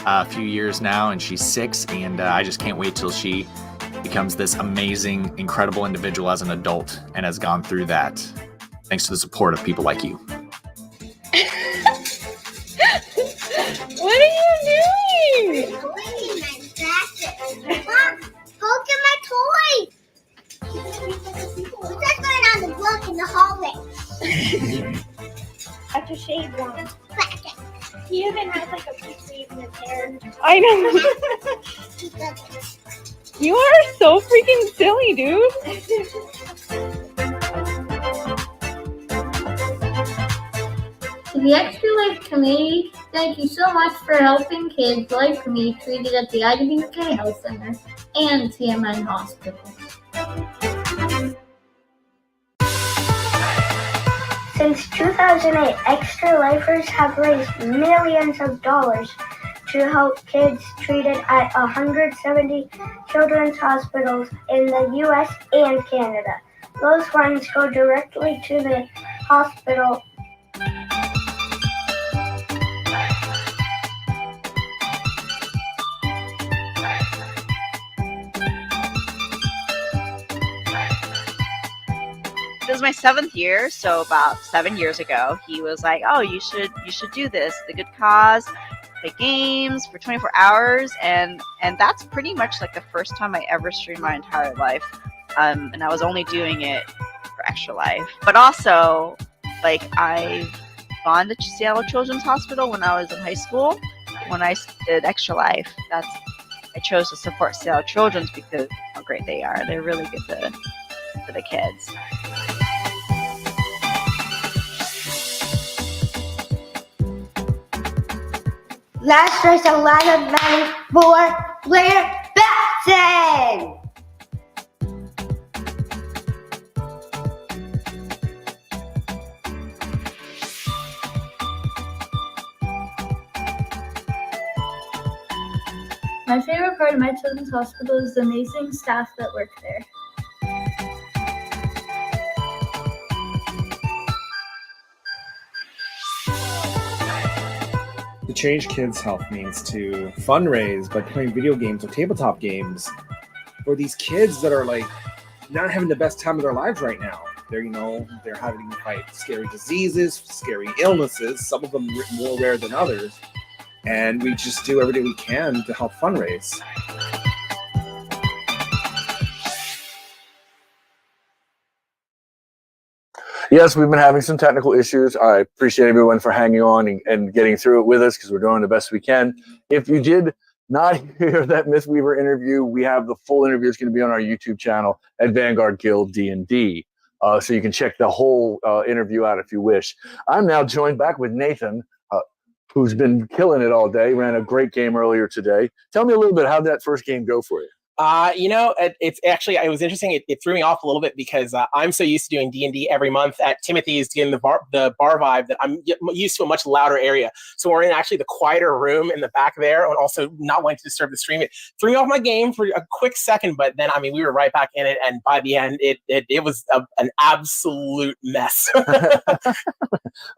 a few years now, and she's 6, and I just can't wait till she becomes this amazing, incredible individual as an adult and has gone through that thanks to the support of people like you. What are you doing? Mom, go get my toy. What's that going on the block in the hallway? I have to shave one. He even has like a pixie in his hair. I know. You are so freaking silly, dude. To the Extra Life community, thank you so much for helping kids like me treated at the IWK Health Center and TMN Hospital. Since 2008, Extra Lifers have raised millions of dollars to help kids treated at 170 children's hospitals in the U.S. and Canada. Those funds go directly to the hospital. It was my 7th year, so about 7 years ago, he was like, "Oh, you should do this. The good cause, play games for 24 hours," and that's pretty much like the first time I ever streamed my entire life, and I was only doing it for Extra Life. But also, like, I've gone to Seattle Children's Hospital when I was in high school. When I did Extra Life, I chose to support Seattle Children's because of how great they are. They're really good for the kids. Last race, a lot of money for player Batson. My favorite part of my children's hospital is the amazing staff that work there. To change kids' health means to fundraise by playing video games or tabletop games for these kids that are like not having the best time of their lives right now. They're having to fight scary diseases, scary illnesses, some of them more rare than others. And we just do everything we can to help fundraise. Yes, we've been having some technical issues. I appreciate everyone for hanging on and getting through it with us because we're doing the best we can. If you did not hear that Miss Weaver interview, we have the full interview. It's going to be on our YouTube channel at Vanguard Guild D&D. So you can check the whole interview out if you wish. I'm now joined back with Nathan, who's been killing it all day. Ran a great game earlier today. Tell me a little bit, how did that first game go for you? It's actually, it was interesting. It threw me off a little bit because I'm so used to doing D&D every month at Timothy's, getting the bar vibe, that I'm used to a much louder area. So we're in actually the quieter room in the back there, and also not wanting to disturb the stream. It threw me off my game for a quick second, but then, we were right back in it. And by the end, it was an absolute mess.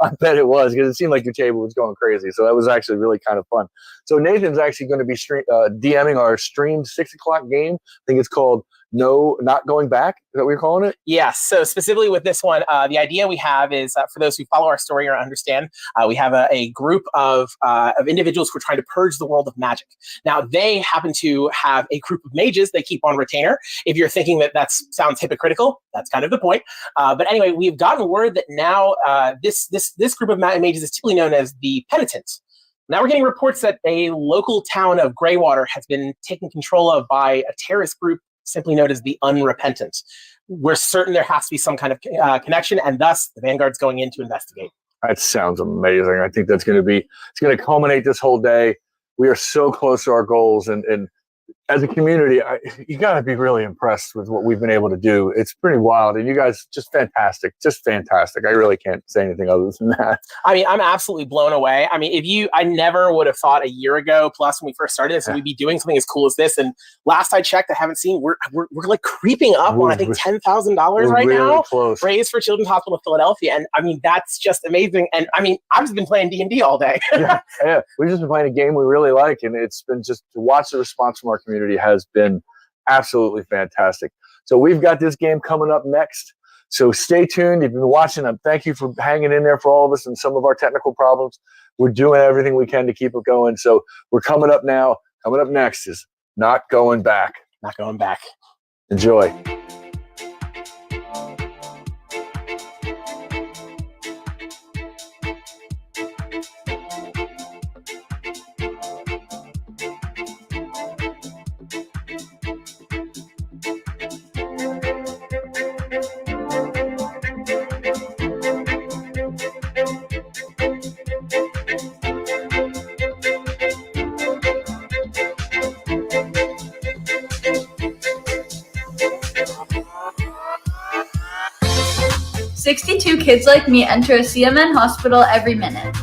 I bet it was, because it seemed like your table was going crazy. So that was actually really kind of fun. So Nathan's actually going to be DMing our streamed 6 o'clock game. I think it's called No Not Going Back. Is that what you're calling it? Yes. So specifically with this one, the idea we have is, for those who follow our story or understand, we have a group of individuals who are trying to purge the world of magic. Now, they happen to have a group of mages they keep on retainer. If you're thinking that sounds hypocritical, that's kind of the point. But anyway, we've gotten word that now this group of mages is typically known as the Penitent. Now we're getting reports that a local town of Greywater has been taken control of by a terrorist group simply known as the Unrepentant. We're certain there has to be some kind of connection, and thus the Vanguard's going in to investigate. That sounds amazing. I think it's going to culminate this whole day. We are so close to our goals, and as a community, you got to be really impressed with what we've been able to do. It's pretty wild, and you guys just fantastic. I really can't say anything other than that. I mean, I'm absolutely blown away. I mean, I never would have thought a year ago plus when we first started this, we'd be doing something as cool as this. And last I checked, I haven't seen, we're like creeping up on, I think, $10,000 right really now, close. raised for Children's Hospital of Philadelphia. And I mean, that's just amazing. And I mean, I've just been playing D&D all day. yeah, we've just been playing a game we really like, and it's been just to watch the response from our community has been absolutely fantastic. So we've got this game coming up next. So stay tuned. You've been watching. Thank you for hanging in there for all of us and some of our technical problems. We're doing everything we can to keep it going. So we're coming up now. Coming up next is Not Going Back. Not Going Back. Enjoy. "62 kids like me enter a CMN hospital every minute."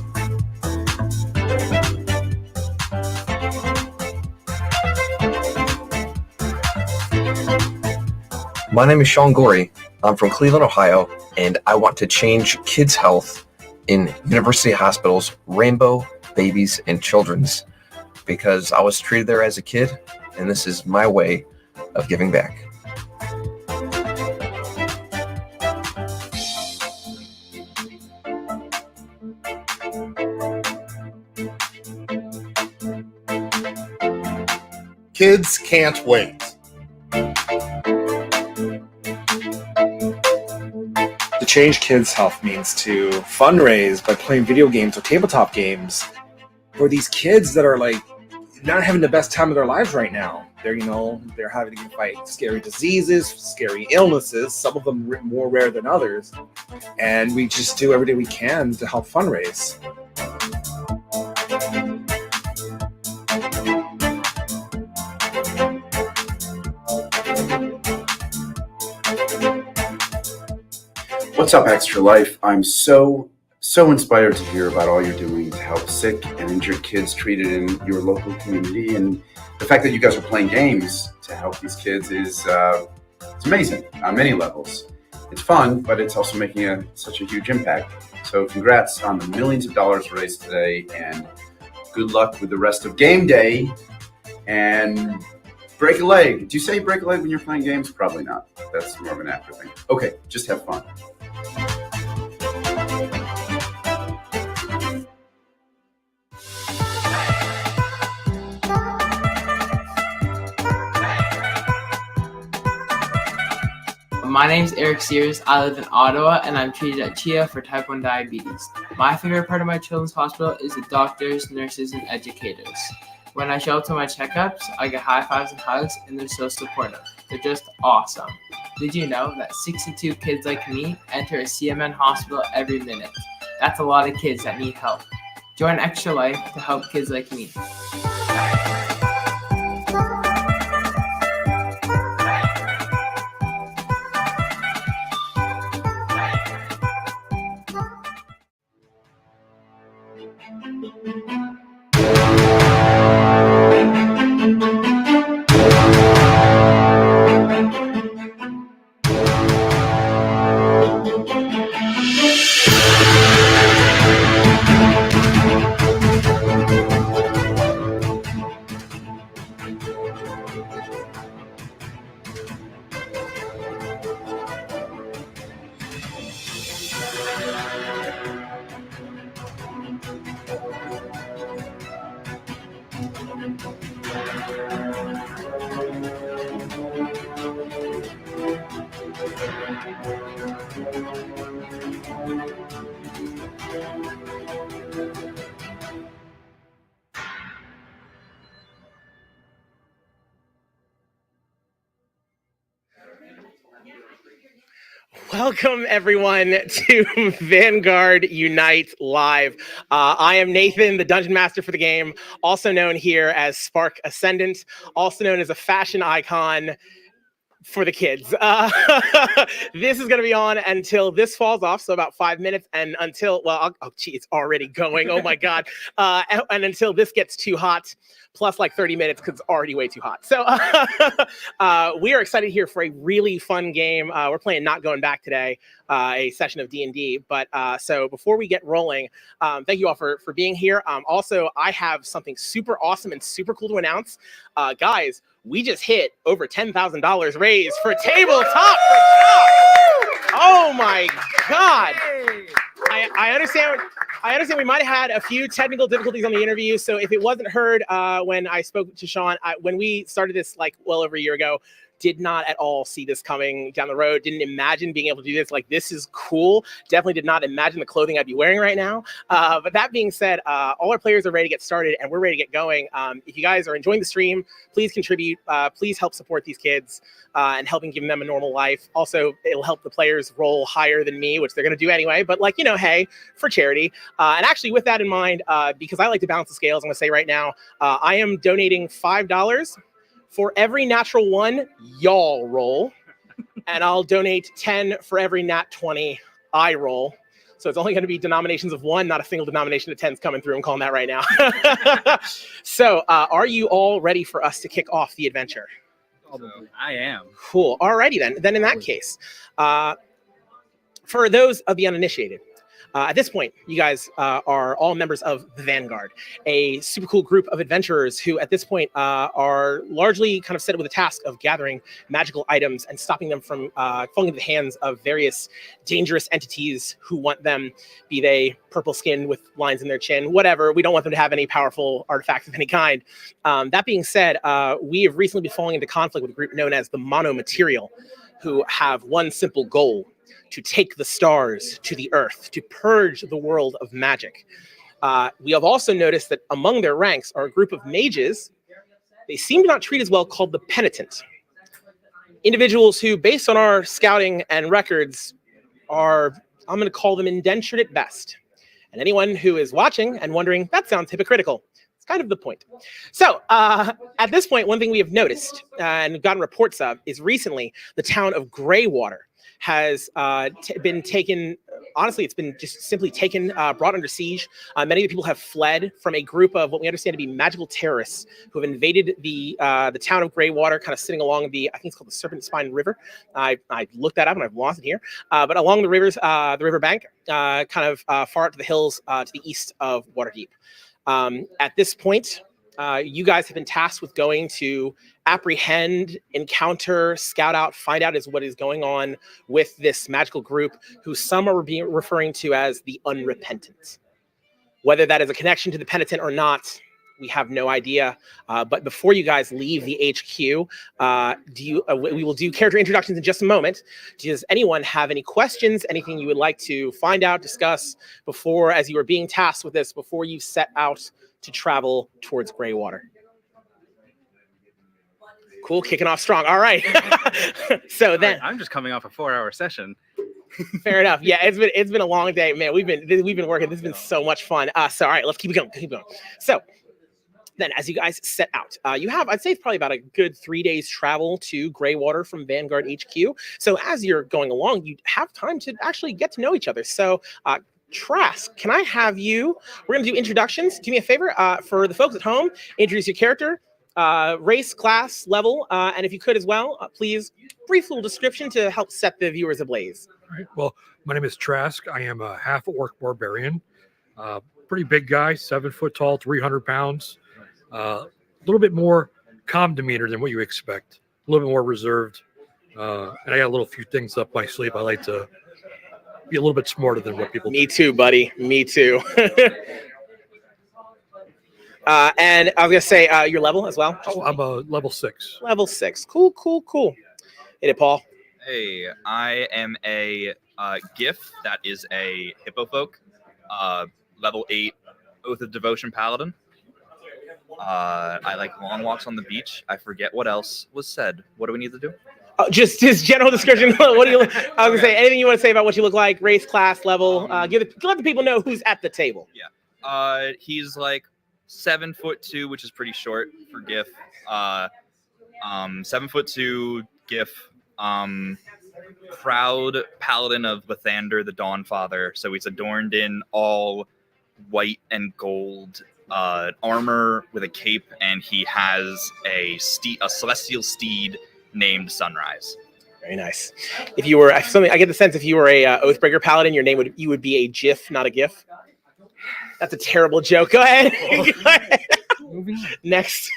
My name is Sean Gorey. I'm from Cleveland, Ohio, and I want to change kids' health in University Hospitals, Rainbow, Babies, and Children's, because I was treated there as a kid, and this is my way of giving back. Kids can't wait. To change kids' health means to fundraise by playing video games or tabletop games for these kids that are like not having the best time of their lives right now. They're having to fight scary diseases, scary illnesses, some of them more rare than others. And we just do everything we can to help fundraise. What's up, Extra Life? I'm so inspired to hear about all you're doing to help sick and injured kids treated in your local community, and the fact that you guys are playing games to help these kids is it's amazing on many levels. It's fun, but it's also making such a huge impact. So congrats on the millions of dollars raised today, and good luck with the rest of game day. And break a leg. Do you say break a leg when you're playing games? Probably not. That's more of an after thing. Okay, just have fun. My name's Eric Sears. I live in Ottawa, and I'm treated at CHIA for type 1 diabetes. My favorite part of my children's hospital is the doctors, nurses, and educators. When I show up to my checkups, I get high fives and hugs, and they're so supportive. They're just awesome. Did you know that 62 kids like me enter a CMN hospital every minute? That's a lot of kids that need help. Join Extra Life to help kids like me. Welcome, everyone, to Vanguard Unite Live. I am Nathan, the Dungeon Master for the game, also known here as Spark Ascendant, also known as a fashion icon for the kids. This is going to be on until this falls off, so about 5 minutes, and until, well, oh, gee, it's already going. Oh, my God. And until this gets too hot, plus like 30 minutes because it's already way too hot. So we are excited here for a really fun game. We're playing Not Going Back today, a session of D&D. But so before we get rolling, thank you all for being here. Also, I have something super awesome and super cool to announce. Guys, we just hit over $10,000 raised for Tabletop. Oh my God. I understand we might have had a few technical difficulties on the interview. So if it wasn't heard when I spoke to Sean, when we started this like well over a year ago, did not at all see this coming down the road. Didn't imagine being able to do this. Like, this is cool. Definitely did not imagine the clothing I'd be wearing right now. But that being said, all our players are ready to get started and we're ready to get going. If you guys are enjoying the stream, please contribute. Please help support these kids and helping give them a normal life. Also, it'll help the players roll higher than me, which they're going to do anyway. But like, you know, hey, for charity. And actually with that in mind, because I like to balance the scales, I'm going to say right now, I am donating $5 for every natural one y'all roll, and I'll donate 10 for every nat 20 I roll. So it's only going to be denominations of 1, not a single denomination of 10s coming through. I'm calling that right now. So are you all ready for us to kick off the adventure? I am. Cool. Alrighty then. Then in that case, for those of the uninitiated, at this point, you guys are all members of the Vanguard, a super cool group of adventurers who at this point are largely kind of set with the task of gathering magical items and stopping them from falling into the hands of various dangerous entities who want them, be they purple skinned with lines in their chin, whatever. We don't want them to have any powerful artifacts of any kind. That being said, we have recently been falling into conflict with a group known as the Monomaterial, who have one simple goal: to take the stars to the earth, to purge the world of magic. We have also noticed that among their ranks are a group of mages they seem to not treat as well, called the Penitent. Individuals who, based on our scouting and records, are, I'm going to call them indentured at best. And anyone who is watching and wondering, that sounds hypocritical, it's kind of the point. So at this point, one thing we have noticed and gotten reports of is recently the town of Greywater has been taken. Honestly, it's been just simply taken, brought under siege. Many of the people have fled from a group of what we understand to be magical terrorists who have invaded the town of Greywater, kind of sitting along the, I think it's called the Serpent Spine River. I looked that up and I've lost it here. But along the rivers, the riverbank, kind of far out to the hills to the east of Waterdeep. At this point, you guys have been tasked with going to apprehend, encounter, scout out, find out what is going on with this magical group, who some are referring to as the Unrepentant. Whether that is a connection to the Penitent or not, we have no idea. But before you guys leave the HQ, we will do character introductions in just a moment. Does anyone have any questions, anything you would like to find out, discuss before, as you are being tasked with this, before you set out to travel towards Greywater? Cool, kicking off strong. All right. So then I'm just coming off a 4-hour session. Fair enough. Yeah, it's been a long day, man. We've been working. This has been so much fun. So all right, let's keep it going. So then, as you guys set out, you have, I'd say, it's probably about a good 3 days travel to Greywater from Vanguard HQ. So as you're going along, you have time to actually get to know each other. So Trask, can I have you? We're going to do introductions. Do me a favor, for the folks at home, introduce your character, race, class, level, and if you could as well, please, brief little description to help set the viewers ablaze. All right. Well, my name is Trask. I am a half-orc barbarian. Pretty big guy, 7 foot tall, 300 pounds. A little bit more calm demeanor than what you expect. A little bit more reserved. And I got a little few things up my sleeve. I like to be a little bit smarter than what people Me too, buddy. Me too. And I was going to say your level as well. Oh, I'm a level 6. Level 6. Cool. Hit it, Paul. Hey, I am a GIF. That is a hippofolk. Level 8 Oath of Devotion Paladin. I like long walks on the beach. I forget what else was said. What do we need to do? Just his general description. What do you? I was gonna say anything you want to say about what you look like, race, class, level. Let the people know who's at the table. Yeah. He's like 7'2", which is pretty short for GIF. 7'2" GIF. Proud paladin of Lathander, the Dawnfather. So he's adorned in all white and gold armor with a cape, and he has a celestial steed named Sunrise. Very nice. If you were something, I get the sense if you were a Oathbreaker paladin, your name would be a GIF, not a GIF. That's a terrible joke. Go ahead. Next.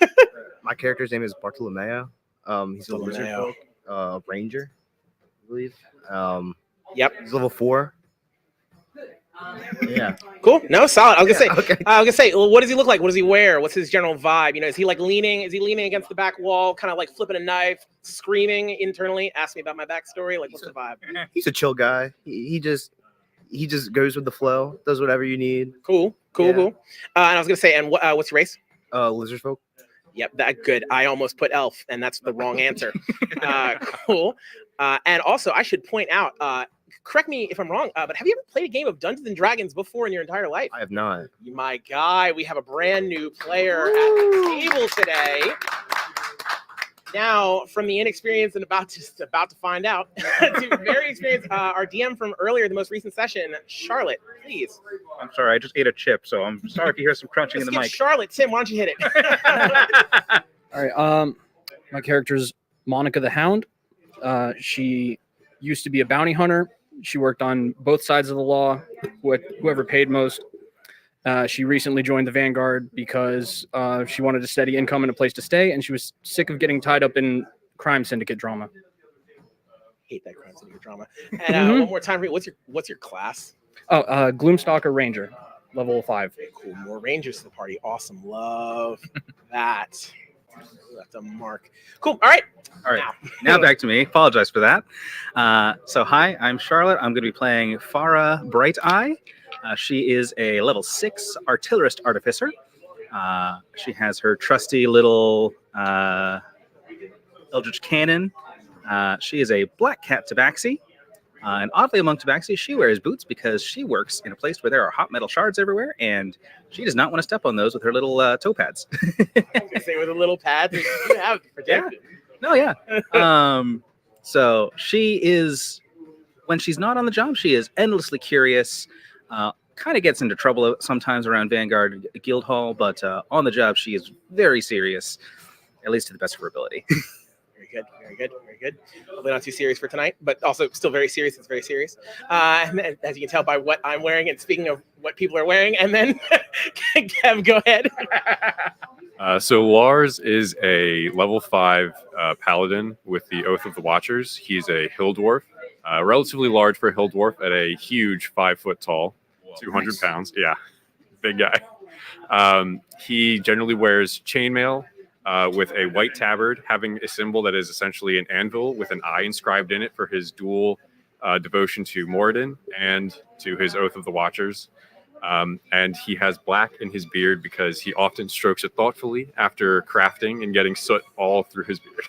My character's name is Bartolomeo. He's a lizard folk, ranger, I believe. Yep. He's level 4. Yeah. Cool. No, solid. I was gonna say, well, what does he look like? What does he wear? What's his general vibe? You know, is he leaning against the back wall, kind of like flipping a knife, screaming internally? Ask me about my backstory. Like, what's the vibe? He's a chill guy. He just goes with the flow, does whatever you need. Cool. And I was gonna say, and what's your race? Lizard folk. Yep, that good. I almost put elf, and that's the wrong answer. Cool. And also, I should point out, correct me if I'm wrong, but have you ever played a game of Dungeons and Dragons before in your entire life? I have not. My guy, we have a brand new player at the table today. Now, from the inexperienced and about to find out, to very experienced, our DM from earlier, the most recent session, Charlotte, please. I'm sorry, I just ate a chip, so I'm sorry if you hear some crunching in the mic. Charlotte, Tim, why don't you hit it? All right. My character's Monica the Hound. She used to be a bounty hunter. She worked on both sides of the law, whoever paid most. She recently joined the Vanguard because she wanted a steady income and a place to stay, and she was sick of getting tied up in crime syndicate drama. Hate that crime syndicate drama. And one more time, what's your class? Oh, Gloomstalker Ranger, level 5. Very cool. More Rangers to the party. Awesome. Love that. That's a mark. Cool. All right. Now back to me. Apologize for that. So hi, I'm Charlotte. I'm going to be playing Farah Bright Eye. She is a level 6 artillerist artificer. She has her trusty little Eldritch Cannon. She is a black cat tabaxi. And oddly among tabaxi, she wears boots because she works in a place where there are hot metal shards everywhere, and she does not want to step on those with her little toe pads. Say with the little pads you have protected. No, yeah. So she is, when she's not on the job, she is endlessly curious. Kind of gets into trouble sometimes around Vanguard Guildhall, but on the job, she is very serious, at least to the best of her ability. Very good. Hopefully not too serious for tonight, but also still very serious. It's very serious. And as you can tell by what I'm wearing, and speaking of what people are wearing, and then Kev, go ahead. So Lars is a level 5 paladin with the Oath of the Watchers. He's a hill dwarf, relatively large for a hill dwarf, at a huge 5 foot tall, 200 pounds. Yeah, big guy. He generally wears chainmail. With a white tabard, having a symbol that is essentially an anvil with an eye inscribed in it for his dual devotion to Moradin and to his Oath of the Watchers. And he has black in his beard because he often strokes it thoughtfully after crafting and getting soot all through his beard.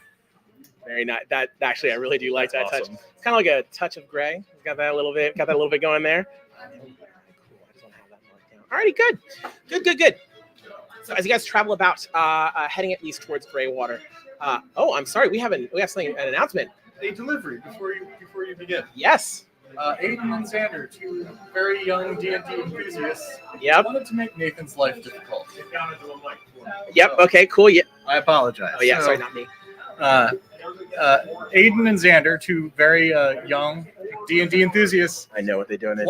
Very nice. That actually, I really do like that touch. It's kind of like a touch of gray. It's got that a little bit going there. Cool. I just want to have that marked down. Alrighty, good. So as you guys travel about, heading at least towards Greywater. I'm sorry, we have an announcement. A delivery before you begin. Yes. Aiden and Xander, two very young D&D enthusiasts, Yep. wanted to make Nathan's life difficult. Yep. Okay. Cool. Yeah. I apologize. Oh yeah. Sorry, not me. Aiden and Xander, two very young D&D enthusiasts. I know what they're doing.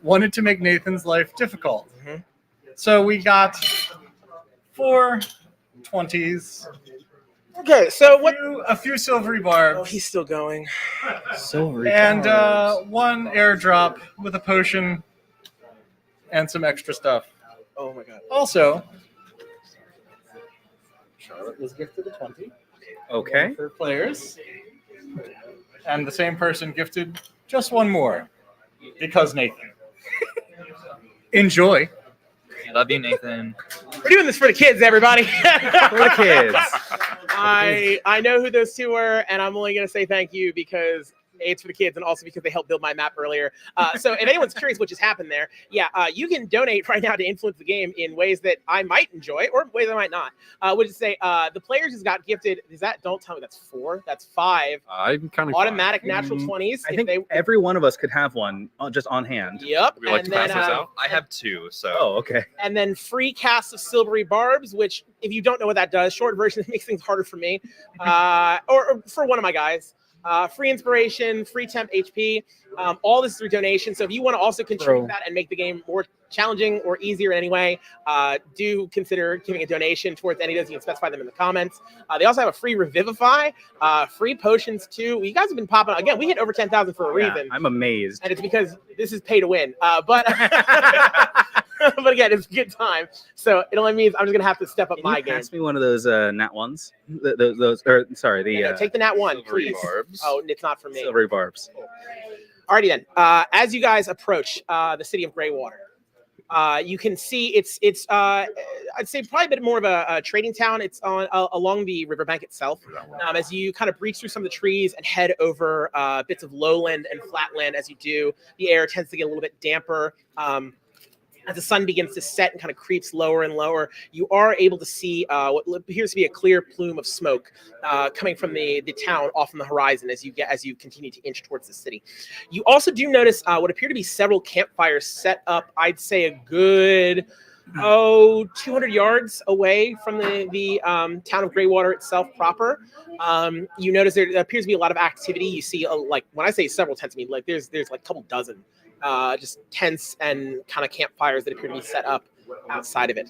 Wanted to make Nathan's life difficult. Mm-hmm. So we got 4 20s. Okay, so a few silvery barbs. Oh, he's still going. Silvery and barbs. 1 airdrop with a potion and some extra stuff. Oh my god. Also, Charlotte was gifted a 20. Okay. For players. And the same person gifted just 1 more. Because Nathan. Enjoy. Love you, Nathan. We're doing this for the kids, everybody. For the kids. I know who those two were, and I'm only going to say thank you because it's for the kids and also because they helped build my map earlier. So if anyone's curious what just happened there, you can donate right now to influence the game in ways that I might enjoy or ways I might not. Would you say the players just got gifted? Is that? Don't tell me that's 4. That's 5. I'm kind of automatic natural 20s. I think every one of us could have one just on hand. Yep. We like to pass those out. I have 2. So. Oh, okay. And then free casts of silvery barbs, which if you don't know what that does, short version, it makes things harder for me, or for one of my guys. Free inspiration, free temp HP, all this through donation. So if you want to also contribute to that and make the game more challenging or easier in any way, do consider giving a donation towards any of those. You can specify them in the comments. They also have a free Revivify, free potions too. You guys have been popping. Again, we hit over 10,000 for a reason. I'm amazed. And it's because this is pay to win. But but again, it's a good time. So it only means I'm just gonna have to step up my game. Pass me one of those nat ones. Take the nat 1, please. Barbs. Oh, it's not for me. Silvery barbs. Alrighty then. As you guys approach the city of Greywater, you can see it's I'd say probably a bit more of a trading town. It's on along the riverbank itself. As you kind of breach through some of the trees and head over bits of lowland and flatland, as you do, the air tends to get a little bit damper. As the sun begins to set and kind of creeps lower and lower, you are able to see what appears to be a clear plume of smoke coming from the town off on the horizon as you continue to inch towards the city. You also do notice what appear to be several campfires set up, I'd say a good 200 yards away from the town of Greywater itself proper. You notice there appears to be a lot of activity. You see, like when I say several tents, I mean like there's like a couple dozen just tents and kind of campfires that appear to be set up outside of it.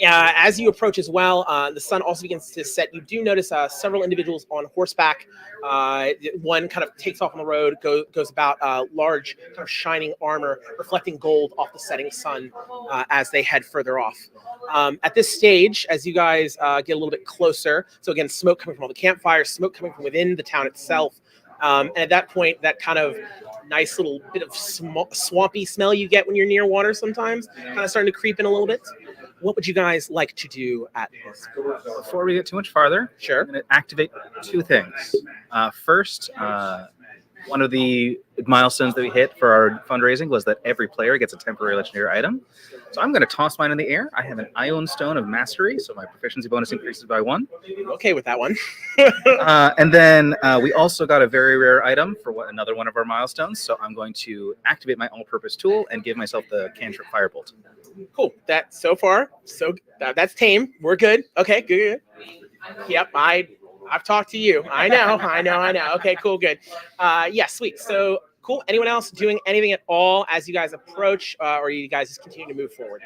As you approach as well, the sun also begins to set. You do notice several individuals on horseback. One kind of takes off on the road, goes about large kind of shining armor reflecting gold off the setting sun as they head further off. At this stage, as you guys get a little bit closer, so again, smoke coming from all the campfires, smoke coming from within the town itself. And at that point, that kind of nice little bit of swampy smell you get when you're near water sometimes, kind of starting to creep in a little bit. What would you guys like to do at this? Before we get too much farther, sure. I'm going to activate 2 things. First, one of the milestones that we hit for our fundraising was that every player gets a temporary legendary item. So I'm going to toss mine in the air. I have an Ion Stone of Mastery, so my proficiency bonus increases by 1. Okay with that one. And then we also got a very rare item for another one of our milestones. So I'm going to activate my all-purpose tool and give myself the cantrip Firebolt. Cool. That so far, that's tame. We're good. Okay, good. Yep, I've talked to you. I know. Okay, cool, good. Yeah, sweet. So cool. Anyone else doing anything at all as you guys approach, or you guys just continue to move forward?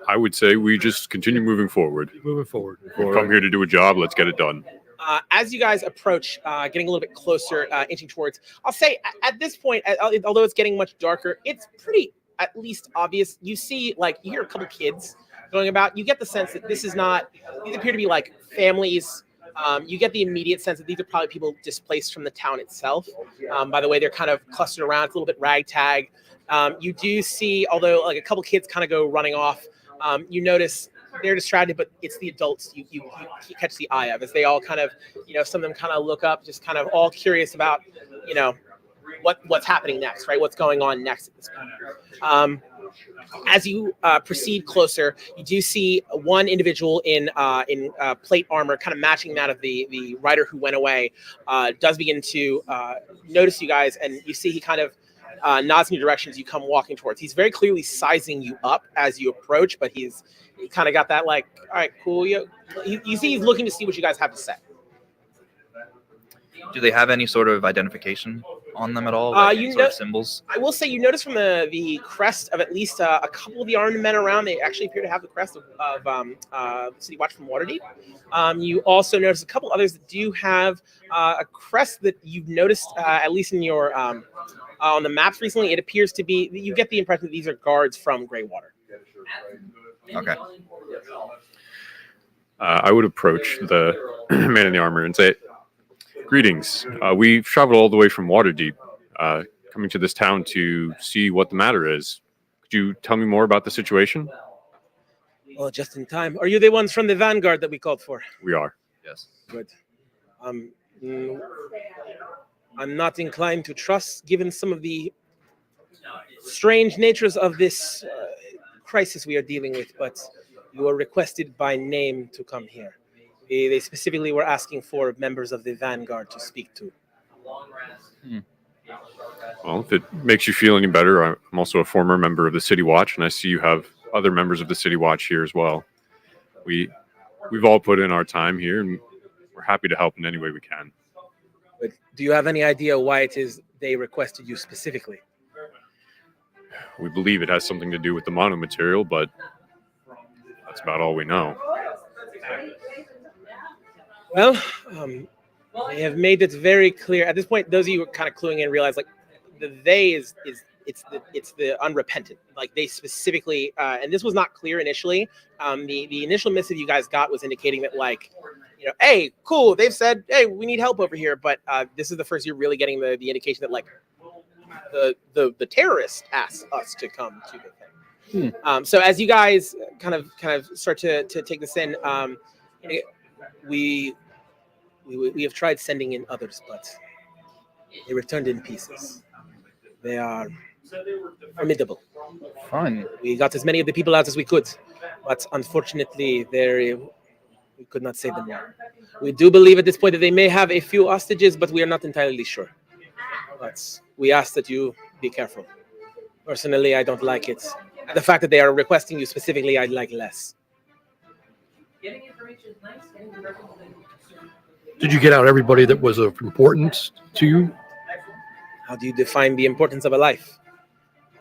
I would say we just continue moving forward. Moving forward. We've come here to do a job. Let's get it done. As you guys approach, getting a little bit closer, inching towards, I'll say at this point, although it's getting much darker, it's pretty at least obvious. You see, like, you hear a couple kids going about. You get the sense that these appear to be like families. You get the immediate sense that these are probably people displaced from the town itself. By the way, they're kind of clustered around. It's a little bit ragtag. You do see, although like a couple kids kind of go running off, you notice they're distracted, but it's the adults you catch the eye of as they all kind of, some of them kind of look up, just kind of all curious about, what's happening next, right? What's going on next at this point. As you proceed closer, you do see one individual in plate armor, kind of matching that of the rider who went away, does begin to notice you guys, and you see he kind of nods in your direction as you come walking towards. He's very clearly sizing you up as you approach, but he kind of got that like, all right, cool. You see he's looking to see what you guys have to say. Do they have any sort of identification on them at all? Like any sort of symbols? I will say you notice from the crest of at least a couple of the armed men around, they actually appear to have the crest of City Watch from Waterdeep. You also notice a couple others that do have a crest that you've noticed, at least in your on the maps recently. It appears to be, you get the impression that these are guards from Greywater. Okay. I would approach the man in the armor and say, "Greetings. We've traveled all the way from Waterdeep, coming to this town to see what the matter is. Could you tell me more about the situation?" Oh, just in time. Are you the ones from the Vanguard that we called for? We are. Yes. Good. Mm, I'm not inclined to trust, given some of the strange natures of this crisis we are dealing with, but you were requested by name to come here. They specifically were asking for members of the Vanguard to speak to. Well, if it makes you feel any better, I'm also a former member of the City Watch, and I see you have other members of the City Watch here as well. We've all put in our time here, and we're happy to help in any way we can. But do you have any idea why it is they requested you specifically? We believe it has something to do with the monomaterial, but that's about all we know. Well, they have made it very clear at this point. Those of you who are kind of cluing in realize, like, the they is it's the unrepentant. Like, they specifically, and this was not clear initially. The initial missive you guys got was indicating that, like, you know, hey, cool, they've said, hey, we need help over here, but this is the first you're really getting the indication that, like, the terrorist asked us to come to the thing. So as you guys kind of start to take this in, we have tried sending in others, but they returned in pieces. They are formidable. Fun. We got as many of the people out as we could, but unfortunately, we could not save them all. We do believe at this point that they may have a few hostages, but we are not entirely sure. But we ask that you be careful. Personally, I don't like it. The fact that they are requesting you specifically, I'd like less. Did you get out everybody that was of importance to you? How do you define the importance of a life?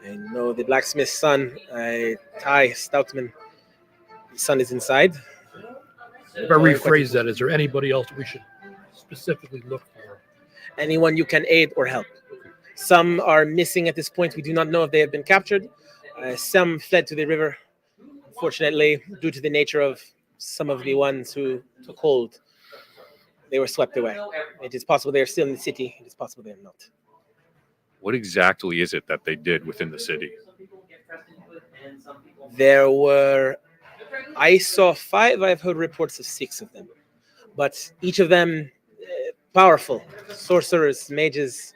I know the blacksmith's son, Ty Stoutman. His son is inside. If I rephrase that, is there anybody else we should specifically look for? Anyone you can aid or help. Some are missing at this point. We do not know if they have been captured. Some fled to the river. Unfortunately, due to the nature of some of the ones who took hold, they were swept away. It is possible they are still in the city. It is possible they are not. What exactly is it that they did within the city? There were, I saw 5. I've heard reports of 6 of them. But each of them powerful. Sorcerers, mages,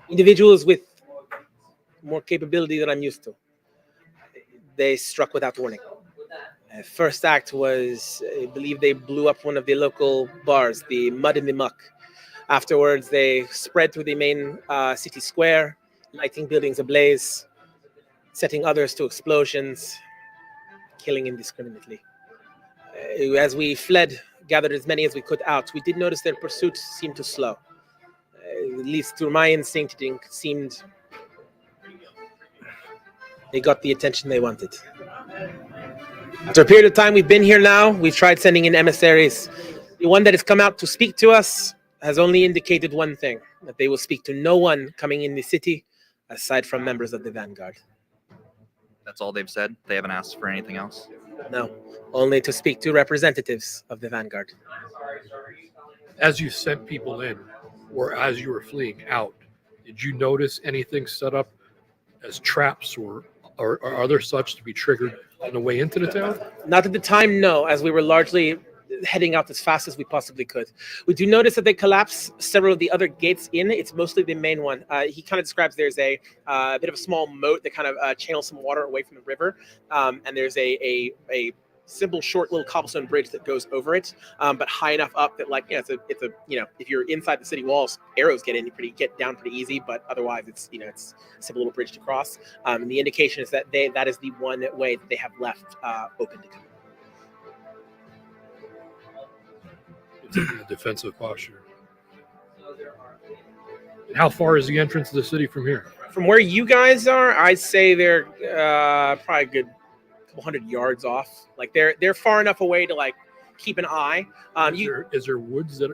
individuals with more capability than I'm used to. They struck without warning. First act was, I believe they blew up one of the local bars, the Mud in the Muck. Afterwards, they spread through the main city square, lighting buildings ablaze, setting others to explosions, killing indiscriminately. As we fled, gathered as many as we could out, we did notice their pursuit seemed to slow. At least through my instinct, it seemed they got the attention they wanted. After a period of time we've been here now, we've tried sending in emissaries. The one that has come out to speak to us has only indicated one thing, that they will speak to no one coming in the city aside from members of the Vanguard. That's all they've said? They haven't asked for anything else? No, only to speak to representatives of the Vanguard. As you sent people in, or as you were fleeing out, did you notice anything set up as traps or other such to be triggered on the way into the town? Not at the time, no, as we were largely heading out as fast as we possibly could. We do notice that they collapse several of the other gates in. It's mostly the main one. He kind of describes there's a bit of a small moat that kind of channels some water away from the river, and there's a simple, short little cobblestone bridge that goes over it, but high enough up that, like, it's a if you're inside the city walls, arrows get down pretty easy, but otherwise it's it's a simple little bridge to cross. And the indication is that that is the one way that they have left open to come. It's in a defensive posture. And how far is the entrance to the city from here? From where you guys are, I'd say they're probably a good couple hundred yards off. Like they're far enough away to like keep an eye. Is there woods that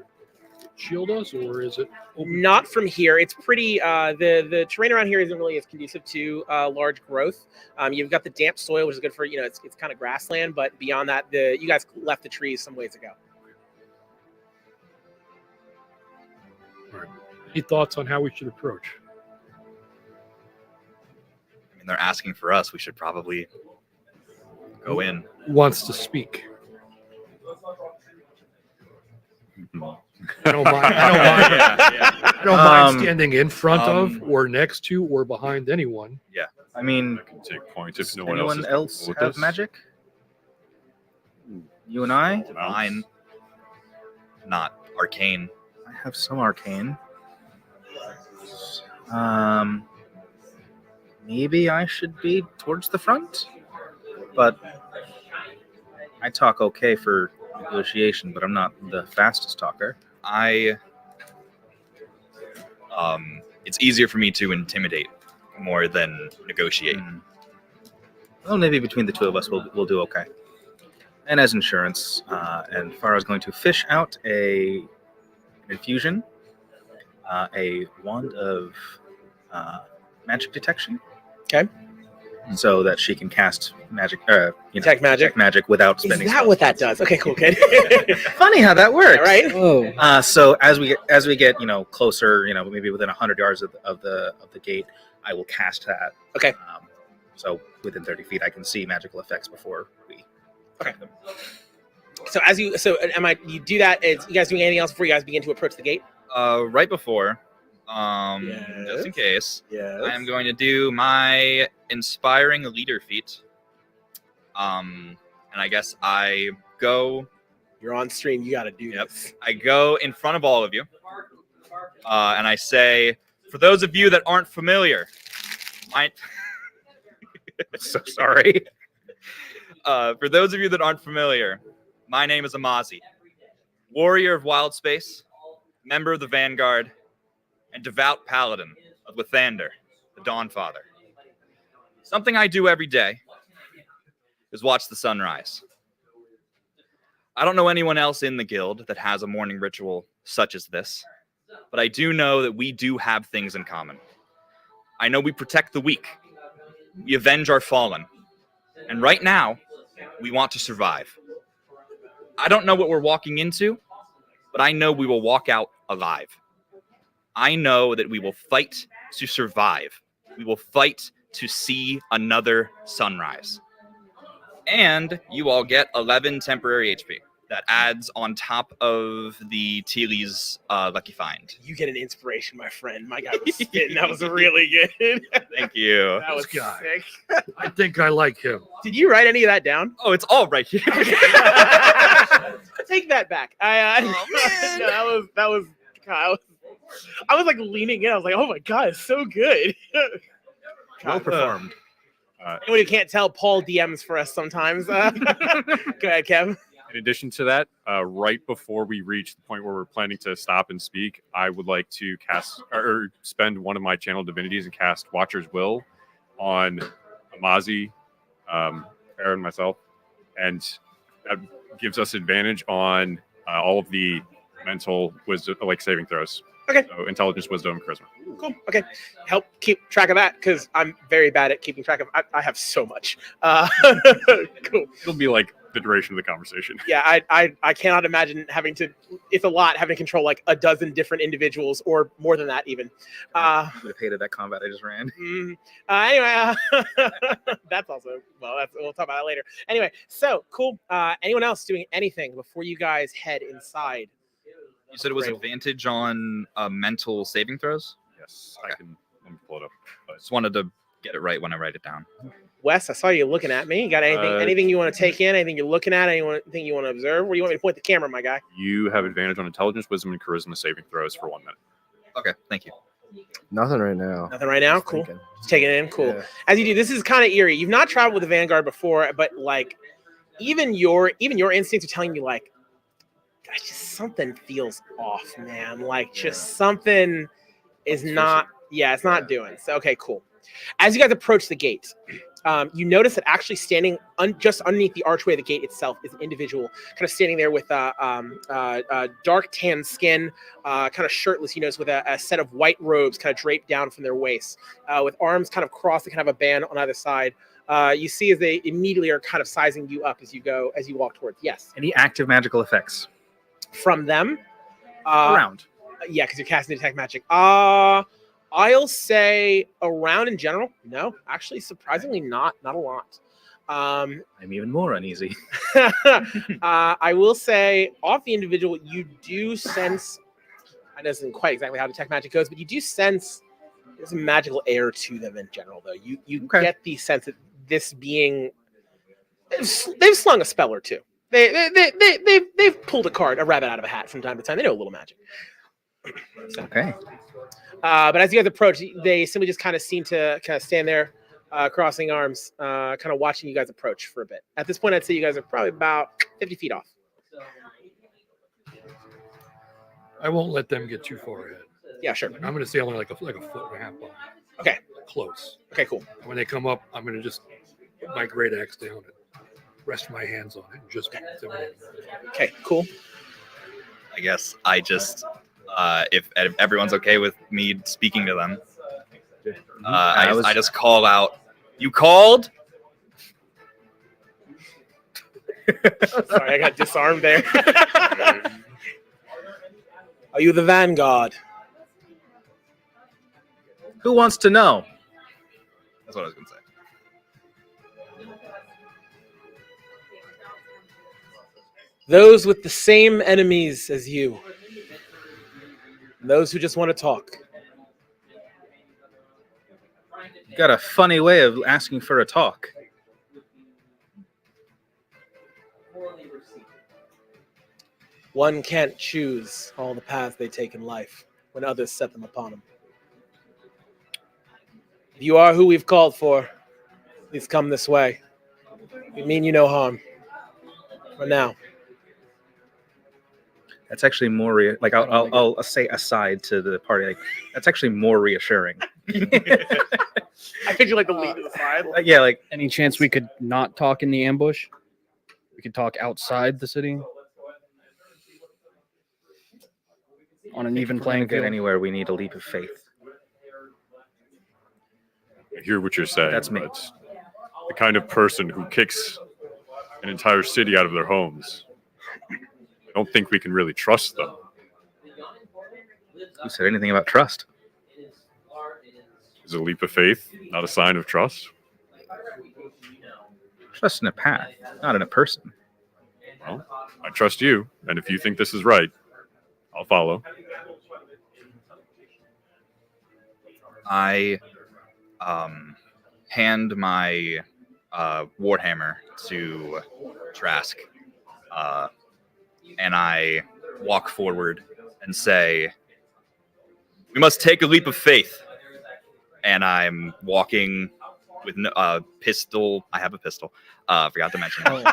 shield us, or is it open? Not from here? It's pretty. The terrain around here isn't really as conducive to large growth. You've got the damp soil, which is good for it's kind of grassland. But beyond that, you guys left the trees some ways ago. All right. Any thoughts on how we should approach? I mean, they're asking for us. We should probably Go in. wants to speak. I don't mind. I don't mind standing in front of, or next to, or behind anyone. Yeah. I mean, I can take points if does no one else anyone is else comfortable with have this. magic? You and I? Divine. Not arcane. I have some arcane. Maybe I should be towards the front, but I talk okay for negotiation, but I'm not the fastest talker. It's easier for me to intimidate more than negotiate. Well, maybe between the two of us, we'll do okay. And as insurance, and Farah's going to fish out an infusion, a wand of magic detection. Okay. So that she can cast magic, Detect magic without Is spending. that spells. what that does? Okay, cool, good. Funny how that works, right? Oh. So as we get closer, maybe within 100 yards of the gate, I will cast that. Okay. So within 30 feet, I can see magical effects before we. Okay. So you do that? Is you guys doing anything else before you guys begin to approach the gate? Right before, just in case, I am going to do my inspiring leader feat. And I guess I go. You're on stream. You got to do this. I go in front of all of you, and I say, for those of you that aren't familiar, so sorry. For those of you that aren't familiar, my name is Amazi, warrior of Wild Space, member of the Vanguard, and devout paladin of Lathander, the Dawnfather. Something I do every day is watch the sunrise. I don't know anyone else in the guild that has a morning ritual such as this, but I do know that we do have things in common. I know we protect the weak, we avenge our fallen, and right now, we want to survive. I don't know what we're walking into, but I know we will walk out alive. I know that we will fight to survive. We will fight to see another sunrise. And you all get 11 temporary HP. That adds on top of the Teely's Lucky Find. You get an inspiration, my friend. My guy was spitting. That was really good. Thank you. That was This guy. sick. I think I like him. Did you write any of that down? Oh, it's all right here. Take that back. No, that was. God, I was like leaning in. I was like, oh my god, it's so good. Well performed. Anyone who can't tell, Paul DMs for us sometimes. Go ahead, Kev. In addition to that, right before we reach the point where we're planning to stop and speak, I would like to cast or spend one of my channel divinities and cast Watcher's Will on Amazi, Aaron, and myself, and that gives us advantage on all of the mental wisdom, like saving throws. Okay. So intelligence, wisdom, charisma. Cool. Okay. Help keep track of that because I'm very bad at keeping track of. I have so much. Cool. It'll be like the duration of the conversation. Yeah, I cannot imagine having to. It's a lot having to control like a dozen different individuals or more than that even. I would have hated that combat I just ran. Anyway, that's also we'll talk about that later. Anyway, so cool. Anyone else doing anything before you guys head inside? You said it was advantage on mental saving throws? Yes, I can. Let me pull it up. Just wanted to get it right when I write it down. Wes, I saw you looking at me. You got anything? Anything you want to take in? Anything you're looking at? Anything you want to observe? Where do you want me to point the camera, my guy? You have advantage on intelligence, wisdom, and charisma saving throws for 1 minute. Okay, thank you. Nothing right now. Nothing right now. Just Cool. thinking. Just taking it in. Cool. Yeah. As you do, this is kind of eerie. You've not traveled with the Vanguard before, but like, even your instincts are telling you like, gosh, just something feels off, man. Like, just something is not. Yeah, it's not doing. So okay, cool. As you guys approach the gate, you notice that actually standing just underneath the archway of the gate itself is an individual kind of standing there with dark tan skin, kind of shirtless, you notice, with a set of white robes kind of draped down from their waists, with arms kind of crossed and kind of a band on either side. You see as they immediately are kind of sizing you up as you walk towards. Yes. Any active magical effects from them? Around. Yeah, because you're casting detect magic. I'll say around in general, no, actually surprisingly not a lot. I'm even more uneasy. I will say, off the individual, you do sense. I know this isn't quite exactly how detect magic goes, but you do sense there's a magical air to them in general. Though you get the sense that this being they've slung a spell or two. They've pulled a rabbit out of a hat from time to time. They know a little magic. So. Okay. But as you guys approach, they simply just kind of seem to kind of stand there, crossing arms, kind of watching you guys approach for a bit. At this point, I'd say you guys are probably about 50 feet off. I won't let them get too far ahead. Yeah, sure. I'm going to stay only like a foot and a half behind. Okay. Close. Okay, cool. When they come up, I'm going to just put my great axe down and rest my hands on it and just intimidate them. Okay, cool. I guess I just, if everyone's okay with me speaking to them, I just call out, "You called?" Sorry, I got disarmed there. Are you the Vanguard? Who wants to know? That's what I was going to say. Those with the same enemies as you. And those who just want to talk. You got a funny way of asking for a talk. One can't choose all the paths they take in life when others set them upon them. If you are who we've called for, please come this way. We mean you no harm. For now. That's actually more I'll say aside to the party. Like, that's actually more reassuring. I picture like the lead to the side. Yeah, like any chance we could not talk in the ambush? We could talk outside the city on an even playing get field. Anywhere we need a leap of faith. I hear what you're saying. That's me. But the kind of person who kicks an entire city out of their homes, I don't think we can really trust them. Who said anything about trust? Is a leap of faith not a sign of trust? Trust in a path, not in a person. Well, I trust you, and if you think this is right, I'll follow. I hand my warhammer to Trask, and I walk forward and say, "We must take a leap of faith." And I'm walking with a pistol. I have a pistol. Forgot to mention it.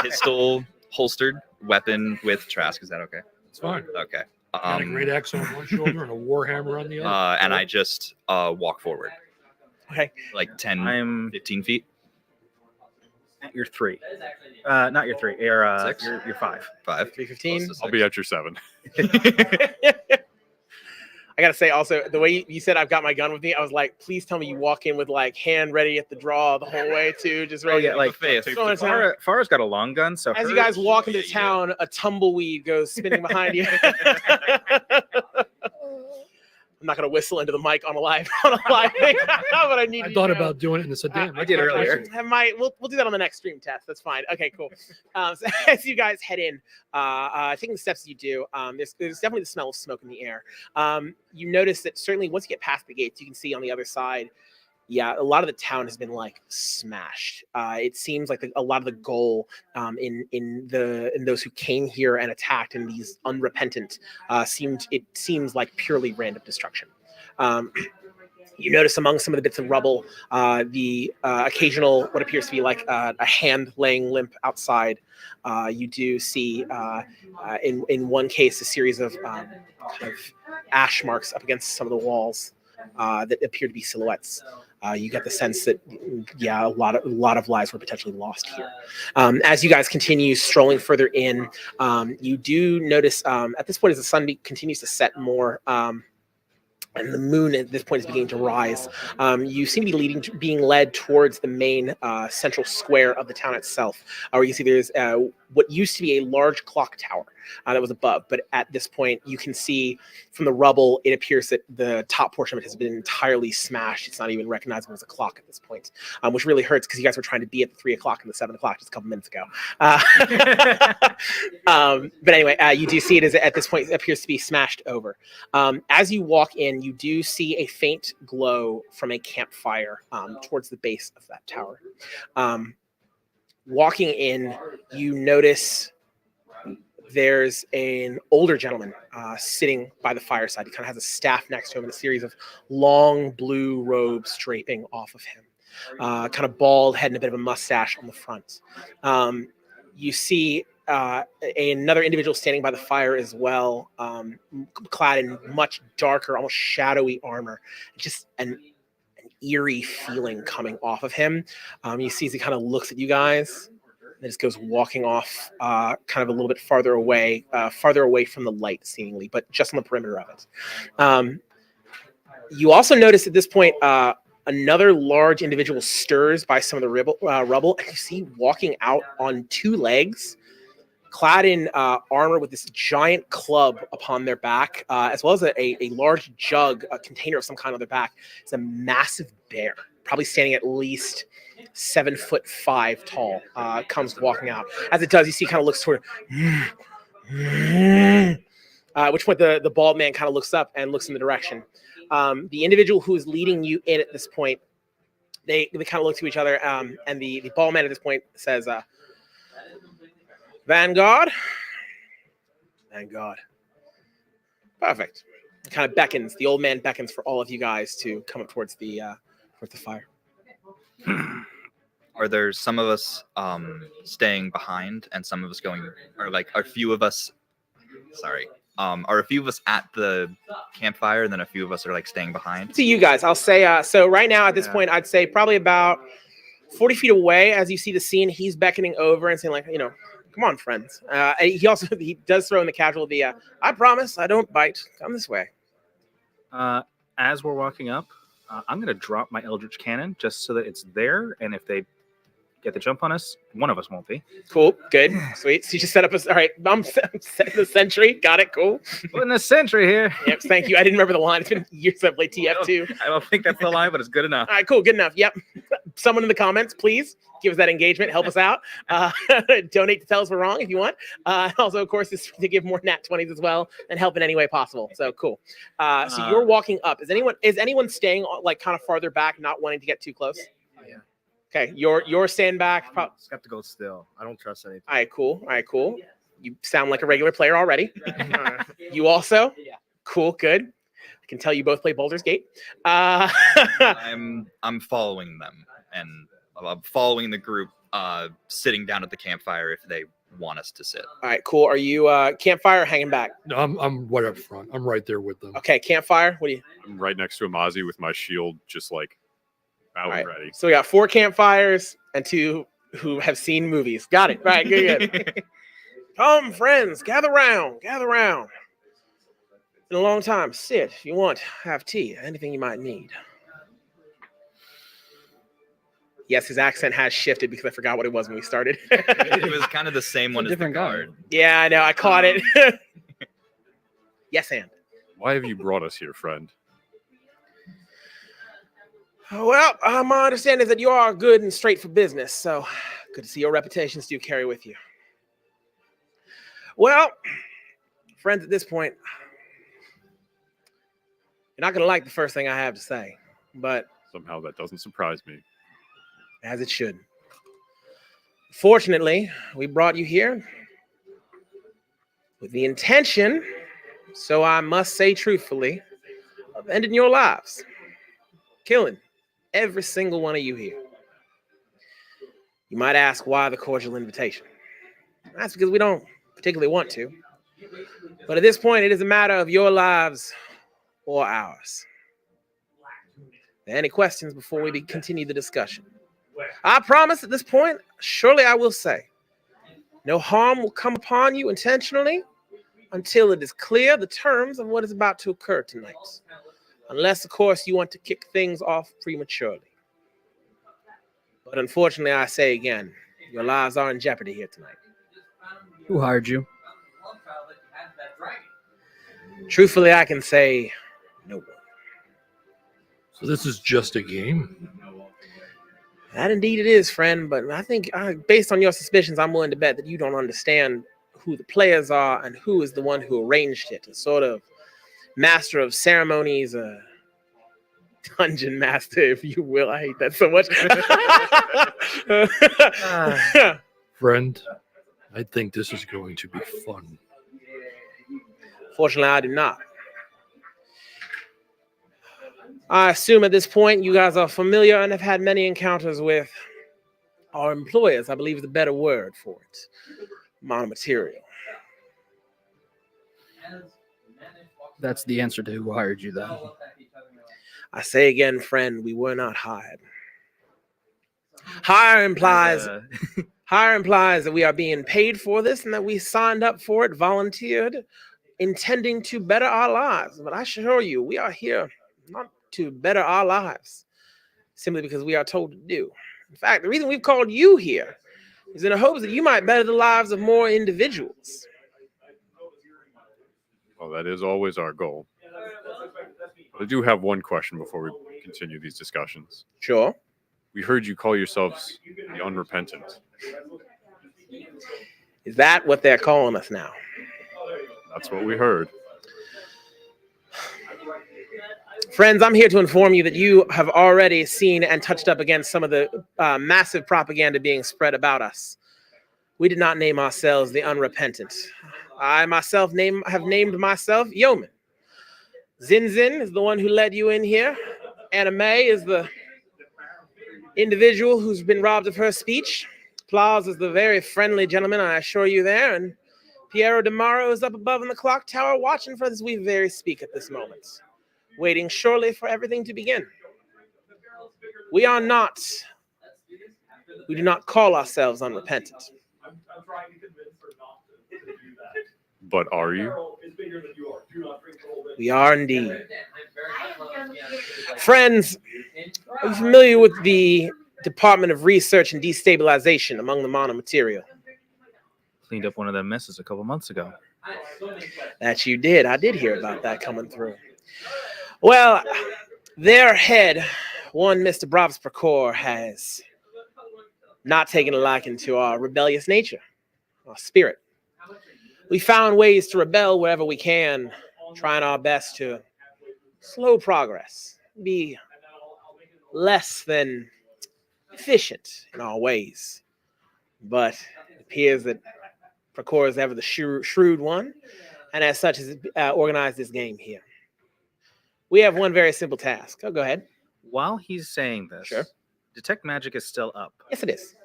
Pistol, holstered weapon with Trask. Is that okay? It's fine. Okay. Got a great axe on one shoulder and a warhammer on the other. And I just walk forward. Okay. Like 10, 15 feet. You're 3. Not your 3. You're 6. You're 5. 5. 3:15. I'll be at your 7. I gotta say also, the way you said I've got my gun with me, I was like, please tell me you walk in with like hand ready at the draw the whole way too, just ready. Yeah, like Farah's got a long gun, so as you guys walk into town, a tumbleweed goes spinning behind you. I'm not gonna whistle into the mic on a live thing, but I need. I thought about doing it and said, "Damn, I did earlier." We'll do that on the next stream test. That's fine. Okay, cool. So as you guys head in, taking the steps you do, there's definitely the smell of smoke in the air. You notice that certainly once you get past the gates, you can see on the other side. Yeah, a lot of the town has been like smashed. It seems like a lot of the goal in those who came here and attacked and these unrepentant seems like purely random destruction. You notice among some of the bits of rubble, the occasional what appears to be like a hand laying limp outside. You do see in one case a series of kind of ash marks up against some of the walls that appear to be silhouettes. You get the sense that, yeah, a lot of lives were potentially lost here. As you guys continue strolling further in, you do notice at this point as the sun continues to set more and the moon at this point is beginning to rise. You seem to be being led towards the main central square of the town itself, where you see there's what used to be a large clock tower that was above, but at this point you can see from the rubble, it appears that the top portion of it has been entirely smashed. It's not even recognizable as a clock at this point, which really hurts because you guys were trying to be at the 3 o'clock and the 7 o'clock just a couple minutes ago. But anyway, you do see it as at this point it appears to be smashed over. As you walk in, you do see a faint glow from a campfire towards the base of that tower. Walking in, you notice there's an older gentleman sitting by the fireside. He kind of has a staff next to him and a series of long blue robes draping off of him. Kind of bald head and a bit of a mustache on the front. You see another individual standing by the fire as well, clad in much darker, almost shadowy armor. Just an eerie feeling coming off of him. You see as he kind of looks at you guys and just goes walking off kind of a little bit farther away from the light seemingly, but just on the perimeter of it. You also notice at this point another large individual stirs by some of the rubble, and you see walking out on 2 legs, clad in armor with this giant club upon their back, as well as a large jug, a container of some kind on their back. It's a massive bear, probably standing at least 7'5" tall, comes walking out. As it does, you see kind of looks toward at which point the bald man kind of looks up and looks in the direction. The individual who is leading you in at this point, they kind of look to each other, and the bald man at this point says, Vanguard. Perfect. Kind of beckons. The old man beckons for all of you guys to come up towards the fire. Are there some of us staying behind and some of us going, or like are a few of us at the campfire and then a few of us are like staying behind? To you guys, I'll say, so right now at this point, I'd say probably about 40 feet away as you see the scene, he's beckoning over and saying like, come on, friends. And he does throw in the casual, I promise I don't bite. Come this way. As we're walking up, I'm going to drop my Eldritch Cannon just so that it's there. And if they get the jump on us, one of us won't be. Cool. Good. Sweet. So you just set up all right. I'm setting the sentry. Got it. Cool. Putting a sentry here. Yep. Thank you. I didn't remember the line. It's been years since I played TF2. I don't think that's the line, but it's good enough. All right. Cool. Good enough. Yep. Someone in the comments, please give us that engagement. Help us out. Donate to tell us we're wrong if you want. Also, of course, is to give more nat 20s as well and help in any way possible. So cool. So you're walking up. Is anyone staying like kind of farther back, not wanting to get too close? Yeah. Okay, you're staying back. Skeptical still. I don't trust anything. All right, cool. You sound like a regular player already. You also? Yeah. Cool, good. I can tell you both play Baldur's Gate. I'm following them, and I'm following the group, sitting down at the campfire if they want us to sit. All right, cool. Are you campfire or hanging back? No, I'm right up front. I'm right there with them. Okay, campfire. What do you? I'm right next to Amazi with my shield, just like out and ready. So we got 4 campfires and 2 who have seen movies. Got it. Right, good. Come, friends, gather round. Been a long time. Sit if you want. Have tea. Anything you might need. Yes, his accent has shifted because I forgot what it was when we started. It was kind of the same one as the guard. Yeah, I know. I caught it. Yes, and. Why have you brought us here, friend? Well, my understanding is that you are good and straight for business, so good to see your reputations do carry with you. Well, friends, at this point, you're not going to like the first thing I have to say, but somehow that doesn't surprise me. As it should. Fortunately, we brought you here with the intention, so I must say truthfully, of ending your lives. Killing every single one of you here. You might ask why the cordial invitation. That's because we don't particularly want to. But at this point, it is a matter of your lives or ours. Are there any questions before we continue the discussion? I promise at this point, surely I will say, no harm will come upon you intentionally until it is clear the terms of what is about to occur tonight. Unless, of course, you want to kick things off prematurely. But unfortunately, I say again, your lives are in jeopardy here tonight. Who hired you? Truthfully, I can say no one. So this is just a game? That indeed it is, friend. But I think, based on your suspicions, I'm willing to bet that you don't understand who the players are and who is the one who arranged it. A sort of master of ceremonies, a dungeon master, if you will. I hate that so much. Friend, I think this is going to be fun. Fortunately, I do not. I assume at this point you guys are familiar and have had many encounters with our employers, I believe is a better word for it. Monomaterial. That's the answer to who hired you then. I say again, friend, we were not hired. Hire implies that we are being paid for this and that we signed up for it, volunteered, intending to better our lives. But I assure you, we are here not to better our lives, simply because we are told to do. In fact, the reason we've called you here is in the hopes that you might better the lives of more individuals. Well, that is always our goal. I do have one question before we continue these discussions. Sure. We heard you call yourselves the Unrepentant. Is that what they're calling us now? That's what we heard. Friends, I'm here to inform you that you have already seen and touched up against some of the massive propaganda being spread about us. We did not name ourselves the Unrepentant. I myself have named myself Yeoman. Zinzin is the one who led you in here. Anime is the individual who's been robbed of her speech. Plaus is the very friendly gentleman, I assure you there. And Piero DeMaro is up above in the clock tower watching for as we very speak at this moment, waiting surely for everything to begin. We do not call ourselves unrepentant. But are you? We are indeed. Friends, are you familiar with the Department of Research and Destabilization among the Monomaterial? Cleaned up one of them messes a couple months ago. That you did. I did hear about that coming through. Well, their head, one Mr. Bravis Procor, has not taken a liking to our rebellious nature, our spirit. We found ways to rebel wherever we can, trying our best to slow progress, be less than efficient in our ways. But it appears that Procor is ever the shrewd one, and as such has organized this game here. We have one very simple task. Oh, go ahead. While he's saying this, sure. Detect Magic is still up. Yes, it is.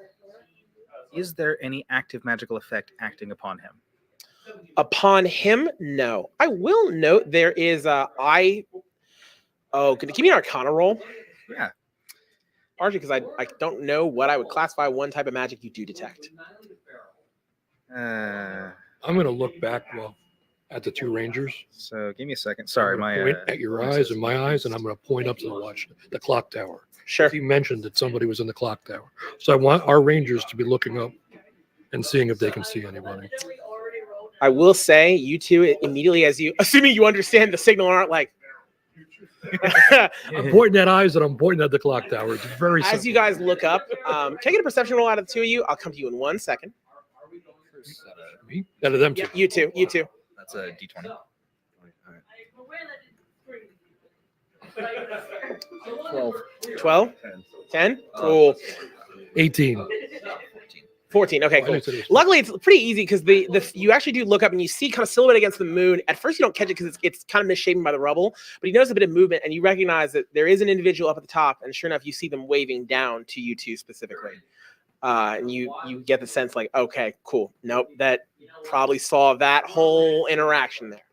Is there any active magical effect acting upon him? Upon him, no. I will note there is can you give me an Arcana roll? Yeah. Partially because I don't know what I would classify one type of magic you do detect. I'm going to look back at the two rangers. So give me a second. Sorry, my point at your eyes and my eyes, and I'm going to point up to the clock tower. Sure. He mentioned that somebody was in the clock tower, so I want our rangers to be looking up and seeing if they can see anybody. I will say, you two immediately, assuming you understand the signal, aren't like. I'm pointing at eyes and I'm pointing at the clock tower. It's very simple. As you guys look up, can I get a perception roll out of the two of you? I'll come to you in 1 second. Me? Out of them two. Yeah, you two. That's a D20. 12? 10? Cool. 18. 14. Okay, cool. Luckily, it's pretty easy because you actually do look up and you see kind of silhouette against the moon. At first, you don't catch it because it's kind of misshapen by the rubble, but you notice a bit of movement and you recognize that there is an individual up at the top. And sure enough, you see them waving down to you two specifically. And you get the sense like, okay, cool. Nope, that probably saw that whole interaction there.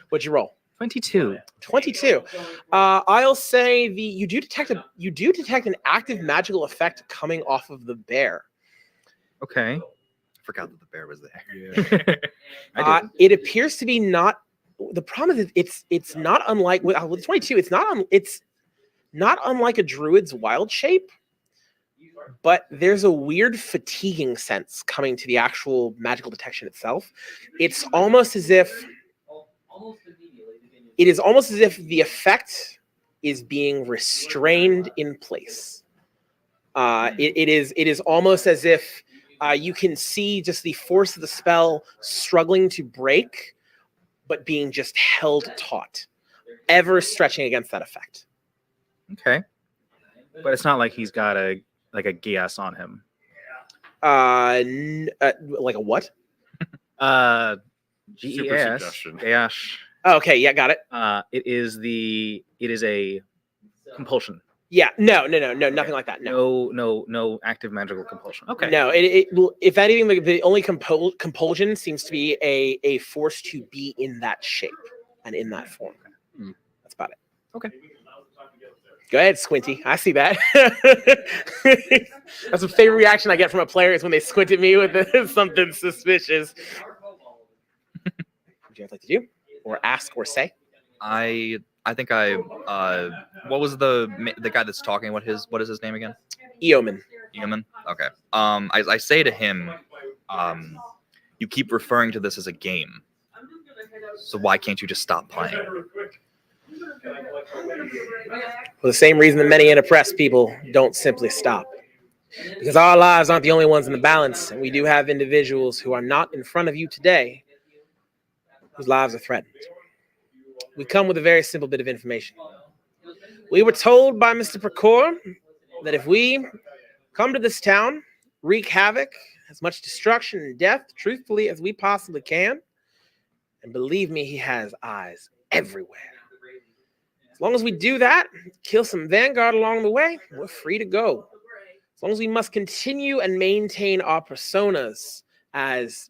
What'd you roll? 22. 22. I'll say you do detect an active magical effect coming off of the bear. Okay. I forgot that the bear was there. It appears to be not the problem is it's not unlike with 22. It's not unlike a druid's wild shape, but there's a weird fatiguing sense coming to the actual magical detection itself. It's almost as if the effect is being restrained in place. It is almost as if you can see just the force of the spell struggling to break, but being just held taut, ever stretching against that effect. Okay. But it's not like he's got a GS on him. Like a what? GES. suggestion. Gash. Oh, okay, yeah, got it. It is a compulsion. Yeah, no, nothing like that. No active magical compulsion. Okay. No, if anything, the only compulsion seems to be a force to be in that shape and in that form. That's about it. Okay. Go ahead, Squinty. I see that. That's a favorite reaction I get from a player is when they squint at me with something suspicious. Would you guys like to do, or ask, or say? I think what was the guy that's talking? What is his name again? Eoman. Eoman. Okay. I say to him, you keep referring to this as a game, so why can't you just stop playing? For the same reason that many unoppressed people don't simply stop. Because our lives aren't the only ones in the balance, and we do have individuals who are not in front of you today whose lives are threatened. We come with a very simple bit of information. We were told by Mr. Procor that if we come to this town, wreak havoc, as much destruction and death, truthfully, as we possibly can, and believe me, he has eyes everywhere. As long as we do that, kill some Vanguard along the way, we're free to go. As long as we must continue and maintain our personas as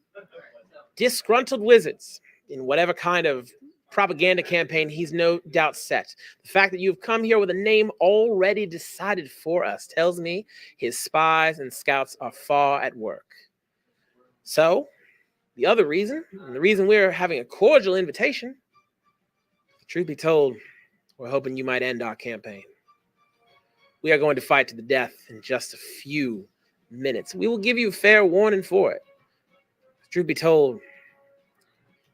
disgruntled wizards in whatever kind of propaganda campaign he's no doubt set. The fact that you've come here with a name already decided for us tells me his spies and scouts are far at work. So, the other reason, and the reason we're having a cordial invitation, truth be told, we're hoping you might end our campaign. We are going to fight to the death in just a few minutes. We will give you fair warning for it. Truth be told,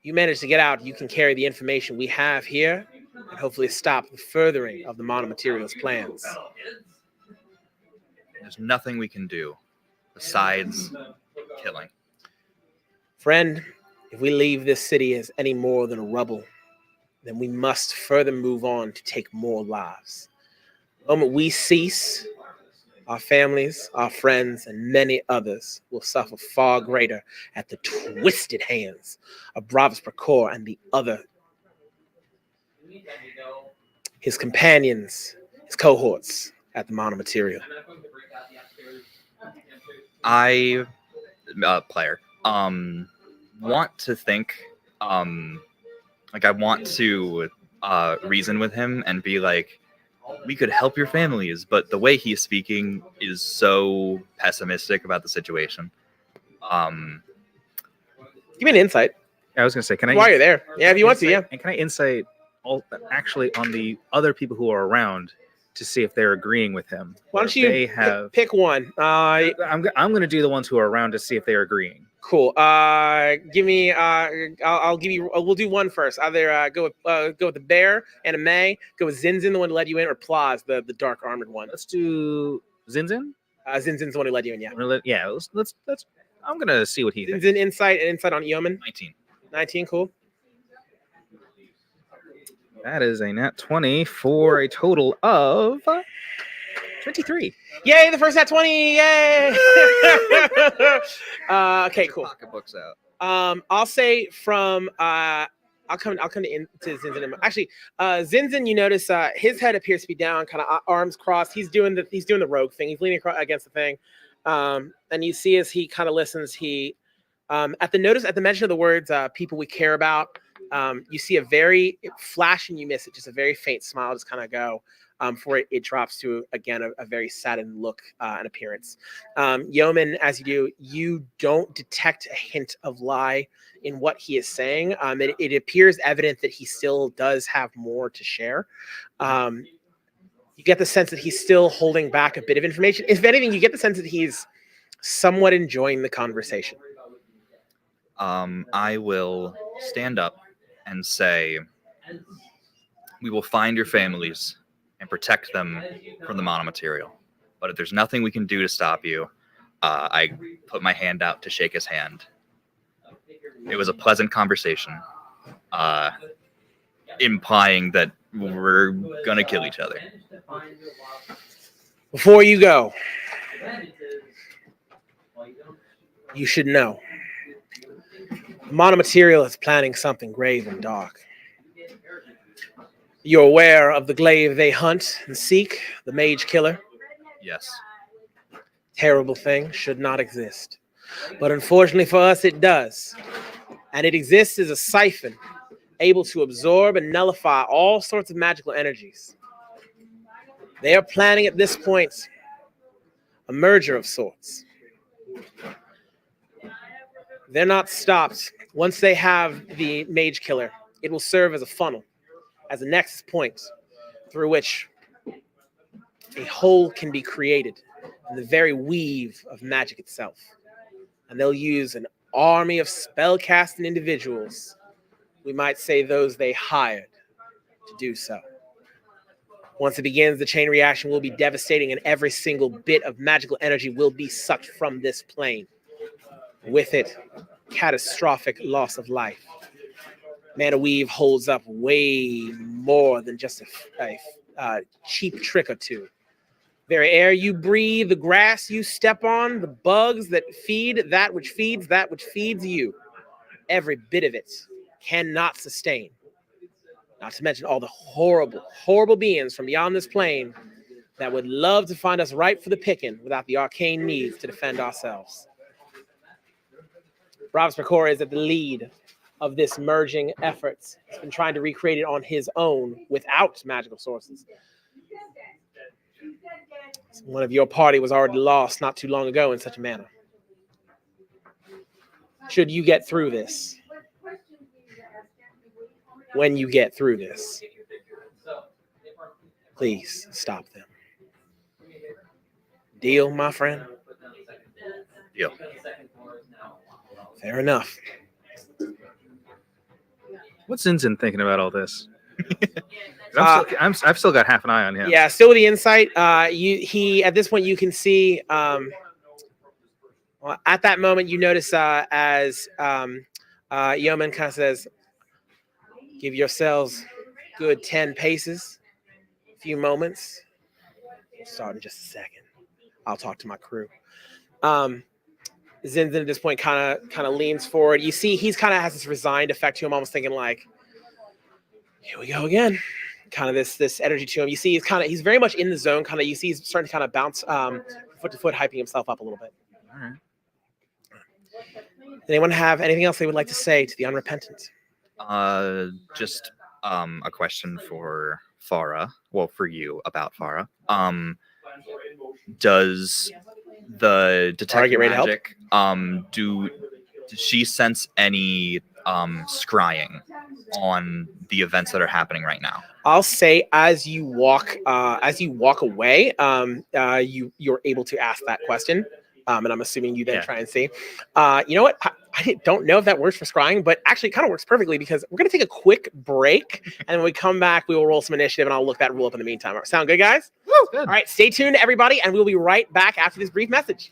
you manage to get out, you can carry the information we have here and hopefully stop the furthering of the Monomaterial's plans. There's nothing we can do besides killing. Friend, if we leave this city as any more than a rubble, then we must further move on to take more lives. The moment we cease, our families, our friends, and many others will suffer far greater at the twisted hands of Bravus Procor and the other, his companions, his cohorts at the Monomaterial. I, player, want to think, I want to reason with him and be like, we could help your families, but the way he's speaking is so pessimistic about the situation. Give me an insight. I was gonna say, can I? While you're there, yeah, if you want to, yeah. And can I insight actually on the other people who are around to see if they're agreeing with him? Why don't you pick one? I'm gonna do the ones who are around to see if they're agreeing. Cool. Give me. I'll give you. We'll do one first. Either go with the bear and a May. Go with Zinzin, the one who led you in, or Plaz, the dark armored one. Let's do Zinzin. Zinzin's the one who led you in. Yeah. Let's. I'm gonna see what he thinks. Zinzin insight on Yeoman. 19. Cool. That is a nat 20 for a total of 23. Yay, the first nat 20. Yay. Okay, cool. Pocketbooks out. I'll say from I'll come to Zinzin. Actually, Zinzin, you notice his head appears to be down, kind of arms crossed. He's doing the rogue thing. He's leaning against the thing, and you see as he kind of listens, he at the mention of the words "people we care about," you see a very flash and you miss it, just a very faint smile, just kind of go. before it drops to, again, a very saddened look and appearance. Yeoman, as you don't detect a hint of lie in what he is saying. It appears evident that he still does have more to share. You get the sense that he's still holding back a bit of information. If anything, you get the sense that he's somewhat enjoying the conversation. I will stand up and say, we will find your families and protect them from the monomaterial. But if there's nothing we can do to stop you, I put my hand out to shake his hand. It was a pleasant conversation, implying that we're going to kill each other. Before you go, you should know. Monomaterial is planning something grave and dark. You're aware of the glaive they hunt and seek, the mage killer? Yes. Terrible thing, should not exist. But unfortunately for us, it does. And it exists as a siphon, able to absorb and nullify all sorts of magical energies. They are planning at this point a merger of sorts. They're not stopped. Once they have the mage killer, it will serve as a funnel, as a nexus point through which a hole can be created in the very weave of magic itself. And they'll use an army of spellcasting individuals, we might say those they hired, to do so. Once it begins, the chain reaction will be devastating and every single bit of magical energy will be sucked from this plane. With it, catastrophic loss of life. Mana Weave holds up way more than just a cheap trick or two. Very air you breathe, the grass you step on, the bugs that feed that which feeds you. Every bit of it cannot sustain. Not to mention all the horrible, horrible beings from beyond this plane that would love to find us ripe for the picking without the arcane needs to defend ourselves. Robs McCoy is at the lead of this merging efforts. He's been trying to recreate it on his own without magical sources. One of your party was already lost not too long ago in such a manner. Should you get through this, when you get through this, please stop them. Deal, my friend? Deal. Fair enough. What's Zinzin thinking about all this? I've still got half an eye on him. Yeah, still with the insight. He at this point you can see. Well, at that moment, you notice as Yeoman kind of says, "Give yourselves good 10 paces, a few moments. Start in just a second. I'll talk to my crew." Zinzin at this point kind of leans forward. You see, he's kind of has this resigned effect to him, almost thinking like, "Here we go again." Kind of this energy to him. You see, he's very much in the zone. Kind of, you see, he's starting to kind of bounce foot to foot, hyping himself up a little bit. All right. Does anyone have anything else they would like to say to the unrepentant? Just a question for Farah. Well, for you about Farah. Does the detect magic does she sense any scrying on the events that are happening right now? I'll say as you walk away, you're able to ask that question. And I'm assuming you then try and see. You know what? I don't know if that works for scrying, but actually it kind of works perfectly because we're going to take a quick break. And when we come back, we will roll some initiative and I'll look that rule up in the meantime. Sound good, guys? Good. All right, stay tuned, everybody. And we'll be right back after this brief message.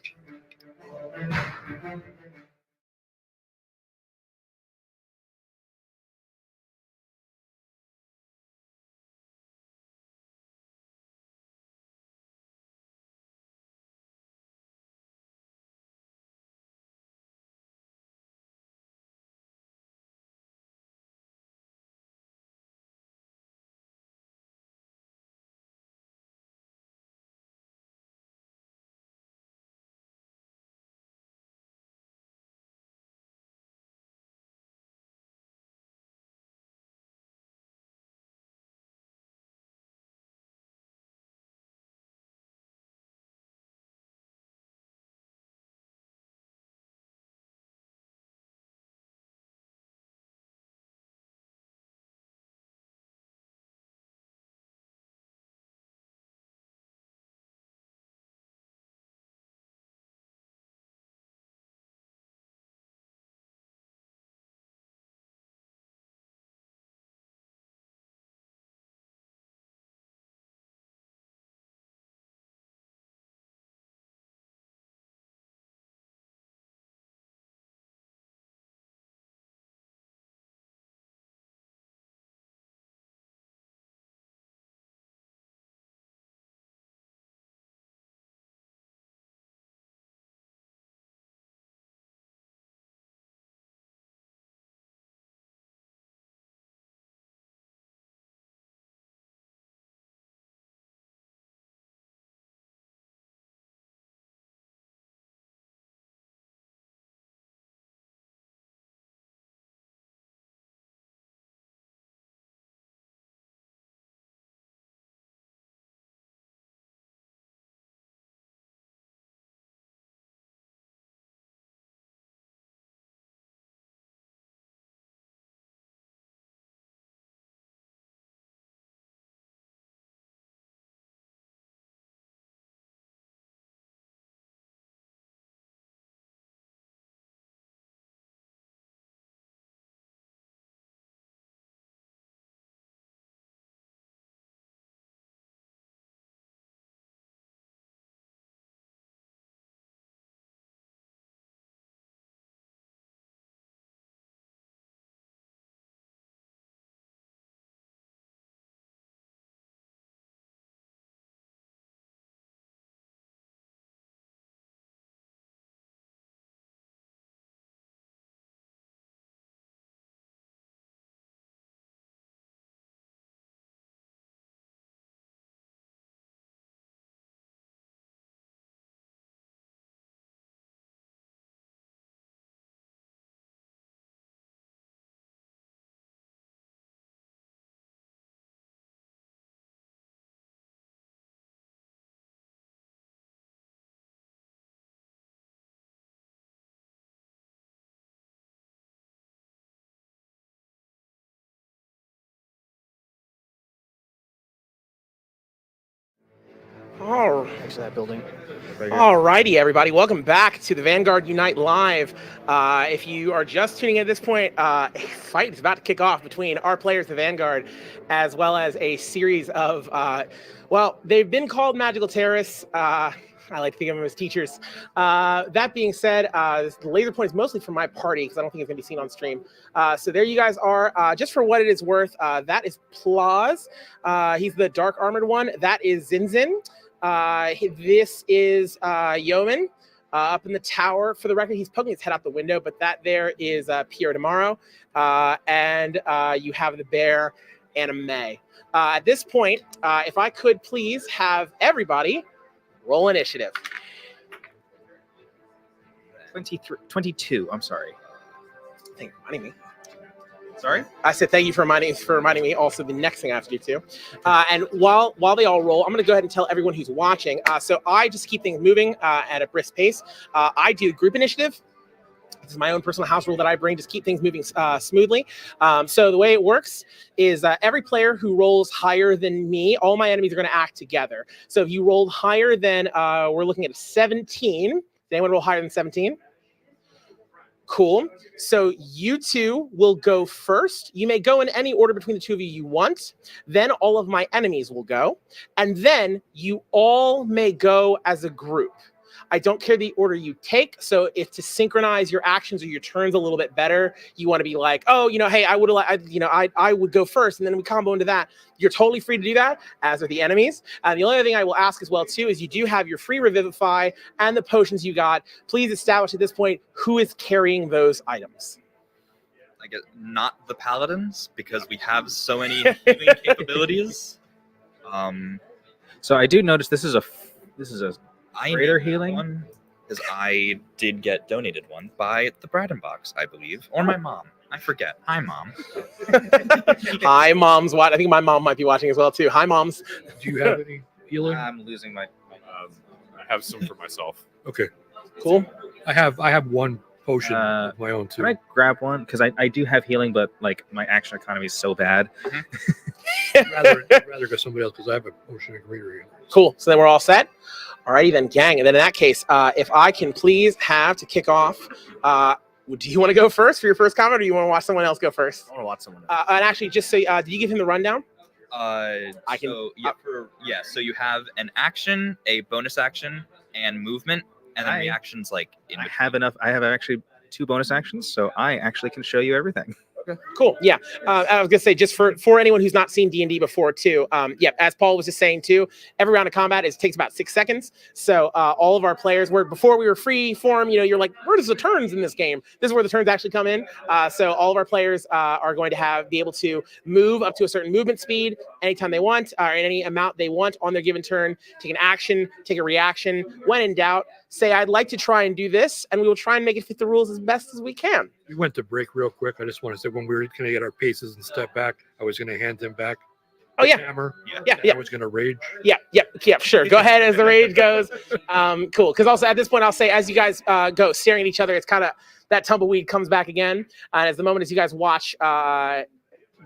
All next to that building. Alrighty, everybody. Welcome back to the Vanguard Unite Live. If you are just tuning in at this point, a fight is about to kick off between our players, the Vanguard, as well as a series of, well, they've been called magical terrorists. I like to think of them as teachers. That being said, the laser point is mostly from my party because I don't think it's going to be seen on stream. So there you guys are. Just for what it is worth, that is Plaz. He's the dark armored one. That is Zinzin. This is Yeoman up in the tower. For the record, he's poking his head out the window, but that there is Pierre Tomorrow. And you have the bear, Anime. At this point, if I could please have everybody roll initiative. 22. I'm sorry. Thank you for reminding me. Sorry? I said thank you for reminding me also the next thing I have to do too. And while they all roll, I'm going to go ahead and tell everyone who's watching. So I just keep things moving at a brisk pace. I do group initiative. This is my own personal house rule that I bring, just keep things moving smoothly. So the way it works is every player who rolls higher than me, all my enemies are going to act together. So if you rolled higher than, we're looking at a 17. Did anyone roll higher than 17? Cool. So you two will go first. You may go in any order between the two of you want. Then all of my enemies will go. And then you all may go as a group. I don't care the order you take. So if to synchronize your actions or your turns a little bit better, you want to be like, oh, hey, I would go first, and then we combo into that. You're totally free to do that, as are the enemies. And the only other thing I will ask as well too is you do have your free revivify and the potions you got. Please establish at this point who is carrying those items. I guess not the paladins because we have so many healing capabilities. So I do notice this is a greater healing one because I did get donated one by the Braden Box, I believe, or my mom. I forget. Hi, mom. Hi, moms. I think my mom might be watching as well too. Hi, moms. Do you have any healing? I'm losing my. I have some for myself. Okay. Cool. I have one potion of my own too. Can I grab one? Because I do have healing, but like my action economy is so bad. I'd rather go somebody else because I have a potion of greater healing. Cool. So then we're all set. Alrighty then, gang. And then in that case, if I can please have to kick off, do you want to go first for your first comment, or do you want to watch someone else go first? I want to watch someone else. And actually, just so, did you give him the rundown? So you have an action, a bonus action, and movement, and then reactions like. I have enough. I have actually 2 bonus actions, so I actually can show you everything. Okay. Cool. Yeah. I was gonna say just for anyone who's not seen D&D before too. As Paul was just saying too, every round of combat takes about 6 seconds. So all of our players before we were free form. You're like, where does the turns in this game? This is where the turns actually come in. So all of our players are going to be able to move up to a certain movement speed anytime they want, or any amount they want on their given turn. Take an action, take a reaction. When in doubt, say I'd like to try and do this, and we will try and make it fit the rules as best as we can. We went to break real quick. I just want to say when we were going to get our paces and step back, I was going to hand him back the hammer. Yeah. I was going to rage. Yeah, sure. Go ahead as the rage goes. Cool. Because also at this point, I'll say as you guys go staring at each other, it's kind of that tumbleweed comes back again. And as the moment as you guys watch,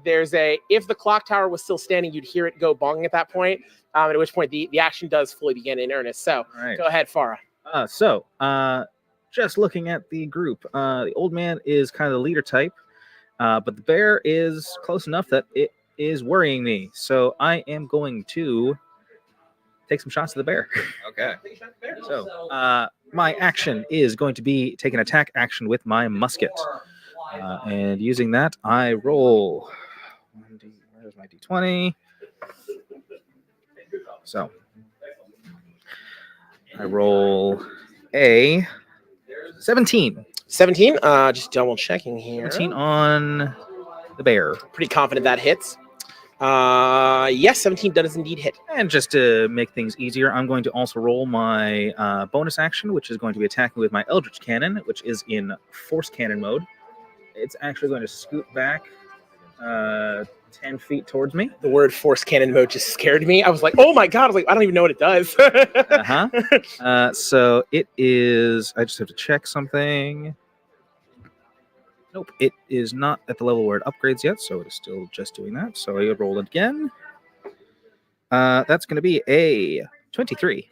there's if the clock tower was still standing, you'd hear it go bonging at that point. At which point the action does fully begin in earnest. So Go ahead, Farah. Just looking at the group, the old man is kind of the leader type, but the bear is close enough that it is worrying me. So I am going to take some shots at the bear. Okay. So my action is going to be take an attack action with my musket. And using that, I roll. Where's my D20? So I roll a 17. 17. Just double checking here. 17 on the bear. Pretty confident that hits. Yes, 17 does indeed hit. And just to make things easier, I'm going to also roll my bonus action, which is going to be attacking with my Eldritch Cannon, which is in Force Cannon mode. It's actually going to scoot back 10 feet towards me. The word Force Cannon mode just scared me. I was like, oh my God. I was like, I don't even know what it does. So it is, I just have to check something. Nope, it is not at the level where it upgrades yet, so it is still just doing that. So I roll it again. That's going to be a 23.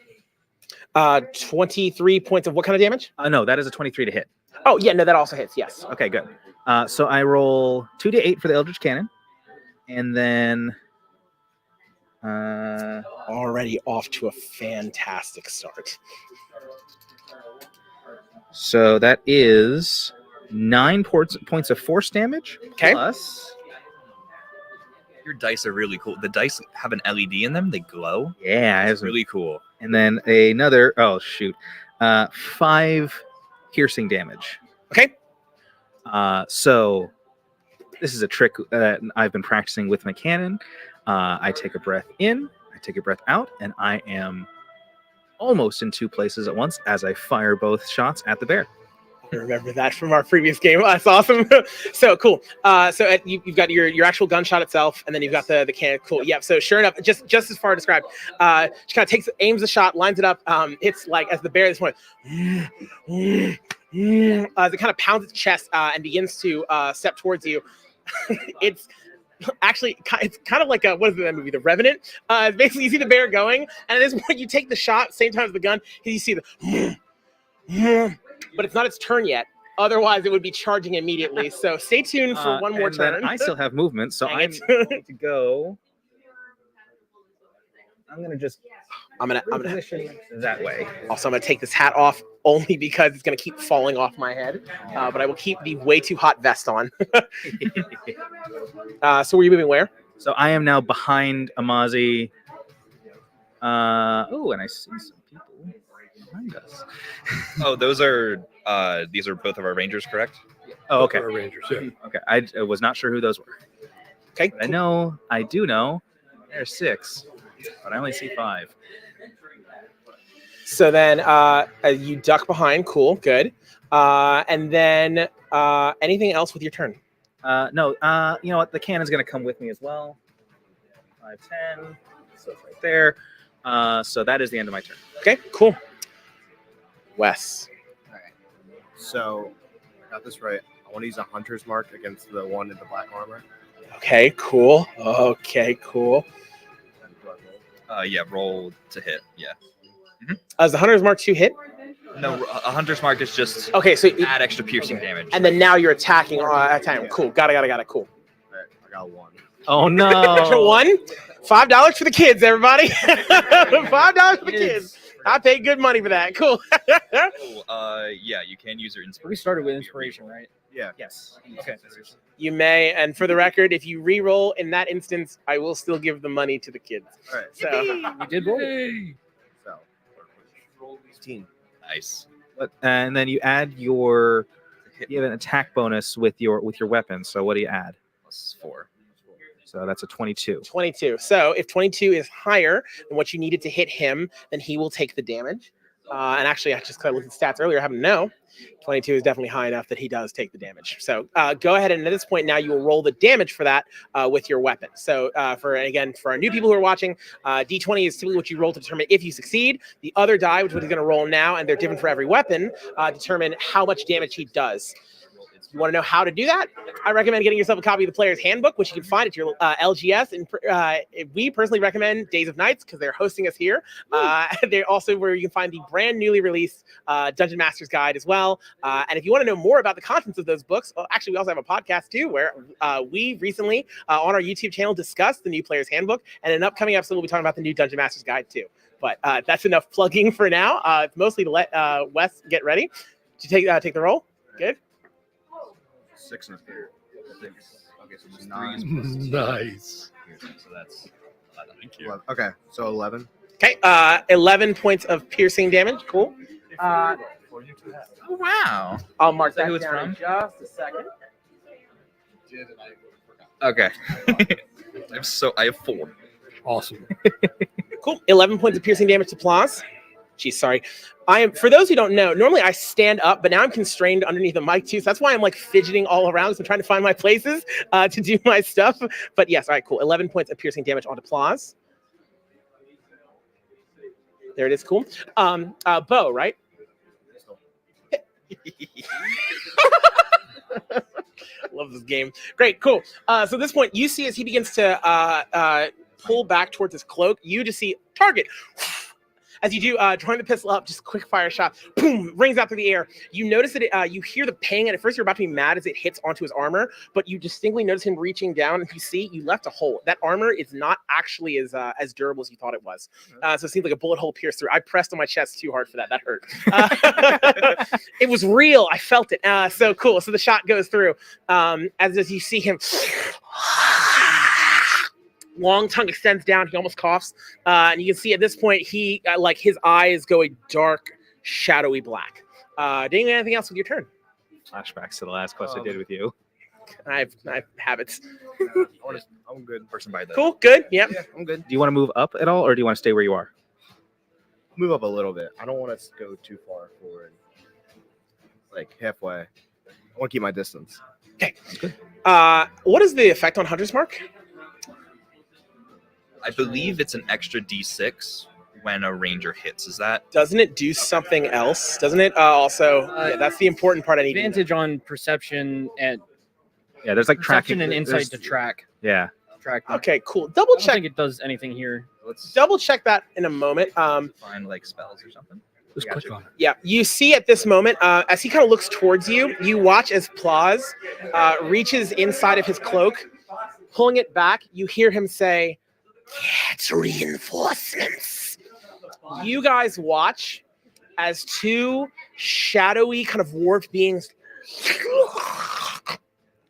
23 points of what kind of damage? No, that is a 23 to hit. Oh, yeah, no, that also hits, yes. Okay, good. So I roll 2d8 for the Eldritch Cannon, and then already off to a fantastic start. So that is 9 points of force damage. Okay. Plus, Your dice are really cool. The dice have an LED in them. They glow. yeah, It's really cool. and then another. Oh shoot, 5 piercing damage. Okay. So this is a trick that I've been practicing with my cannon. I take a breath in, I take a breath out, and I am almost in 2 places at once as I fire both shots at the bear. I remember that from our previous game. That's awesome. So cool. So you've got your actual gunshot itself, and then you've got the cannon. Cool. Yeah. So sure enough, just as far described, she kind of aims the shot, lines it up. It's like as the bear at this point, as it kind of pounds its chest and begins to step towards you. It's kind of like what is that movie, The Revenant? Basically, you see the bear going, and at this point, you take the shot same time as the gun. You see the, but it's not its turn yet. Otherwise, it would be charging immediately. So stay tuned for one more turn. I still have movement, so I'm going to go. I'm gonna position that way. Also, I'm gonna take this hat off only because it's gonna keep falling off my head. But I will keep the way too hot vest on. So were you moving where? So I am now behind Amazi. And I see some people behind us. Oh, those are these are both of our rangers, correct? Oh, okay. Our Rangers, yeah. Okay, I was not sure who those were. Okay, but I do know. There's 6, but I only see 5. So then you duck behind. Cool, good. And then anything else with your turn? No. You know what? The cannon's going to come with me as well. 5, 10. So it's right there. So that is the end of my turn. Okay, cool. Wes. All right. So I got this right. I want to use a hunter's mark against the one in the black armor. Okay, cool. Okay, cool. Yeah, roll to hit. Yeah. Is the Hunter's Mark 2 hit? No, a Hunter's Mark is just okay. So add extra piercing damage. And then now you're attacking at time. Cool. Got it. Cool. All right, I got 1. Oh no! For 1, $5 for the kids, everybody. $5 for the kids. I paid good money for that. Cool. Yeah, you can use your inspiration. We started with inspiration, right? Yeah. Yes. Okay. You may, and for the record, if you re-roll in that instance, I will still give the money to the kids. All right. So we did roll. So 15. Nice. And then you add you have an attack bonus with your weapon. So what do you add? +4. So that's a 22. 22. So if 22 is higher than what you needed to hit him, then he will take the damage. And actually, I just kind of looked at stats earlier. I happen to know 22 is definitely high enough that he does take the damage. So go ahead, and at this point now you will roll the damage for that with your weapon. So for our new people who are watching, D20 is typically what you roll to determine if you succeed. The other die, which is what he's going to roll now, and they're different for every weapon, determine how much damage he does. You want to know how to do that? I recommend getting yourself a copy of the Player's Handbook, which you can find at your LGS. And we personally recommend Days of Nights because they're hosting us here. They're also where you can find the brand newly released Dungeon Master's Guide as well. And if you want to know more about the contents of those books, well, actually, we also have a podcast too, where we recently on our YouTube channel discussed the new Player's Handbook. And in an upcoming episode, we'll be talking about the new Dungeon Master's Guide too. But that's enough plugging for now. It's mostly to let Wes get ready. Did you take the roll? Good. 6 and a 3. Okay, so just 9. Nice. So that's 11. Okay, so 11. Okay, 11 points of piercing damage. Cool. Oh, wow. I'll mark Is that that who it's down in from? just a second. Okay. I have 4. Awesome. Cool. 11 points of piercing damage to Plaz. Geez, sorry. For those who don't know, normally I stand up, but now I'm constrained underneath the mic too. So that's why I'm like fidgeting all around. So I'm trying to find my places to do my stuff. But yes, all right, cool. 11 points of piercing damage onto Plaz. There it is. Cool. Bo, right? Love this game. Great, cool. So at this point, you see as he begins to pull back towards his cloak, you just see target. As you do, drawing the pistol up, just quick fire shot, boom, rings out through the air. You notice that you hear the ping, and at first you're about to be mad as it hits onto his armor, but you distinctly notice him reaching down, and you see you left a hole. That armor is not actually as durable as you thought it was. So it seems like a bullet hole pierced through. I pressed on my chest too hard for that. That hurt. It was real. I felt it. So cool. So the shot goes through. As you see him, long tongue extends down. He almost coughs. And you can see at this point, he like his eyes go a dark, shadowy black. Doing anything else with your turn? Flashbacks to the last quest I did with you. I have habits. I'm good. Person by that. Cool. Good. Yep. Yeah, I'm good. Do you want to move up at all, or do you want to stay where you are? Move up a little bit. I don't want to go too far forward. Like halfway. I want to keep my distance. Okay. What is the effect on Hunter's Mark? I believe it's an extra D6 when a ranger hits. Is that? Doesn't it do something else? Doesn't it also? Yeah, that's the important part I need. Advantage on perception and there's like perception tracking and insight to track. Yeah. Track. Okay, cool. Double I check. don't think it does anything here. Let's double check that in a moment. Find like spells or something. Just click on it. Yeah, you see at this moment, as he kind of looks towards you, you watch as Plaz reaches inside of his cloak, pulling it back. You hear him say, "Get reinforcements." You guys watch as two shadowy, kind of warped beings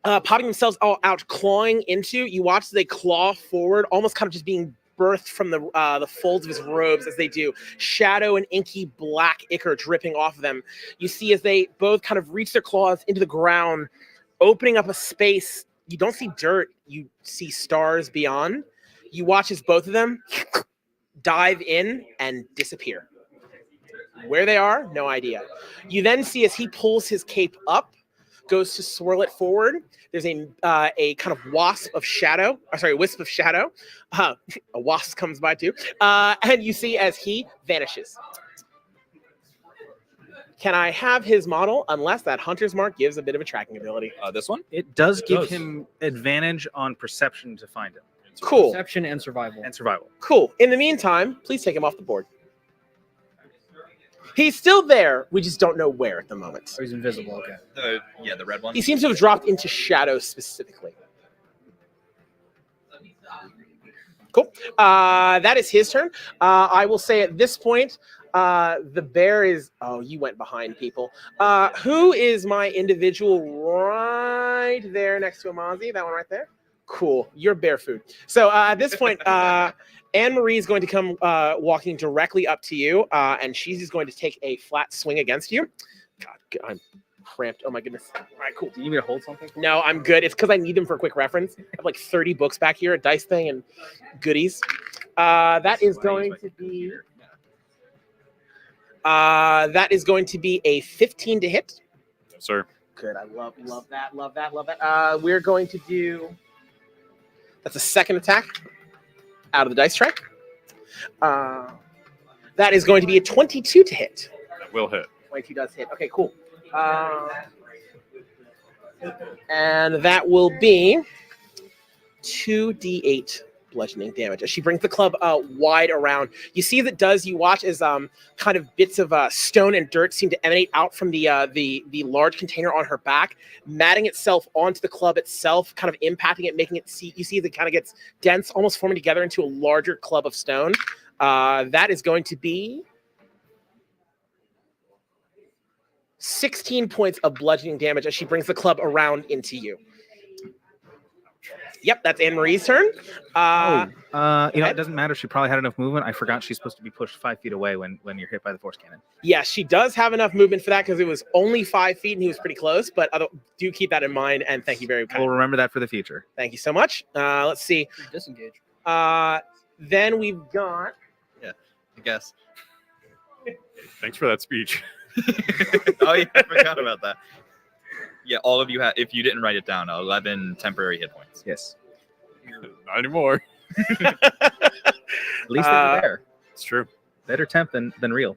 popping themselves all out, clawing into. You watch as they claw forward, almost kind of just being birthed from the folds of his robes as they do. Shadow and inky black ichor dripping off of them. You see as they both kind of reach their claws into the ground, opening up a space. You don't see dirt. You see stars beyond. You watch as both of them dive in and disappear. Where they are, no idea. You then see as he pulls his cape up, goes to swirl it forward. There's a kind of wisp of shadow. A wasp comes by too. And you see as he vanishes. Can I have his model? Unless that Hunter's Mark gives a bit of a tracking ability. This one? It does give him advantage on perception to find him. Cool. Perception and survival. Cool. In the meantime, please take him off the board. He's still there. We just don't know where at the moment. Oh, he's invisible. Okay. The red one. He seems to have dropped into shadow specifically. Cool. That is his turn. I will say at this point, the bear is... Oh, you went behind people. Who is my individual right there next to Amazi? That one right there? Cool. You're bear food. So at this point, Anne-Marie is going to come walking directly up to you, and she's just going to take a flat swing against you. God, I'm cramped. Oh, my goodness. All right, cool. Do you need me to hold something? No, I'm good. It's because I need them for a quick reference. I have like 30 books back here, a dice thing, and goodies. That is going to be... that is going to be a 15 to hit. Yes, sir. Good. I love that. We're going to do... That's a second attack out of the dice tray. That is going to be a 22 to hit. That will hit. 22 does hit. Okay, cool. And that will be 2d8 bludgeoning damage. As she brings the club wide around, you see that does. You watch as kind of bits of stone and dirt seem to emanate out from the large container on her back, matting itself onto the club itself, kind of impacting it, making it see. You see that it kind of gets dense, almost forming together into a larger club of stone. That is going to be 16 points of bludgeoning damage as she brings the club around into you. Yep, that's Anne-Marie's turn. It doesn't matter. She probably had enough movement. I forgot she's supposed to be pushed 5 feet away when you're hit by the force cannon. Yeah, she does have enough movement for that because it was only 5 feet and he was pretty close. But do keep that in mind, and thank you very much. We'll remember that for the future. Thank you so much. Let's see. Disengage. Then we've got... Yeah, I guess. Thanks for that speech. Oh, yeah, I forgot about that. Yeah, all of you have, if you didn't write it down, 11 temporary hit points. Yes. Not anymore. At least they're there. It's true. Better temp than real.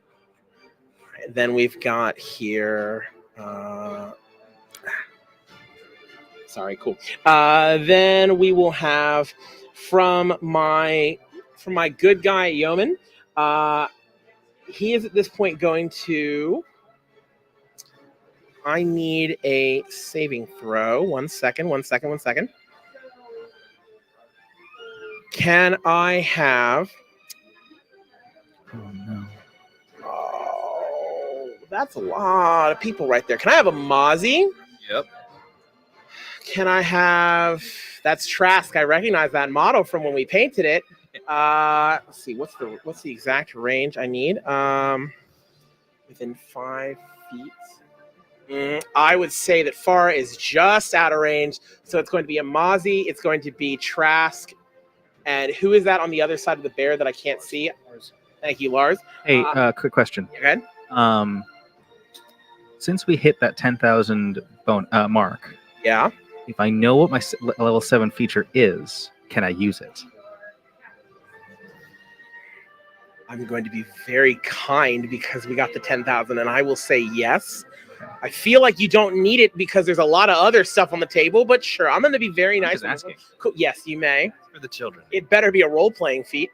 Then we've got here... Sorry, cool. Then we will have from my good guy, Yeoman, he is at this point going to. I need a saving throw. 1 second. Can I have? Oh, that's a lot of people right there. Can I have a Mozzie? Yep. Can I have? That's Trask. I recognize that model from when we painted it. Let's see. What's the exact range I need? Within 5 feet. I would say that Farah is just out of range. So it's going to be a Mozzie. It's going to be Trask. And who is that on the other side of the bear that I can't see? Thank you, Lars. Hey, quick question. Go ahead. Since we hit that 10,000 mark, yeah. If I know what my level 7 feature is, can I use it? I'm going to be very kind because we got the 10,000, and I will say yes. I feel like you don't need it because there's a lot of other stuff on the table, but sure, I'm going to be very nice. Just asking. Cool. Yes, you may. For the children. It better be a role-playing feat.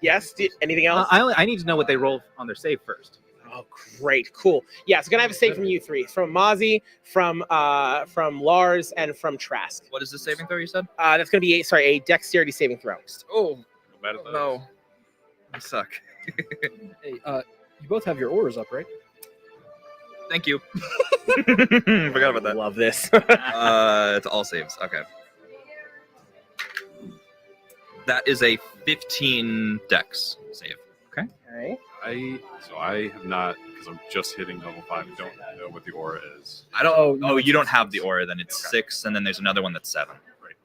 Yes. Anything else? I need to know what they roll on their save first. Oh, great. Cool. Yeah, it's going to have a save from you three. From Mozzie, from Lars, and from Trask. What is the saving throw you said? That's going to be a dexterity saving throw. Oh, no. I suck. Hey, you both have your auras up, right? Thank you. Forgot about that. Love this. It's all saves. Okay. That is a 15 dex save. Okay. All right. I have not, because I'm just hitting level 5. I don't know what the aura is. I don't. Oh, you don't have the aura. Then it's 6, and then there's another one that's 7. Right.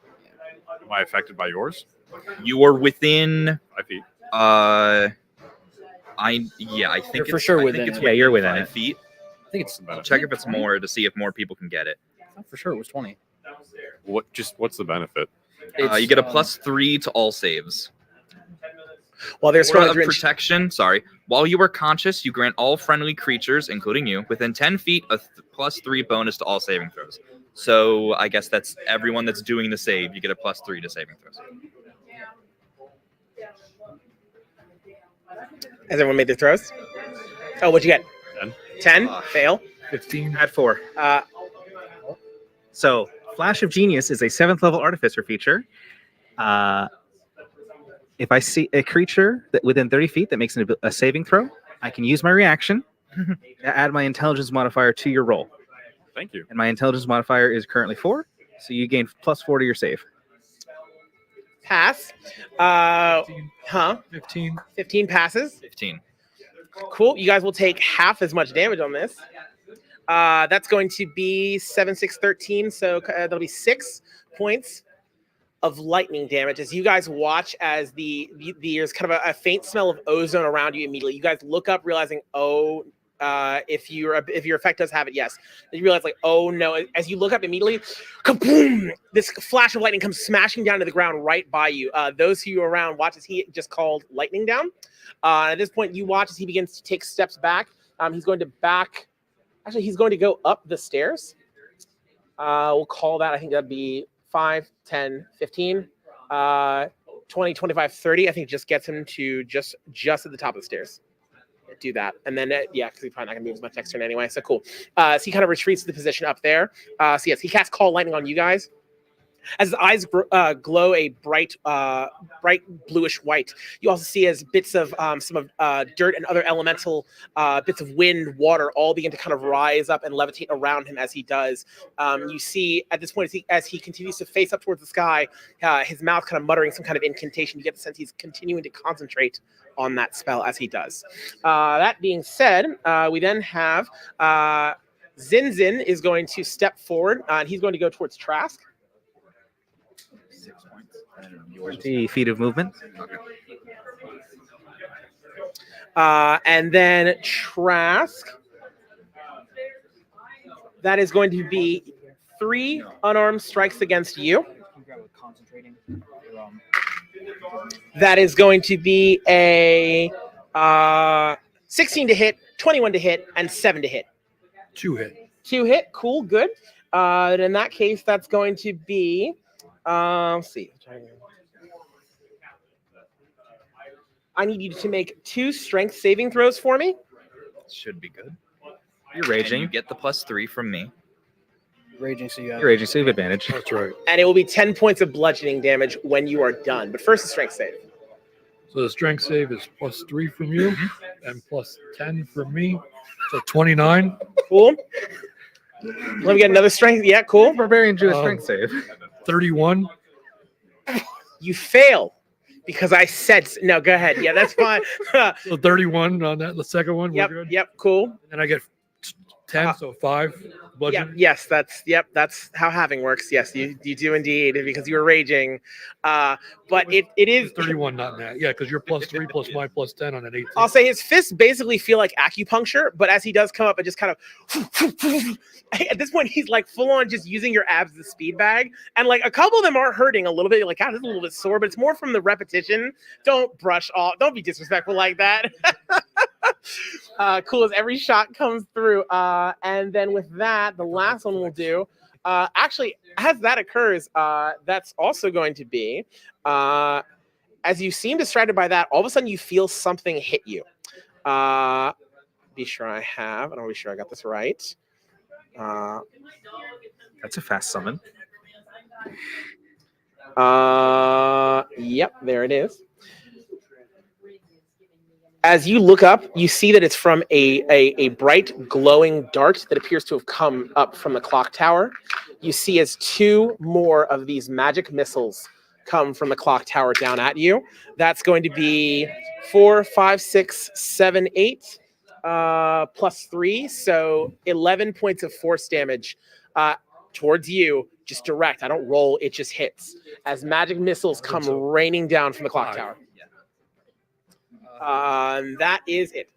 Am I affected by yours? You are within 5 feet. I think You're it's for sure I within think it's it. Yeah, you're within 5 it. feet. I think it's. I'll check if it's more to see if more people can get it. For sure, it was 20. What's the benefit? You get a +3 to all saves. While they're Aura scrolling of through, protection. Sorry. While you are conscious, you grant all friendly creatures, including you, within 10 feet a +3 bonus to all saving throws. So I guess that's everyone that's doing the save. You get a +3 to saving throws. has everyone made their throws? Oh, what'd you get? 10? Fail. 15. Add 4. Uh, So, Flash of Genius is a 7th level artificer feature. If I see a creature that within 30 feet that makes a saving throw, I can use my reaction to add my intelligence modifier to your roll. Thank you. And my intelligence modifier is currently 4, so you gain +4 to your save. pass. 15. 15 passes. 15. Cool. You guys will take half as much damage on this. That's going to be 7, 6, 13. So that'll be 6 points of lightning damage as you guys watch as there's kind of a faint smell of ozone around you immediately. You guys look up realizing, if your effect does have it, yes. Then you realize oh no, as you look up immediately, kaboom! This flash of lightning comes smashing down to the ground right by you. Those who are around watch as he just called lightning down. At this point, you watch as he begins to take steps back. He's going to go up the stairs. We'll call that, I think that'd be 5, 10, 15, 20, 25, 30. I think just gets him to just at the top of the stairs. Do that. And then, because he's probably not going to move as much next turn anyway. So cool. So he kind of retreats to the position up there. So yes, he casts Call Lightning on you guys. As his eyes glow a bright bluish white, you also see as bits of some of dirt and other elemental bits of wind, water, all begin to kind of rise up and levitate around him as he does. You see at this point, as he continues to face up towards the sky, his mouth kind of muttering some kind of incantation. You get the sense he's continuing to concentrate on that spell as he does. That being said, we then have Zin Zin is going to step forward, and he's going to go towards Trask. 20 feet of movement. And then Trask, that is going to be 3 unarmed strikes against you. That is going to be a 16 to hit, 21 to hit, and 7 to hit. 2 hit. 2 hit, cool, good. And in that case, that's going to be, let's see. I need you to make 2 strength saving throws for me. Should be good. You're raging. And you get the +3 from me. Raging, so you have You're raging, so you have advantage. That's right. And it will be 10 points of bludgeoning damage when you are done. But first, the strength save. So the strength save is +3 from you and +10 from me. So 29. Cool. Let me get another strength. Yeah, cool. Barbarian drew a strength save. 31. You fail because I said no. Go ahead. Yeah, that's fine. So 31 on that. The second one. Yep. We're good. Yep. Cool. And I get 10, so 5. Yep. Yes. That's how having works. Yes, you do indeed because you were raging. But it is 31, not that. Yeah, because you're +3 plus my +10 on an 18. I'll say his fists basically feel like acupuncture, but as he does come up and just kind of at this point he's like full on just using your abs as a speed bag, and like a couple of them are hurting a little bit. You're like, God, this is a little bit sore, but it's more from the repetition. Don't brush off. Don't be disrespectful like that. Cool as every shot comes through, and then with that, the last one we'll do. Actually, as that occurs, that's also going to be, as you seem distracted by that, all of a sudden you feel something hit you. Be sure I want to be sure I got this right. That's a fast summon. Yep, there it is. As you look up, you see that it's from a bright glowing dart that appears to have come up from the clock tower. You see as 2 more of these magic missiles come from the clock tower down at you. That's going to be 4, 5, 6, 7, 8 +3, so 11 points of force damage towards you, just direct. I don't roll, it just hits as magic missiles come raining down from the clock tower. That is it.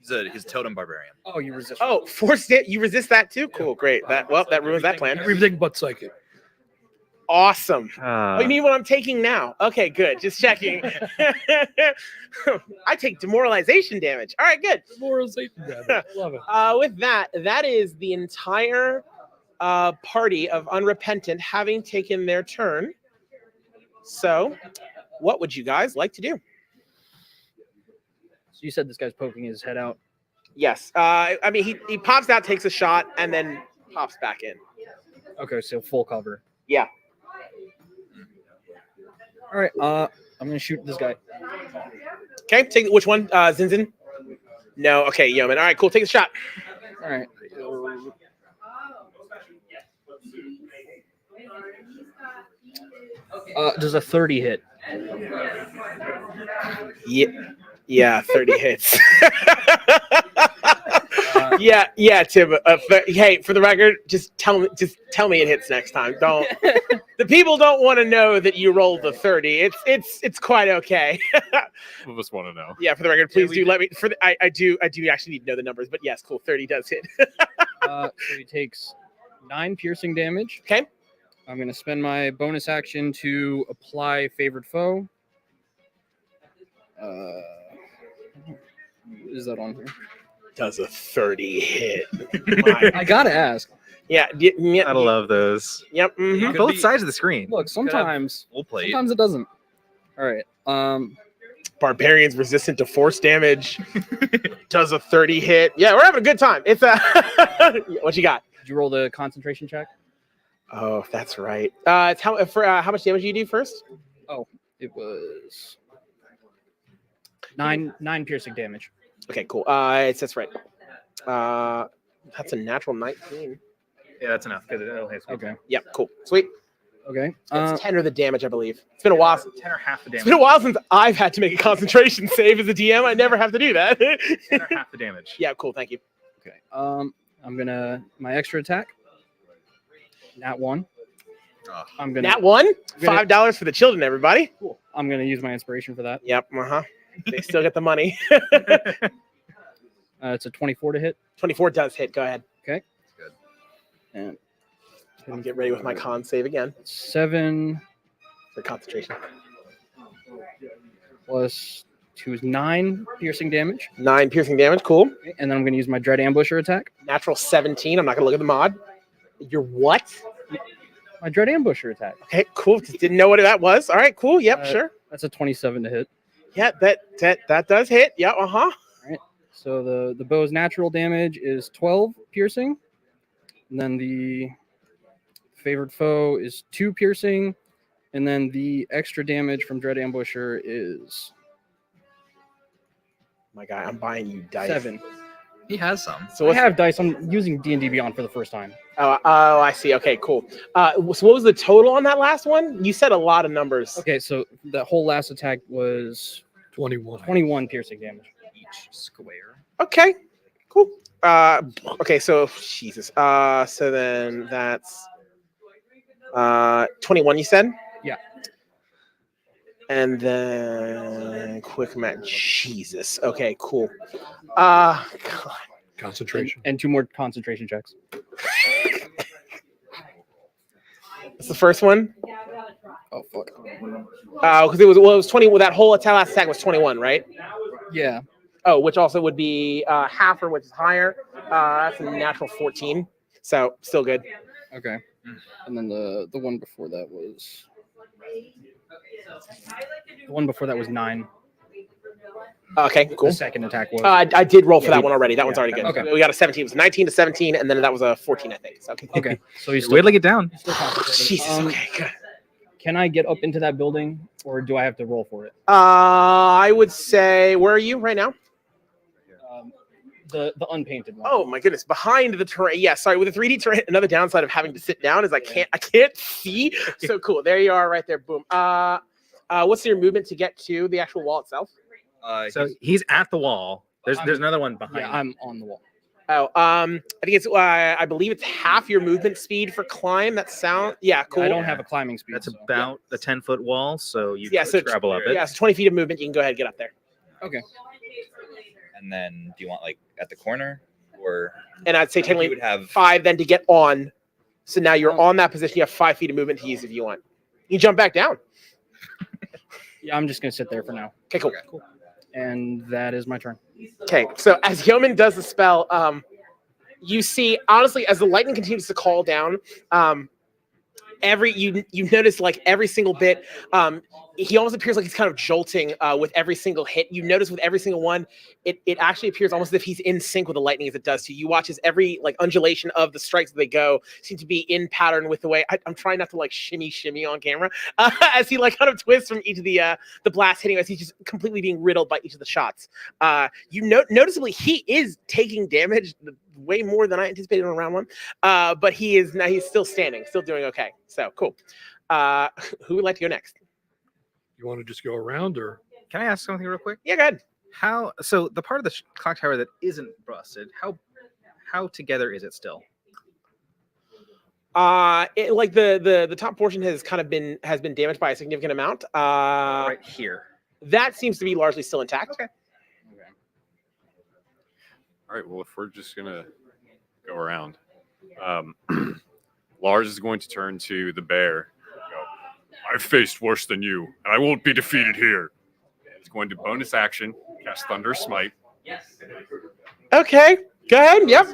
He's a totem barbarian. Oh, you resist. Oh, force it. You resist that too? Cool, great. That ruins that plan. Everything but psychic. Awesome. Oh, you mean what I'm taking now? Okay, good. Just checking. I take demoralization damage. All right, good. Demoralization damage. Love it. With that is the entire party of Unrepentant having taken their turn. So, what would you guys like to do? So you said this guy's poking his head out. Yes. I mean, he pops out, takes a shot, and then pops back in. Okay, so full cover. Yeah. All right. I'm gonna shoot this guy. Okay. Take which one? Zinzin? No. Okay, Yeoman. All right. Cool. Take a shot. All right. Does a 30 hit? Yeah, 30 hits. Yeah, Tim. Hey, for the record, just tell me it hits next time. Don't. The people don't want to know that you rolled the 30. It's quite okay. Some of us want to know. Yeah, for the record, please do let me. I do actually need to know the numbers, but yes, cool. 30 does hit. So he takes 9 piercing damage. Okay. I'm gonna spend my bonus action to apply favored foe. Is that on here? Does a 30 hit? I gotta ask. Yeah, I love those. Yep. On both sides of the screen. Look, sometimes plate. Sometimes it doesn't. All right. Barbarians resistant to force damage. Does a 30 hit? Yeah, we're having a good time. It's what you got? Did you roll the concentration check? Oh, that's right. It's how much damage do you do first? Oh, it was 9 piercing damage. Okay, cool. That's right. That's a natural 19. Yeah, that's enough because it'll hit. Okay. Yep. Cool. Sweet. Okay. It's 10 or the damage, I believe. It's been a while. 10 or half the damage. It's been a while since I've had to make a concentration save as a DM. I never have to do that. 10 or half the damage. Yeah. Cool. Thank you. Okay. I'm gonna my extra attack. Nat 1. I'm gonna Nat 1. $5 for the children, everybody. Cool. I'm gonna use my inspiration for that. Yep. They still get the money. It's a 24 to hit. 24 does hit. Go ahead. Okay. Good. And let me get ready with my con save again. 7 for concentration. Plus 2 is 9 piercing damage. 9 piercing damage. Cool. Okay, and then I'm going to use my Dread Ambusher attack. Natural 17. I'm not going to look at the mod. Your what? My Dread Ambusher attack. Okay, cool. Just didn't know what that was. All right, cool. Yep, sure. That's a 27 to hit. Yeah, that does hit. Yeah, All right. So the bow's natural damage is 12 piercing, and then the favored foe is 2 piercing, and then the extra damage from Dread Ambusher is My guy, I'm buying you dice. 7. He has some. So I have dice. I'm using D&D Beyond for the first time. Oh, I see. Okay, cool. So what was the total on that last one? You said a lot of numbers. Okay, so the whole last attack was 21 piercing damage. Each square. Okay, cool. Okay, so Jesus. So then that's 21. You said. Yeah. And then quick match. Jesus. Okay, cool. God. Concentration. And 2 more concentration checks. That's the first one. Oh fuck. Because it was 20. Well, that whole last attack was 21, right? Yeah. Oh, which also would be halfer, which is higher. That's a natural 14. So still good. Okay. And then the one before that was 9. Okay, cool. The second attack was. I did roll for that one already. That one's already good. Okay. We got a 17. It was 19 to 17, and then that was a 14, I think. So, Okay. So he's Whittling it down. Jesus. Okay, good. Can I get up into that building, or do I have to roll for it? I would say, where are you right now? The unpainted one. Oh my goodness, behind the terrain. Yeah, sorry. With the 3D terrain, another downside of having to sit down is I can't see. So cool. There you are, right there. Boom. What's your movement to get to the actual wall itself? So he's at the wall. There's another one behind. Yeah, I'm on the wall. Oh, I think it's. I believe it's half your movement speed for climb. That sound. Yeah, cool. I don't have a climbing speed. That's about a 10-foot wall, so you Yeah, so travel up it. Yeah, so 20 feet of movement. You can go ahead and get up there. Okay. And then, do you want like at the corner, or? And I'd say you technically would have 5 then to get on. So now you're on that position. You have 5 feet of movement to use if you want. You can jump back down. Yeah, I'm just gonna sit there for now. Okay, cool. Cool. And that is my turn. Okay, so as Yeoman does the spell, you see, honestly, as the lightning continues to call down, you notice like every single bit. He almost appears like he's kind of jolting with every single hit. You notice with every single one, it actually appears almost as if he's in sync with the lightning as it does to you. You watch as every like undulation of the strikes as they go seem to be in pattern with the way I'm trying not to like shimmy on camera as he like kind of twists from each of the blast hitting as he's just completely being riddled by each of the shots. Noticeably he is taking damage way more than I anticipated on round 1, but he's still standing, still doing okay. So cool. Who would like to go next? You want to just go around, or Can I ask something real quick? Yeah, go ahead. So the part of the clock tower that isn't busted, how together is it still? Like the top portion has been damaged by a significant amount. Right here. That seems to be largely still intact. Okay. All right. Well, if we're just gonna go around, Lars is going to turn to the bear. I've faced worse than you, and I won't be defeated here. He's going to bonus action, cast Thunder Smite. Okay, go ahead. Yep.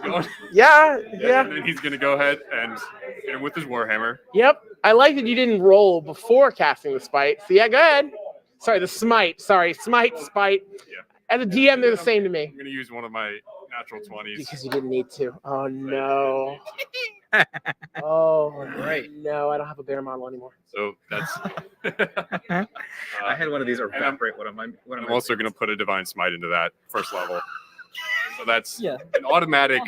Yeah. And then he's going to go ahead and hit him with his Warhammer. Yep. I like that you didn't roll before casting the spite. So yeah, go ahead. Sorry, the smite. Sorry, smite, spite. Yeah. As a DM, they're the same to me. I'm going to use one of my natural 20s. Because you didn't need to. Oh, no. Oh, right. No, I don't have a bear model anymore. So that's... I had one of these evaporate. I'm also going to put a Divine Smite into that first level. So that's an automatic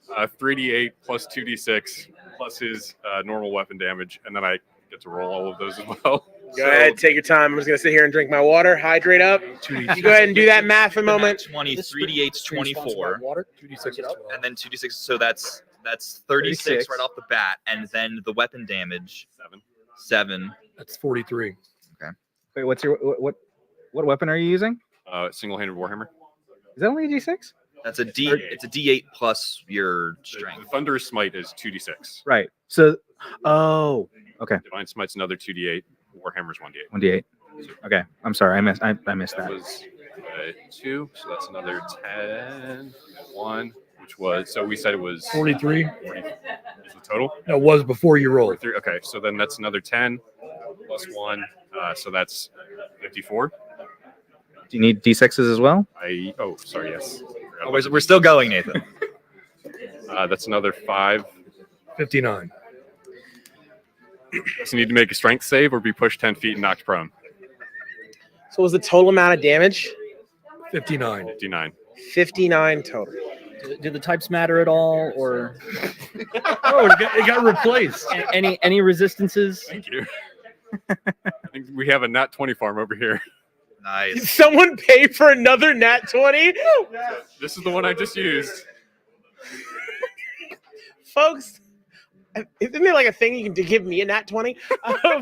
3d8 plus 2d6 plus his normal weapon damage. And then I get to roll all of those as well. Go ahead, take your time. I'm just going to sit here and drink my water, hydrate up. You go ahead and do that math for a moment. 20, 3d8's 24. 2d6 And then 2d6, so that's 36 right off the bat, and then the weapon damage 7. That's 43. Okay. Wait, what's your what weapon are you using? Single-handed Warhammer. Is that only a d6? That's a d. It's a d8 plus your strength. The Thunder Smite is 2d6. Right. So, okay. Divine Smite's another 2d8. Warhammer's 1d8. 1d8. Okay. I'm sorry. I missed that. That was 2, so that's another 10. 1. Which was, so we said it was 43. 40 is the total? No, it was before you rolled. 43. Okay, so then that's another 10 plus 1. So that's 54. Do you need D6s as well? Oh, sorry, yes. Oh, we're still going, Nathan. That's another 5. 59. So you need to make a strength save or be pushed 10 feet and knocked prone. So what was the total amount of damage? 59. 59. 59 total. Do the types matter at all, or Oh, it got replaced. any resistances? Thank you. I think we have a nat 20 farm over here. Nice. Did someone pay for another nat 20? This is the one I just used. Folks, isn't there like a thing you can give me a nat 20?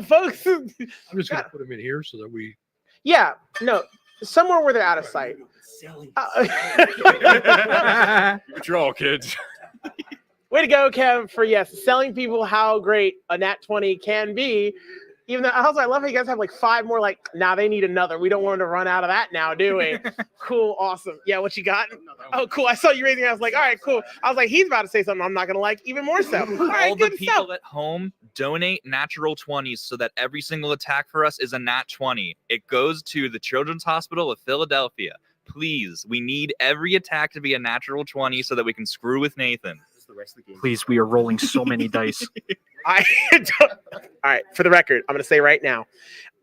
Folks. I'm just going to put them in here so that we. Yeah, no, somewhere where they're out of sight. Good draw, kids. Way to go, Kev, for selling people how great a nat 20 can be. Even though also I love how you guys have like 5 more. Like, nah, they need another. We don't want to run out of that now, do we? Cool, awesome. Yeah, what you got? Oh, cool. I saw you raising. I was like, all right, cool. I was like, he's about to say something I'm not gonna like even more so. All right, All the good people stuff. at home donate natural 20s so that every single attack for us is a nat 20. It goes to the Children's Hospital of Philadelphia. Please, we need every attack to be a natural 20 so that we can screw with Nathan. Please, we are rolling so many dice. All right, for the record, I'm gonna say right now,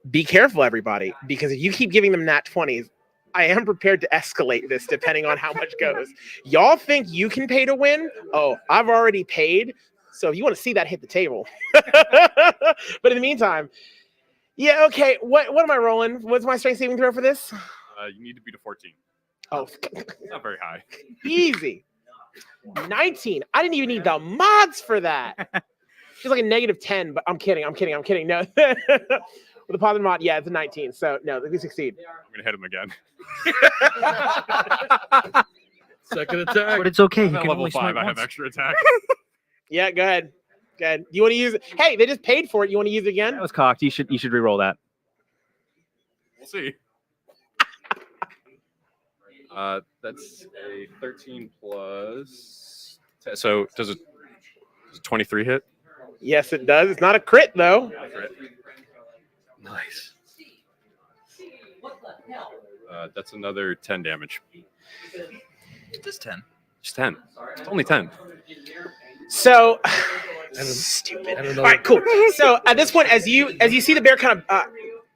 be careful, everybody, because if you keep giving them nat 20s, I am prepared to escalate this depending on how much goes. Y'all think you can pay to win? Oh, I've already paid. So if you want to see that, hit the table. But in the meantime, yeah, okay. What am I rolling? What's my strength saving throw for this? You need to beat a 14. Oh, Not very high. easy. 19. I didn't even need the mods for that. She's like a -10, but I'm kidding. No. With a positive mod, yeah, it's a 19. So no, we succeed. I'm gonna hit him again. Second attack. But it's okay. I'm You at can level only 5. smite I have once. extra attack. Yeah, go ahead. Go ahead. You want to use it? Hey, they just paid for it. You want to use it again? That was cocked. You should re-roll that. We'll see. That's a 13 plus. So does a 23 hit? Yes, it does. It's not a crit though. Nice. That's another 10 damage. Just 10. Just 10. It's only 10. So stupid. All right, cool. So at this point, as you see the bear kind of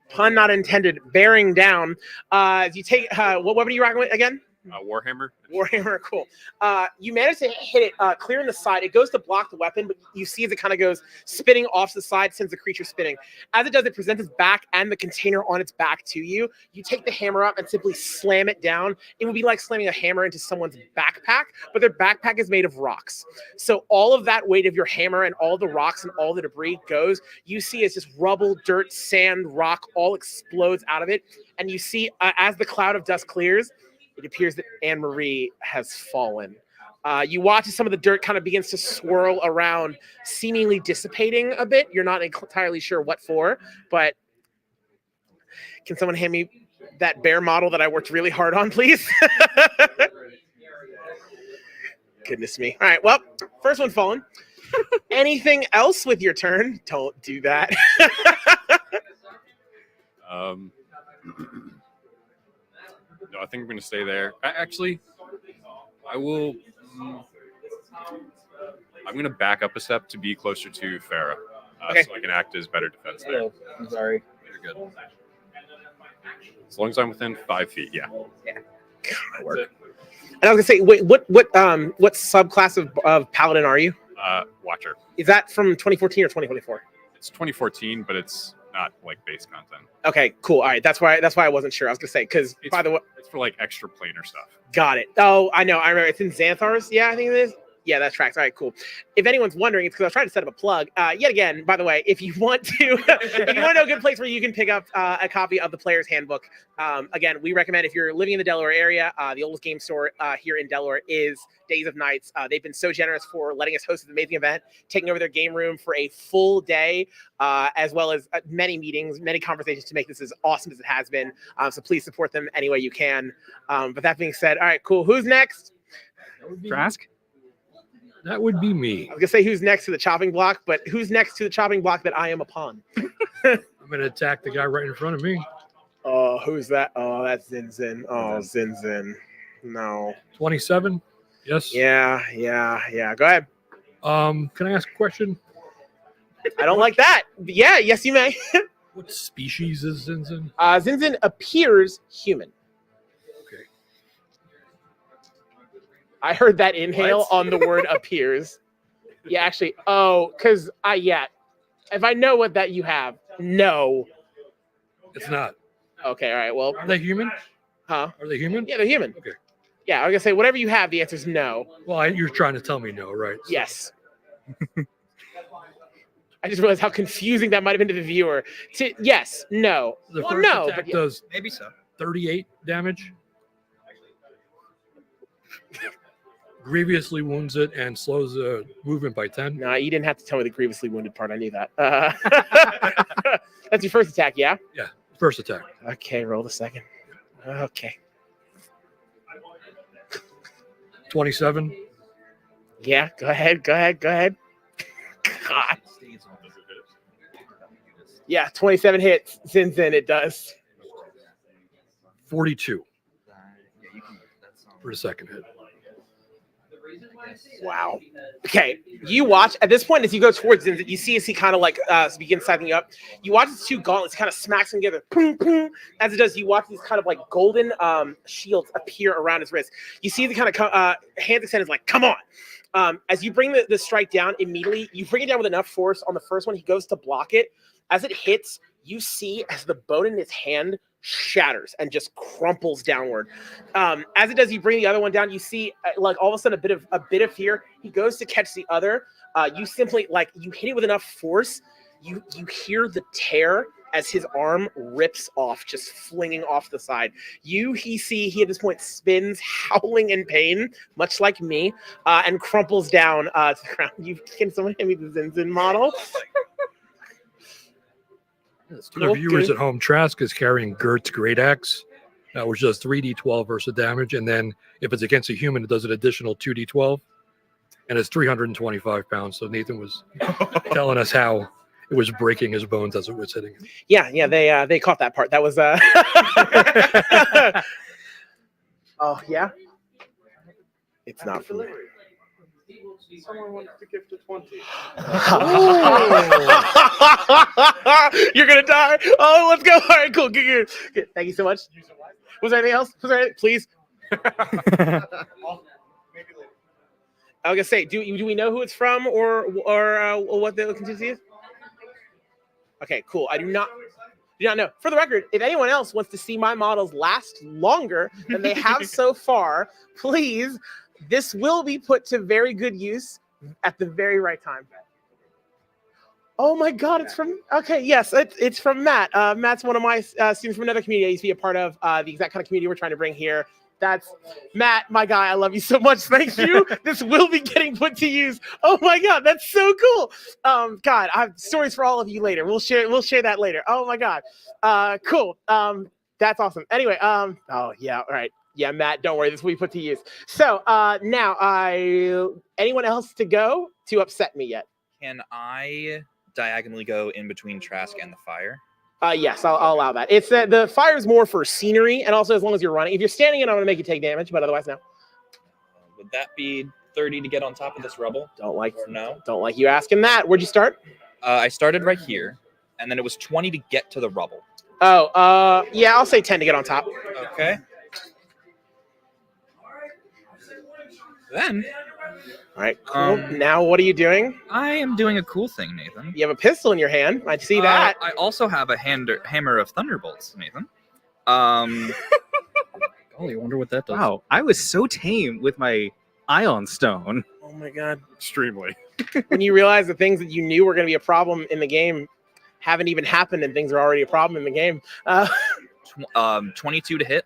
pun not intended bearing down, as you take what weapon are you rocking with again? Warhammer. Warhammer, cool. You manage to hit it, clearing the side. It goes to block the weapon, but you see as it kind of goes spinning off the side, sends the creature spinning. As it does, it presents its back and the container on its back to you. You take the hammer up and simply slam it down. It would be like slamming a hammer into someone's backpack, but their backpack is made of rocks. So all of that weight of your hammer and all the rocks and all the debris goes. You see as just rubble, dirt, sand, rock all explodes out of it. And you see as the cloud of dust clears, it appears that Anne-Marie has fallen. You watch as some of the dirt kind of begins to swirl around, seemingly dissipating a bit. You're not entirely sure what for, but can someone hand me that bear model that I worked really hard on, please? Goodness me. All right, well, first one fallen. Anything else with your turn? Don't do that. No, I think I'm going to stay there. Actually, I will. I'm going to back up a step to be closer to Farah, Okay. so I can act as better defense there. Oh, I'm sorry. You're good. As long as I'm within 5 feet, yeah. And I was gonna say, wait, what subclass of paladin are you? Watcher. Is that from 2014 or 2024? It's 2014, but it's not like base content. Okay, cool. All right, that's why I wasn't sure. I was gonna say because by the way, It's for like extra planar stuff. got it. Oh, I know. I remember. It's in Xanthar's. Yeah, I think it is. Yeah, that tracks. All right, cool. If anyone's wondering, it's because I was trying to set up a plug. Yet again, by the way, if you want to, if you want to know a good place where you can pick up a copy of the Player's Handbook, again, we recommend if you're living in the Delaware area, the oldest game store here in Delaware is Days of Nights. They've been so generous for letting us host this amazing event, taking over their game room for a full day, as well as many meetings, many conversations to make this as awesome as it has been. So please support them any way you can. But that being said, all right, cool. Who's next? Trask? That would be me. I was gonna say who's next to the chopping block, but who's next to the chopping block that I am upon? I'm going to attack the guy right in front of me. Oh, who's that? Oh, that's Zinzin. Oh, Zinzin. No. 27. Yes. Yeah. Go ahead. Can I ask a question? I don't like that. Yeah. Yes, you may. What species is Zinzin? Zinzin appears human. Okay. I heard that inhale What? on the word appears. Yeah, actually. Oh, because if I know what that you have, no. It's not. Okay, all right. Well, Are they human? huh? Are they human? Yeah, they're human. Okay. Yeah, I was gonna say whatever you have. The answer is no. Well, you're trying to tell me no, right? So- Yes. I just realized how confusing that might have been to the viewer. Yes, no. The Well, first no, attack but does Maybe so. 38 damage. Grievously wounds it and slows the movement by 10. No, you didn't have to tell me the grievously wounded part. I knew that. That's your first attack, yeah? Yeah, first attack. Okay, roll the second. Okay. 27. Yeah, go ahead. God. Yeah, 27 hits. Zinzin, it does. 42 for the second hit. Wow. Okay, you watch at this point as you go towards Zinzin, you see as he kind of like begins sizing you up. You watch his two gauntlets kind of smacks them together. Boom, boom. As it does, you watch these kind of like golden shields appear around his wrist. You see the kind of hands extended, like, come on. As you bring the strike down immediately, you bring it down with enough force on the first one. He goes to block it. As it hits, you see as the bone in his hand shatters and just crumples downward. As it does, you bring the other one down. You see, like all of a sudden, a bit of fear. He goes to catch the other. You simply you hit it with enough force. You hear the tear as his arm rips off, just flinging off the side. He at this point spins, howling in pain, much like me, and crumples down to the ground. Can someone hand me the Zinzin model? For the viewers at home, Trask is carrying Gert's Great Axe, which does 3d12 versus damage. And then if it's against a human, it does an additional 2d12. And it's 325 pounds. So Nathan was telling us how it was breaking his bones as it was hitting him. Yeah, they caught that part. That was Oh, yeah? It's not for me. Someone wants to gift a 20. You're gonna die. Oh, let's go. All right, cool. Good. Thank you so much. Was there anything else? Please. I was gonna say, do we know who it's from or what the contingency is? Okay, cool. I do not know. For the record, if anyone else wants to see my models last longer than they have so far, please. This will be put to very good use at the very right time. Oh my God, it's from, okay, yes, it's from Matt. Matt's one of my students from another community I used to be a part of, the exact kind of community we're trying to bring here. That's Matt, my guy. I love you so much. Thank you. This will be getting put to use. Oh my God, that's so cool. God, I have stories for all of you later. We'll share that later. Oh my God. Cool. That's awesome. Anyway, oh yeah, all right. Yeah, Matt, don't worry. This will be put to use. So now, anyone else to go to upset me yet? Can I diagonally go in between Trask and the fire? Yes, I'll allow that. It's the fire is more for scenery, and also as long as you're running. If you're standing in, I'm going to make you take damage, but otherwise, no. Would that be 30 to get on top of this rubble? Don't like no. you asking that. Where'd you start? I started right here, and then it was 20 to get to the rubble. Oh, yeah, I'll say 10 to get on top. Okay. Then, all right, cool. Now, what are you doing? I am doing a cool thing, Nathan. You have a pistol in your hand. I see that. I also have a hammer of thunderbolts, Nathan. Golly, I wonder what that does. Wow, I was so tame with my Ion Stone. Oh my God. Extremely. When you realize the things that you knew were going to be a problem in the game haven't even happened and things are already a problem in the game. 22 to hit.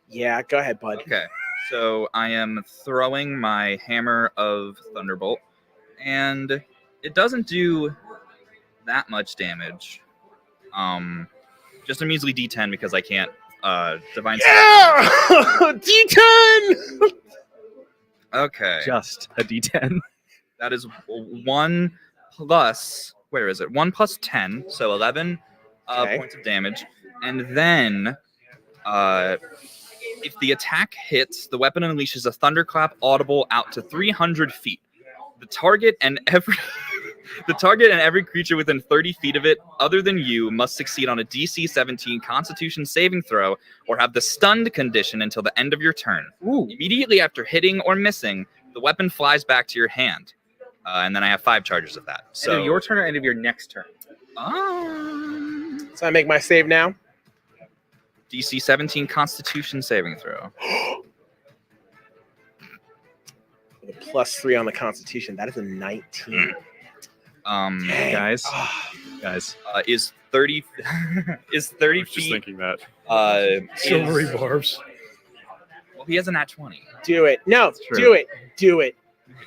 Yeah, go ahead, bud. Okay. So I am throwing my hammer of Thunderbolt, and it doesn't do that much damage. Just a measly D10 because I can't divine. Yeah, D10. Okay, just a D10. That is 1 plus. Where is it? 1 plus 10, so 11 points of damage, and then If the attack hits, the weapon unleashes a thunderclap audible out to 300 feet. The target and every creature within 30 feet of it, other than you, must succeed on a DC 17 Constitution saving throw or have the stunned condition until the end of your turn. Immediately after hitting or missing, the weapon flies back to your hand. And then I have 5 charges of that. So End of your turn or end of your next turn? So I make my save now. DC 17 Constitution saving throw. With a +3 on the Constitution. That is a 19. Guys, is 30 is 30 feet. Just thinking that. Silvery barbs. Well, he has a nat 20. Do it. No, true. do it. Do it.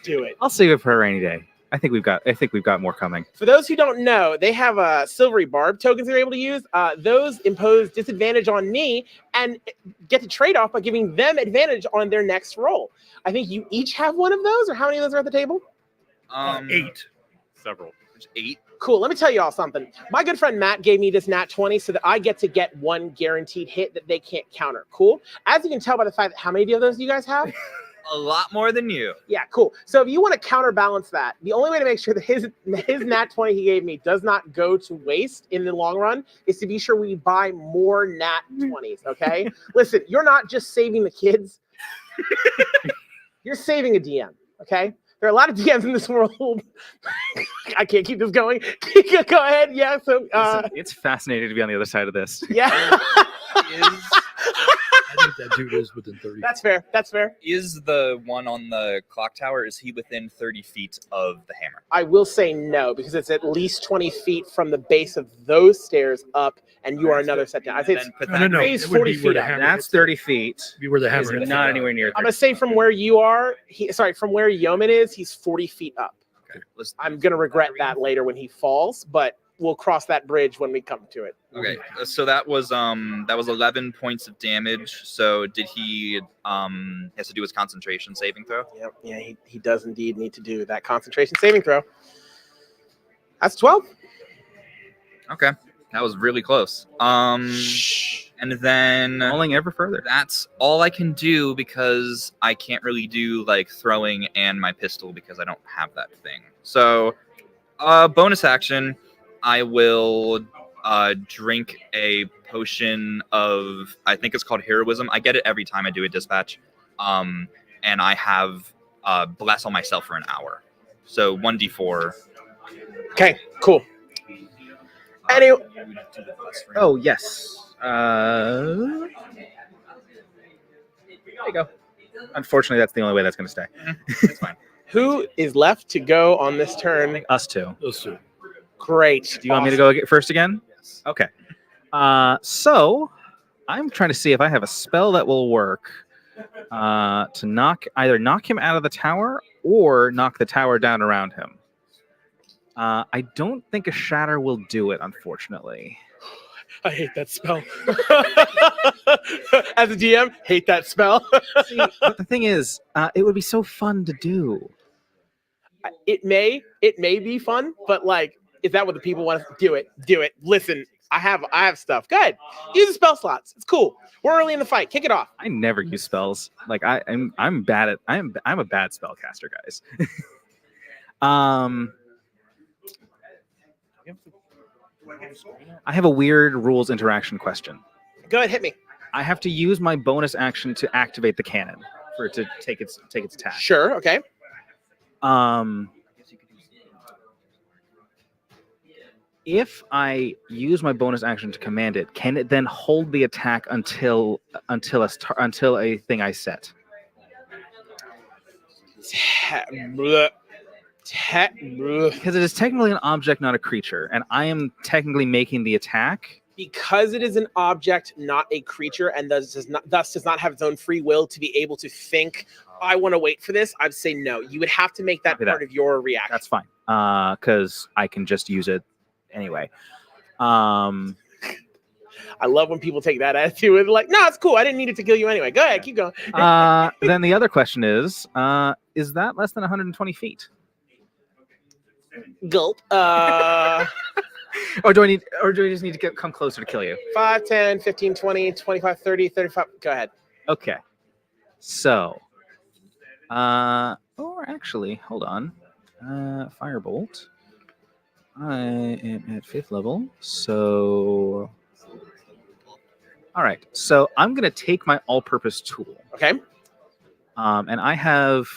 Do it. I'll save it for a rainy day. I think we've got more coming. For those who don't know, they have silvery barb tokens they're able to use. Those impose disadvantage on me and get to trade off by giving them advantage on their next roll. I think you each have one of those, or how many of those are at the table? 8. Several. There's 8. Cool. Let me tell you all something. My good friend Matt gave me this nat 20 so that I get to get one guaranteed hit that they can't counter. Cool. As you can tell by the fact that how many of those do you guys have? A lot more than you. Yeah, cool. So if you want to counterbalance that, the only way to make sure that his nat 20 he gave me does not go to waste in the long run is to be sure we buy more nat 20s, okay? Listen, you're not just saving the kids. You're saving a DM, okay? There are a lot of DMs in this world. I can't keep this going. Go ahead. Yeah, so... Listen, it's fascinating to be on the other side of this. Yeah. I think that dude is within 30. That's fair. That's fair. Is the one on the clock tower, is he within 30 feet of the hammer? I will say no, because it's at least 20 feet from the base of those stairs up, and you are another set down. I think it's 40 feet up. That's 30 feet. Be where the hammer Is hits not the anywhere near. I'm gonna say from where you are, from where Yeoman is, he's 40 feet up. Okay. I'm gonna regret that later when he falls, but we'll cross that bridge when we come to it. Okay, so that was 11 points of damage. So did he has to do his concentration saving throw? Yep. Yeah, he does indeed need to do that concentration saving throw. That's 12. Okay, that was really close. And then falling ever further. That's all I can do because I can't really do like throwing and my pistol because I don't have that thing. So, bonus action, I will drink a potion of, I think it's called heroism. I get it every time I do a dispatch. And I have bless on myself for an hour. So 1d4. Okay, cool. Anyway. Oh, yes. There you go. Unfortunately, that's the only way that's going to stay. It's fine. Who is left to go on this turn? Us two. Us two. Great. Do you want me to go first again? Yes. Okay. So I'm trying to see if I have a spell that will work to either knock him out of the tower or knock the tower down around him. I don't think a shatter will do it, unfortunately. I hate that spell. As a DM, hate that spell. See, but the thing is, it would be so fun to do. It may be fun, but like, is that what the people want to do? Do it. Listen, I have stuff. Go ahead. Use the spell slots. It's cool. We're early in the fight. Kick it off. I never use spells. Like I'm a bad spellcaster, guys. I have a weird rules interaction question. Go ahead, hit me. I have to use my bonus action to activate the cannon for it to take its attack. Sure, okay. If I use my bonus action to command it, can it then hold the attack until a thing I set? Because it is technically an object, not a creature, and I am technically making the attack. Because it is an object, not a creature, and thus does not have its own free will to be able to think, I want to wait for this, I'd say no. You would have to make that part of your reaction. That's fine, because I can just use it anyway. I love when people take that attitude and like, no, it's cool. I didn't need it to kill you anyway. Go ahead, keep going. Then the other question is that less than 120 feet? Gulp. Or do I just need to come closer to kill you? 5, 10, 15, 20, 25, 30, 35. Go ahead. Okay. So, or actually, hold on. Firebolt. I am at 5th level, so. All right. So I'm gonna take my all-purpose tool. Okay. And I have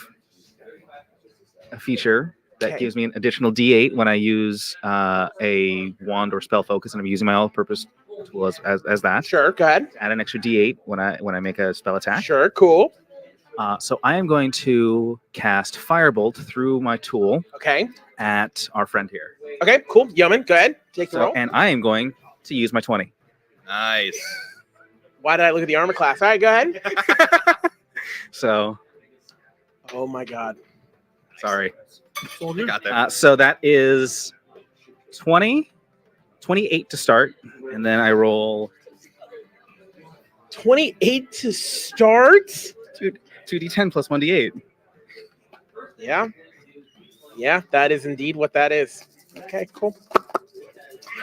a feature that Okay. gives me an additional D8 when I use a wand or spell focus, and I'm using my all-purpose tool as that. Sure. Go ahead. Add an extra D8 when I make a spell attack. Sure. Cool. So I am going to cast Firebolt through my tool. Okay. At our friend here. Okay. Cool. Yeoman, go ahead. Take the roll. And I am going to use my 20. Nice. Why did I look at the armor class? All right. Go ahead. So. Oh my God. Sorry. I got there. So that is 28 to start, and then I roll 28 to start. 2d10 plus 1d8. Yeah. Yeah, that is indeed what that is. Okay, cool.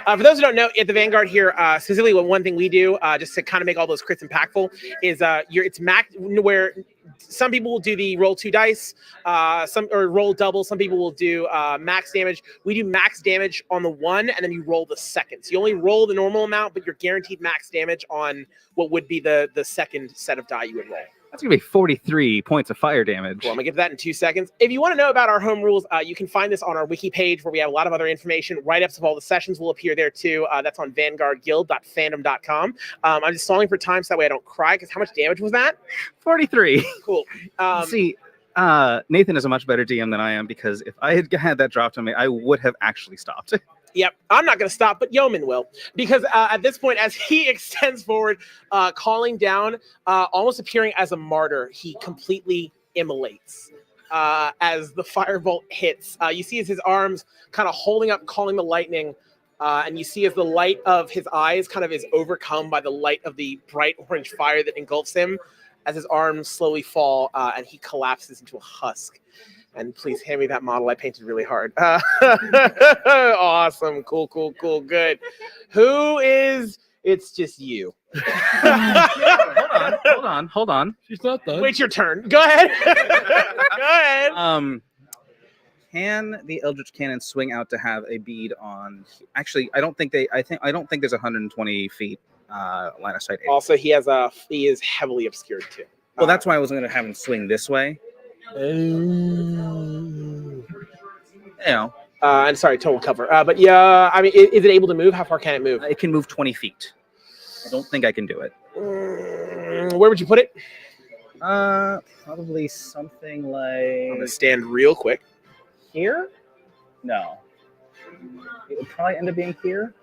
For those who don't know, at the Vanguard here, specifically one thing we do, just to kind of make all those crits impactful, is it's max, where some people will do the roll 2 dice, or roll double. Some people will do max damage. We do max damage on the 1, and then you roll the second. So you only roll the normal amount, but you're guaranteed max damage on what would be the second set of die you would roll. That's going to be 43 points of fire damage. Cool. I'm going to get to that in 2 seconds. If you want to know about our home rules, you can find this on our wiki page where we have a lot of other information. Write-ups of all the sessions will appear there too. That's on vanguardguild.fandom.com. I'm just stalling for time so that way I don't cry, because how much damage was that? 43. Cool. See, Nathan is a much better DM than I am, because if I had had that dropped on me, I would have actually stopped. Yep, I'm not going to stop, but Yeoman will. Because at this point, as he extends forward, calling down, almost appearing as a martyr, he completely immolates as the firebolt hits. You see as his arms kind of holding up, calling the lightning, and you see as the light of his eyes kind of is overcome by the light of the bright orange fire that engulfs him, as his arms slowly fall, and he collapses into a husk. And please hand me that model. I painted really hard. Awesome. Cool, good. Who is... It's just you. Hold on. She's not done. Wait your turn. Go ahead. Go ahead. Can the Eldritch Cannon swing out to have a bead on... Actually, I don't think there's 120 feet line of sight. Also, he is heavily obscured too. Well, that's why I was going to have him swing this way. You know. I'm sorry, total cover. But yeah, I mean, is it able to move? How far can it move? It can move 20 feet. I don't think I can do it. Where would you put it? Probably something like... I'm going to stand real quick. Here? No. It would probably end up being here.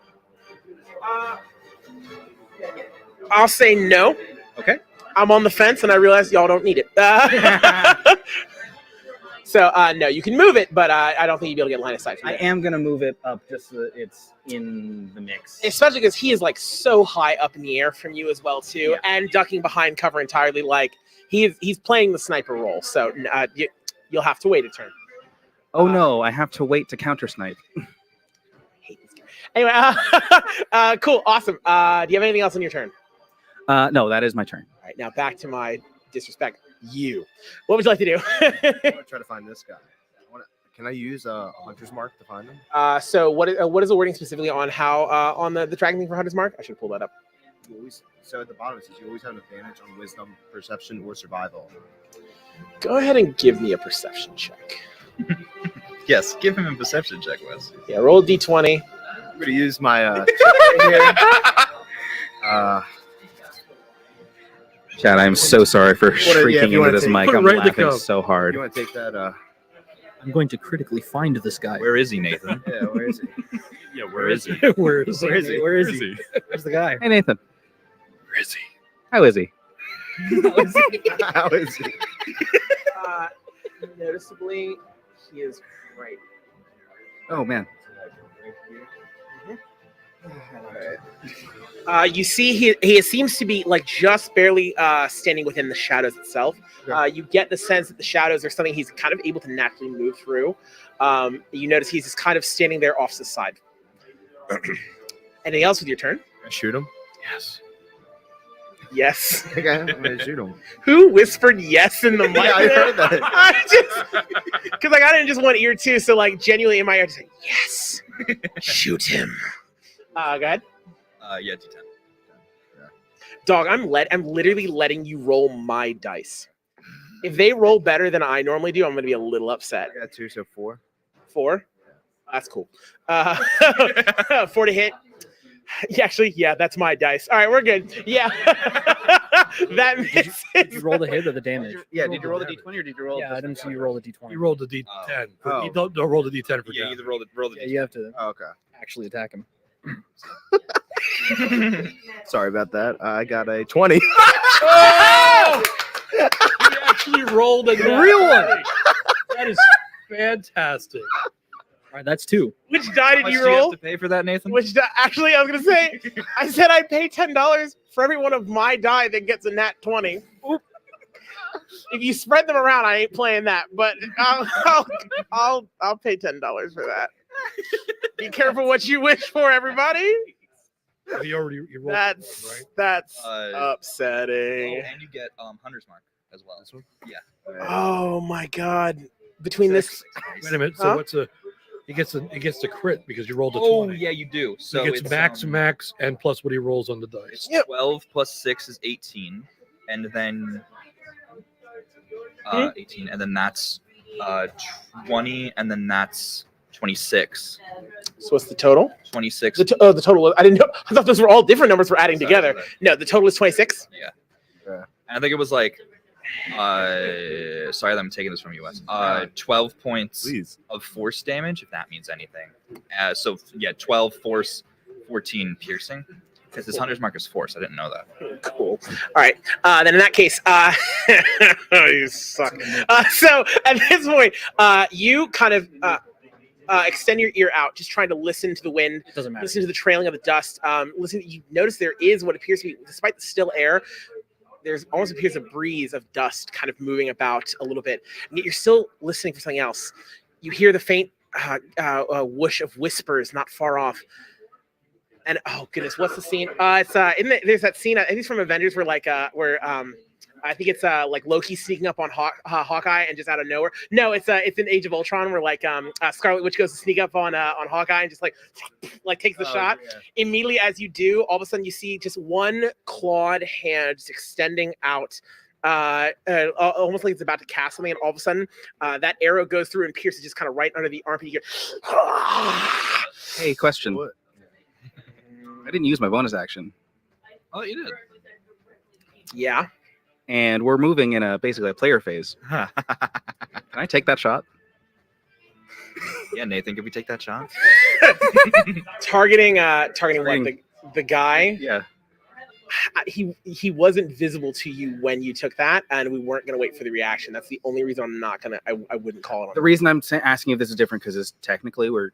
I'll say no. Okay. I'm on the fence, and I realize y'all don't need it. So, no, you can move it, but I don't think you'll be able to get line of sight from I it. am going to move it up just so that it's in the mix. Especially because he is, like, so high up in the air from you as well, too, and ducking behind cover entirely. Like, he's playing the sniper role, so you'll have to wait a turn. Oh, no, I have to wait to counter snipe. Anyway, cool, awesome. Do you have anything else on your turn? No, that is my turn. All right, now back to my disrespect. You. What would you like to do? I'm gonna try to find this guy. Can I use a hunter's mark to find him? So what is the wording specifically on how on the tracking thing for Hunter's Mark? I should pull that up. So at the bottom it says you always have an advantage on wisdom, perception, or survival. Go ahead and give me a perception check. Yes, give him a perception check, Wes. Yeah, roll a d20. I'm gonna use my Chad, I'm so sorry for shrieking into this mic. I'm laughing so hard. You want to take that? I'm going to critically find this guy. Where is he, Nathan? Yeah, where is he? Yeah, where is he? Where is he? Where is he? Where's the guy? Hey, Nathan. Where is he? How is he? How is he? Noticeably, he is right. Oh, man. You see, he seems to be like just barely standing within the shadows itself. You get the sense that the shadows are something he's kind of able to naturally move through. You notice he's just kind of standing there off to the side. Anything else with your turn? I shoot him. Yes. Yes. Okay, I'm gonna shoot him. Who whispered yes in the mic? Yeah, I heard that. I just because I got it in just one ear too, so like genuinely in my ear, just like, yes, shoot him. Go ahead. Yeah, D10. Dog, I'm literally letting you roll my dice. If they roll better than I normally do, I'm going to be a little upset. I got 2, so 4. 4? That's cool. 4 to hit. Yeah, actually, yeah, that's my dice. All right, we're good. Yeah. That misses. Did you roll the hit or the damage? Yeah, did you roll the d20 or did you roll? Yeah, I didn't see you roll the d20. You rolled the D10. Oh. You don't roll the D10 for Yeah, damage. you roll the Yeah, you have to Oh, okay. actually attack him. Sorry about that. I got a 20. Oh! You actually rolled a real one. That is fantastic. All right, that's 2. Which die did How much you do you have roll? to pay for that, Nathan? Which die? Actually, I was going to say, I said I'd pay $10 for every one of my die that gets a nat 20. If you spread them around, I ain't playing that, but I'll pay $10 for that. Be careful what you wish for, everybody. You rolled That's one, right? that's Oh, upsetting. and you get Hunter's Mark as well. This one? Yeah. Oh my god! Between this, Wait a minute. So Huh? what's a? He gets the crit because you rolled a Oh, 20. yeah, you do. So he gets it's max, and plus what he rolls on the dice. It's 12 plus 6 is 18, and then 18, and then that's 20, and then that's 26. so what's the total? 26. The total. I didn't know. I thought those were all different numbers we're adding together. No, the total is 26. Yeah. And I think it was like, sorry that I'm taking this from you, Wes. 12 points of force damage, if that means anything. So, yeah, 12 force, 14 piercing. Because his Hunter's Mark is force. I didn't know that. Cool. All right. Then in that case, you suck. So at this point, you kind of extend your ear out, just trying to listen to the wind. It doesn't matter. Listen to the trailing of the dust. Listen. You notice there is what appears to be, despite the still air, there's almost appears a breeze of dust kind of moving about a little bit. And yet you're still listening for something else. You hear the faint whoosh of whispers not far off. And oh goodness, what's the scene? It's there's that scene. I think it's from Avengers where I think it's like Loki sneaking up on Hawkeye and just out of nowhere. No, it's in Age of Ultron where Scarlet Witch goes to sneak up on Hawkeye and just like takes the shot. Yeah. Immediately as you do, all of a sudden you see just one clawed hand just extending out. Almost like it's about to cast something, and all of a sudden that arrow goes through and pierces just kind of right under the armpit. You hear, Hey, question. What? I didn't use my bonus action. Oh, you did. Yeah. And we're moving in basically a player phase. Can I take that shot? Yeah, Nathan, could we take that shot? targeting what, the guy? Yeah. He wasn't visible to you when you took that, and we weren't gonna wait for the reaction. That's the only reason I'm not gonna. I wouldn't call it on. The reason I'm asking if this is different because it's technically we're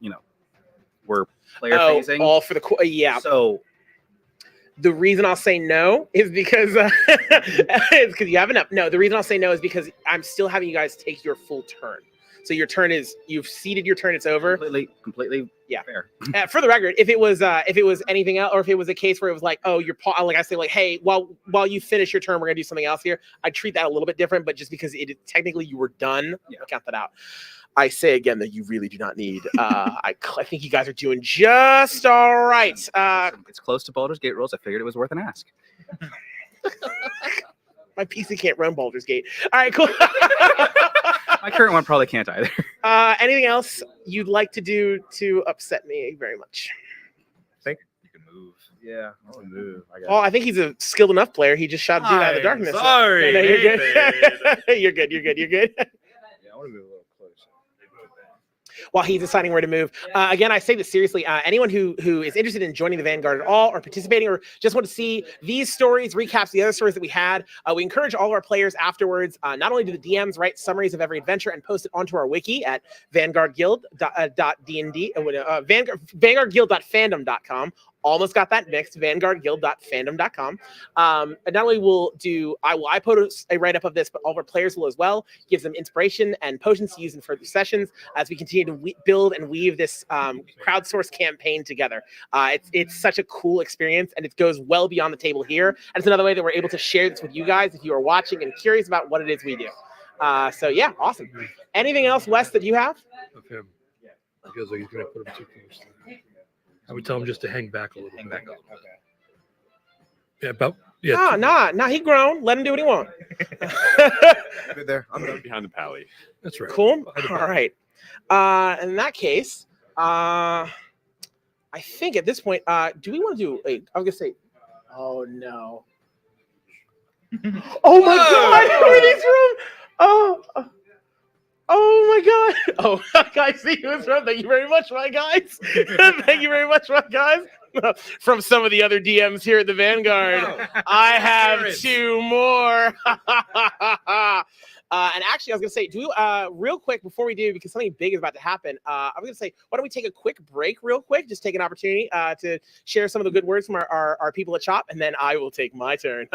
player phasing. All for the yeah. So the reason I'll say no is because it's because you haven't up. No, the reason I'll say no is because I'm still having you guys take your full turn. So your turn is you've ceded your turn. It's over. Completely. Yeah. Fair. For the record, if it was anything else, or if it was a case where it was like, oh, like I say, like, hey, while you finish your turn, we're gonna do something else here. I treat that a little bit different, but just because technically you were done, I'll count that out. I say again that you really do not need. I think you guys are doing just all right. It's close to Baldur's Gate rules. I figured it was worth an ask. My PC can't run Baldur's Gate. All right, cool. My current one probably can't either. Anything else you'd like to do to upset me very much? Think you can move. Yeah, I want to move. I think he's a skilled enough player. He just shot a dude out of the darkness. Sorry, no, you're good. You're good. You're good. Yeah, I want to move a little closer. While he's deciding where to move. Again, I say this seriously. Anyone who is interested in joining the Vanguard at all or participating or just want to see these stories, recaps the other stories that we had, we encourage all of our players afterwards. Not only do the DMs write summaries of every adventure and post it onto our wiki at vanguardguild.dnd, vanguardguild.fandom.com. almost got that mixed. VanguardGuild.fandom.com. And not only will I post a write-up of this, but all of our players will as well. Gives them inspiration and potions to use in further sessions as we continue to build and weave this crowdsourced campaign together. It's such a cool experience, and it goes well beyond the table here. And it's another way that we're able to share this with you guys if you are watching and curious about what it is we do. So yeah, awesome. Anything else, Wes, that you have? Of him. He feels like he's going to put him too close. I would tell him just to hang back a little bit. Yeah, about Nah, he grown. Let him do what he wants. Good there. I'm done. Behind the pally. That's right. Cool. All right. In that case, I think at this point, do we want to do I was gonna say, oh no. Oh my God! Everything's wrong. Oh my God! Oh, guys, see who's wrong. Thank you very much, my guys. Thank you very much, my guys. From some of the other DMs here at the Vanguard, I have two more. And actually, I was going to say, real quick before we do, because something big is about to happen, I was going to say, why don't we take a quick break real quick, just take an opportunity to share some of the good words from our people at Chop, and then I will take my turn.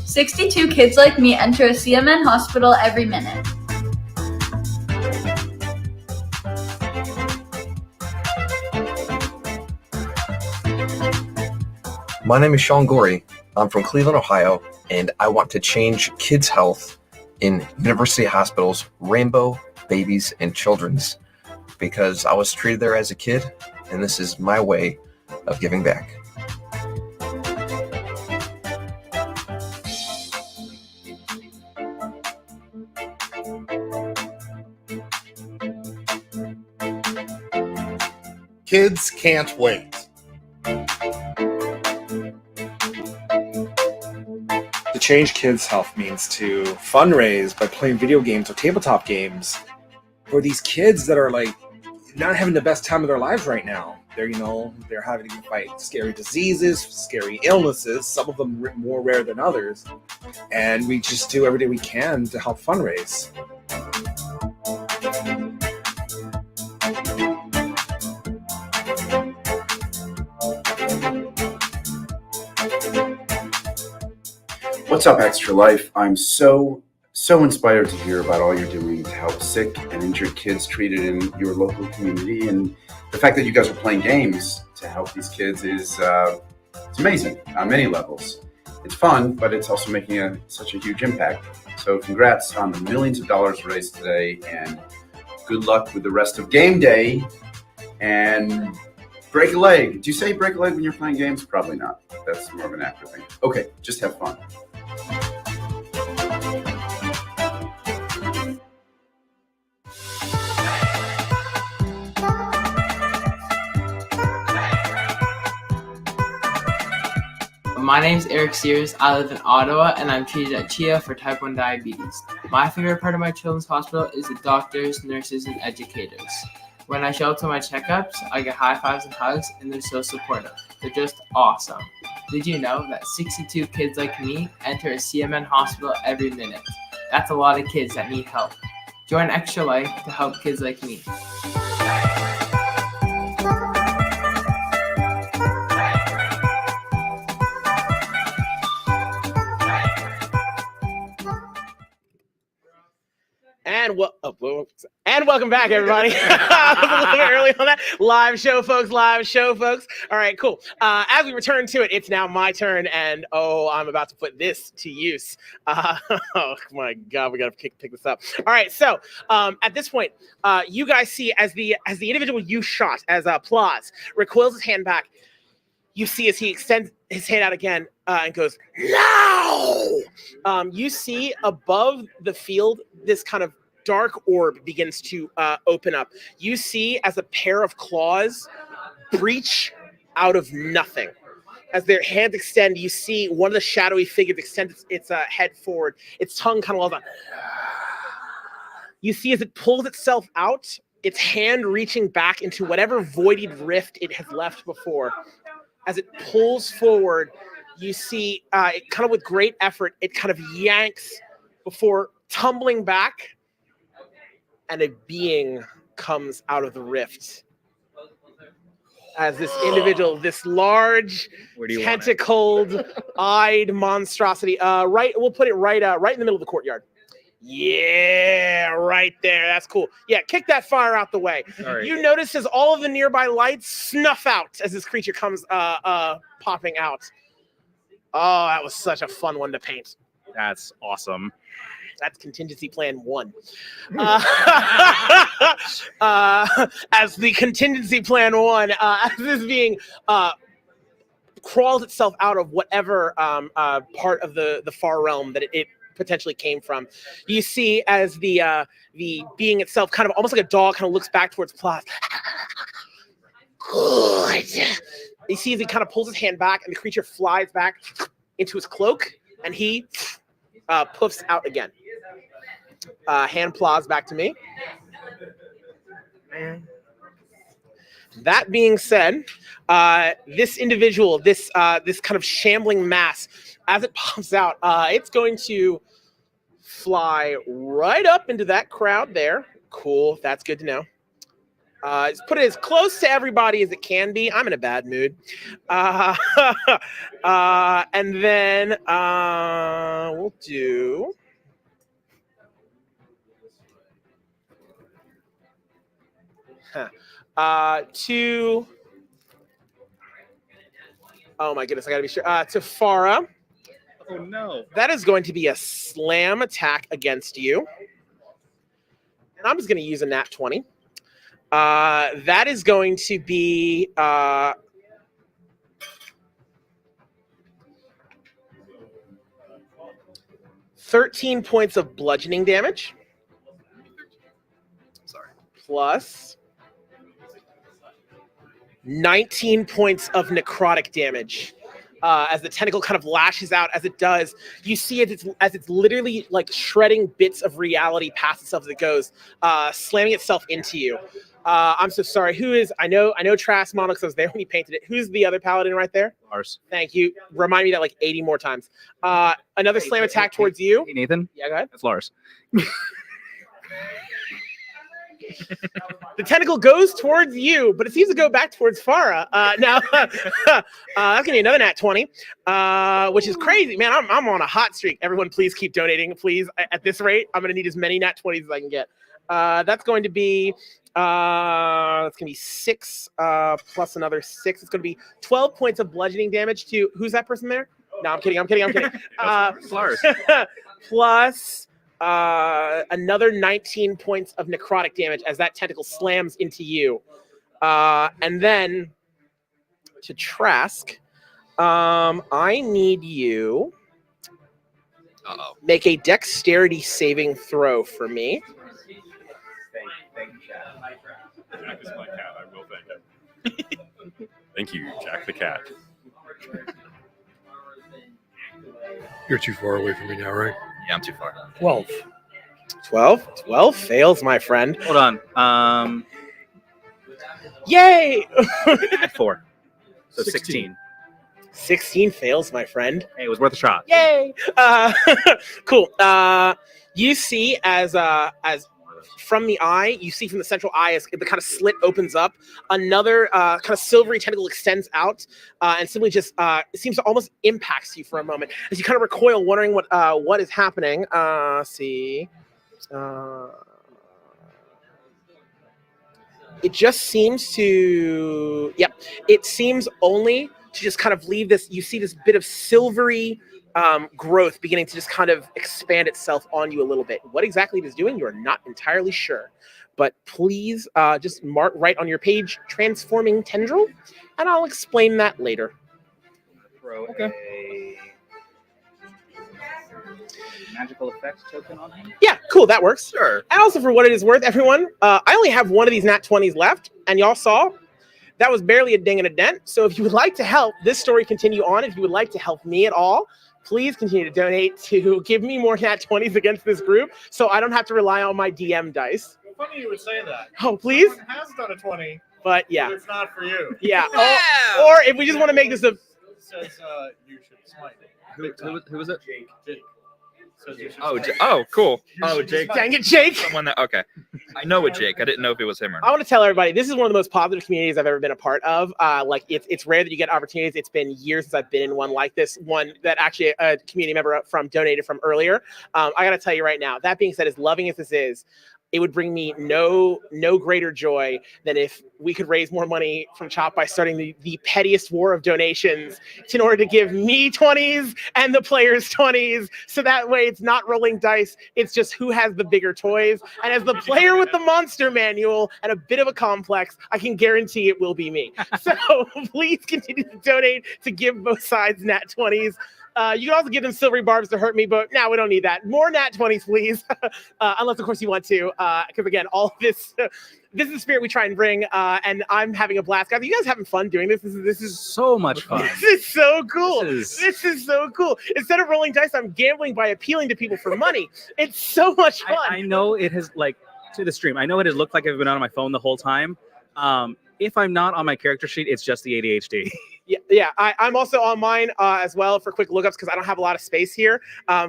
"62 kids like me enter a CMN hospital every minute." My name is Sean Gorey. I'm from Cleveland, Ohio, and I want to change kids' health in university hospitals, Rainbow, Babies, and Children's, because I was treated there as a kid, and this is my way of giving back. Kids can't wait. To change kids' health means to fundraise by playing video games or tabletop games for these kids that are like not having the best time of their lives right now. They're having to fight scary diseases, scary illnesses, some of them more rare than others. And we just do everything we can to help fundraise. What's up, Extra Life? I'm so inspired to hear about all you're doing to help sick and injured kids treated in your local community, and the fact that you guys are playing games to help these kids is it's amazing on many levels. It's fun, but it's also making such a huge impact. So congrats on the millions of dollars raised today, and good luck with the rest of game day. And break a leg. Do you say break a leg when you're playing games? Probably not. That's more of an actor thing. Okay, just have fun. My name's Eric Sears. I live in Ottawa, and I'm treated at Chia for type 1 diabetes. My favorite part of my children's hospital is the doctors, nurses, and educators. When I show up to my checkups, I get high fives and hugs, and they're so supportive. They're just awesome. Did you know that 62 kids like me enter a CMN hospital every minute? That's a lot of kids that need help. Join Extra Life to help kids like me. And welcome back, everybody. I was a little bit early on that. Live show, folks. All right, cool. As we return to it, it's now my turn, and I'm about to put this to use. Oh my God, we gotta pick this up. All right, so at this point, you guys see as the individual you shot as applause recoils his hand back. you see as he extends his hand out again and goes, "No!" You see above the field, this kind of dark orb begins to open up. You see as a pair of claws breach out of nothing. As their hands extend, you see one of the shadowy figures extend its head forward. Its tongue kind of lolls out. You see as it pulls itself out, its hand reaching back into whatever voided rift it has left before. As it pulls forward, you see it kind of with great effort, it kind of yanks before tumbling back, and a being comes out of the rift. As this individual, this large, tentacled, eyed monstrosity, we'll put it right in the middle of the courtyard. Yeah, right there. That's cool. Yeah, kick that fire out the way. Sorry. You notice as all of the nearby lights snuff out as this creature comes popping out. Oh, that was such a fun one to paint. That's awesome. That's contingency plan 1. As the contingency plan 1, as this being crawls itself out of whatever part of the far realm that it potentially came from. You see as the being itself kind of almost like a dog kind of looks back towards Plas. Good. You see as he kind of pulls his hand back and the creature flies back into his cloak and he poofs out again. Hand Plas back to me. That being said, this individual, this kind of shambling mass, as it pops out, it's going to fly right up into that crowd there. Cool, that's good to know. Let's put it as close to everybody as it can be. I'm in a bad mood. And then we'll do... to... Oh my goodness, I gotta be sure. To Farah. Oh no. That is going to be a slam attack against you. And I'm just going to use a nat 20. That is going to be 13 points of bludgeoning damage. Sorry. Plus 19 points of necrotic damage. As the tentacle kind of lashes out, as it does, you see as it's literally like shredding bits of reality past itself as it goes, slamming itself into you. I'm so sorry. Who is? I know Trask Monix was there when he painted it. Who's the other paladin right there? Lars. Thank you. Remind me that like 80 more times. Another slam attack towards you. Hey, Nathan. Yeah, go ahead. That's Lars. The tentacle goes towards you, but it seems to go back towards Farah. Now, that's going to be another nat 20, which is crazy. Man, I'm on a hot streak. Everyone, please keep donating. Please, at this rate, I'm going to need as many nat 20s as I can get. That's going to be 6 plus another 6. It's going to be 12 points of bludgeoning damage to... Who's that person there? No, I'm kidding. Lars. Plus... another 19 points of necrotic damage as that tentacle slams into you. And then to Trask, I need you make a dexterity saving throw for me. Jack is my cat. I will thank him. Thank you, Jack the cat. You're too far away from me now, right? Yeah, I'm too far. 12. 12 fails, my friend. Hold on. Yay! Add 4. So 16. 16 fails, my friend. Hey, it was worth a shot. Yay! Cool. You see as from the eye, you see from the central eye as the kind of slit opens up, another kind of silvery tentacle extends out and simply just it seems to almost impacts you for a moment as you kind of recoil, wondering what is happening. See. It just seems to, it seems only to just kind of leave this, you see this bit of silvery growth beginning to just kind of expand itself on you a little bit. What exactly it is doing, you're not entirely sure. But please just write on your page, transforming tendril, and I'll explain that later. throw a magical effects token on him. Yeah, cool. That works. Sure. And also, for what it is worth, everyone, I only have one of these nat 20s left, and y'all saw that was barely a ding and a dent. So if you would like to help this story continue on, if you would like to help me at all, please continue to donate to give me more nat 20s against this group, so I don't have to rely on my DM dice. Funny you would say that. Oh, please. Someone has done a 20. But yeah. But it's not for you. Yeah. Or if we just want to make this a. It says you should smite. Who was it? Jake. Says you should Oh, smite. oh, cool. You Oh, should Jake. Dang it, Jake. Someone that. Okay. I know a Jake. I didn't know if it was him or I not. want to tell everybody this is one of the most positive communities I've ever been a part of. Like it's rare that you get opportunities. It's been years since I've been in one like this. One that actually a community member from donated from earlier. I got to tell you right now. That being said, as loving as this is, it would bring me no greater joy than if we could raise more money from CHOP by starting the pettiest war of donations in order to give me 20s and the players 20s. So that way it's not rolling dice. It's just who has the bigger toys. And as the player with the monster manual and a bit of a complex, I can guarantee it will be me. So please continue to donate to give both sides nat 20s. You can also give them silvery barbs to hurt me, but no, we don't need that. More nat 20s, please. Unless, of course, you want to. Because, again, all of this, this is the spirit we try and bring, and I'm having a blast. Guys, are you guys having fun doing this? This is so much fun. This is so cool. This is so cool. Instead of rolling dice, I'm gambling by appealing to people for money. It's so much fun. I know it has, like, to the stream, I know it has looked like I've been on my phone the whole time. If I'm not on my character sheet, it's just the ADHD. Yeah. I'm also on mine as well for quick lookups because I don't have a lot of space here.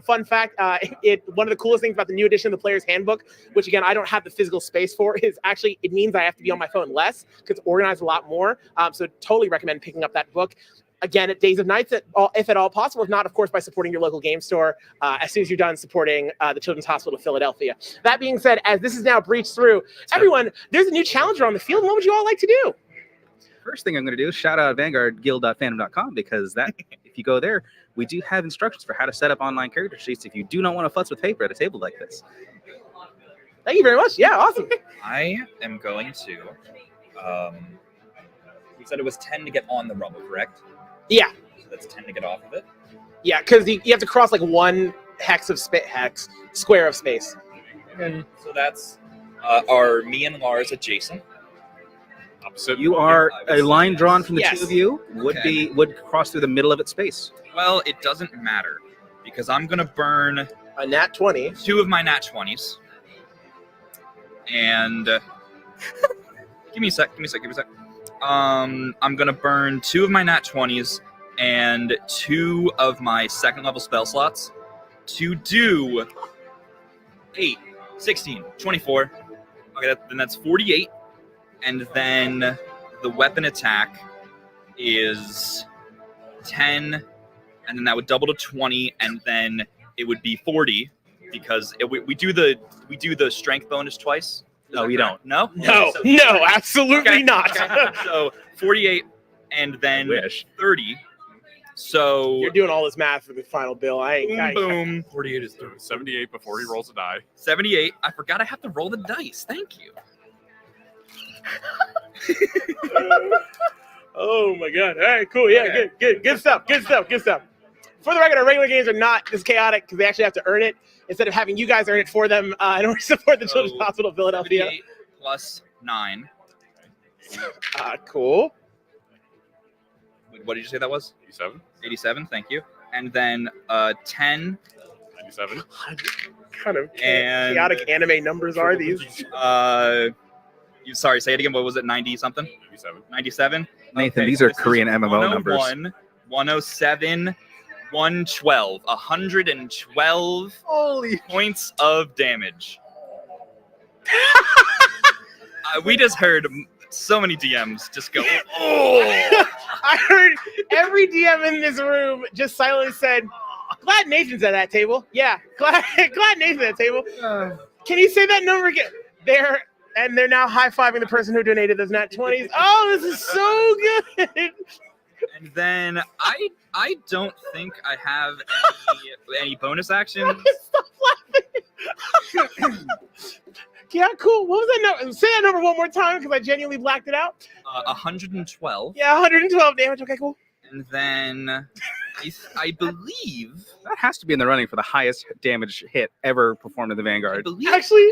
Fun fact, one of the coolest things about the new edition of the Player's Handbook, which again, I don't have the physical space for, is actually, it means I have to be on my phone less because it's organized a lot more. So totally recommend picking up that book. Again, at days of nights, if at all possible. If not, of course, by supporting your local game store as soon as you're done supporting the Children's Hospital of Philadelphia. That being said, as this is now breached through, everyone, there's a new challenger on the field. What would you all like to do? First thing I'm going to do is shout out VanguardGuild.fandom.com because that, if you go there, we do have instructions for how to set up online character sheets if you do not want to futz with paper at a table like this. Thank you very much. Yeah, awesome. I am going to. You said it was 10 to get on the rubble, correct? Yeah. So that's 10 to get off of it. Yeah, because you have to cross like one square of space. And so that's are me and Lars adjacent. Opposite. You are a line drawn from the Yes. two of you would cross through the middle of its space. Well, it doesn't matter because I'm gonna burn a nat 20. 2 of my nat 20s, and give me a sec. I'm gonna burn 2 of my nat 20s and 2 of my second level spell slots to do 8, 16, 24. Okay, then that's 48. And then the weapon attack is 10, and then that would double to 20, and then it would be 40 because we do the strength bonus twice. No, you don't. No, No, absolutely not. Okay. So 48, and then 30. So You're doing all this math for the final bill. boom. 48 is 30. 78 before he rolls a die. 78. I forgot I have to roll the dice. Thank you. Oh my god. All right, cool. Yeah, good stuff. For the record, our regular games are not this chaotic because they actually have to earn it instead of having you guys earn it for them in order to support the Children's Hospital of Philadelphia. 78 plus 9. Cool. What did you say that was? 87. 87, thank you. And then 10. 97. Kind of chaotic anime numbers are these? Sorry, say it again. What was it? 90 something? 97. Nathan, Okay, these are this is Korean MMO numbers. 107, 112, 112 Holy points of damage. We just heard so many DMs just go, oh! I heard every DM in this room just silently said, glad Nathan's at that table. Yeah, glad Nathan's at that table. Can you say that number again? They're now high-fiving the person who donated those nat 20s. Oh, this is so good. And then I don't think I have any bonus actions. Stop laughing. Yeah, cool. What was that number? Say that number one more time because I genuinely blacked it out. 112. Yeah, 112 damage. Okay, cool. And then I believe that has to be in the running for the highest damage hit ever performed in the Vanguard. Actually,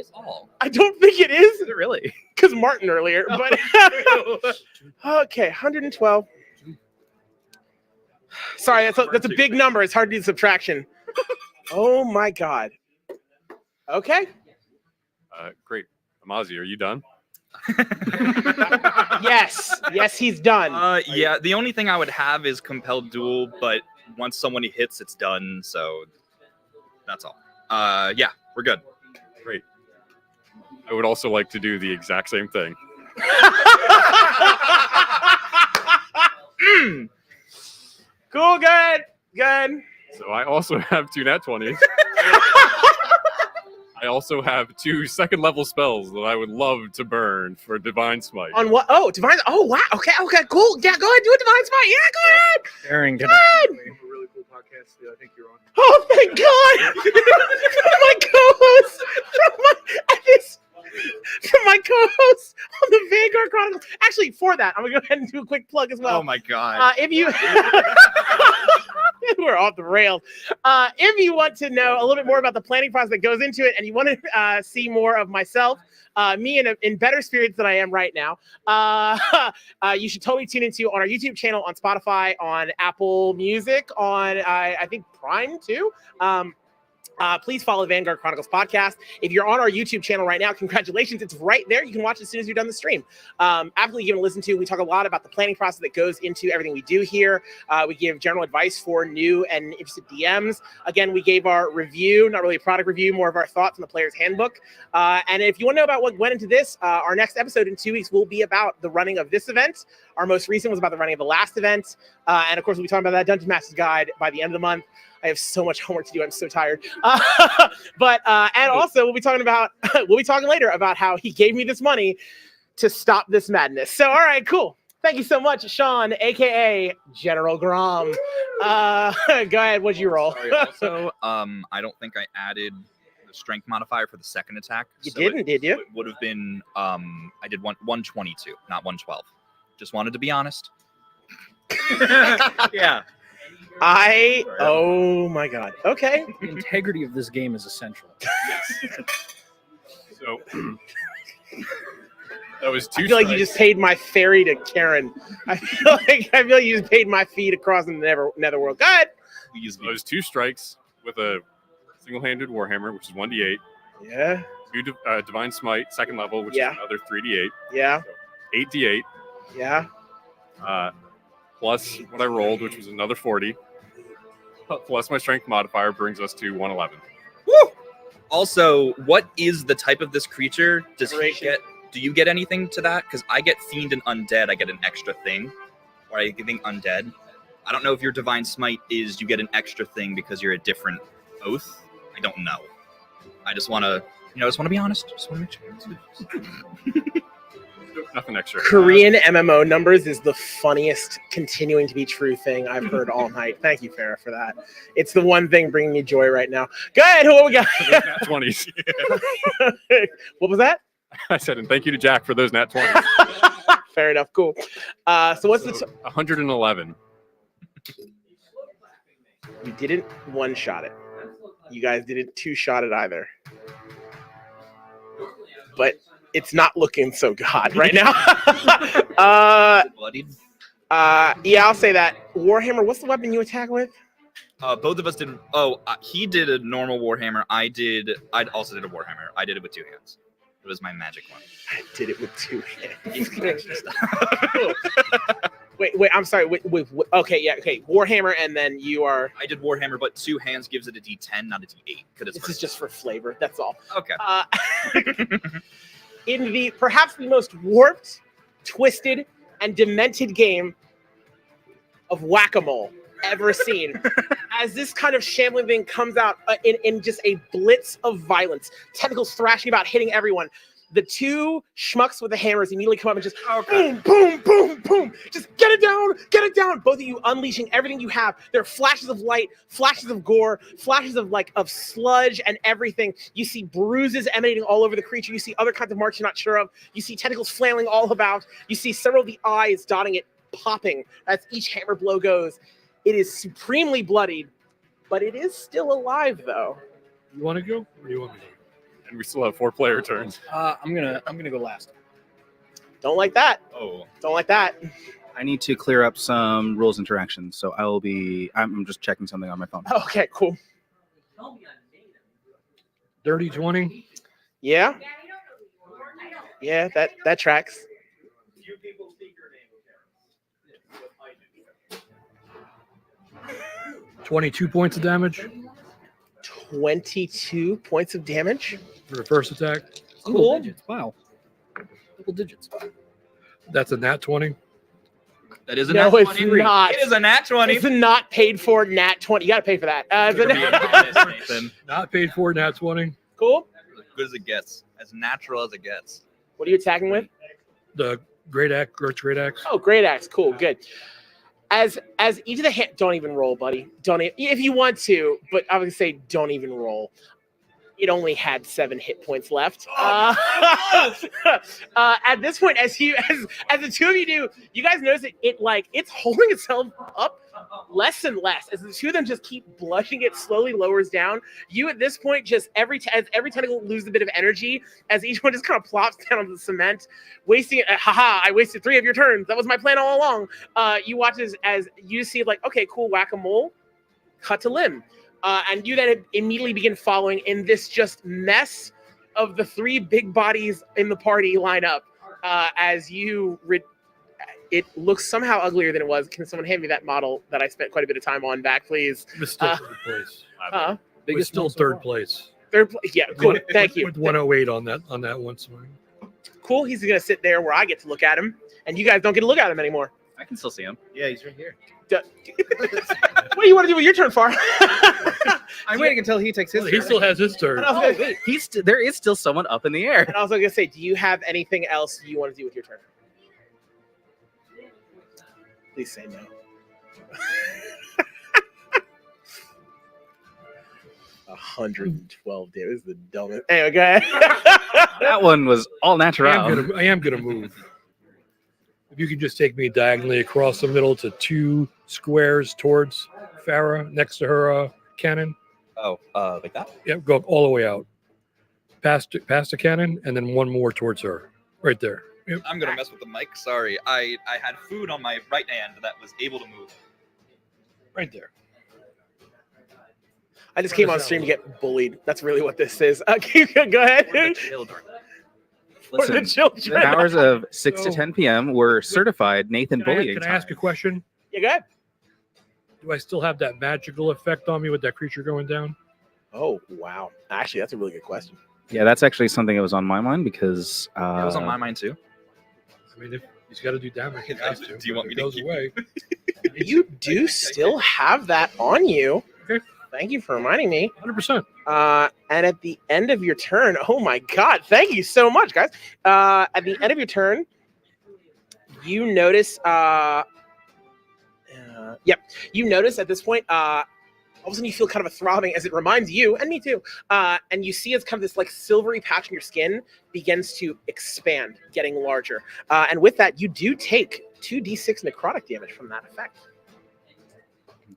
I don't think it is. Is it really? Because Martin earlier, but okay, 112. Sorry, that's a big number. It's hard to do subtraction. Oh my god. Okay. Great. Amazi, are you done? Yes, he's done. Yeah, the only thing I would have is compelled duel, but once someone hits, it's done. So that's all. Yeah, we're good. Great. I would also like to do the exact same thing. Cool, good. So I also have 2 nat 20s. I also have 2 second-level spells that I would love to burn for Divine Smite. On what? Oh, Divine. Oh, wow. Okay, cool. Yeah, go ahead, do a Divine Smite. Yeah, go ahead. Sharing Good. Really cool podcast. I think you're on. Oh, thank God. My co-host. From my co-host on the Vanguard Chronicles. Actually, for that, I'm gonna go ahead and do a quick plug as well. Oh my God. If you we're off the rails. If you want to know a little bit more about the planning process that goes into it, and you want to see more of myself, me in better spirits than I am right now, you should totally tune into on our YouTube channel, on Spotify, on Apple Music, on I think Prime too. Please follow the Vanguard Chronicles podcast. If you're on our YouTube channel right now, congratulations. It's right there. You can watch it as soon as you're done the stream. Absolutely give it a listen to. We talk a lot about the planning process that goes into everything we do here. We give general advice for new and interested DMs. Again, we gave our review, not really a product review, more of our thoughts on the player's handbook. And if you want to know about what went into this, our next episode in 2 weeks will be about the running of this event. Our most recent was about the running of the last event. And of course, we'll be talking about that Dungeon Master's Guide by the end of the month. I have so much homework to do. I'm so tired. And also we'll be talking later about how he gave me this money to stop this madness. So, all right, cool. Thank you so much, Sean, AKA General Grom. Go ahead. What'd you roll? Sorry, also, I don't think I added the strength modifier for the second attack. You didn't, did you? It would have been, I did 122, not 112. Just wanted to be honest. Yeah. Oh my God. Okay. The integrity of this game is essential. So that was 2 I feel like you just paid my ferry to Karen. I feel like you just paid my fee to cross in the netherworld. Go ahead. So those 2 strikes with a single-handed Warhammer, which is 1d8. Yeah. 2 Divine Smite, second level, which is another 3d8. Yeah. So 8d8. Yeah. Plus what I rolled, which was another 40. Plus my strength modifier brings us to 111. Woo! Also, what is the type of this creature? Do you get anything to that? Because I get Fiend and Undead, I get an extra thing. Or I get Undead. I don't know if your Divine Smite is you get an extra thing because you're a different oath. I don't know. I just want to, be honest. Just want to make sure. Nothing extra. Korean MMO numbers is the funniest continuing to be true thing I've heard all night. Thank you, Farah, for that. It's the one thing bringing me joy right now. Go ahead. What we got? Nat 20s. What was that? I said, and thank you to Jack for those nat 20s. Fair enough. Cool. So what's the 111. You didn't one-shot it. You guys didn't two-shot it either. But it's not looking so god right now. Yeah, I'll say that. Warhammer, what's the weapon you attack with? Both of us did. He did a normal Warhammer. I also did a Warhammer. I did it with 2 hands. It was my magic one. I did it with 2 hands. Wait. I'm sorry. Wait. Okay. Yeah. Okay. Warhammer, and then you are. I did Warhammer, but 2 hands gives it a D10, not a D8. This is just for flavor. That's all. Okay. In the perhaps the most warped, twisted, and demented game of whack-a-mole ever seen, as this kind of shambling thing comes out in just a blitz of violence, tentacles thrashing about, hitting everyone. The 2 schmucks with the hammers immediately come up and just boom, boom, boom, boom. Just get it down. Both of you unleashing everything you have. There are flashes of light, flashes of gore, flashes of sludge and everything. You see bruises emanating all over the creature. You see other kinds of marks you're not sure of. You see tentacles flailing all about. You see several of the eyes dotting it popping as each hammer blow goes. It is supremely bloodied, but it is still alive, though. You want to go? Or do you want me to go? And we still have 4-player turns. I'm gonna go last. Don't like that. Oh. Don't like that. I need to clear up some rules interactions, so I will be. I'm just checking something on my phone. Okay, cool. Dirty 20. Yeah. Yeah, that tracks. 22 points of damage 22 points of damage. for the first attack. Cool. Digits. Wow. Double digits. That's a nat 20. That is a No, nat it's 20. not. It is a nat 20. It's a not paid for nat 20. You got to pay for that. Not paid for nat 20. Cool. As good as it gets. As natural as it gets. What are you attacking with? The great axe, great axe. Oh, great axe. Cool. Good. As each of the don't even roll, buddy. If you want to, but I would say don't even roll. It only had 7 hit points left. At this point, as the two of you do, you guys notice that it's holding itself up less and less as the two of them just keep blushing. It slowly lowers down. You at this point just every tentacle loses a bit of energy as each one just kind of plops down on the cement, wasting it. Haha! I wasted 3 of your turns. That was my plan all along. You watch as you see okay, cool, whack-a-mole, cut to limb. And you then immediately begin following in this just mess of the 3 big bodies in the party line up. As you, it looks somehow uglier than it was. Can someone hand me that model that I spent quite a bit of time on back, please? It was still third place. It was Biggest still third place. Yeah, cool. Thank you. With 108 on that one swing. Cool. He's gonna sit there where I get to look at him, and you guys don't get to look at him anymore. I can still see him. Yeah, he's right here. What do you want to do with your turn, Far? I'm waiting until he takes his He turn. still has his turn. Oh, wait. There is still someone up in the air. And I was gonna say, do you have anything else you want to do with your turn? Please say no. 112 damage. This is the dumbest. Anyway, go ahead. That one was all natural. I am gonna move. If you could just take me diagonally across the middle to 2 squares towards Farah, next to her cannon. Oh, like that? Yep, go all the way out. Past the cannon, and then 1 more towards her. Right there. Yep. I'm gonna mess with the mic. Sorry, I had food on my right hand that was able to move. Right there. I just came on stream to get bullied. That's really what this is. Go ahead. Listen, the children. the hours of 6 to 10 p.m. were certified Nathan bullying. Can I ask a question? Yeah, go ahead. Do I still have that magical effect on me with that creature going down? Oh, wow. Actually, that's a really good question. Yeah, that's actually something that was on my mind because It was on my mind too. I mean, if he's got to do damage, he has to. Do you want me It to goes keep- away? You do still have that on you. Okay. Thank you for reminding me. 100%. And at the end of your turn, oh my God, thank you so much, guys. At the end of your turn, you notice, you notice at this point, all of a sudden you feel kind of a throbbing as it reminds you, and me too, and you see as kind of this silvery patch in your skin begins to expand, getting larger. And with that, you do take 2d6 necrotic damage from that effect.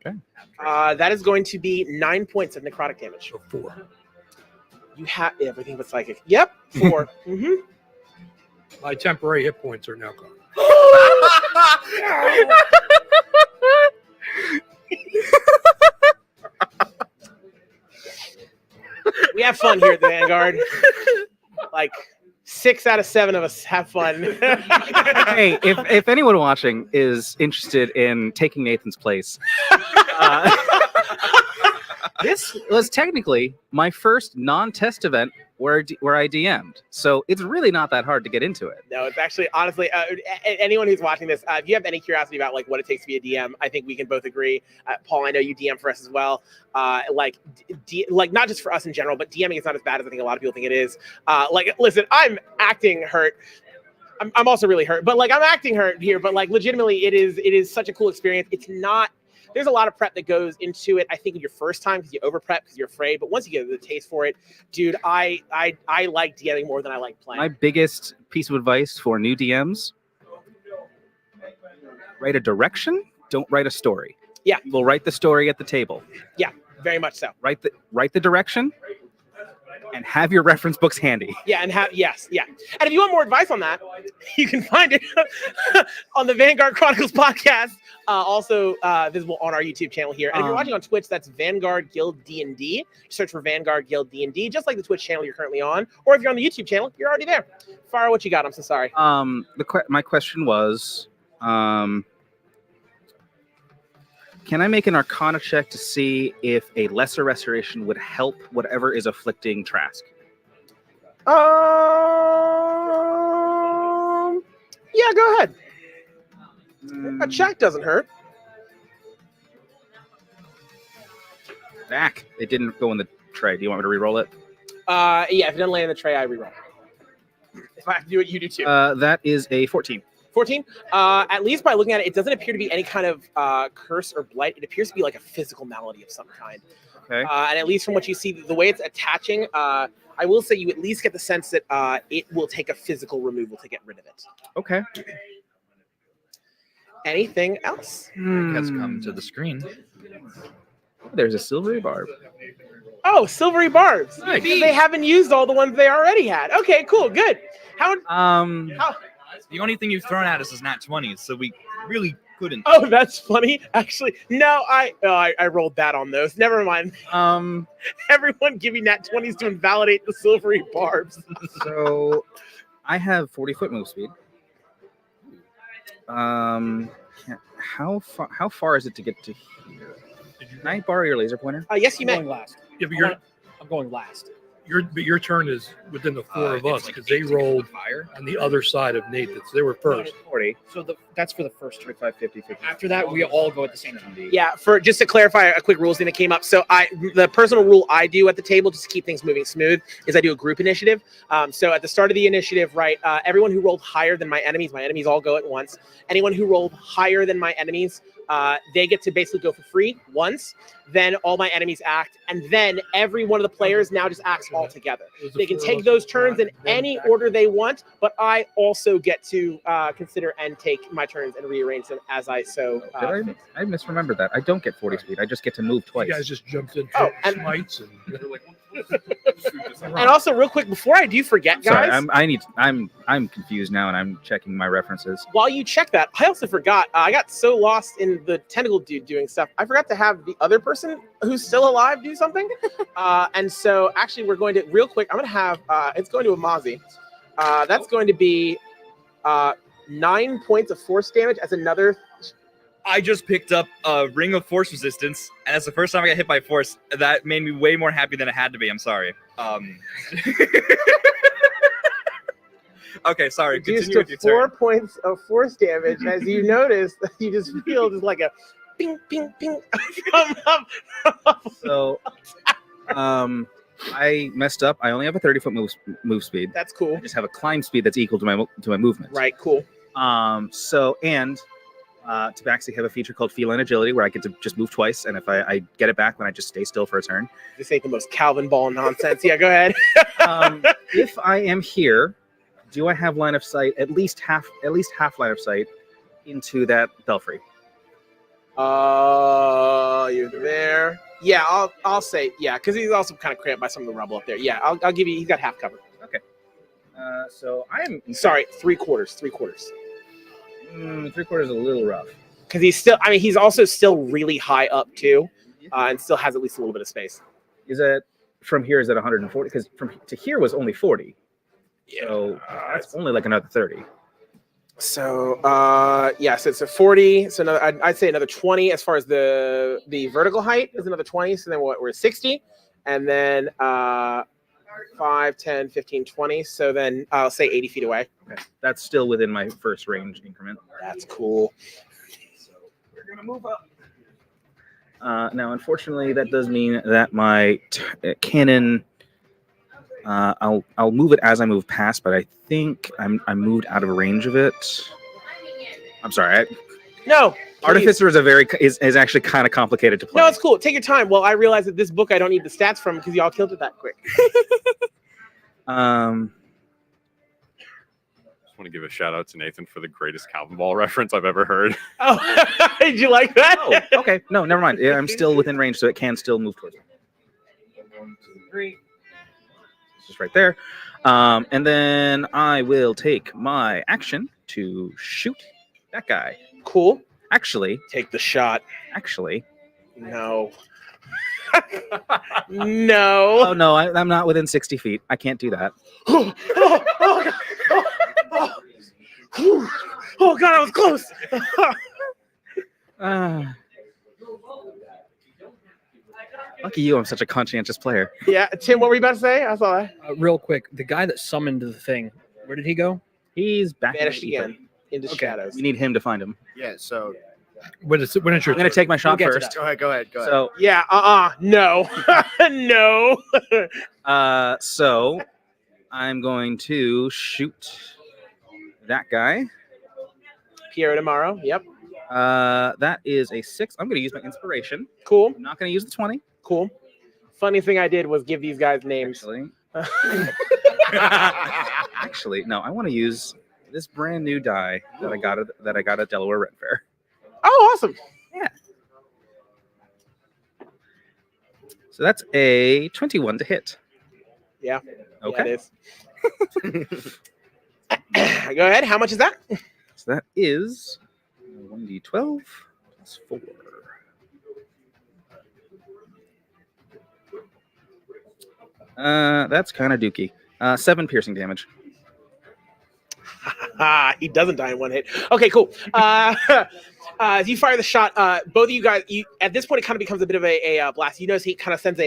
Okay. That is going to be 9 points of necrotic damage. So 4. You have everything but psychic. Yep, 4. Mm-hmm. My temporary hit points are now gone. We have fun here at the Vanguard. 6 out of 7 of us have fun. Hey, if anyone watching is interested in taking Nathan's place, this was technically my first non-test event where I DM'd, so it's really not that hard to get into it. No, it's actually, honestly, anyone who's watching this, if you have any curiosity about what it takes to be a DM, I think we can both agree. Paul, I know you DM for us as well. Not just for us in general, but DMing is not as bad as I think a lot of people think it is. Listen, I'm acting hurt. I'm also really hurt, but I'm acting hurt here. But legitimately, it is such a cool experience. It's not. There's a lot of prep that goes into it. I think your first time because you over prep because you're afraid, but once you get the taste for it, dude, I like DMing more than I like playing. My biggest piece of advice for new DMs: Write a direction. Don't write a story. Yeah. We'll write the story at the table. Yeah, very much so. Write the direction, and have your reference books handy. Yeah, and yes. And if you want more advice on that, you can find it on the Vanguard Chronicles podcast, also visible on our YouTube channel here. And if you're watching on Twitch, that's Vanguard Guild D&D. Search for Vanguard Guild D&D, just like the Twitch channel you're currently on. Or if you're on the YouTube channel, you're already there. Farah, what you got? I'm so sorry. My question was, can I make an Arcana check to see if a lesser restoration would help whatever is afflicting Trask? Yeah, go ahead. A check doesn't hurt. Back. It didn't go in the tray. Do you want me to re-roll it? Yeah, if it doesn't land in the tray, I reroll. If I have to do it, you do too. That is a 14. 14. At least by looking at it, it doesn't appear to be any kind of curse or blight. It appears to be like a physical malady of some kind. Okay. And at least from what you see, the way it's attaching, I will say you at least get the sense that it will take a physical removal to get rid of it. Okay. Anything else? Has come to the screen. There's a silvery barb. Oh, silvery barbs. Nice. They haven't used all the ones they already had. Okay, cool, good. How? The only thing you've thrown at us is nat 20s, so we really couldn't. Oh, that's funny. Actually, no, I rolled that on those. Never mind. Everyone give me nat 20s to invalidate the silvery barbs. So I have 40-foot move speed. How far is it to get to here? Can I borrow your laser pointer? Yes, you may. I'm going last. Yeah, but I'm going last. Your turn is within the four of us because they rolled on the other side of Nathan's. They were first. 40. So that's for the first turn. 25, 50, 50. After that, we all go at the same time. Yeah, for just to clarify a quick rules thing that came up. So the personal rule I do at the table just to keep things moving smooth is I do a group initiative. So at the start of the initiative, right, everyone who rolled higher than my enemies all go at once. Anyone who rolled higher than my enemies, they get to basically go for free once. Then all my enemies act, and then every one of the players now just acts all together. They can take those turns in any order they want, but I also get to consider and take my turns and rearrange them as I so. Did I misremembered that. I don't get 40 speed. I just get to move twice. You guys just jumped in smites and they're like, and also, real quick, before I do forget, guys. Sorry, I'm confused now, and I'm checking my references. While you check that, I also forgot. I got so lost in the tentacle dude doing stuff. I forgot to have the other person who's still alive do something. And so, actually, we're going to real quick. I'm going to have. It's going to Amazi. That's going to be 9 points of force damage as another. I just picked up a ring of force resistance, and that's the first time I got hit by force. That made me way more happy than it had to be. I'm sorry. Okay, sorry. Continue with your 4 points of force damage, as you notice, you just feel just like a ping, ping, ping. So, I messed up. I only have a 30-foot move speed. That's cool. I just have a climb speed that's equal to my movement. Right. Cool. To actually have a feature called Feline Agility, where I get to just move twice, and if I get it back, then I just stay still for a turn. This ain't the most Calvin Ball nonsense. Yeah, go ahead. If I am here, do I have line of sight? At least half line of sight into that belfry. You're there. Yeah, I'll say yeah, because he's also kind of cramped by some of the rubble up there. Yeah, I'll give you. He's got half cover. Okay. So I'm sorry, 3/4. 3/4 is a little rough. Because he's also still really high up too, and still has at least a little bit of space. Is it from here? Is it 140? Because from to here was only 40. Yeah. So that's only like another 30. So so it's a 40. So I'd say another 20 as far as the vertical height is another 20. So then we're at 60, and then 5, 10, 15, 20. So then I'll say 80 feet away. Okay. That's still within my first range increment. That's cool. So we're going to move up. Now, unfortunately, that does mean that my cannon, I'll move it as I move past, but I think I'm moved out of range of it. I'm sorry. No. Artificer is actually kind of complicated to play. No, it's cool. Take your time. Well, I realize that this book I don't need the stats from because y'all killed it that quick. just want to give a shout out to Nathan for the greatest Calvin Ball reference I've ever heard. Oh, did you like that? Oh, okay. No, never mind. Yeah, I'm still within range, so it can still move towards me. 1, 2, 3. It's just right there. And then I will take my action to shoot that guy. Cool. Actually, take the shot. Actually, no. No. Oh no, I'm not within 60 feet. I can't do that. Oh God, I was close. Lucky you, I'm such a conscientious player. Yeah, Tim, what were you about to say? I saw that. Real quick, the guy that summoned the thing, where did he go? He's back Vanished in the ether. again into shadows. We need him to find him. Yeah, so when it's your I'm going to take my shot We'll get to first. that. Go ahead. So yeah, no, no. So I'm going to shoot that guy. Piero tomorrow. Yep. That is a 6. I'm going to use my inspiration. Cool. I'm not going to use the 20. Cool. Funny thing I did was give these guys names. Actually, no. I want to use this brand new die that I got at Delaware Red Fair. Oh, awesome. Yeah. So that's a 21 to hit. Yeah. Okay. Yeah, it is. Go ahead. How much is that? So that is 1d12 plus 4. That's kind of dookie. 7 piercing damage. He doesn't die in one hit. Okay, cool. As you fire the shot, both of you guys, at this point, it kind of becomes a bit of a blast. You notice he kind of sends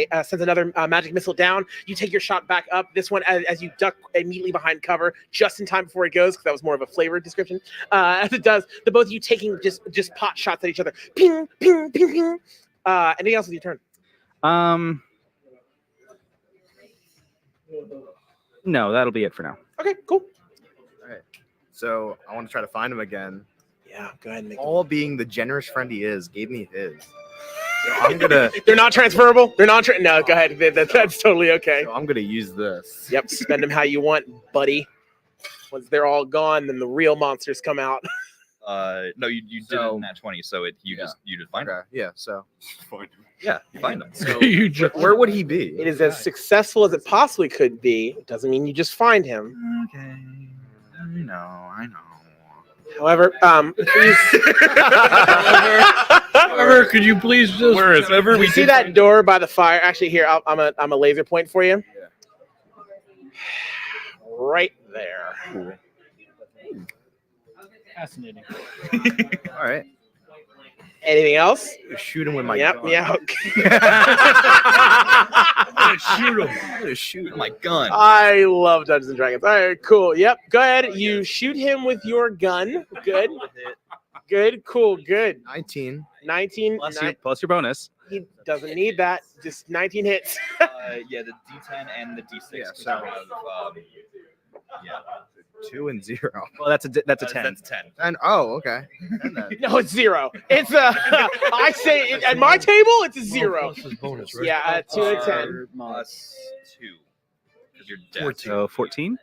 another magic missile down. You take your shot back up. This one, as you duck immediately behind cover, just in time before it goes, because that was more of a flavored description. As it does, the both of you taking just pot shots at each other. Ping, ping, ping, ping. Anything else with your turn? No, that'll be it for now. Okay, cool. All right. So I want to try to find him again. Yeah, go ahead and make all being the generous friend he is, gave me his. So I'm gonna. They're not transferable. They're not. No, go ahead. That's totally okay. So I'm gonna use this. Yep, spend them how you want, buddy. Once they're all gone, then the real monsters come out. No, you did it in that 20, so you just find him. Yeah, so find him. Yeah, find him. So where would he be? It is as successful as it possibly could be. It doesn't mean you just find him. Okay, I know. However, However, could you please just wherever we see that door by the fire? Actually, here I'm a laser point for you. Right there. Cool. Fascinating. All right. Anything else? Shoot him with my gun. Yeah. Shoot him. I'm gonna shoot my gun. I love Dungeons and Dragons. All right, cool. Yep. Go ahead. You shoot him with your gun. Good. Good. Cool. Good. 19. 19. Plus your bonus. He doesn't need that. Just 19 hits. Yeah, the D10 and the D6. Yeah, so so- yeah. 2 and 0. Well, that's a 10. That's 10. And okay. And then, No, it's 0. It's a. I say at my table, it's a 0. Bonus, right? Yeah, 2 and 10. Plus 2. Because you're dead. So 14.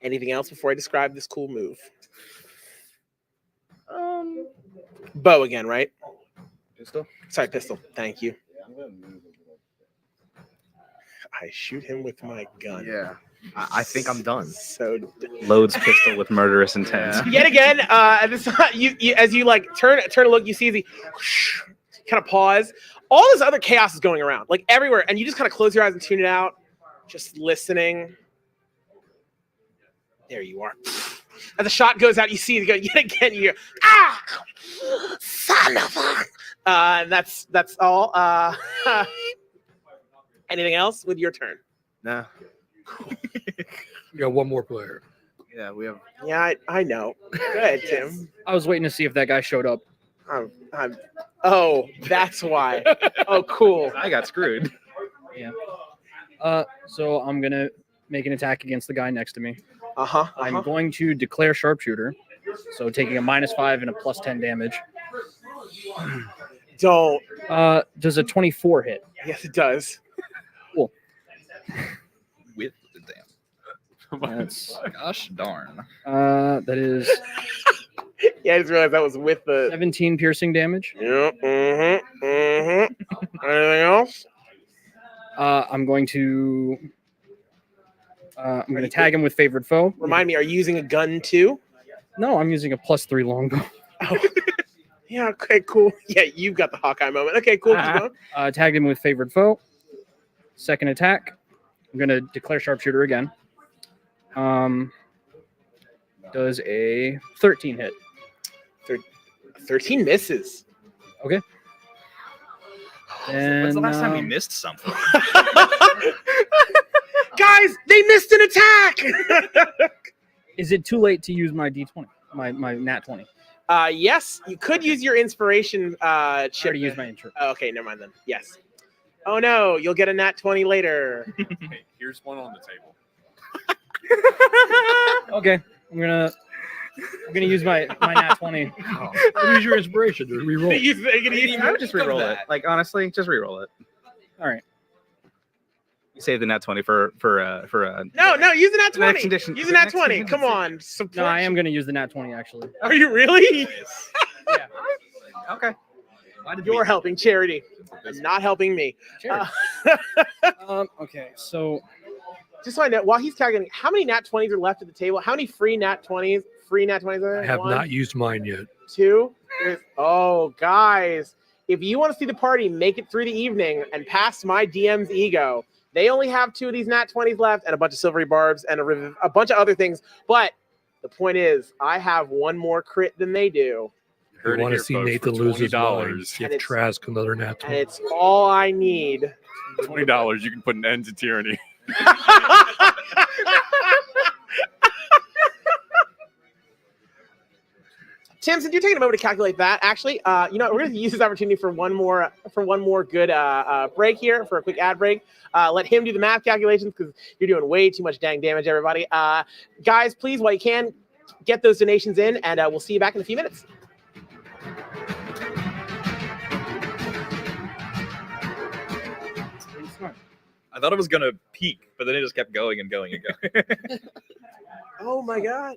Anything else before I describe this cool move? Bow again, right? Pistol. Sorry, pistol. Thank you. I shoot him with my gun. Yeah. I think I'm done. So Loads pistol with murderous intent. yet again, as you like turn to look, you see as he kind of pause. All this other chaos is going around, like everywhere, and you just kind of close your eyes and tune it out, just listening. There you are. As the shot goes out, you see it go yet again. You go, ah, son of a. And that's all. Anything else with your turn? Nah. You got one more player. Yeah, we have. Yeah, I know. Go ahead, Tim. I was waiting to see if that guy showed up. Oh, that's why. Oh, cool. I got screwed. Yeah. So I'm gonna make an attack against the guy next to me. I'm going to declare sharpshooter, so taking a -5 and a +10 damage. Don't. Does a 24 hit? Yes, it does. Cool. With the damn. That's Gosh darn. that is Yeah, I just realized that was with the 17 piercing damage. Yep. Anything else? I'm going to tag him with favored foe. Remind me, are you using a gun too? No, I'm using a +3 longbow. Yeah. Okay. Cool. Yeah, you've got the Hawkeye moment. Okay. Cool. Keep going. Tagged him with favored foe. Second attack. I'm going to declare sharpshooter again. Does a 13 hit. 13 misses. Okay. When's the last time we And, missed something? Guys, they missed an attack. is it too late to use my D20? My nat 20? Yes, you could use your inspiration chip. I already used my intro. Oh, okay, never mind then. Yes. Oh no, you'll get a nat 20 later. Hey, here's one on the table. Okay, I'm gonna use my nat 20. Use your inspiration to reroll. I would just reroll it. Like honestly, just reroll it. All right. You save the nat 20 for No, use the nat 20. next edition. Use the nat 20. Come on. No, I am gonna use the nat 20 actually. Are you really? Yeah. Okay. You're helping charity, and not helping me. Okay, so just so I know, while he's tagging, how many nat 20s are left at the table? How many free nat 20s? Free nat 20s are there? I have One, not used mine yet. two. Oh, guys, if you want to see the party make it through the evening and past my DM's ego, they only have 2 of these nat 20s left and a bunch of silvery barbs and a bunch of other things. But the point is, I have one more crit than they do. You want to see Nathan lose his mind? Give Trask another nat And 20. it's all I need. $20. You can put an end to tyranny. Tim, since you're taking a moment to calculate that, actually, you know, we're going to use this opportunity for one more good break here, for a quick ad break. Let him do the math calculations because you're doing way too much dang damage, everybody. Guys, please, while you can, get those donations in, and we'll see you back in a few minutes. I thought it was gonna peak, but then it just kept going and going and going. Oh my God.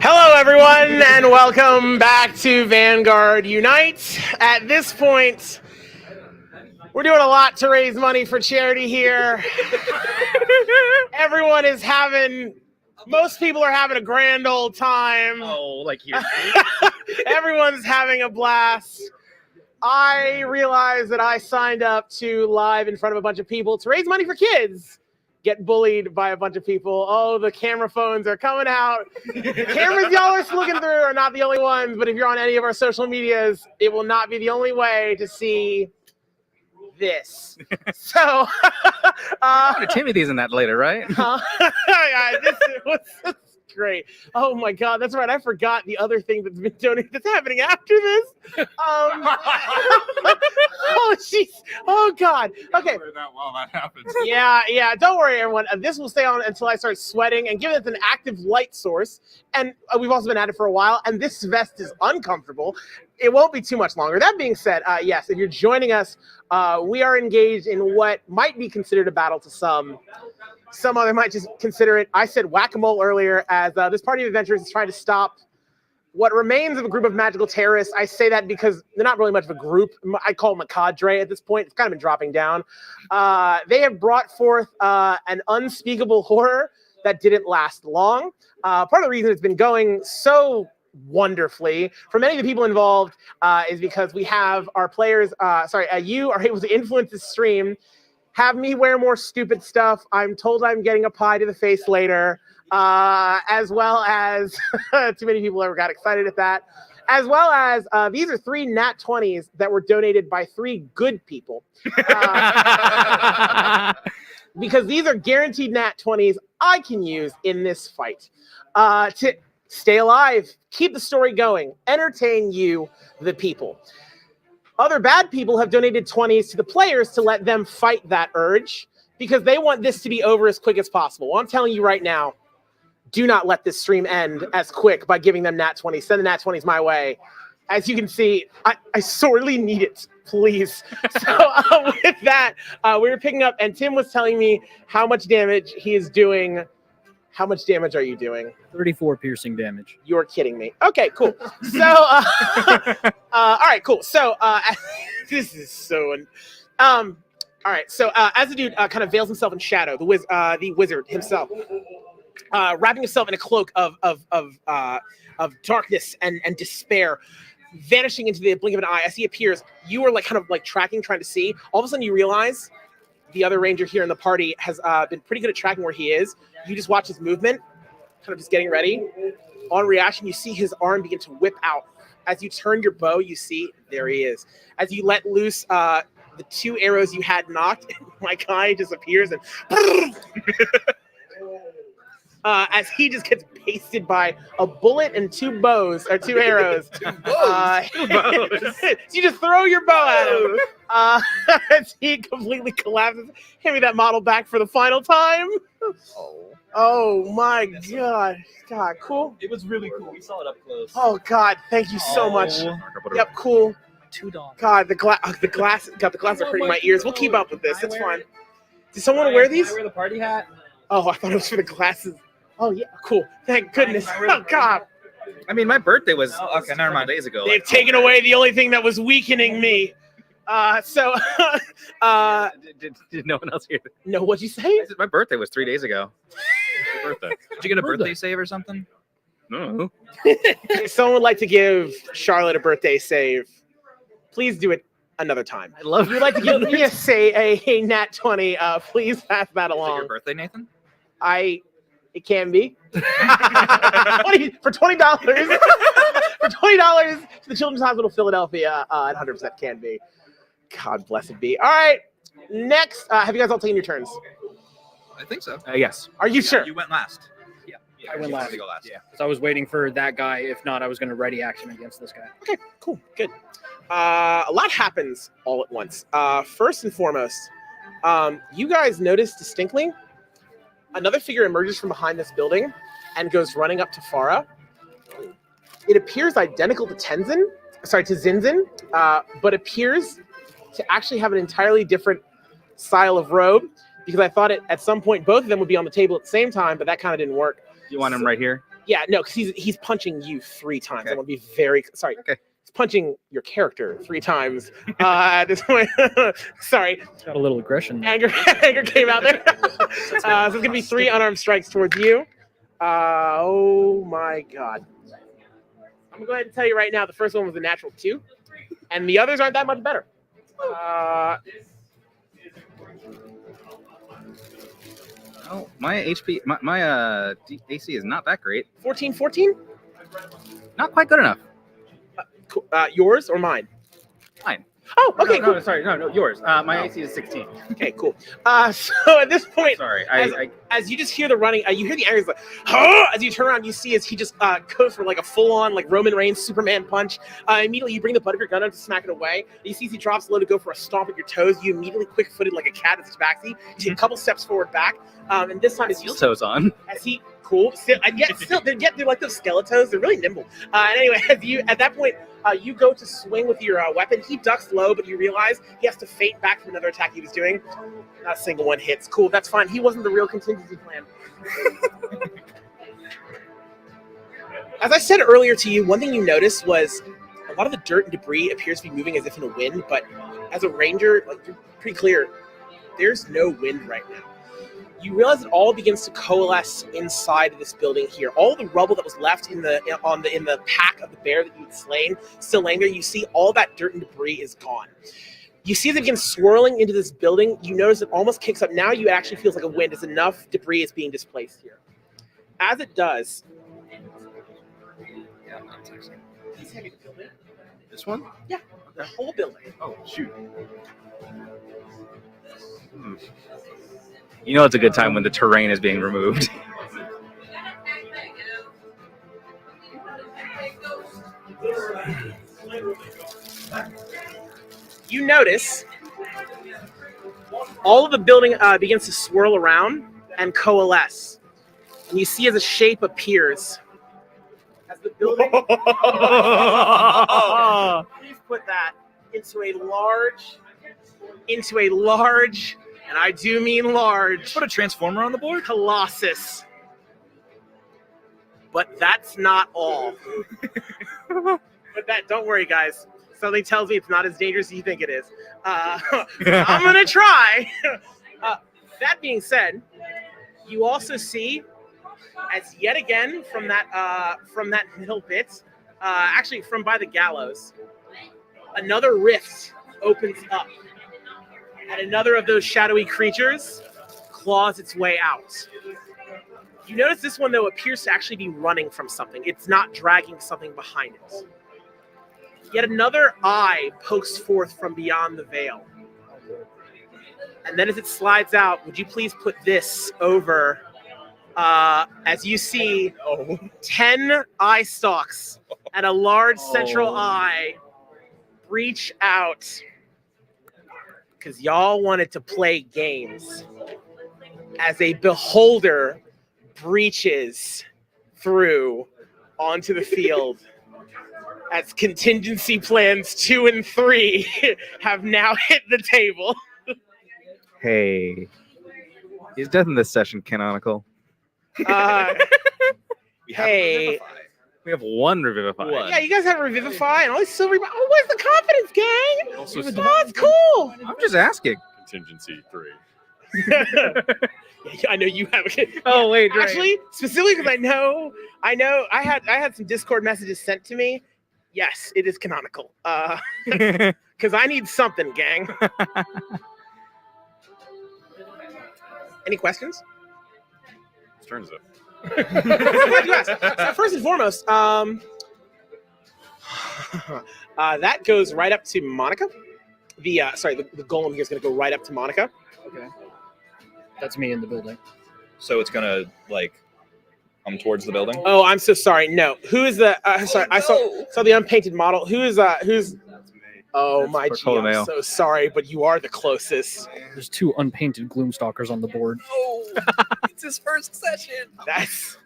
Hello, everyone, and welcome back to Vanguard Unite. At this point, we're doing a lot to raise money for charity here. Everyone is most people are having a grand old time. Oh, like here. Everyone's having a blast. I realized that I signed up to live in front of a bunch of people to raise money for kids. Get bullied by a bunch of people. Oh, the camera phones are coming out. The cameras y'all are looking through are not the only ones, but if you're on any of our social medias, it will not be the only way to see this. So, Timothy's in that later, right? this is great. Oh my God, that's right. I forgot the other thing that's been donated that's happening after this. Oh jeez. Oh God. Okay. While that happens. Yeah. Don't worry, everyone. This will stay on until I start sweating, and given it's an active light source, and we've also been at it for a while, and this vest is uncomfortable, it won't be too much longer. That being said, yes, if you're joining us, we are engaged in what might be considered a battle to some. Some other might just consider it. I said whack-a-mole earlier, as this party of adventurers is trying to stop what remains of a group of magical terrorists. I say that because they're not really much of a group. I call them a cadre at this point. It's kind of been dropping down. They have brought forth an unspeakable horror that didn't last long. Part of the reason it's been going so wonderfully for many of the people involved is because we have our players, you are able to influence the stream, have me wear more stupid stuff. I'm told I'm getting a pie to the face later, as well as too many people ever got excited at that. As well as these are 3 nat 20s that were donated by 3 good people. Because these are guaranteed nat 20s I can use in this fight to stay alive, keep the story going, entertain you, the people. Other bad people have donated 20s to the players to let them fight that urge because they want this to be over as quick as possible. Well, I'm telling you right now, do not let this stream end as quick by giving them nat 20s. Send the nat 20s my way. As you can see, I sorely need it, please. So with that, we were picking up, and Tim was telling me how much damage he is doing. How much damage are you doing? 34 piercing damage. You're kidding me. Okay, cool. So, all right, cool. So, this is so. All right. So, as the dude kind of veils himself in shadow, the wizard himself, wrapping himself in a cloak of darkness and despair, vanishing into the blink of an eye. As he appears, you are kind of tracking, trying to see. All of a sudden, you realize the other ranger here in the party has been pretty good at tracking where he is. You just watch his movement, kind of just getting ready. On reaction, you see his arm begin to whip out. As you turn your bow, you see, there he is. As you let loose the 2 arrows you had knocked, my guy disappears and as he just gets pasted by a bullet and 2 bows, or 2 arrows. 2 bows. 2 bows. So you just throw your bow at him. As he completely collapses. Hand me that model back for the final time. Oh my God. God, cool. It was really cool. We saw it up close. Oh God, thank you so much. Yep, cool. $2. God, the glass are hurting my ears. We'll keep up with this. It's fine. Did someone wear these? Can I wear the party hat? Oh, I thought it was for the glasses. Oh yeah, cool. Thank goodness. Oh God. I mean, my birthday was never mind, days ago. They've taken away the only thing that was weakening me. Did no one else hear that? No, what'd you say? My birthday was 3 days ago. Birthday. Did you get a birthday save or something? No. If someone would like to give Charlotte a birthday save, please do it another time. I love. If you'd like to give me a nat 20, please pass that along. Is it your birthday, Nathan? It can be. For $20. For $20 to the Children's Hospital Philadelphia, 100% can be. God bless it be. All right. Next, have you guys all taken your turns? I think so. Yes. Are you sure? You went last. Yeah. I went last. To go last. Yeah. Because I was waiting for that guy. If not, I was going to ready action against this guy. Okay, cool. Good. A lot happens all at once. First and foremost, you guys notice distinctly another figure emerges from behind this building and goes running up to Farah. It appears identical to Zinzin, but appears to actually have an entirely different style of robe. because I thought at some point both of them would be on the table at the same time, but that kind of didn't work. You want him right here? Yeah, no, because he's punching you 3 times. Okay. I want to be very sorry. Okay. He's punching your character 3 times at this point. Sorry. Got a little aggression. Anger came out there. So it's gonna be 3 unarmed strikes towards you. Oh my god. I'm gonna go ahead and tell you right now, the first one was a natural 2, and the others aren't that much better. Oh, my HP, my AC is not that great. 14? Not quite good enough. Cool. Yours or mine? Mine. Oh, okay, no, cool. No, sorry, no, yours. My AC is 16. Okay, cool. So at this point, Sorry, as you just hear the running, you hear the anger like, huh! As you turn around, you see as he just goes for like a full-on like Roman Reigns Superman punch. Immediately, you bring the butt of your gun out to smack it away. You see as he drops low to go for a stomp at your toes. You immediately quick-footed like a cat at his backseat. You take a couple steps forward back, and this time as you toes on. As he cool, still they're like those skeletos. They're really nimble. And anyway, at that point. You go to swing with your weapon. He ducks low, but you realize he has to feint back from another attack he was doing. Not a single one hits. Cool, that's fine. He wasn't the real contingency plan. As I said earlier to you, one thing you noticed was a lot of the dirt and debris appears to be moving as if in a wind, but as a ranger, like you're pretty clear, there's no wind right now. You realize it all begins to coalesce inside of this building here. All the rubble that was left in the pack of the bear that you'd slain, still laying there. You see all that dirt and debris is gone. You see them begin swirling into this building. You notice it almost kicks up. Now you actually feels like a wind as enough debris is being displaced here. As it does, This one? Yeah, the whole building. Oh, shoot. You know it's a good time when the terrain is being removed. You notice all of the building begins to swirl around and coalesce. And you see as a shape appears. As the building... Please put that into a large, and I do mean large. Put a transformer on the board? Colossus. But that's not all. Don't worry, guys. Something tells me it's not as dangerous as you think it is. I'm gonna try. That being said, you also see, as yet again from that middle bit, actually from by the gallows, another rift opens up, and another of those shadowy creatures claws its way out. You notice this one, though, appears to actually be running from something. It's not dragging something behind it. Yet another eye pokes forth from beyond the veil. And then as it slides out, would you please put this over, as you see 10 eye stalks and a large central eye reach out, because y'all wanted to play games, as a beholder breaches through onto the field, as contingency plans 2 and 3 have now hit the table. Hey, is death in this session canonical? Hey. We have one Revivify. Yeah, you guys have Revivify and all these silver. Oh, where's the confidence, gang? Oh, it's cool. I'm just asking. Contingency 3. I know you have a Oh, wait, right. Actually, specifically because I know I had some Discord messages sent to me. Yes, it is canonical. Because I need something, gang. Any questions? Whose turn is it? Glad you asked. So first and foremost, that goes right up to Monica. The golem here is going to go right up to Monica. Okay. That's me in the building. So it's gonna like come towards the building. Oh, I'm so sorry. No, who is the? Sorry, I saw the unpainted model. Who's? Oh my G, I'm so sorry, but you are the closest. There's 2 unpainted Gloomstalkers on the board. Oh, it's his first session. That's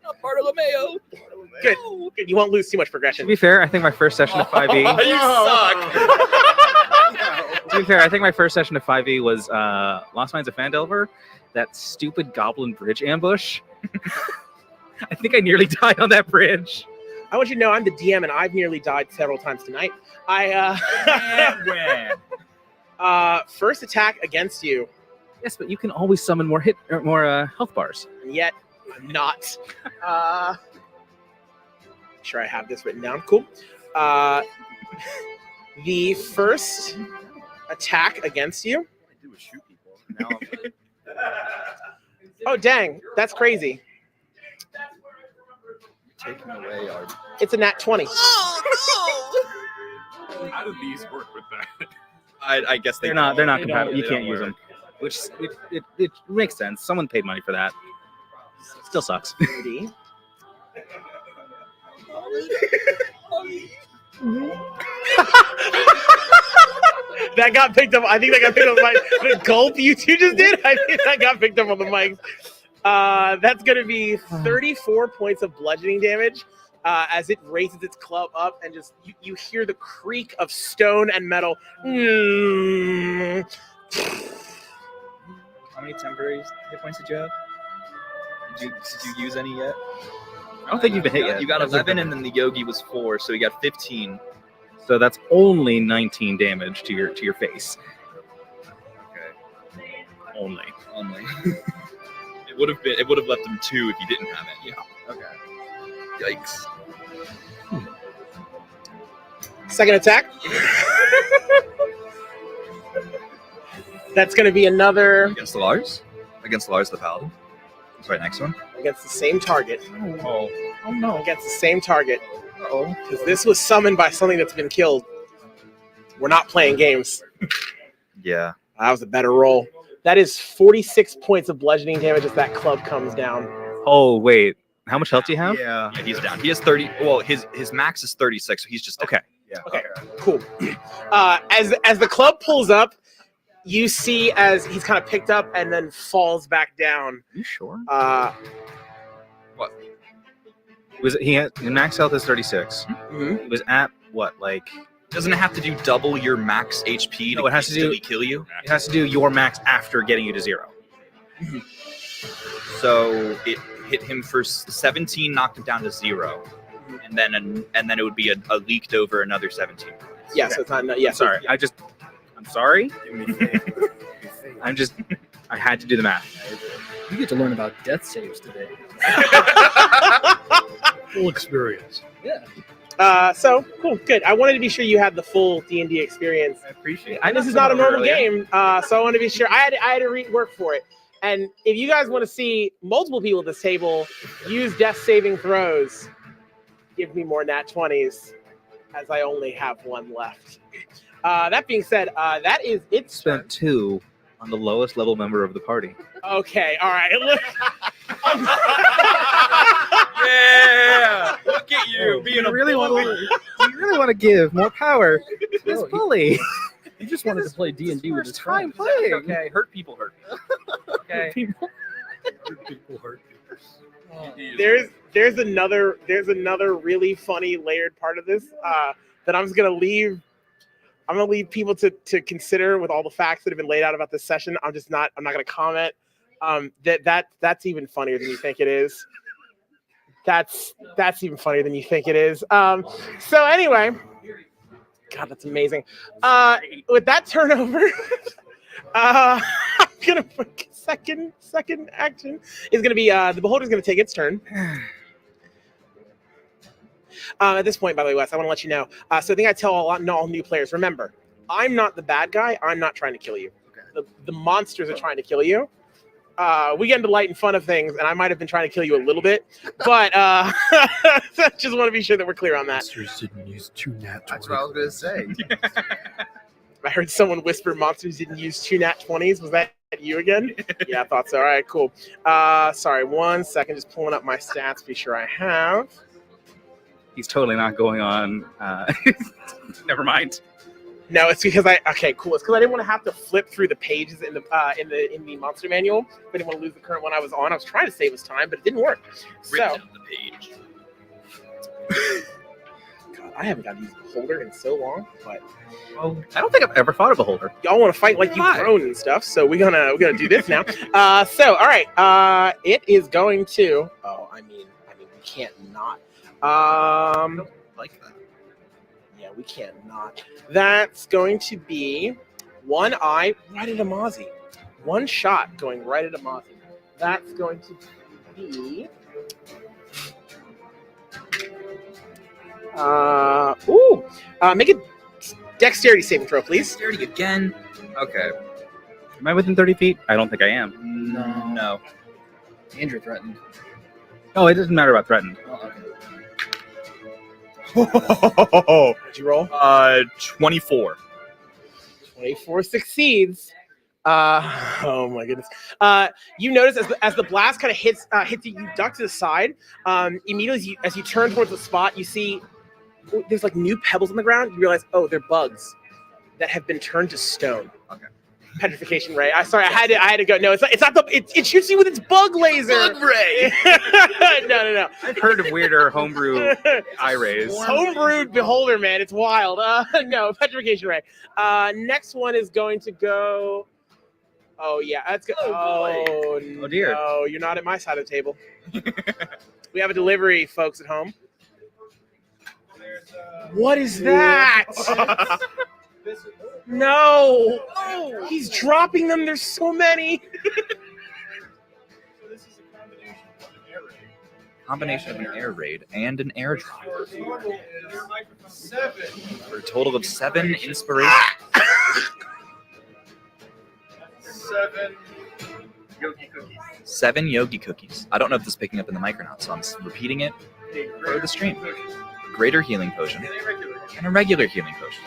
not part of the mayo. Good. You won't lose too much progression. To be fair, I think my first session of 5e. You suck. be fair, I think my first session of 5e was Lost Mines of Phandelver, that stupid goblin bridge ambush. I think I nearly died on that bridge. I want you to know I'm the DM, and I've nearly died several times tonight. First attack against you. Yes, but you can always summon more health bars. And yet, I'm not. Sure, I have this written down. Cool. The first attack against you. I do is shoot people. Now Oh, dang. That's crazy. taking away our. It's a nat 20. How do these work with that? I guess They're not compatible. You can't use them. Which it makes sense. Someone paid money for that. Still sucks. That got picked up. I think that got picked up by the gulp you two just did. I think that got picked up on the mics. That's going to be 34 points of bludgeoning damage as it raises its club up, and just you hear the creak of stone and metal. How many temporary hit points did you have? Did you use any yet? I don't think you've been hit yet. You got 11, and then the Yogi was 4, so you got 15. So that's only 19 damage to your face. Okay. Only. It would have left him 2 if you didn't have any. Yeah. Okay. Yikes. Second attack. That's going to be another Against Lars the Paladin. It's right next one. against the same target. Oh no! Against the same target. Oh. Because this was summoned by something that's been killed. We're not playing games. Yeah. That was a better roll. That is 46 points of bludgeoning damage as that club comes down. Oh wait, how much health do you have? Yeah, he's down. He has 30. Well, his max is 36, so he's just down. Okay. Yeah. Okay, cool. As the club pulls up, you see as he's kind of picked up and then falls back down. You sure? What? His max health is 36. Mm-hmm. He was at what, like? Doesn't it have to do double your max HP No, it has to do- instantly kill you? It has to do your max after getting you to 0. So it hit him for 17, knocked him down to 0, and then it would be a leaked over another 17. Yeah, so it's not. Yeah, Sorry, I'm sorry. I had to do the math. You get to learn about death saves today. Full experience. Yeah. So cool, good. I wanted to be sure you had the full D&D experience. I appreciate And this is not a normal game, so I want to be sure. I had to work for it. And if you guys want to see multiple people at this table use death saving throws, give me more nat 20s, as I only have one left. That being said, that is it. Spent 2 on the lowest level member of the party. Okay, all right. Look. Yeah, look at you being a really bully. You really want to give more power to this bully. You just wanted to play D&D with his Time friends. playing. Okay, hurt people hurt. Okay. People hurt. There's another really funny layered part of this that I'm just gonna leave. I'm gonna leave people to consider with all the facts that have been laid out about this session. I'm not gonna comment. That's even funnier than you think it is. That's even funnier than you think it is. So anyway, God, that's amazing. With that turnover, I'm gonna put second action is gonna be the beholder's gonna take its turn. At this point, by the way, Wes, I want to let you know. So I think I tell all new players, remember, I'm not the bad guy. I'm not trying to kill you. Okay. The monsters are trying to kill you. We get into light and fun of things, and I might have been trying to kill you a little bit, but just want to be sure that we're clear on that. Monsters didn't use 2 nat 20. That's what I was gonna say. I heard someone whisper monsters didn't use 2 nat 20s. Was that you again? Yeah, I thought so. All right, cool. Sorry, 1 second. Just pulling up my stats. Be sure I have. He's totally not going on. Never mind. No, it's because okay, cool. It's because I didn't want to have to flip through the pages in the monster manual. I didn't want to lose the current one I was on. I was trying to save us time, but it didn't work. Rip So down the page. God, I haven't got these beholder in so long, but I don't think I've ever thought of a holder. y'all want to fight like you've grown and stuff, so we're gonna do this now. So all right, it is going to. Oh, I mean, we can't not. Like that. Yeah, we can't not. That's going to be one eye right at Amazi. One shot going right at Amazi. That's going to be. Make a dexterity saving throw, please. Dexterity again. Okay. Am I within 30 feet? I don't think I am. No. Andrew threatened. Oh, it doesn't matter about threatened. What'd you roll? 24. 24 succeeds. Oh my goodness. You notice as the blast kind of hits you, you duck to the side. Immediately as you turn towards the spot, you see there's like new pebbles on the ground. You realize, oh, they're bugs that have been turned to stone. Okay. Petrification ray. I had to go. No, it's not the. It shoots you with its bug laser. Bug ray. No. I've heard of weirder homebrew eye rays. Homebrewed beholder, man. It's wild. No, petrification ray. Next one is going to go. Oh yeah, that's good. Oh dear. No, you're not at my side of the table. We have a delivery, folks at home. What is that? No! He's dropping them. There's so many. Combination of an air raid and an air drop. For a total of 7 inspiration. 7 yogi cookies. 7 yogi cookies. I don't know if this is picking up in the mic or not, so I'm repeating it for the stream. Greater healing potion and a regular healing potion.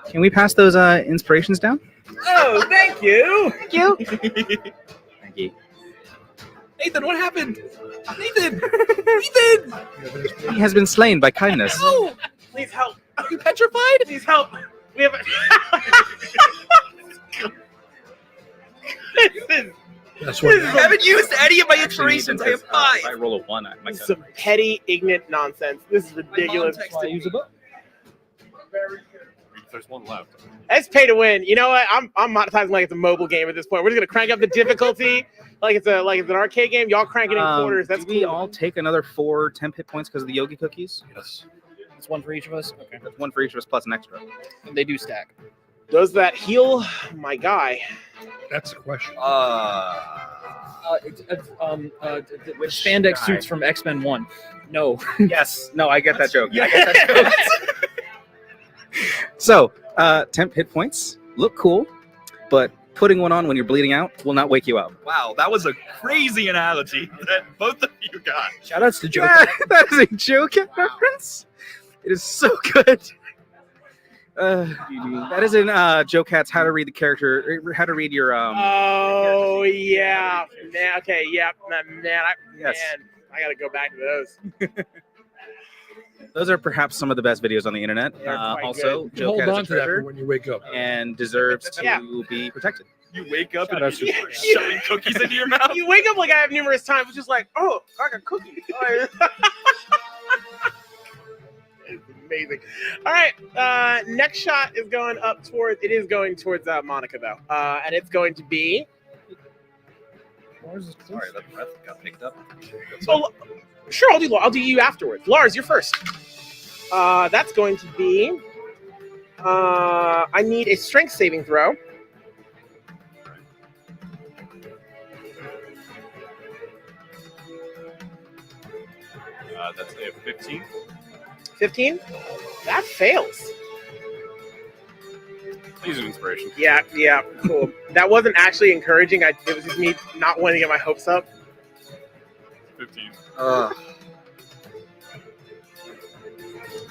Can we pass those inspirations down? Oh, thank you. Thank you. Thank you. Nathan, what happened? Nathan! Nathan! He has been slain by kindness. No! Please help. Are you petrified? Please help. We have That's what. I haven't used any of my inspirations. I have 5. If I roll a 1, I This is some petty, ignorant nonsense. This is ridiculous. Use a book. There's one left. It's pay to win. You know what? I'm monetizing like it's a mobile game at this point. We're just gonna crank up the difficulty like it's an arcade game. Y'all crank it in quarters. That's do we cool. all take another 4 temp hit points because of the yogi cookies? Yes. It's one for each of us. Okay. That's 1 for each of us plus an extra. And they do stack. Does that heal my guy? That's the question. Which spandex guy? suits from X-Men 1. No. Yes. No, I get that joke. I get that joke. So, temp hit points look cool, but putting one on when you're bleeding out will not wake you up. Wow, that was a crazy analogy that both of you got. Shoutouts to Joe. That is a joke reference. It is so good. That is in Joe Cat's How to Read the Character, How to Read Your Oh yeah. Man, okay. Yep. Man, Yes. I gotta go back to those. Those are perhaps some of the best videos on the internet. They are quite Also, good. Joe Hold Cat is on a to that for treasure when you wake up. and deserves to Yeah. be protected. You wake up and Shoutouts to- you're shoving cookies into your mouth. You wake up like I have numerous times. It's just like, oh, I got cookies. It's amazing. All right. Next shot is going up towards. It is going towards Monica though, and it's going to be. Sorry, that breath got picked up. Oh, sure. I'll do you afterwards. Lars, you're first. That's going to be. I need a strength saving throw. That's a 15. 15. That fails. Use an inspiration. Yeah, cool. That wasn't actually encouraging. It was just me not wanting to get my hopes up. 15.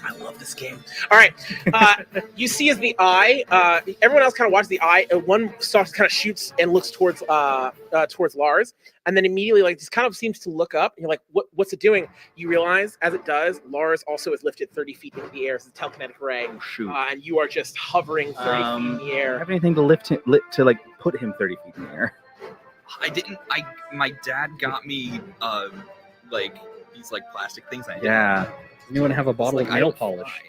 I love this game. All right. You see as the eye, everyone else kind of watches the eye, and one starts kind of shoots and looks towards Lars, and then immediately like just kind of seems to look up, and you're like, what's it doing? You realize as it does, Lars also is lifted 30 feet into the air. It's a telekinetic ray. Oh, shoot. And you are just hovering 30 feet in the Do you air. have anything to like put him 30 feet in the air? I didn't. My dad got me like these like plastic things. Yeah. Anyone have a bottle of nail polish?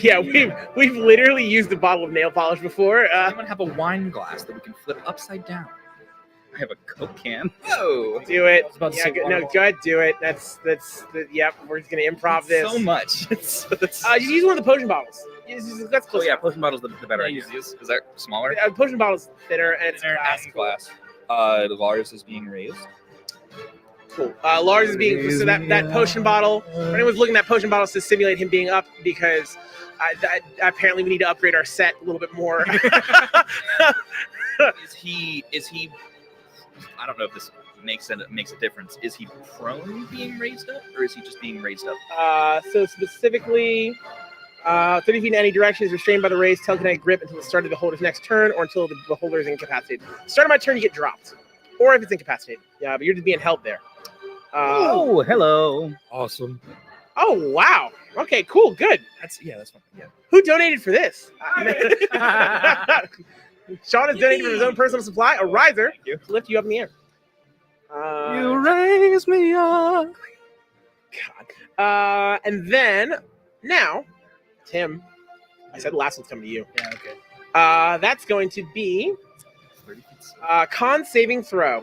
Yeah, we've literally used a bottle of nail polish before. Anyone have a wine glass that we can flip upside down? I have a Coke can. Whoa! Do it. about to Yeah, say go water ahead, do it. Yep, we're just gonna improv this. So much. You use one of the potion bottles. That's close. Oh yeah, potion bottles the better. Yeah, Is that smaller? Potion bottles thinner and it's glass. Lars is being raised. Cool. Lars is being so that potion bottle. For anyone's looking at that potion bottle to simulate him being up because apparently we need to upgrade our set a little bit more. Is he? I don't know if this makes a difference. Is he prone being raised up, or is he just being raised up? So specifically, 30 feet in any direction is restrained by the raised telekinetic grip until the start of the beholder's next turn, or until the beholder is incapacitated. Start of my turn, you get dropped, or if it's incapacitated. Yeah, but you're just being held there. Oh, hello. Awesome. Oh wow. Okay, cool, good. That's fine. Yeah. Who donated for this? Sean has donated from his own personal supply, a riser to lift you up in the air. You raise me up. God. And then, now, Tim, I said the last one's coming to you. Yeah, okay. That's going to be con saving throw.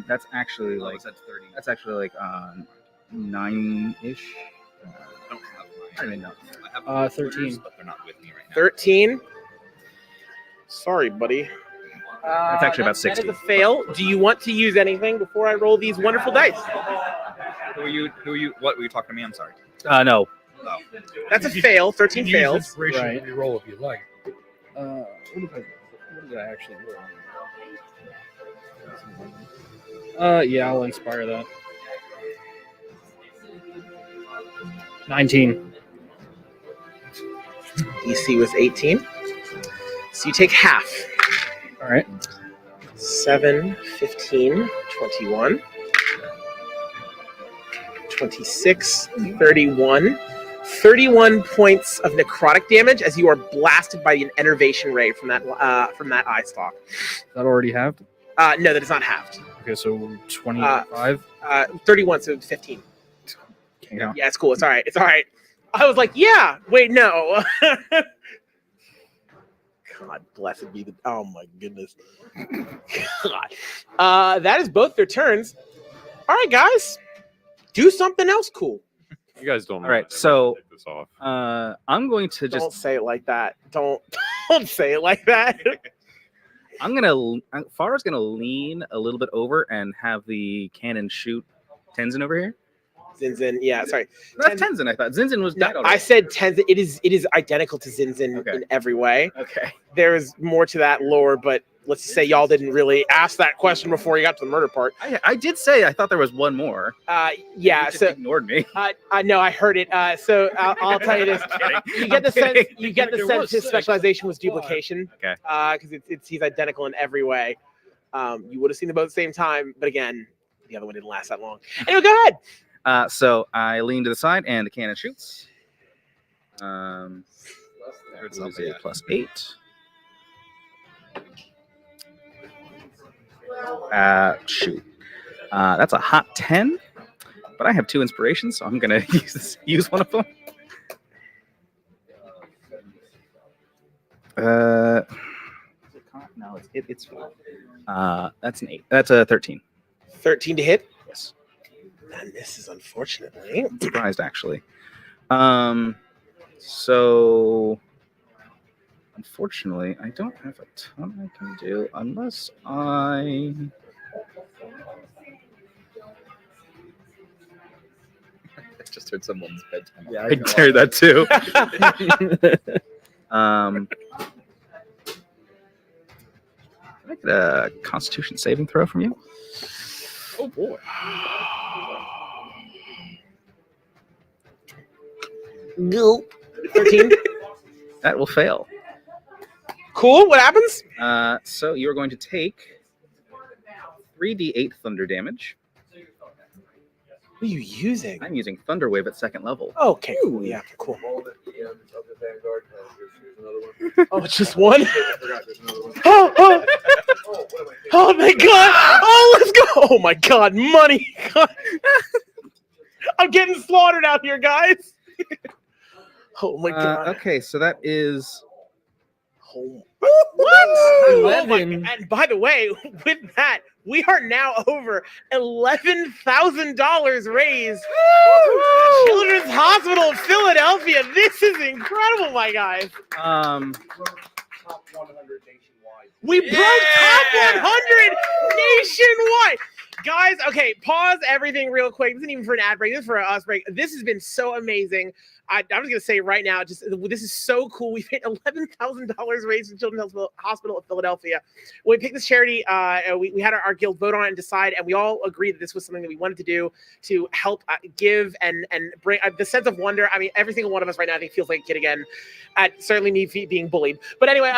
That's actually like 30. That's actually like 9-ish. I don't even know. I have 13. But they're not with me right now. 13. Sorry, buddy. That's actually about 60. That is a fail. Do you want to use anything before I roll these wonderful dice? Who are you? What were you talking to me? I'm sorry. No. Oh. That's a fail. 13 You can use fails. inspiration Right. when you roll if you like. What did I actually roll? Yeah, I'll inspire that. 19. DC was 18. So you take half. All right. 7, 15, 21, 26, 31. 31 points of necrotic damage as you are blasted by an enervation ray from that eye stalk. That already halved? No, that is not halved. Okay, so 25. 31, so 15. Yeah. Yeah, it's cool. It's all right. It's all right. I was like, yeah. Wait, no. God, blessed be the. Oh my goodness. God. That is both their turns. All right, guys. Do something else cool. You guys don't know. All right, how to so take this off. I'm going to just. Don't say it like that. Don't say it like that. Farah's gonna lean a little bit over and have the cannon shoot Tenzin over here. Zinzin, yeah, sorry. That's Tenzin. I thought Zinzin was dead already. I said Tenzin. It is identical to Zinzin in every way. Okay. There's more to that lore, but let's just say y'all didn't really ask that question before you got to the murder part. I did say I thought there was one more. Yeah, You just so ignored me. I know I heard it. So I'll tell you this: you get the sense his specialization was duplication. Okay. Because he's identical in every way. You would have seen them both at the same time, but again, the other one didn't last that long. Anyway, go ahead. So I lean to the side and the cannon shoots. It's a +8. Shoot. That's a hot 10, but I have 2 inspirations, so I'm gonna use one of them. No, it's that's an 8. That's a 13. 13 to hit. Yes. And this is unfortunately. I'm surprised actually. So unfortunately, I don't have a ton I can do unless I. I just heard someone's bedtime. Yeah, I heard that too. Can I get a Constitution saving throw from you? Oh boy. Nope. 13. That will fail. Cool. What happens? So you're going to take 3d8 thunder damage. What are you using? I'm using Thunder Wave at 2nd level. Okay. Cool. Yeah. Cool. Oh, it's just one. Oh my God! Oh, let's go! Oh my God, money! I I'm getting slaughtered out here, guys. Oh my god. Okay, so that is what? Oh my 11. God. And by the way, with that, we are now over $11,000 raised to the Children's Hospital of Philadelphia. This is incredible, my guys. We broke top 100 nationwide. Guys, okay, pause everything real quick. This isn't even for an ad break. This is for an us break. This has been so amazing. I'm just going to say right now, this is so cool. We've hit $11,000 raised in Children's Hospital of Philadelphia. When we picked this charity, we had our guild vote on it and decide, and we all agreed that this was something that we wanted to do to help give and bring the sense of wonder. I mean, every single one of us right now, I think, feels like a kid again. Certainly me being bullied. But anyway,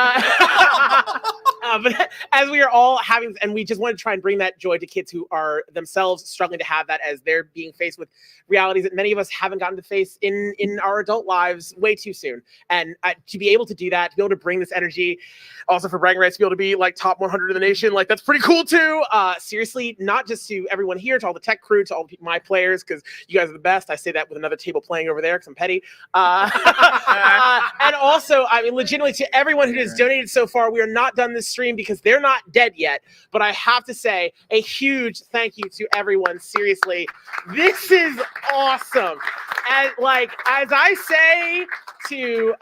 but as we are all having, and we just want to try and bring that joy to kids who are themselves struggling to have that as they're being faced with realities that many of us haven't gotten to face in our adult lives way too soon. And to be able to do that, to be able to bring this energy, also for bragging rights, to be able to be like top 100 in the nation, like that's pretty cool too. Seriously, not just to everyone here, to all the tech crew, to all my players, because you guys are the best. I say that with another table playing over there because I'm petty. And also, I mean, legitimately to everyone who has donated so far. We are not done this stream because they're not dead yet. But I have to say a huge thank you to everyone. Seriously, this is awesome. And as I say to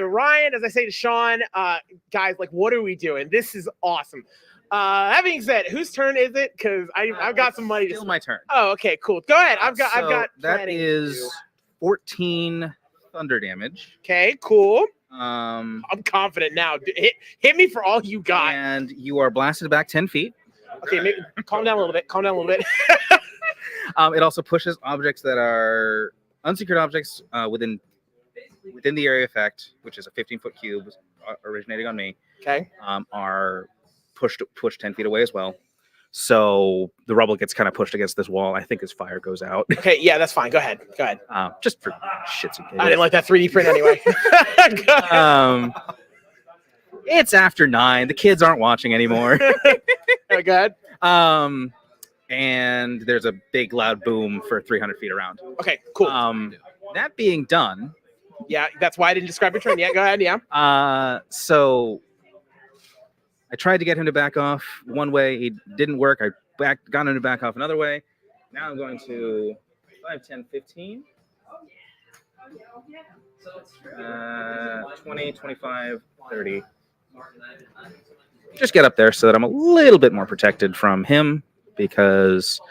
Ryan, as I say to Sean, guys, like, what are we doing? This is awesome. That being said, whose turn is it? Because I've got some money. Still my turn. Oh, okay, cool. Go ahead. I've got that planning is 14 thunder damage. Okay, cool. I'm confident now. Hit me for all you got. And you are blasted back 10 feet. Okay, maybe, calm down a little bit. It also pushes objects that are unsecured objects within the area effect, which is a 15-foot cube originating on me. Okay. Are pushed 10 feet away as well. So the rubble gets kind of pushed against this wall. I think his fire goes out. Okay, yeah, that's fine. Go ahead. Just for shits and giggles. I didn't like that 3D print anyway. It's after 9. The kids aren't watching anymore. Go ahead. And there's a big loud boom for 300 feet around. Okay, cool. That being done. Yeah, that's why I didn't describe your turn yet. Go ahead, yeah. So I tried to get him to back off one way. It didn't work. I got him to back off another way. Now I'm going to 5, 10, 15. 20, 25, 30. Just get up there so that I'm a little bit more protected from him, because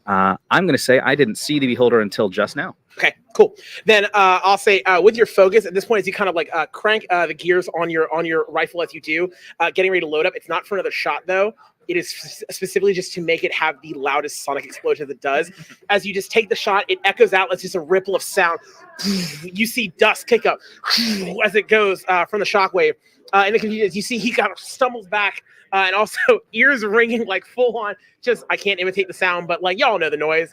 I'm going to say I didn't see the beholder until just now. Okay, cool. Then I'll say with your focus at this point, as you kind of like crank the gears on your rifle as you do, getting ready to load up. It's not for another shot though. It is specifically just to make it have the loudest sonic explosion that it does. As you just take the shot, it echoes out. It's just a ripple of sound. You see dust kick up as it goes from the shockwave. And the confusion is you see he kind of stumbles back and also ears ringing like full on. Just I can't imitate the sound, but like y'all know the noise.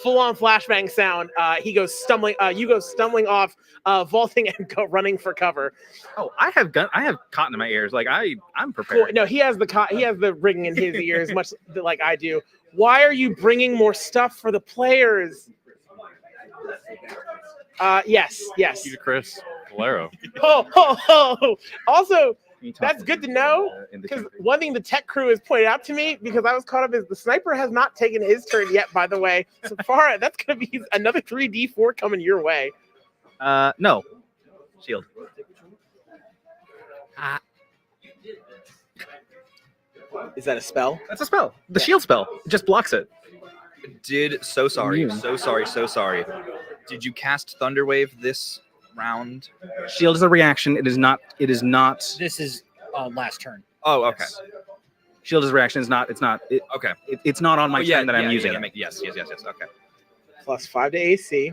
Full on flashbang sound. He goes stumbling. You go stumbling off, vaulting and go running for cover. Oh, I have cotton in my ears. Like I'm prepared. Cool. No, he has the ringing in his ears, much like I do. Why are you bringing more stuff for the players? Yes. You, Chris Valero. Oh. Also, that's good to know, because one thing the tech crew has pointed out to me, because I was caught up, is the sniper has not taken his turn yet, by the way. So far, that's going to be another 3d4 coming your way. No. Shield. Is that a spell? That's a spell. The shield spell. It just blocks it. So sorry. Did you cast Thunderwave this round? Shield is a reaction. It is not. This is last turn. Oh, okay. Yes. Shield is a reaction. It's not. Okay. It's not on my turn that I'm using it. Yes. Okay. Plus 5 to AC.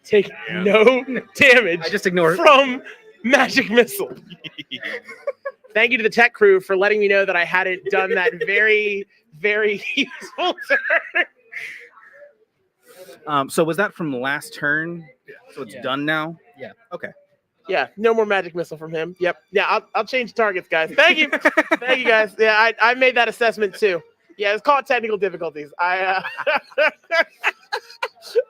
Take no damage. I just ignore it. From magic missile. Thank you to the tech crew for letting me know that I hadn't done that very, very useful turn. So was that from the last turn? So it's done now? Yeah. Okay. Yeah, no more magic missile from him. Yep. Yeah, I'll change targets, guys. Thank you. Thank you, guys. Yeah, I made that assessment too. Yeah, it's called technical difficulties.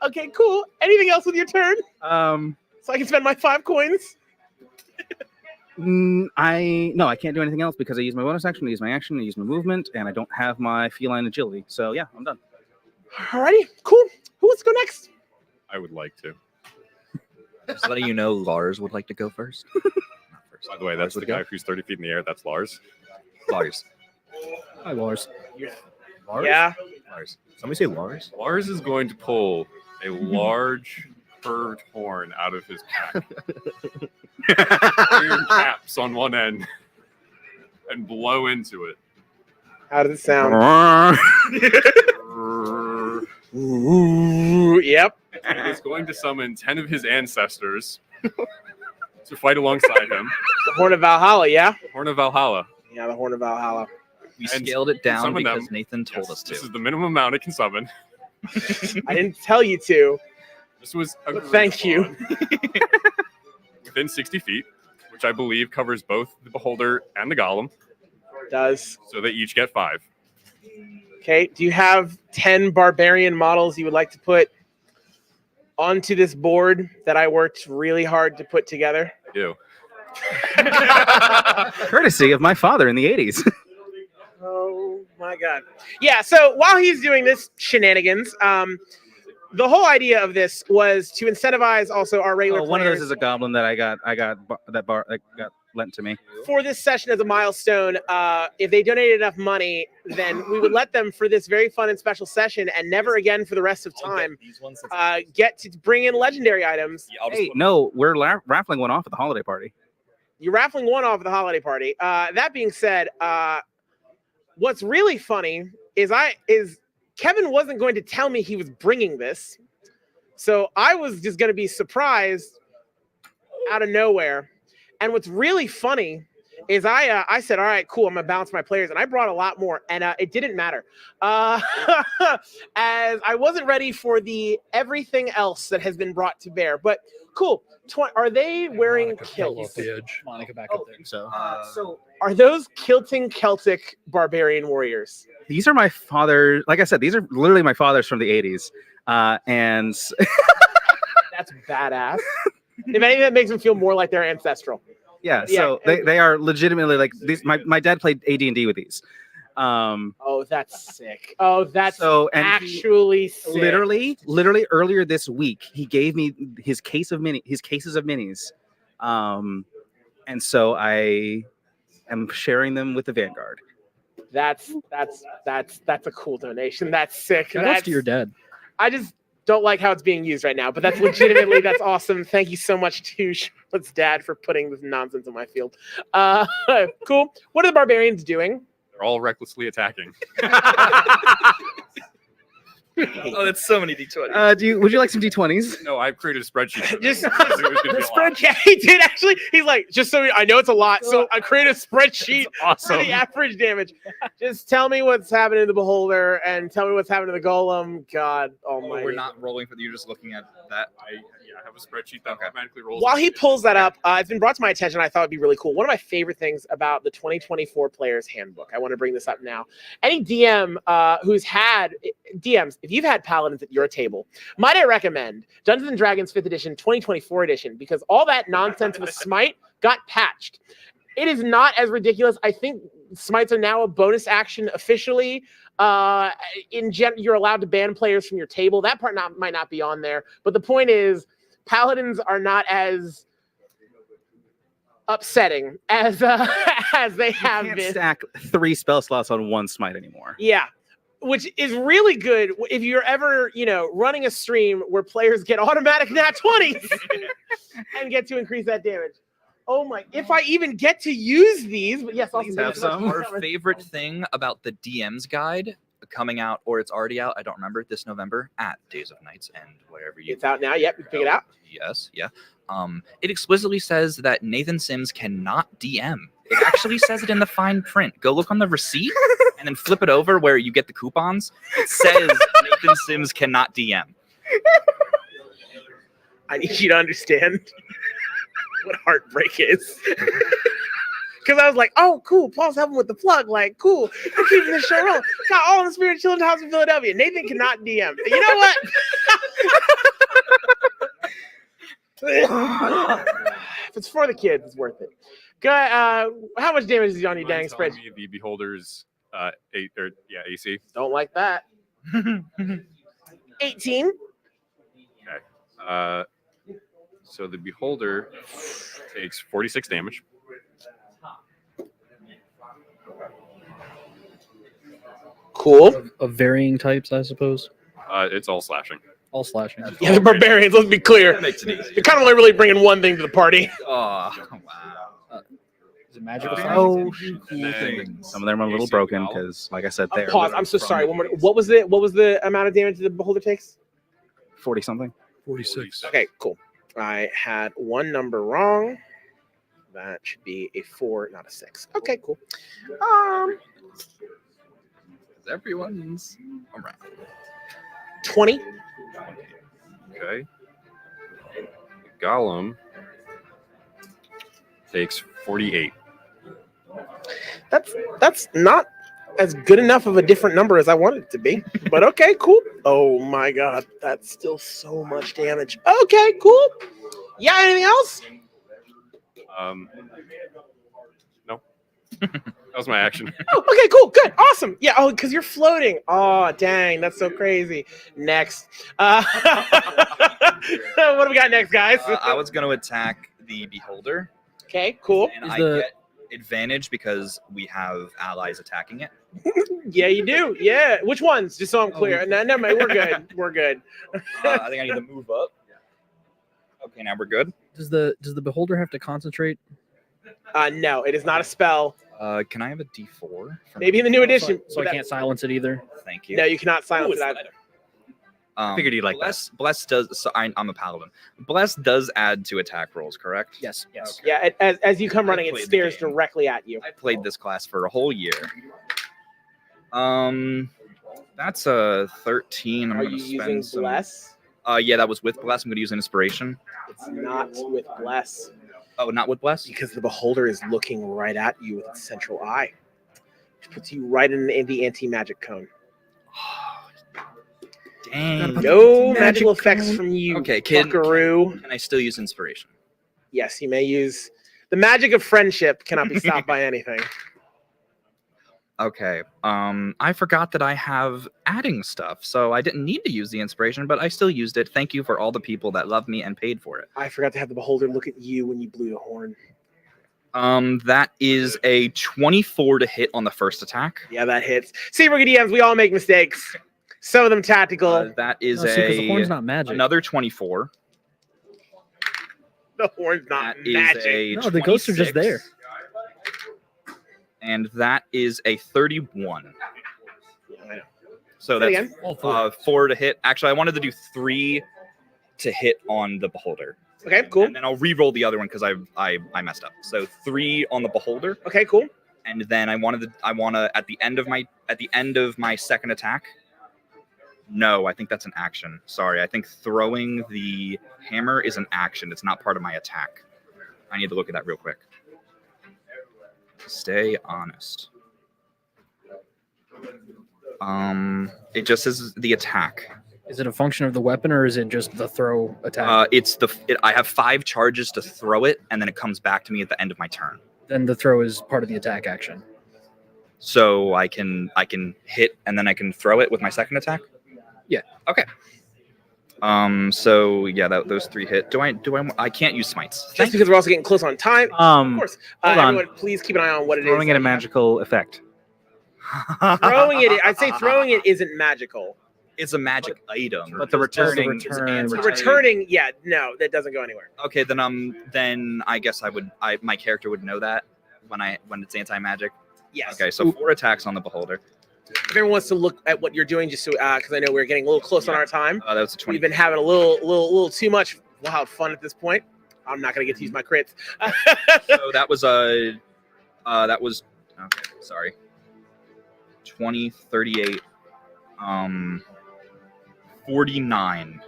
Okay, cool. Anything else with your turn? Um, So I can spend my 5 coins. I can't do anything else because I use my bonus action, I use my action, I use my movement, and I don't have my feline agility. So yeah, I'm done. Alrighty, cool. Who wants to go next? I would like to. Just letting you know, Lars would like to go first. By the way, that's the guy who's 30 feet in the air. That's Lars. Lars. Hi, Lars. Lars? Yeah. Lars. Somebody say Lars. Lars is going to pull a large curved horn out of his pack. Iron caps on one end and blow into it. How does it sound? Ooh, yep. And he's going to summon 10 of his ancestors to fight alongside him. The Horn of Valhalla, yeah? Horn of Valhalla. Yeah, the Horn of Valhalla. We scaled it down summon because them. Nathan told us to. This is the minimum amount it can summon. I didn't tell you to. This was But thank you. Within 60 feet, which I believe covers both the Beholder and the Golem. Does. So they each get 5. Okay, do you have 10 barbarian models you would like to put onto this board that I worked really hard to put together? I do. Courtesy of my father in the 80s. Oh my god. Yeah, so while he's doing this shenanigans, the whole idea of this was to incentivize also our regular One of players those is a goblin that I got that lent to me. for this session as a milestone. If they donated enough money, then we would let them for this very fun and special session and never again for the rest of time get to bring in legendary items. Hey, no, we're raffling one off at the holiday party. You're raffling one off at the holiday party. That being said, what's really funny is Kevin wasn't going to tell me he was bringing this, so I was just going to be surprised out of nowhere. And what's really funny is I said, all right, cool, I'm going to balance my players, and I brought a lot more, and it didn't matter. As I wasn't ready for the everything else that has been brought to bear, but cool. Are they wearing kilts? Monica back up there. So are those kilting Celtic barbarian warriors? these are my father. Like I said, these are literally my father's from the 80s. And that's badass. If anything, that makes them feel more like they're ancestral. yeah, so they are legitimately like these. My dad played AD&D with these. Oh, that's sick. Oh, that's actually sick. Literally earlier this week, he gave me his cases of minis. And so I am sharing them with the Vanguard. That's a cool donation. That's sick. Shout outs to your dad. I just don't like how it's being used right now, but that's legitimately that's awesome. Thank you so much to Charlotte's dad for putting this nonsense in my field. Cool. What are the barbarians doing? They're all recklessly attacking. Oh, that's so many D20s. Would you like some D20s? No, I've created a spreadsheet. Just the spreadsheet. Yeah, he did actually. He's like, just so I know it's a lot, so I created a spreadsheet awesome. for the average damage. Just tell me what's happening to the Beholder and tell me what's happening to the Golem. God almighty. We're not rolling for you. You're just looking at that. I have a spreadsheet that automatically rolls. While he pulls that up, it's been brought to my attention. I thought it'd be really cool. One of my favorite things about the 2024 Player's Handbook. I want to bring this up now. Any DM who's had DMs, if you've had paladins at your table, might I recommend Dungeons and Dragons 5th edition, 2024 edition, because all that nonsense with Smite got patched. It is not as ridiculous. I think Smites are now a bonus action officially. You're allowed to ban players from your table. That part might not be on there, but the point is, paladins are not as upsetting as they have You can't been. stack 3 spell slots on 1 smite anymore. Yeah, which is really good if you're ever, running a stream where players get automatic nat 20s and get to increase that damage. Oh my! If I even get to use these, but yes, I'll have some. Our favorite thing about the DM's guide coming out, or it's already out, I don't remember, this November at Days of Nights and wherever you. It's out now. Yep, you pick it out. Yes, yeah. It explicitly says that Nathan Sims cannot DM. It actually says it in the fine print. Go look on the receipt and then flip it over where you get the coupons. It says Nathan Sims cannot DM. I need you to understand what heartbreak is. because I was like, oh, cool. Paul's helping with the plug. Like, cool. We're keeping this show rolling. Got all in the Spirit Children's House in Philadelphia. Nathan cannot DM. You know what? If it's for the kids, it's worth it. Good. How much damage is on your dang spread? The Beholder's AC. Don't like that. 18. Okay. So the Beholder takes 46 damage. Cool. Of varying types, I suppose. It's all slashing. All slashing. Yeah, the barbarians. Let's be clear. You're kind of only really bringing one thing to the party. Oh, wow. Is it magical? Some of them are a little broken because, like I said, they're Pause. I'm so sorry. One more. What was the amount of damage the Beholder takes? 40 something. 46. Okay, cool. I had one number wrong. That should be a 4, not a 6. Okay, cool. Everyone's around. 20. Okay. Golem takes 48. That's not as good enough of a different number as I wanted it to be. But okay, cool. Oh my god, that's still so much damage. Okay, cool. Yeah, anything else? No. That was my action. Oh, okay, cool, good, awesome. Yeah, oh, because you're floating. Oh, dang, that's so crazy. Next. What do we got next, guys? I was going to attack the Beholder. Okay, cool. And I get advantage because we have allies attacking it. Yeah, you do. Yeah. Which ones? Just so I'm clear. No, never mind. We're good. We're good. I think I need to move up. Okay, now we're good. Does the Beholder have to concentrate? No, it is not a spell. Can I have a D4? Maybe in the new edition. So I can't silence it either. Thank you. No, you cannot silence it either. Figured you'd like Bless does. So I'm a paladin. Bless does add to attack rolls, correct? Yes. Yes. Yeah. As you come running, it stares directly at you. I played this class for a whole year. That's a 13. I'm Are gonna you spend using some. Bless? Yeah, that was with Bless. I'm gonna use an inspiration. It's not with Bless. Oh, not with Bless? Because the Beholder is looking right at you with its central eye, which puts you right in the anti-magic cone. Dang. No magical effects from you. Okay, buckaroo. Can I still use inspiration? Yes, you may use the magic of friendship. Cannot be stopped by anything. Okay. I forgot that I have adding stuff, so I didn't need to use the inspiration, but I still used it. Thank you for all the people that love me and paid for it. I forgot to have the Beholder look at you when you blew the horn. That is a 24 to hit on the first attack. Yeah, that hits. See, Rookie DMs, we all make mistakes. Some of them tactical. That is the horn's not magic. Another 24. The horn's not That is magic. a No, the ghosts are just 26. there. And that is a 31. I know. So Say that's again? 4 to hit. Actually, I wanted to do 3 to hit on the Beholder. Okay, cool. And then I'll re-roll the other one because I messed up. So 3 on the Beholder. Okay, cool. And then I want to at the end of my second attack. No, I think that's an action. Sorry, I think throwing the hammer is an action. It's not part of my attack. I need to look at that real quick. Stay honest. It just says the attack. Is it a function of the weapon or is it just the throw attack? I have 5 charges to throw it, and then it comes back to me at the end of my turn. Then the throw is part of the attack action. So I can hit and then I can throw it with my second attack. Yeah. Okay. So yeah, those 3 hit. I can't use smites. Just because we're also getting close on time. Of course. Hold on. Everyone, please keep an eye on what it is. Throwing it a magical effect. Throwing it. I'd say throwing it isn't magical. It's a magic item. But the returning, Returning, yeah, no, that doesn't go anywhere. Okay, then I guess my character would know that when it's anti-magic. Yes. Okay, so 4 attacks on the Beholder. If everyone wants to look at what you're doing, just so because I know we're getting a little close on our time. That was a 20. We've been having a little too much wild fun at this point. I'm not gonna get to use my crits. So that was okay, sorry. 20, 38, 49.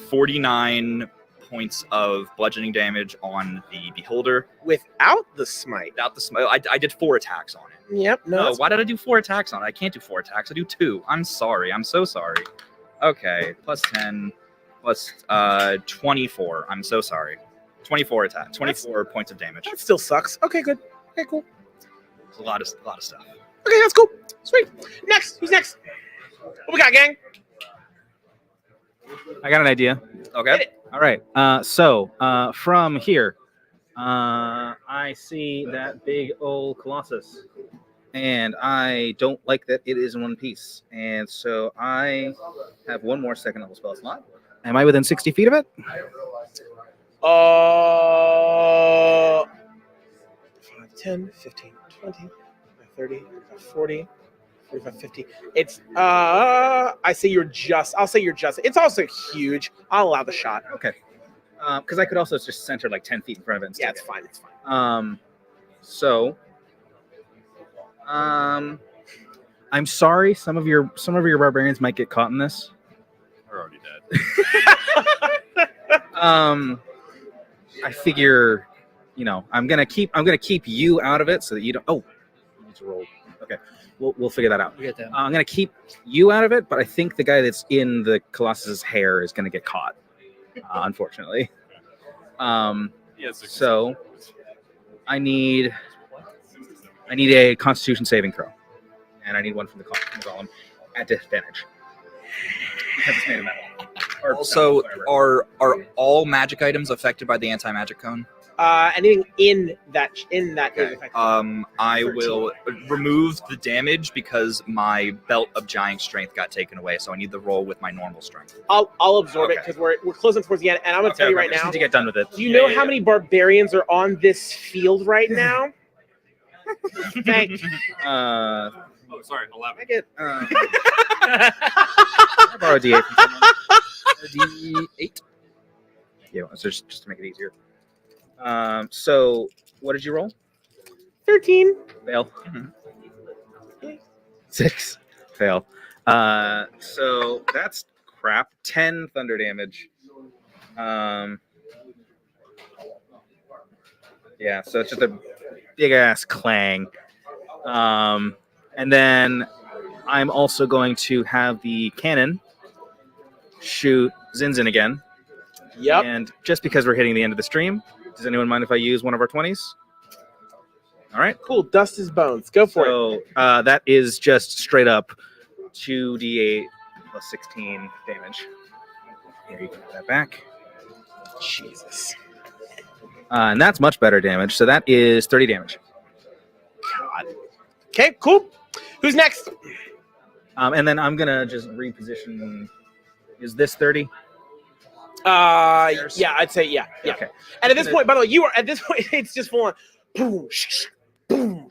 49 points of bludgeoning damage on the beholder. Without the smite. Without the smite. I did 4 attacks on it. Yep. No, why did I do 4 attacks on it? I can't do 4 attacks. I do 2. I'm sorry. I'm so sorry. Okay, plus 10, plus 24. I'm so sorry. 24 attack. 24 points of damage. That still sucks. Okay, good. Okay, cool. It's a lot of stuff. Okay, that's cool. Sweet. Next. Who's next? What we got, gang? I got an idea. Okay. All right. So from here, I see that big old Colossus, and I don't like that it is in one piece. And so I have one more second level spell slot. Am I within 60 feet of it? 10, 15, 20, 30, 40, 45, 50. It's I'll say you're just. It's also huge. I'll allow the shot. Okay. Because I could also just center like 10 feet in front of it. And Yeah, stick it's fine. It's fine. I'm sorry. Some of your barbarians might get caught in this. We're already dead. I figure, I'm gonna keep you out of it so that you don't. Oh, you need to roll. Okay, we'll figure that out. We get that. I'm gonna keep you out of it, but I think the guy that's in the Colossus's hair is gonna get caught, unfortunately. So I need a Constitution saving throw, and I need one from the column at disadvantage. Because it's made of metal. Or Also, whatever. are all magic items affected by the anti-magic cone? Anything in that is affected. I will remove the damage because my belt of giant strength got taken away, so I need the roll with my normal strength. I'll absorb it because we're closing towards the end, and I'm gonna tell you right I just now. need to get done with it. Do you know how many barbarians are on this field right now? Thank you. Oh, sorry, 11. I get. I borrow a D8 from someone. A D8. Yeah, so just to make it easier. So what did you roll? 13. Fail. 6. Fail. So that's crap. 10 thunder damage. Yeah, so it's just a big ass clang. And then I'm also going to have the cannon shoot Zinzin again. Yep. And just because we're hitting the end of the stream, does anyone mind if I use one of our 20s? All right. Cool. Dust his bones. Go for it. So that is just straight up 2d8 plus 16 damage. Here, you can have that back. Jesus. And that's much better damage. So that is 30 damage. God. Okay, cool. Who's next? And then I'm going to just reposition. Is this 30? Yeah, I'd say yeah. Okay. And at this point, by the way, it's just full on boom, boom.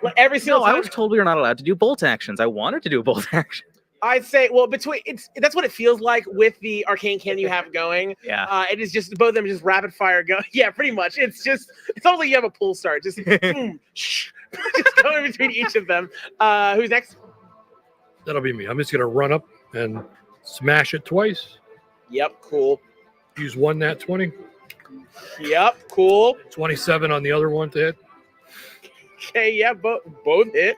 Like every single No, time. I was told we were not allowed to do bolt actions. I wanted to do a bolt action. I'd say, well, that's what it feels like with the arcane cannon you have going. Yeah. It is just both of them just rapid fire go. Yeah, pretty much. It's almost like you have a pull start. Just boom, just going between each of them. Who's next? That'll be me. I'm just gonna run up and smash it twice. Yep, cool. Use one nat 20. Yep, cool. 27 on the other one to hit. Okay, yeah, both hit.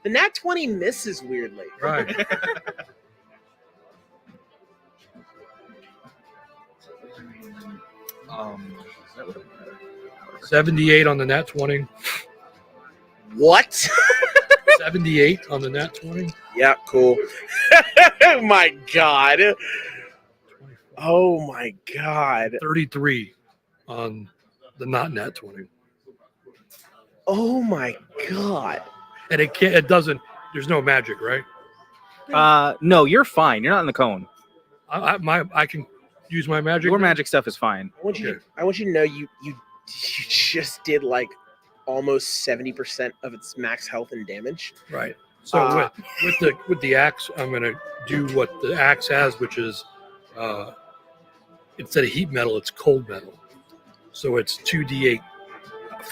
The nat 20 misses weirdly. Right. 78 on the nat 20. What? 78 on the nat 20. Yeah, cool. Oh my god. Oh my god. 33 on the not nat 20. Oh my god. And it doesn't, there's no magic, right? No, you're fine. You're not in the cone. I can use my magic. Your magic stuff is fine. I want you to know you just did like almost 70% of its max health and damage. Right. So with the axe, I'm gonna do what the axe has, which is instead of heat metal, it's cold metal. So it's 2d8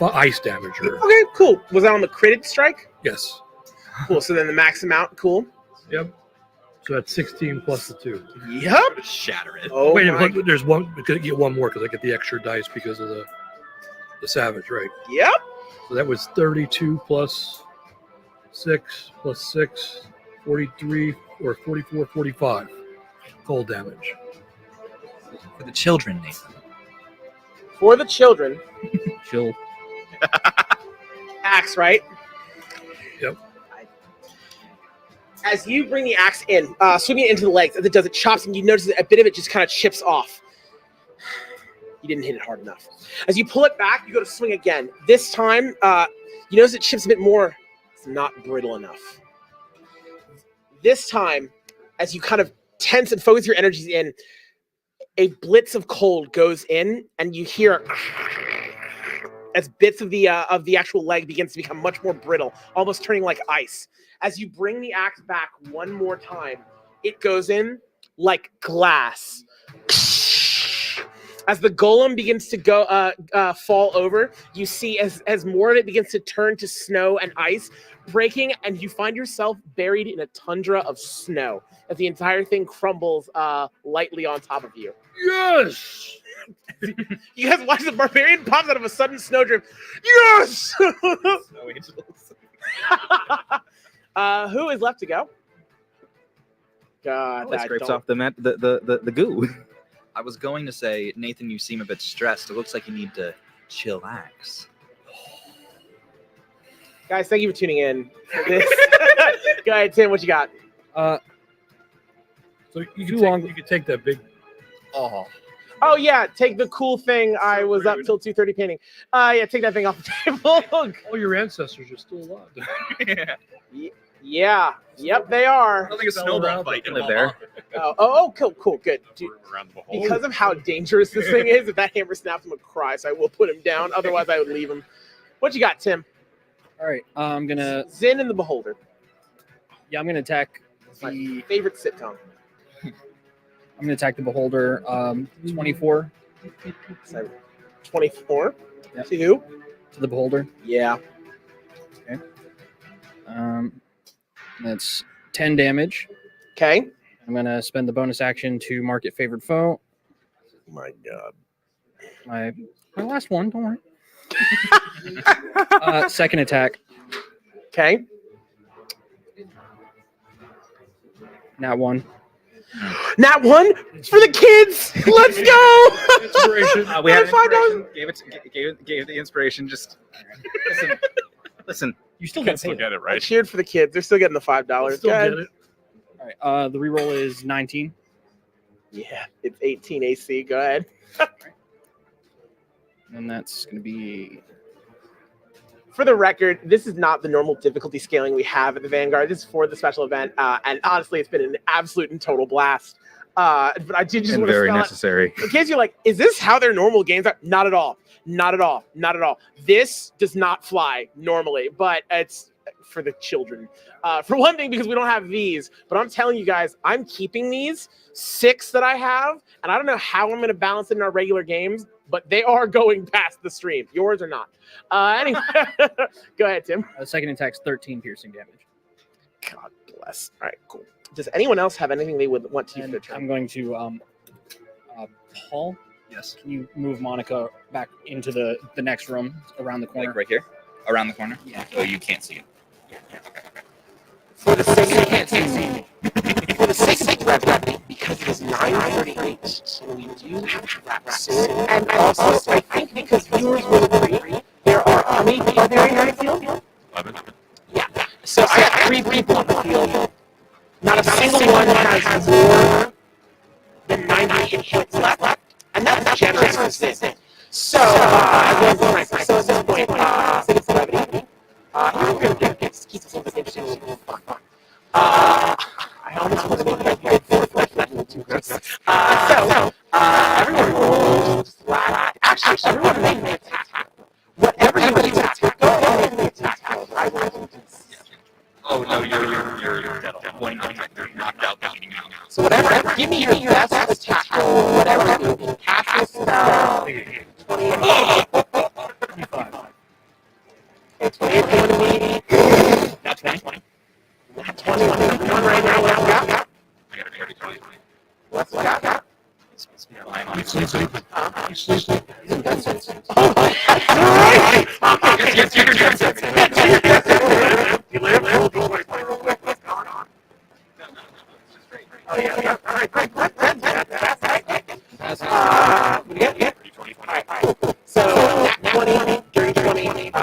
ice damage. Okay, cool. Was that on the critted strike? Yes. Cool. So then the max amount, cool. Yep. So that's 16 plus the 2. Yep. Shatter it. Oh Wait, my. look, there's one. I get one more because I get the extra dice because of the savage, right? Yep. So that was 32 plus 6 plus 6, 43 or 44, 45 cold damage. For the children, Nathan. For the children. Chill. Axe, right? Yep. As you bring the axe in, sweeping it into the legs, as it does, it chops, and you notice that a bit of it just kind of chips off. You didn't hit it hard enough. As you pull it back, you go to swing again. This time, you notice it chips a bit more. It's not brittle enough. This time, as you kind of tense and focus your energies in, a blitz of cold goes in, and you hear as bits of the actual leg begins to become much more brittle, almost turning like ice. As you bring the axe back one more time, it goes in like glass. As the golem begins to go fall over, you see as more of it begins to turn to snow and ice, breaking, and you find yourself buried in a tundra of snow as the entire thing crumbles lightly on top of you. Yes! You guys watch the barbarian pops out of a sudden snowdrift. Yes! Who is left to go? God, That scrapes off the goo. I was going to say, Nathan, you seem a bit stressed. It looks like you need to chillax. Guys, thank you for tuning in. Go ahead, Tim. What you got? So you could take that big. Oh yeah, take the cool thing. I was up till 2:30 painting. Yeah, take that thing off the table. All your ancestors are still alive. Yeah. Yep, they are. I don't think a snowball fight can live there. Oh, cool, good. Dude, because of how dangerous this thing is, if that hammer snaps, I'm gonna cry. So I will put him down. Otherwise, I would leave him. What you got, Tim? All right, I'm gonna Zin and the Beholder. Yeah, I'm gonna attack My favorite sitcom. I'm gonna attack the Beholder. 24. 24. Yep. To who? To the Beholder. Yeah. Okay. That's 10 damage. Okay. I'm gonna spend the bonus action to mark it favored foe. My God. My last one. Don't worry. Second attack. Okay. Nat 1. Nat 1 for the kids. Let's go. Inspiration. We had $5. Gave the inspiration. Just listen. You still Kids get paid. still get it, right? I cheered for the kids. They're still getting the $5. Still Go ahead. get it. All right. The reroll is 19. Yeah, it's 18 AC. Go ahead. And that's gonna be. For the record, this is not the normal difficulty scaling we have at the Vanguard. This is for the special event, and honestly, it's been an absolute and total blast. But I did just And want to very spell it. necessary. In case you're like, is this how their normal games are? Not at all. Not at all. Not at all. This does not fly normally, but it's for the children. For one thing, because we don't have these, but I'm telling you guys, I'm keeping these 6 that I have, and I don't know how I'm going to balance it in our regular games, but they are going past the stream. Yours are not. Anyway, go ahead, Tim. Second attack's 13 piercing damage. God bless. All right, cool. Does anyone else have anything they would want to use for their turn? I'm going to Paul. Yes. Can you move Monica back into the next room around the corner? Like right here? Around the corner? Yeah. So you can't see it. For the sake for the sake of wrapping, because it is 9:38, so we do have to wrap soon. And also, I think because viewers will agree, there are how many barbarian on the field? 11. Yeah. So I got 3 people on the field. Not a single one has more than 90 hits left, and that's generous for this. So I will right. So at this point, since it's brevity, I'm going to keep this interesting. I almost want to make that very fourth too gross. So everyone rolls flat. Actually, everyone make me attack. Whatever you want to attack, go ahead and make attack. I will. Oh no, you're dead on. You're knocked out. So whatever, give me your best attack roll. Whatever you can cast a spell. 28. 25. Okay, 28 going to be. Not 20. Not 20. One right now. What I've got. He's in bed since. Oh, that's right! Yes, you're dead since. You live? Go away, real quick. What's going on? Oh, yeah. All right, great. That's right. Yeah. All right. So, nat 20, dirty 20. So,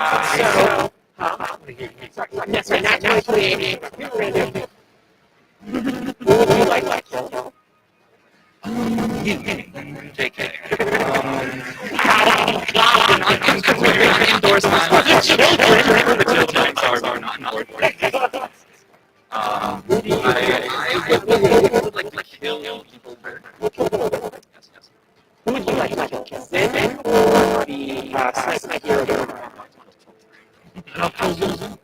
sorry, nat 20. What would you like to JK. I'm completely endorse that. The children. Sorry, not endorsed. I would like to kill people. Yes. Who would you like to kill? Zin or the sniper? I'll kill Zin.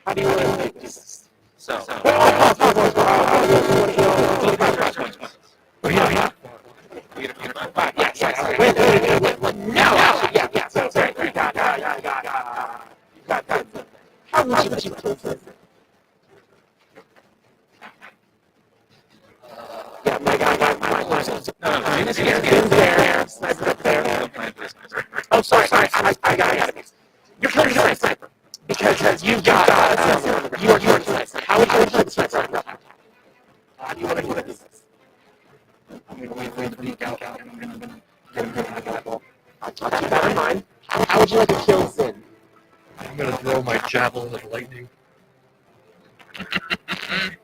How do you want to make this? So. How would you kill Zin? Yeah, my no, Zin's there, sniper up there. Oh, sorry, I got it. You're killing the sniper because you've got you are the sniper. How would you kill the sniper? How do you want to do this? I'm going to wait to peek out and I'm going to get him back at that. I'll keep that in mind. How would you like to kill Zin? I'm going to throw my javelin of lightning. I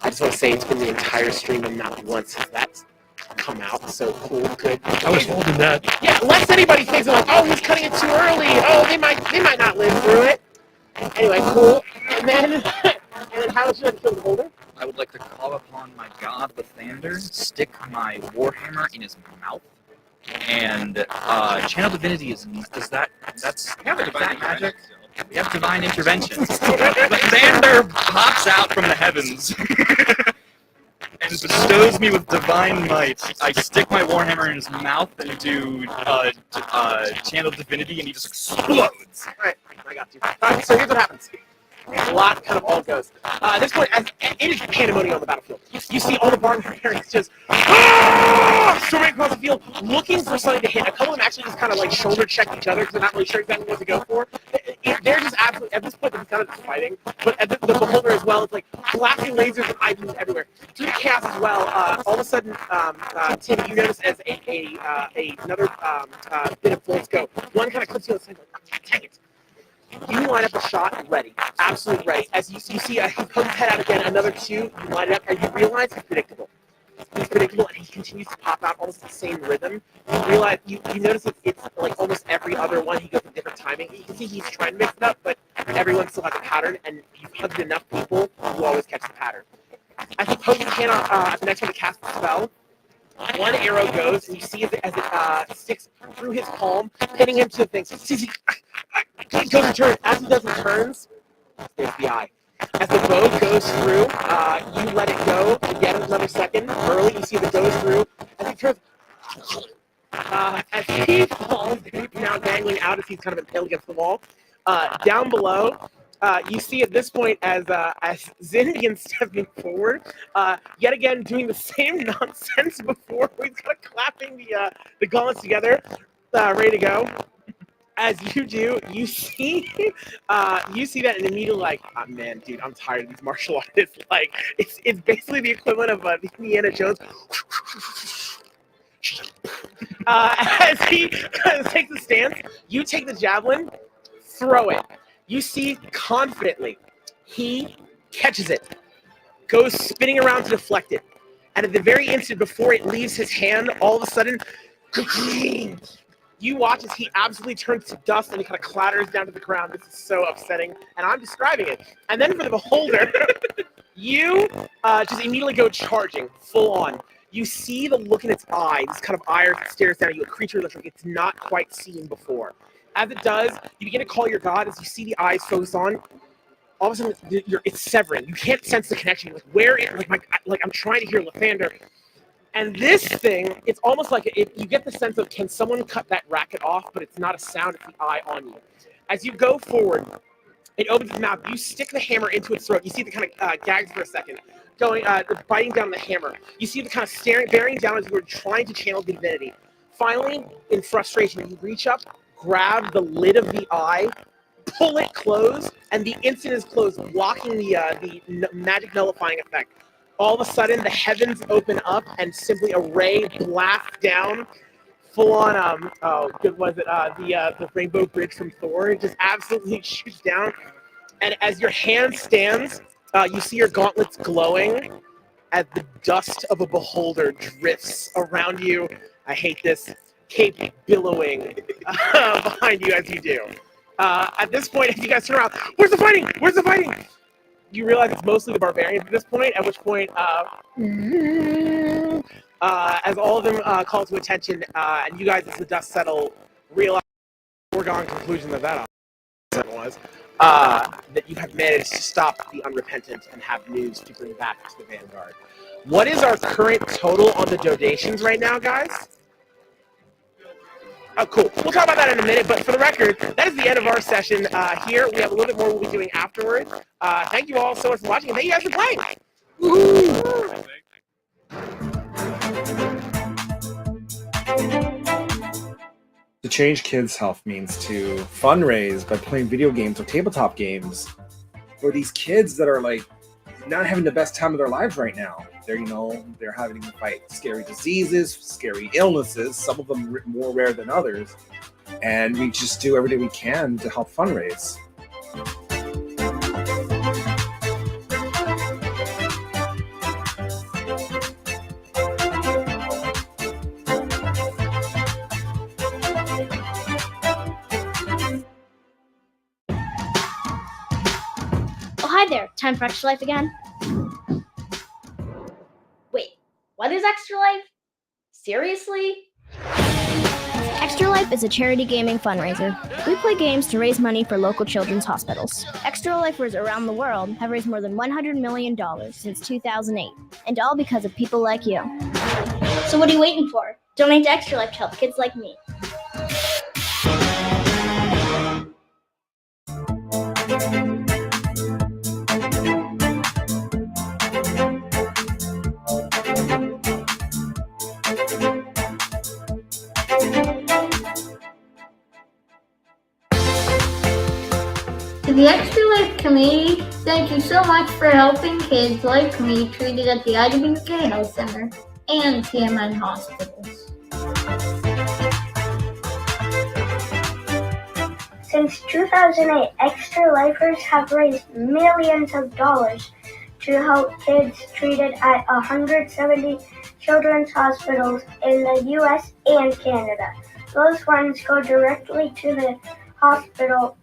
just want to say it's been the entire stream and not once has that come out. So cool, good. I was holding that. Yeah, lest anybody thinks like, oh, he's cutting it too early. Oh, they might not live through it. Anyway, cool. And then how would you like to kill the holder? I would like to call upon my god, Lathander, stick my warhammer in his mouth, and channel divinity is that's divine magic. We have divine intervention. Lathander pops out from the heavens and bestows me with divine might. I stick my warhammer in his mouth and do channel divinity, and he just explodes. Alright, I got you. Alright, so here's what happens. A lot kind of all goes. At this point, it is pandemonium on the battlefield. You see all the barbarians just storming across the field, looking for something to hit. A couple of them actually just kind of like shoulder check each other because they're not really sure exactly what to go for. They're just absolutely, at this point, they're kind of just fighting. But at the beholder as well, it's like blasting lasers and IVs everywhere. Through the chaos as well, all of a sudden, Tim, you notice as another bit of full scope, one kind of clips you on the side, like, dang it. You line up a shot ready, absolutely ready. As you see, he pokes his head out again, another two, you line it up, and you realize he's predictable. He's predictable, and he continues to pop out almost the same rhythm. You realize, you notice it's like almost every other one, he goes with different timing. You can see he's trying to mix it up, but everyone still has a pattern, and you've hugged enough people, you always catch the pattern. As he pokes his hand at the next one to cast the spell, one arrow goes, and you see as it sticks through his palm, hitting him to the thing. He goes and turns. As he does and turns, there's the eye. As the bow goes through, you let it go. Yet another second early. You see if it goes through. As he turns, as he falls, now dangling out as he's kind of impaled against the wall. Down below, you see at this point as Zin begins stepping forward, yet again doing the same nonsense before. He's kind of clapping the gauntlets together, ready to go. As you do, you see that and immediately like, oh, man, dude, I'm tired of these martial artists. Like, it's basically the equivalent of the Indiana Jones. As he kind of takes a stance, you take the javelin, throw it. You see confidently, he catches it, goes spinning around to deflect it, and at the very instant before it leaves his hand, all of a sudden, you watch as he absolutely turns to dust and he kind of clatters down to the ground. This is so upsetting, and I'm describing it. And then for the beholder, you just immediately go charging, full on. You see the look in its eye, this kind of ire that stares down at you, a creature that's like it's not quite seen before. As it does, you begin to call your god as you see the eyes focus on. All of a sudden, it's severing. You can't sense the connection. Like where it, like I'm trying to hear Lathander. And this thing, it's almost like you get the sense of, can someone cut that racket off? But it's not a sound, it's the eye on you. As you go forward, It opens its mouth. You stick the hammer into its throat. You see the kind of gags for a second, biting down the hammer. You see the kind of bearing down as you were trying to channel divinity. Finally, in frustration, you reach up, grab the lid of the eye, pull it closed, and the instant is closed, blocking the magic nullifying effect. All of a sudden, the heavens open up, and simply a ray blasts down, full on the Rainbow Bridge from Thor. It just absolutely shoots down, and as your hand stands, you see your gauntlets glowing as the dust of a beholder drifts around you. I hate this. Cape billowing behind you as you do. At this point, if you guys turn around, where's the fighting? Where's the fighting? You realize it's mostly the barbarians at this point, at which point, as all of them call to attention, and you guys, as the dust settle, realize the foregone conclusion that was, that you have managed to stop the unrepentant and have news to bring back to the Vanguard. What is our current total on the donations right now, guys? Oh, cool. We'll talk about that in a minute, but for the record, that is the end of our session here. We have a little bit more we'll be doing afterwards. Thank you all so much for watching, and thank you guys for playing. Woo-hoo! To change kids' health means to fundraise by playing video games or tabletop games for these kids that are like not having the best time of their lives right now. They're having to fight scary diseases, scary illnesses, some of them more rare than others. And we just do everything we can to help fundraise. Oh, hi there. Time for Extra Life again? Wait, what is Extra Life? Seriously? Extra Life is a charity gaming fundraiser. We play games to raise money for local children's hospitals. Extra Lifers around the world have raised more than $100 million since 2008, and all because of people like you. So what are you waiting for? Donate to Extra Life to help kids like me. To the Extra Life community, thank you so much for helping kids like me treated at the IWK Health Center and TMN hospitals. Since 2008, Extra Lifers have raised millions of dollars to help kids treated at 170 children's hospitals in the US and Canada. Those funds go directly to the hospital.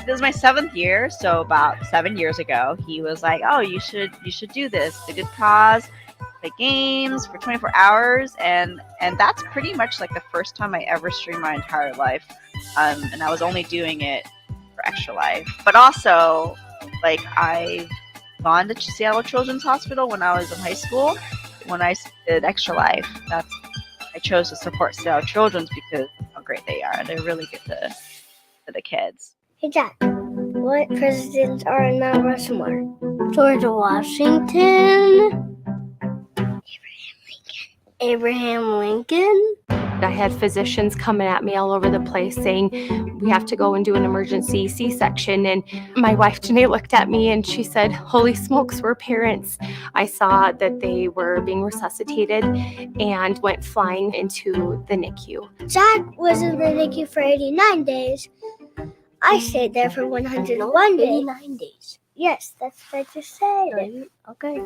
This is my 7th year, so about 7 years ago, he was like, "Oh, you should do this. It's a good cause. Play games for 24 hours," and that's pretty much like the first time I ever streamed my entire life, and I was only doing it for Extra Life. But also, like, I've gone to Seattle Children's Hospital when I was in high school. When I did Extra Life, I chose to support Seattle Children's because of how great they are, and they're really good to the kids. Hey, Dad, what presidents are in Mount Rushmore? George Washington? Abraham Lincoln? I had physicians coming at me all over the place saying, we have to go and do an emergency C-section. And my wife, Janae, looked at me and she said, holy smokes, we're parents. I saw that they were being resuscitated and went flying into the NICU. Jack was in the NICU for 89 days. I stayed there for 101 days. 89 days. Yes, that's what I just said. Okay.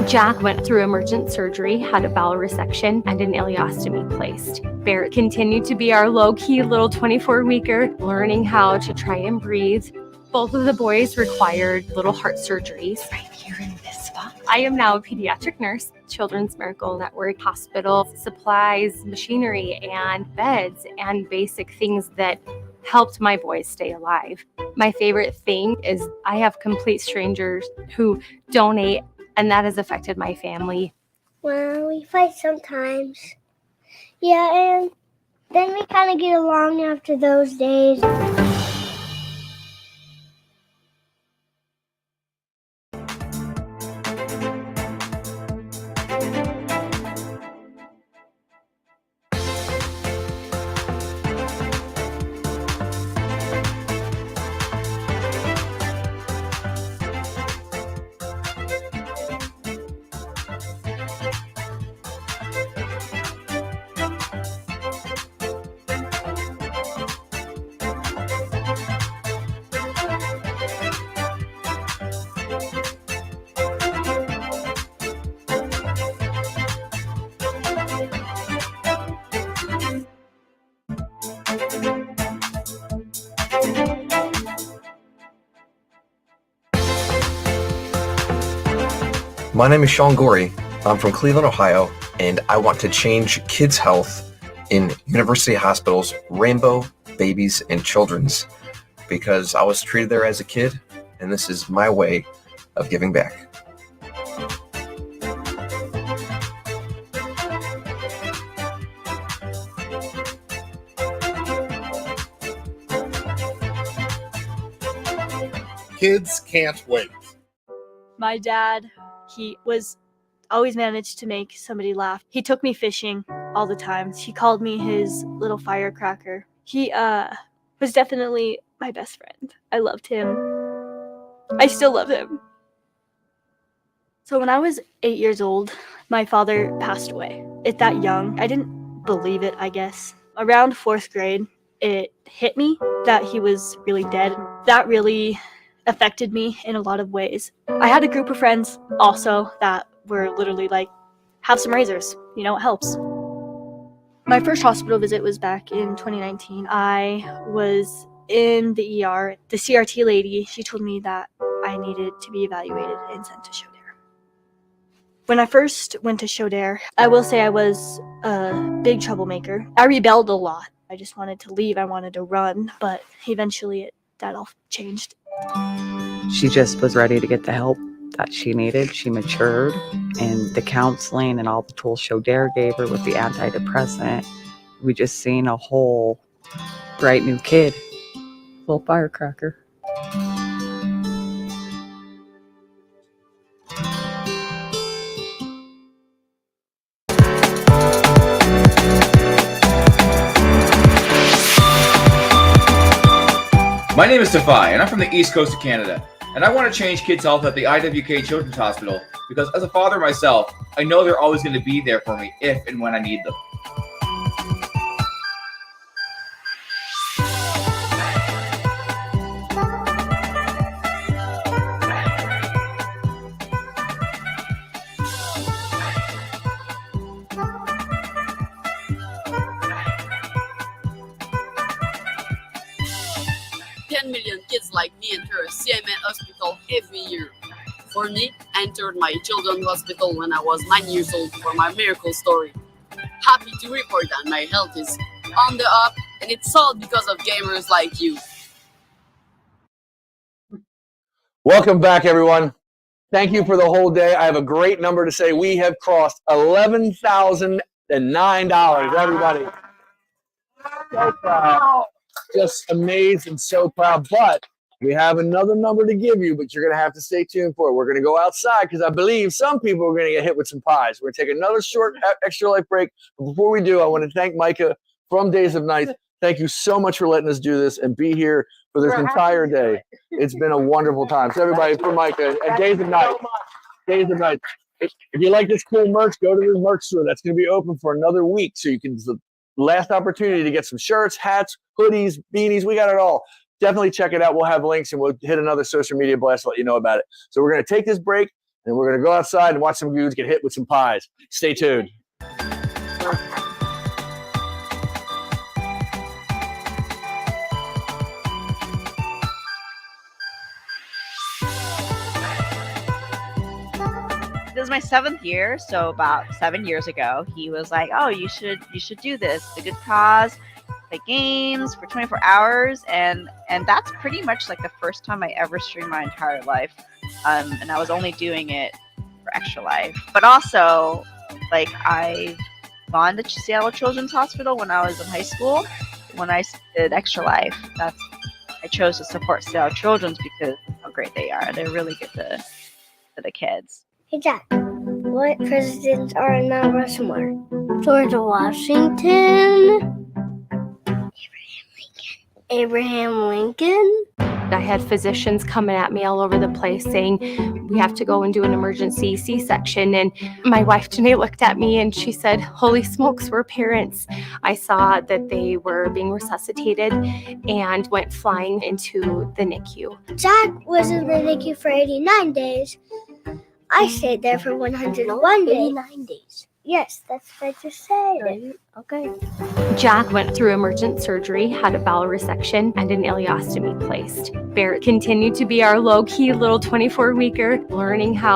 Jack went through emergent surgery, had a bowel resection, and an ileostomy placed. Barrett continued to be our low-key little 24-weeker, learning how to try and breathe. Both of the boys required little heart surgeries. Right here in this spot. I am now a pediatric nurse, Children's Miracle Network, hospital, supplies, machinery, and beds, and basic things that helped my boys stay alive. My favorite thing is I have complete strangers who donate, and that has affected my family. Well, we fight sometimes. Yeah, and then we kind of get along after those days. My name is Sean Gorey. I'm from Cleveland, Ohio, and I want to change kids' health in university hospitals, Rainbow, Babies, and Children's, because I was treated there as a kid, and this is my way of giving back. Kids can't wait. My dad, he was always managed to make somebody laugh. He took me fishing all the time. He called me his little firecracker. He was definitely my best friend. I loved him. I still love him. So when I was 8 years old, my father passed away. At that young, I didn't believe it, I guess. Around 4th grade, it hit me that he was really dead. That really affected me in a lot of ways. I had a group of friends also that were literally like, have some razors, you know, it helps. My first hospital visit was back in 2019. I was in the ER. The CRT lady, she told me that I needed to be evaluated and sent to show dare. When I first went to show dare, I will say I was a big troublemaker. I rebelled a lot. I just wanted to leave. I wanted to run, but eventually that all changed. She just was ready to get the help that she needed. She matured, and the counseling and all the tools Show Dare gave her with the antidepressant, we just seen a whole bright new kid, little firecracker. My name is Defy, and I'm from the East Coast of Canada, and I want to change kids' health at the IWK Children's Hospital because as a father myself, I know they're always going to be there for me if and when I need them. Million kids like me enter a CMN hospital every year. For me, I entered my children's hospital when I was 9 years old for my miracle story. Happy to report that my health is on the up, and it's all because of gamers like you. Welcome back, everyone. Thank you for the whole day. I have a great number to say. We have crossed $11,009, everybody. So proud. Just amazed and so proud. But we have another number to give you, but you're going to have to stay tuned for it. We're going to go outside because I believe some people are going to get hit with some pies. We're going to take another short Extra Life break. But before we do, I want to thank Micah from Days of Night. Thank you so much for letting us do this and be here for this entire day. It's been a wonderful time. So everybody, for Micah and Days of Night. Days of Night. If you like this cool merch, go to the merch store. That's going to be open for another week. So you can, last opportunity to get some shirts, hats, hoodies, beanies. We got it all. Definitely check it out. We'll have links and we'll hit another social media blast to let you know about it. So we're going to take this break and we're going to go outside and watch some dudes get hit with some pies. Stay tuned. This is my 7th year, so about 7 years ago, he was like, "Oh, you should do this. It's a good cause. play games for 24 hours, and that's pretty much like the first time I ever streamed my entire life. And I was only doing it for Extra Life. But also, like, I've gone to Seattle Children's Hospital when I was in high school. When I did Extra Life, I chose to support Seattle Children's because of how great they are. They're really good to the kids. Hey, Jack, what presidents are in Mount Rushmore? George Washington. Abraham Lincoln. I had physicians coming at me all over the place saying, we have to go and do an emergency C-section. And my wife, Janae, looked at me and she said, holy smokes, we're parents. I saw that they were being resuscitated and went flying into the NICU. Jack was in the NICU for 89 days. I stayed there for 101 days. 89 days. Yes, that's what I just said. Okay. Jack went through emergent surgery, had a bowel resection, and an ileostomy placed. Barrett continued to be our low-key little 24-weeker, learning how